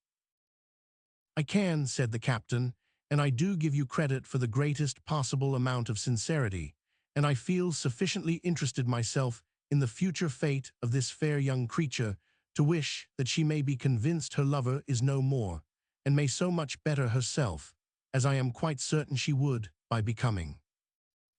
S1: I can, said the captain, and I do give you credit for the greatest possible amount of sincerity, and I feel sufficiently interested myself in the future fate of this fair young creature to wish that she may be convinced her lover is no more, and may so much better herself, as I am quite certain she would, by becoming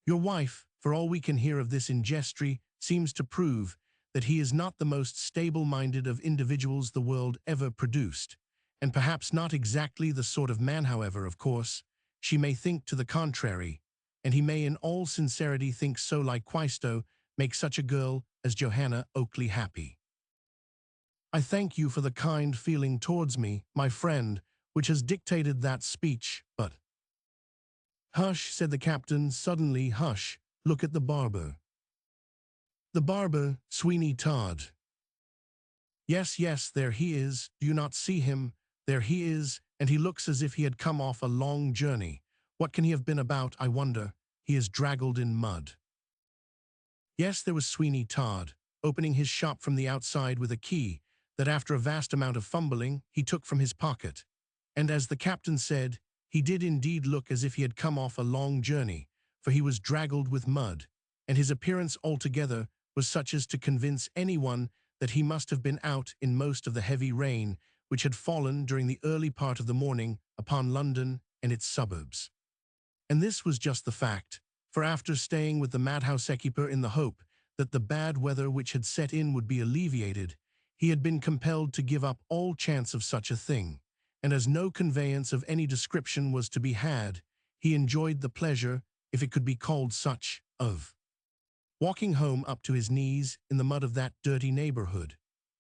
S1: your wife. For all we can hear of this Ingestry seems to prove that he is not the most stable-minded of individuals the world ever produced, and perhaps not exactly the sort of man. However, of course, she may think to the contrary, and he may in all sincerity think so. Likewise, make such a girl as Johanna Oakley happy. I thank you for the kind feeling towards me, my friend, which has dictated that speech, but— Hush, said the captain suddenly, hush, look at the barber. The barber, Sweeney Todd. Yes, yes, there he is, do you not see him? There he is, and he looks as if he had come off a long journey. What can he have been about, I wonder? He is draggled in mud. Yes, there was Sweeney Todd, opening his shop from the outside with a key that after a vast amount of fumbling he took from his pocket. And as the captain said, he did indeed look as if he had come off a long journey, for he was draggled with mud, and his appearance altogether was such as to convince anyone that he must have been out in most of the heavy rain which had fallen during the early part of the morning upon London and its suburbs. And this was just the fact, for after staying with the madhouse keeper in the hope that the bad weather which had set in would be alleviated, he had been compelled to give up all chance of such a thing, and as no conveyance of any description was to be had, he enjoyed the pleasure, if it could be called such, of walking home up to his knees in the mud of that dirty neighborhood.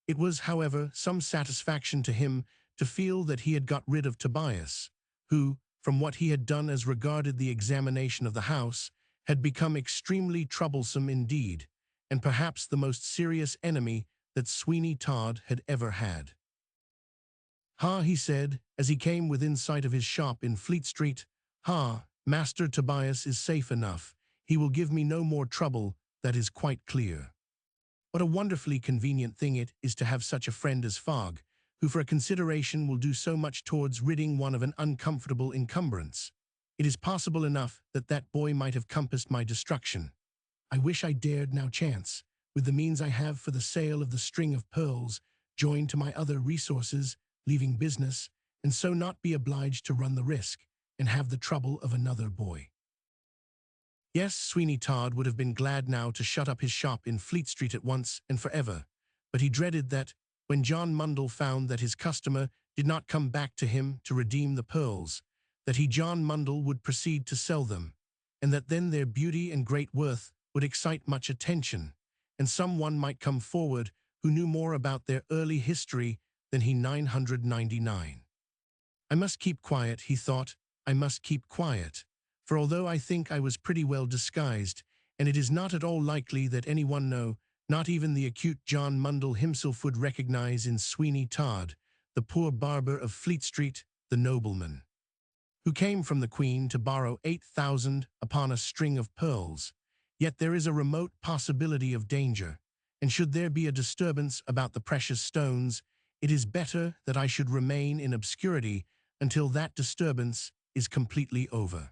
S1: It was, however, some satisfaction to him to feel that he had got rid of Tobias, who, from what he had done as regarded the examination of the house, had become extremely troublesome indeed, and perhaps the most serious enemy that Sweeney Todd had ever had. "Ha," he said, as he came within sight of his shop in Fleet Street, "ha, Master Tobias is safe enough. He will give me no more trouble, that is quite clear. What a wonderfully convenient thing it is to have such a friend as Fogg, who for a consideration will do so much towards ridding one of an uncomfortable encumbrance. It is possible enough that that boy might have compassed my destruction. I wish I dared now chance, with the means I have for the sale of the string of pearls, joined to my other resources, leaving business, and so not be obliged to run the risk, and have the trouble of another boy. Yes, Sweeney Todd would have been glad now to shut up his shop in Fleet Street at once and forever, but he dreaded that, when John Mundle found that his customer did not come back to him to redeem the pearls, that he, John Mundle, would proceed to sell them, and that then their beauty and great worth would excite much attention, and some one might come forward who knew more about their early history than he 999. I must keep quiet, he thought, I must keep quiet, for although I think I was pretty well disguised, and it is not at all likely that anyone know, not even the acute John Mundle himself would recognize in Sweeney Todd, the poor Barber of Fleet Street, the nobleman, who came from the Queen to borrow 8,000 upon a string of pearls. Yet there is a remote possibility of danger, and should there be a disturbance about the precious stones, it is better that I should remain in obscurity until that disturbance is completely over.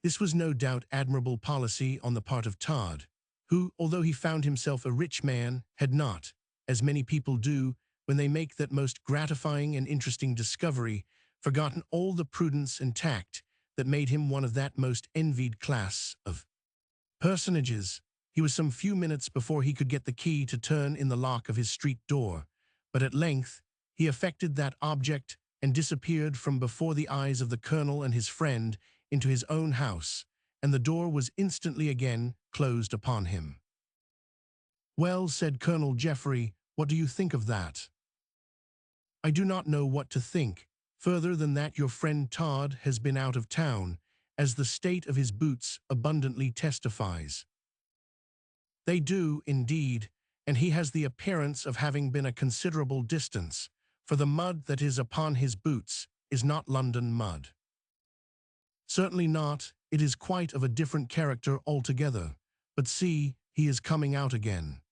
S1: This was no doubt admirable policy on the part of Todd, who, although he found himself a rich man, had not, as many people do when they make that most gratifying and interesting discovery, forgotten all the prudence and tact that made him one of that most envied class of personages. He was some few minutes before he could get the key to turn in the lock of his street door, but at length he effected that object and disappeared from before the eyes of the colonel and his friend into his own house, and the door was instantly again closed upon him. "Well," said Colonel Geoffrey, "what do you think of that?" "I do not know what to think, further than that your friend Todd has been out of town, as the state of his boots abundantly testifies." "They do, indeed, and he has the appearance of having been a considerable distance, for the mud that is upon his boots is not London mud." "Certainly not, it is quite of a different character altogether, but see, he is coming out again."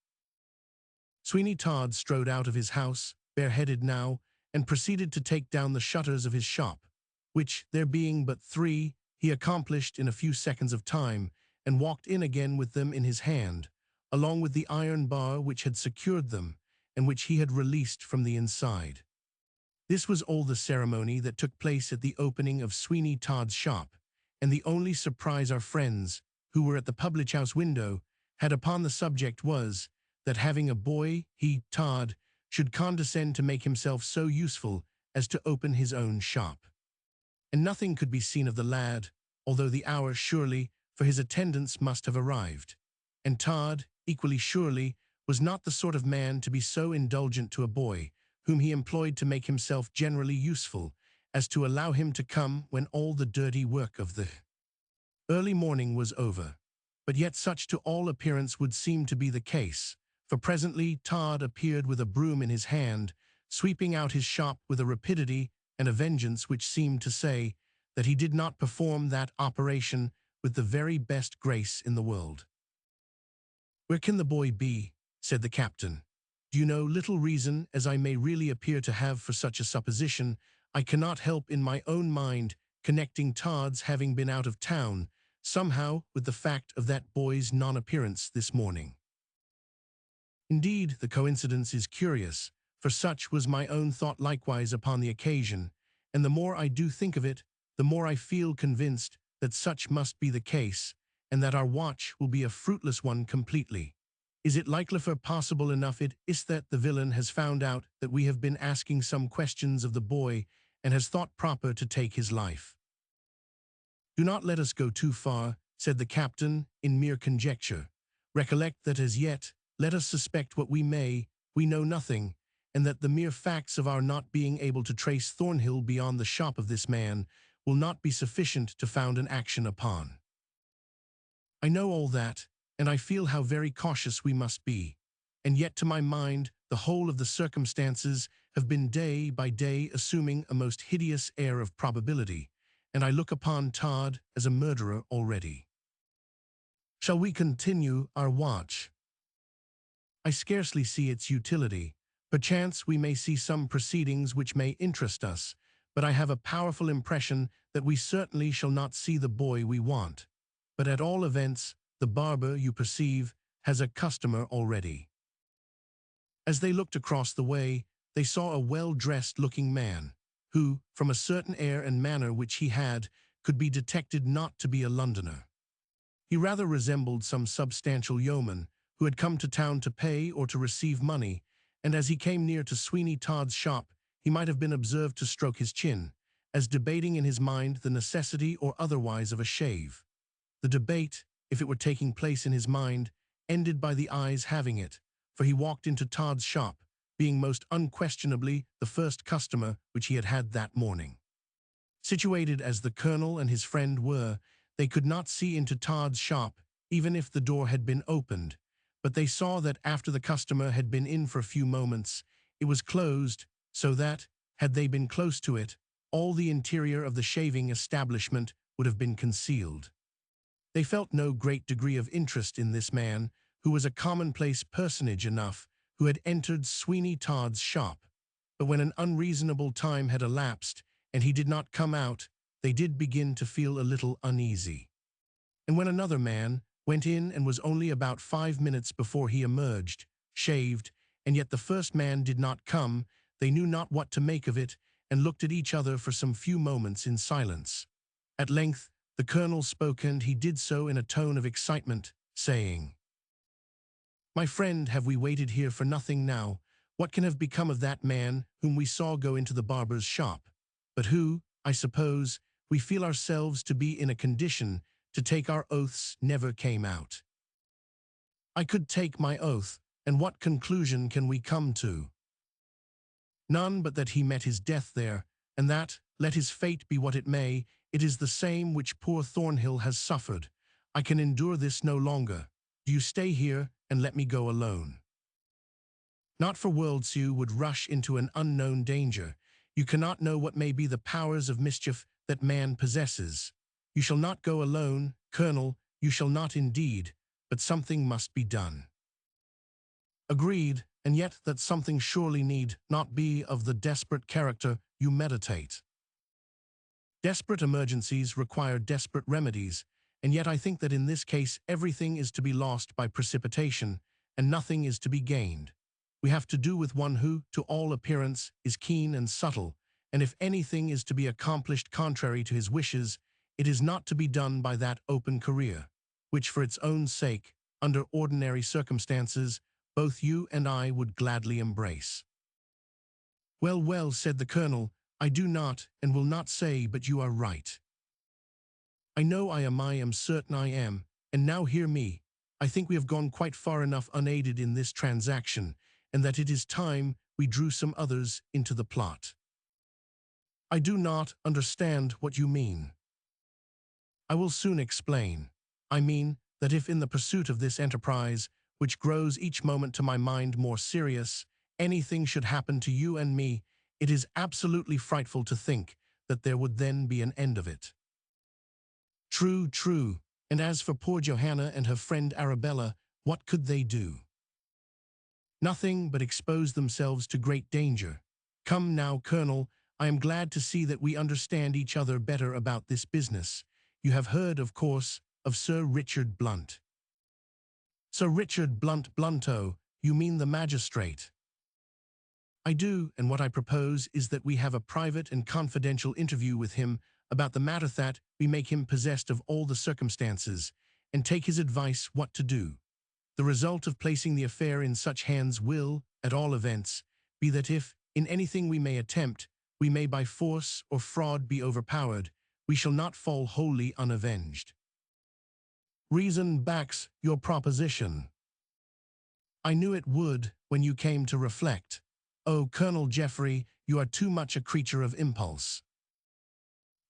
S1: Sweeney Todd strode out of his house, bareheaded now, and proceeded to take down the shutters of his shop, which, there being but 3, he accomplished in a few seconds of time, and walked in again with them in his hand, along with the iron bar which had secured them, and which he had released from the inside. This was all the ceremony that took place at the opening of Sweeney Todd's shop, and the only surprise our friends, who were at the public-house window, had upon the subject was, that having a boy, he, Todd, should condescend to make himself so useful as to open his own shop. And nothing could be seen of the lad, although the hour surely, for his attendants must have arrived. And Todd, equally surely, was not the sort of man to be so indulgent to a boy, whom he employed to make himself generally useful, as to allow him to come when all the dirty work of the early morning was over. But yet such to all appearance would seem to be the case, for presently Todd appeared with a broom in his hand, sweeping out his shop with a rapidity and a vengeance which seemed to say that he did not perform that operation with the very best grace in the world. "Where can the boy be?" said the captain. "Do you know, little reason as I may really appear to have for such a supposition, I cannot help in my own mind connecting Todd's having been out of town somehow with the fact of that boy's non-appearance this morning. Indeed, the coincidence is curious, for such was my own thought likewise upon the occasion, and the more I do think of it, the more I feel convinced that such must be the case, and that our watch will be a fruitless one completely. Is it likely for possible enough it is that the villain has found out that we have been asking some questions of the boy, and has thought proper to take his life?" "Do not let us go too far," said the captain, "in mere conjecture. Recollect that as yet, let us suspect what we may, we know nothing, and that the mere facts of our not being able to trace Thornhill beyond the shop of this man will not be sufficient to found an action upon." "I know all that, and I feel how very cautious we must be, and yet to my mind the whole of the circumstances have been day by day assuming a most hideous air of probability, and I look upon Todd as a murderer already. Shall we continue our watch?" "I scarcely see its utility, Perchance we may see some proceedings which may interest us, but I have a powerful impression that we certainly shall not see the boy we want. But at all events, the barber, you perceive, has a customer already." As they looked across the way, they saw a well-dressed-looking man, who, from a certain air and manner which he had, could be detected not to be a Londoner. He rather resembled some substantial yeoman, who had come to town to pay or to receive money, and as he came near to Sweeney Todd's shop, he might have been observed to stroke his chin, as debating in his mind the necessity or otherwise of a shave. The debate, if it were taking place in his mind, ended by the eyes having it, for he walked into Todd's shop, being most unquestionably the first customer which he had had that morning. Situated as the Colonel and his friend were, they could not see into Todd's shop, even if the door had been opened, but they saw that after the customer had been in for a few moments, it was closed, so that, had they been close to it, all the interior of the shaving establishment would have been concealed. They felt no great degree of interest in this man, who was a commonplace personage enough, who had entered Sweeney Todd's shop. But when an unreasonable time had elapsed, and he did not come out, they did begin to feel a little uneasy. And when another man went in and was only about 5 minutes before he emerged, shaved, and yet the first man did not come, they knew not what to make of it, and looked at each other for some few moments in silence. At length, the Colonel spoke, and he did so in a tone of excitement, saying, "My friend, have we waited here for nothing now? What can have become of that man whom we saw go into the barber's shop, but who, I suppose, we feel ourselves to be in a condition to take our oaths never came out?" "I could take my oath, and what conclusion can we come to?" "None but that he met his death there, and that, let his fate be what it may, it is the same which poor Thornhill has suffered. I can endure this no longer. Do you stay here, and let me go alone." "Not for worlds you would rush into an unknown danger. You cannot know what may be the powers of mischief that man possesses. You shall not go alone, Colonel, you shall not indeed, but something must be done." "Agreed, and yet that something surely need not be of the desperate character you meditate." "Desperate emergencies require desperate remedies, and yet I think that in this case everything is to be lost by precipitation, and nothing is to be gained. We have to do with one who, to all appearance, is keen and subtle, and if anything is to be accomplished contrary to his wishes, it is not to be done by that open career, which for its own sake, under ordinary circumstances, both you and I would gladly embrace." "Well, well," said the Colonel, "I do not and will not say but you are right. I know I am certain I am, and now hear me. I think we have gone quite far enough unaided in this transaction, and that it is time we drew some others into the plot." "I do not understand what you mean." "I will soon explain. I mean that if in the pursuit of this enterprise, which grows each moment to my mind more serious, anything should happen to you and me, it is absolutely frightful to think that there would then be an end of it." "True, true, and as for poor Johanna and her friend Arabella, what could they do?" "Nothing but expose themselves to great danger. Come now, Colonel, I am glad to see that we understand each other better about this business. You have heard, of course, of Sir Richard Blunt." "Sir Richard Blunto, you mean the magistrate?" "I do, and what I propose is that we have a private and confidential interview with him about the matter, that we make him possessed of all the circumstances, and take his advice what to do. The result of placing the affair in such hands will, at all events, be that if, in anything we may attempt, we may by force or fraud be overpowered, we shall not fall wholly unavenged." "Reason backs your proposition." "I knew it would when you came to reflect. Oh, Colonel Geoffrey, you are too much a creature of impulse."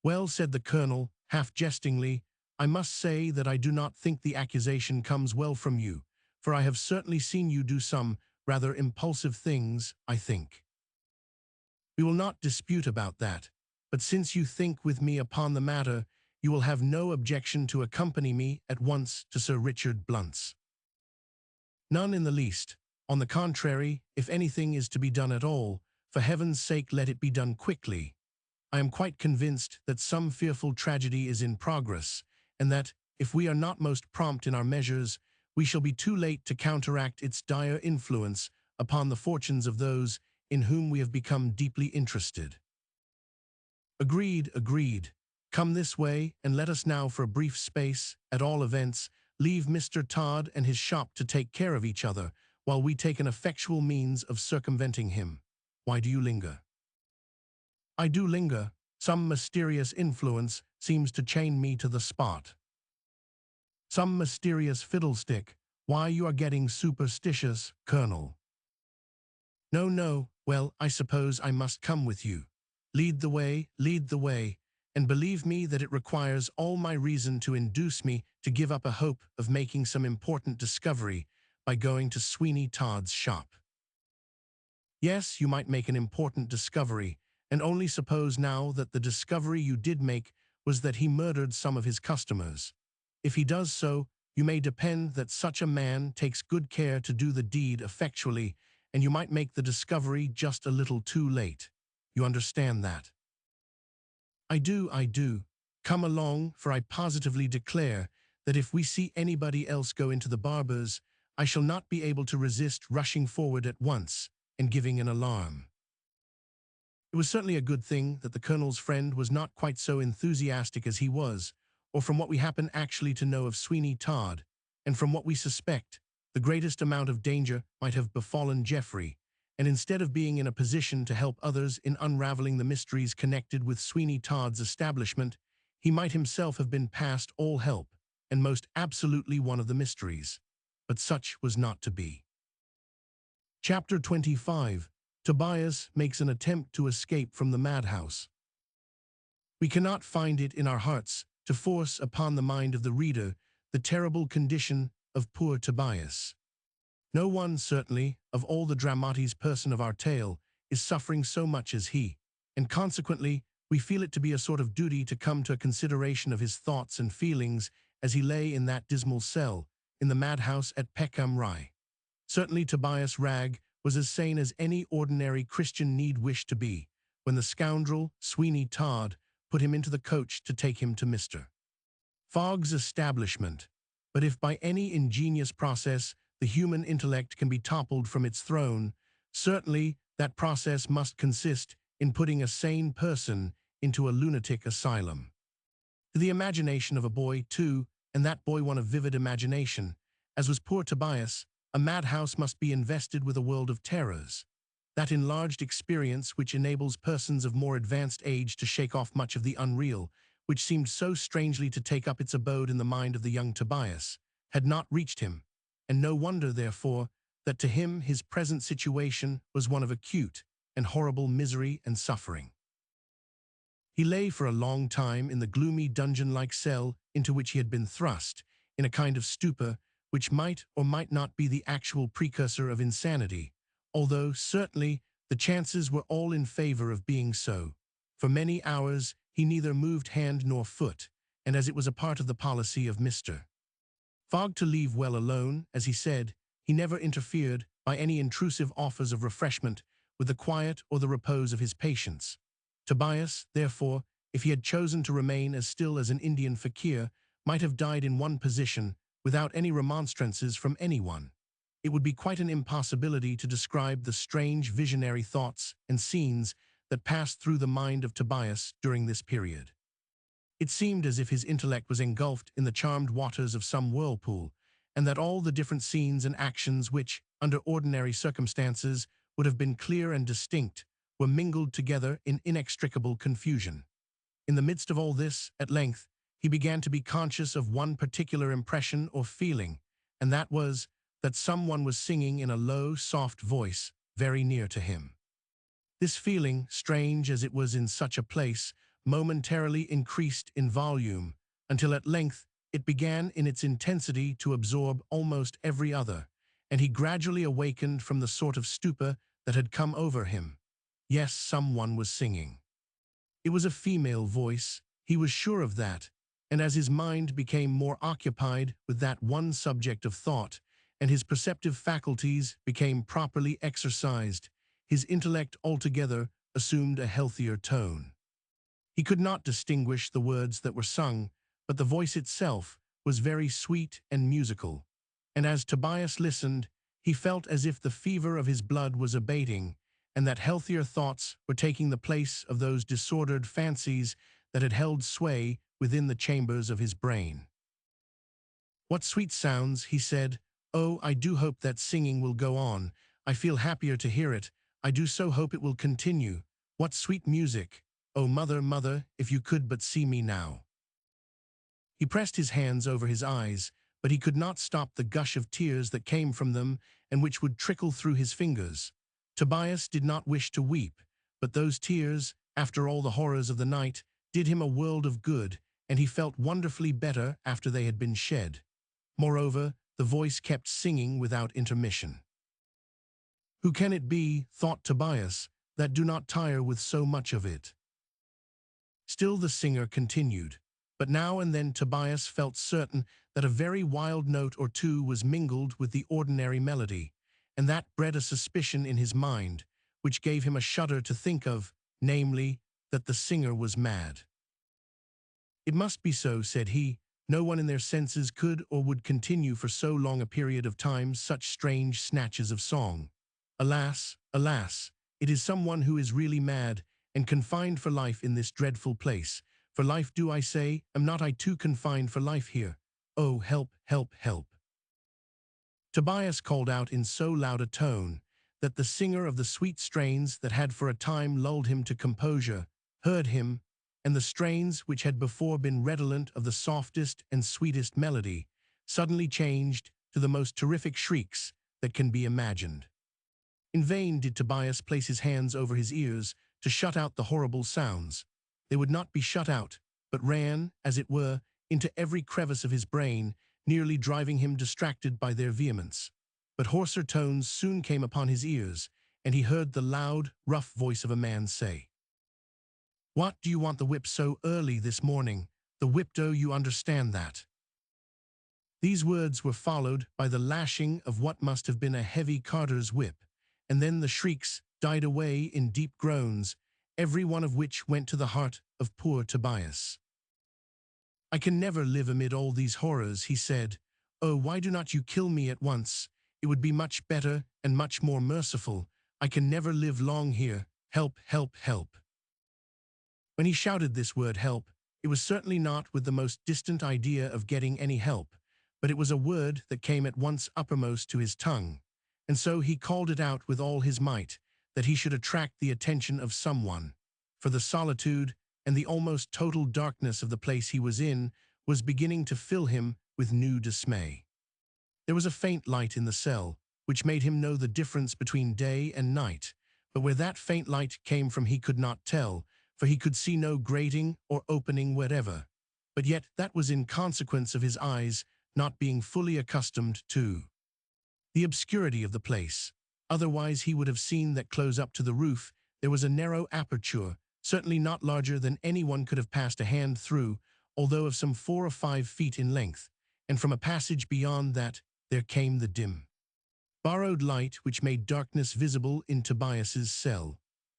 S1: "Well," said the Colonel, half jestingly, "I must say that I do not think the accusation comes well from you, for I have certainly seen you do some rather impulsive things, I think." "We will not dispute about that, but since you think with me upon the matter, you will have no objection to accompany me at once to Sir Richard Blunt's." "None in the least. On the contrary, if anything is to be done at all, for heaven's sake let it be done quickly. I am quite convinced that some fearful tragedy is in progress, and that, if we are not most prompt in our measures, we shall be too late to counteract its dire influence upon the fortunes of those in whom we have become deeply interested. Agreed, agreed. Come this way, and let us now for a brief space, at all events, leave Mr. Todd and his shop to take care of each other, while we take an effectual means of circumventing him. Why do you linger? I do linger. Some mysterious influence seems to chain me to the spot. Some mysterious fiddlestick. Why you are getting superstitious, Colonel. No, no, well, I suppose I must come with you. Lead the way, and believe me that it requires all my reason to induce me to give up a hope of making some important discovery by going to Sweeney Todd's shop. Yes, you might make an important discovery, and only suppose now that the discovery you did make was that he murdered some of his customers. If he does so, you may depend that such a man takes good care to do the deed effectually, and you might make the discovery just a little too late. You understand that? I do. Come along, for I positively declare that if we see anybody else go into the barber's, I shall not be able to resist rushing forward at once and giving an alarm. It was certainly a good thing that the Colonel's friend was not quite so enthusiastic as he was, or from what we happen actually to know of Sweeney Todd, and from what we suspect, the greatest amount of danger might have befallen Geoffrey, and instead of being in a position to help others in unraveling the mysteries connected with Sweeney Todd's establishment, he might himself have been past all help, and most absolutely one of the mysteries. But such was not to be. Chapter 25. Tobias makes an attempt to escape from the madhouse. We cannot find it in our hearts to force upon the mind of the reader the terrible condition of poor Tobias. No one, certainly, of all the dramatis person of our tale, is suffering so much as he, and consequently we feel it to be a sort of duty to come to a consideration of his thoughts and feelings as he lay in that dismal cell in the madhouse at Peckham Rye. Certainly Tobias Ragg was as sane as any ordinary Christian need wish to be, when the scoundrel, Sweeney Todd, put him into the coach to take him to Mr. Fogg's establishment. But if by any ingenious process the human intellect can be toppled from its throne, certainly that process must consist in putting a sane person into a lunatic asylum. To the imagination of a boy, too, and that boy one of vivid imagination, as was poor Tobias, a madhouse must be invested with a world of terrors. That enlarged experience which enables persons of more advanced age to shake off much of the unreal, which seemed so strangely to take up its abode in the mind of the young Tobias, had not reached him, and no wonder, therefore, that to him his present situation was one of acute and horrible misery and suffering. He lay for a long time in the gloomy dungeon-like cell into which he had been thrust, in a kind of stupor which might or might not be the actual precursor of insanity, although certainly the chances were all in favor of being so. For many hours he neither moved hand nor foot, and as it was a part of the policy of Mr. Fogg to leave well alone, as he said, he never interfered by any intrusive offers of refreshment with the quiet or the repose of his patients. Tobias, therefore, if he had chosen to remain as still as an Indian fakir, might have died in one position without any remonstrances from anyone. It would be quite an impossibility to describe the strange visionary thoughts and scenes that passed through the mind of Tobias during this period. It seemed as if his intellect was engulfed in the charmed waters of some whirlpool, and that all the different scenes and actions which, under ordinary circumstances, would have been clear and distinct, were mingled together in inextricable confusion. In the midst of all this, at length, he began to be conscious of one particular impression or feeling, and that was that someone was singing in a low, soft voice very near to him. This feeling, strange as it was in such a place, momentarily increased in volume, until at length it began in its intensity to absorb almost every other, and he gradually awakened from the sort of stupor that had come over him. Yes, someone was singing. It was a female voice, he was sure of that, and as his mind became more occupied with that one subject of thought, and his perceptive faculties became properly exercised. His intellect altogether assumed a healthier tone. He could not distinguish the words that were sung, but the voice itself was very sweet and musical. And as Tobias listened, he felt as if the fever of his blood was abating, and that healthier thoughts were taking the place of those disordered fancies that had held sway within the chambers of his brain. "What sweet sounds," he said. "Oh, I do hope that singing will go on. I feel happier to hear it. I do so hope it will continue. What sweet music. Oh, mother, mother, if you could but see me now." He pressed his hands over his eyes, but he could not stop the gush of tears that came from them and which would trickle through his fingers. Tobias did not wish to weep, but those tears, after all the horrors of the night, did him a world of good, and he felt wonderfully better after they had been shed. Moreover, the voice kept singing without intermission. "Who can it be," thought Tobias, "that do not tire with so much of it?" Still the singer continued, but now and then Tobias felt certain that a very wild note or two was mingled with the ordinary melody, and that bred a suspicion in his mind, which gave him a shudder to think of, namely, that the singer was mad. "It must be so," said he. "No one in their senses could or would continue for so long a period of time such strange snatches of song. Alas, alas, it is someone who is really mad, and confined for life in this dreadful place. For life, do I say, am not I too confined for life here? Oh, help, help, help." Tobias called out in so loud a tone that the singer of the sweet strains that had for a time lulled him to composure heard him, and the strains which had before been redolent of the softest and sweetest melody suddenly changed to the most terrific shrieks that can be imagined. In vain did Tobias place his hands over his ears to shut out the horrible sounds. They would not be shut out, but ran, as it were, into every crevice of his brain, nearly driving him distracted by their vehemence. But hoarser tones soon came upon his ears, and he heard the loud, rough voice of a man say, "What, do you want the whip so early this morning? The whip, do you understand that?" These words were followed by the lashing of what must have been a heavy carter's whip, and then the shrieks died away in deep groans, every one of which went to the heart of poor Tobias. "I can never live amid all these horrors," he said. "Oh, why do not you kill me at once? It would be much better and much more merciful. I can never live long here. Help, help, help." When he shouted this word help, it was certainly not with the most distant idea of getting any help, but it was a word that came at once uppermost to his tongue, and so he called it out with all his might, that he should attract the attention of someone, for the solitude and the almost total darkness of the place he was in was beginning to fill him with new dismay. There was a faint light in the cell, which made him know the difference between day and night, but where that faint light came from he could not tell, for he could see no grating or opening wherever. But yet that was in consequence of his eyes not being fully accustomed to the obscurity of the place. Otherwise he would have seen that close up to the roof there was a narrow aperture, certainly not larger than anyone could have passed a hand through, although of some 4 or 5 feet in length, and from a passage beyond that there came the dim, borrowed light which made darkness visible in Tobias's cell.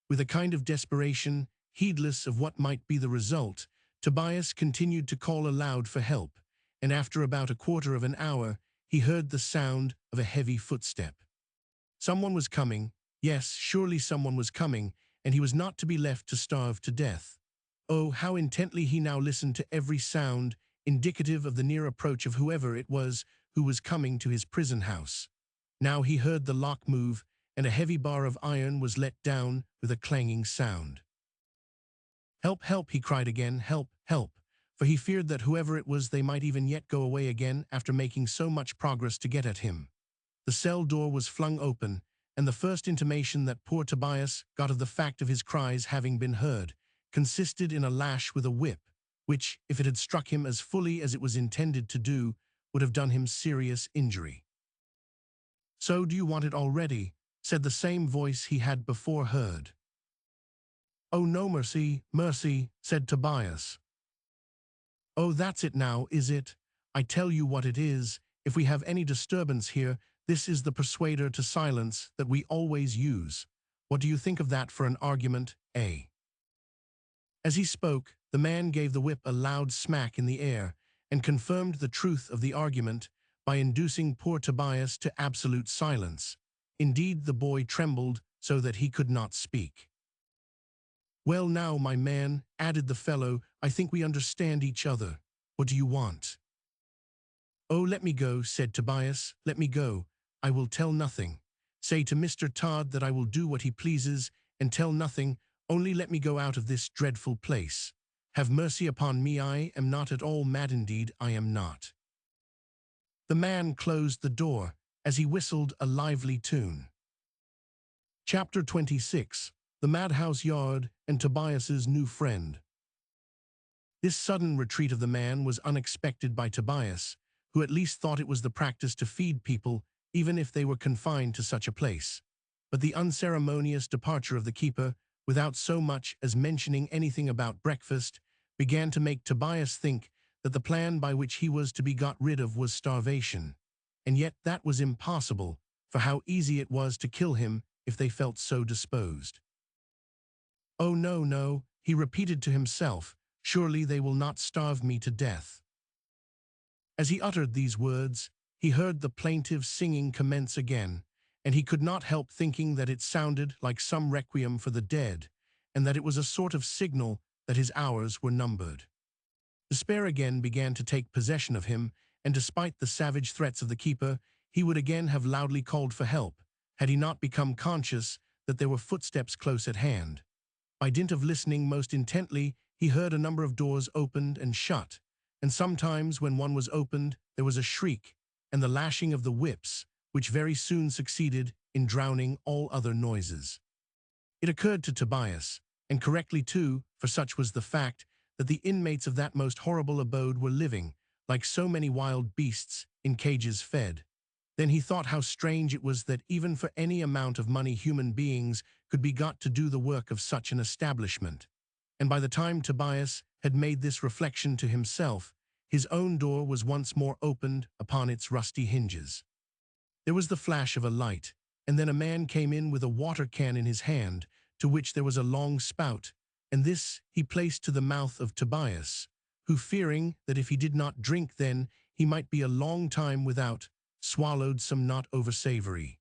S1: With a kind of desperation, heedless of what might be the result, Tobias continued to call aloud for help, and after about a quarter of an hour he heard the sound of a heavy footstep. Someone was coming, yes, surely someone was coming, and he was not to be left to starve to death. Oh, how intently he now listened to every sound, indicative of the near approach of whoever it was who was coming to his prison house. Now he heard the lock move, and a heavy bar of iron was let down with a clanging sound. "Help, help," he cried again, "help, help," for he feared that whoever it was they might even yet go away again after making so much progress to get at him. The cell door was flung open, and the first intimation that poor Tobias got of the fact of his cries having been heard consisted in a lash with a whip, which, if it had struck him as fully as it was intended to do, would have done him serious injury. "So do you want it already?" said the same voice he had before heard. "Oh, no, mercy, mercy," said Tobias. "Oh, that's it now, is it? I tell you what it is. If we have any disturbance here, This is the persuader to silence that we always use. What do you think of that for an argument, eh? As he spoke, the man gave the whip a loud smack in the air and confirmed the truth of the argument by inducing poor Tobias to absolute silence. Indeed, the boy trembled so that he could not speak. "Well now, my man," added the fellow, "I think we understand each other. What do you want?" "Oh, let me go," said Tobias. "Let me go. I will tell nothing. Say to Mr. Todd that I will do what he pleases, and tell nothing, only let me go out of this dreadful place. Have mercy upon me, I am not at all mad, indeed I am not." The man closed the door as he whistled a lively tune. Chapter 26. The Madhouse Yard and Tobias's New Friend. This sudden retreat of the man was unexpected by Tobias, who at least thought it was the practice to feed people even if they were confined to such a place. But the unceremonious departure of the keeper, without so much as mentioning anything about breakfast, began to make Tobias think that the plan by which he was to be got rid of was starvation. And yet that was impossible, for how easy it was to kill him if they felt so disposed. "Oh, no, no," he repeated to himself, "surely they will not starve me to death." As he uttered these words, he heard the plaintive singing commence again, and he could not help thinking that it sounded like some requiem for the dead, and that it was a sort of signal that his hours were numbered. Despair again began to take possession of him, and despite the savage threats of the keeper, he would again have loudly called for help, had he not become conscious that there were footsteps close at hand. By dint of listening most intently, he heard a number of doors opened and shut, and sometimes when one was opened, there was a shriek and the lashing of the whips, which very soon succeeded in drowning all other noises. It occurred to Tobias, and correctly too, for such was the fact, that the inmates of that most horrible abode were living, like so many wild beasts, in cages fed. Then he thought how strange it was that even for any amount of money human beings could be got to do the work of such an establishment. And by the time Tobias had made this reflection to himself, his own door was once more opened upon its rusty hinges. There was the flash of a light, and then a man came in with a water can in his hand, to which there was a long spout, and this he placed to the mouth of Tobias, who, fearing that if he did not drink then he might be a long time without, swallowed some not over-savory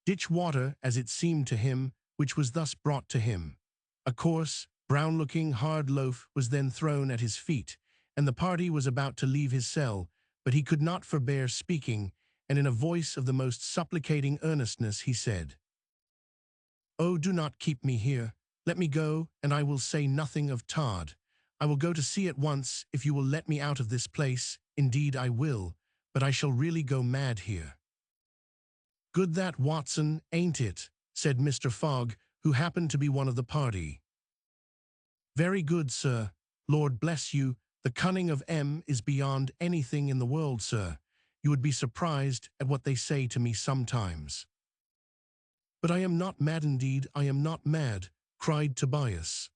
S1: ditch water, as it seemed to him, which was thus brought to him. A coarse, brown-looking, hard loaf was then thrown at his feet, and the party was about to leave his cell, but he could not forbear speaking, and in a voice of the most supplicating earnestness he said, "Oh, do not keep me here. Let me go, and I will say nothing of Todd. I will go to sea at once if you will let me out of this place. Indeed I will, but I shall really go mad here." "Good that, Watson, ain't it?" said Mr. Fogg, who happened to be one of the party. "Very good, sir. Lord bless you, the cunning of M is beyond anything in the world, sir. You would be surprised at what they say to me sometimes." "But I am not mad, indeed I am not mad," cried Tobias.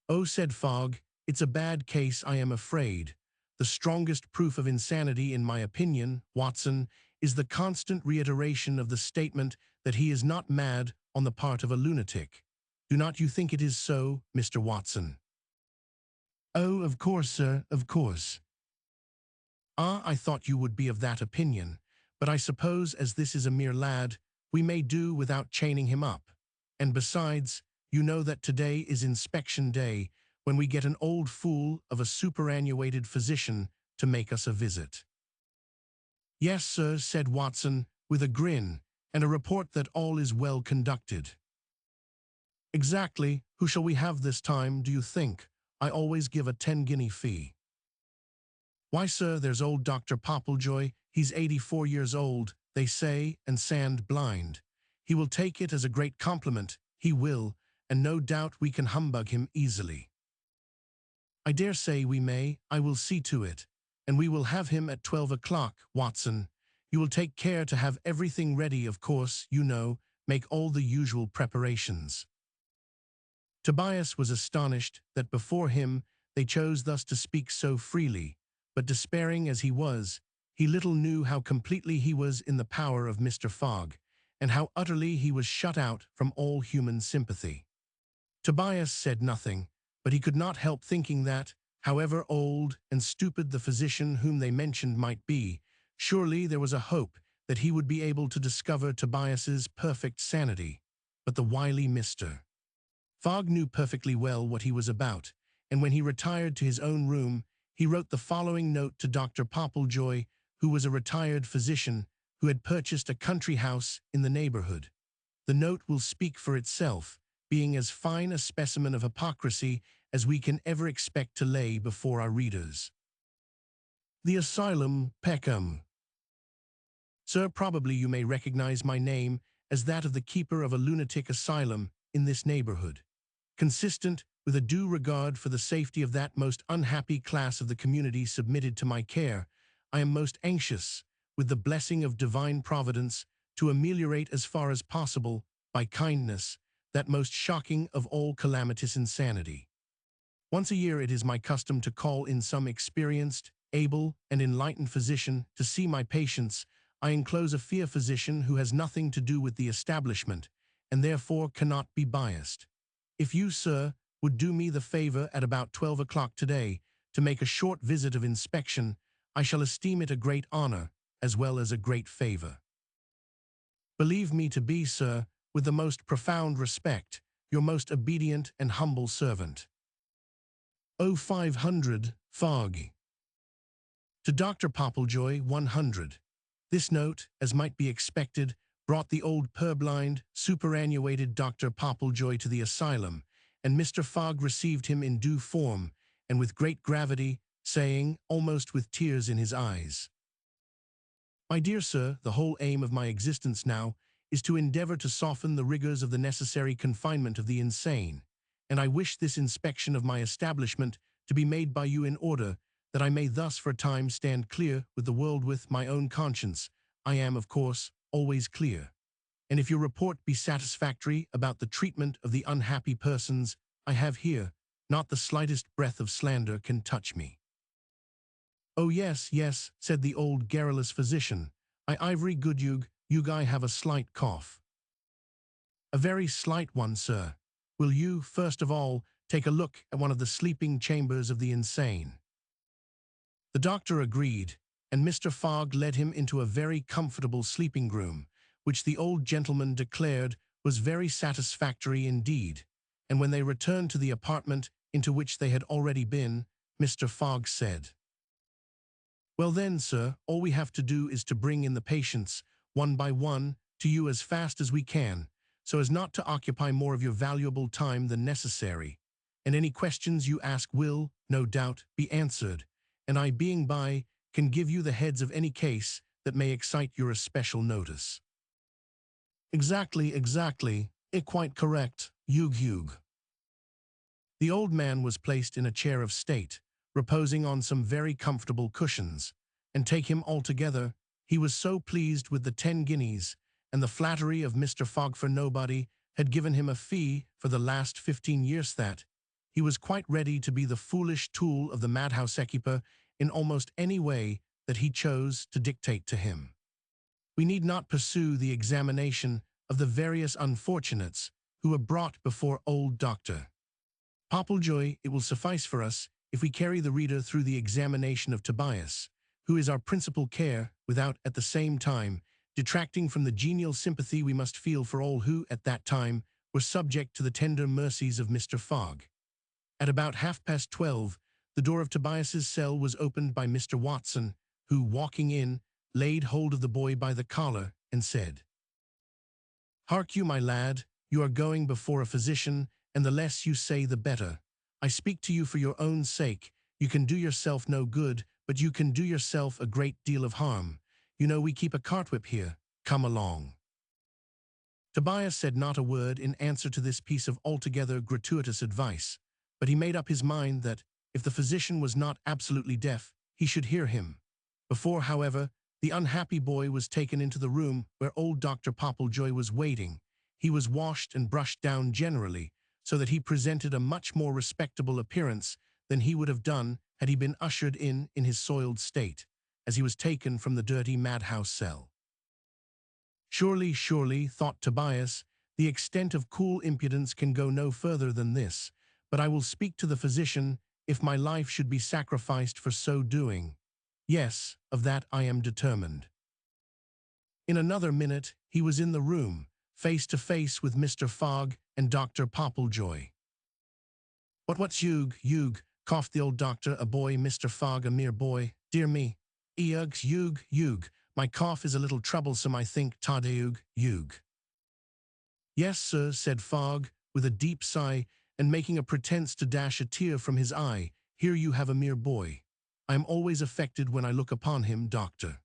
S1: "Oh," said Fogg, "it's a bad case, I am afraid. The strongest proof of insanity, in my opinion, Watson, is the constant reiteration of the statement that he is not mad on the part of a lunatic. Do not you think it is so, Mr. Watson?" "Oh, of course, sir, of course." "Ah, I thought you would be of that opinion, but I suppose as this is a mere lad, we may do without chaining him up. And besides, you know that today is inspection day, when we get an old fool of a superannuated physician to make us a visit." "Yes, sir," said Watson, with a grin, "and a report that all is well conducted." "Exactly. Who shall we have this time, do you think? I always give a 10-guinea fee." "Why, sir, there's old Dr. Popplejoy. He's 84 years old, they say, and sand blind. He will take it as a great compliment, he will, and no doubt we can humbug him easily." "I dare say we may. I will see to it. And we will have him at 12 o'clock, Watson. You will take care to have everything ready, of course, you know, make all the usual preparations." Tobias was astonished that before him they chose thus to speak so freely, but despairing as he was, He little knew how completely he was in the power of Mr. Fogg, and how utterly he was shut out from all human sympathy. Tobias said nothing, but he could not help thinking that, however old and stupid the physician whom they mentioned might be, surely there was a hope that he would be able to discover Tobias's perfect sanity. But the wily Mr. Fogg knew perfectly well what he was about, and when he retired to his own room, he wrote the following note to Dr. Popplejoy, who was a retired physician who had purchased a country house in the neighborhood. The note will speak for itself, being as fine a specimen of hypocrisy as we can ever expect to lay before our readers. The Asylum, Peckham. Sir, probably you may recognize my name as that of the keeper of a lunatic asylum in this neighborhood. Consistent with a due regard for the safety of that most unhappy class of the community submitted to my care, I am most anxious, with the blessing of divine providence, to ameliorate as far as possible, by kindness, that most shocking of all calamitous insanity. Once a year it is my custom to call in some experienced, able, and enlightened physician to see my patients. I enclose a fee physician who has nothing to do with the establishment, and therefore cannot be biased. If you, sir, would do me the favor at about 12 o'clock today to make a short visit of inspection, I shall esteem it a great honor, as well as a great favor. Believe me to be, sir, with the most profound respect, your most obedient and humble servant. 0500, Fogg. To Dr. Popplejoy, 100. This note, as might be expected, brought the old purblind, superannuated Dr. Popplejoy to the asylum, and Mr. Fogg received him in due form, and with great gravity, saying, almost with tears in his eyes, "My dear sir, the whole aim of my existence now is to endeavor to soften the rigors of the necessary confinement of the insane, and I wish this inspection of my establishment to be made by you in order, that I may thus for a time stand clear with the world. With my own conscience, I am, of course, always clear. And if your report be satisfactory about the treatment of the unhappy persons I have here, not the slightest breath of slander can touch me." "Oh yes, yes," said the old garrulous physician. "I ivory good Yug, I have a slight cough." "A very slight one, sir. Will you, first of all, take a look at one of the sleeping chambers of the insane?" The doctor agreed, and Mr. Fogg led him into a very comfortable sleeping room, which the old gentleman declared was very satisfactory indeed, and when they returned to the apartment into which they had already been, Mr. Fogg said, "Well then, sir, all we have to do is to bring in the patients, one by one, to you as fast as we can, so as not to occupy more of your valuable time than necessary, and any questions you ask will, no doubt, be answered, and I, being by, can give you the heads of any case that may excite your especial notice." Exactly, quite correct, Hugh. The old man was placed in a chair of state, reposing on some very comfortable cushions, and take him altogether, he was so pleased with the 10 guineas, and the flattery of Mr. Fogg, for nobody had given him a fee for the last 15 years, that he was quite ready to be the foolish tool of the madhouse keeper in almost any way that he chose to dictate to him. We need not pursue the examination of the various unfortunates who were brought before old Dr. Popplejoy. It will suffice for us if we carry the reader through the examination of Tobias, who is our principal care, without, at the same time, detracting from the genial sympathy we must feel for all who, at that time, were subject to the tender mercies of Mr. Fogg. At about 12:30, the door of Tobias's cell was opened by Mr. Watson, who, walking in, laid hold of the boy by the collar, and said, "Hark you, my lad, you are going before a physician, and the less you say the better. I speak to you for your own sake. You can do yourself no good, but you can do yourself a great deal of harm. You know we keep a cartwhip here. Come along." Tobias said not a word in answer to this piece of altogether gratuitous advice, but he made up his mind that, if the physician was not absolutely deaf, he should hear him. Before, however, the unhappy boy was taken into the room where old Dr. Popplejoy was waiting, he was washed and brushed down generally, so that he presented a much more respectable appearance than he would have done had he been ushered in his soiled state, as he was taken from the dirty madhouse cell. Surely, surely, thought Tobias, the extent of cool impudence can go no further than this, but I will speak to the physician if my life should be sacrificed for so doing. Yes, of that I am determined. In another minute, he was in the room, face to face with Mr. Fogg and Dr. Popplejoy. What's Hugh, coughed the old doctor, a boy, Mr. Fogg, a mere boy, dear me. Hugh, my cough is a little troublesome, I think, Todd, Hugh. Yes, sir, said Fogg, with a deep sigh, and making a pretense to dash a tear from his eye. Here you have a mere boy. I am always affected when I look upon him, doctor.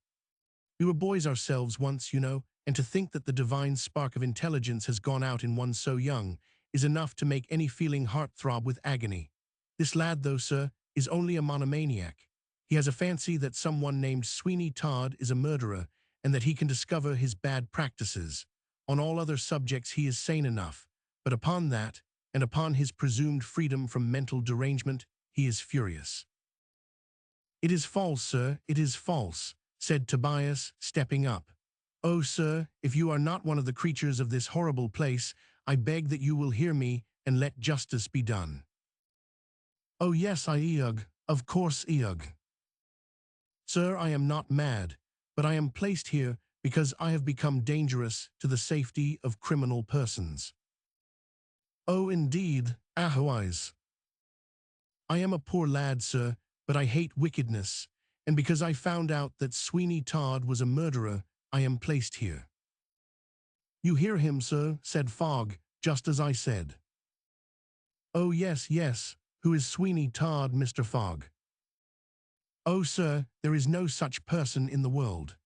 S1: We were boys ourselves once, you know, and to think that the divine spark of intelligence has gone out in one so young is enough to make any feeling heart throb with agony. This lad, though, sir, is only a monomaniac. He has a fancy that someone named Sweeney Todd is a murderer and that he can discover his bad practices. On all other subjects he is sane enough, but upon that, and upon his presumed freedom from mental derangement, he is furious. It is false, sir, it is false, said Tobias, stepping up. Oh, sir, if you are not one of the creatures of this horrible place, I beg that you will hear me and let justice be done. Oh yes, of course, Sir, I am not mad, but I am placed here because I have become dangerous to the safety of criminal persons. Oh, indeed, ahwise. I am a poor lad, sir, but I hate wickedness, and because I found out that Sweeney Todd was a murderer, I am placed here. You hear him, sir, said Fogg, just as I said. Oh, yes, who is Sweeney Todd, Mr. Fogg? Oh, sir, there is no such person in the world.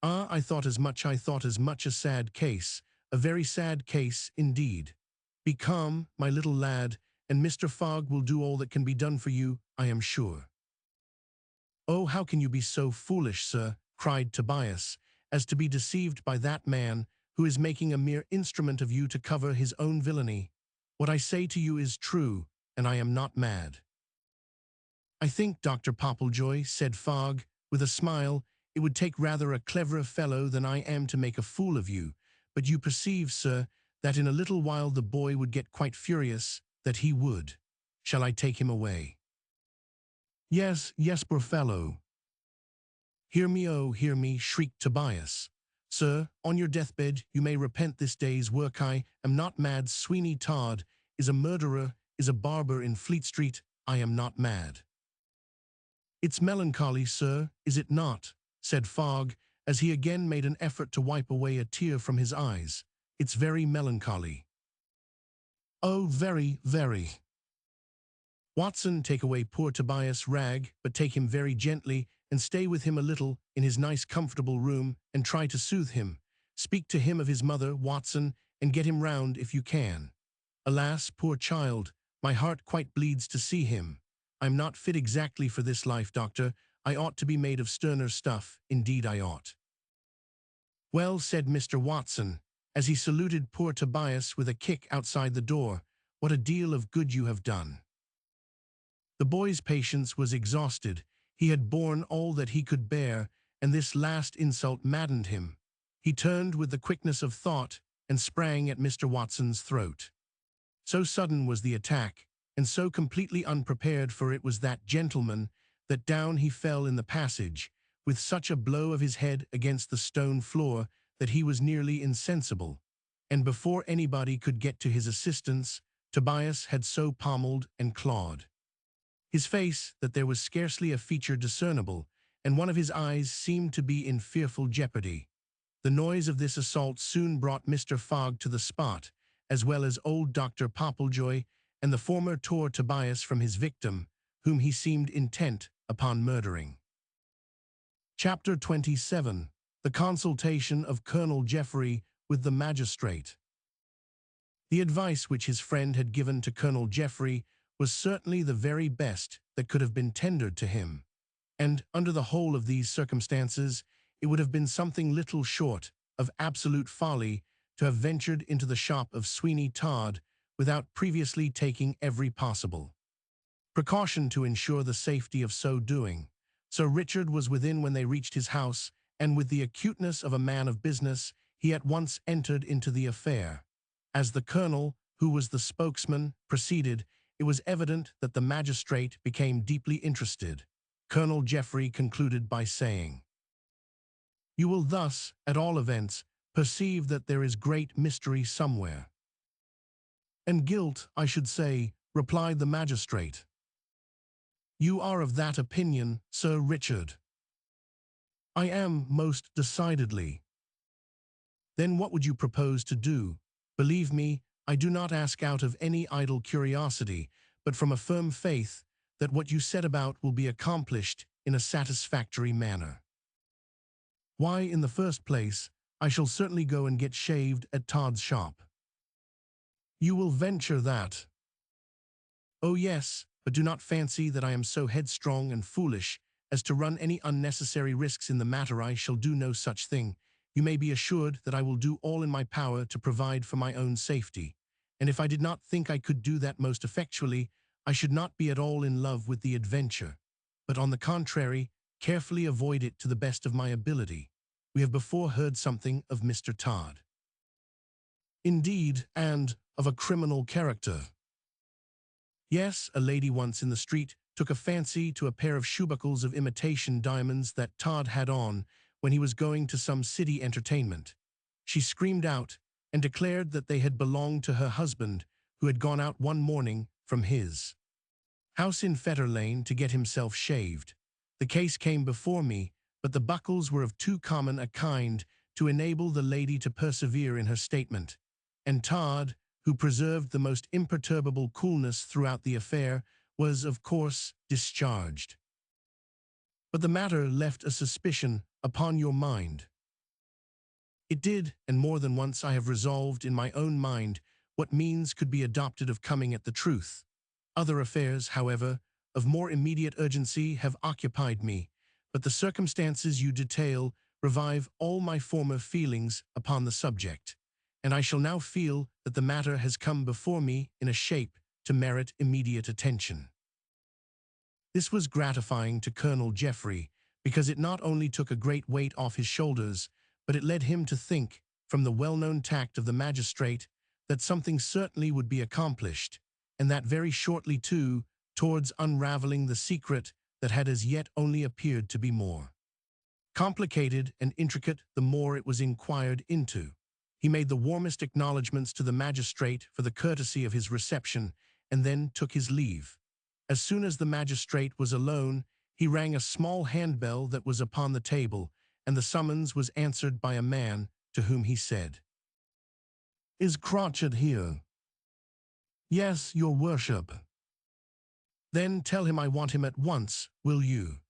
S1: Ah, I thought as much, a sad case, a very sad case indeed. Be calm, my little lad, and Mr. Fogg will do all that can be done for you, I am sure. Oh, how can you be so foolish, sir, cried Tobias, as to be deceived by that man who is making a mere instrument of you to cover his own villainy. What I say to you is true, and I am not mad. I think, Dr. Popplejoy, said Fogg, with a smile, it would take rather a cleverer fellow than I am to make a fool of you, but you perceive, sir, that in a little while the boy would get quite furious, that he would. Shall I take him away? Yes, poor fellow. Hear me, oh, hear me, shrieked Tobias. Sir, on your deathbed you may repent this day's work. I am not mad. Sweeney Todd is a murderer, is a barber in Fleet Street. I am not mad. It's melancholy, sir, is it not? Said Fogg, as he again made an effort to wipe away a tear from his eyes. It's very melancholy. Oh, very, very. Watson, take away poor Tobias' rag, but take him very gently, and stay with him a little in his nice comfortable room, and try to soothe him. Speak to him of his mother, Watson, and get him round if you can. Alas, poor child, my heart quite bleeds to see him. I'm not fit exactly for this life, doctor. I ought to be made of sterner stuff, indeed I ought. Well, said Mr. Watson, as he saluted poor Tobias with a kick outside the door, what a deal of good you have done. The boy's patience was exhausted. He had borne all that he could bear, and this last insult maddened him. He turned with the quickness of thought and sprang at Mr. Watson's throat. So sudden was the attack, and so completely unprepared for it was that gentleman, that down he fell in the passage, with such a blow of his head against the stone floor that he was nearly insensible, and before anybody could get to his assistance, Tobias had so pommeled and clawed his face that there was scarcely a feature discernible, and one of his eyes seemed to be in fearful jeopardy. The noise of this assault soon brought Mr. Fogg to the spot, as well as old Dr. Popplejoy, and the former tore Tobias from his victim, whom he seemed intent upon murdering. Chapter 27. The Consultation of Colonel Jeffrey with the Magistrate. The advice which his friend had given to Colonel Jeffrey was certainly the very best that could have been tendered to him, and, under the whole of these circumstances, it would have been something little short of absolute folly to have ventured into the shop of Sweeney Todd without previously taking every possible precaution to ensure the safety of so doing, Sir Richard was within when they reached his house, and with the acuteness of a man of business, he at once entered into the affair. As the colonel, who was the spokesman, proceeded, it was evident that the magistrate became deeply interested. Colonel Geoffrey concluded by saying, "You will thus, at all events, perceive that there is great mystery somewhere." "And guilt, I should say," replied the magistrate. "You are of that opinion, Sir Richard?" "I am, most decidedly." "Then what would you propose to do? Believe me, I do not ask out of any idle curiosity, but from a firm faith that what you set about will be accomplished in a satisfactory manner." "Why, in the first place, I shall certainly go and get shaved at Todd's shop." "You will venture that?" "Oh yes, but do not fancy that I am so headstrong and foolish as to run any unnecessary risks in the matter. I shall do no such thing. You may be assured that I will do all in my power to provide for my own safety, and if I did not think I could do that most effectually, I should not be at all in love with the adventure, but on the contrary, carefully avoid it to the best of my ability. We have before heard something of Mr. Todd." "Indeed, and of a criminal character." "Yes, a lady once in the street took a fancy to a pair of shoebuckles of imitation diamonds that Todd had on when he was going to some city entertainment. She screamed out and declared that they had belonged to her husband, who had gone out one morning from his house in Fetter Lane to get himself shaved. The case came before me, but the buckles were of too common a kind to enable the lady to persevere in her statement, and Todd, who preserved the most imperturbable coolness throughout the affair, was, of course, discharged. But the matter left a suspicion upon your mind." "It did, and more than once I have resolved in my own mind what means could be adopted of coming at the truth. Other affairs, however, of more immediate urgency have occupied me, but the circumstances you detail revive all my former feelings upon the subject, and I shall now feel that the matter has come before me in a shape to merit immediate attention." This was gratifying to Colonel Geoffrey, because it not only took a great weight off his shoulders, but it led him to think, from the well-known tact of the magistrate, that something certainly would be accomplished, and that very shortly too, towards unraveling the secret that had as yet only appeared to be more complicated and intricate the more it was inquired into. He made the warmest acknowledgments to the magistrate for the courtesy of his reception, and then took his leave. As soon as the magistrate was alone, he rang a small handbell that was upon the table, and the summons was answered by a man, to whom he said, "Is Cratchit here?" "Yes, your worship." "Then tell him I want him at once, will you?"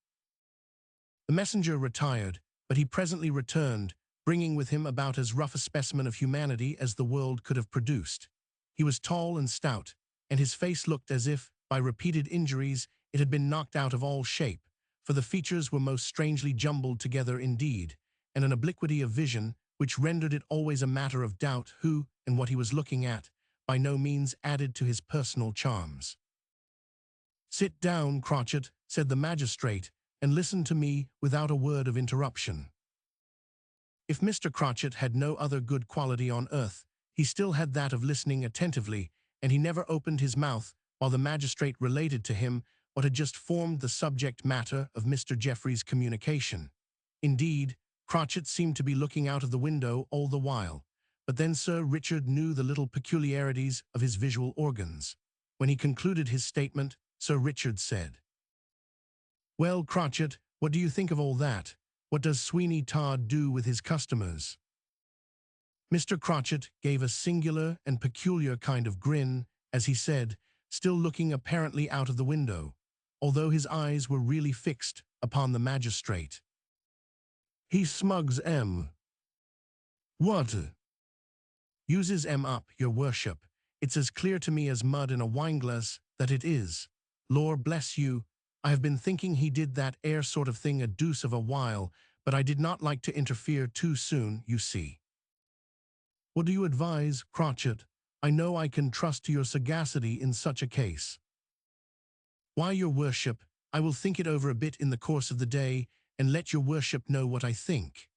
S1: The messenger retired, but he presently returned, bringing with him about as rough a specimen of humanity as the world could have produced. He was tall and stout, and his face looked as if, by repeated injuries, it had been knocked out of all shape, for the features were most strangely jumbled together indeed, and an obliquity of vision, which rendered it always a matter of doubt who and what he was looking at, by no means added to his personal charms. "Sit down, Cratchit," said the magistrate, "and listen to me without a word of interruption." If Mr. Cratchit had no other good quality on earth, he still had that of listening attentively, and he never opened his mouth while the magistrate related to him what had just formed the subject matter of Mr. Geoffrey's communication. Indeed, Cratchit seemed to be looking out of the window all the while, but then Sir Richard knew the little peculiarities of his visual organs. When he concluded his statement, Sir Richard said, "Well, Cratchit, what do you think of all that? What does Sweeney Todd do with his customers?" Mr. Cratchit gave a singular and peculiar kind of grin as he said, still looking apparently out of the window, although his eyes were really fixed upon the magistrate. "He smugs 'em." "What?" "Uses 'em up, your worship. It's as clear to me as mud in a wineglass that it is. Lor bless you, I have been thinking he did that air sort of thing a deuce of a while, but I did not like to interfere too soon, you see." "What do you advise, Cratchit? I know I can trust to your sagacity in such a case." "Why, your worship, I will think it over a bit in the course of the day, and let your worship know what I think.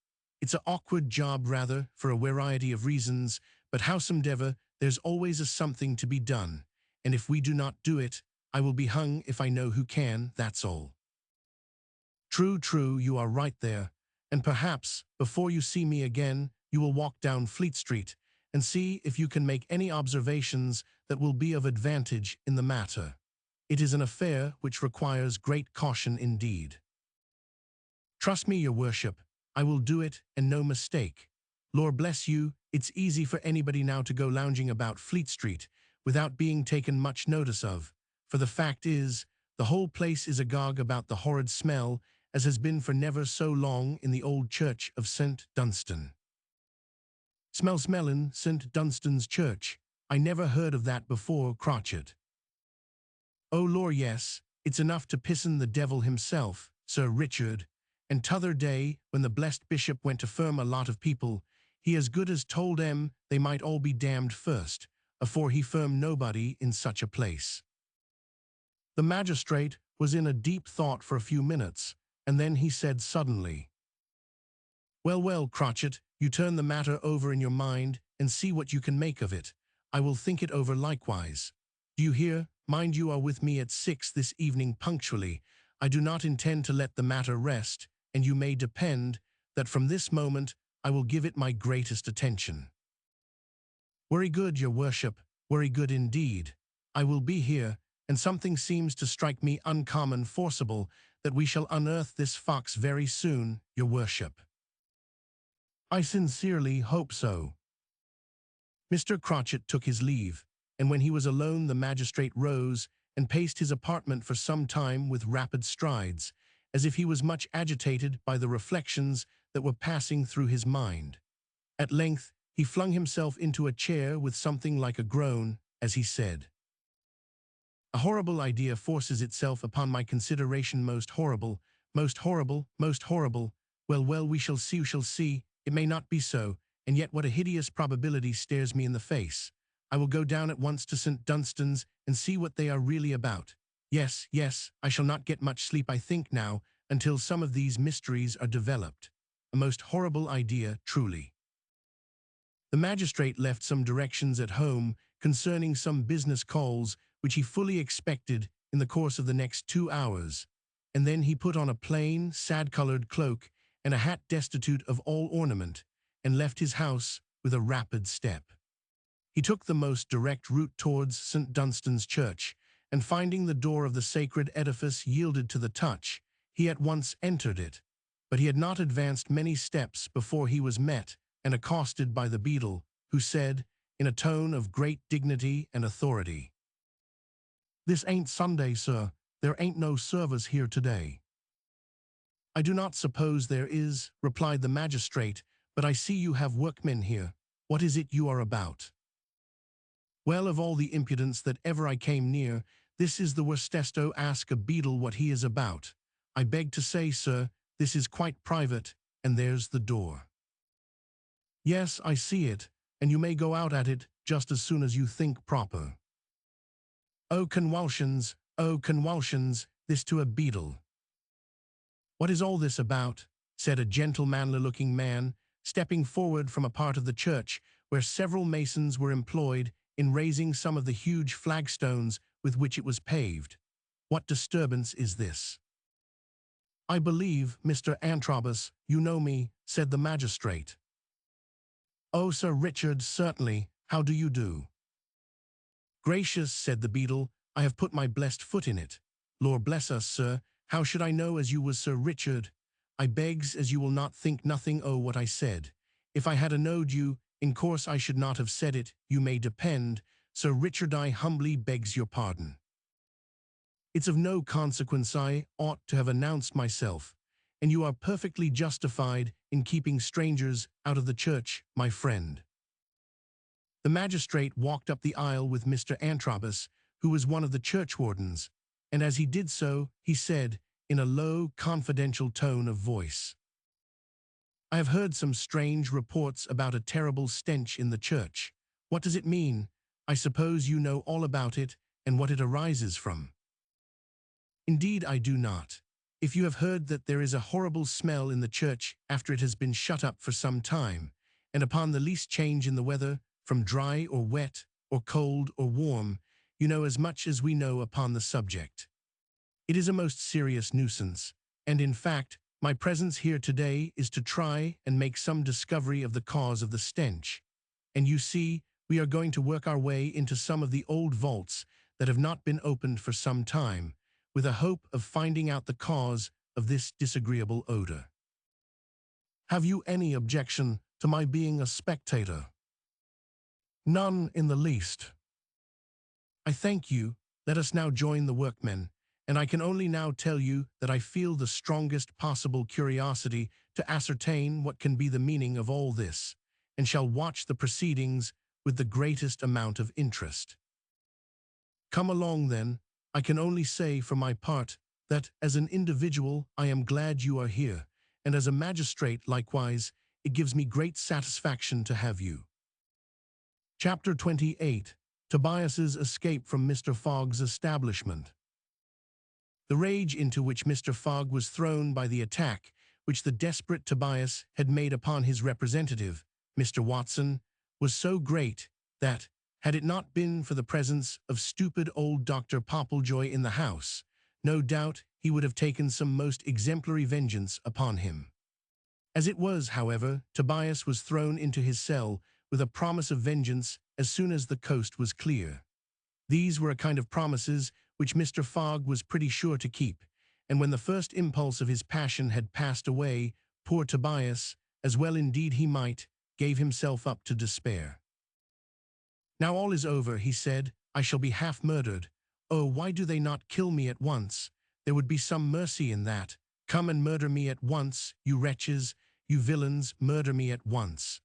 S1: It's a awkward job rather, for a variety of reasons, but howsomedever, there's always a something to be done, and if we do not do it, I will be hung if I know who can, that's all. True, true, you are right there, and perhaps, before you see me again, you will walk down Fleet Street, and see if you can make any observations that will be of advantage in the matter. It is an affair which requires great caution indeed. Trust me, your worship, I will do it, and no mistake. Lord bless you, it's easy for anybody now to go lounging about Fleet Street without being taken much notice of, for the fact is, the whole place is agog about the horrid smell, as has been for never so long in the old church of St. Dunstan. Smellin' St. Dunstan's church. I never heard of that before, Crotchet. Oh, lor, yes, it's enough to pisson the devil himself, Sir Richard, and t'other day, when the blessed bishop went to firm a lot of people, he as good as told 'em they might all be damned first, afore he firmed nobody in such a place. The magistrate was in a deep thought for a few minutes, and then he said suddenly, Well, well, Crotchet, you turn the matter over in your mind, and see what you can make of it. I will think it over likewise. Do you hear? Mind you are with me at 6 this evening punctually. I do not intend to let the matter rest, and you may depend that from this moment I will give it my greatest attention. Very good, your worship, very good indeed. I will be here, and something seems to strike me uncommon forcible that we shall unearth this fox very soon, your worship. I sincerely hope so. Mr. Crotchet took his leave, and when he was alone the magistrate rose and paced his apartment for some time with rapid strides, as if he was much agitated by the reflections that were passing through his mind. At length he flung himself into a chair with something like a groan, as he said, A horrible idea forces itself upon my consideration, most horrible, most horrible, most horrible. Well, well, we shall see, it may not be so, and yet what a hideous probability stares me in the face. I will go down at once to St. Dunstan's and see what they are really about. Yes, yes, I shall not get much sleep, I think, now, until some of these mysteries are developed. A most horrible idea, truly. The magistrate left some directions at home concerning some business calls which he fully expected in the course of the next 2 hours, and then he put on a plain, sad-colored cloak and a hat destitute of all ornament, and left his house with a rapid step. He took the most direct route towards St. Dunstan's church, and finding the door of the sacred edifice yielded to the touch, he at once entered it. But he had not advanced many steps before he was met and accosted by the beadle, who said, in a tone of great dignity and authority, This ain't Sunday, sir. There ain't no service here today. I do not suppose there is, replied the magistrate, but I see you have workmen here. What is it you are about? Well, of all the impudence that ever I came near, this is the worstest. Ask a beadle what he is about. I beg to say, sir, this is quite private, and there's the door. Yes, I see it, and you may go out at it just as soon as you think proper. Oh, convulsions, this to a beadle. What is all this about? Said a gentlemanly-looking man, stepping forward from a part of the church where several masons were employed in raising some of the huge flagstones with which it was paved. What disturbance is this? I believe, Mr. Antrobus, you know me, said the magistrate. Oh, Sir Richard, certainly. How do you do? Gracious, said the beadle, I have put my blessed foot in it. Lord bless us, sir, how should I know as you was Sir Richard? I begs as you will not think nothing o' what I said. If I had a knowed you, in course I should not have said it, you may depend. Sir Richard, I humbly begs your pardon. It's of no consequence, I ought to have announced myself, and you are perfectly justified in keeping strangers out of the church, my friend. The magistrate walked up the aisle with Mr. Antrobus, who was one of the churchwardens, and as he did so, he said, in a low, confidential tone of voice, I have heard some strange reports about a terrible stench in the church. What does it mean? I suppose you know all about it and what it arises from. Indeed, I do not. If you have heard that there is a horrible smell in the church after it has been shut up for some time, and upon the least change in the weather, from dry or wet, or cold or warm, you know as much as we know upon the subject. It is a most serious nuisance, and in fact, my presence here today is to try and make some discovery of the cause of the stench. And you see, we are going to work our way into some of the old vaults that have not been opened for some time, with a hope of finding out the cause of this disagreeable odor. Have you any objection to my being a spectator? None in the least. I thank you. Let us now join the workmen, and I can only now tell you that I feel the strongest possible curiosity to ascertain what can be the meaning of all this, and shall watch the proceedings with the greatest amount of interest. Come along then. I can only say for my part that as an individual I am glad you are here, and as a magistrate likewise it gives me great satisfaction to have you. Chapter 28. Tobias's Escape from Mr. Fogg's Establishment. The rage into which Mr. Fogg was thrown by the attack which the desperate Tobias had made upon his representative, Mr. Watson, was so great that, had it not been for the presence of stupid old Dr. Popplejoy in the house, no doubt he would have taken some most exemplary vengeance upon him. As it was, however, Tobias was thrown into his cell with a promise of vengeance as soon as the coast was clear. These were a kind of promises which Mr. Fogg was pretty sure to keep, and when the first impulse of his passion had passed away, poor Tobias, as well indeed he might, gave himself up to despair. Now all is over, he said. I shall be half murdered. Oh, why do they not kill me at once? There would be some mercy in that. Come and murder me at once, you wretches, you villains, murder me at once.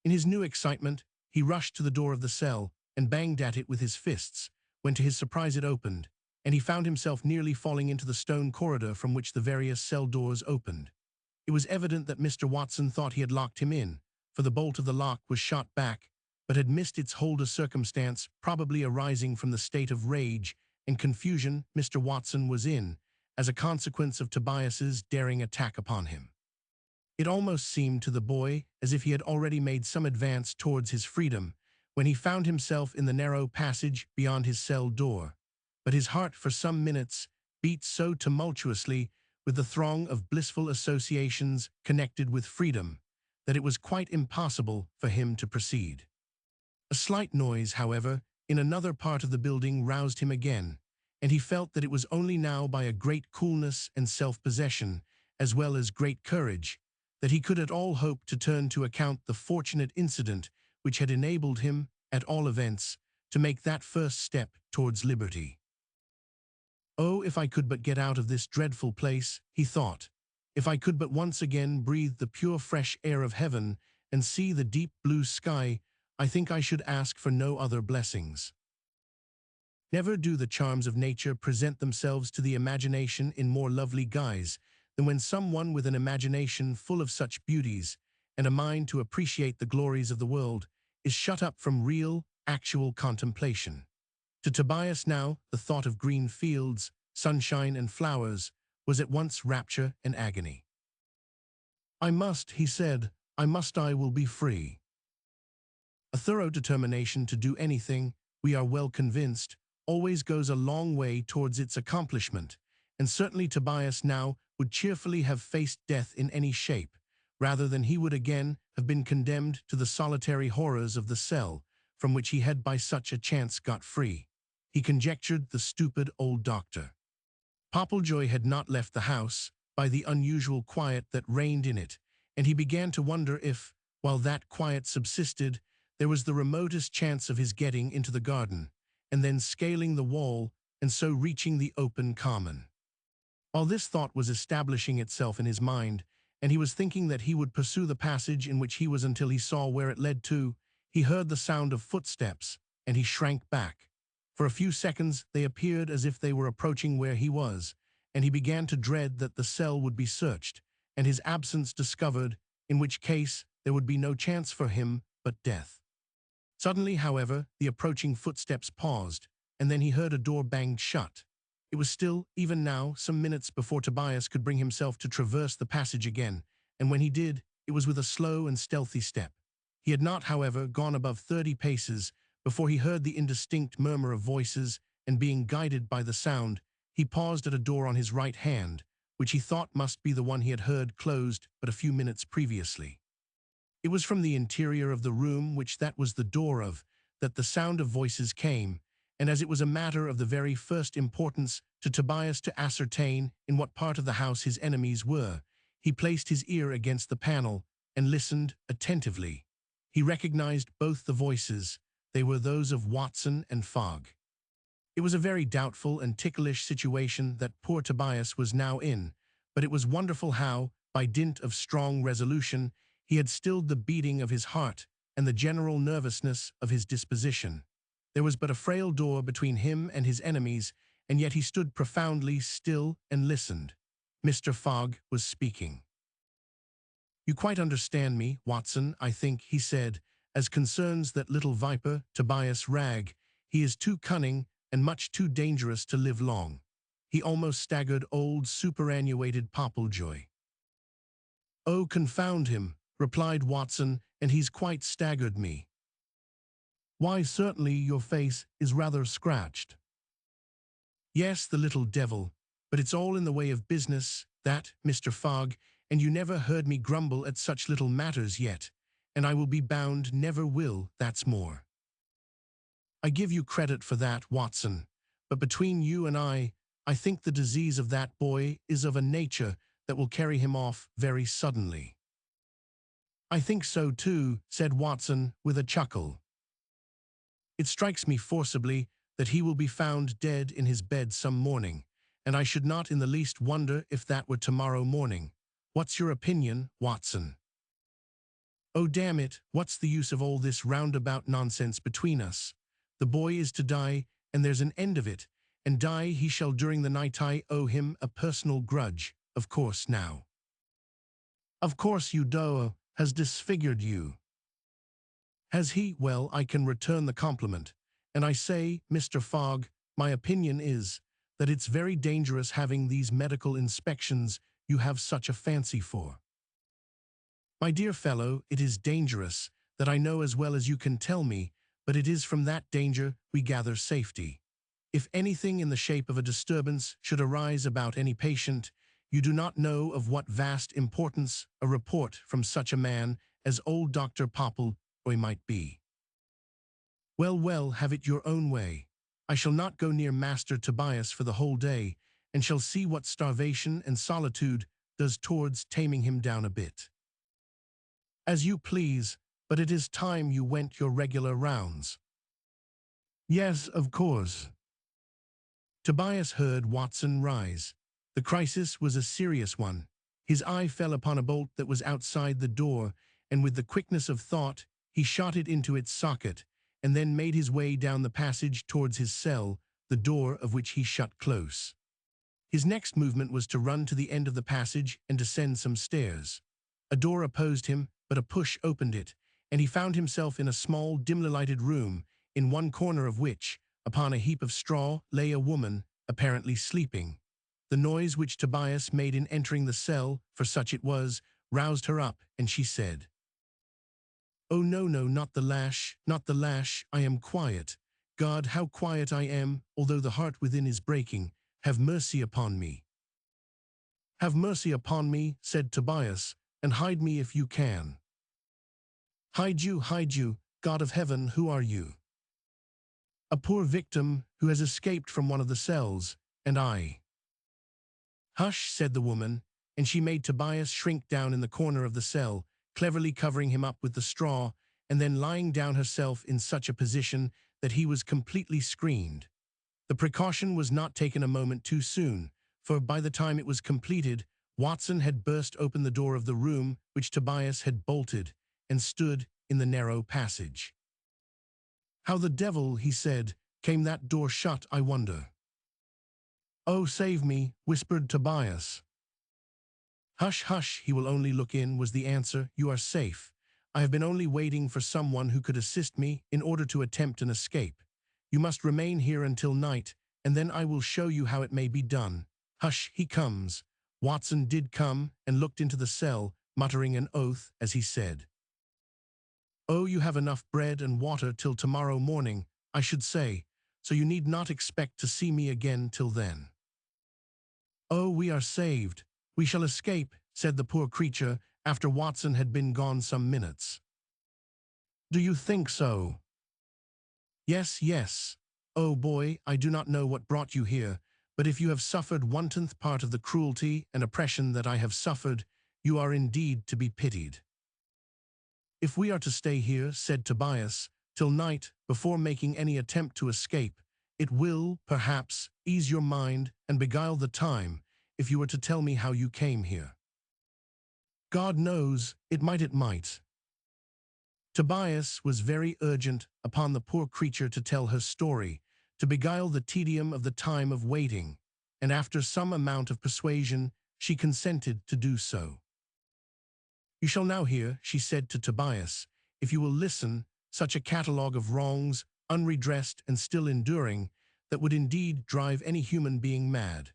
S1: In his new excitement, he rushed to the door of the cell and banged at it with his fists, when to his surprise it opened, and he found himself nearly falling into the stone corridor from which the various cell doors opened. It was evident that Mr. Watson thought he had locked him in, for the bolt of the lock was shot back, but had missed its hold, a circumstance probably arising from the state of rage and confusion Mr. Watson was in, as a consequence of Tobias's daring attack upon him. It almost seemed to the boy as if he had already made some advance towards his freedom, when he found himself in the narrow passage beyond his cell door. But his heart for some minutes beat so tumultuously with the throng of blissful associations connected with freedom, that it was quite impossible for him to proceed. A slight noise, however, in another part of the building roused him again, and he felt that it was only now by a great coolness and self-possession, as well as great courage, that he could at all hope to turn to account the fortunate incident which had enabled him, at all events, to make that first step towards liberty. Oh, if I could but get out of this dreadful place, he thought, if I could but once again breathe the pure fresh air of heaven and see the deep blue sky, I think I should ask for no other blessings. Never do the charms of nature present themselves to the imagination in more lovely guise than when someone with an imagination full of such beauties, and a mind to appreciate the glories of the world, is shut up from real, actual contemplation. To Tobias now, the thought of green fields, sunshine and flowers was at once rapture and agony. I must, he said, I will be free. A thorough determination to do anything, we are well convinced, always goes a long way towards its accomplishment, and certainly Tobias now would cheerfully have faced death in any shape, rather than he would again have been condemned to the solitary horrors of the cell, from which he had by such a chance got free. He conjectured the stupid old doctor. Popplejoy had not left the house, by the unusual quiet that reigned in it, and he began to wonder if, while that quiet subsisted, there was the remotest chance of his getting into the garden, and then scaling the wall, and so reaching the open common. While this thought was establishing itself in his mind, and he was thinking that he would pursue the passage in which he was until he saw where it led to, he heard the sound of footsteps, and he shrank back. For a few seconds they appeared as if they were approaching where he was, and he began to dread that the cell would be searched, and his absence discovered, in which case there would be no chance for him but death. Suddenly, however, the approaching footsteps paused, and then he heard a door banged shut. It was still, even now, some minutes before Tobias could bring himself to traverse the passage again, and when he did, it was with a slow and stealthy step. He had not, however, gone above 30 paces before he heard the indistinct murmur of voices, and being guided by the sound, he paused at a door on his right hand, which he thought must be the one he had heard closed but a few minutes previously. It was from the interior of the room which that was the door of, that the sound of voices came, and as it was a matter of the very first importance to Tobias to ascertain in what part of the house his enemies were, he placed his ear against the panel and listened attentively. He recognized both the voices. They were those of Watson and Fogg. It was a very doubtful and ticklish situation that poor Tobias was now in, but it was wonderful how, by dint of strong resolution, he had stilled the beating of his heart and the general nervousness of his disposition. There was but a frail door between him and his enemies, and yet he stood profoundly still and listened. Mr. Fogg was speaking. "You quite understand me, Watson, I think," he said. "As concerns that little viper, Tobias Ragg, he is too cunning and much too dangerous to live long." He almost staggered old superannuated Popplejoy. "Oh, confound him," replied Watson, "and he's quite staggered me." "Why, certainly your face is rather scratched." "Yes, the little devil, but it's all in the way of business, that, Mr. Fogg, and you never heard me grumble at such little matters yet, and I will be bound never will, that's more." "I give you credit for that, Watson, but between you and I think the disease of that boy is of a nature that will carry him off very suddenly." "I think so too," said Watson with a chuckle. "It strikes me forcibly that he will be found dead in his bed some morning, and I should not in the least wonder if that were tomorrow morning. What's your opinion, Watson?" "Oh, damn it, what's the use of all this roundabout nonsense between us? The boy is to die, and there's an end of it, and die he shall during the night. I owe him a personal grudge, of course now." "Of course Udoa has disfigured you." "Has he? Well, I can return the compliment. And I say, Mr. Fogg, my opinion is that it's very dangerous having these medical inspections you have such a fancy for." "My dear fellow, it is dangerous, that I know as well as you can tell me, but it is from that danger we gather safety. If anything in the shape of a disturbance should arise about any patient, you do not know of what vast importance a report from such a man as old Dr. Popplejoy might be." "Well, well, have it your own way. I shall not go near Master Tobias for the whole day, and shall see what starvation and solitude does towards taming him down a bit." "As you please, but it is time you went your regular rounds." "Yes, of course." Tobias heard Watson rise. The crisis was a serious one. His eye fell upon a bolt that was outside the door, and with the quickness of thought, he shot it into its socket, and then made his way down the passage towards his cell, the door of which he shut close. His next movement was to run to the end of the passage and descend some stairs. A door opposed him, but a push opened it, and he found himself in a small, dimly lighted room, in one corner of which, upon a heap of straw, lay a woman, apparently sleeping. The noise which Tobias made in entering the cell, for such it was, roused her up, and she said, "Oh, no, no, not the lash, not the lash, I am quiet. God, how quiet I am, although the heart within is breaking. Have mercy upon me." "Have mercy upon me," said Tobias, "and hide me if you can." Hide you, God of heaven, who are you?" "A poor victim who has escaped from one of the cells, and I." "Hush," said the woman, and she made Tobias shrink down in the corner of the cell, cleverly covering him up with the straw, and then lying down herself in such a position that he was completely screened. The precaution was not taken a moment too soon, for by the time it was completed, Watson had burst open the door of the room which Tobias had bolted, and stood in the narrow passage. "How the devil," he said, "came that door shut, I wonder?" "Oh, save me," whispered Tobias. "Hush, hush, he will only look in," was the answer. "You are safe. I have been only waiting for someone who could assist me in order to attempt an escape. You must remain here until night, and then I will show you how it may be done. Hush, he comes." Watson did come and looked into the cell, muttering an oath as he said, "Oh, you have enough bread and water till tomorrow morning, I should say, so you need not expect to see me again till then." "Oh, we are saved. We shall escape," said the poor creature, after Watson had been gone some minutes. "Do you think so?" "Yes, yes. Oh, boy, I do not know what brought you here, but if you have suffered 1/10 part of the cruelty and oppression that I have suffered, you are indeed to be pitied." "If we are to stay here," said Tobias, "till night, before making any attempt to escape, it will, perhaps, ease your mind and beguile the time if you were to tell me how you came here." "God knows, it might. Tobias was very urgent upon the poor creature to tell her story, to beguile the tedium of the time of waiting, and after some amount of persuasion, she consented to do so. "You shall now hear," she said to Tobias, "if you will listen, such a catalogue of wrongs, unredressed and still enduring, that would indeed drive any human being mad.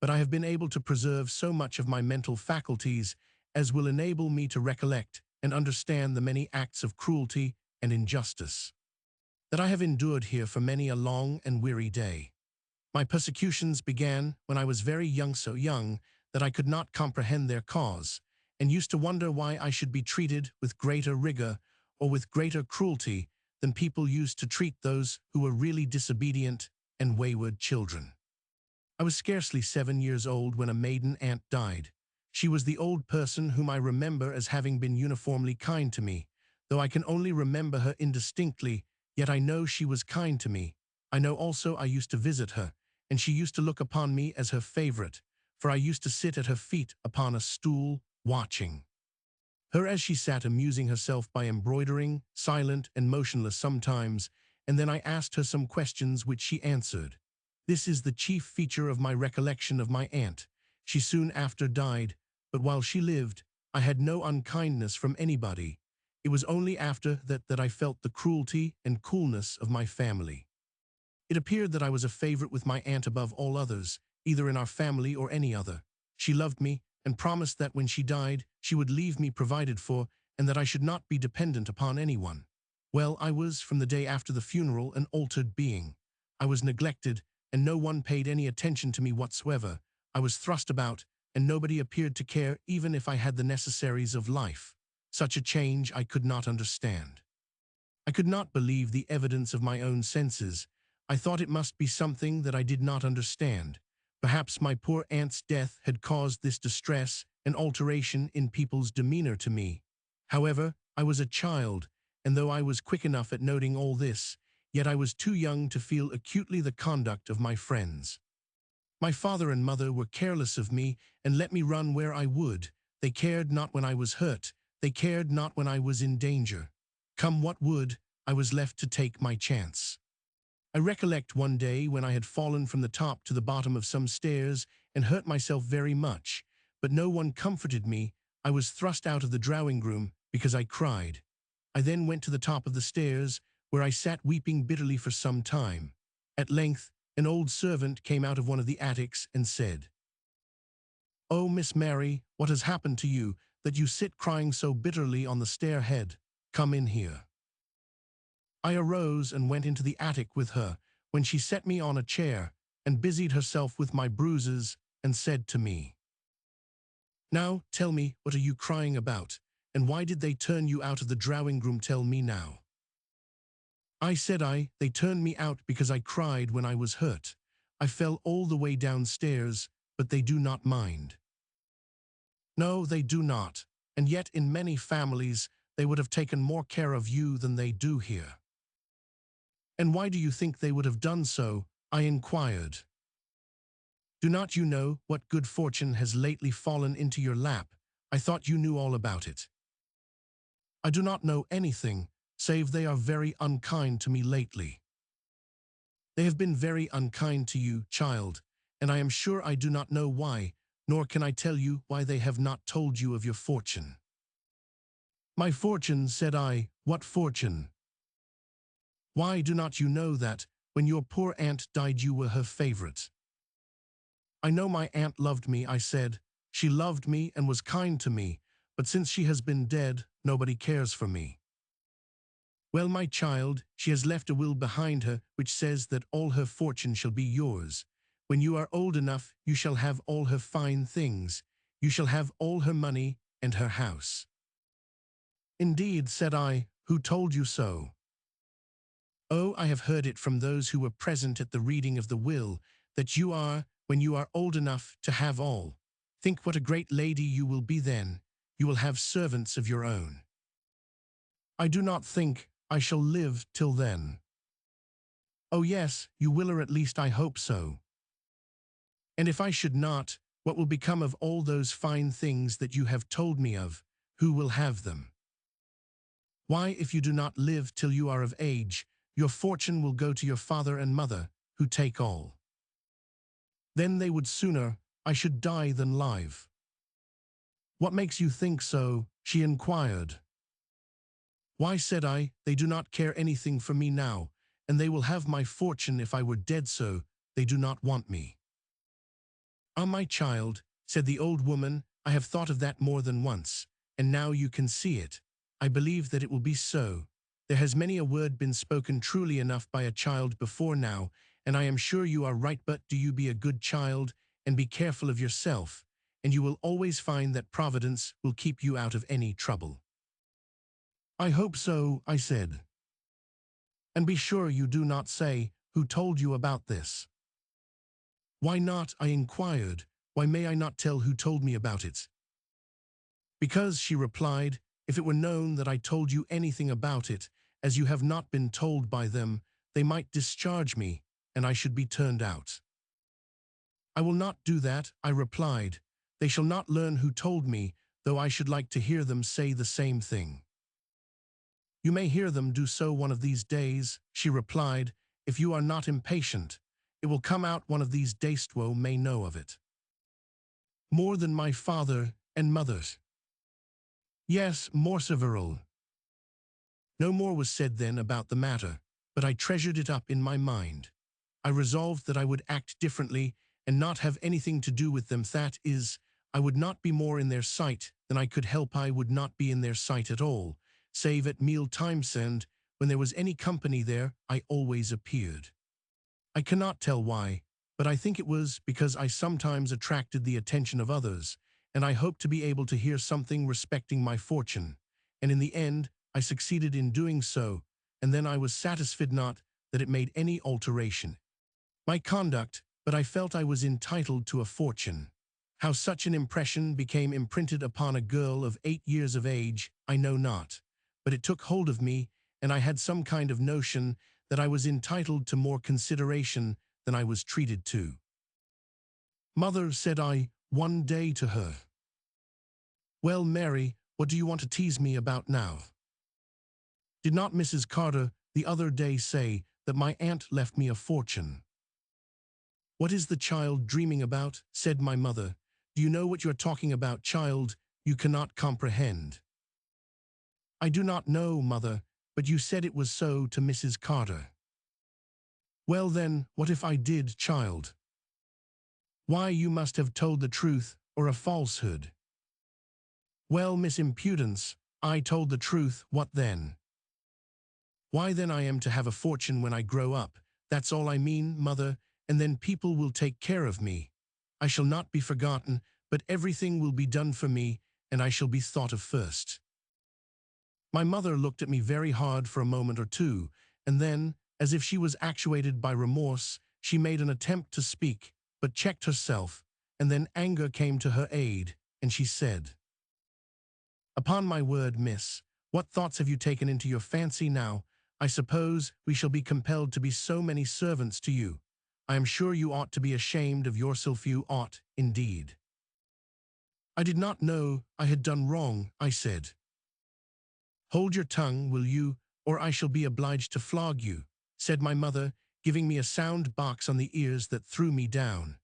S1: But I have been able to preserve so much of my mental faculties as will enable me to recollect and understand the many acts of cruelty and injustice that I have endured here for many a long and weary day. My persecutions began when I was very young, so young that I could not comprehend their cause, and used to wonder why I should be treated with greater rigor or with greater cruelty than people used to treat those who were really disobedient and wayward children. I was scarcely 7 years old when a maiden aunt died. She was the old person whom I remember as having been uniformly kind to me, though I can only remember her indistinctly, yet I know she was kind to me. I know also I used to visit her, and she used to look upon me as her favorite, for I used to sit at her feet upon a stool, watching her as she sat amusing herself by embroidering, silent and motionless sometimes, and then I asked her some questions which she answered. This is the chief feature of my recollection of my aunt. She soon after died, but while she lived, I had no unkindness from anybody. It was only after that I felt the cruelty and coolness of my family. It appeared that I was a favorite with my aunt above all others, either in our family or any other. She loved me, and promised that when she died, she would leave me provided for, and that I should not be dependent upon anyone. Well, I was, from the day after the funeral, an altered being. I was neglected, and no one paid any attention to me whatsoever. I was thrust about, and nobody appeared to care even if I had the necessaries of life. Such a change I could not understand. I could not believe the evidence of my own senses. I thought it must be something that I did not understand. Perhaps my poor aunt's death had caused this distress and alteration in people's demeanor to me. However, I was a child, and though I was quick enough at noting all this, yet I was too young to feel acutely the conduct of my friends. My father and mother were careless of me and let me run where I would. They cared not when I was hurt. They cared not when I was in danger. Come what would, I was left to take my chance. I recollect one day when I had fallen from the top to the bottom of some stairs and hurt myself very much, but no one comforted me. I was thrust out of the drawing-room because I cried. I then went to the top of the stairs, where I sat weeping bitterly for some time. At length, an old servant came out of one of the attics and said, "Oh, Miss Mary, what has happened to you, that you sit crying so bitterly on the stairhead? Come in here." I arose and went into the attic with her, when she set me on a chair and busied herself with my bruises and said to me, "Now, tell me, what are you crying about, and why did they turn you out of the drawing-room? Tell me now." I said they turned me out because I cried when I was hurt. I fell all the way downstairs, but they do not mind. No, they do not, and yet in many families they would have taken more care of you than they do here. And why do you think they would have done so? I inquired. Do not you know what good fortune has lately fallen into your lap? I thought you knew all about it. I do not know anything, save they are very unkind to me lately. They have been very unkind to you, child, and I am sure I do not know why, nor can I tell you why they have not told you of your fortune. My fortune, said I, what fortune? Why do not you know that, When your poor aunt died, you were her favorite. I know my aunt loved me, I said. She loved me and was kind to me, but since she has been dead, nobody cares for me. Well, my child, she has left a will behind her which says that all her fortune shall be yours. When you are old enough, you shall have all her fine things. You shall have all her money and her house. Indeed, said I, who told you so? Oh, I have heard it from those who were present at the reading of the will, that you are, when you are old enough, to have all. Think what a great lady you will be then. You will have servants of your own. I do not think I shall live till then. Oh yes, you will, or at least I hope so. And if I should not, what will become of all those fine things that you have told me of? Who will have them? Why, if you do not live till you are of age, your fortune will go to your father and mother, who take all. Then they would sooner I should die than live. What makes you think so? She inquired. Why, said I, they do not care anything for me now, and they will have my fortune if I were dead, so they do not want me. Ah, my child, said the old woman, I have thought of that more than once, and now you can see it. I believe that it will be so. There has many a word been spoken truly enough by a child before now, and I am sure you are right, but do you be a good child, and be careful of yourself, and you will always find that Providence will keep you out of any trouble. I hope so, I said. And be sure you do not say, who told you about this? Why not? I inquired. Why may I not tell who told me about it? Because, she replied, if it were known that I told you anything about it, as you have not been told by them, they might discharge me, and I should be turned out. I will not do that, I replied. They shall not learn who told me, though I should like to hear them say the same thing. You may hear them do so one of these days, she replied, if you are not impatient. It will come out one of these days, Dwo may know of it. More than my father and mother's. Yes, more several. No more was said then about the matter, but I treasured it up in my mind. I resolved that I would act differently and not have anything to do with them, that is, I would not be more in their sight than I could help. I would not be in their sight at all, save at meal times, and when there was any company there, I always appeared. I cannot tell why, but I think it was because I sometimes attracted the attention of others, and I hoped to be able to hear something respecting my fortune, and in the end I succeeded in doing so, and then I was satisfied not that it made any alteration. My conduct, but I felt I was entitled to a fortune. How such an impression became imprinted upon a girl of 8 years of age, I know not, but it took hold of me, and I had some kind of notion that I was entitled to more consideration than I was treated to. Mother, said I one day to her. Well, Mary, what do you want to tease me about now? Did not Mrs. Carter the other day say that my aunt left me a fortune? What is the child dreaming about? Said my mother. Do you know what you are talking about, child? You cannot comprehend. I do not know, mother, but you said it was so to Mrs. Carter. Well then, what if I did, child? Why, you must have told the truth or a falsehood. Well, Miss Impudence, I told the truth. What then? Why then I am to have a fortune when I grow up. That's all I mean, mother, and then people will take care of me. I shall not be forgotten, but everything will be done for me, and I shall be thought of first. My mother looked at me very hard for a moment or two, and then, as if she was actuated by remorse, she made an attempt to speak, but checked herself, and then anger came to her aid, and she said, Upon my word, miss, what thoughts have you taken into your fancy now? I suppose we shall be compelled to be so many servants to you. I am sure you ought to be ashamed of yourself. You ought, indeed. I did not know I had done wrong, I said. Hold your tongue, will you, or I shall be obliged to flog you, said my mother, giving me a sound box on the ears that threw me down.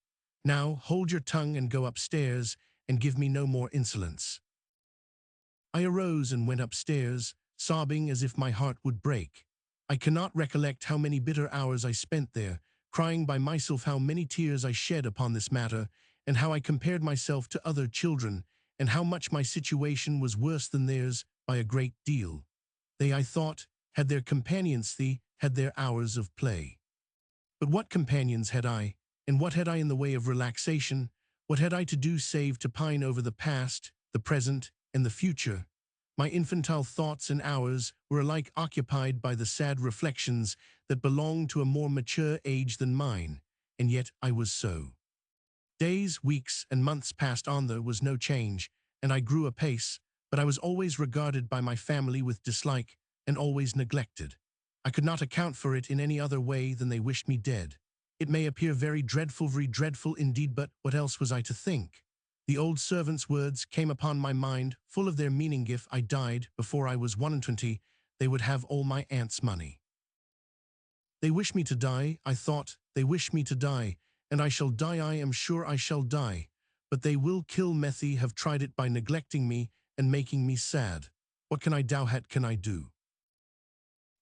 S1: Now hold your tongue and go upstairs, and give me no more insolence. I arose and went upstairs, sobbing as if my heart would break. I cannot recollect how many bitter hours I spent there, crying by myself, how many tears I shed upon this matter, and how I compared myself to other children, and how much my situation was worse than theirs by a great deal. They, I thought, had their companions, had their hours of play. But what companions had I, and what had I in the way of relaxation? What had I to do save to pine over the past, the present, and the future? My infantile thoughts and hours were alike occupied by the sad reflections that belonged to a more mature age than mine, and yet I was so. Days, weeks, and months passed on. There was no change, and I grew apace, but I was always regarded by my family with dislike, and always neglected. I could not account for it in any other way than they wished me dead. It may appear very dreadful indeed, but what else was I to think? The old servant's words came upon my mind, full of their meaning. If I died before I was 21, they would have all my aunt's money. They wish me to die, I thought, they wish me to die, and I shall die, I am sure I shall die. But they will kill me. They have tried it by neglecting me and making me sad. What can I do? What can I do?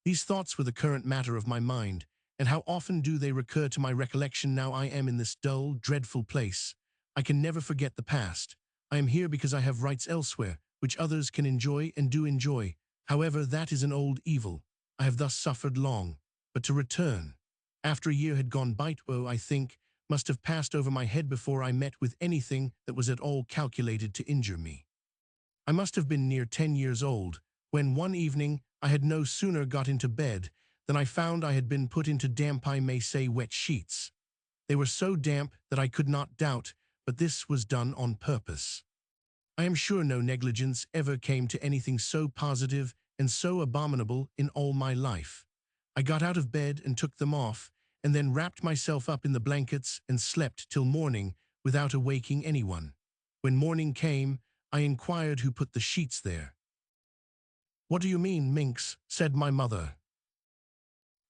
S1: These thoughts were the current matter of my mind, and how often do they recur to my recollection now I am in this dull, dreadful place. I can never forget the past. I am here because I have rights elsewhere, which others can enjoy and do enjoy. However, that is an old evil. I have thus suffered long. But to return. After a year had gone by, I think, must have passed over my head before I met with anything that was at all calculated to injure me. I must have been near 10 years old, when one evening I had no sooner got into bed than I found I had been put into damp, I may say wet sheets. They were so damp that I could not doubt, but this was done on purpose. I am sure no negligence ever came to anything so positive and so abominable in all my life. I got out of bed and took them off, and then wrapped myself up in the blankets and slept till morning without awaking anyone. When morning came, I inquired who put the sheets there. "What do you mean, minx?" said my mother.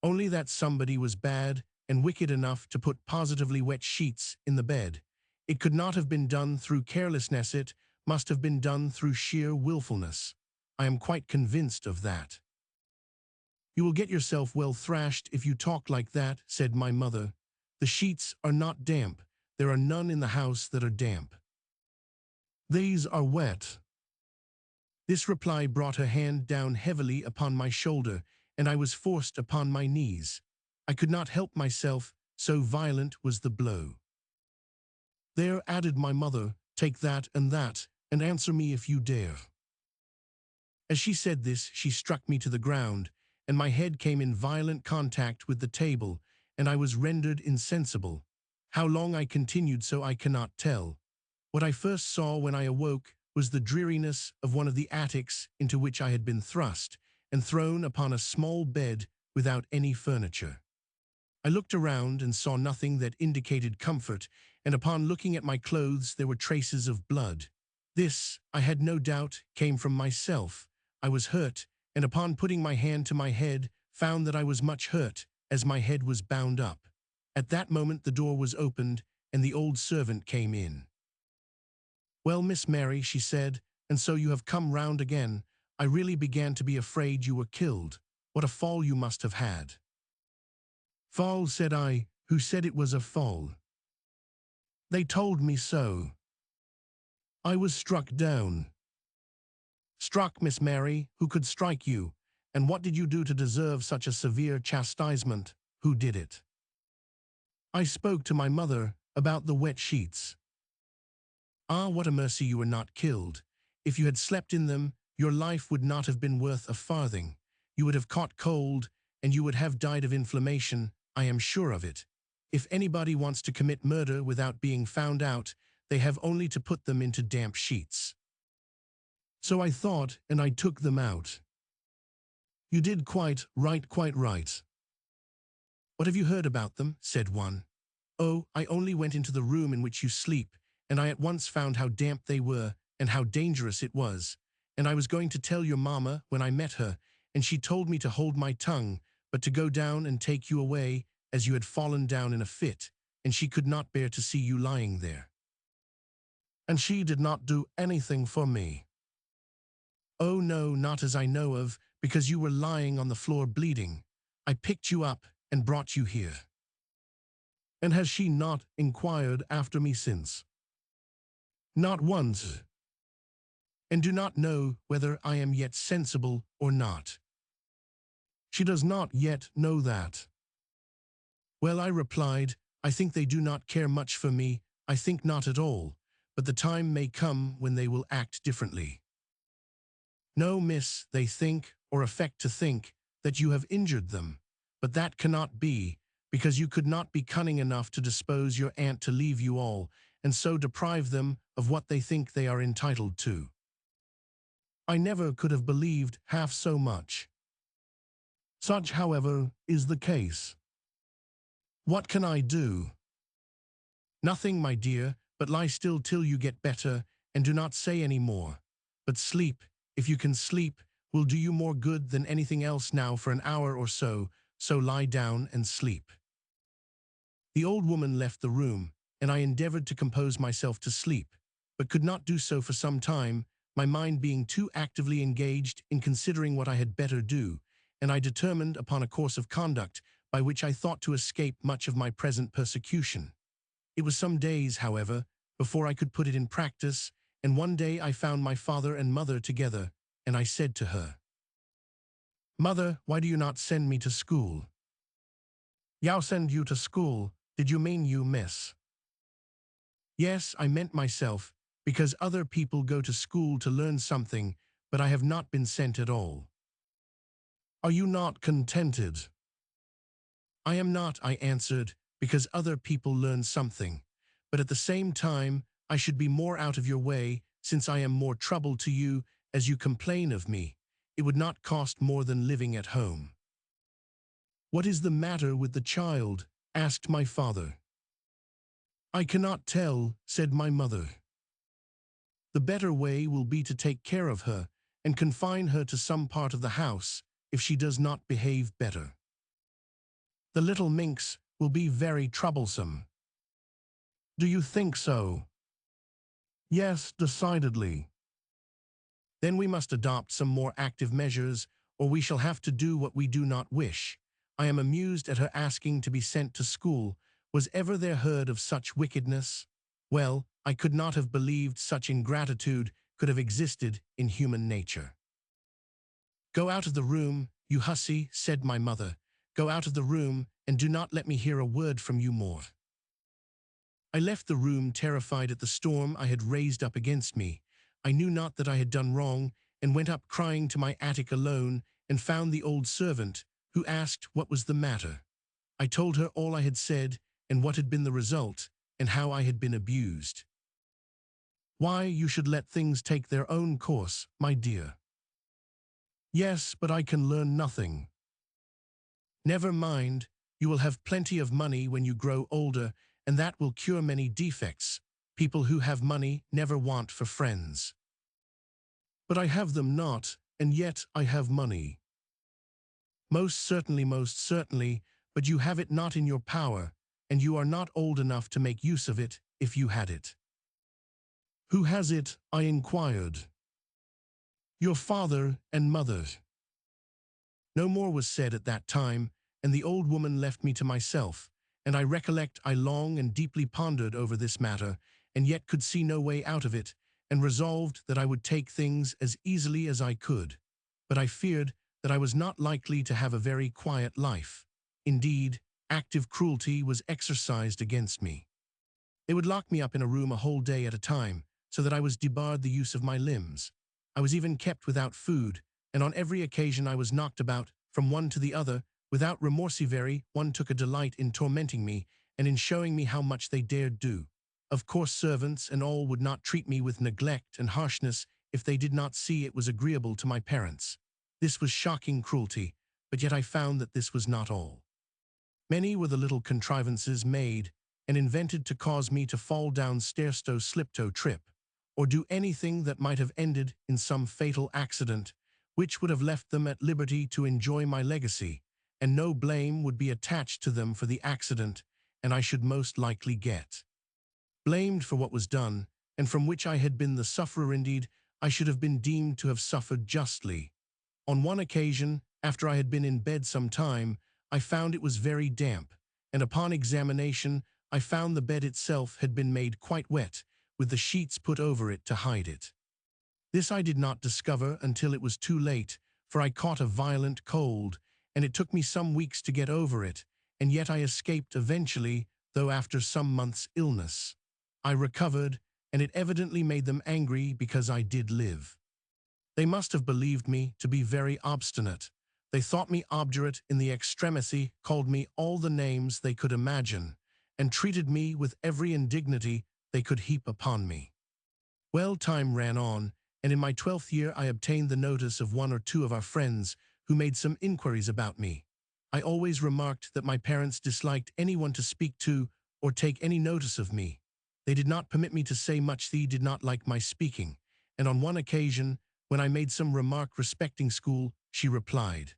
S1: "Only that somebody was bad and wicked enough to put positively wet sheets in the bed. It could not have been done through carelessness, it must have been done through sheer willfulness. I am quite convinced of that." "You will get yourself well thrashed if you talk like that," said my mother. "The sheets are not damp. There are none in the house that are damp. These are wet." This reply brought her hand down heavily upon my shoulder, and I was forced upon my knees. I could not help myself, so violent was the blow. "There," added my mother, "take that, and answer me if you dare." As she said this, she struck me to the ground, and my head came in violent contact with the table, and I was rendered insensible. How long I continued so I cannot tell. What I first saw when I awoke was the dreariness of one of the attics into which I had been thrust, and thrown upon a small bed without any furniture. I looked around and saw nothing that indicated comfort, and upon looking at my clothes there were traces of blood. This, I had no doubt, came from myself. I was hurt, and upon putting my hand to my head, found that I was much hurt, as my head was bound up. At that moment the door was opened, and the old servant came in. "Well, Miss Mary," she said, "and so you have come round again. I really began to be afraid you were killed. What a fall you must have had." "Fall," said I. "Who said it was a fall?" "They told me so." "I was struck down." "Struck, Miss Mary? Who could strike you? And what did you do to deserve such a severe chastisement? Who did it?" "I spoke to my mother about the wet sheets." "Ah, what a mercy you were not killed. If you had slept in them, your life would not have been worth a farthing. You would have caught cold, and you would have died of inflammation, I am sure of it. If anybody wants to commit murder without being found out, they have only to put them into damp sheets." "So I thought, and I took them out." "You did quite right, quite right." "What have you heard about them?" said one. "Oh, I only went into the room in which you sleep, and I at once found how damp they were, and how dangerous it was. And I was going to tell your mamma when I met her, and she told me to hold my tongue, but to go down and take you away, as you had fallen down in a fit, and she could not bear to see you lying there." "And she did not do anything for me?" "Oh no, not as I know of, because you were lying on the floor bleeding. I picked you up and brought you here. And has she not inquired after me since? Not once. And do not know whether I am yet sensible or not. She does not yet know that. Well, I replied, I think they do not care much for me, I think not at all, but the time may come when they will act differently. No, miss, they think, or affect to think, that you have injured them, but that cannot be, because you could not be cunning enough to dispose your aunt to leave you all, and so deprive them of what they think they are entitled to. I never could have believed half so much. Such, however, is the case. What can I do? Nothing, my dear, but lie still till you get better, and do not say any more. But sleep, if you can sleep, will do you more good than anything else now for an hour or so, so lie down and sleep. The old woman left the room, and I endeavored to compose myself to sleep, but could not do so for some time, my mind being too actively engaged in considering what I had better do, and I determined upon a course of conduct by which I thought to escape much of my present persecution. It was some days, however, before I could put it in practice, and one day I found my father and mother together, and I said to her, Mother, why do you not send me to school? Yow send you to school, did you mean you, miss? Yes, I meant myself, because other people go to school to learn something, but I have not been sent at all. Are you not contented? I am not, I answered, because other people learn something, but at the same time I should be more out of your way, since I am more trouble to you, as you complain of me. It would not cost more than living at home. What is the matter with the child? Asked my father. I cannot tell, said my mother. The better way will be to take care of her, and confine her to some part of the house, if she does not behave better. The little minx will be very troublesome. Do you think so? Yes, decidedly. Then we must adopt some more active measures, or we shall have to do what we do not wish. I am amused at her asking to be sent to school. Was ever there heard of such wickedness? Well, I could not have believed such ingratitude could have existed in human nature. Go out of the room, you hussy, said my mother. Go out of the room, and do not let me hear a word from you more. I left the room terrified at the storm I had raised up against me. I knew not that I had done wrong, and went up crying to my attic alone, and found the old servant, who asked what was the matter. I told her all I had said, and what had been the result, and how I had been abused. Why, you should let things take their own course, my dear. Yes, but I can learn nothing. Never mind, you will have plenty of money when you grow older, and that will cure many defects. People who have money never want for friends. But I have them not, and yet I have money. Most certainly, but you have it not in your power, and you are not old enough to make use of it if you had it. Who has it? I inquired. Your father and mother. No more was said at that time, and the old woman left me to myself, and I recollect I long and deeply pondered over this matter, and yet could see no way out of it, and resolved that I would take things as easily as I could. But I feared that I was not likely to have a very quiet life. Indeed, active cruelty was exercised against me. They would lock me up in a room a whole day at a time, so that I was debarred the use of my limbs. I was even kept without food, and on every occasion I was knocked about, from one to the other, without remorsivery. One took a delight in tormenting me, and in showing me how much they dared do. Of course servants and all would not treat me with neglect and harshness if they did not see it was agreeable to my parents. This was shocking cruelty, but yet I found that this was not all. Many were the little contrivances made and invented to cause me to fall down stairstow, sliptoe, trip, or do anything that might have ended in some fatal accident, which would have left them at liberty to enjoy my legacy, and no blame would be attached to them for the accident, and I should most likely get blamed for what was done, and from which I had been the sufferer. Indeed, I should have been deemed to have suffered justly. On one occasion, after I had been in bed some time, I found it was very damp, and upon examination, I found the bed itself had been made quite wet, with the sheets put over it to hide it. This I did not discover until it was too late, for I caught a violent cold, and it took me some weeks to get over it, and yet I escaped eventually, though after some months' illness. I recovered, and it evidently made them angry because I did live. They must have believed me to be very obstinate. They thought me obdurate in the extremity, called me all the names they could imagine, and treated me with every indignity they could heap upon me. Well, time ran on, and in my 12th year I obtained the notice of one or two of our friends who made some inquiries about me. I always remarked that my parents disliked anyone to speak to or take any notice of me. They did not permit me to say much. They did not like my speaking, and on one occasion, when I made some remark respecting school, she replied,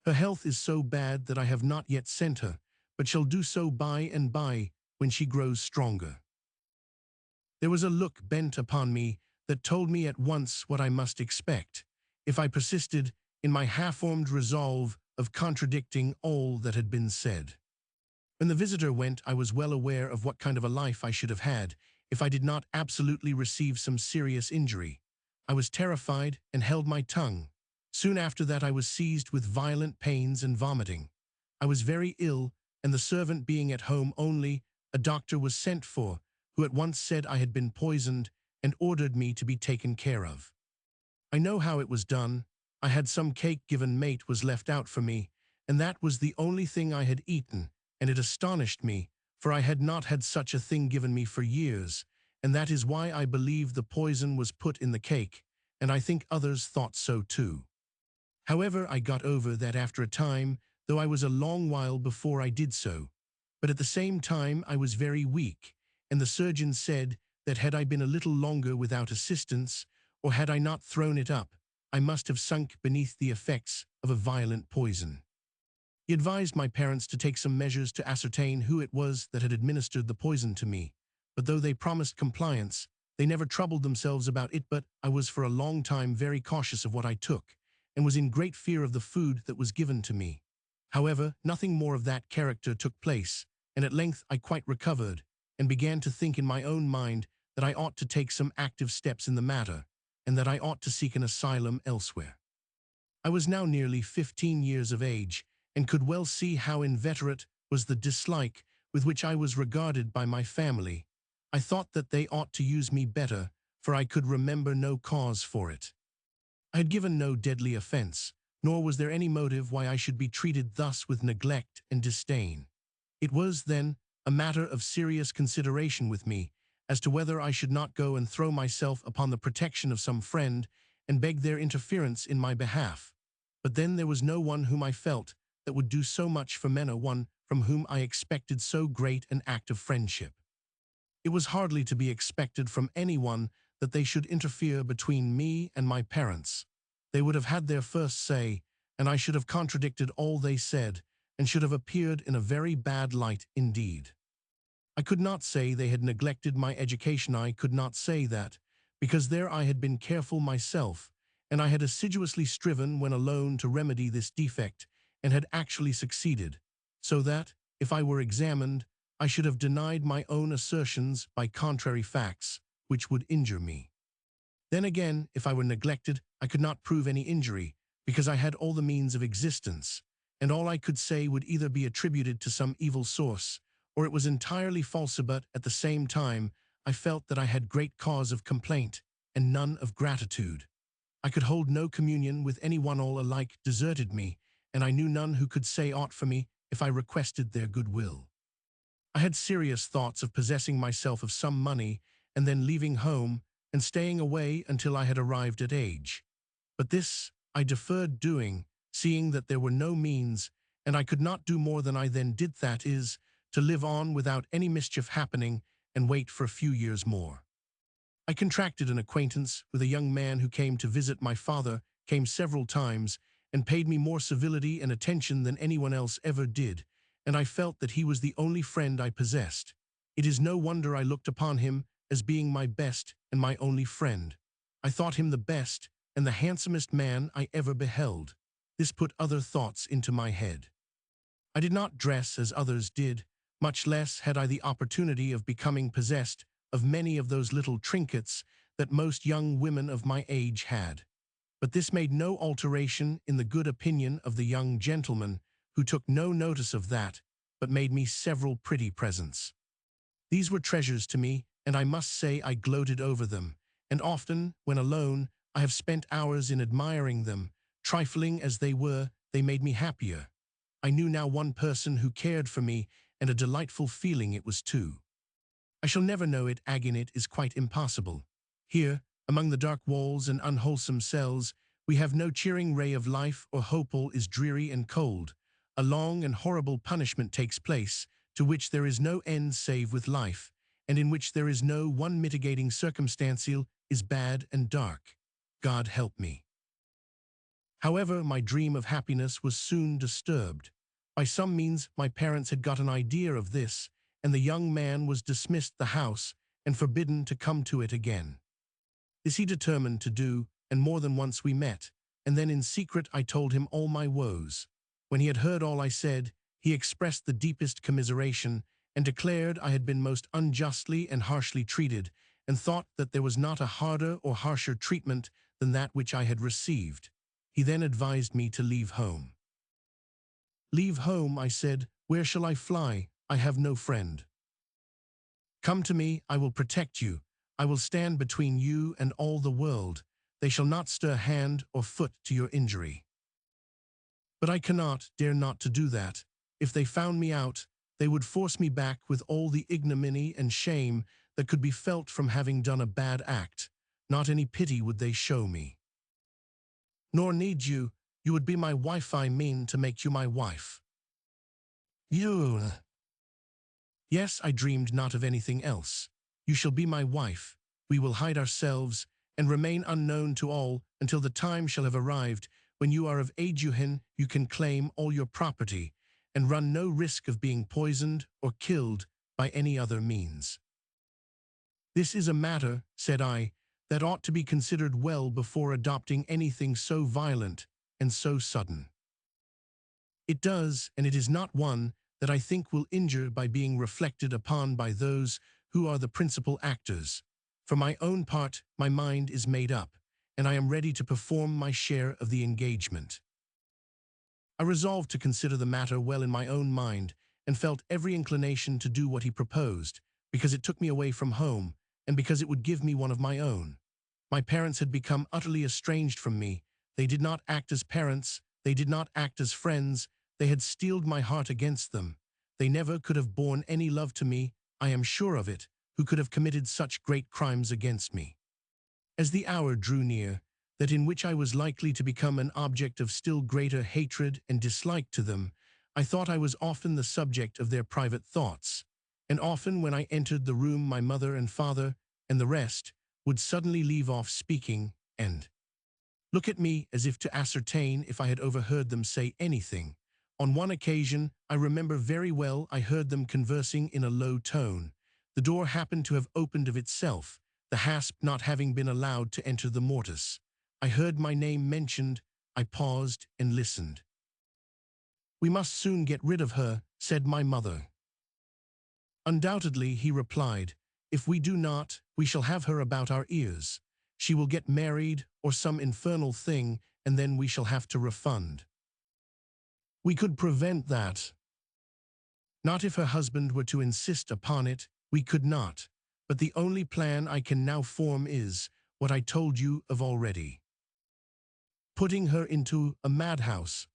S1: "Her health is so bad that I have not yet sent her, but shall do so by and by when she grows stronger." There was a look bent upon me that told me at once what I must expect, if I persisted in my half-formed resolve of contradicting all that had been said. When the visitor went, I was well aware of what kind of a life I should have had if I did not absolutely receive some serious injury. I was terrified and held my tongue. Soon after that I was seized with violent pains and vomiting. I was very ill, and the servant being at home only, a doctor was sent for, who at once said I had been poisoned and ordered me to be taken care of. I know how it was done. I had some cake given mate was left out for me, and that was the only thing I had eaten, and it astonished me, for I had not had such a thing given me for years, and that is why I believe the poison was put in the cake, and I think others thought so too. However, I got over that after a time, though I was a long while before I did so. But at the same time I was very weak, and the surgeon said that had I been a little longer without assistance, or had I not thrown it up, I must have sunk beneath the effects of a violent poison. He advised my parents to take some measures to ascertain who it was that had administered the poison to me, but though they promised compliance, they never troubled themselves about it. But I was for a long time very cautious of what I took, and was in great fear of the food that was given to me. However, nothing more of that character took place, and at length I quite recovered, and began to think in my own mind that I ought to take some active steps in the matter, and that I ought to seek an asylum elsewhere. I was now nearly 15 years of age, and could well see how inveterate was the dislike with which I was regarded by my family. I thought that they ought to use me better, for I could remember no cause for it. I had given no deadly offense, nor was there any motive why I should be treated thus with neglect and disdain. It was, then, a matter of serious consideration with me as to whether I should not go and throw myself upon the protection of some friend and beg their interference in my behalf. But then there was no one whom I felt that would do so much for men, or one from whom I expected so great an act of friendship. It was hardly to be expected from anyone that they should interfere between me and my parents. They would have had their first say, and I should have contradicted all they said, and should have appeared in a very bad light indeed. I could not say they had neglected my education. I could not say that, because there I had been careful myself, and I had assiduously striven when alone to remedy this defect, and had actually succeeded, so that, if I were examined, I should have denied my own assertions by contrary facts, which would injure me. Then again, if I were neglected, I could not prove any injury, because I had all the means of existence, and all I could say would either be attributed to some evil source, or it was entirely false. But at the same time, I felt that I had great cause of complaint, and none of gratitude. I could hold no communion with any one. All alike deserted me, and I knew none who could say aught for me if I requested their goodwill. I had serious thoughts of possessing myself of some money, and then leaving home, and staying away until I had arrived at age. But this I deferred doing, seeing that there were no means, and I could not do more than I then did, that is, to live on without any mischief happening, and wait for a few years more. I contracted an acquaintance with a young man who came to visit my father, came several times, and paid me more civility and attention than anyone else ever did, and I felt that he was the only friend I possessed. It is no wonder I looked upon him as being my best and my only friend. I thought him the best and the handsomest man I ever beheld. this put other thoughts into my head. I did not dress as others did, much less had I the opportunity of becoming possessed of many of those little trinkets that most young women of my age had. But this made no alteration in the good opinion of the young gentleman, who took no notice of that, but made me several pretty presents. These were treasures to me, and I must say I gloated over them, and often, when alone, I have spent hours in admiring them. Trifling as they were, they made me happier. I knew now one person who cared for me, and a delightful feeling it was too. I shall never know it, again it is quite impossible. Here, among the dark walls and unwholesome cells, we have no cheering ray of life, or hope. All is dreary and cold. A long and horrible punishment takes place, to which there is no end save with life, and in which there is no one mitigating circumstance, is bad and dark. God help me. However, my dream of happiness was soon disturbed. By some means my parents had got an idea of this, and the young man was dismissed the house and forbidden to come to it again. This he determined to do, and more than once we met, and then in secret I told him all my woes. When he had heard all I said, he expressed the deepest commiseration, and declared I had been most unjustly and harshly treated, and thought that there was not a harder or harsher treatment than that which I had received. He then advised me to leave home. "Leave home," I said. "Where shall I fly? I have no friend." "Come to me, I will protect you. I will stand between you and all the world. They shall not stir hand or foot to your injury." But I dare not to do that. If they found me out, they would force me back with all the ignominy and shame that could be felt from having done a bad act. Not any pity would they show me. "Nor need you. You would be my wife. I mean to make you my wife." "You?" "Yes, I dreamed not of anything else. You shall be my wife. We will hide ourselves and remain unknown to all until the time shall have arrived when you are of age. You can claim all your property and run no risk of being poisoned or killed by any other means." "This is a matter," said I, "that ought to be considered well before adopting anything so violent and so sudden." "It does, and it is not one that I think will injure by being reflected upon by those who are the principal actors. For my own part, my mind is made up, and I am ready to perform my share of the engagement." I resolved to consider the matter well in my own mind, and felt every inclination to do what he proposed, because it took me away from home, and because it would give me one of my own. My parents had become utterly estranged from me. They did not act as parents, they did not act as friends, they had steeled my heart against them. They never could have borne any love to me, I am sure of it, who could have committed such great crimes against me. As the hour drew near, that in which I was likely to become an object of still greater hatred and dislike to them, I thought I was often the subject of their private thoughts, and often when I entered the room my mother and father, and the rest, would suddenly leave off speaking, and look at me as if to ascertain if I had overheard them say anything. On one occasion, I remember very well, I heard them conversing in a low tone. The door happened to have opened of itself, the hasp not having been allowed to enter the mortice. I heard my name mentioned. I paused and listened. "We must soon get rid of her," said my mother. "Undoubtedly," he replied. "If we do not, we shall have her about our ears. She will get married or some infernal thing, and then we shall have to refund." "We could prevent that." "Not if her husband were to insist upon it. We could not. But the only plan I can now form is what I told you of already. Putting her into a madhouse.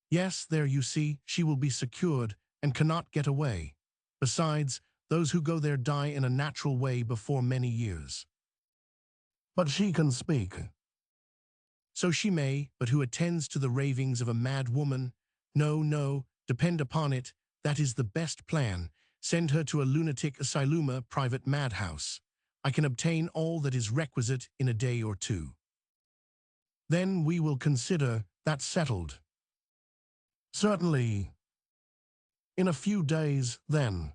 S1: Yes, there you see, she will be secured and cannot get away. Besides, those who go there die in a natural way before many years." "But she can speak." "So she may, but who attends to the ravings of a mad woman? No, no, depend upon it, that is the best plan. Send her to a lunatic asylum, a private madhouse. I can obtain all that is requisite in a day or two." "Then we will consider that settled." "Certainly. In a few days, then."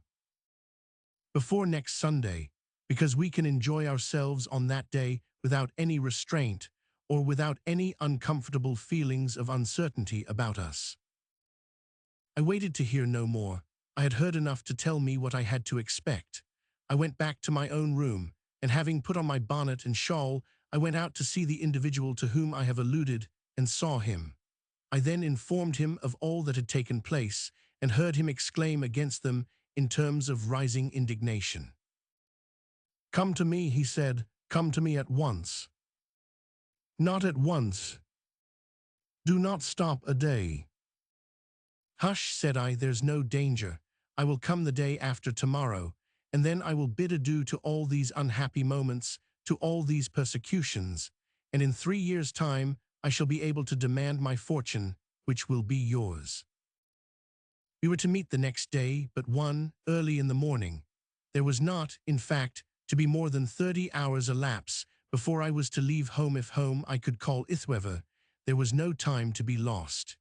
S1: "Before next Sunday, because we can enjoy ourselves on that day without any restraint, or without any uncomfortable feelings of uncertainty about us. I waited to hear no more. I had heard enough to tell me what I had to expect. I went back to my own room, and having put on my bonnet and shawl, I went out to see the individual to whom I have alluded, and saw him. I then informed him of all that had taken place, and heard him exclaim against them in terms of rising indignation. "Come to me," he said, "come to me at once." "Not at once. Do not stop a day." "Hush," said I, "there's no danger. I will come the day after tomorrow, and then I will bid adieu to all these unhappy moments, to all these persecutions, and in 3 years' time I shall be able to demand my fortune, which will be yours." We were to meet the next day, but one, early in the morning. There was not, in fact, to be more than 30 hours elapse before I was to leave home if home I could call Ithwever. There was no time to be lost.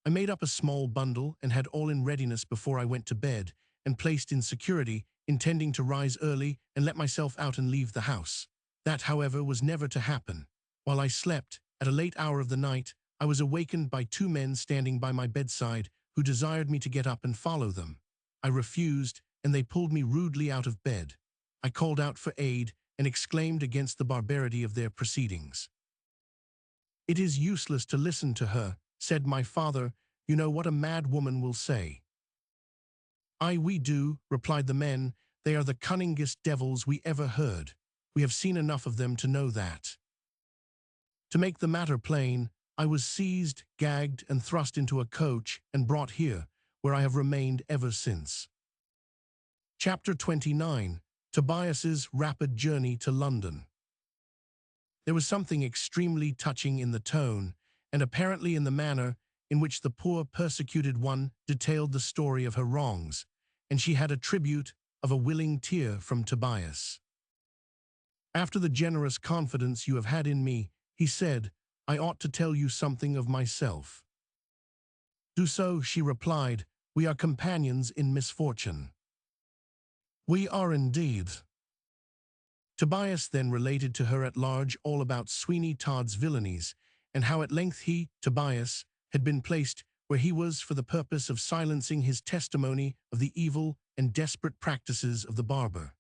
S1: I made up a small bundle and had all in readiness before I went to bed, and placed in security, intending to rise early and let myself out and leave the house. That, however, was never to happen. While I slept, at a late hour of the night, I was awakened by 2 men standing by my bedside who desired me to get up and follow them. I refused, and they pulled me rudely out of bed. I called out for aid and exclaimed against the barbarity of their proceedings. "It is useless to listen to her," said my father. "You know what a mad woman will say." "Aye, we do," replied the men. "They are the cunningest devils we ever heard. We have seen enough of them to know that." To make the matter plain, I was seized, gagged, and thrust into a coach and brought here, where I have remained ever since. Chapter 29. Tobias's rapid journey to London. There was something extremely touching in the tone, and apparently in the manner, in which the poor persecuted one detailed the story of her wrongs, and she had a tribute of a willing tear from Tobias. "After the generous confidence you have had in me," he said, "I ought to tell you something of myself." "Do so," she replied. "We are companions in misfortune." "We are indeed." Tobias then related to her at large all about Sweeney Todd's villainies, and how at length he, Tobias, had been placed where he was for the purpose of silencing his testimony of the evil and desperate practices of the barber.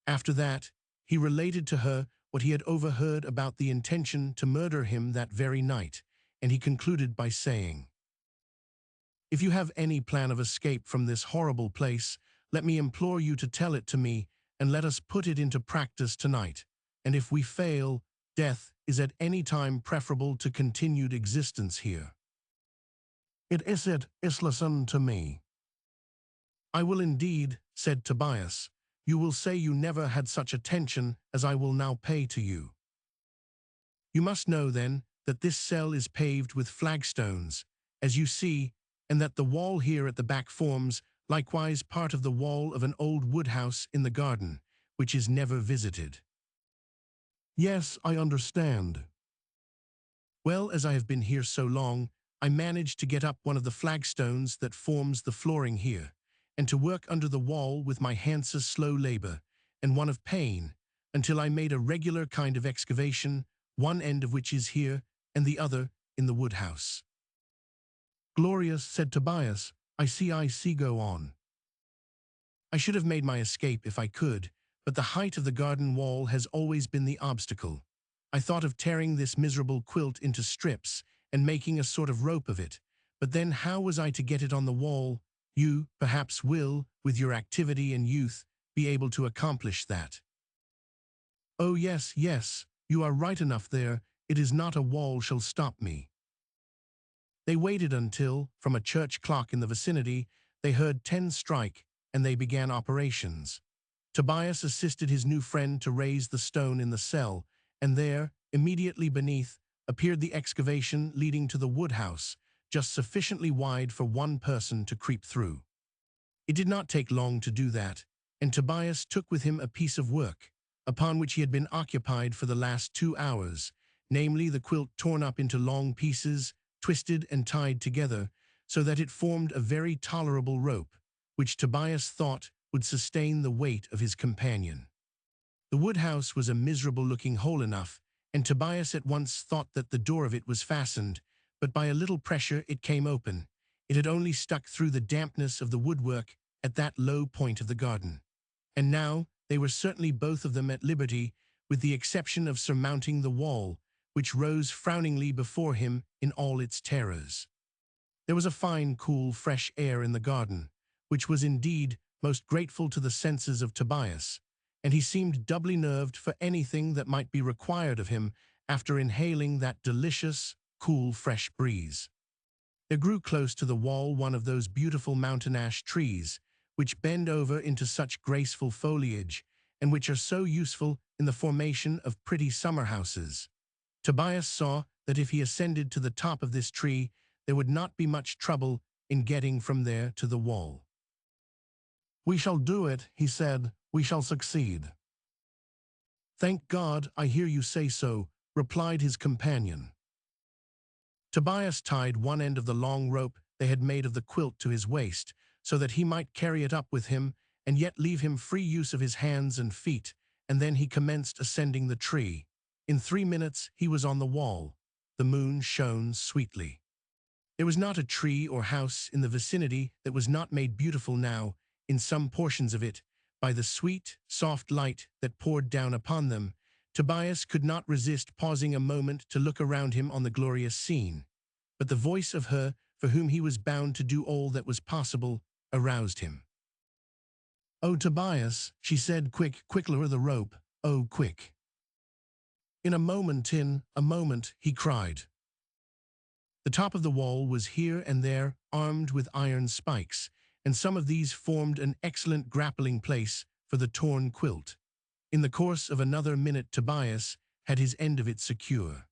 S1: After that, he related to her what he had overheard about the intention to murder him that very night, and he concluded by saying, "If you have any plan of escape from this horrible place, let me implore you to tell it to me, and let us put it into practice tonight. And if we fail, death is at any time preferable to continued existence here." "It is listen to me." "I will indeed," said Tobias. "You will say you never had such attention as I will now pay to you. You must know, then, that this cell is paved with flagstones, as you see, and that the wall here at the back forms likewise part of the wall of an old wood-house in the garden, which is never visited." "Yes, I understand." "Well, as I have been here so long, I managed to get up one of the flagstones that forms the flooring here, and to work under the wall with my hands's slow labor, and one of pain, until I made a regular kind of excavation, one end of which is here, and the other in the wood-house." "Glorious," said Tobias. I see, go on." "I should have made my escape if I could, but the height of the garden wall has always been the obstacle. I thought of tearing this miserable quilt into strips and making a sort of rope of it, but then how was I to get it on the wall? You, perhaps, will, with your activity and youth, be able to accomplish that." "Oh, yes, you are right enough there. It is not a wall shall stop me." They waited until, from a church clock in the vicinity, they heard 10 strike, and they began operations. Tobias assisted his new friend to raise the stone in the cell, and there, immediately beneath, appeared the excavation leading to the wood-house, just sufficiently wide for one person to creep through. It did not take long to do that, and Tobias took with him a piece of work, upon which he had been occupied for the last 2 hours, namely the quilt torn up into long pieces, twisted and tied together, so that it formed a very tolerable rope, which Tobias thought would sustain the weight of his companion. The wood-house was a miserable-looking hole enough, and Tobias at once thought that the door of it was fastened, but by a little pressure it came open. It had only stuck through the dampness of the woodwork at that low point of the garden. And now they were certainly both of them at liberty, with the exception of surmounting the wall, which rose frowningly before him in all its terrors. There was a fine, cool, fresh air in the garden, which was indeed most grateful to the senses of Tobias, and he seemed doubly nerved for anything that might be required of him after inhaling that delicious, cool, fresh breeze. There grew close to the wall one of those beautiful mountain ash trees, which bend over into such graceful foliage, and which are so useful in the formation of pretty summer houses. Tobias saw that if he ascended to the top of this tree, there would not be much trouble in getting from there to the wall. "We shall do it," he said. "We shall succeed." "Thank God, I hear you say so," replied his companion. Tobias tied one end of the long rope they had made of the quilt to his waist, so that he might carry it up with him and yet leave him free use of his hands and feet, and then he commenced ascending the tree. In 3 minutes he was on the wall. The moon shone sweetly. There was not a tree or house in the vicinity that was not made beautiful now, in some portions of it, by the sweet, soft light that poured down upon them. Tobias could not resist pausing a moment to look around him on the glorious scene. But the voice of her, for whom he was bound to do all that was possible, aroused him. "Oh, Tobias," she said, quick, lower the rope. "Oh, quick." In a moment, he cried. The top of the wall was here and there armed with iron spikes, and some of these formed an excellent grappling place for the torn quilt. In the course of another minute Tobias had his end of it secure.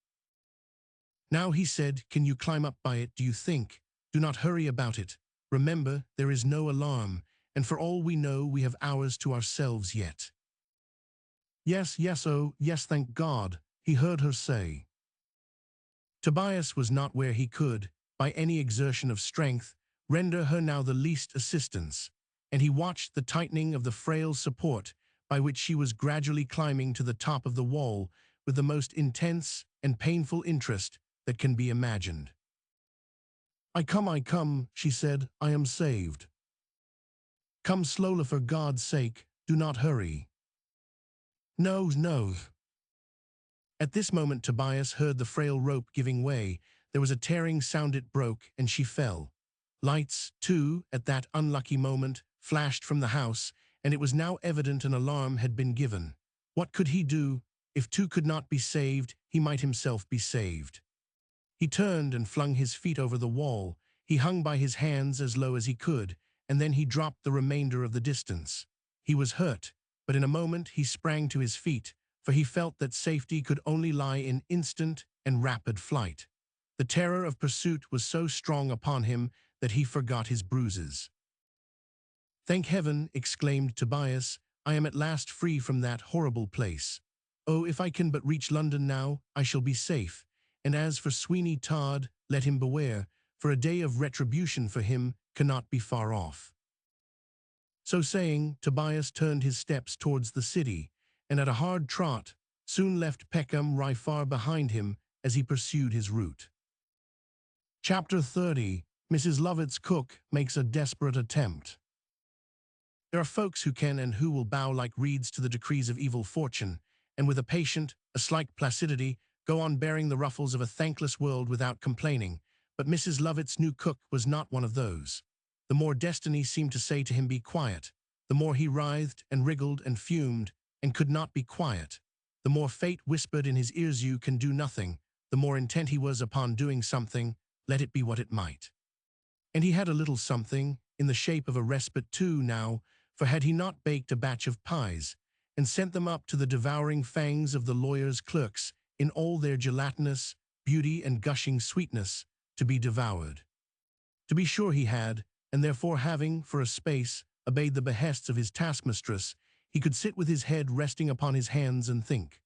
S1: "Now," he said, "can you climb up by it, do you think? Do not hurry about it. Remember, there is no alarm, and for all we know we have hours to ourselves yet." "Yes, oh, yes, thank God," he heard her say. Tobias was not where he could, by any exertion of strength, render her now the least assistance, and he watched the tightening of the frail support by which she was gradually climbing to the top of the wall with the most intense and painful interest that can be imagined. I come," she said. "I am saved." "Come slowly, for God's sake, do not hurry." No. At this moment Tobias heard the frail rope giving way. There was a tearing sound, it broke, and she fell. Lights, too, at that unlucky moment, flashed from the house, and it was now evident an alarm had been given. What could he do? If two could not be saved, he might himself be saved. He turned and flung his feet over the wall. He hung by his hands as low as he could, and then he dropped the remainder of the distance. He was hurt, but in a moment he sprang to his feet, for he felt that safety could only lie in instant and rapid flight. The terror of pursuit was so strong upon him that he forgot his bruises. "Thank heaven," exclaimed Tobias, "I am at last free from that horrible place. Oh, if I can but reach London now, I shall be safe. And as for Sweeney Todd, let him beware, for a day of retribution for him cannot be far off." So saying, Tobias turned his steps towards the city, and at a hard trot soon left Peckham Rye far behind him as he pursued his route. Chapter 30. Mrs. Lovett's cook makes a desperate attempt. There are folks who can and who will bow like reeds to the decrees of evil fortune, and with a slight placidity, go on bearing the ruffles of a thankless world without complaining, but Mrs. Lovett's new cook was not one of those. The more destiny seemed to say to him, "Be quiet," the more he writhed and wriggled and fumed, and could not be quiet. The more fate whispered in his ears, "You can do nothing," the more intent he was upon doing something, let it be what it might. And he had a little something, in the shape of a respite too now, for had he not baked a batch of pies, and sent them up to the devouring fangs of the lawyer's clerks, in all their gelatinous beauty and gushing sweetness, to be devoured? To be sure he had, and therefore having, for a space, obeyed the behests of his taskmistress, he could sit with his head resting upon his hands and think.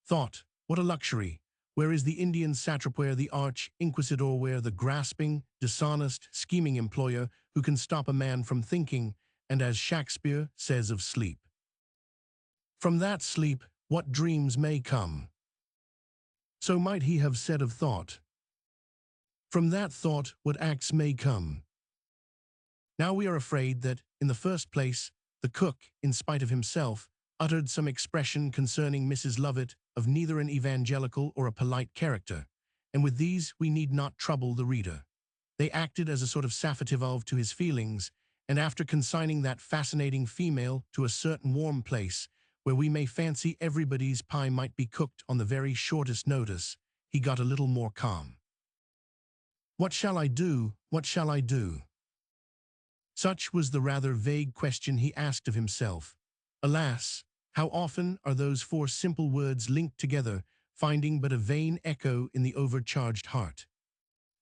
S1: Thought, what a luxury! Where is the Indian satrap, where the arch inquisitor, where the grasping, dishonest, scheming employer who can stop a man from thinking, and as Shakespeare says of sleep? From that sleep, what dreams may come? So might he have said of thought. From that thought what acts may come. Now we are afraid that, in the first place, the cook, in spite of himself, uttered some expression concerning Mrs. Lovett of neither an evangelical or a polite character, and with these we need not trouble the reader. They acted as a sort of saphative to his feelings, and after consigning that fascinating female to a certain warm place, where we may fancy everybody's pie might be cooked on the very shortest notice, he got a little more calm. What shall I do? What shall I do? Such was the rather vague question he asked of himself. Alas, how often are those four simple words linked together, finding but a vain echo in the overcharged heart?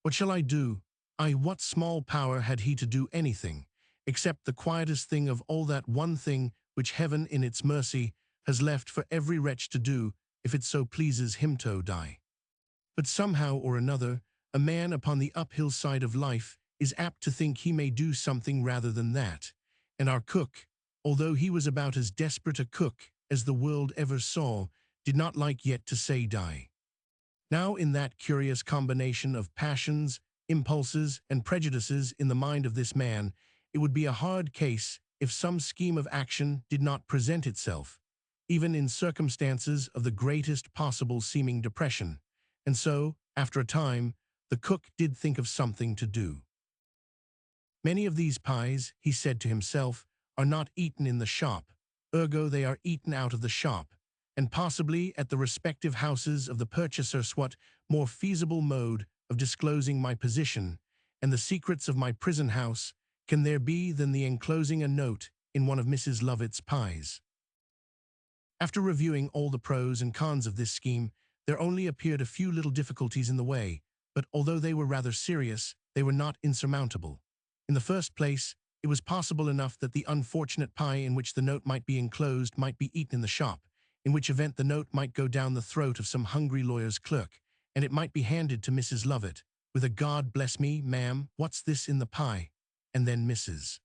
S1: What shall I do? What small power had he to do anything, except the quietest thing of all, that one thing which heaven in its mercy has left for every wretch to do, if it so pleases him to die. But somehow or another, a man upon the uphill side of life is apt to think he may do something rather than that, and our cook, although he was about as desperate a cook as the world ever saw, did not like yet to say die. Now in that curious combination of passions, impulses, and prejudices in the mind of this man, it would be a hard case if some scheme of action did not present itself, even in circumstances of the greatest possible seeming depression, and so, after a time, the cook did think of something to do. Many of these pies, he said to himself, are not eaten in the shop, ergo they are eaten out of the shop, and possibly at the respective houses of the purchasers. What more feasible mode of disclosing my position and the secrets of my prison house can there be than the enclosing a note in one of Mrs. Lovett's pies? After reviewing all the pros and cons of this scheme, there only appeared a few little difficulties in the way, but although they were rather serious, they were not insurmountable. In the first place, it was possible enough that the unfortunate pie in which the note might be enclosed might be eaten in the shop, in which event the note might go down the throat of some hungry lawyer's clerk, and it might be handed to Mrs. Lovett, with a "God bless me, ma'am, what's this in the pie?" And then Mrs.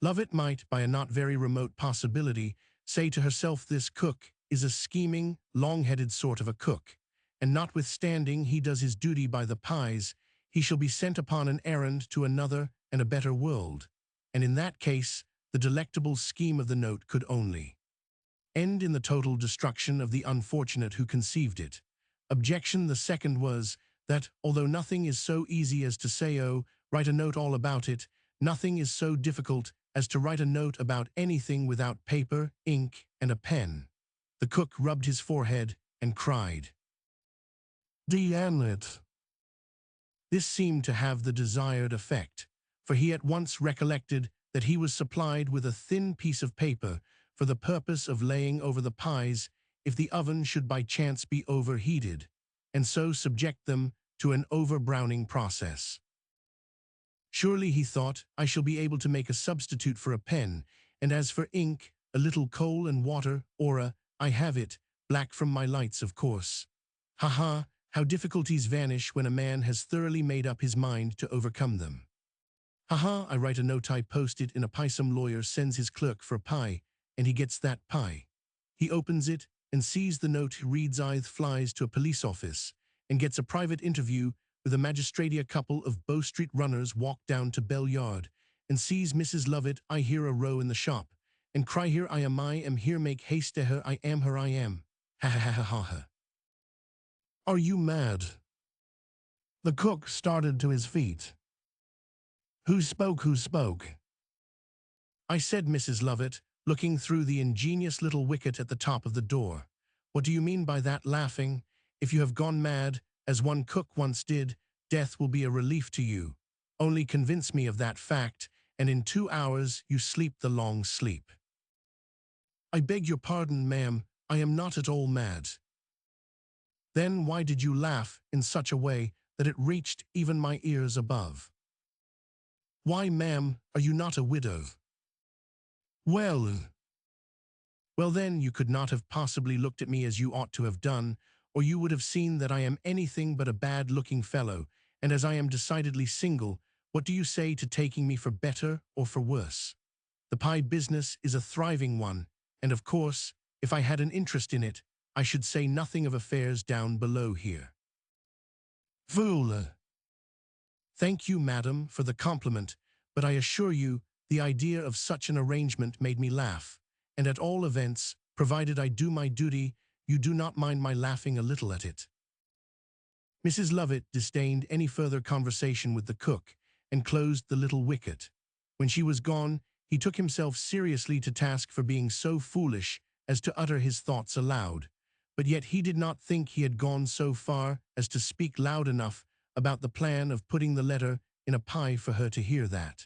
S1: Lovett might, by a not very remote possibility, say to herself, this cook is a scheming, long-headed sort of a cook, and notwithstanding he does his duty by the pies, he shall be sent upon an errand to another and a better world, and in that case the delectable scheme of the note could only end in the total destruction of the unfortunate who conceived it. Objection the second was that, although nothing is so easy as to say, oh, write a note all about it, nothing is so difficult as to write a note about anything without paper, ink, and a pen. The cook rubbed his forehead and cried, "Damn it!" This seemed to have the desired effect, for he at once recollected that he was supplied with a thin piece of paper for the purpose of laying over the pies if the oven should by chance be overheated, and so subject them to an over-browning process. Surely, he thought, I shall be able to make a substitute for a pen, and as for ink, a little coal and water, or I have it, black from my lights, of course. Ha! How difficulties vanish when a man has thoroughly made up his mind to overcome them. Ha! I write a note, I post it in a pie. Some lawyer sends his clerk for a pie, and he gets that pie. He opens it and sees the note, reads it, flies to a police office, and gets a private interview with a magistrate. A couple of Bow Street runners walk down to Bell Yard, and sees Mrs. Lovett. I hear a row in the shop, and cry, here I am here, make haste to her, I am her, I am. Ha. Are you mad? The cook started to his feet. Who spoke? I said, Mrs. Lovett, looking through the ingenious little wicket at the top of the door. What do you mean by that, laughing? If you have gone mad, as one cook once did, death will be a relief to you. Only convince me of that fact, and in 2 hours you sleep the long sleep. I beg your pardon, ma'am, I am not at all mad. Then why did you laugh in such a way that it reached even my ears above? Why, ma'am, are you not a widow? Well, then you could not have possibly looked at me as you ought to have done, or you would have seen that I am anything but a bad-looking fellow, and as I am decidedly single, what do you say to taking me for better or for worse? The pie business is a thriving one, and of course, if I had an interest in it, I should say nothing of affairs down below here. Fool! Thank you, madam, for the compliment, but I assure you, the idea of such an arrangement made me laugh, and at all events, provided I do my duty, you do not mind my laughing a little at it. Mrs. Lovett disdained any further conversation with the cook, and closed the little wicket. When she was gone, he took himself seriously to task for being so foolish as to utter his thoughts aloud, but yet he did not think he had gone so far as to speak loud enough about the plan of putting the letter in a pie for her to hear that.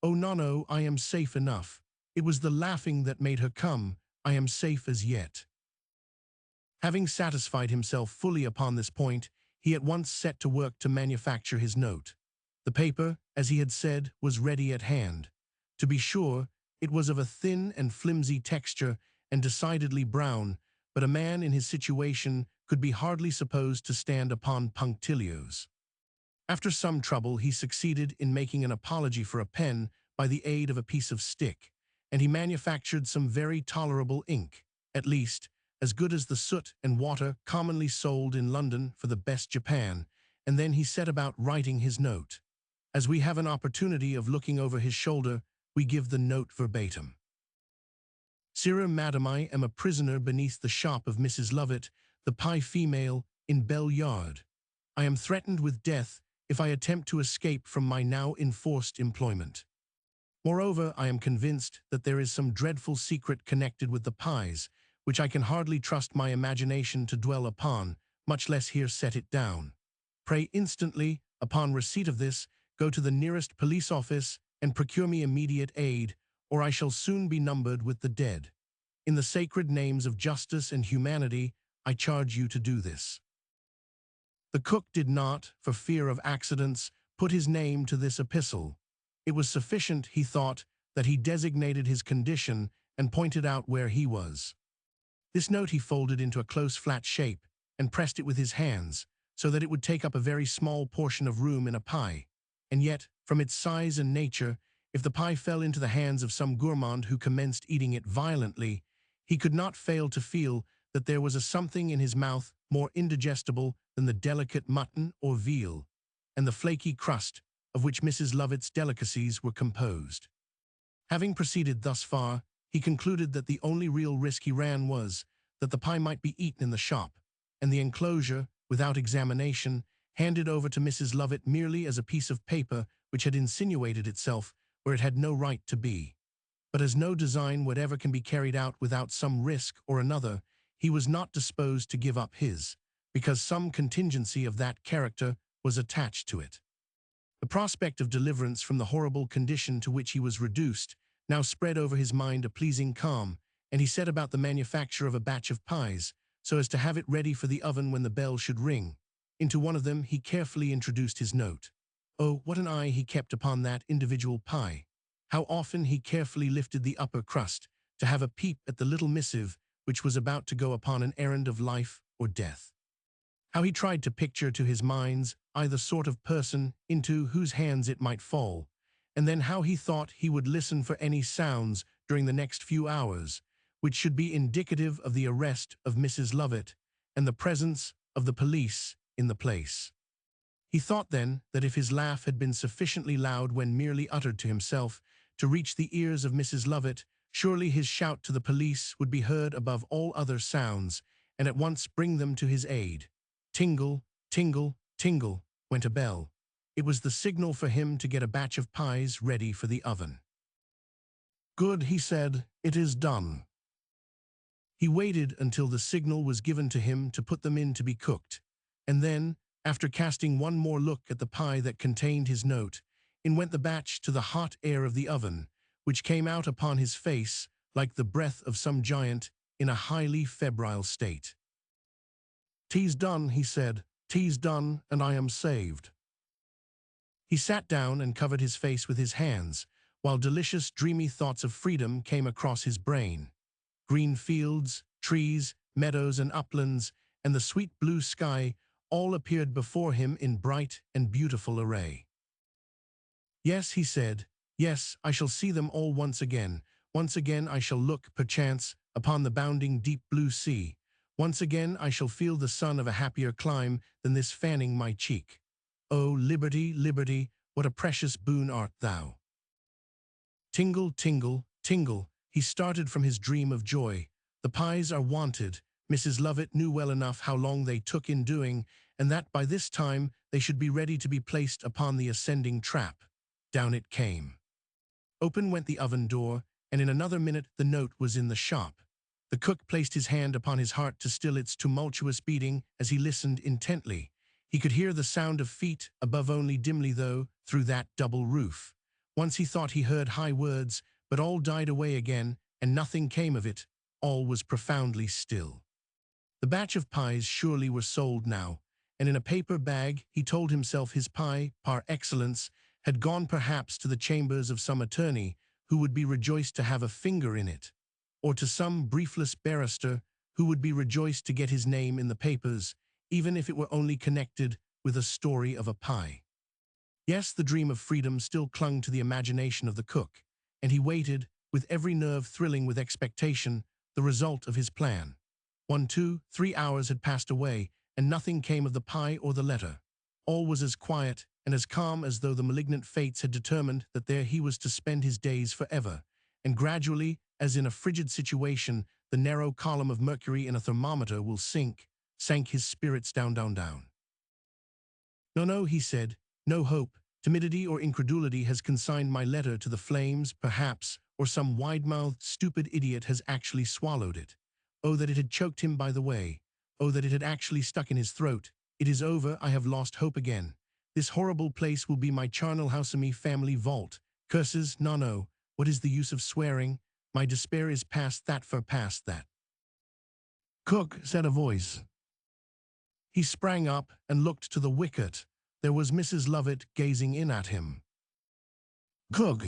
S1: Oh, no, I am safe enough. It was the laughing that made her come. I am safe as yet. Having satisfied himself fully upon this point, he at once set to work to manufacture his note. The paper, as he had said, was ready at hand. To be sure, it was of a thin and flimsy texture and decidedly brown, but a man in his situation could be hardly supposed to stand upon punctilios. After some trouble, he succeeded in making an apology for a pen by the aid of a piece of stick, and he manufactured some very tolerable ink, at least, as good as the soot and water commonly sold in London for the best Japan, and then he set about writing his note. As we have an opportunity of looking over his shoulder, we give the note verbatim. Sirrah, madam, I am a prisoner beneath the shop of Mrs. Lovett, the pie female, in Bell Yard. I am threatened with death if I attempt to escape from my now enforced employment. Moreover, I am convinced that there is some dreadful secret connected with the pies, which I can hardly trust my imagination to dwell upon, much less here set it down. Pray instantly, upon receipt of this, go to the nearest police office and procure me immediate aid, or I shall soon be numbered with the dead. In the sacred names of justice and humanity, I charge you to do this. The cook did not, for fear of accidents, put his name to this epistle. It was sufficient, he thought, that he designated his condition and pointed out where he was. This note he folded into a close flat shape and pressed it with his hands, so that it would take up a very small portion of room in a pie. And yet, from its size and nature, if the pie fell into the hands of some gourmand who commenced eating it violently, he could not fail to feel that there was a something in his mouth more indigestible than the delicate mutton or veal, and the flaky crust of which Mrs. Lovett's delicacies were composed. Having proceeded thus far, he concluded that the only real risk he ran was that the pie might be eaten in the shop, and the enclosure, without examination, handed over to Mrs. Lovett merely as a piece of paper which had insinuated itself where it had no right to be. But as no design whatever can be carried out without some risk or another, he was not disposed to give up his, because some contingency of that character was attached to it. The prospect of deliverance from the horrible condition to which he was reduced now spread over his mind a pleasing calm, and he set about the manufacture of a batch of pies, so as to have it ready for the oven when the bell should ring. Into one of them he carefully introduced his note. Oh, what an eye he kept upon that individual pie! How often he carefully lifted the upper crust to have a peep at the little missive which was about to go upon an errand of life or death. How he tried to picture to his mind's eye the sort of person into whose hands it might fall, and then how he thought he would listen for any sounds during the next few hours, which should be indicative of the arrest of Mrs. Lovett and the presence of the police in the place. He thought then that if his laugh had been sufficiently loud when merely uttered to himself to reach the ears of Mrs. Lovett, surely his shout to the police would be heard above all other sounds and at once bring them to his aid. Tingle, tingle, tingle, went a bell. It was the signal for him to get a batch of pies ready for the oven. Good, he said, it is done. He waited until the signal was given to him to put them in to be cooked, and then, after casting one more look at the pie that contained his note, in went the batch to the hot air of the oven, which came out upon his face like the breath of some giant in a highly febrile state. "'Tis done," he said, "'tis done, and I am saved." He sat down and covered his face with his hands, while delicious, dreamy thoughts of freedom came across his brain. Green fields, trees, meadows, and uplands, and the sweet blue sky all appeared before him in bright and beautiful array. "Yes," he said, "yes, I shall see them all once again. Once again I shall look, perchance, upon the bounding deep blue sea. Once again I shall feel the sun of a happier clime than this fanning my cheek. O liberty, liberty, what a precious boon art thou! Tingle, tingle, tingle, he started from his dream of joy. The pies are wanted. Mrs. Lovett knew well enough how long they took in doing, and that by this time they should be ready to be placed upon the ascending trap. Down it came. Open went the oven door, and in another minute the note was in the shop. The cook placed his hand upon his heart to still its tumultuous beating as he listened intently. He could hear the sound of feet above only dimly, though, through that double roof. Once he thought he heard high words, but all died away again, and nothing came of it. All was profoundly still. The batch of pies surely were sold now, and in a paper bag he told himself his pie, par excellence, had gone perhaps to the chambers of some attorney who would be rejoiced to have a finger in it, or to some briefless barrister who would be rejoiced to get his name in the papers, even if it were only connected with a story of a pie. Yes, the dream of freedom still clung to the imagination of the cook, and he waited, with every nerve thrilling with expectation, the result of his plan. 1, 2, 3 hours had passed away, and nothing came of the pie or the letter. All was as quiet and as calm as though the malignant fates had determined that there he was to spend his days forever, and gradually, as in a frigid situation, the narrow column of mercury in a thermometer will sank his spirits down. No, no, he said, no hope. Timidity or incredulity has consigned my letter to the flames, perhaps, or some wide-mouthed, stupid idiot has actually swallowed it. Oh, that it had choked him by the way. Oh, that it had actually stuck in his throat. It is over, I have lost hope again. This horrible place will be my charnel housemi family vault. Curses, no, what is the use of swearing? My despair is past that. Cook, said a voice. He sprang up and looked to the wicket. There was Mrs. Lovett gazing in at him. Cook.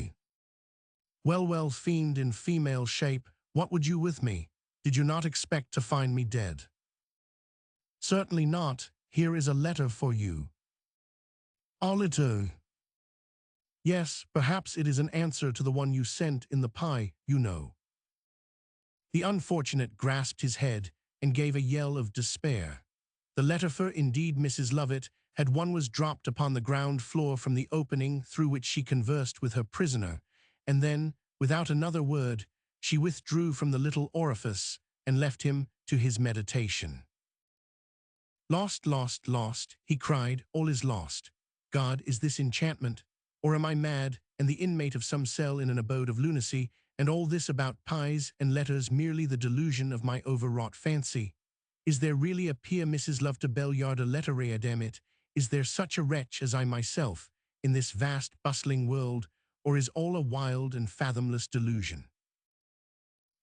S1: Well, fiend in female shape, what would you with me? Did you not expect to find me dead? Certainly not. Here is a letter for you. A letter? Yes, perhaps it is an answer to the one you sent in the pie, you know. The unfortunate grasped his head and gave a yell of despair. The letter for, indeed, Mrs. Lovett, had one was dropped upon the ground floor from the opening through which she conversed with her prisoner, and then, without another word, she withdrew from the little orifice and left him to his meditation. Lost, lost, lost, he cried, all is lost. God, is this enchantment? Or am I mad and the inmate of some cell in an abode of lunacy, and all this about pies and letters merely the delusion of my overwrought fancy? Is there really a pia Mrs. Love to Belliard a lettera damn it? Is there such a wretch as I myself in this vast bustling world, or is all a wild and fathomless delusion?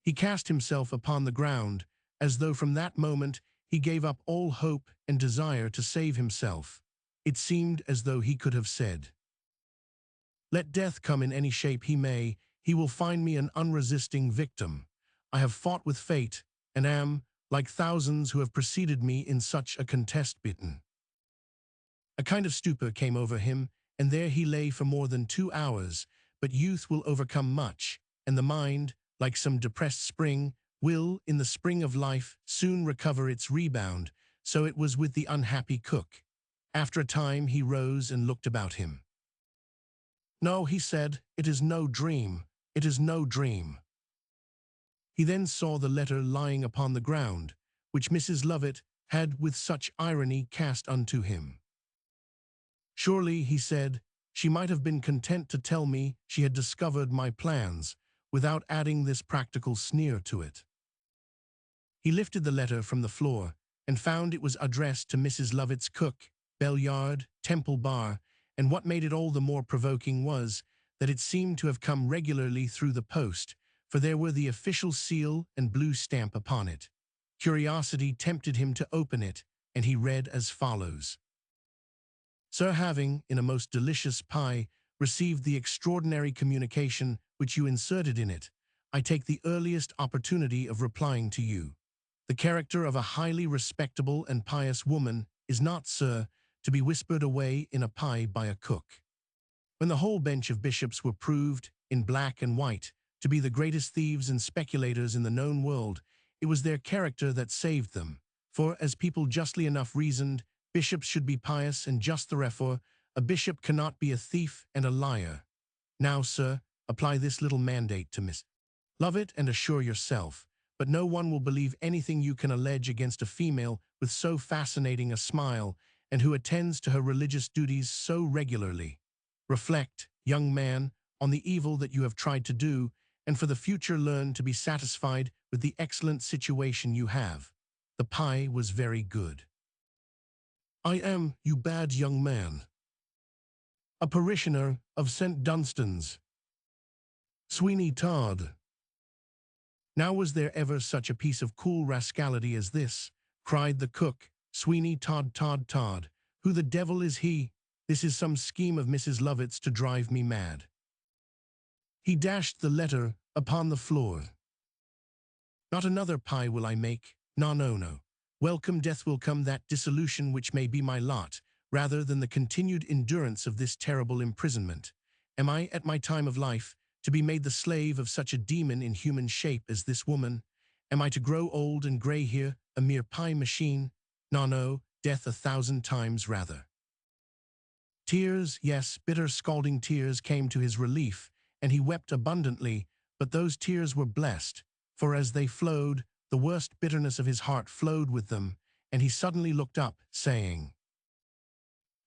S1: He cast himself upon the ground, as though from that moment he gave up all hope and desire to save himself. It seemed as though he could have said, let death come in any shape he may, he will find me an unresisting victim. I have fought with fate, and am, like thousands who have preceded me in such a contest, beaten. A kind of stupor came over him, and there he lay for more than 2 hours, but youth will overcome much, and the mind, like some depressed spring, will, in the spring of life, soon recover its rebound. So it was with the unhappy cook. After a time he rose and looked about him. No, he said, it is no dream, it is no dream. He then saw the letter lying upon the ground, which Mrs. Lovett had with such irony cast unto him. Surely, he said, she might have been content to tell me she had discovered my plans, without adding this practical sneer to it. He lifted the letter from the floor, and found it was addressed to Mrs. Lovett's cook, Belliard, Temple Bar, and what made it all the more provoking was that it seemed to have come regularly through the post, for there were the official seal and blue stamp upon it. Curiosity tempted him to open it, and he read as follows. Sir, having, in a most delicious pie, received the extraordinary communication which you inserted in it, I take the earliest opportunity of replying to you. The character of a highly respectable and pious woman is not, sir, to be whispered away in a pie by a cook. When the whole bench of bishops were proved, in black and white, to be the greatest thieves and speculators in the known world. It was their character that saved them. For, as people justly enough reasoned, bishops should be pious and just, therefore a bishop cannot be a thief and a liar. Now, sir, apply this little mandate to Miss Lovett and assure yourself, but no one will believe anything you can allege against a female with so fascinating a smile and who attends to her religious duties so regularly. Reflect, young man, on the evil that you have tried to do, and for the future learn to be satisfied with the excellent situation you have. The pie was very good. I am, you bad young man, a parishioner of St. Dunstan's. Sweeney Todd. Now was there ever such a piece of cool rascality as this? Cried the cook, Sweeney Todd, Todd. Who the devil is he? This is some scheme of Mrs. Lovett's to drive me mad. He dashed the letter upon the floor. Not another pie will I make. No. Welcome death will come, that dissolution which may be my lot, rather than the continued endurance of this terrible imprisonment. Am I, at my time of life, to be made the slave of such a demon in human shape as this woman? Am I to grow old and grey here, a mere pie machine? No, death 1,000 times rather. Tears, yes, bitter scalding tears came to his relief, and he wept abundantly, but those tears were blessed, for as they flowed, the worst bitterness of his heart flowed with them, and he suddenly looked up, saying,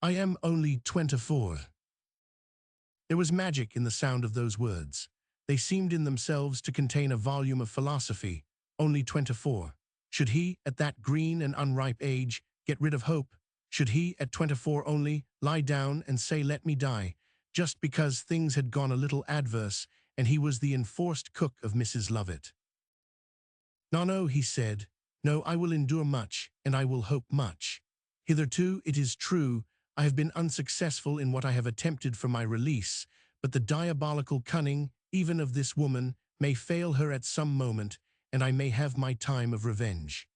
S1: I am only 24. There was magic in the sound of those words. They seemed in themselves to contain a volume of philosophy. Only 24. Should he, at that green and unripe age, get rid of hope? Should he, at 24 only, lie down and say, let me die, just because things had gone a little adverse, and he was the enforced cook of Mrs. Lovett? No, he said. No, I will endure much, and I will hope much. Hitherto, it is true, I have been unsuccessful in what I have attempted for my release, but the diabolical cunning, even of this woman, may fail her at some moment, and I may have my time of revenge.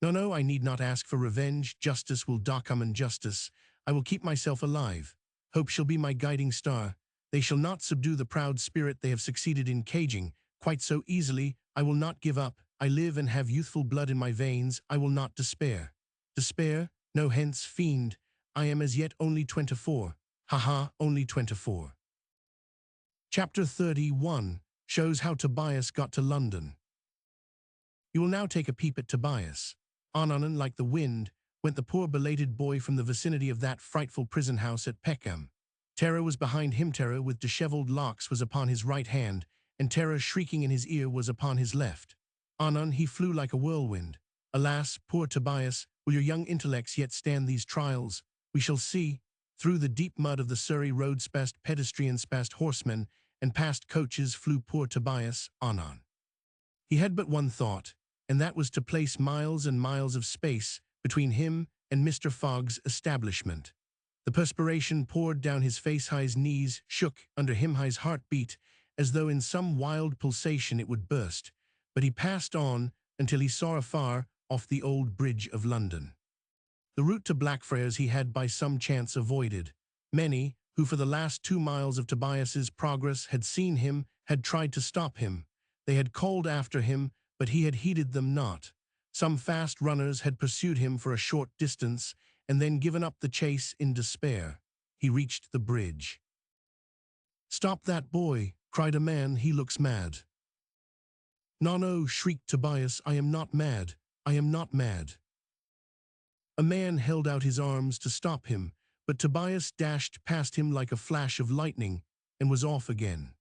S1: No, I need not ask for revenge. Justice will come, and justice. I will keep myself alive. Hope shall be my guiding star. They shall not subdue the proud spirit they have succeeded in caging. Quite so easily, I will not give up. I live and have youthful blood in my veins. I will not despair. Despair? No, hence, fiend. I am as yet only 24. Ha, only 24. Chapter 31 shows how Tobias got to London. You will now take a peep at Tobias. On, like the wind, went the poor belated boy from the vicinity of that frightful prison house at Peckham. Terror was behind him. Terror with dishevelled locks was upon his right hand, and terror shrieking in his ear was upon his left. On he flew like a whirlwind. Alas, poor Tobias, will your young intellects yet stand these trials? We shall see. Through the deep mud of the Surrey roads, past pedestrians, past horsemen, and past coaches flew poor Tobias, on. He had but one thought, and that was to place miles and miles of space between him and Mr. Fogg's establishment. The perspiration poured down his face. His knees shook under him. His heart beat as though in some wild pulsation it would burst, but he passed on until he saw afar off the old Bridge of London. The route to Blackfriars he had by some chance avoided. Many, who for the last 2 miles of Tobias's progress had seen him, had tried to stop him. They had called after him, but he had heeded them not. Some fast runners had pursued him for a short distance, and then given up the chase in despair. He reached the bridge. "Stop that boy," cried a man, "he looks mad." "No," shrieked Tobias, "I am not mad. I am not mad." A man held out his arms to stop him, but Tobias dashed past him like a flash of lightning and was off again.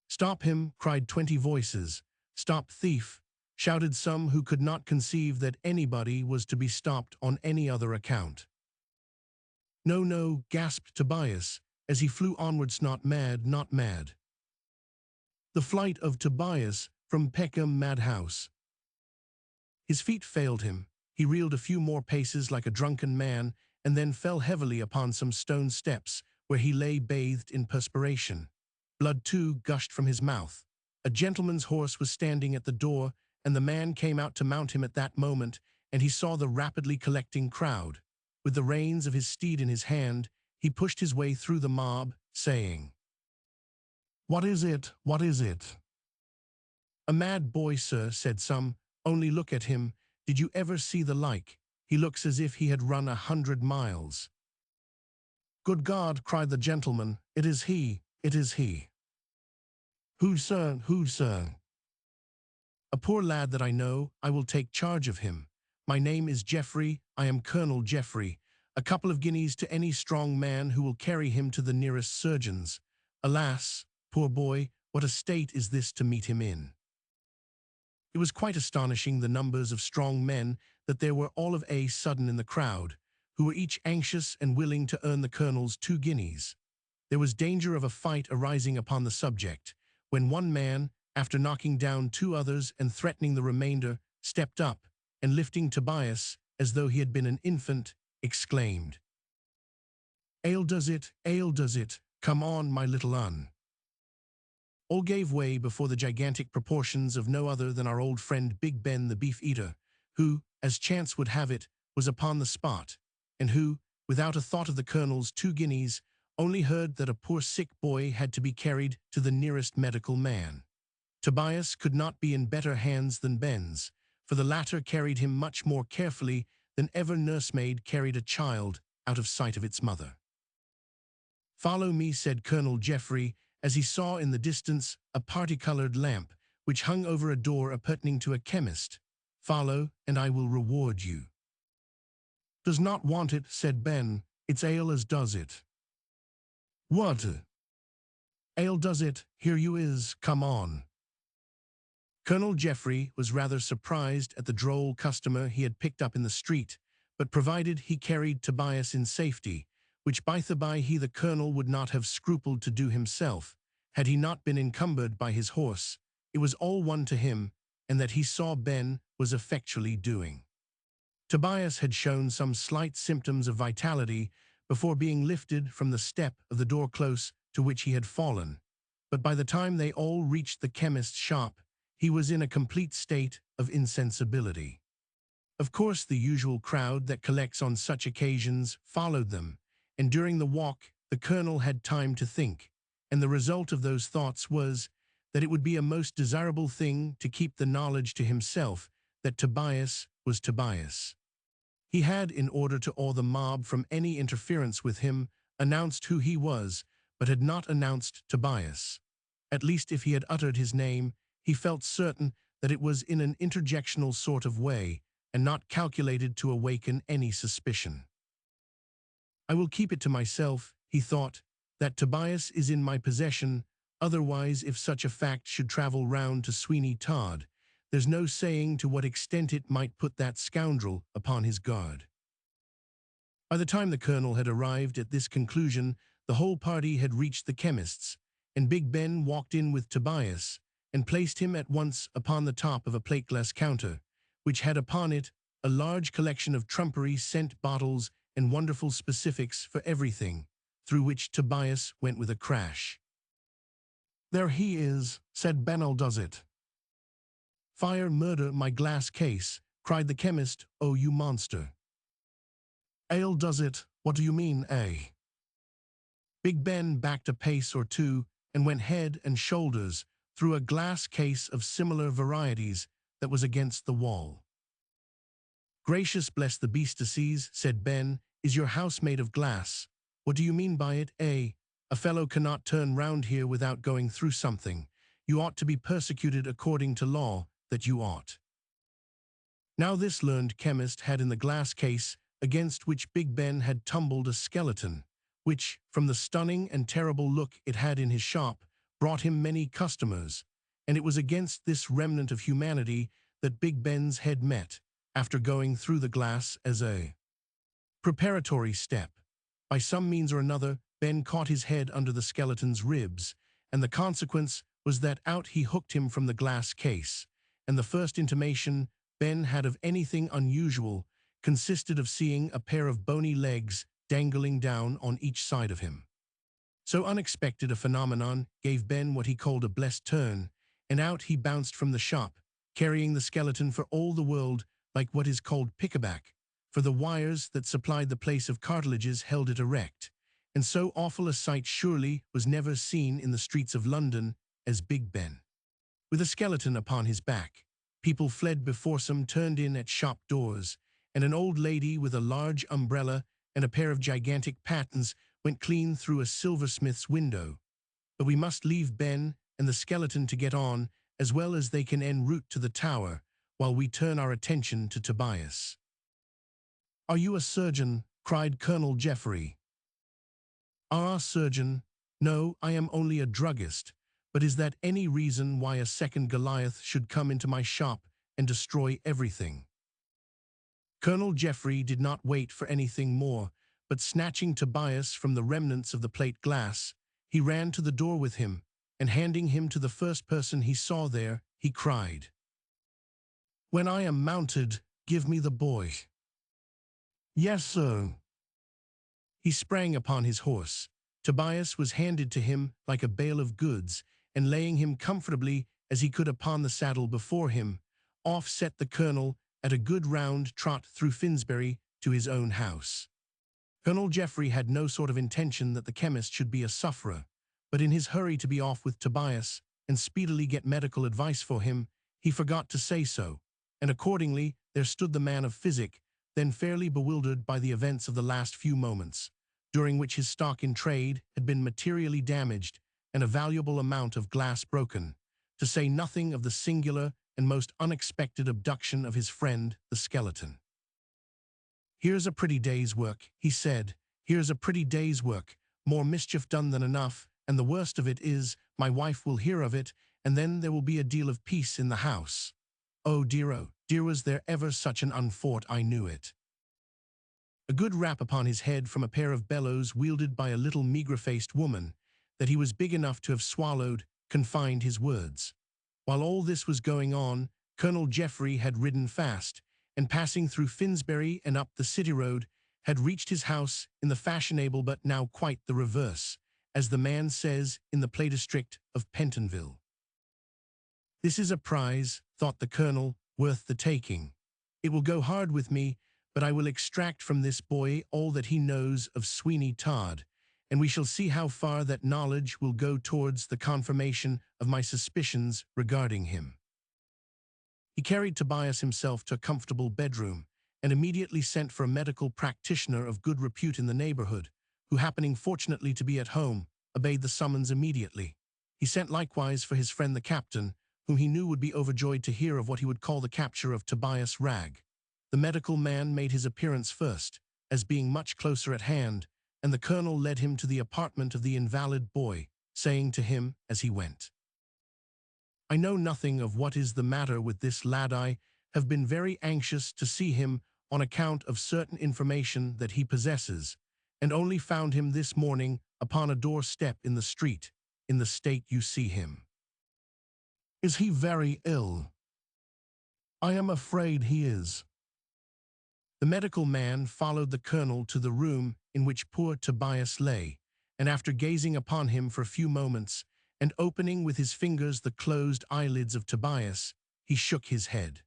S1: "Stop him," cried 20 voices. "Stop thief," shouted some who could not conceive that anybody was to be stopped on any other account. No," gasped Tobias, as he flew onwards. "Not mad, not mad." The flight of Tobias from Peckham madhouse. His feet failed him. He reeled a few more paces like a drunken man, and then fell heavily upon some stone steps, where he lay bathed in perspiration. Blood, too, gushed from his mouth. A gentleman's horse was standing at the door, and the man came out to mount him at that moment, and he saw the rapidly collecting crowd. With the reins of his steed in his hand, he pushed his way through the mob, saying, What is it? What is it? A mad boy, sir, said some. Only look at him. Did you ever see the like? He looks as if he had run 100 miles. Good God, cried the gentleman, it is he, it is he. Who, sir, who, sir? A poor lad that I know. I will take charge of him. My name is Geoffrey, I am Colonel Geoffrey. A couple of guineas to any strong man who will carry him to the nearest surgeon's. Alas, poor boy, what a state is this to meet him in. It was quite astonishing the numbers of strong men that there were all of a sudden in the crowd, who were each anxious and willing to earn the colonel's 2 guineas. There was danger of a fight arising upon the subject, when one man, after knocking down 2 others and threatening the remainder, stepped up, and lifting Tobias, as though he had been an infant, exclaimed, Ale does it, come on, my little un. All gave way before the gigantic proportions of no other than our old friend Big Ben the beef-eater, who, as chance would have it, was upon the spot, and who, without a thought of the colonel's 2 guineas, only heard that a poor sick boy had to be carried to the nearest medical man. Tobias could not be in better hands than Ben's, for the latter carried him much more carefully than ever nursemaid carried a child out of sight of its mother. Follow me, said Colonel Geoffrey, as he saw in the distance a party-colored lamp which hung over a door appertaining to a chemist. Follow, and I will reward you. Does not want it, said Ben. It's ale as does it. What? Ale does it, here you is, come on. Colonel Geoffrey was rather surprised at the droll customer he had picked up in the street, but provided he carried Tobias in safety, which by the by he the colonel would not have scrupled to do himself, had he not been encumbered by his horse, it was all one to him, and that he saw Ben was effectually doing. Tobias had shown some slight symptoms of vitality before being lifted from the step of the door close to which he had fallen, but by the time they all reached the chemist's shop, he was in a complete state of insensibility. Of course, the usual crowd that collects on such occasions followed them, and during the walk the colonel had time to think, and the result of those thoughts was that it would be a most desirable thing to keep the knowledge to himself that Tobias was Tobias. He had, in order to awe the mob from any interference with him, announced who he was, but had not announced Tobias. At least if he had uttered his name, he felt certain that it was in an interjectional sort of way, and not calculated to awaken any suspicion. I will keep it to myself, he thought, that Tobias is in my possession, otherwise if such a fact should travel round to Sweeney Todd, there's no saying to what extent it might put that scoundrel upon his guard. By the time the colonel had arrived at this conclusion, the whole party had reached the chemist's, and Big Ben walked in with Tobias, and placed him at once upon the top of a plate-glass counter, which had upon it a large collection of trumpery scent bottles and wonderful specifics for everything, through which Tobias went with a crash. There he is, said Benel does it. Fire, murder, my glass case, cried the chemist, oh you monster. Ale does it, what do you mean, eh? Big Ben backed a pace or two and went head and shoulders through a glass case of similar varieties that was against the wall. Gracious bless the beastacies, said Ben, is your house made of glass? What do you mean by it, eh? A fellow cannot turn round here without going through something. You ought to be persecuted according to law, that you ought. Now this learned chemist had in the glass case against which Big Ben had tumbled a skeleton, which, from the stunning and terrible look it had in his shop, brought him many customers, and it was against this remnant of humanity that Big Ben's head met, after going through the glass as a preparatory step. By some means or another, Ben caught his head under the skeleton's ribs, and the consequence was that out he hooked him from the glass case, and the first intimation Ben had of anything unusual consisted of seeing a pair of bony legs dangling down on each side of him. So unexpected a phenomenon gave Ben what he called a blessed turn, and out he bounced from the shop, carrying the skeleton for all the world like what is called pickaback, for the wires that supplied the place of cartilages held it erect, and so awful a sight surely was never seen in the streets of London as Big Ben. With a skeleton upon his back, people fled before some turned in at shop doors, and an old lady with a large umbrella and a pair of gigantic pattens went clean through a silversmith's window. But we must leave Ben and the skeleton to get on, as well as they can en route to the tower, while we turn our attention to Tobias. "Are you a surgeon?" cried Colonel Jeffrey. "Ah, surgeon? No, I am only a druggist. But is that any reason why a second Goliath should come into my shop and destroy everything?" Colonel Jeffrey did not wait for anything more, but snatching Tobias from the remnants of the plate glass, he ran to the door with him, and handing him to the first person he saw there, he cried, "When I am mounted, give me the boy." "Yes, sir." He sprang upon his horse. Tobias was handed to him like a bale of goods, and laying him comfortably as he could upon the saddle before him, off set the colonel at a good round trot through Finsbury to his own house. Colonel Jeffrey had no sort of intention that the chemist should be a sufferer, but in his hurry to be off with Tobias and speedily get medical advice for him, he forgot to say so, and accordingly there stood the man of physic, then fairly bewildered by the events of the last few moments, during which his stock in trade had been materially damaged and a valuable amount of glass broken, to say nothing of the singular and most unexpected abduction of his friend, the skeleton. "Here's a pretty day's work," he said. "Here's a pretty day's work, more mischief done than enough, and the worst of it is, my wife will hear of it, and then there will be a deal of peace in the house. Oh, dear, was there ever such an unfort, I knew it." A good rap upon his head from a pair of bellows wielded by a little meagre-faced woman, that he was big enough to have swallowed, confined his words. While all this was going on, Colonel Jeffrey had ridden fast, and passing through Finsbury and up the City Road, had reached his house in the fashionable but now quite the reverse, as the man says in the play district of Pentonville. "This is a prize," thought the colonel, "worth the taking. It will go hard with me, but I will extract from this boy all that he knows of Sweeney Todd, and we shall see how far that knowledge will go towards the confirmation of my suspicions regarding him." He carried Tobias himself to a comfortable bedroom, and immediately sent for a medical practitioner of good repute in the neighborhood, who, happening fortunately to be at home, obeyed the summons immediately. He sent likewise for his friend the captain, whom he knew would be overjoyed to hear of what he would call the capture of Tobias Ragg. The medical man made his appearance first, as being much closer at hand, and the colonel led him to the apartment of the invalid boy, saying to him as he went, "I know nothing of what is the matter with this lad. I have been very anxious to see him on account of certain information that he possesses, and only found him this morning upon a doorstep in the street, in the state you see him." "Is he very ill?" "I am afraid he is." The medical man followed the colonel to the room in which poor Tobias lay, and after gazing upon him for a few moments, and opening with his fingers the closed eyelids of Tobias, he shook his head.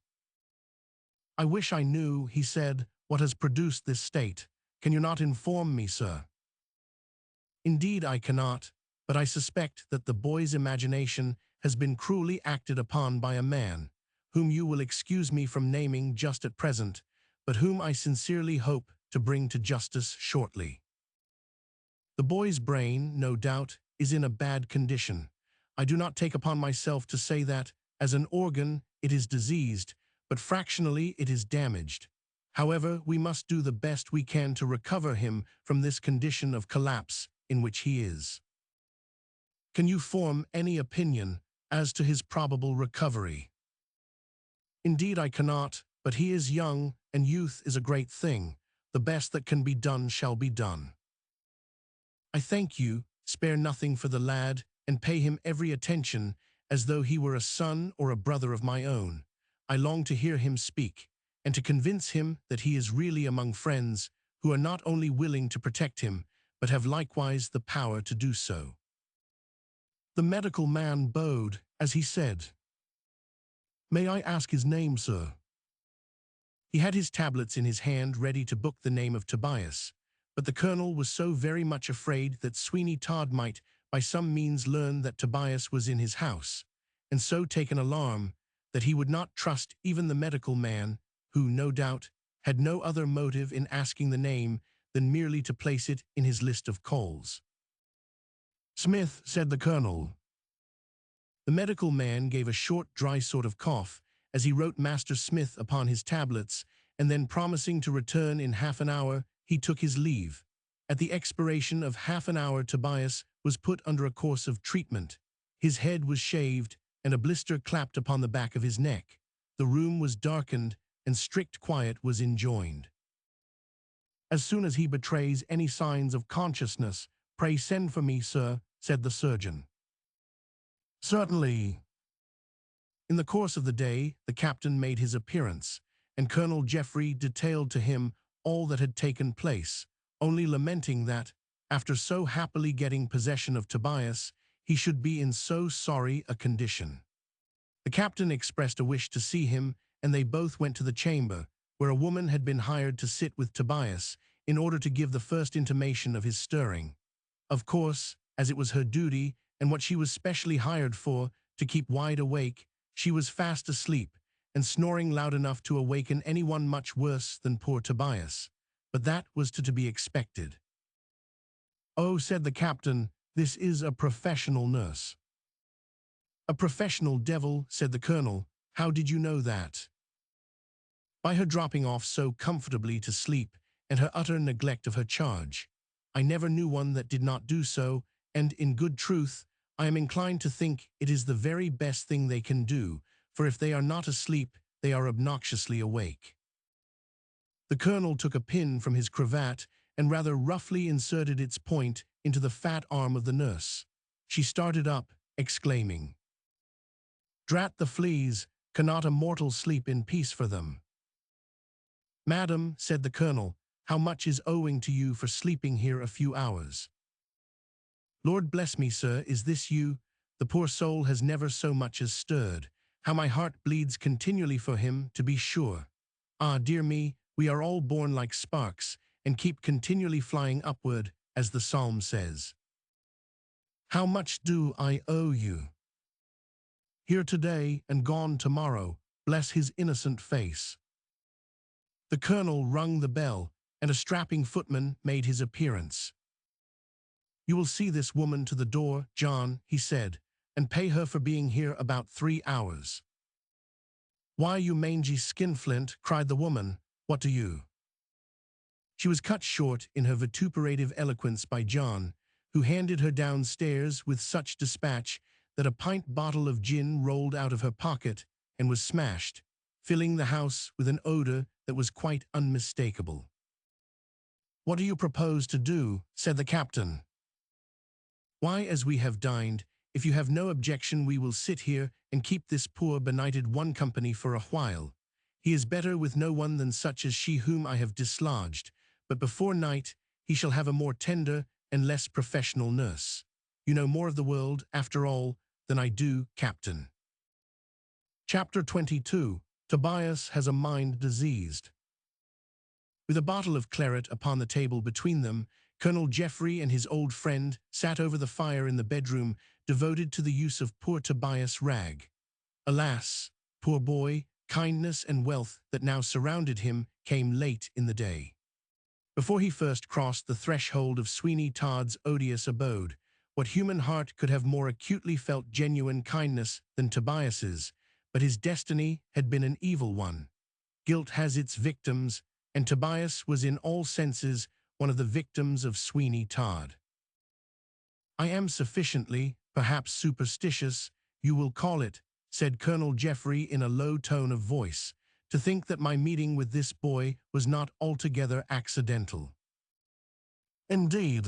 S1: "I wish I knew," he said, "what has produced this state. Can you not inform me, sir?" "Indeed I cannot, but I suspect that the boy's imagination has been cruelly acted upon by a man, whom you will excuse me from naming just at present, but whom I sincerely hope to bring to justice shortly. The boy's brain, no doubt, is in a bad condition. I do not take upon myself to say that, as an organ, it is diseased, but fractionally it is damaged. However, we must do the best we can to recover him from this condition of collapse in which he is. Can you form any opinion as to his probable recovery?" "Indeed I cannot, but he is young, and youth is a great thing. The best that can be done shall be done." "I thank you. Spare nothing for the lad, and pay him every attention, as though he were a son or a brother of my own. I long to hear him speak, and to convince him that he is really among friends who are not only willing to protect him, but have likewise the power to do so." The medical man bowed as he said, "May I ask his name, sir?" He had his tablets in his hand ready to book the name of Tobias, but the colonel was so very much afraid that Sweeney Todd might, by some means, learn that Tobias was in his house, and so take an alarm, that he would not trust even the medical man, who, no doubt, had no other motive in asking the name than merely to place it in his list of calls. "Smith," said the colonel. The medical man gave a short, dry sort of cough as he wrote Master Smith upon his tablets, and then, promising to return in half an hour, he took his leave. At the expiration of half an hour, Tobias was put under a course of treatment. His head was shaved, and a blister clapped upon the back of his neck. The room was darkened, and strict quiet was enjoined. "As soon as he betrays any signs of consciousness, pray send for me, sir," said the surgeon. "Certainly." In the course of the day, the captain made his appearance, and Colonel Jeffrey detailed to him all that had taken place, only lamenting that, after so happily getting possession of Tobias, he should be in so sorry a condition. The captain expressed a wish to see him, and they both went to the chamber, where a woman had been hired to sit with Tobias in order to give the first intimation of his stirring. Of course, as it was her duty, and what she was specially hired for, to keep wide awake, she was fast asleep, and snoring loud enough to awaken anyone much worse than poor Tobias. But that was to be expected. "Oh," said the captain, "this is a professional nurse." "A professional devil," said the colonel. "How did you know that?" "By her dropping off so comfortably to sleep, and her utter neglect of her charge. I never knew one that did not do so, and, in good truth, I am inclined to think it is the very best thing they can do, for if they are not asleep, they are obnoxiously awake." The colonel took a pin from his cravat and rather roughly inserted its point into the fat arm of the nurse. She started up, exclaiming, "Drat the fleas, cannot a mortal sleep in peace for them?" "Madam," said the colonel, "how much is owing to you for sleeping here a few hours?" "Lord bless me, sir, is this you? The poor soul has never so much as stirred. How my heart bleeds continually for him, to be sure. Ah, dear me, we are all born like sparks, and keep continually flying upward, as the psalm says. How much do I owe you? Here today and gone tomorrow, bless his innocent face." The colonel rung the bell, and a strapping footman made his appearance. "You will see this woman to the door, John," he said, "and pay her for being here about 3 hours." "Why, you mangy skinflint," cried the woman, "what do you—" She was cut short in her vituperative eloquence by John, who handed her downstairs with such dispatch that a pint bottle of gin rolled out of her pocket and was smashed, filling the house with an odor that was quite unmistakable. "What do you propose to do?" said the captain. "Why, as we have dined, if you have no objection, we will sit here and keep this poor benighted one company for a while. He is better with no one than such as she whom I have dislodged, but before night he shall have a more tender and less professional nurse. You know more of the world, after all, than I do, Captain." Chapter 22. Tobias has a mind diseased. With a bottle of claret upon the table between them, Colonel Jeffrey and his old friend sat over the fire in the bedroom devoted to the use of poor Tobias Ragg. Alas, poor boy, kindness and wealth that now surrounded him came late in the day. Before he first crossed the threshold of Sweeney Todd's odious abode, what human heart could have more acutely felt genuine kindness than Tobias's? But his destiny had been an evil one. Guilt has its victims, and Tobias was in all senses one of the victims of Sweeney Todd. "I am sufficiently, perhaps superstitious, you will call it," said Colonel Jeffrey in a low tone of voice, "to think that my meeting with this boy was not altogether accidental." "Indeed."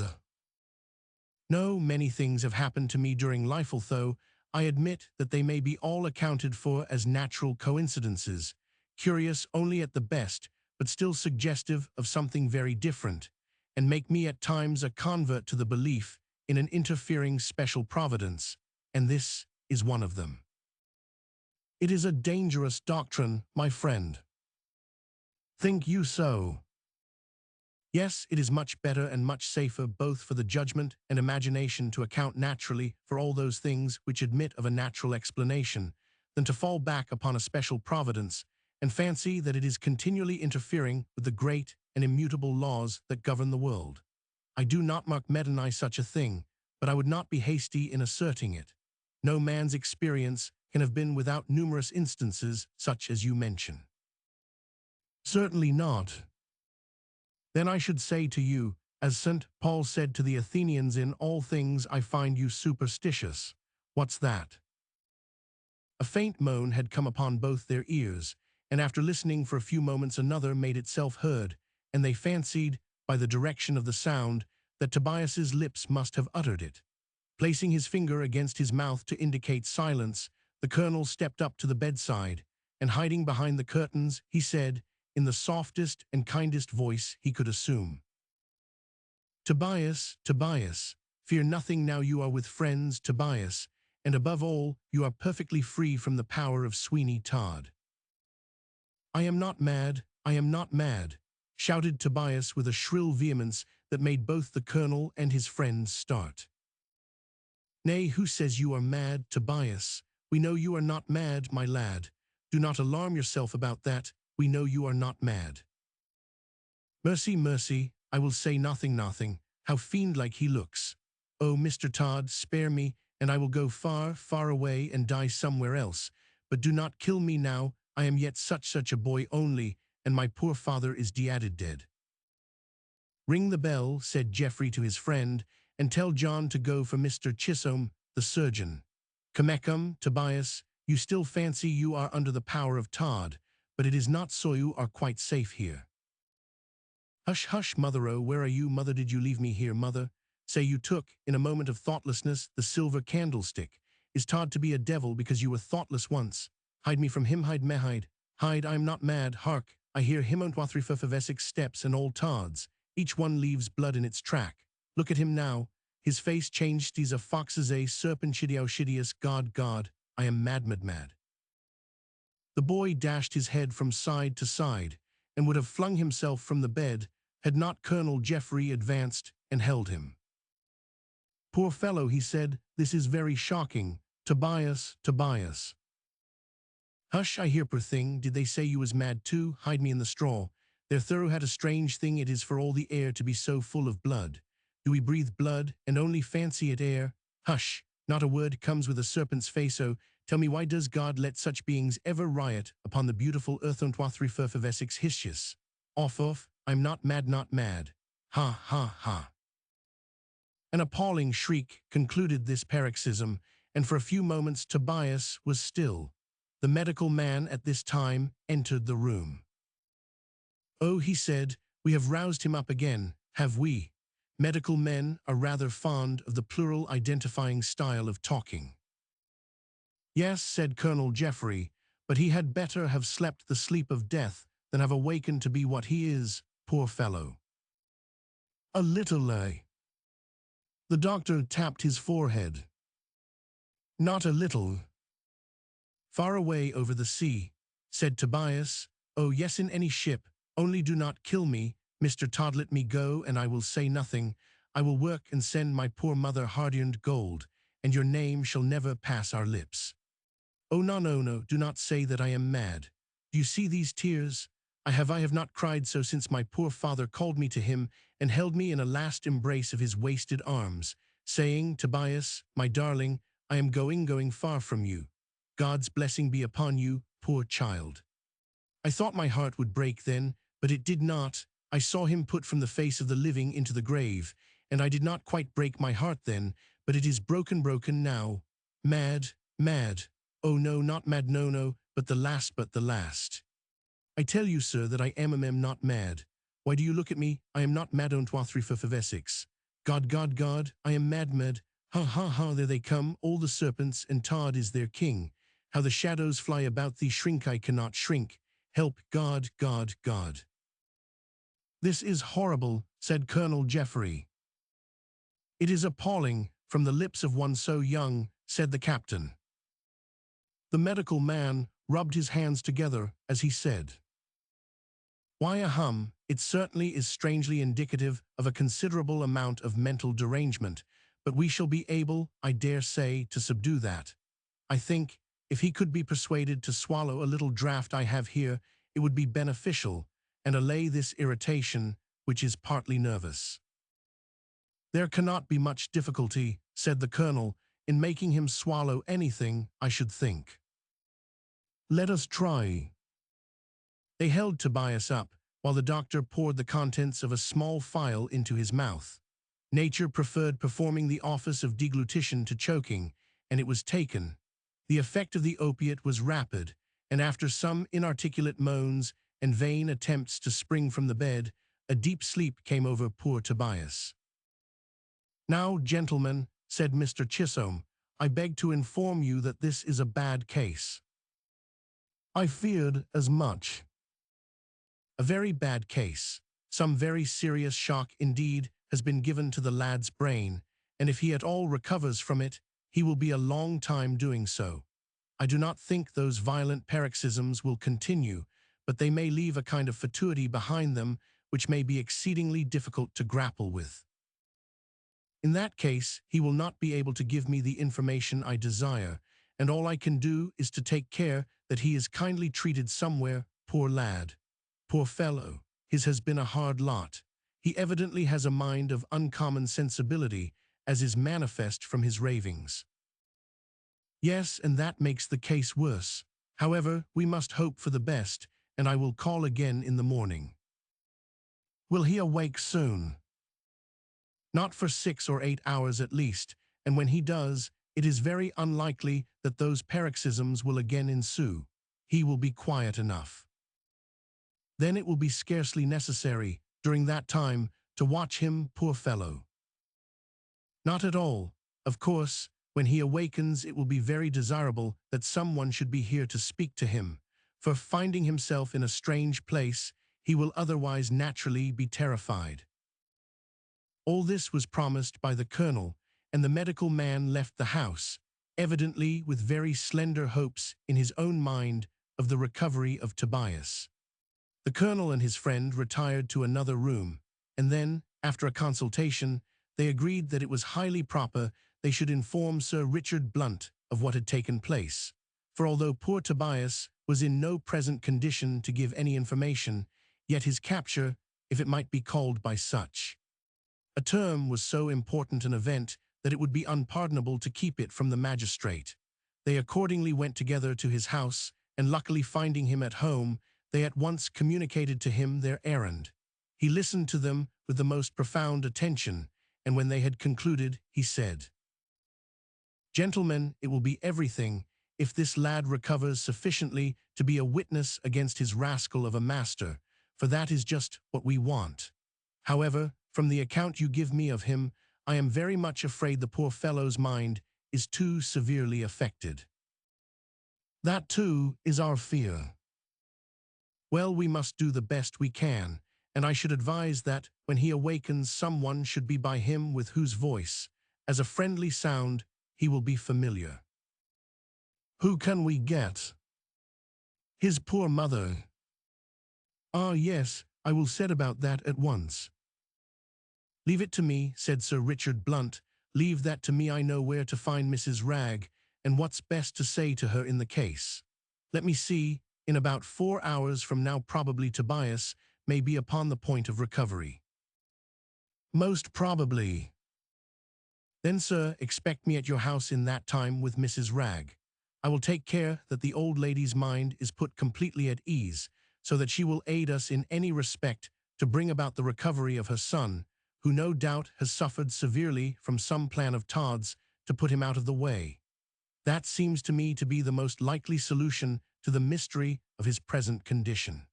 S1: "No, many things have happened to me during life, although I admit that they may be all accounted for as natural coincidences, curious only at the best, but still suggestive of something very different, and make me at times a convert to the belief in an interfering special providence, and this is one of them." "It is a dangerous doctrine, my friend." "Think you so?" Yes, it is much better and much safer both for the judgment and imagination to account naturally for all those things which admit of a natural explanation, than to fall back upon a special providence, and fancy that it is continually interfering with the great and immutable laws that govern the world. I do not deny such a thing, but I would not be hasty in asserting it. No man's experience can have been without numerous instances such as you mention. Certainly not. Then I should say to you, as St. Paul said to the Athenians, in all things I find you superstitious. What's that? A faint moan had come upon both their ears, and after listening for a few moments another made itself heard, and they fancied, by the direction of the sound, that Tobias's lips must have uttered it. Placing his finger against his mouth to indicate silence, the colonel stepped up to the bedside, and hiding behind the curtains, he said, in the softest and kindest voice he could assume, Tobias, Tobias, fear nothing now you are with friends, Tobias, and above all, you are perfectly free from the power of Sweeney Todd. I am not mad, I am not mad, shouted Tobias with a shrill vehemence that made both the colonel and his friends start. Nay, who says you are mad, Tobias? We know you are not mad, my lad. Do not alarm yourself about that. We know you are not mad. Mercy, mercy, I will say nothing, nothing. How fiend-like he looks. Oh, Mr. Todd, spare me, and I will go far, far away and die somewhere else. But do not kill me now. I am yet such a boy only, and my poor father is dead. Ring the bell, said Geoffrey to his friend, and tell John to go for Mr. Chisholm, the surgeon. Come, Tobias, you still fancy you are under the power of Todd, but it is not so, you are quite safe here. Hush, hush, mother, oh, where are you, mother? Did you leave me here, mother? Say you took, in a moment of thoughtlessness, the silver candlestick. Is Todd to be a devil because you were thoughtless once? Hide me from him, hide me, hide. Hide, I am not mad, hark, I hear him on Essex steps and old Todd's. Each one leaves blood in its track. Look at him now. His face changed, he's a fox's a serpentidious, God, I am mad. The boy dashed his head from side to side, and would have flung himself from the bed, had not Colonel Geoffrey advanced and held him. Poor fellow, he said, this is very shocking. Tobias. Hush, I hear, poor thing, did they say you was mad too? Hide me in the straw. Their thorough had a strange thing it is for all the air to be so full of blood. Do we breathe blood, and only fancy it air? Hush, not a word comes with a serpent's face, oh, tell me why does God let such beings ever riot upon the beautiful earth of Essex Hiscius? Off, I'm not mad. Ha. An appalling shriek concluded this paroxysm, and for a few moments Tobias was still. The medical man at this time entered the room. Oh, he said, we have roused him up again, have we? Medical men are rather fond of the plural identifying style of talking. Yes, said Colonel Geoffrey, but he had better have slept the sleep of death than have awakened to be what he is, poor fellow. A little lay. The doctor tapped his forehead. Not a little. Far away over the sea, said Tobias. Oh yes, in any ship, only do not kill me, Mr. Todd, let me go, and I will say nothing. I will work and send my poor mother hard-earned gold, and your name shall never pass our lips. Oh no, do not say that I am mad. Do you see these tears? I have not cried so since my poor father called me to him and held me in a last embrace of his wasted arms, saying, Tobias, my darling, I am going far from you. God's blessing be upon you, poor child. I thought my heart would break then, but it did not. I saw him put from the face of the living into the grave, and I did not quite break my heart then, but it is broken now. Mad. Oh no, not mad, no, but the last. I tell you, sir, that I am not mad. Why do you look at me? I am not mad on of Essex. God, I am mad. Ha, there they come, all the serpents, and Todd is their king. How the shadows fly about thee, shrink I cannot shrink. Help, God. This is horrible, said Colonel Geoffrey. It is appalling, from the lips of one so young, said the captain. The medical man rubbed his hands together as he said, Why, It certainly is strangely indicative of a considerable amount of mental derangement, but we shall be able, I dare say, to subdue that. I think, if he could be persuaded to swallow a little draught I have here, it would be beneficial, and allay this irritation, which is partly nervous. There cannot be much difficulty, said the colonel, in making him swallow anything, I should think. Let us try. They held Tobias up, while the doctor poured the contents of a small phial into his mouth. Nature preferred performing the office of deglutition to choking, and it was taken. The effect of the opiate was rapid, and after some inarticulate moans and vain attempts to spring from the bed, a deep sleep came over poor Tobias. Now, gentlemen, said Mr. Chisholm, I beg to inform you that this is a bad case. I feared as much. A very bad case. Some very serious shock indeed has been given to the lad's brain, and if he at all recovers from it, he will be a long time doing so. I do not think those violent paroxysms will continue, but they may leave a kind of fatuity behind them which may be exceedingly difficult to grapple with. In that case, he will not be able to give me the information I desire, and all I can do is to take care that he is kindly treated somewhere, poor lad. Poor fellow, his has been a hard lot. He evidently has a mind of uncommon sensibility, as is manifest from his ravings. Yes, and that makes the case worse. However, we must hope for the best, and I will call again in the morning. Will he awake soon? Not for 6 or 8 hours at least, and when he does, it is very unlikely that those paroxysms will again ensue. He will be quiet enough. Then it will be scarcely necessary, during that time, to watch him, poor fellow. Not at all. Of course, when he awakens it will be very desirable that someone should be here to speak to him, for finding himself in a strange place, he will otherwise naturally be terrified. All this was promised by the colonel, and the medical man left the house, evidently with very slender hopes in his own mind of the recovery of Tobias. The colonel and his friend retired to another room, and then, after a consultation, they agreed that it was highly proper they should inform Sir Richard Blunt of what had taken place, for although poor Tobias was in no present condition to give any information, yet his capture, if it might be called by such a term, was so important an event that it would be unpardonable to keep it from the magistrate. They accordingly went together to his house, and luckily finding him at home, they at once communicated to him their errand. He listened to them with the most profound attention, and when they had concluded, he said, Gentlemen, it will be everything if this lad recovers sufficiently to be a witness against his rascal of a master, for that is just what we want. However, from the account you give me of him, I am very much afraid the poor fellow's mind is too severely affected. That, too, is our fear. Well, we must do the best we can, and I should advise that, when he awakens, someone should be by him with whose voice, as a friendly sound, he will be familiar. Who can we get? His poor mother. Ah, yes, I will set about that at once. Leave it to me, said Sir Richard Blunt. Leave that to me. I know where to find Mrs. Ragg, and what's best to say to her in the case. Let me see, in about 4 hours from now probably Tobias may be upon the point of recovery. Most probably. Then, sir, expect me at your house in that time with Mrs. Ragg. I will take care that the old lady's mind is put completely at ease, so that she will aid us in any respect to bring about the recovery of her son, who no doubt has suffered severely from some plan of Todd's to put him out of the way. That seems to me to be the most likely solution to the mystery of his present condition.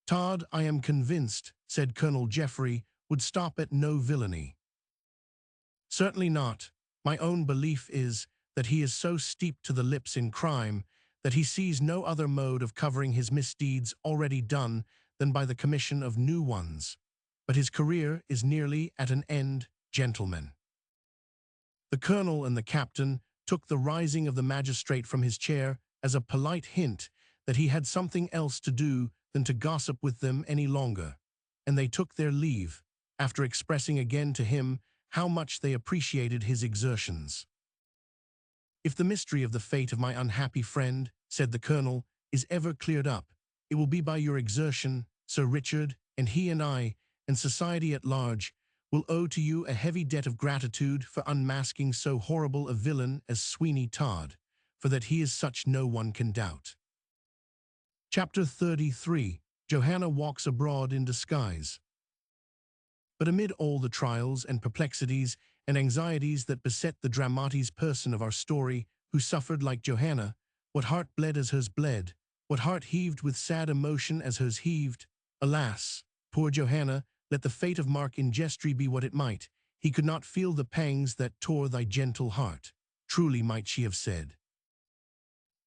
S1: Todd, I am convinced, said Colonel Jeffrey, would stop at no villainy. Certainly not. My own belief is that he is so steeped to the lips in crime that he sees no other mode of covering his misdeeds already done than by the commission of new ones. But his career is nearly at an end, gentlemen. The colonel and the captain took the rising of the magistrate from his chair as a polite hint that he had something else to do than to gossip with them any longer, and they took their leave, after expressing again to him how much they appreciated his exertions. "If the mystery of the fate of my unhappy friend," said the colonel, "is ever cleared up, it will be by your exertion, Sir Richard, and he and I, and society at large, will owe to you a heavy debt of gratitude for unmasking so horrible a villain as Sweeney Todd, for that he is such no one can doubt." Chapter 33. Johanna walks abroad in disguise. But amid all the trials and perplexities and anxieties that beset the dramatis person of our story, who suffered like Johanna, what heart bled as hers bled, what heart heaved with sad emotion as hers heaved, alas, poor Johanna, let the fate of Mark Ingestry be what it might, he could not feel the pangs that tore thy gentle heart. Truly might she have said,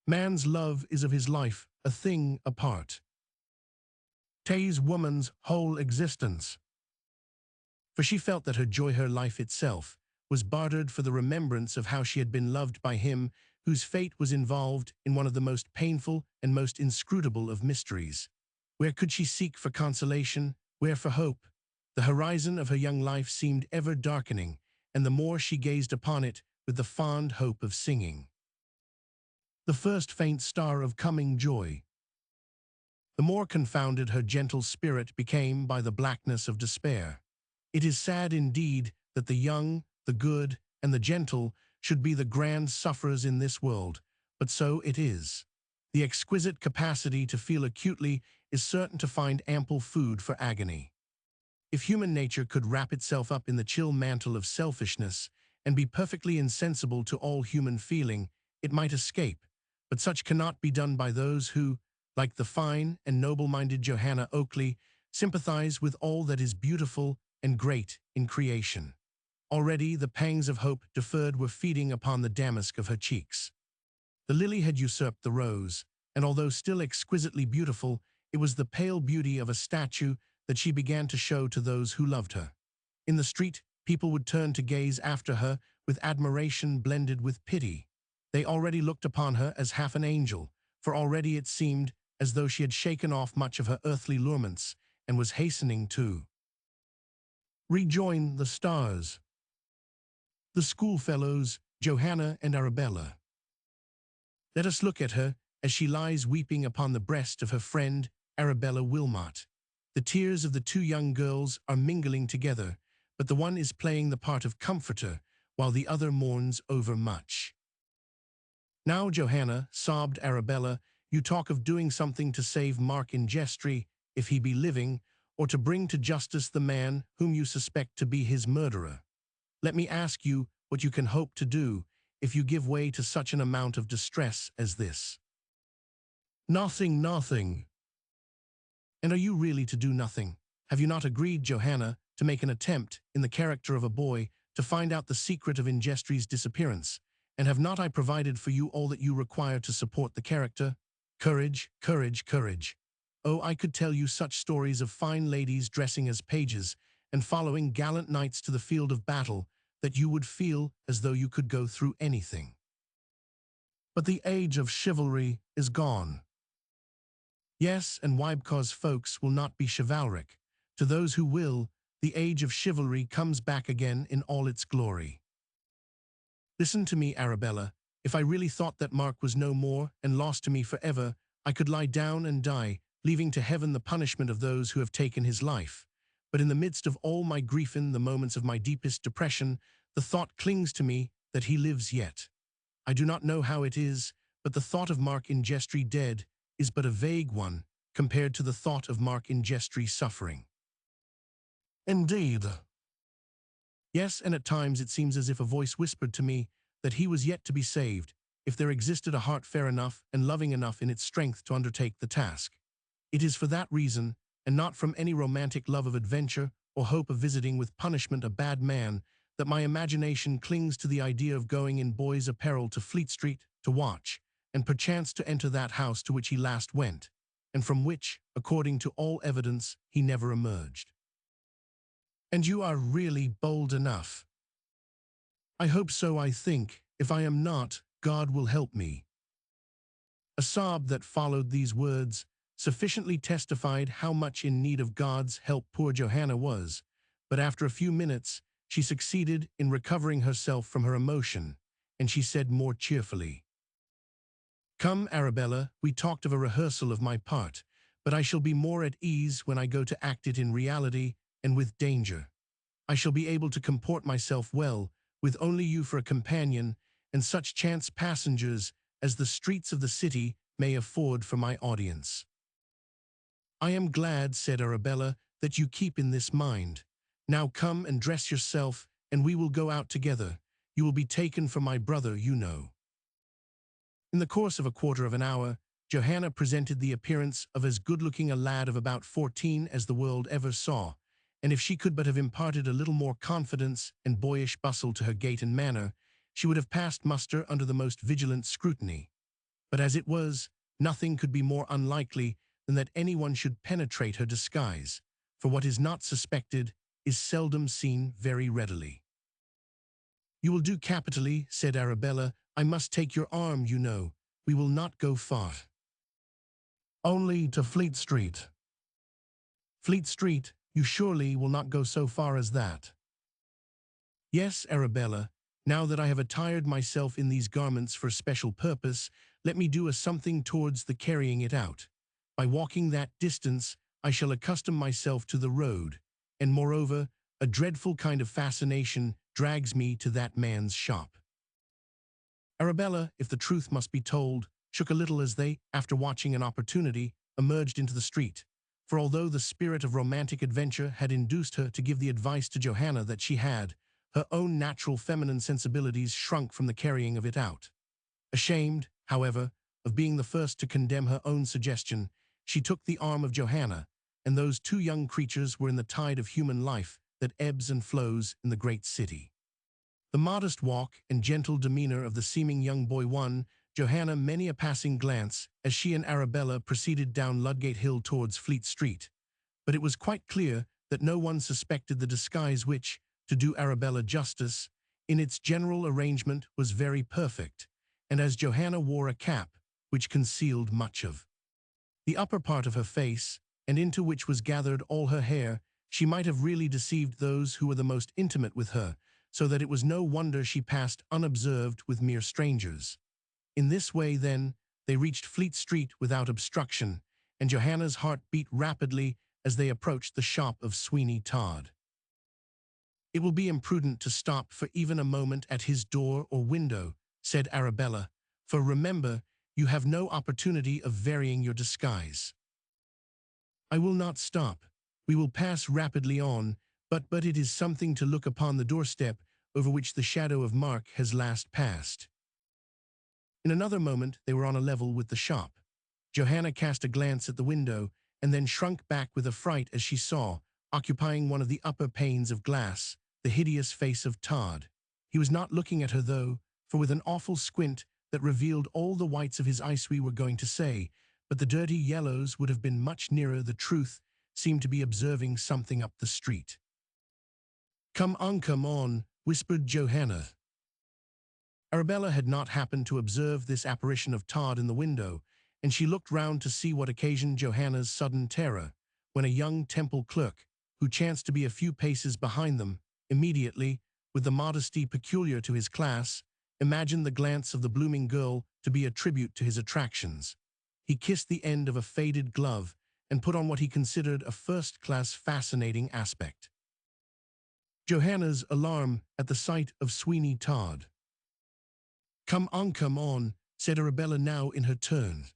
S1: "Man's love is of his life a thing apart. 'Tis woman's whole existence." For she felt that her joy, her life itself, was bartered for the remembrance of how she had been loved by him whose fate was involved in one of the most painful and most inscrutable of mysteries. Where could she seek for consolation? Where for hope? The horizon of her young life seemed ever darkening, and the more she gazed upon it with the fond hope of singing the first faint star of coming joy, the more confounded her gentle spirit became by the blackness of despair. It is sad indeed that the young, the good, and the gentle should be the grand sufferers in this world, but so it is. The exquisite capacity to feel acutely is certain to find ample food for agony. If human nature could wrap itself up in the chill mantle of selfishness and be perfectly insensible to all human feeling, it might escape, but such cannot be done by those who, like the fine and noble-minded Johanna Oakley, sympathize with all that is beautiful and great in creation. Already the pangs of hope deferred were feeding upon the damask of her cheeks. The lily had usurped the rose, and although still exquisitely beautiful, it was the pale beauty of a statue that she began to show to those who loved her. In the street, people would turn to gaze after her with admiration blended with pity. They already looked upon her as half an angel, for already it seemed as though she had shaken off much of her earthly allurements and was hastening to rejoin the stars. The schoolfellows, Johanna and Arabella. Let us look at her as she lies weeping upon the breast of her friend Arabella Wilmot. The tears of the two young girls are mingling together, but the one is playing the part of comforter, while the other mourns overmuch. "Now, Johanna," sobbed Arabella, "you talk of doing something to save Mark Ingestry, if he be living, or to bring to justice the man whom you suspect to be his murderer. Let me ask you what you can hope to do if you give way to such an amount of distress as this." "Nothing, nothing." "And are you really to do nothing? Have you not agreed, Johanna, to make an attempt, in the character of a boy, to find out the secret of Ingestry's disappearance? And have not I provided for you all that you require to support the character? Courage, courage, courage. Oh, I could tell you such stories of fine ladies dressing as pages and following gallant knights to the field of battle that you would feel as though you could go through anything. But the age of chivalry is gone." "Yes, and why? Because folks will not be chivalric. To those who will, the age of chivalry comes back again in all its glory. Listen to me, Arabella. If I really thought that Mark was no more and lost to me forever, I could lie down and die, leaving to heaven the punishment of those who have taken his life. But in the midst of all my grief, in the moments of my deepest depression, the thought clings to me that he lives yet. I do not know how it is, but the thought of Mark Ingestry dead is but a vague one compared to the thought of Mark Ingestry suffering." "Indeed." "Yes, and at times it seems as if a voice whispered to me that he was yet to be saved, if there existed a heart fair enough and loving enough in its strength to undertake the task. It is for that reason, and not from any romantic love of adventure or hope of visiting with punishment a bad man, that my imagination clings to the idea of going in boy's apparel to Fleet Street to watch, and perchance to enter that house to which he last went, and from which, according to all evidence, he never emerged." "And you are really bold enough." "I hope so. I think, if I am not, God will help me." A sob that followed these words sufficiently testified how much in need of God's help poor Johanna was, but after a few minutes, she succeeded in recovering herself from her emotion, and she said more cheerfully, "Come, Arabella, we talked of a rehearsal of my part, but I shall be more at ease when I go to act it in reality and with danger. I shall be able to comport myself well, with only you for a companion, and such chance passengers as the streets of the city may afford for my audience." "I am glad," said Arabella, "that you keep in this mind. Now come and dress yourself, and we will go out together. You will be taken for my brother, you know." In the course of a quarter of an hour, Johanna presented the appearance of as good-looking a lad of about 14 as the world ever saw, and if she could but have imparted a little more confidence and boyish bustle to her gait and manner, she would have passed muster under the most vigilant scrutiny. But as it was, nothing could be more unlikely than that anyone should penetrate her disguise, for what is not suspected is seldom seen very readily. "You will do capitally," said Arabella. "I must take your arm, you know. We will not go far." "Only to Fleet Street." "Fleet Street? You surely will not go so far as that." "Yes, Arabella. Now that I have attired myself in these garments for a special purpose, let me do a something towards the carrying it out. By walking that distance, I shall accustom myself to the road, and moreover, a dreadful kind of fascination drags me to that man's shop." Arabella, if the truth must be told, shook a little as they, after watching an opportunity, emerged into the street, for although the spirit of romantic adventure had induced her to give the advice to Johanna that she had, her own natural feminine sensibilities shrunk from the carrying of it out. Ashamed, however, of being the first to condemn her own suggestion, she took the arm of Johanna, and those two young creatures were in the tide of human life that ebbs and flows in the great city. The modest walk and gentle demeanor of the seeming young boy won Johanna many a passing glance as she and Arabella proceeded down Ludgate Hill towards Fleet Street, but it was quite clear that no one suspected the disguise which, to do Arabella justice, in its general arrangement was very perfect, and as Johanna wore a cap which concealed much of the upper part of her face, and into which was gathered all her hair, she might have really deceived those who were the most intimate with her, so that it was no wonder she passed unobserved with mere strangers. In this way, then, they reached Fleet Street without obstruction, and Johanna's heart beat rapidly as they approached the shop of Sweeney Todd. "It will be imprudent to stop for even a moment at his door or window," said Arabella, "for remember, you have no opportunity of varying your disguise." "I will not stop. We will pass rapidly on, but it is something to look upon the doorstep over which the shadow of Mark has last passed." In another moment they were on a level with the shop. Johanna cast a glance at the window, and then shrunk back with affright as she saw, occupying one of the upper panes of glass, the hideous face of Todd. He was not looking at her, though, for with an awful squint that revealed all the whites of his eyes we were going to say, but the dirty yellows would have been much nearer the truth, seemed to be observing something up the street. Come on," whispered Johanna. Arabella had not happened to observe this apparition of Todd in the window, and she looked round to see what occasioned Johanna's sudden terror, when a young Temple clerk, who chanced to be a few paces behind them, immediately, with the modesty peculiar to his class, imagined the glance of the blooming girl to be a tribute to his attractions. He kissed the end of a faded glove and put on what he considered a first-class fascinating aspect. Johanna's alarm at the sight of Sweeney Todd. Come on," said Arabella now in her turn.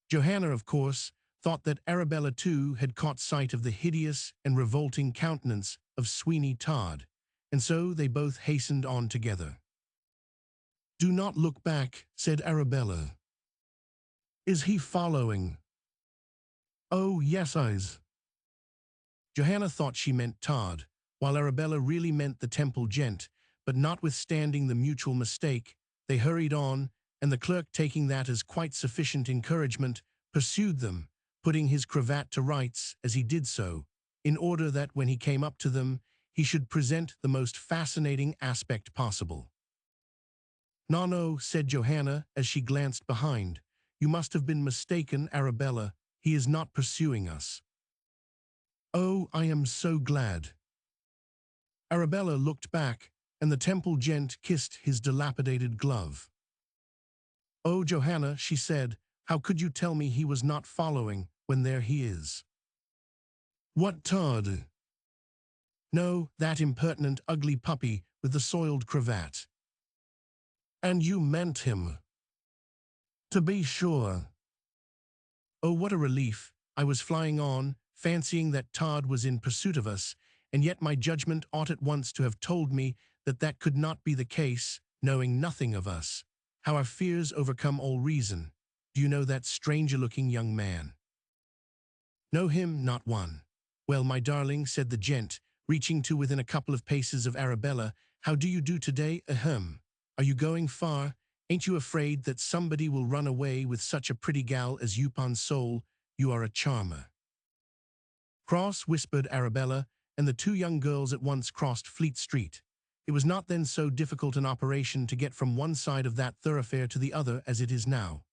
S1: Johanna, of course, thought that Arabella too had caught sight of the hideous and revolting countenance of Sweeney Todd, and so they both hastened on together. "Do not look back," said Arabella. "Is he following?" "Oh, yes, eyes." Johanna thought she meant Todd, while Arabella really meant the Temple gent, but notwithstanding the mutual mistake, they hurried on, and the clerk, taking that as quite sufficient encouragement, pursued them, putting his cravat to rights as he did so, in order that when he came up to them, he should present the most fascinating aspect possible. "No," said Johanna as she glanced behind. you must have been mistaken, Arabella. He is not pursuing us." "Oh, I am so glad." Arabella looked back, and the temple gent kissed his dilapidated glove. "Oh, Johanna," she said, "how could you tell me he was not following when there he is?" "What Todd?" "No, that impertinent, ugly puppy with the soiled cravat." "And you meant him?" "To be sure." Oh, what a relief. I was flying on, fancying that Todd was in pursuit of us, and yet my judgment ought at once to have told me that that could not be the case, knowing nothing of us. How our fears overcome all reason. Do you know that stranger-looking young man? Know him? Not one. "Well, my darling," said the gent, reaching to within a couple of paces of Arabella, "how do you do today? Ahem. Are you going far? Ain't you afraid that somebody will run away with such a pretty gal as you, pon soul? You are a charmer." "Cross," whispered Arabella, and the two young girls at once crossed Fleet Street. It was not then so difficult an operation to get from one side of that thoroughfare to the other as it is now.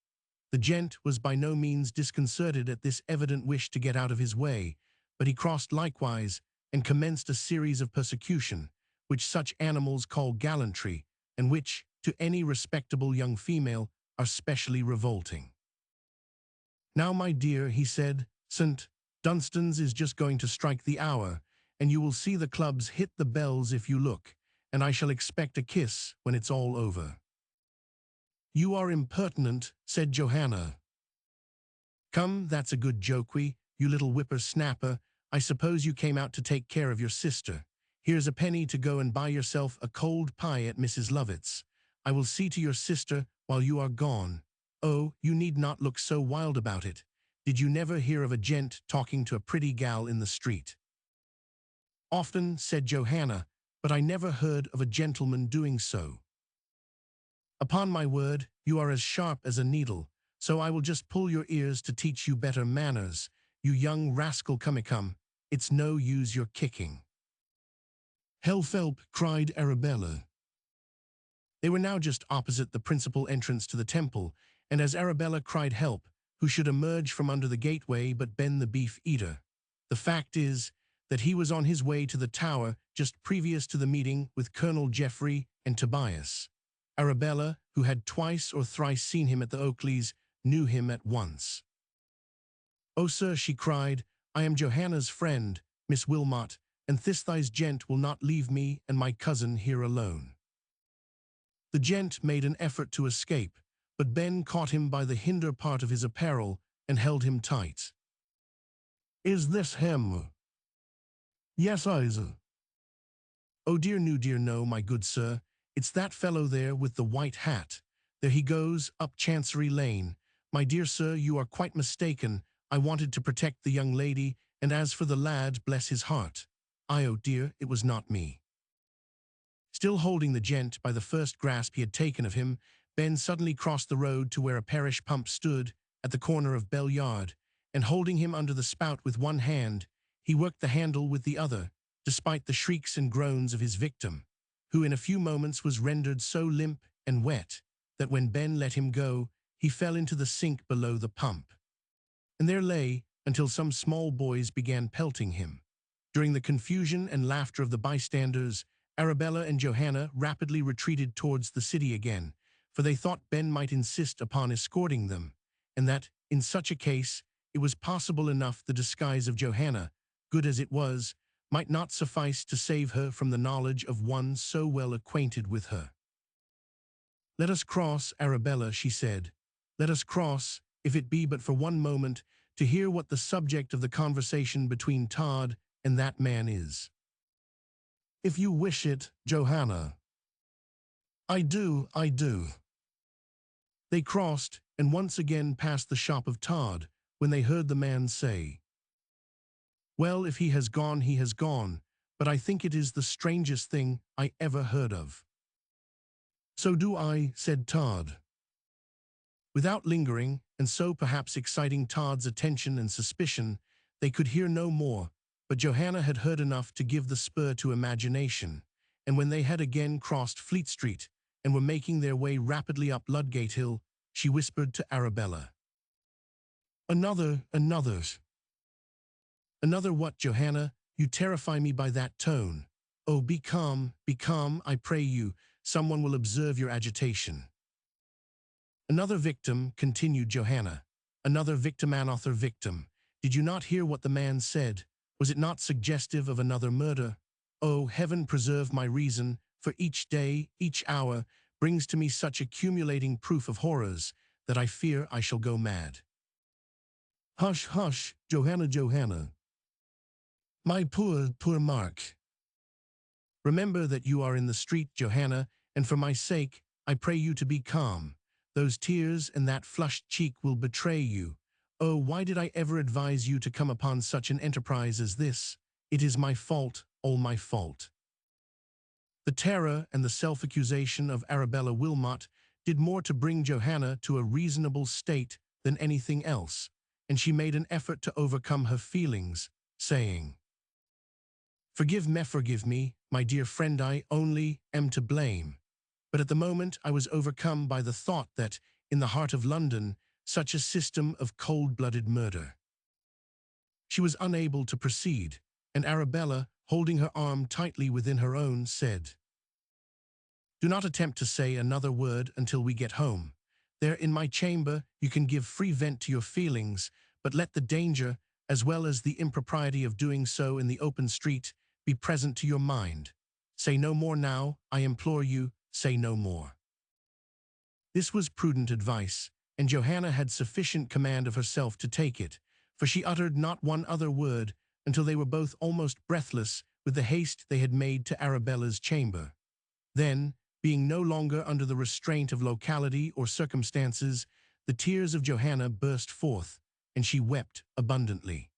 S1: The gent was by no means disconcerted at this evident wish to get out of his way, but he crossed likewise and commenced a series of persecution, which such animals call gallantry, and which, to any respectable young female, are specially revolting. "Now, my dear," he said, "St. Dunstan's is just going to strike the hour, and you will see the clubs hit the bells if you look, and I shall expect a kiss when it's all over." "You are impertinent," said Johanna. "Come, that's a good jokey, you little whipper-snapper. I suppose you came out to take care of your sister. Here's a penny to go and buy yourself a cold pie at Mrs. Lovett's. I will see to your sister while you are gone. Oh, you need not look so wild about it. Did you never hear of a gent talking to a pretty gal in the street?" "Often," said Johanna, "but I never heard of a gentleman doing so." "Upon my word, you are as sharp as a needle, so I will just pull your ears to teach you better manners. You young rascal, come, it's no use your kicking." "Help!" cried Arabella. They were now just opposite the principal entrance to the temple, and as Arabella cried help, who should emerge from under the gateway but Ben the beef-eater? The fact is that he was on his way to the tower just previous to the meeting with Colonel Geoffrey and Tobias. Arabella, who had twice or thrice seen him at the Oakleys, knew him at once. "Oh, sir," she cried, "I am Johanna's friend, Miss Wilmot, and this gent will not leave me and my cousin here alone." The gent made an effort to escape, but Ben caught him by the hinder part of his apparel and held him tight. "Is this him?" "Yes, Isa." "Oh dear no, my good sir. It's that fellow there with the white hat. There he goes, up Chancery Lane. My dear sir, you are quite mistaken. I wanted to protect the young lady, and as for the lad, bless his heart. Oh dear, it was not me." Still holding the gent by the first grasp he had taken of him, Ben suddenly crossed the road to where a parish pump stood at the corner of Bell Yard, and holding him under the spout with one hand, he worked the handle with the other, despite the shrieks and groans of his victim, who in a few moments was rendered so limp and wet that when Ben let him go, he fell into the sink below the pump. And there lay until some small boys began pelting him. During the confusion and laughter of the bystanders, Arabella and Johanna rapidly retreated towards the city again, for they thought Ben might insist upon escorting them, and that, in such a case, it was possible enough the disguise of Johanna, good as it was, might not suffice to save her from the knowledge of one so well acquainted with her. "Let us cross, Arabella," she said. "Let us cross, if it be but for one moment, to hear what the subject of the conversation between Todd and that man is." "If you wish it, Johanna." I do." They crossed, and once again passed the shop of Todd, when they heard the man say, "Well, if he has gone, he has gone, but I think it is the strangest thing I ever heard of." "So do I," said Todd. Without lingering, and so perhaps exciting Todd's attention and suspicion, they could hear no more, but Johanna had heard enough to give the spur to imagination, and when they had again crossed Fleet Street and were making their way rapidly up Ludgate Hill, she whispered to Arabella. Another what, Johanna? You terrify me by that tone. Oh, be calm, I pray you. Someone will observe your agitation. Another victim, continued Johanna. Another victim, another victim. Did you not hear what the man said? Was it not suggestive of another murder? Oh, heaven preserve my reason, for each day, each hour, brings to me such accumulating proof of horrors, that I fear I shall go mad. Hush, hush, Johanna. My poor Mark. Remember that you are in the street, Johanna, and for my sake, I pray you to be calm. Those tears and that flushed cheek will betray you. Oh, why did I ever advise you to come upon such an enterprise as this? It is my fault, all my fault. The terror and the self-accusation of Arabella Wilmot did more to bring Johanna to a reasonable state than anything else, and she made an effort to overcome her feelings, saying, Forgive me, my dear friend, I only am to blame. But at the moment I was overcome by the thought that, in the heart of London, such a system of cold-blooded murder. She was unable to proceed, and Arabella, holding her arm tightly within her own, said, Do not attempt to say another word until we get home. There in my chamber you can give free vent to your feelings, but let the danger, as well as the impropriety of doing so in the open street, be present to your mind. Say no more now, I implore you, say no more. This was prudent advice, and Johanna had sufficient command of herself to take it, for she uttered not one other word until they were both almost breathless with the haste they had made to Arabella's chamber. Then, being no longer under the restraint of locality or circumstances, the tears of Johanna burst forth, and she wept abundantly.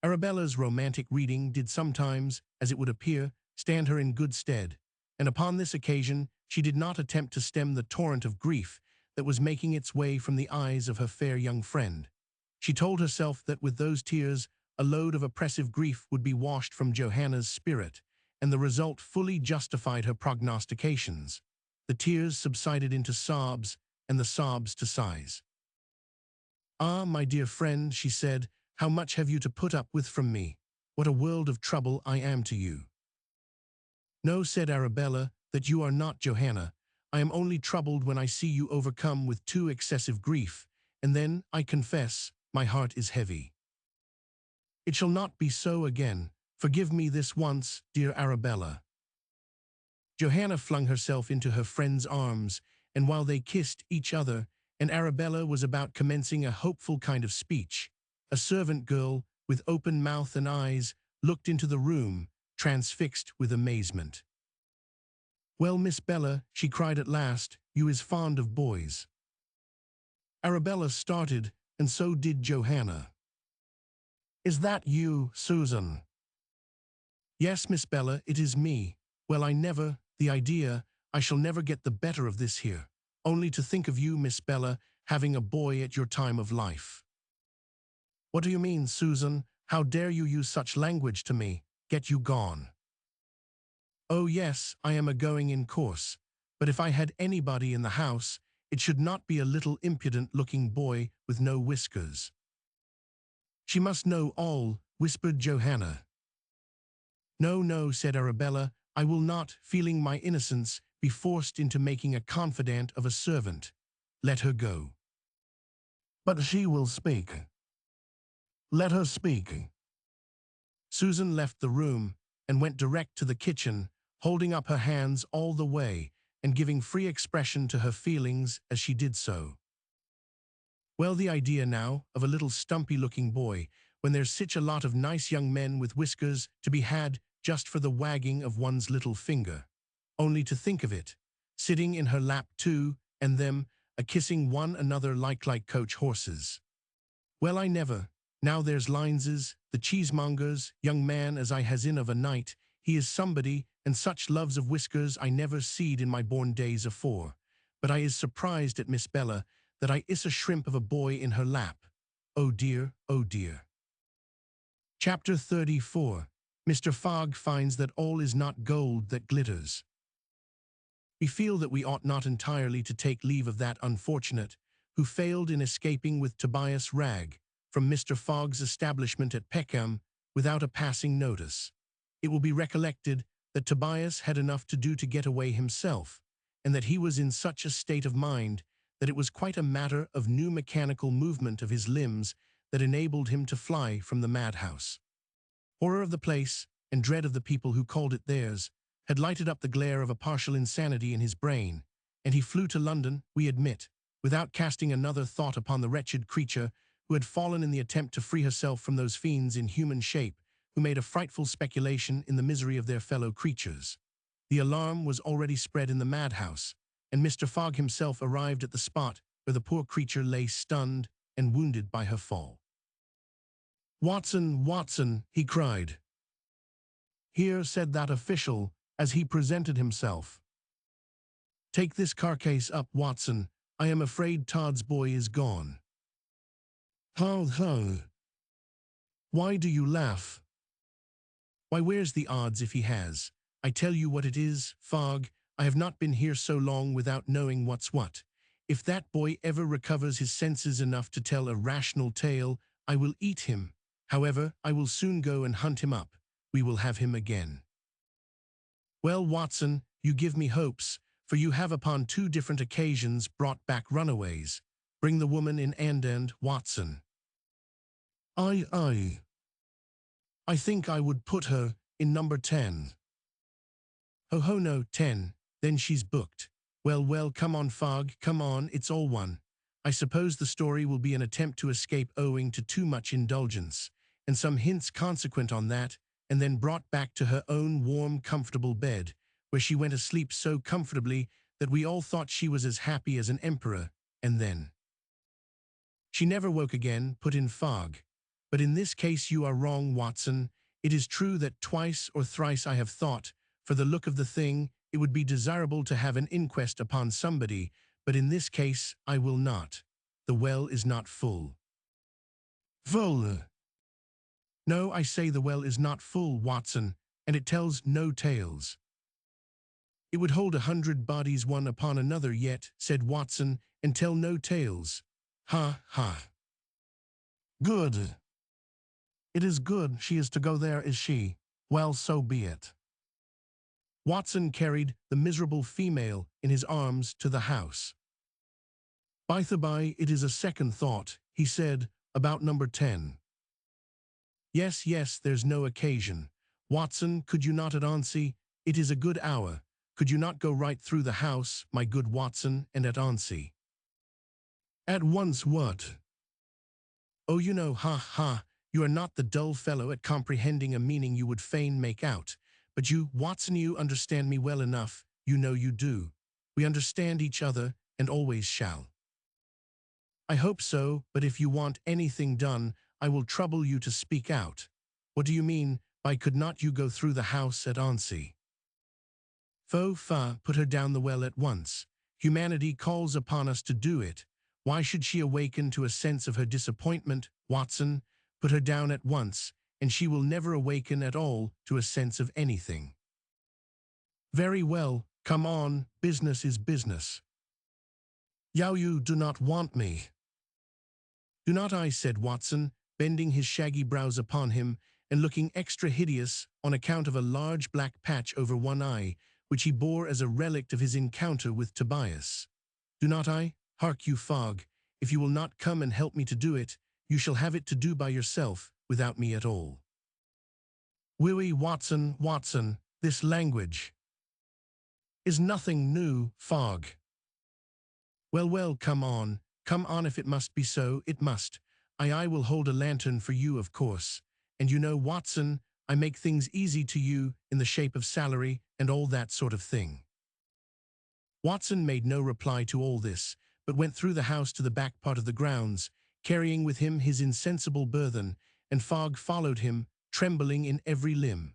S1: Arabella's romantic reading did sometimes, as it would appear, stand her in good stead, and upon this occasion she did not attempt to stem the torrent of grief that was making its way from the eyes of her fair young friend. She told herself that with those tears a load of oppressive grief would be washed from Johanna's spirit, and the result fully justified her prognostications. The tears subsided into sobs, and the sobs to sighs. Ah, my dear friend, she said, how much have you to put up with from me? What a world of trouble I am to you. No, said Arabella, that you are not, Johanna. I am only troubled when I see you overcome with too excessive grief, and then, I confess, my heart is heavy. It shall not be so again. Forgive me this once, dear Arabella. Johanna flung herself into her friend's arms, and while they kissed each other, and Arabella was about commencing a hopeful kind of speech, a servant girl, with open mouth and eyes, looked into the room, transfixed with amazement. Well, Miss Bella, she cried at last, you is fond of boys. Arabella started, and so did Johanna. Is that you, Susan? Yes, Miss Bella, it is me. Well, the idea, I shall never get the better of this here. Only to think of you, Miss Bella, having a boy at your time of life. What do you mean, Susan? How dare you use such language to me? Get you gone. Oh yes, I am a-going in course, but if I had anybody in the house, it should not be a little impudent-looking boy with no whiskers. She must know all, whispered Johanna. No, said Arabella, I will not, feeling my innocence, be forced into making a confidant of a servant. Let her go. But she will speak. Let her speak. Susan left the room and went direct to the kitchen, holding up her hands all the way and giving free expression to her feelings as she did so. Well, the idea now of a little stumpy-looking boy, when there's such a lot of nice young men with whiskers to be had just for the wagging of one's little finger. Only to think of it, sitting in her lap too, and them a-kissing one another like coach horses. Well, I never. Now there's Lineses, the cheesemonger's young man as I has in of a night, he is somebody, and such loves of whiskers I never seed in my born days afore. But I is surprised at Miss Bella, that I is a shrimp of a boy in her lap. Oh dear, oh dear. Chapter 34. Mr. Fogg finds that all is not gold that glitters. We feel that we ought not entirely to take leave of that unfortunate, who failed in escaping with Tobias Ragg from Mr. Fogg's establishment at Peckham without a passing notice. It will be recollected that Tobias had enough to do to get away himself, and that he was in such a state of mind that it was quite a matter of new mechanical movement of his limbs that enabled him to fly from the madhouse. Horror of the place, and dread of the people who called it theirs, had lighted up the glare of a partial insanity in his brain, and he flew to London, we admit, without casting another thought upon the wretched creature who had fallen in the attempt to free herself from those fiends in human shape, who made a frightful speculation in the misery of their fellow creatures. The alarm was already spread in the madhouse, and Mr. Fogg himself arrived at the spot where the poor creature lay stunned and wounded by her fall. "Watson, Watson," he cried. "Here," said that official, as he presented himself. "Take this carcase up, Watson. I am afraid Todd's boy is gone." "How? Why do you laugh?" "Why, where's the odds if he has? I tell you what it is, Fogg, I have not been here so long without knowing what's what. If that boy ever recovers his senses enough to tell a rational tale, I will eat him. However, I will soon go and hunt him up. We will have him again." "Well, Watson, you give me hopes, for you have upon 2 different occasions brought back runaways. Bring the woman in end, Watson." I think I would put her in number 10. "Ho, no, 10, then she's booked." Well, come on, Fogg, come on, it's all one. I suppose the story will be an attempt to escape owing to too much indulgence, and some hints consequent on that, and then brought back to her own warm, comfortable bed, where she went asleep so comfortably that we all thought she was as happy as an emperor, and then she never woke again, put in Fogg. But in this case you are wrong, Watson. It is true that twice or thrice I have thought, for the look of the thing, it would be desirable to have an inquest upon somebody, but in this case I will not. The well is not full. Full? No, I say the well is not full, Watson, and it tells no tales. It would hold 100 bodies one upon another yet, said Watson, and tell no tales. Ha. Good. It is good she is to go there, is she? Well, so be it. Watson carried the miserable female in his arms to the house. By the by, it is a second thought, he said, about number 10. Yes, there's no occasion. Watson, could you not at once? It is a good hour. Could you not go right through the house, my good Watson, and at once? At once what? Oh, you know, ha, you are not the dull fellow at comprehending a meaning you would fain make out. But you, Watson, you understand me well enough, you know you do. We understand each other, and always shall. I hope so, but if you want anything done, I will trouble you to speak out. What do you mean by could not you go through the house at once? Put her down the well at once. Humanity calls upon us to do it. Why should she awaken to a sense of her disappointment, Watson? Put her down at once, and she will never awaken at all to a sense of anything. Very well, come on, business is business. You do not want me. Do not I, said Watson, bending his shaggy brows upon him, and looking extra hideous on account of a large black patch over one eye, which he bore as a relic of his encounter with Tobias. Do not I? Hark you, Fogg, if you will not come and help me to do it, you shall have it to do by yourself, without me at all. Oui, Watson, this language is nothing new, Fogg. Well, come on if it must be so, it must. I will hold a lantern for you, of course. And you know, Watson, I make things easy to you in the shape of salary and all that sort of thing. Watson made no reply to all this, but went through the house to the back part of the grounds, carrying with him his insensible burthen, and Fogg followed him, trembling in every limb.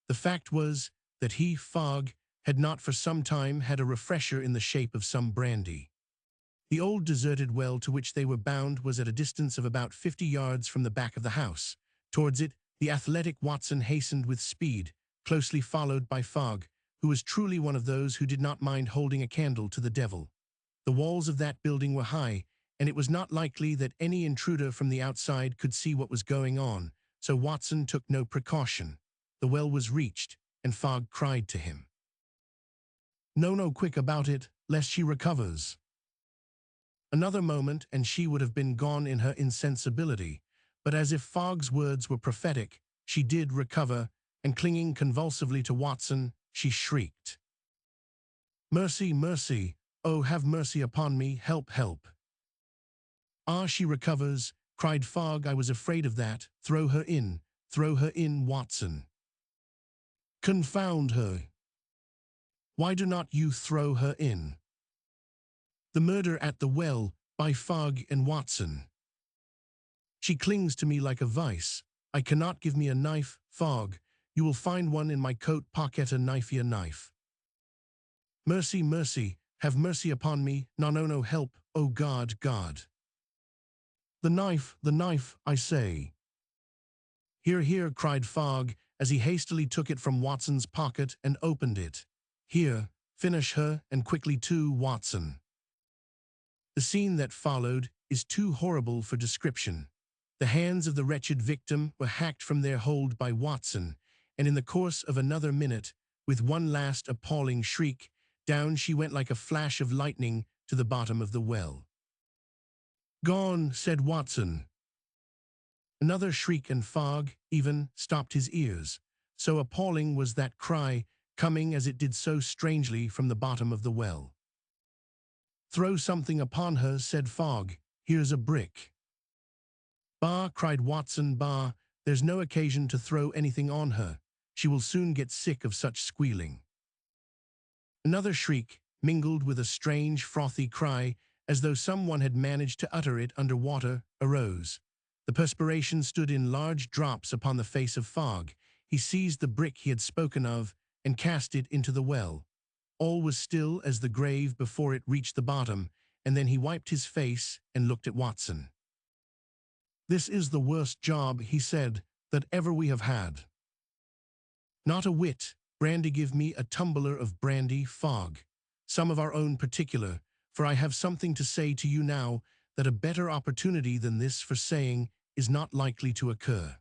S1: The fact was that he, Fogg, had not for some time had a refresher in the shape of some brandy. The old deserted well to which they were bound was at a distance of about 50 yards from the back of the house. Towards it, the athletic Watson hastened with speed, closely followed by Fogg, who was truly one of those who did not mind holding a candle to the devil. The walls of that building were high, and it was not likely that any intruder from the outside could see what was going on, so Watson took no precaution. The well was reached, and Fogg cried to him, "No, quick about it, lest she recovers." Another moment, and she would have been gone in her insensibility, but as if Fogg's words were prophetic, she did recover, and clinging convulsively to Watson, she shrieked, "Mercy, mercy, oh, have mercy upon me, help, help." "Ah, she recovers," cried Fogg. "I was afraid of that. Throw her in, Watson." "Confound her! Why do not you throw her in?" "The Murder at the Well," by Fogg and Watson. "She clings to me like a vice. I cannot. Give me a knife, Fogg. You will find one in my coat pocket, a knife. Mercy, mercy, have mercy upon me, no, help, oh God, God. The knife, I say." "Here, here," cried Fogg, as he hastily took it from Watson's pocket and opened it. "Here, finish her, and quickly too, Watson." The scene that followed is too horrible for description. The hands of the wretched victim were hacked from their hold by Watson, and in the course of another minute, with one last appalling shriek, down she went like a flash of lightning to the bottom of the well. "Gone," said Watson. Another shriek, and Fogg even stopped his ears. So appalling was that cry, coming as it did so strangely from the bottom of the well. "Throw something upon her," said Fogg. "Here's a brick." "Bah," cried Watson, "bah, there's no occasion to throw anything on her. She will soon get sick of such squealing." Another shriek, mingled with a strange frothy cry, as though someone had managed to utter it under water, arose. The perspiration stood in large drops upon the face of Fogg. He seized the brick he had spoken of, and cast it into the well. All was still as the grave before it reached the bottom, and then he wiped his face and looked at Watson. "This is the worst job," he said, "that ever we have had." "Not a whit. Brandy, give me a tumbler of brandy, Fogg. Some of our own particular, for I have something to say to you now that a better opportunity than this for saying is not likely to occur."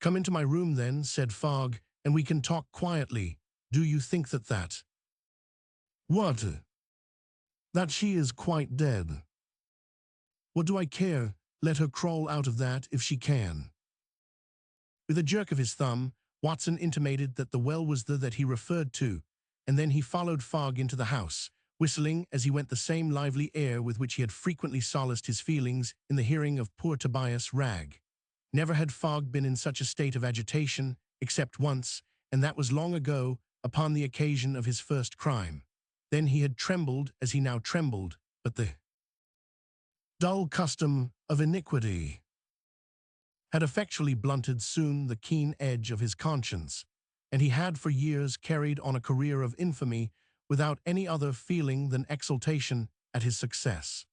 S1: "Come into my room then," said Fogg, "and we can talk quietly. Do you think that?" "What?" "That she is quite dead." "What do I care? Let her crawl out of that if she can." With a jerk of his thumb, Watson intimated that the well was the that he referred to, and then he followed Fogg into the house, whistling as he went the same lively air with which he had frequently solaced his feelings in the hearing of poor Tobias Ragg. Never had Fogg been in such a state of agitation, except once, and that was long ago, upon the occasion of his first crime. Then he had trembled as he now trembled, but the dull custom of iniquity had effectually blunted soon the keen edge of his conscience, and he had for years carried on a career of infamy without any other feeling than exultation at his success.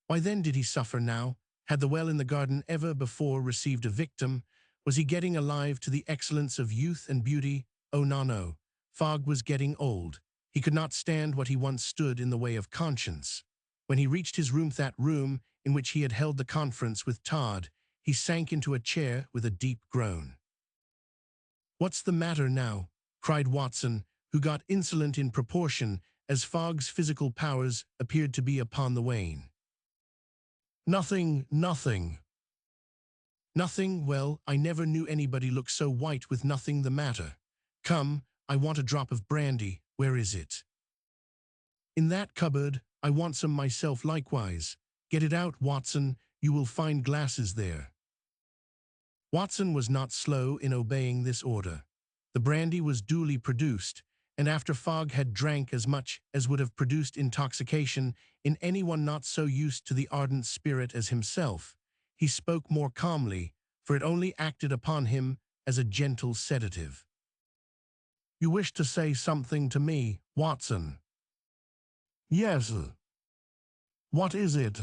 S1: Why then did he suffer now? Had the well in the garden ever before received a victim? Was he getting alive to the excellence of youth and beauty? Oh, no. Fogg was getting old. He could not stand what he once stood in the way of conscience. When he reached his room, that room in which he had held the conference with Todd, he sank into a chair with a deep groan. "What's the matter now?" cried Watson, who got insolent in proportion as Fogg's physical powers appeared to be upon the wane. Nothing. "Nothing? Well, I never knew anybody look so white with nothing the matter. Come, I want a drop of brandy. Where is it?" "In that cupboard. I want some myself likewise. Get it out, Watson. You will find glasses there." Watson was not slow in obeying this order. The brandy was duly produced, and after Fogg had drank as much as would have produced intoxication in anyone not so used to the ardent spirit as himself, he spoke more calmly, for it only acted upon him as a gentle sedative. "You wish to say something to me, Watson?" "Yes." "What is it?"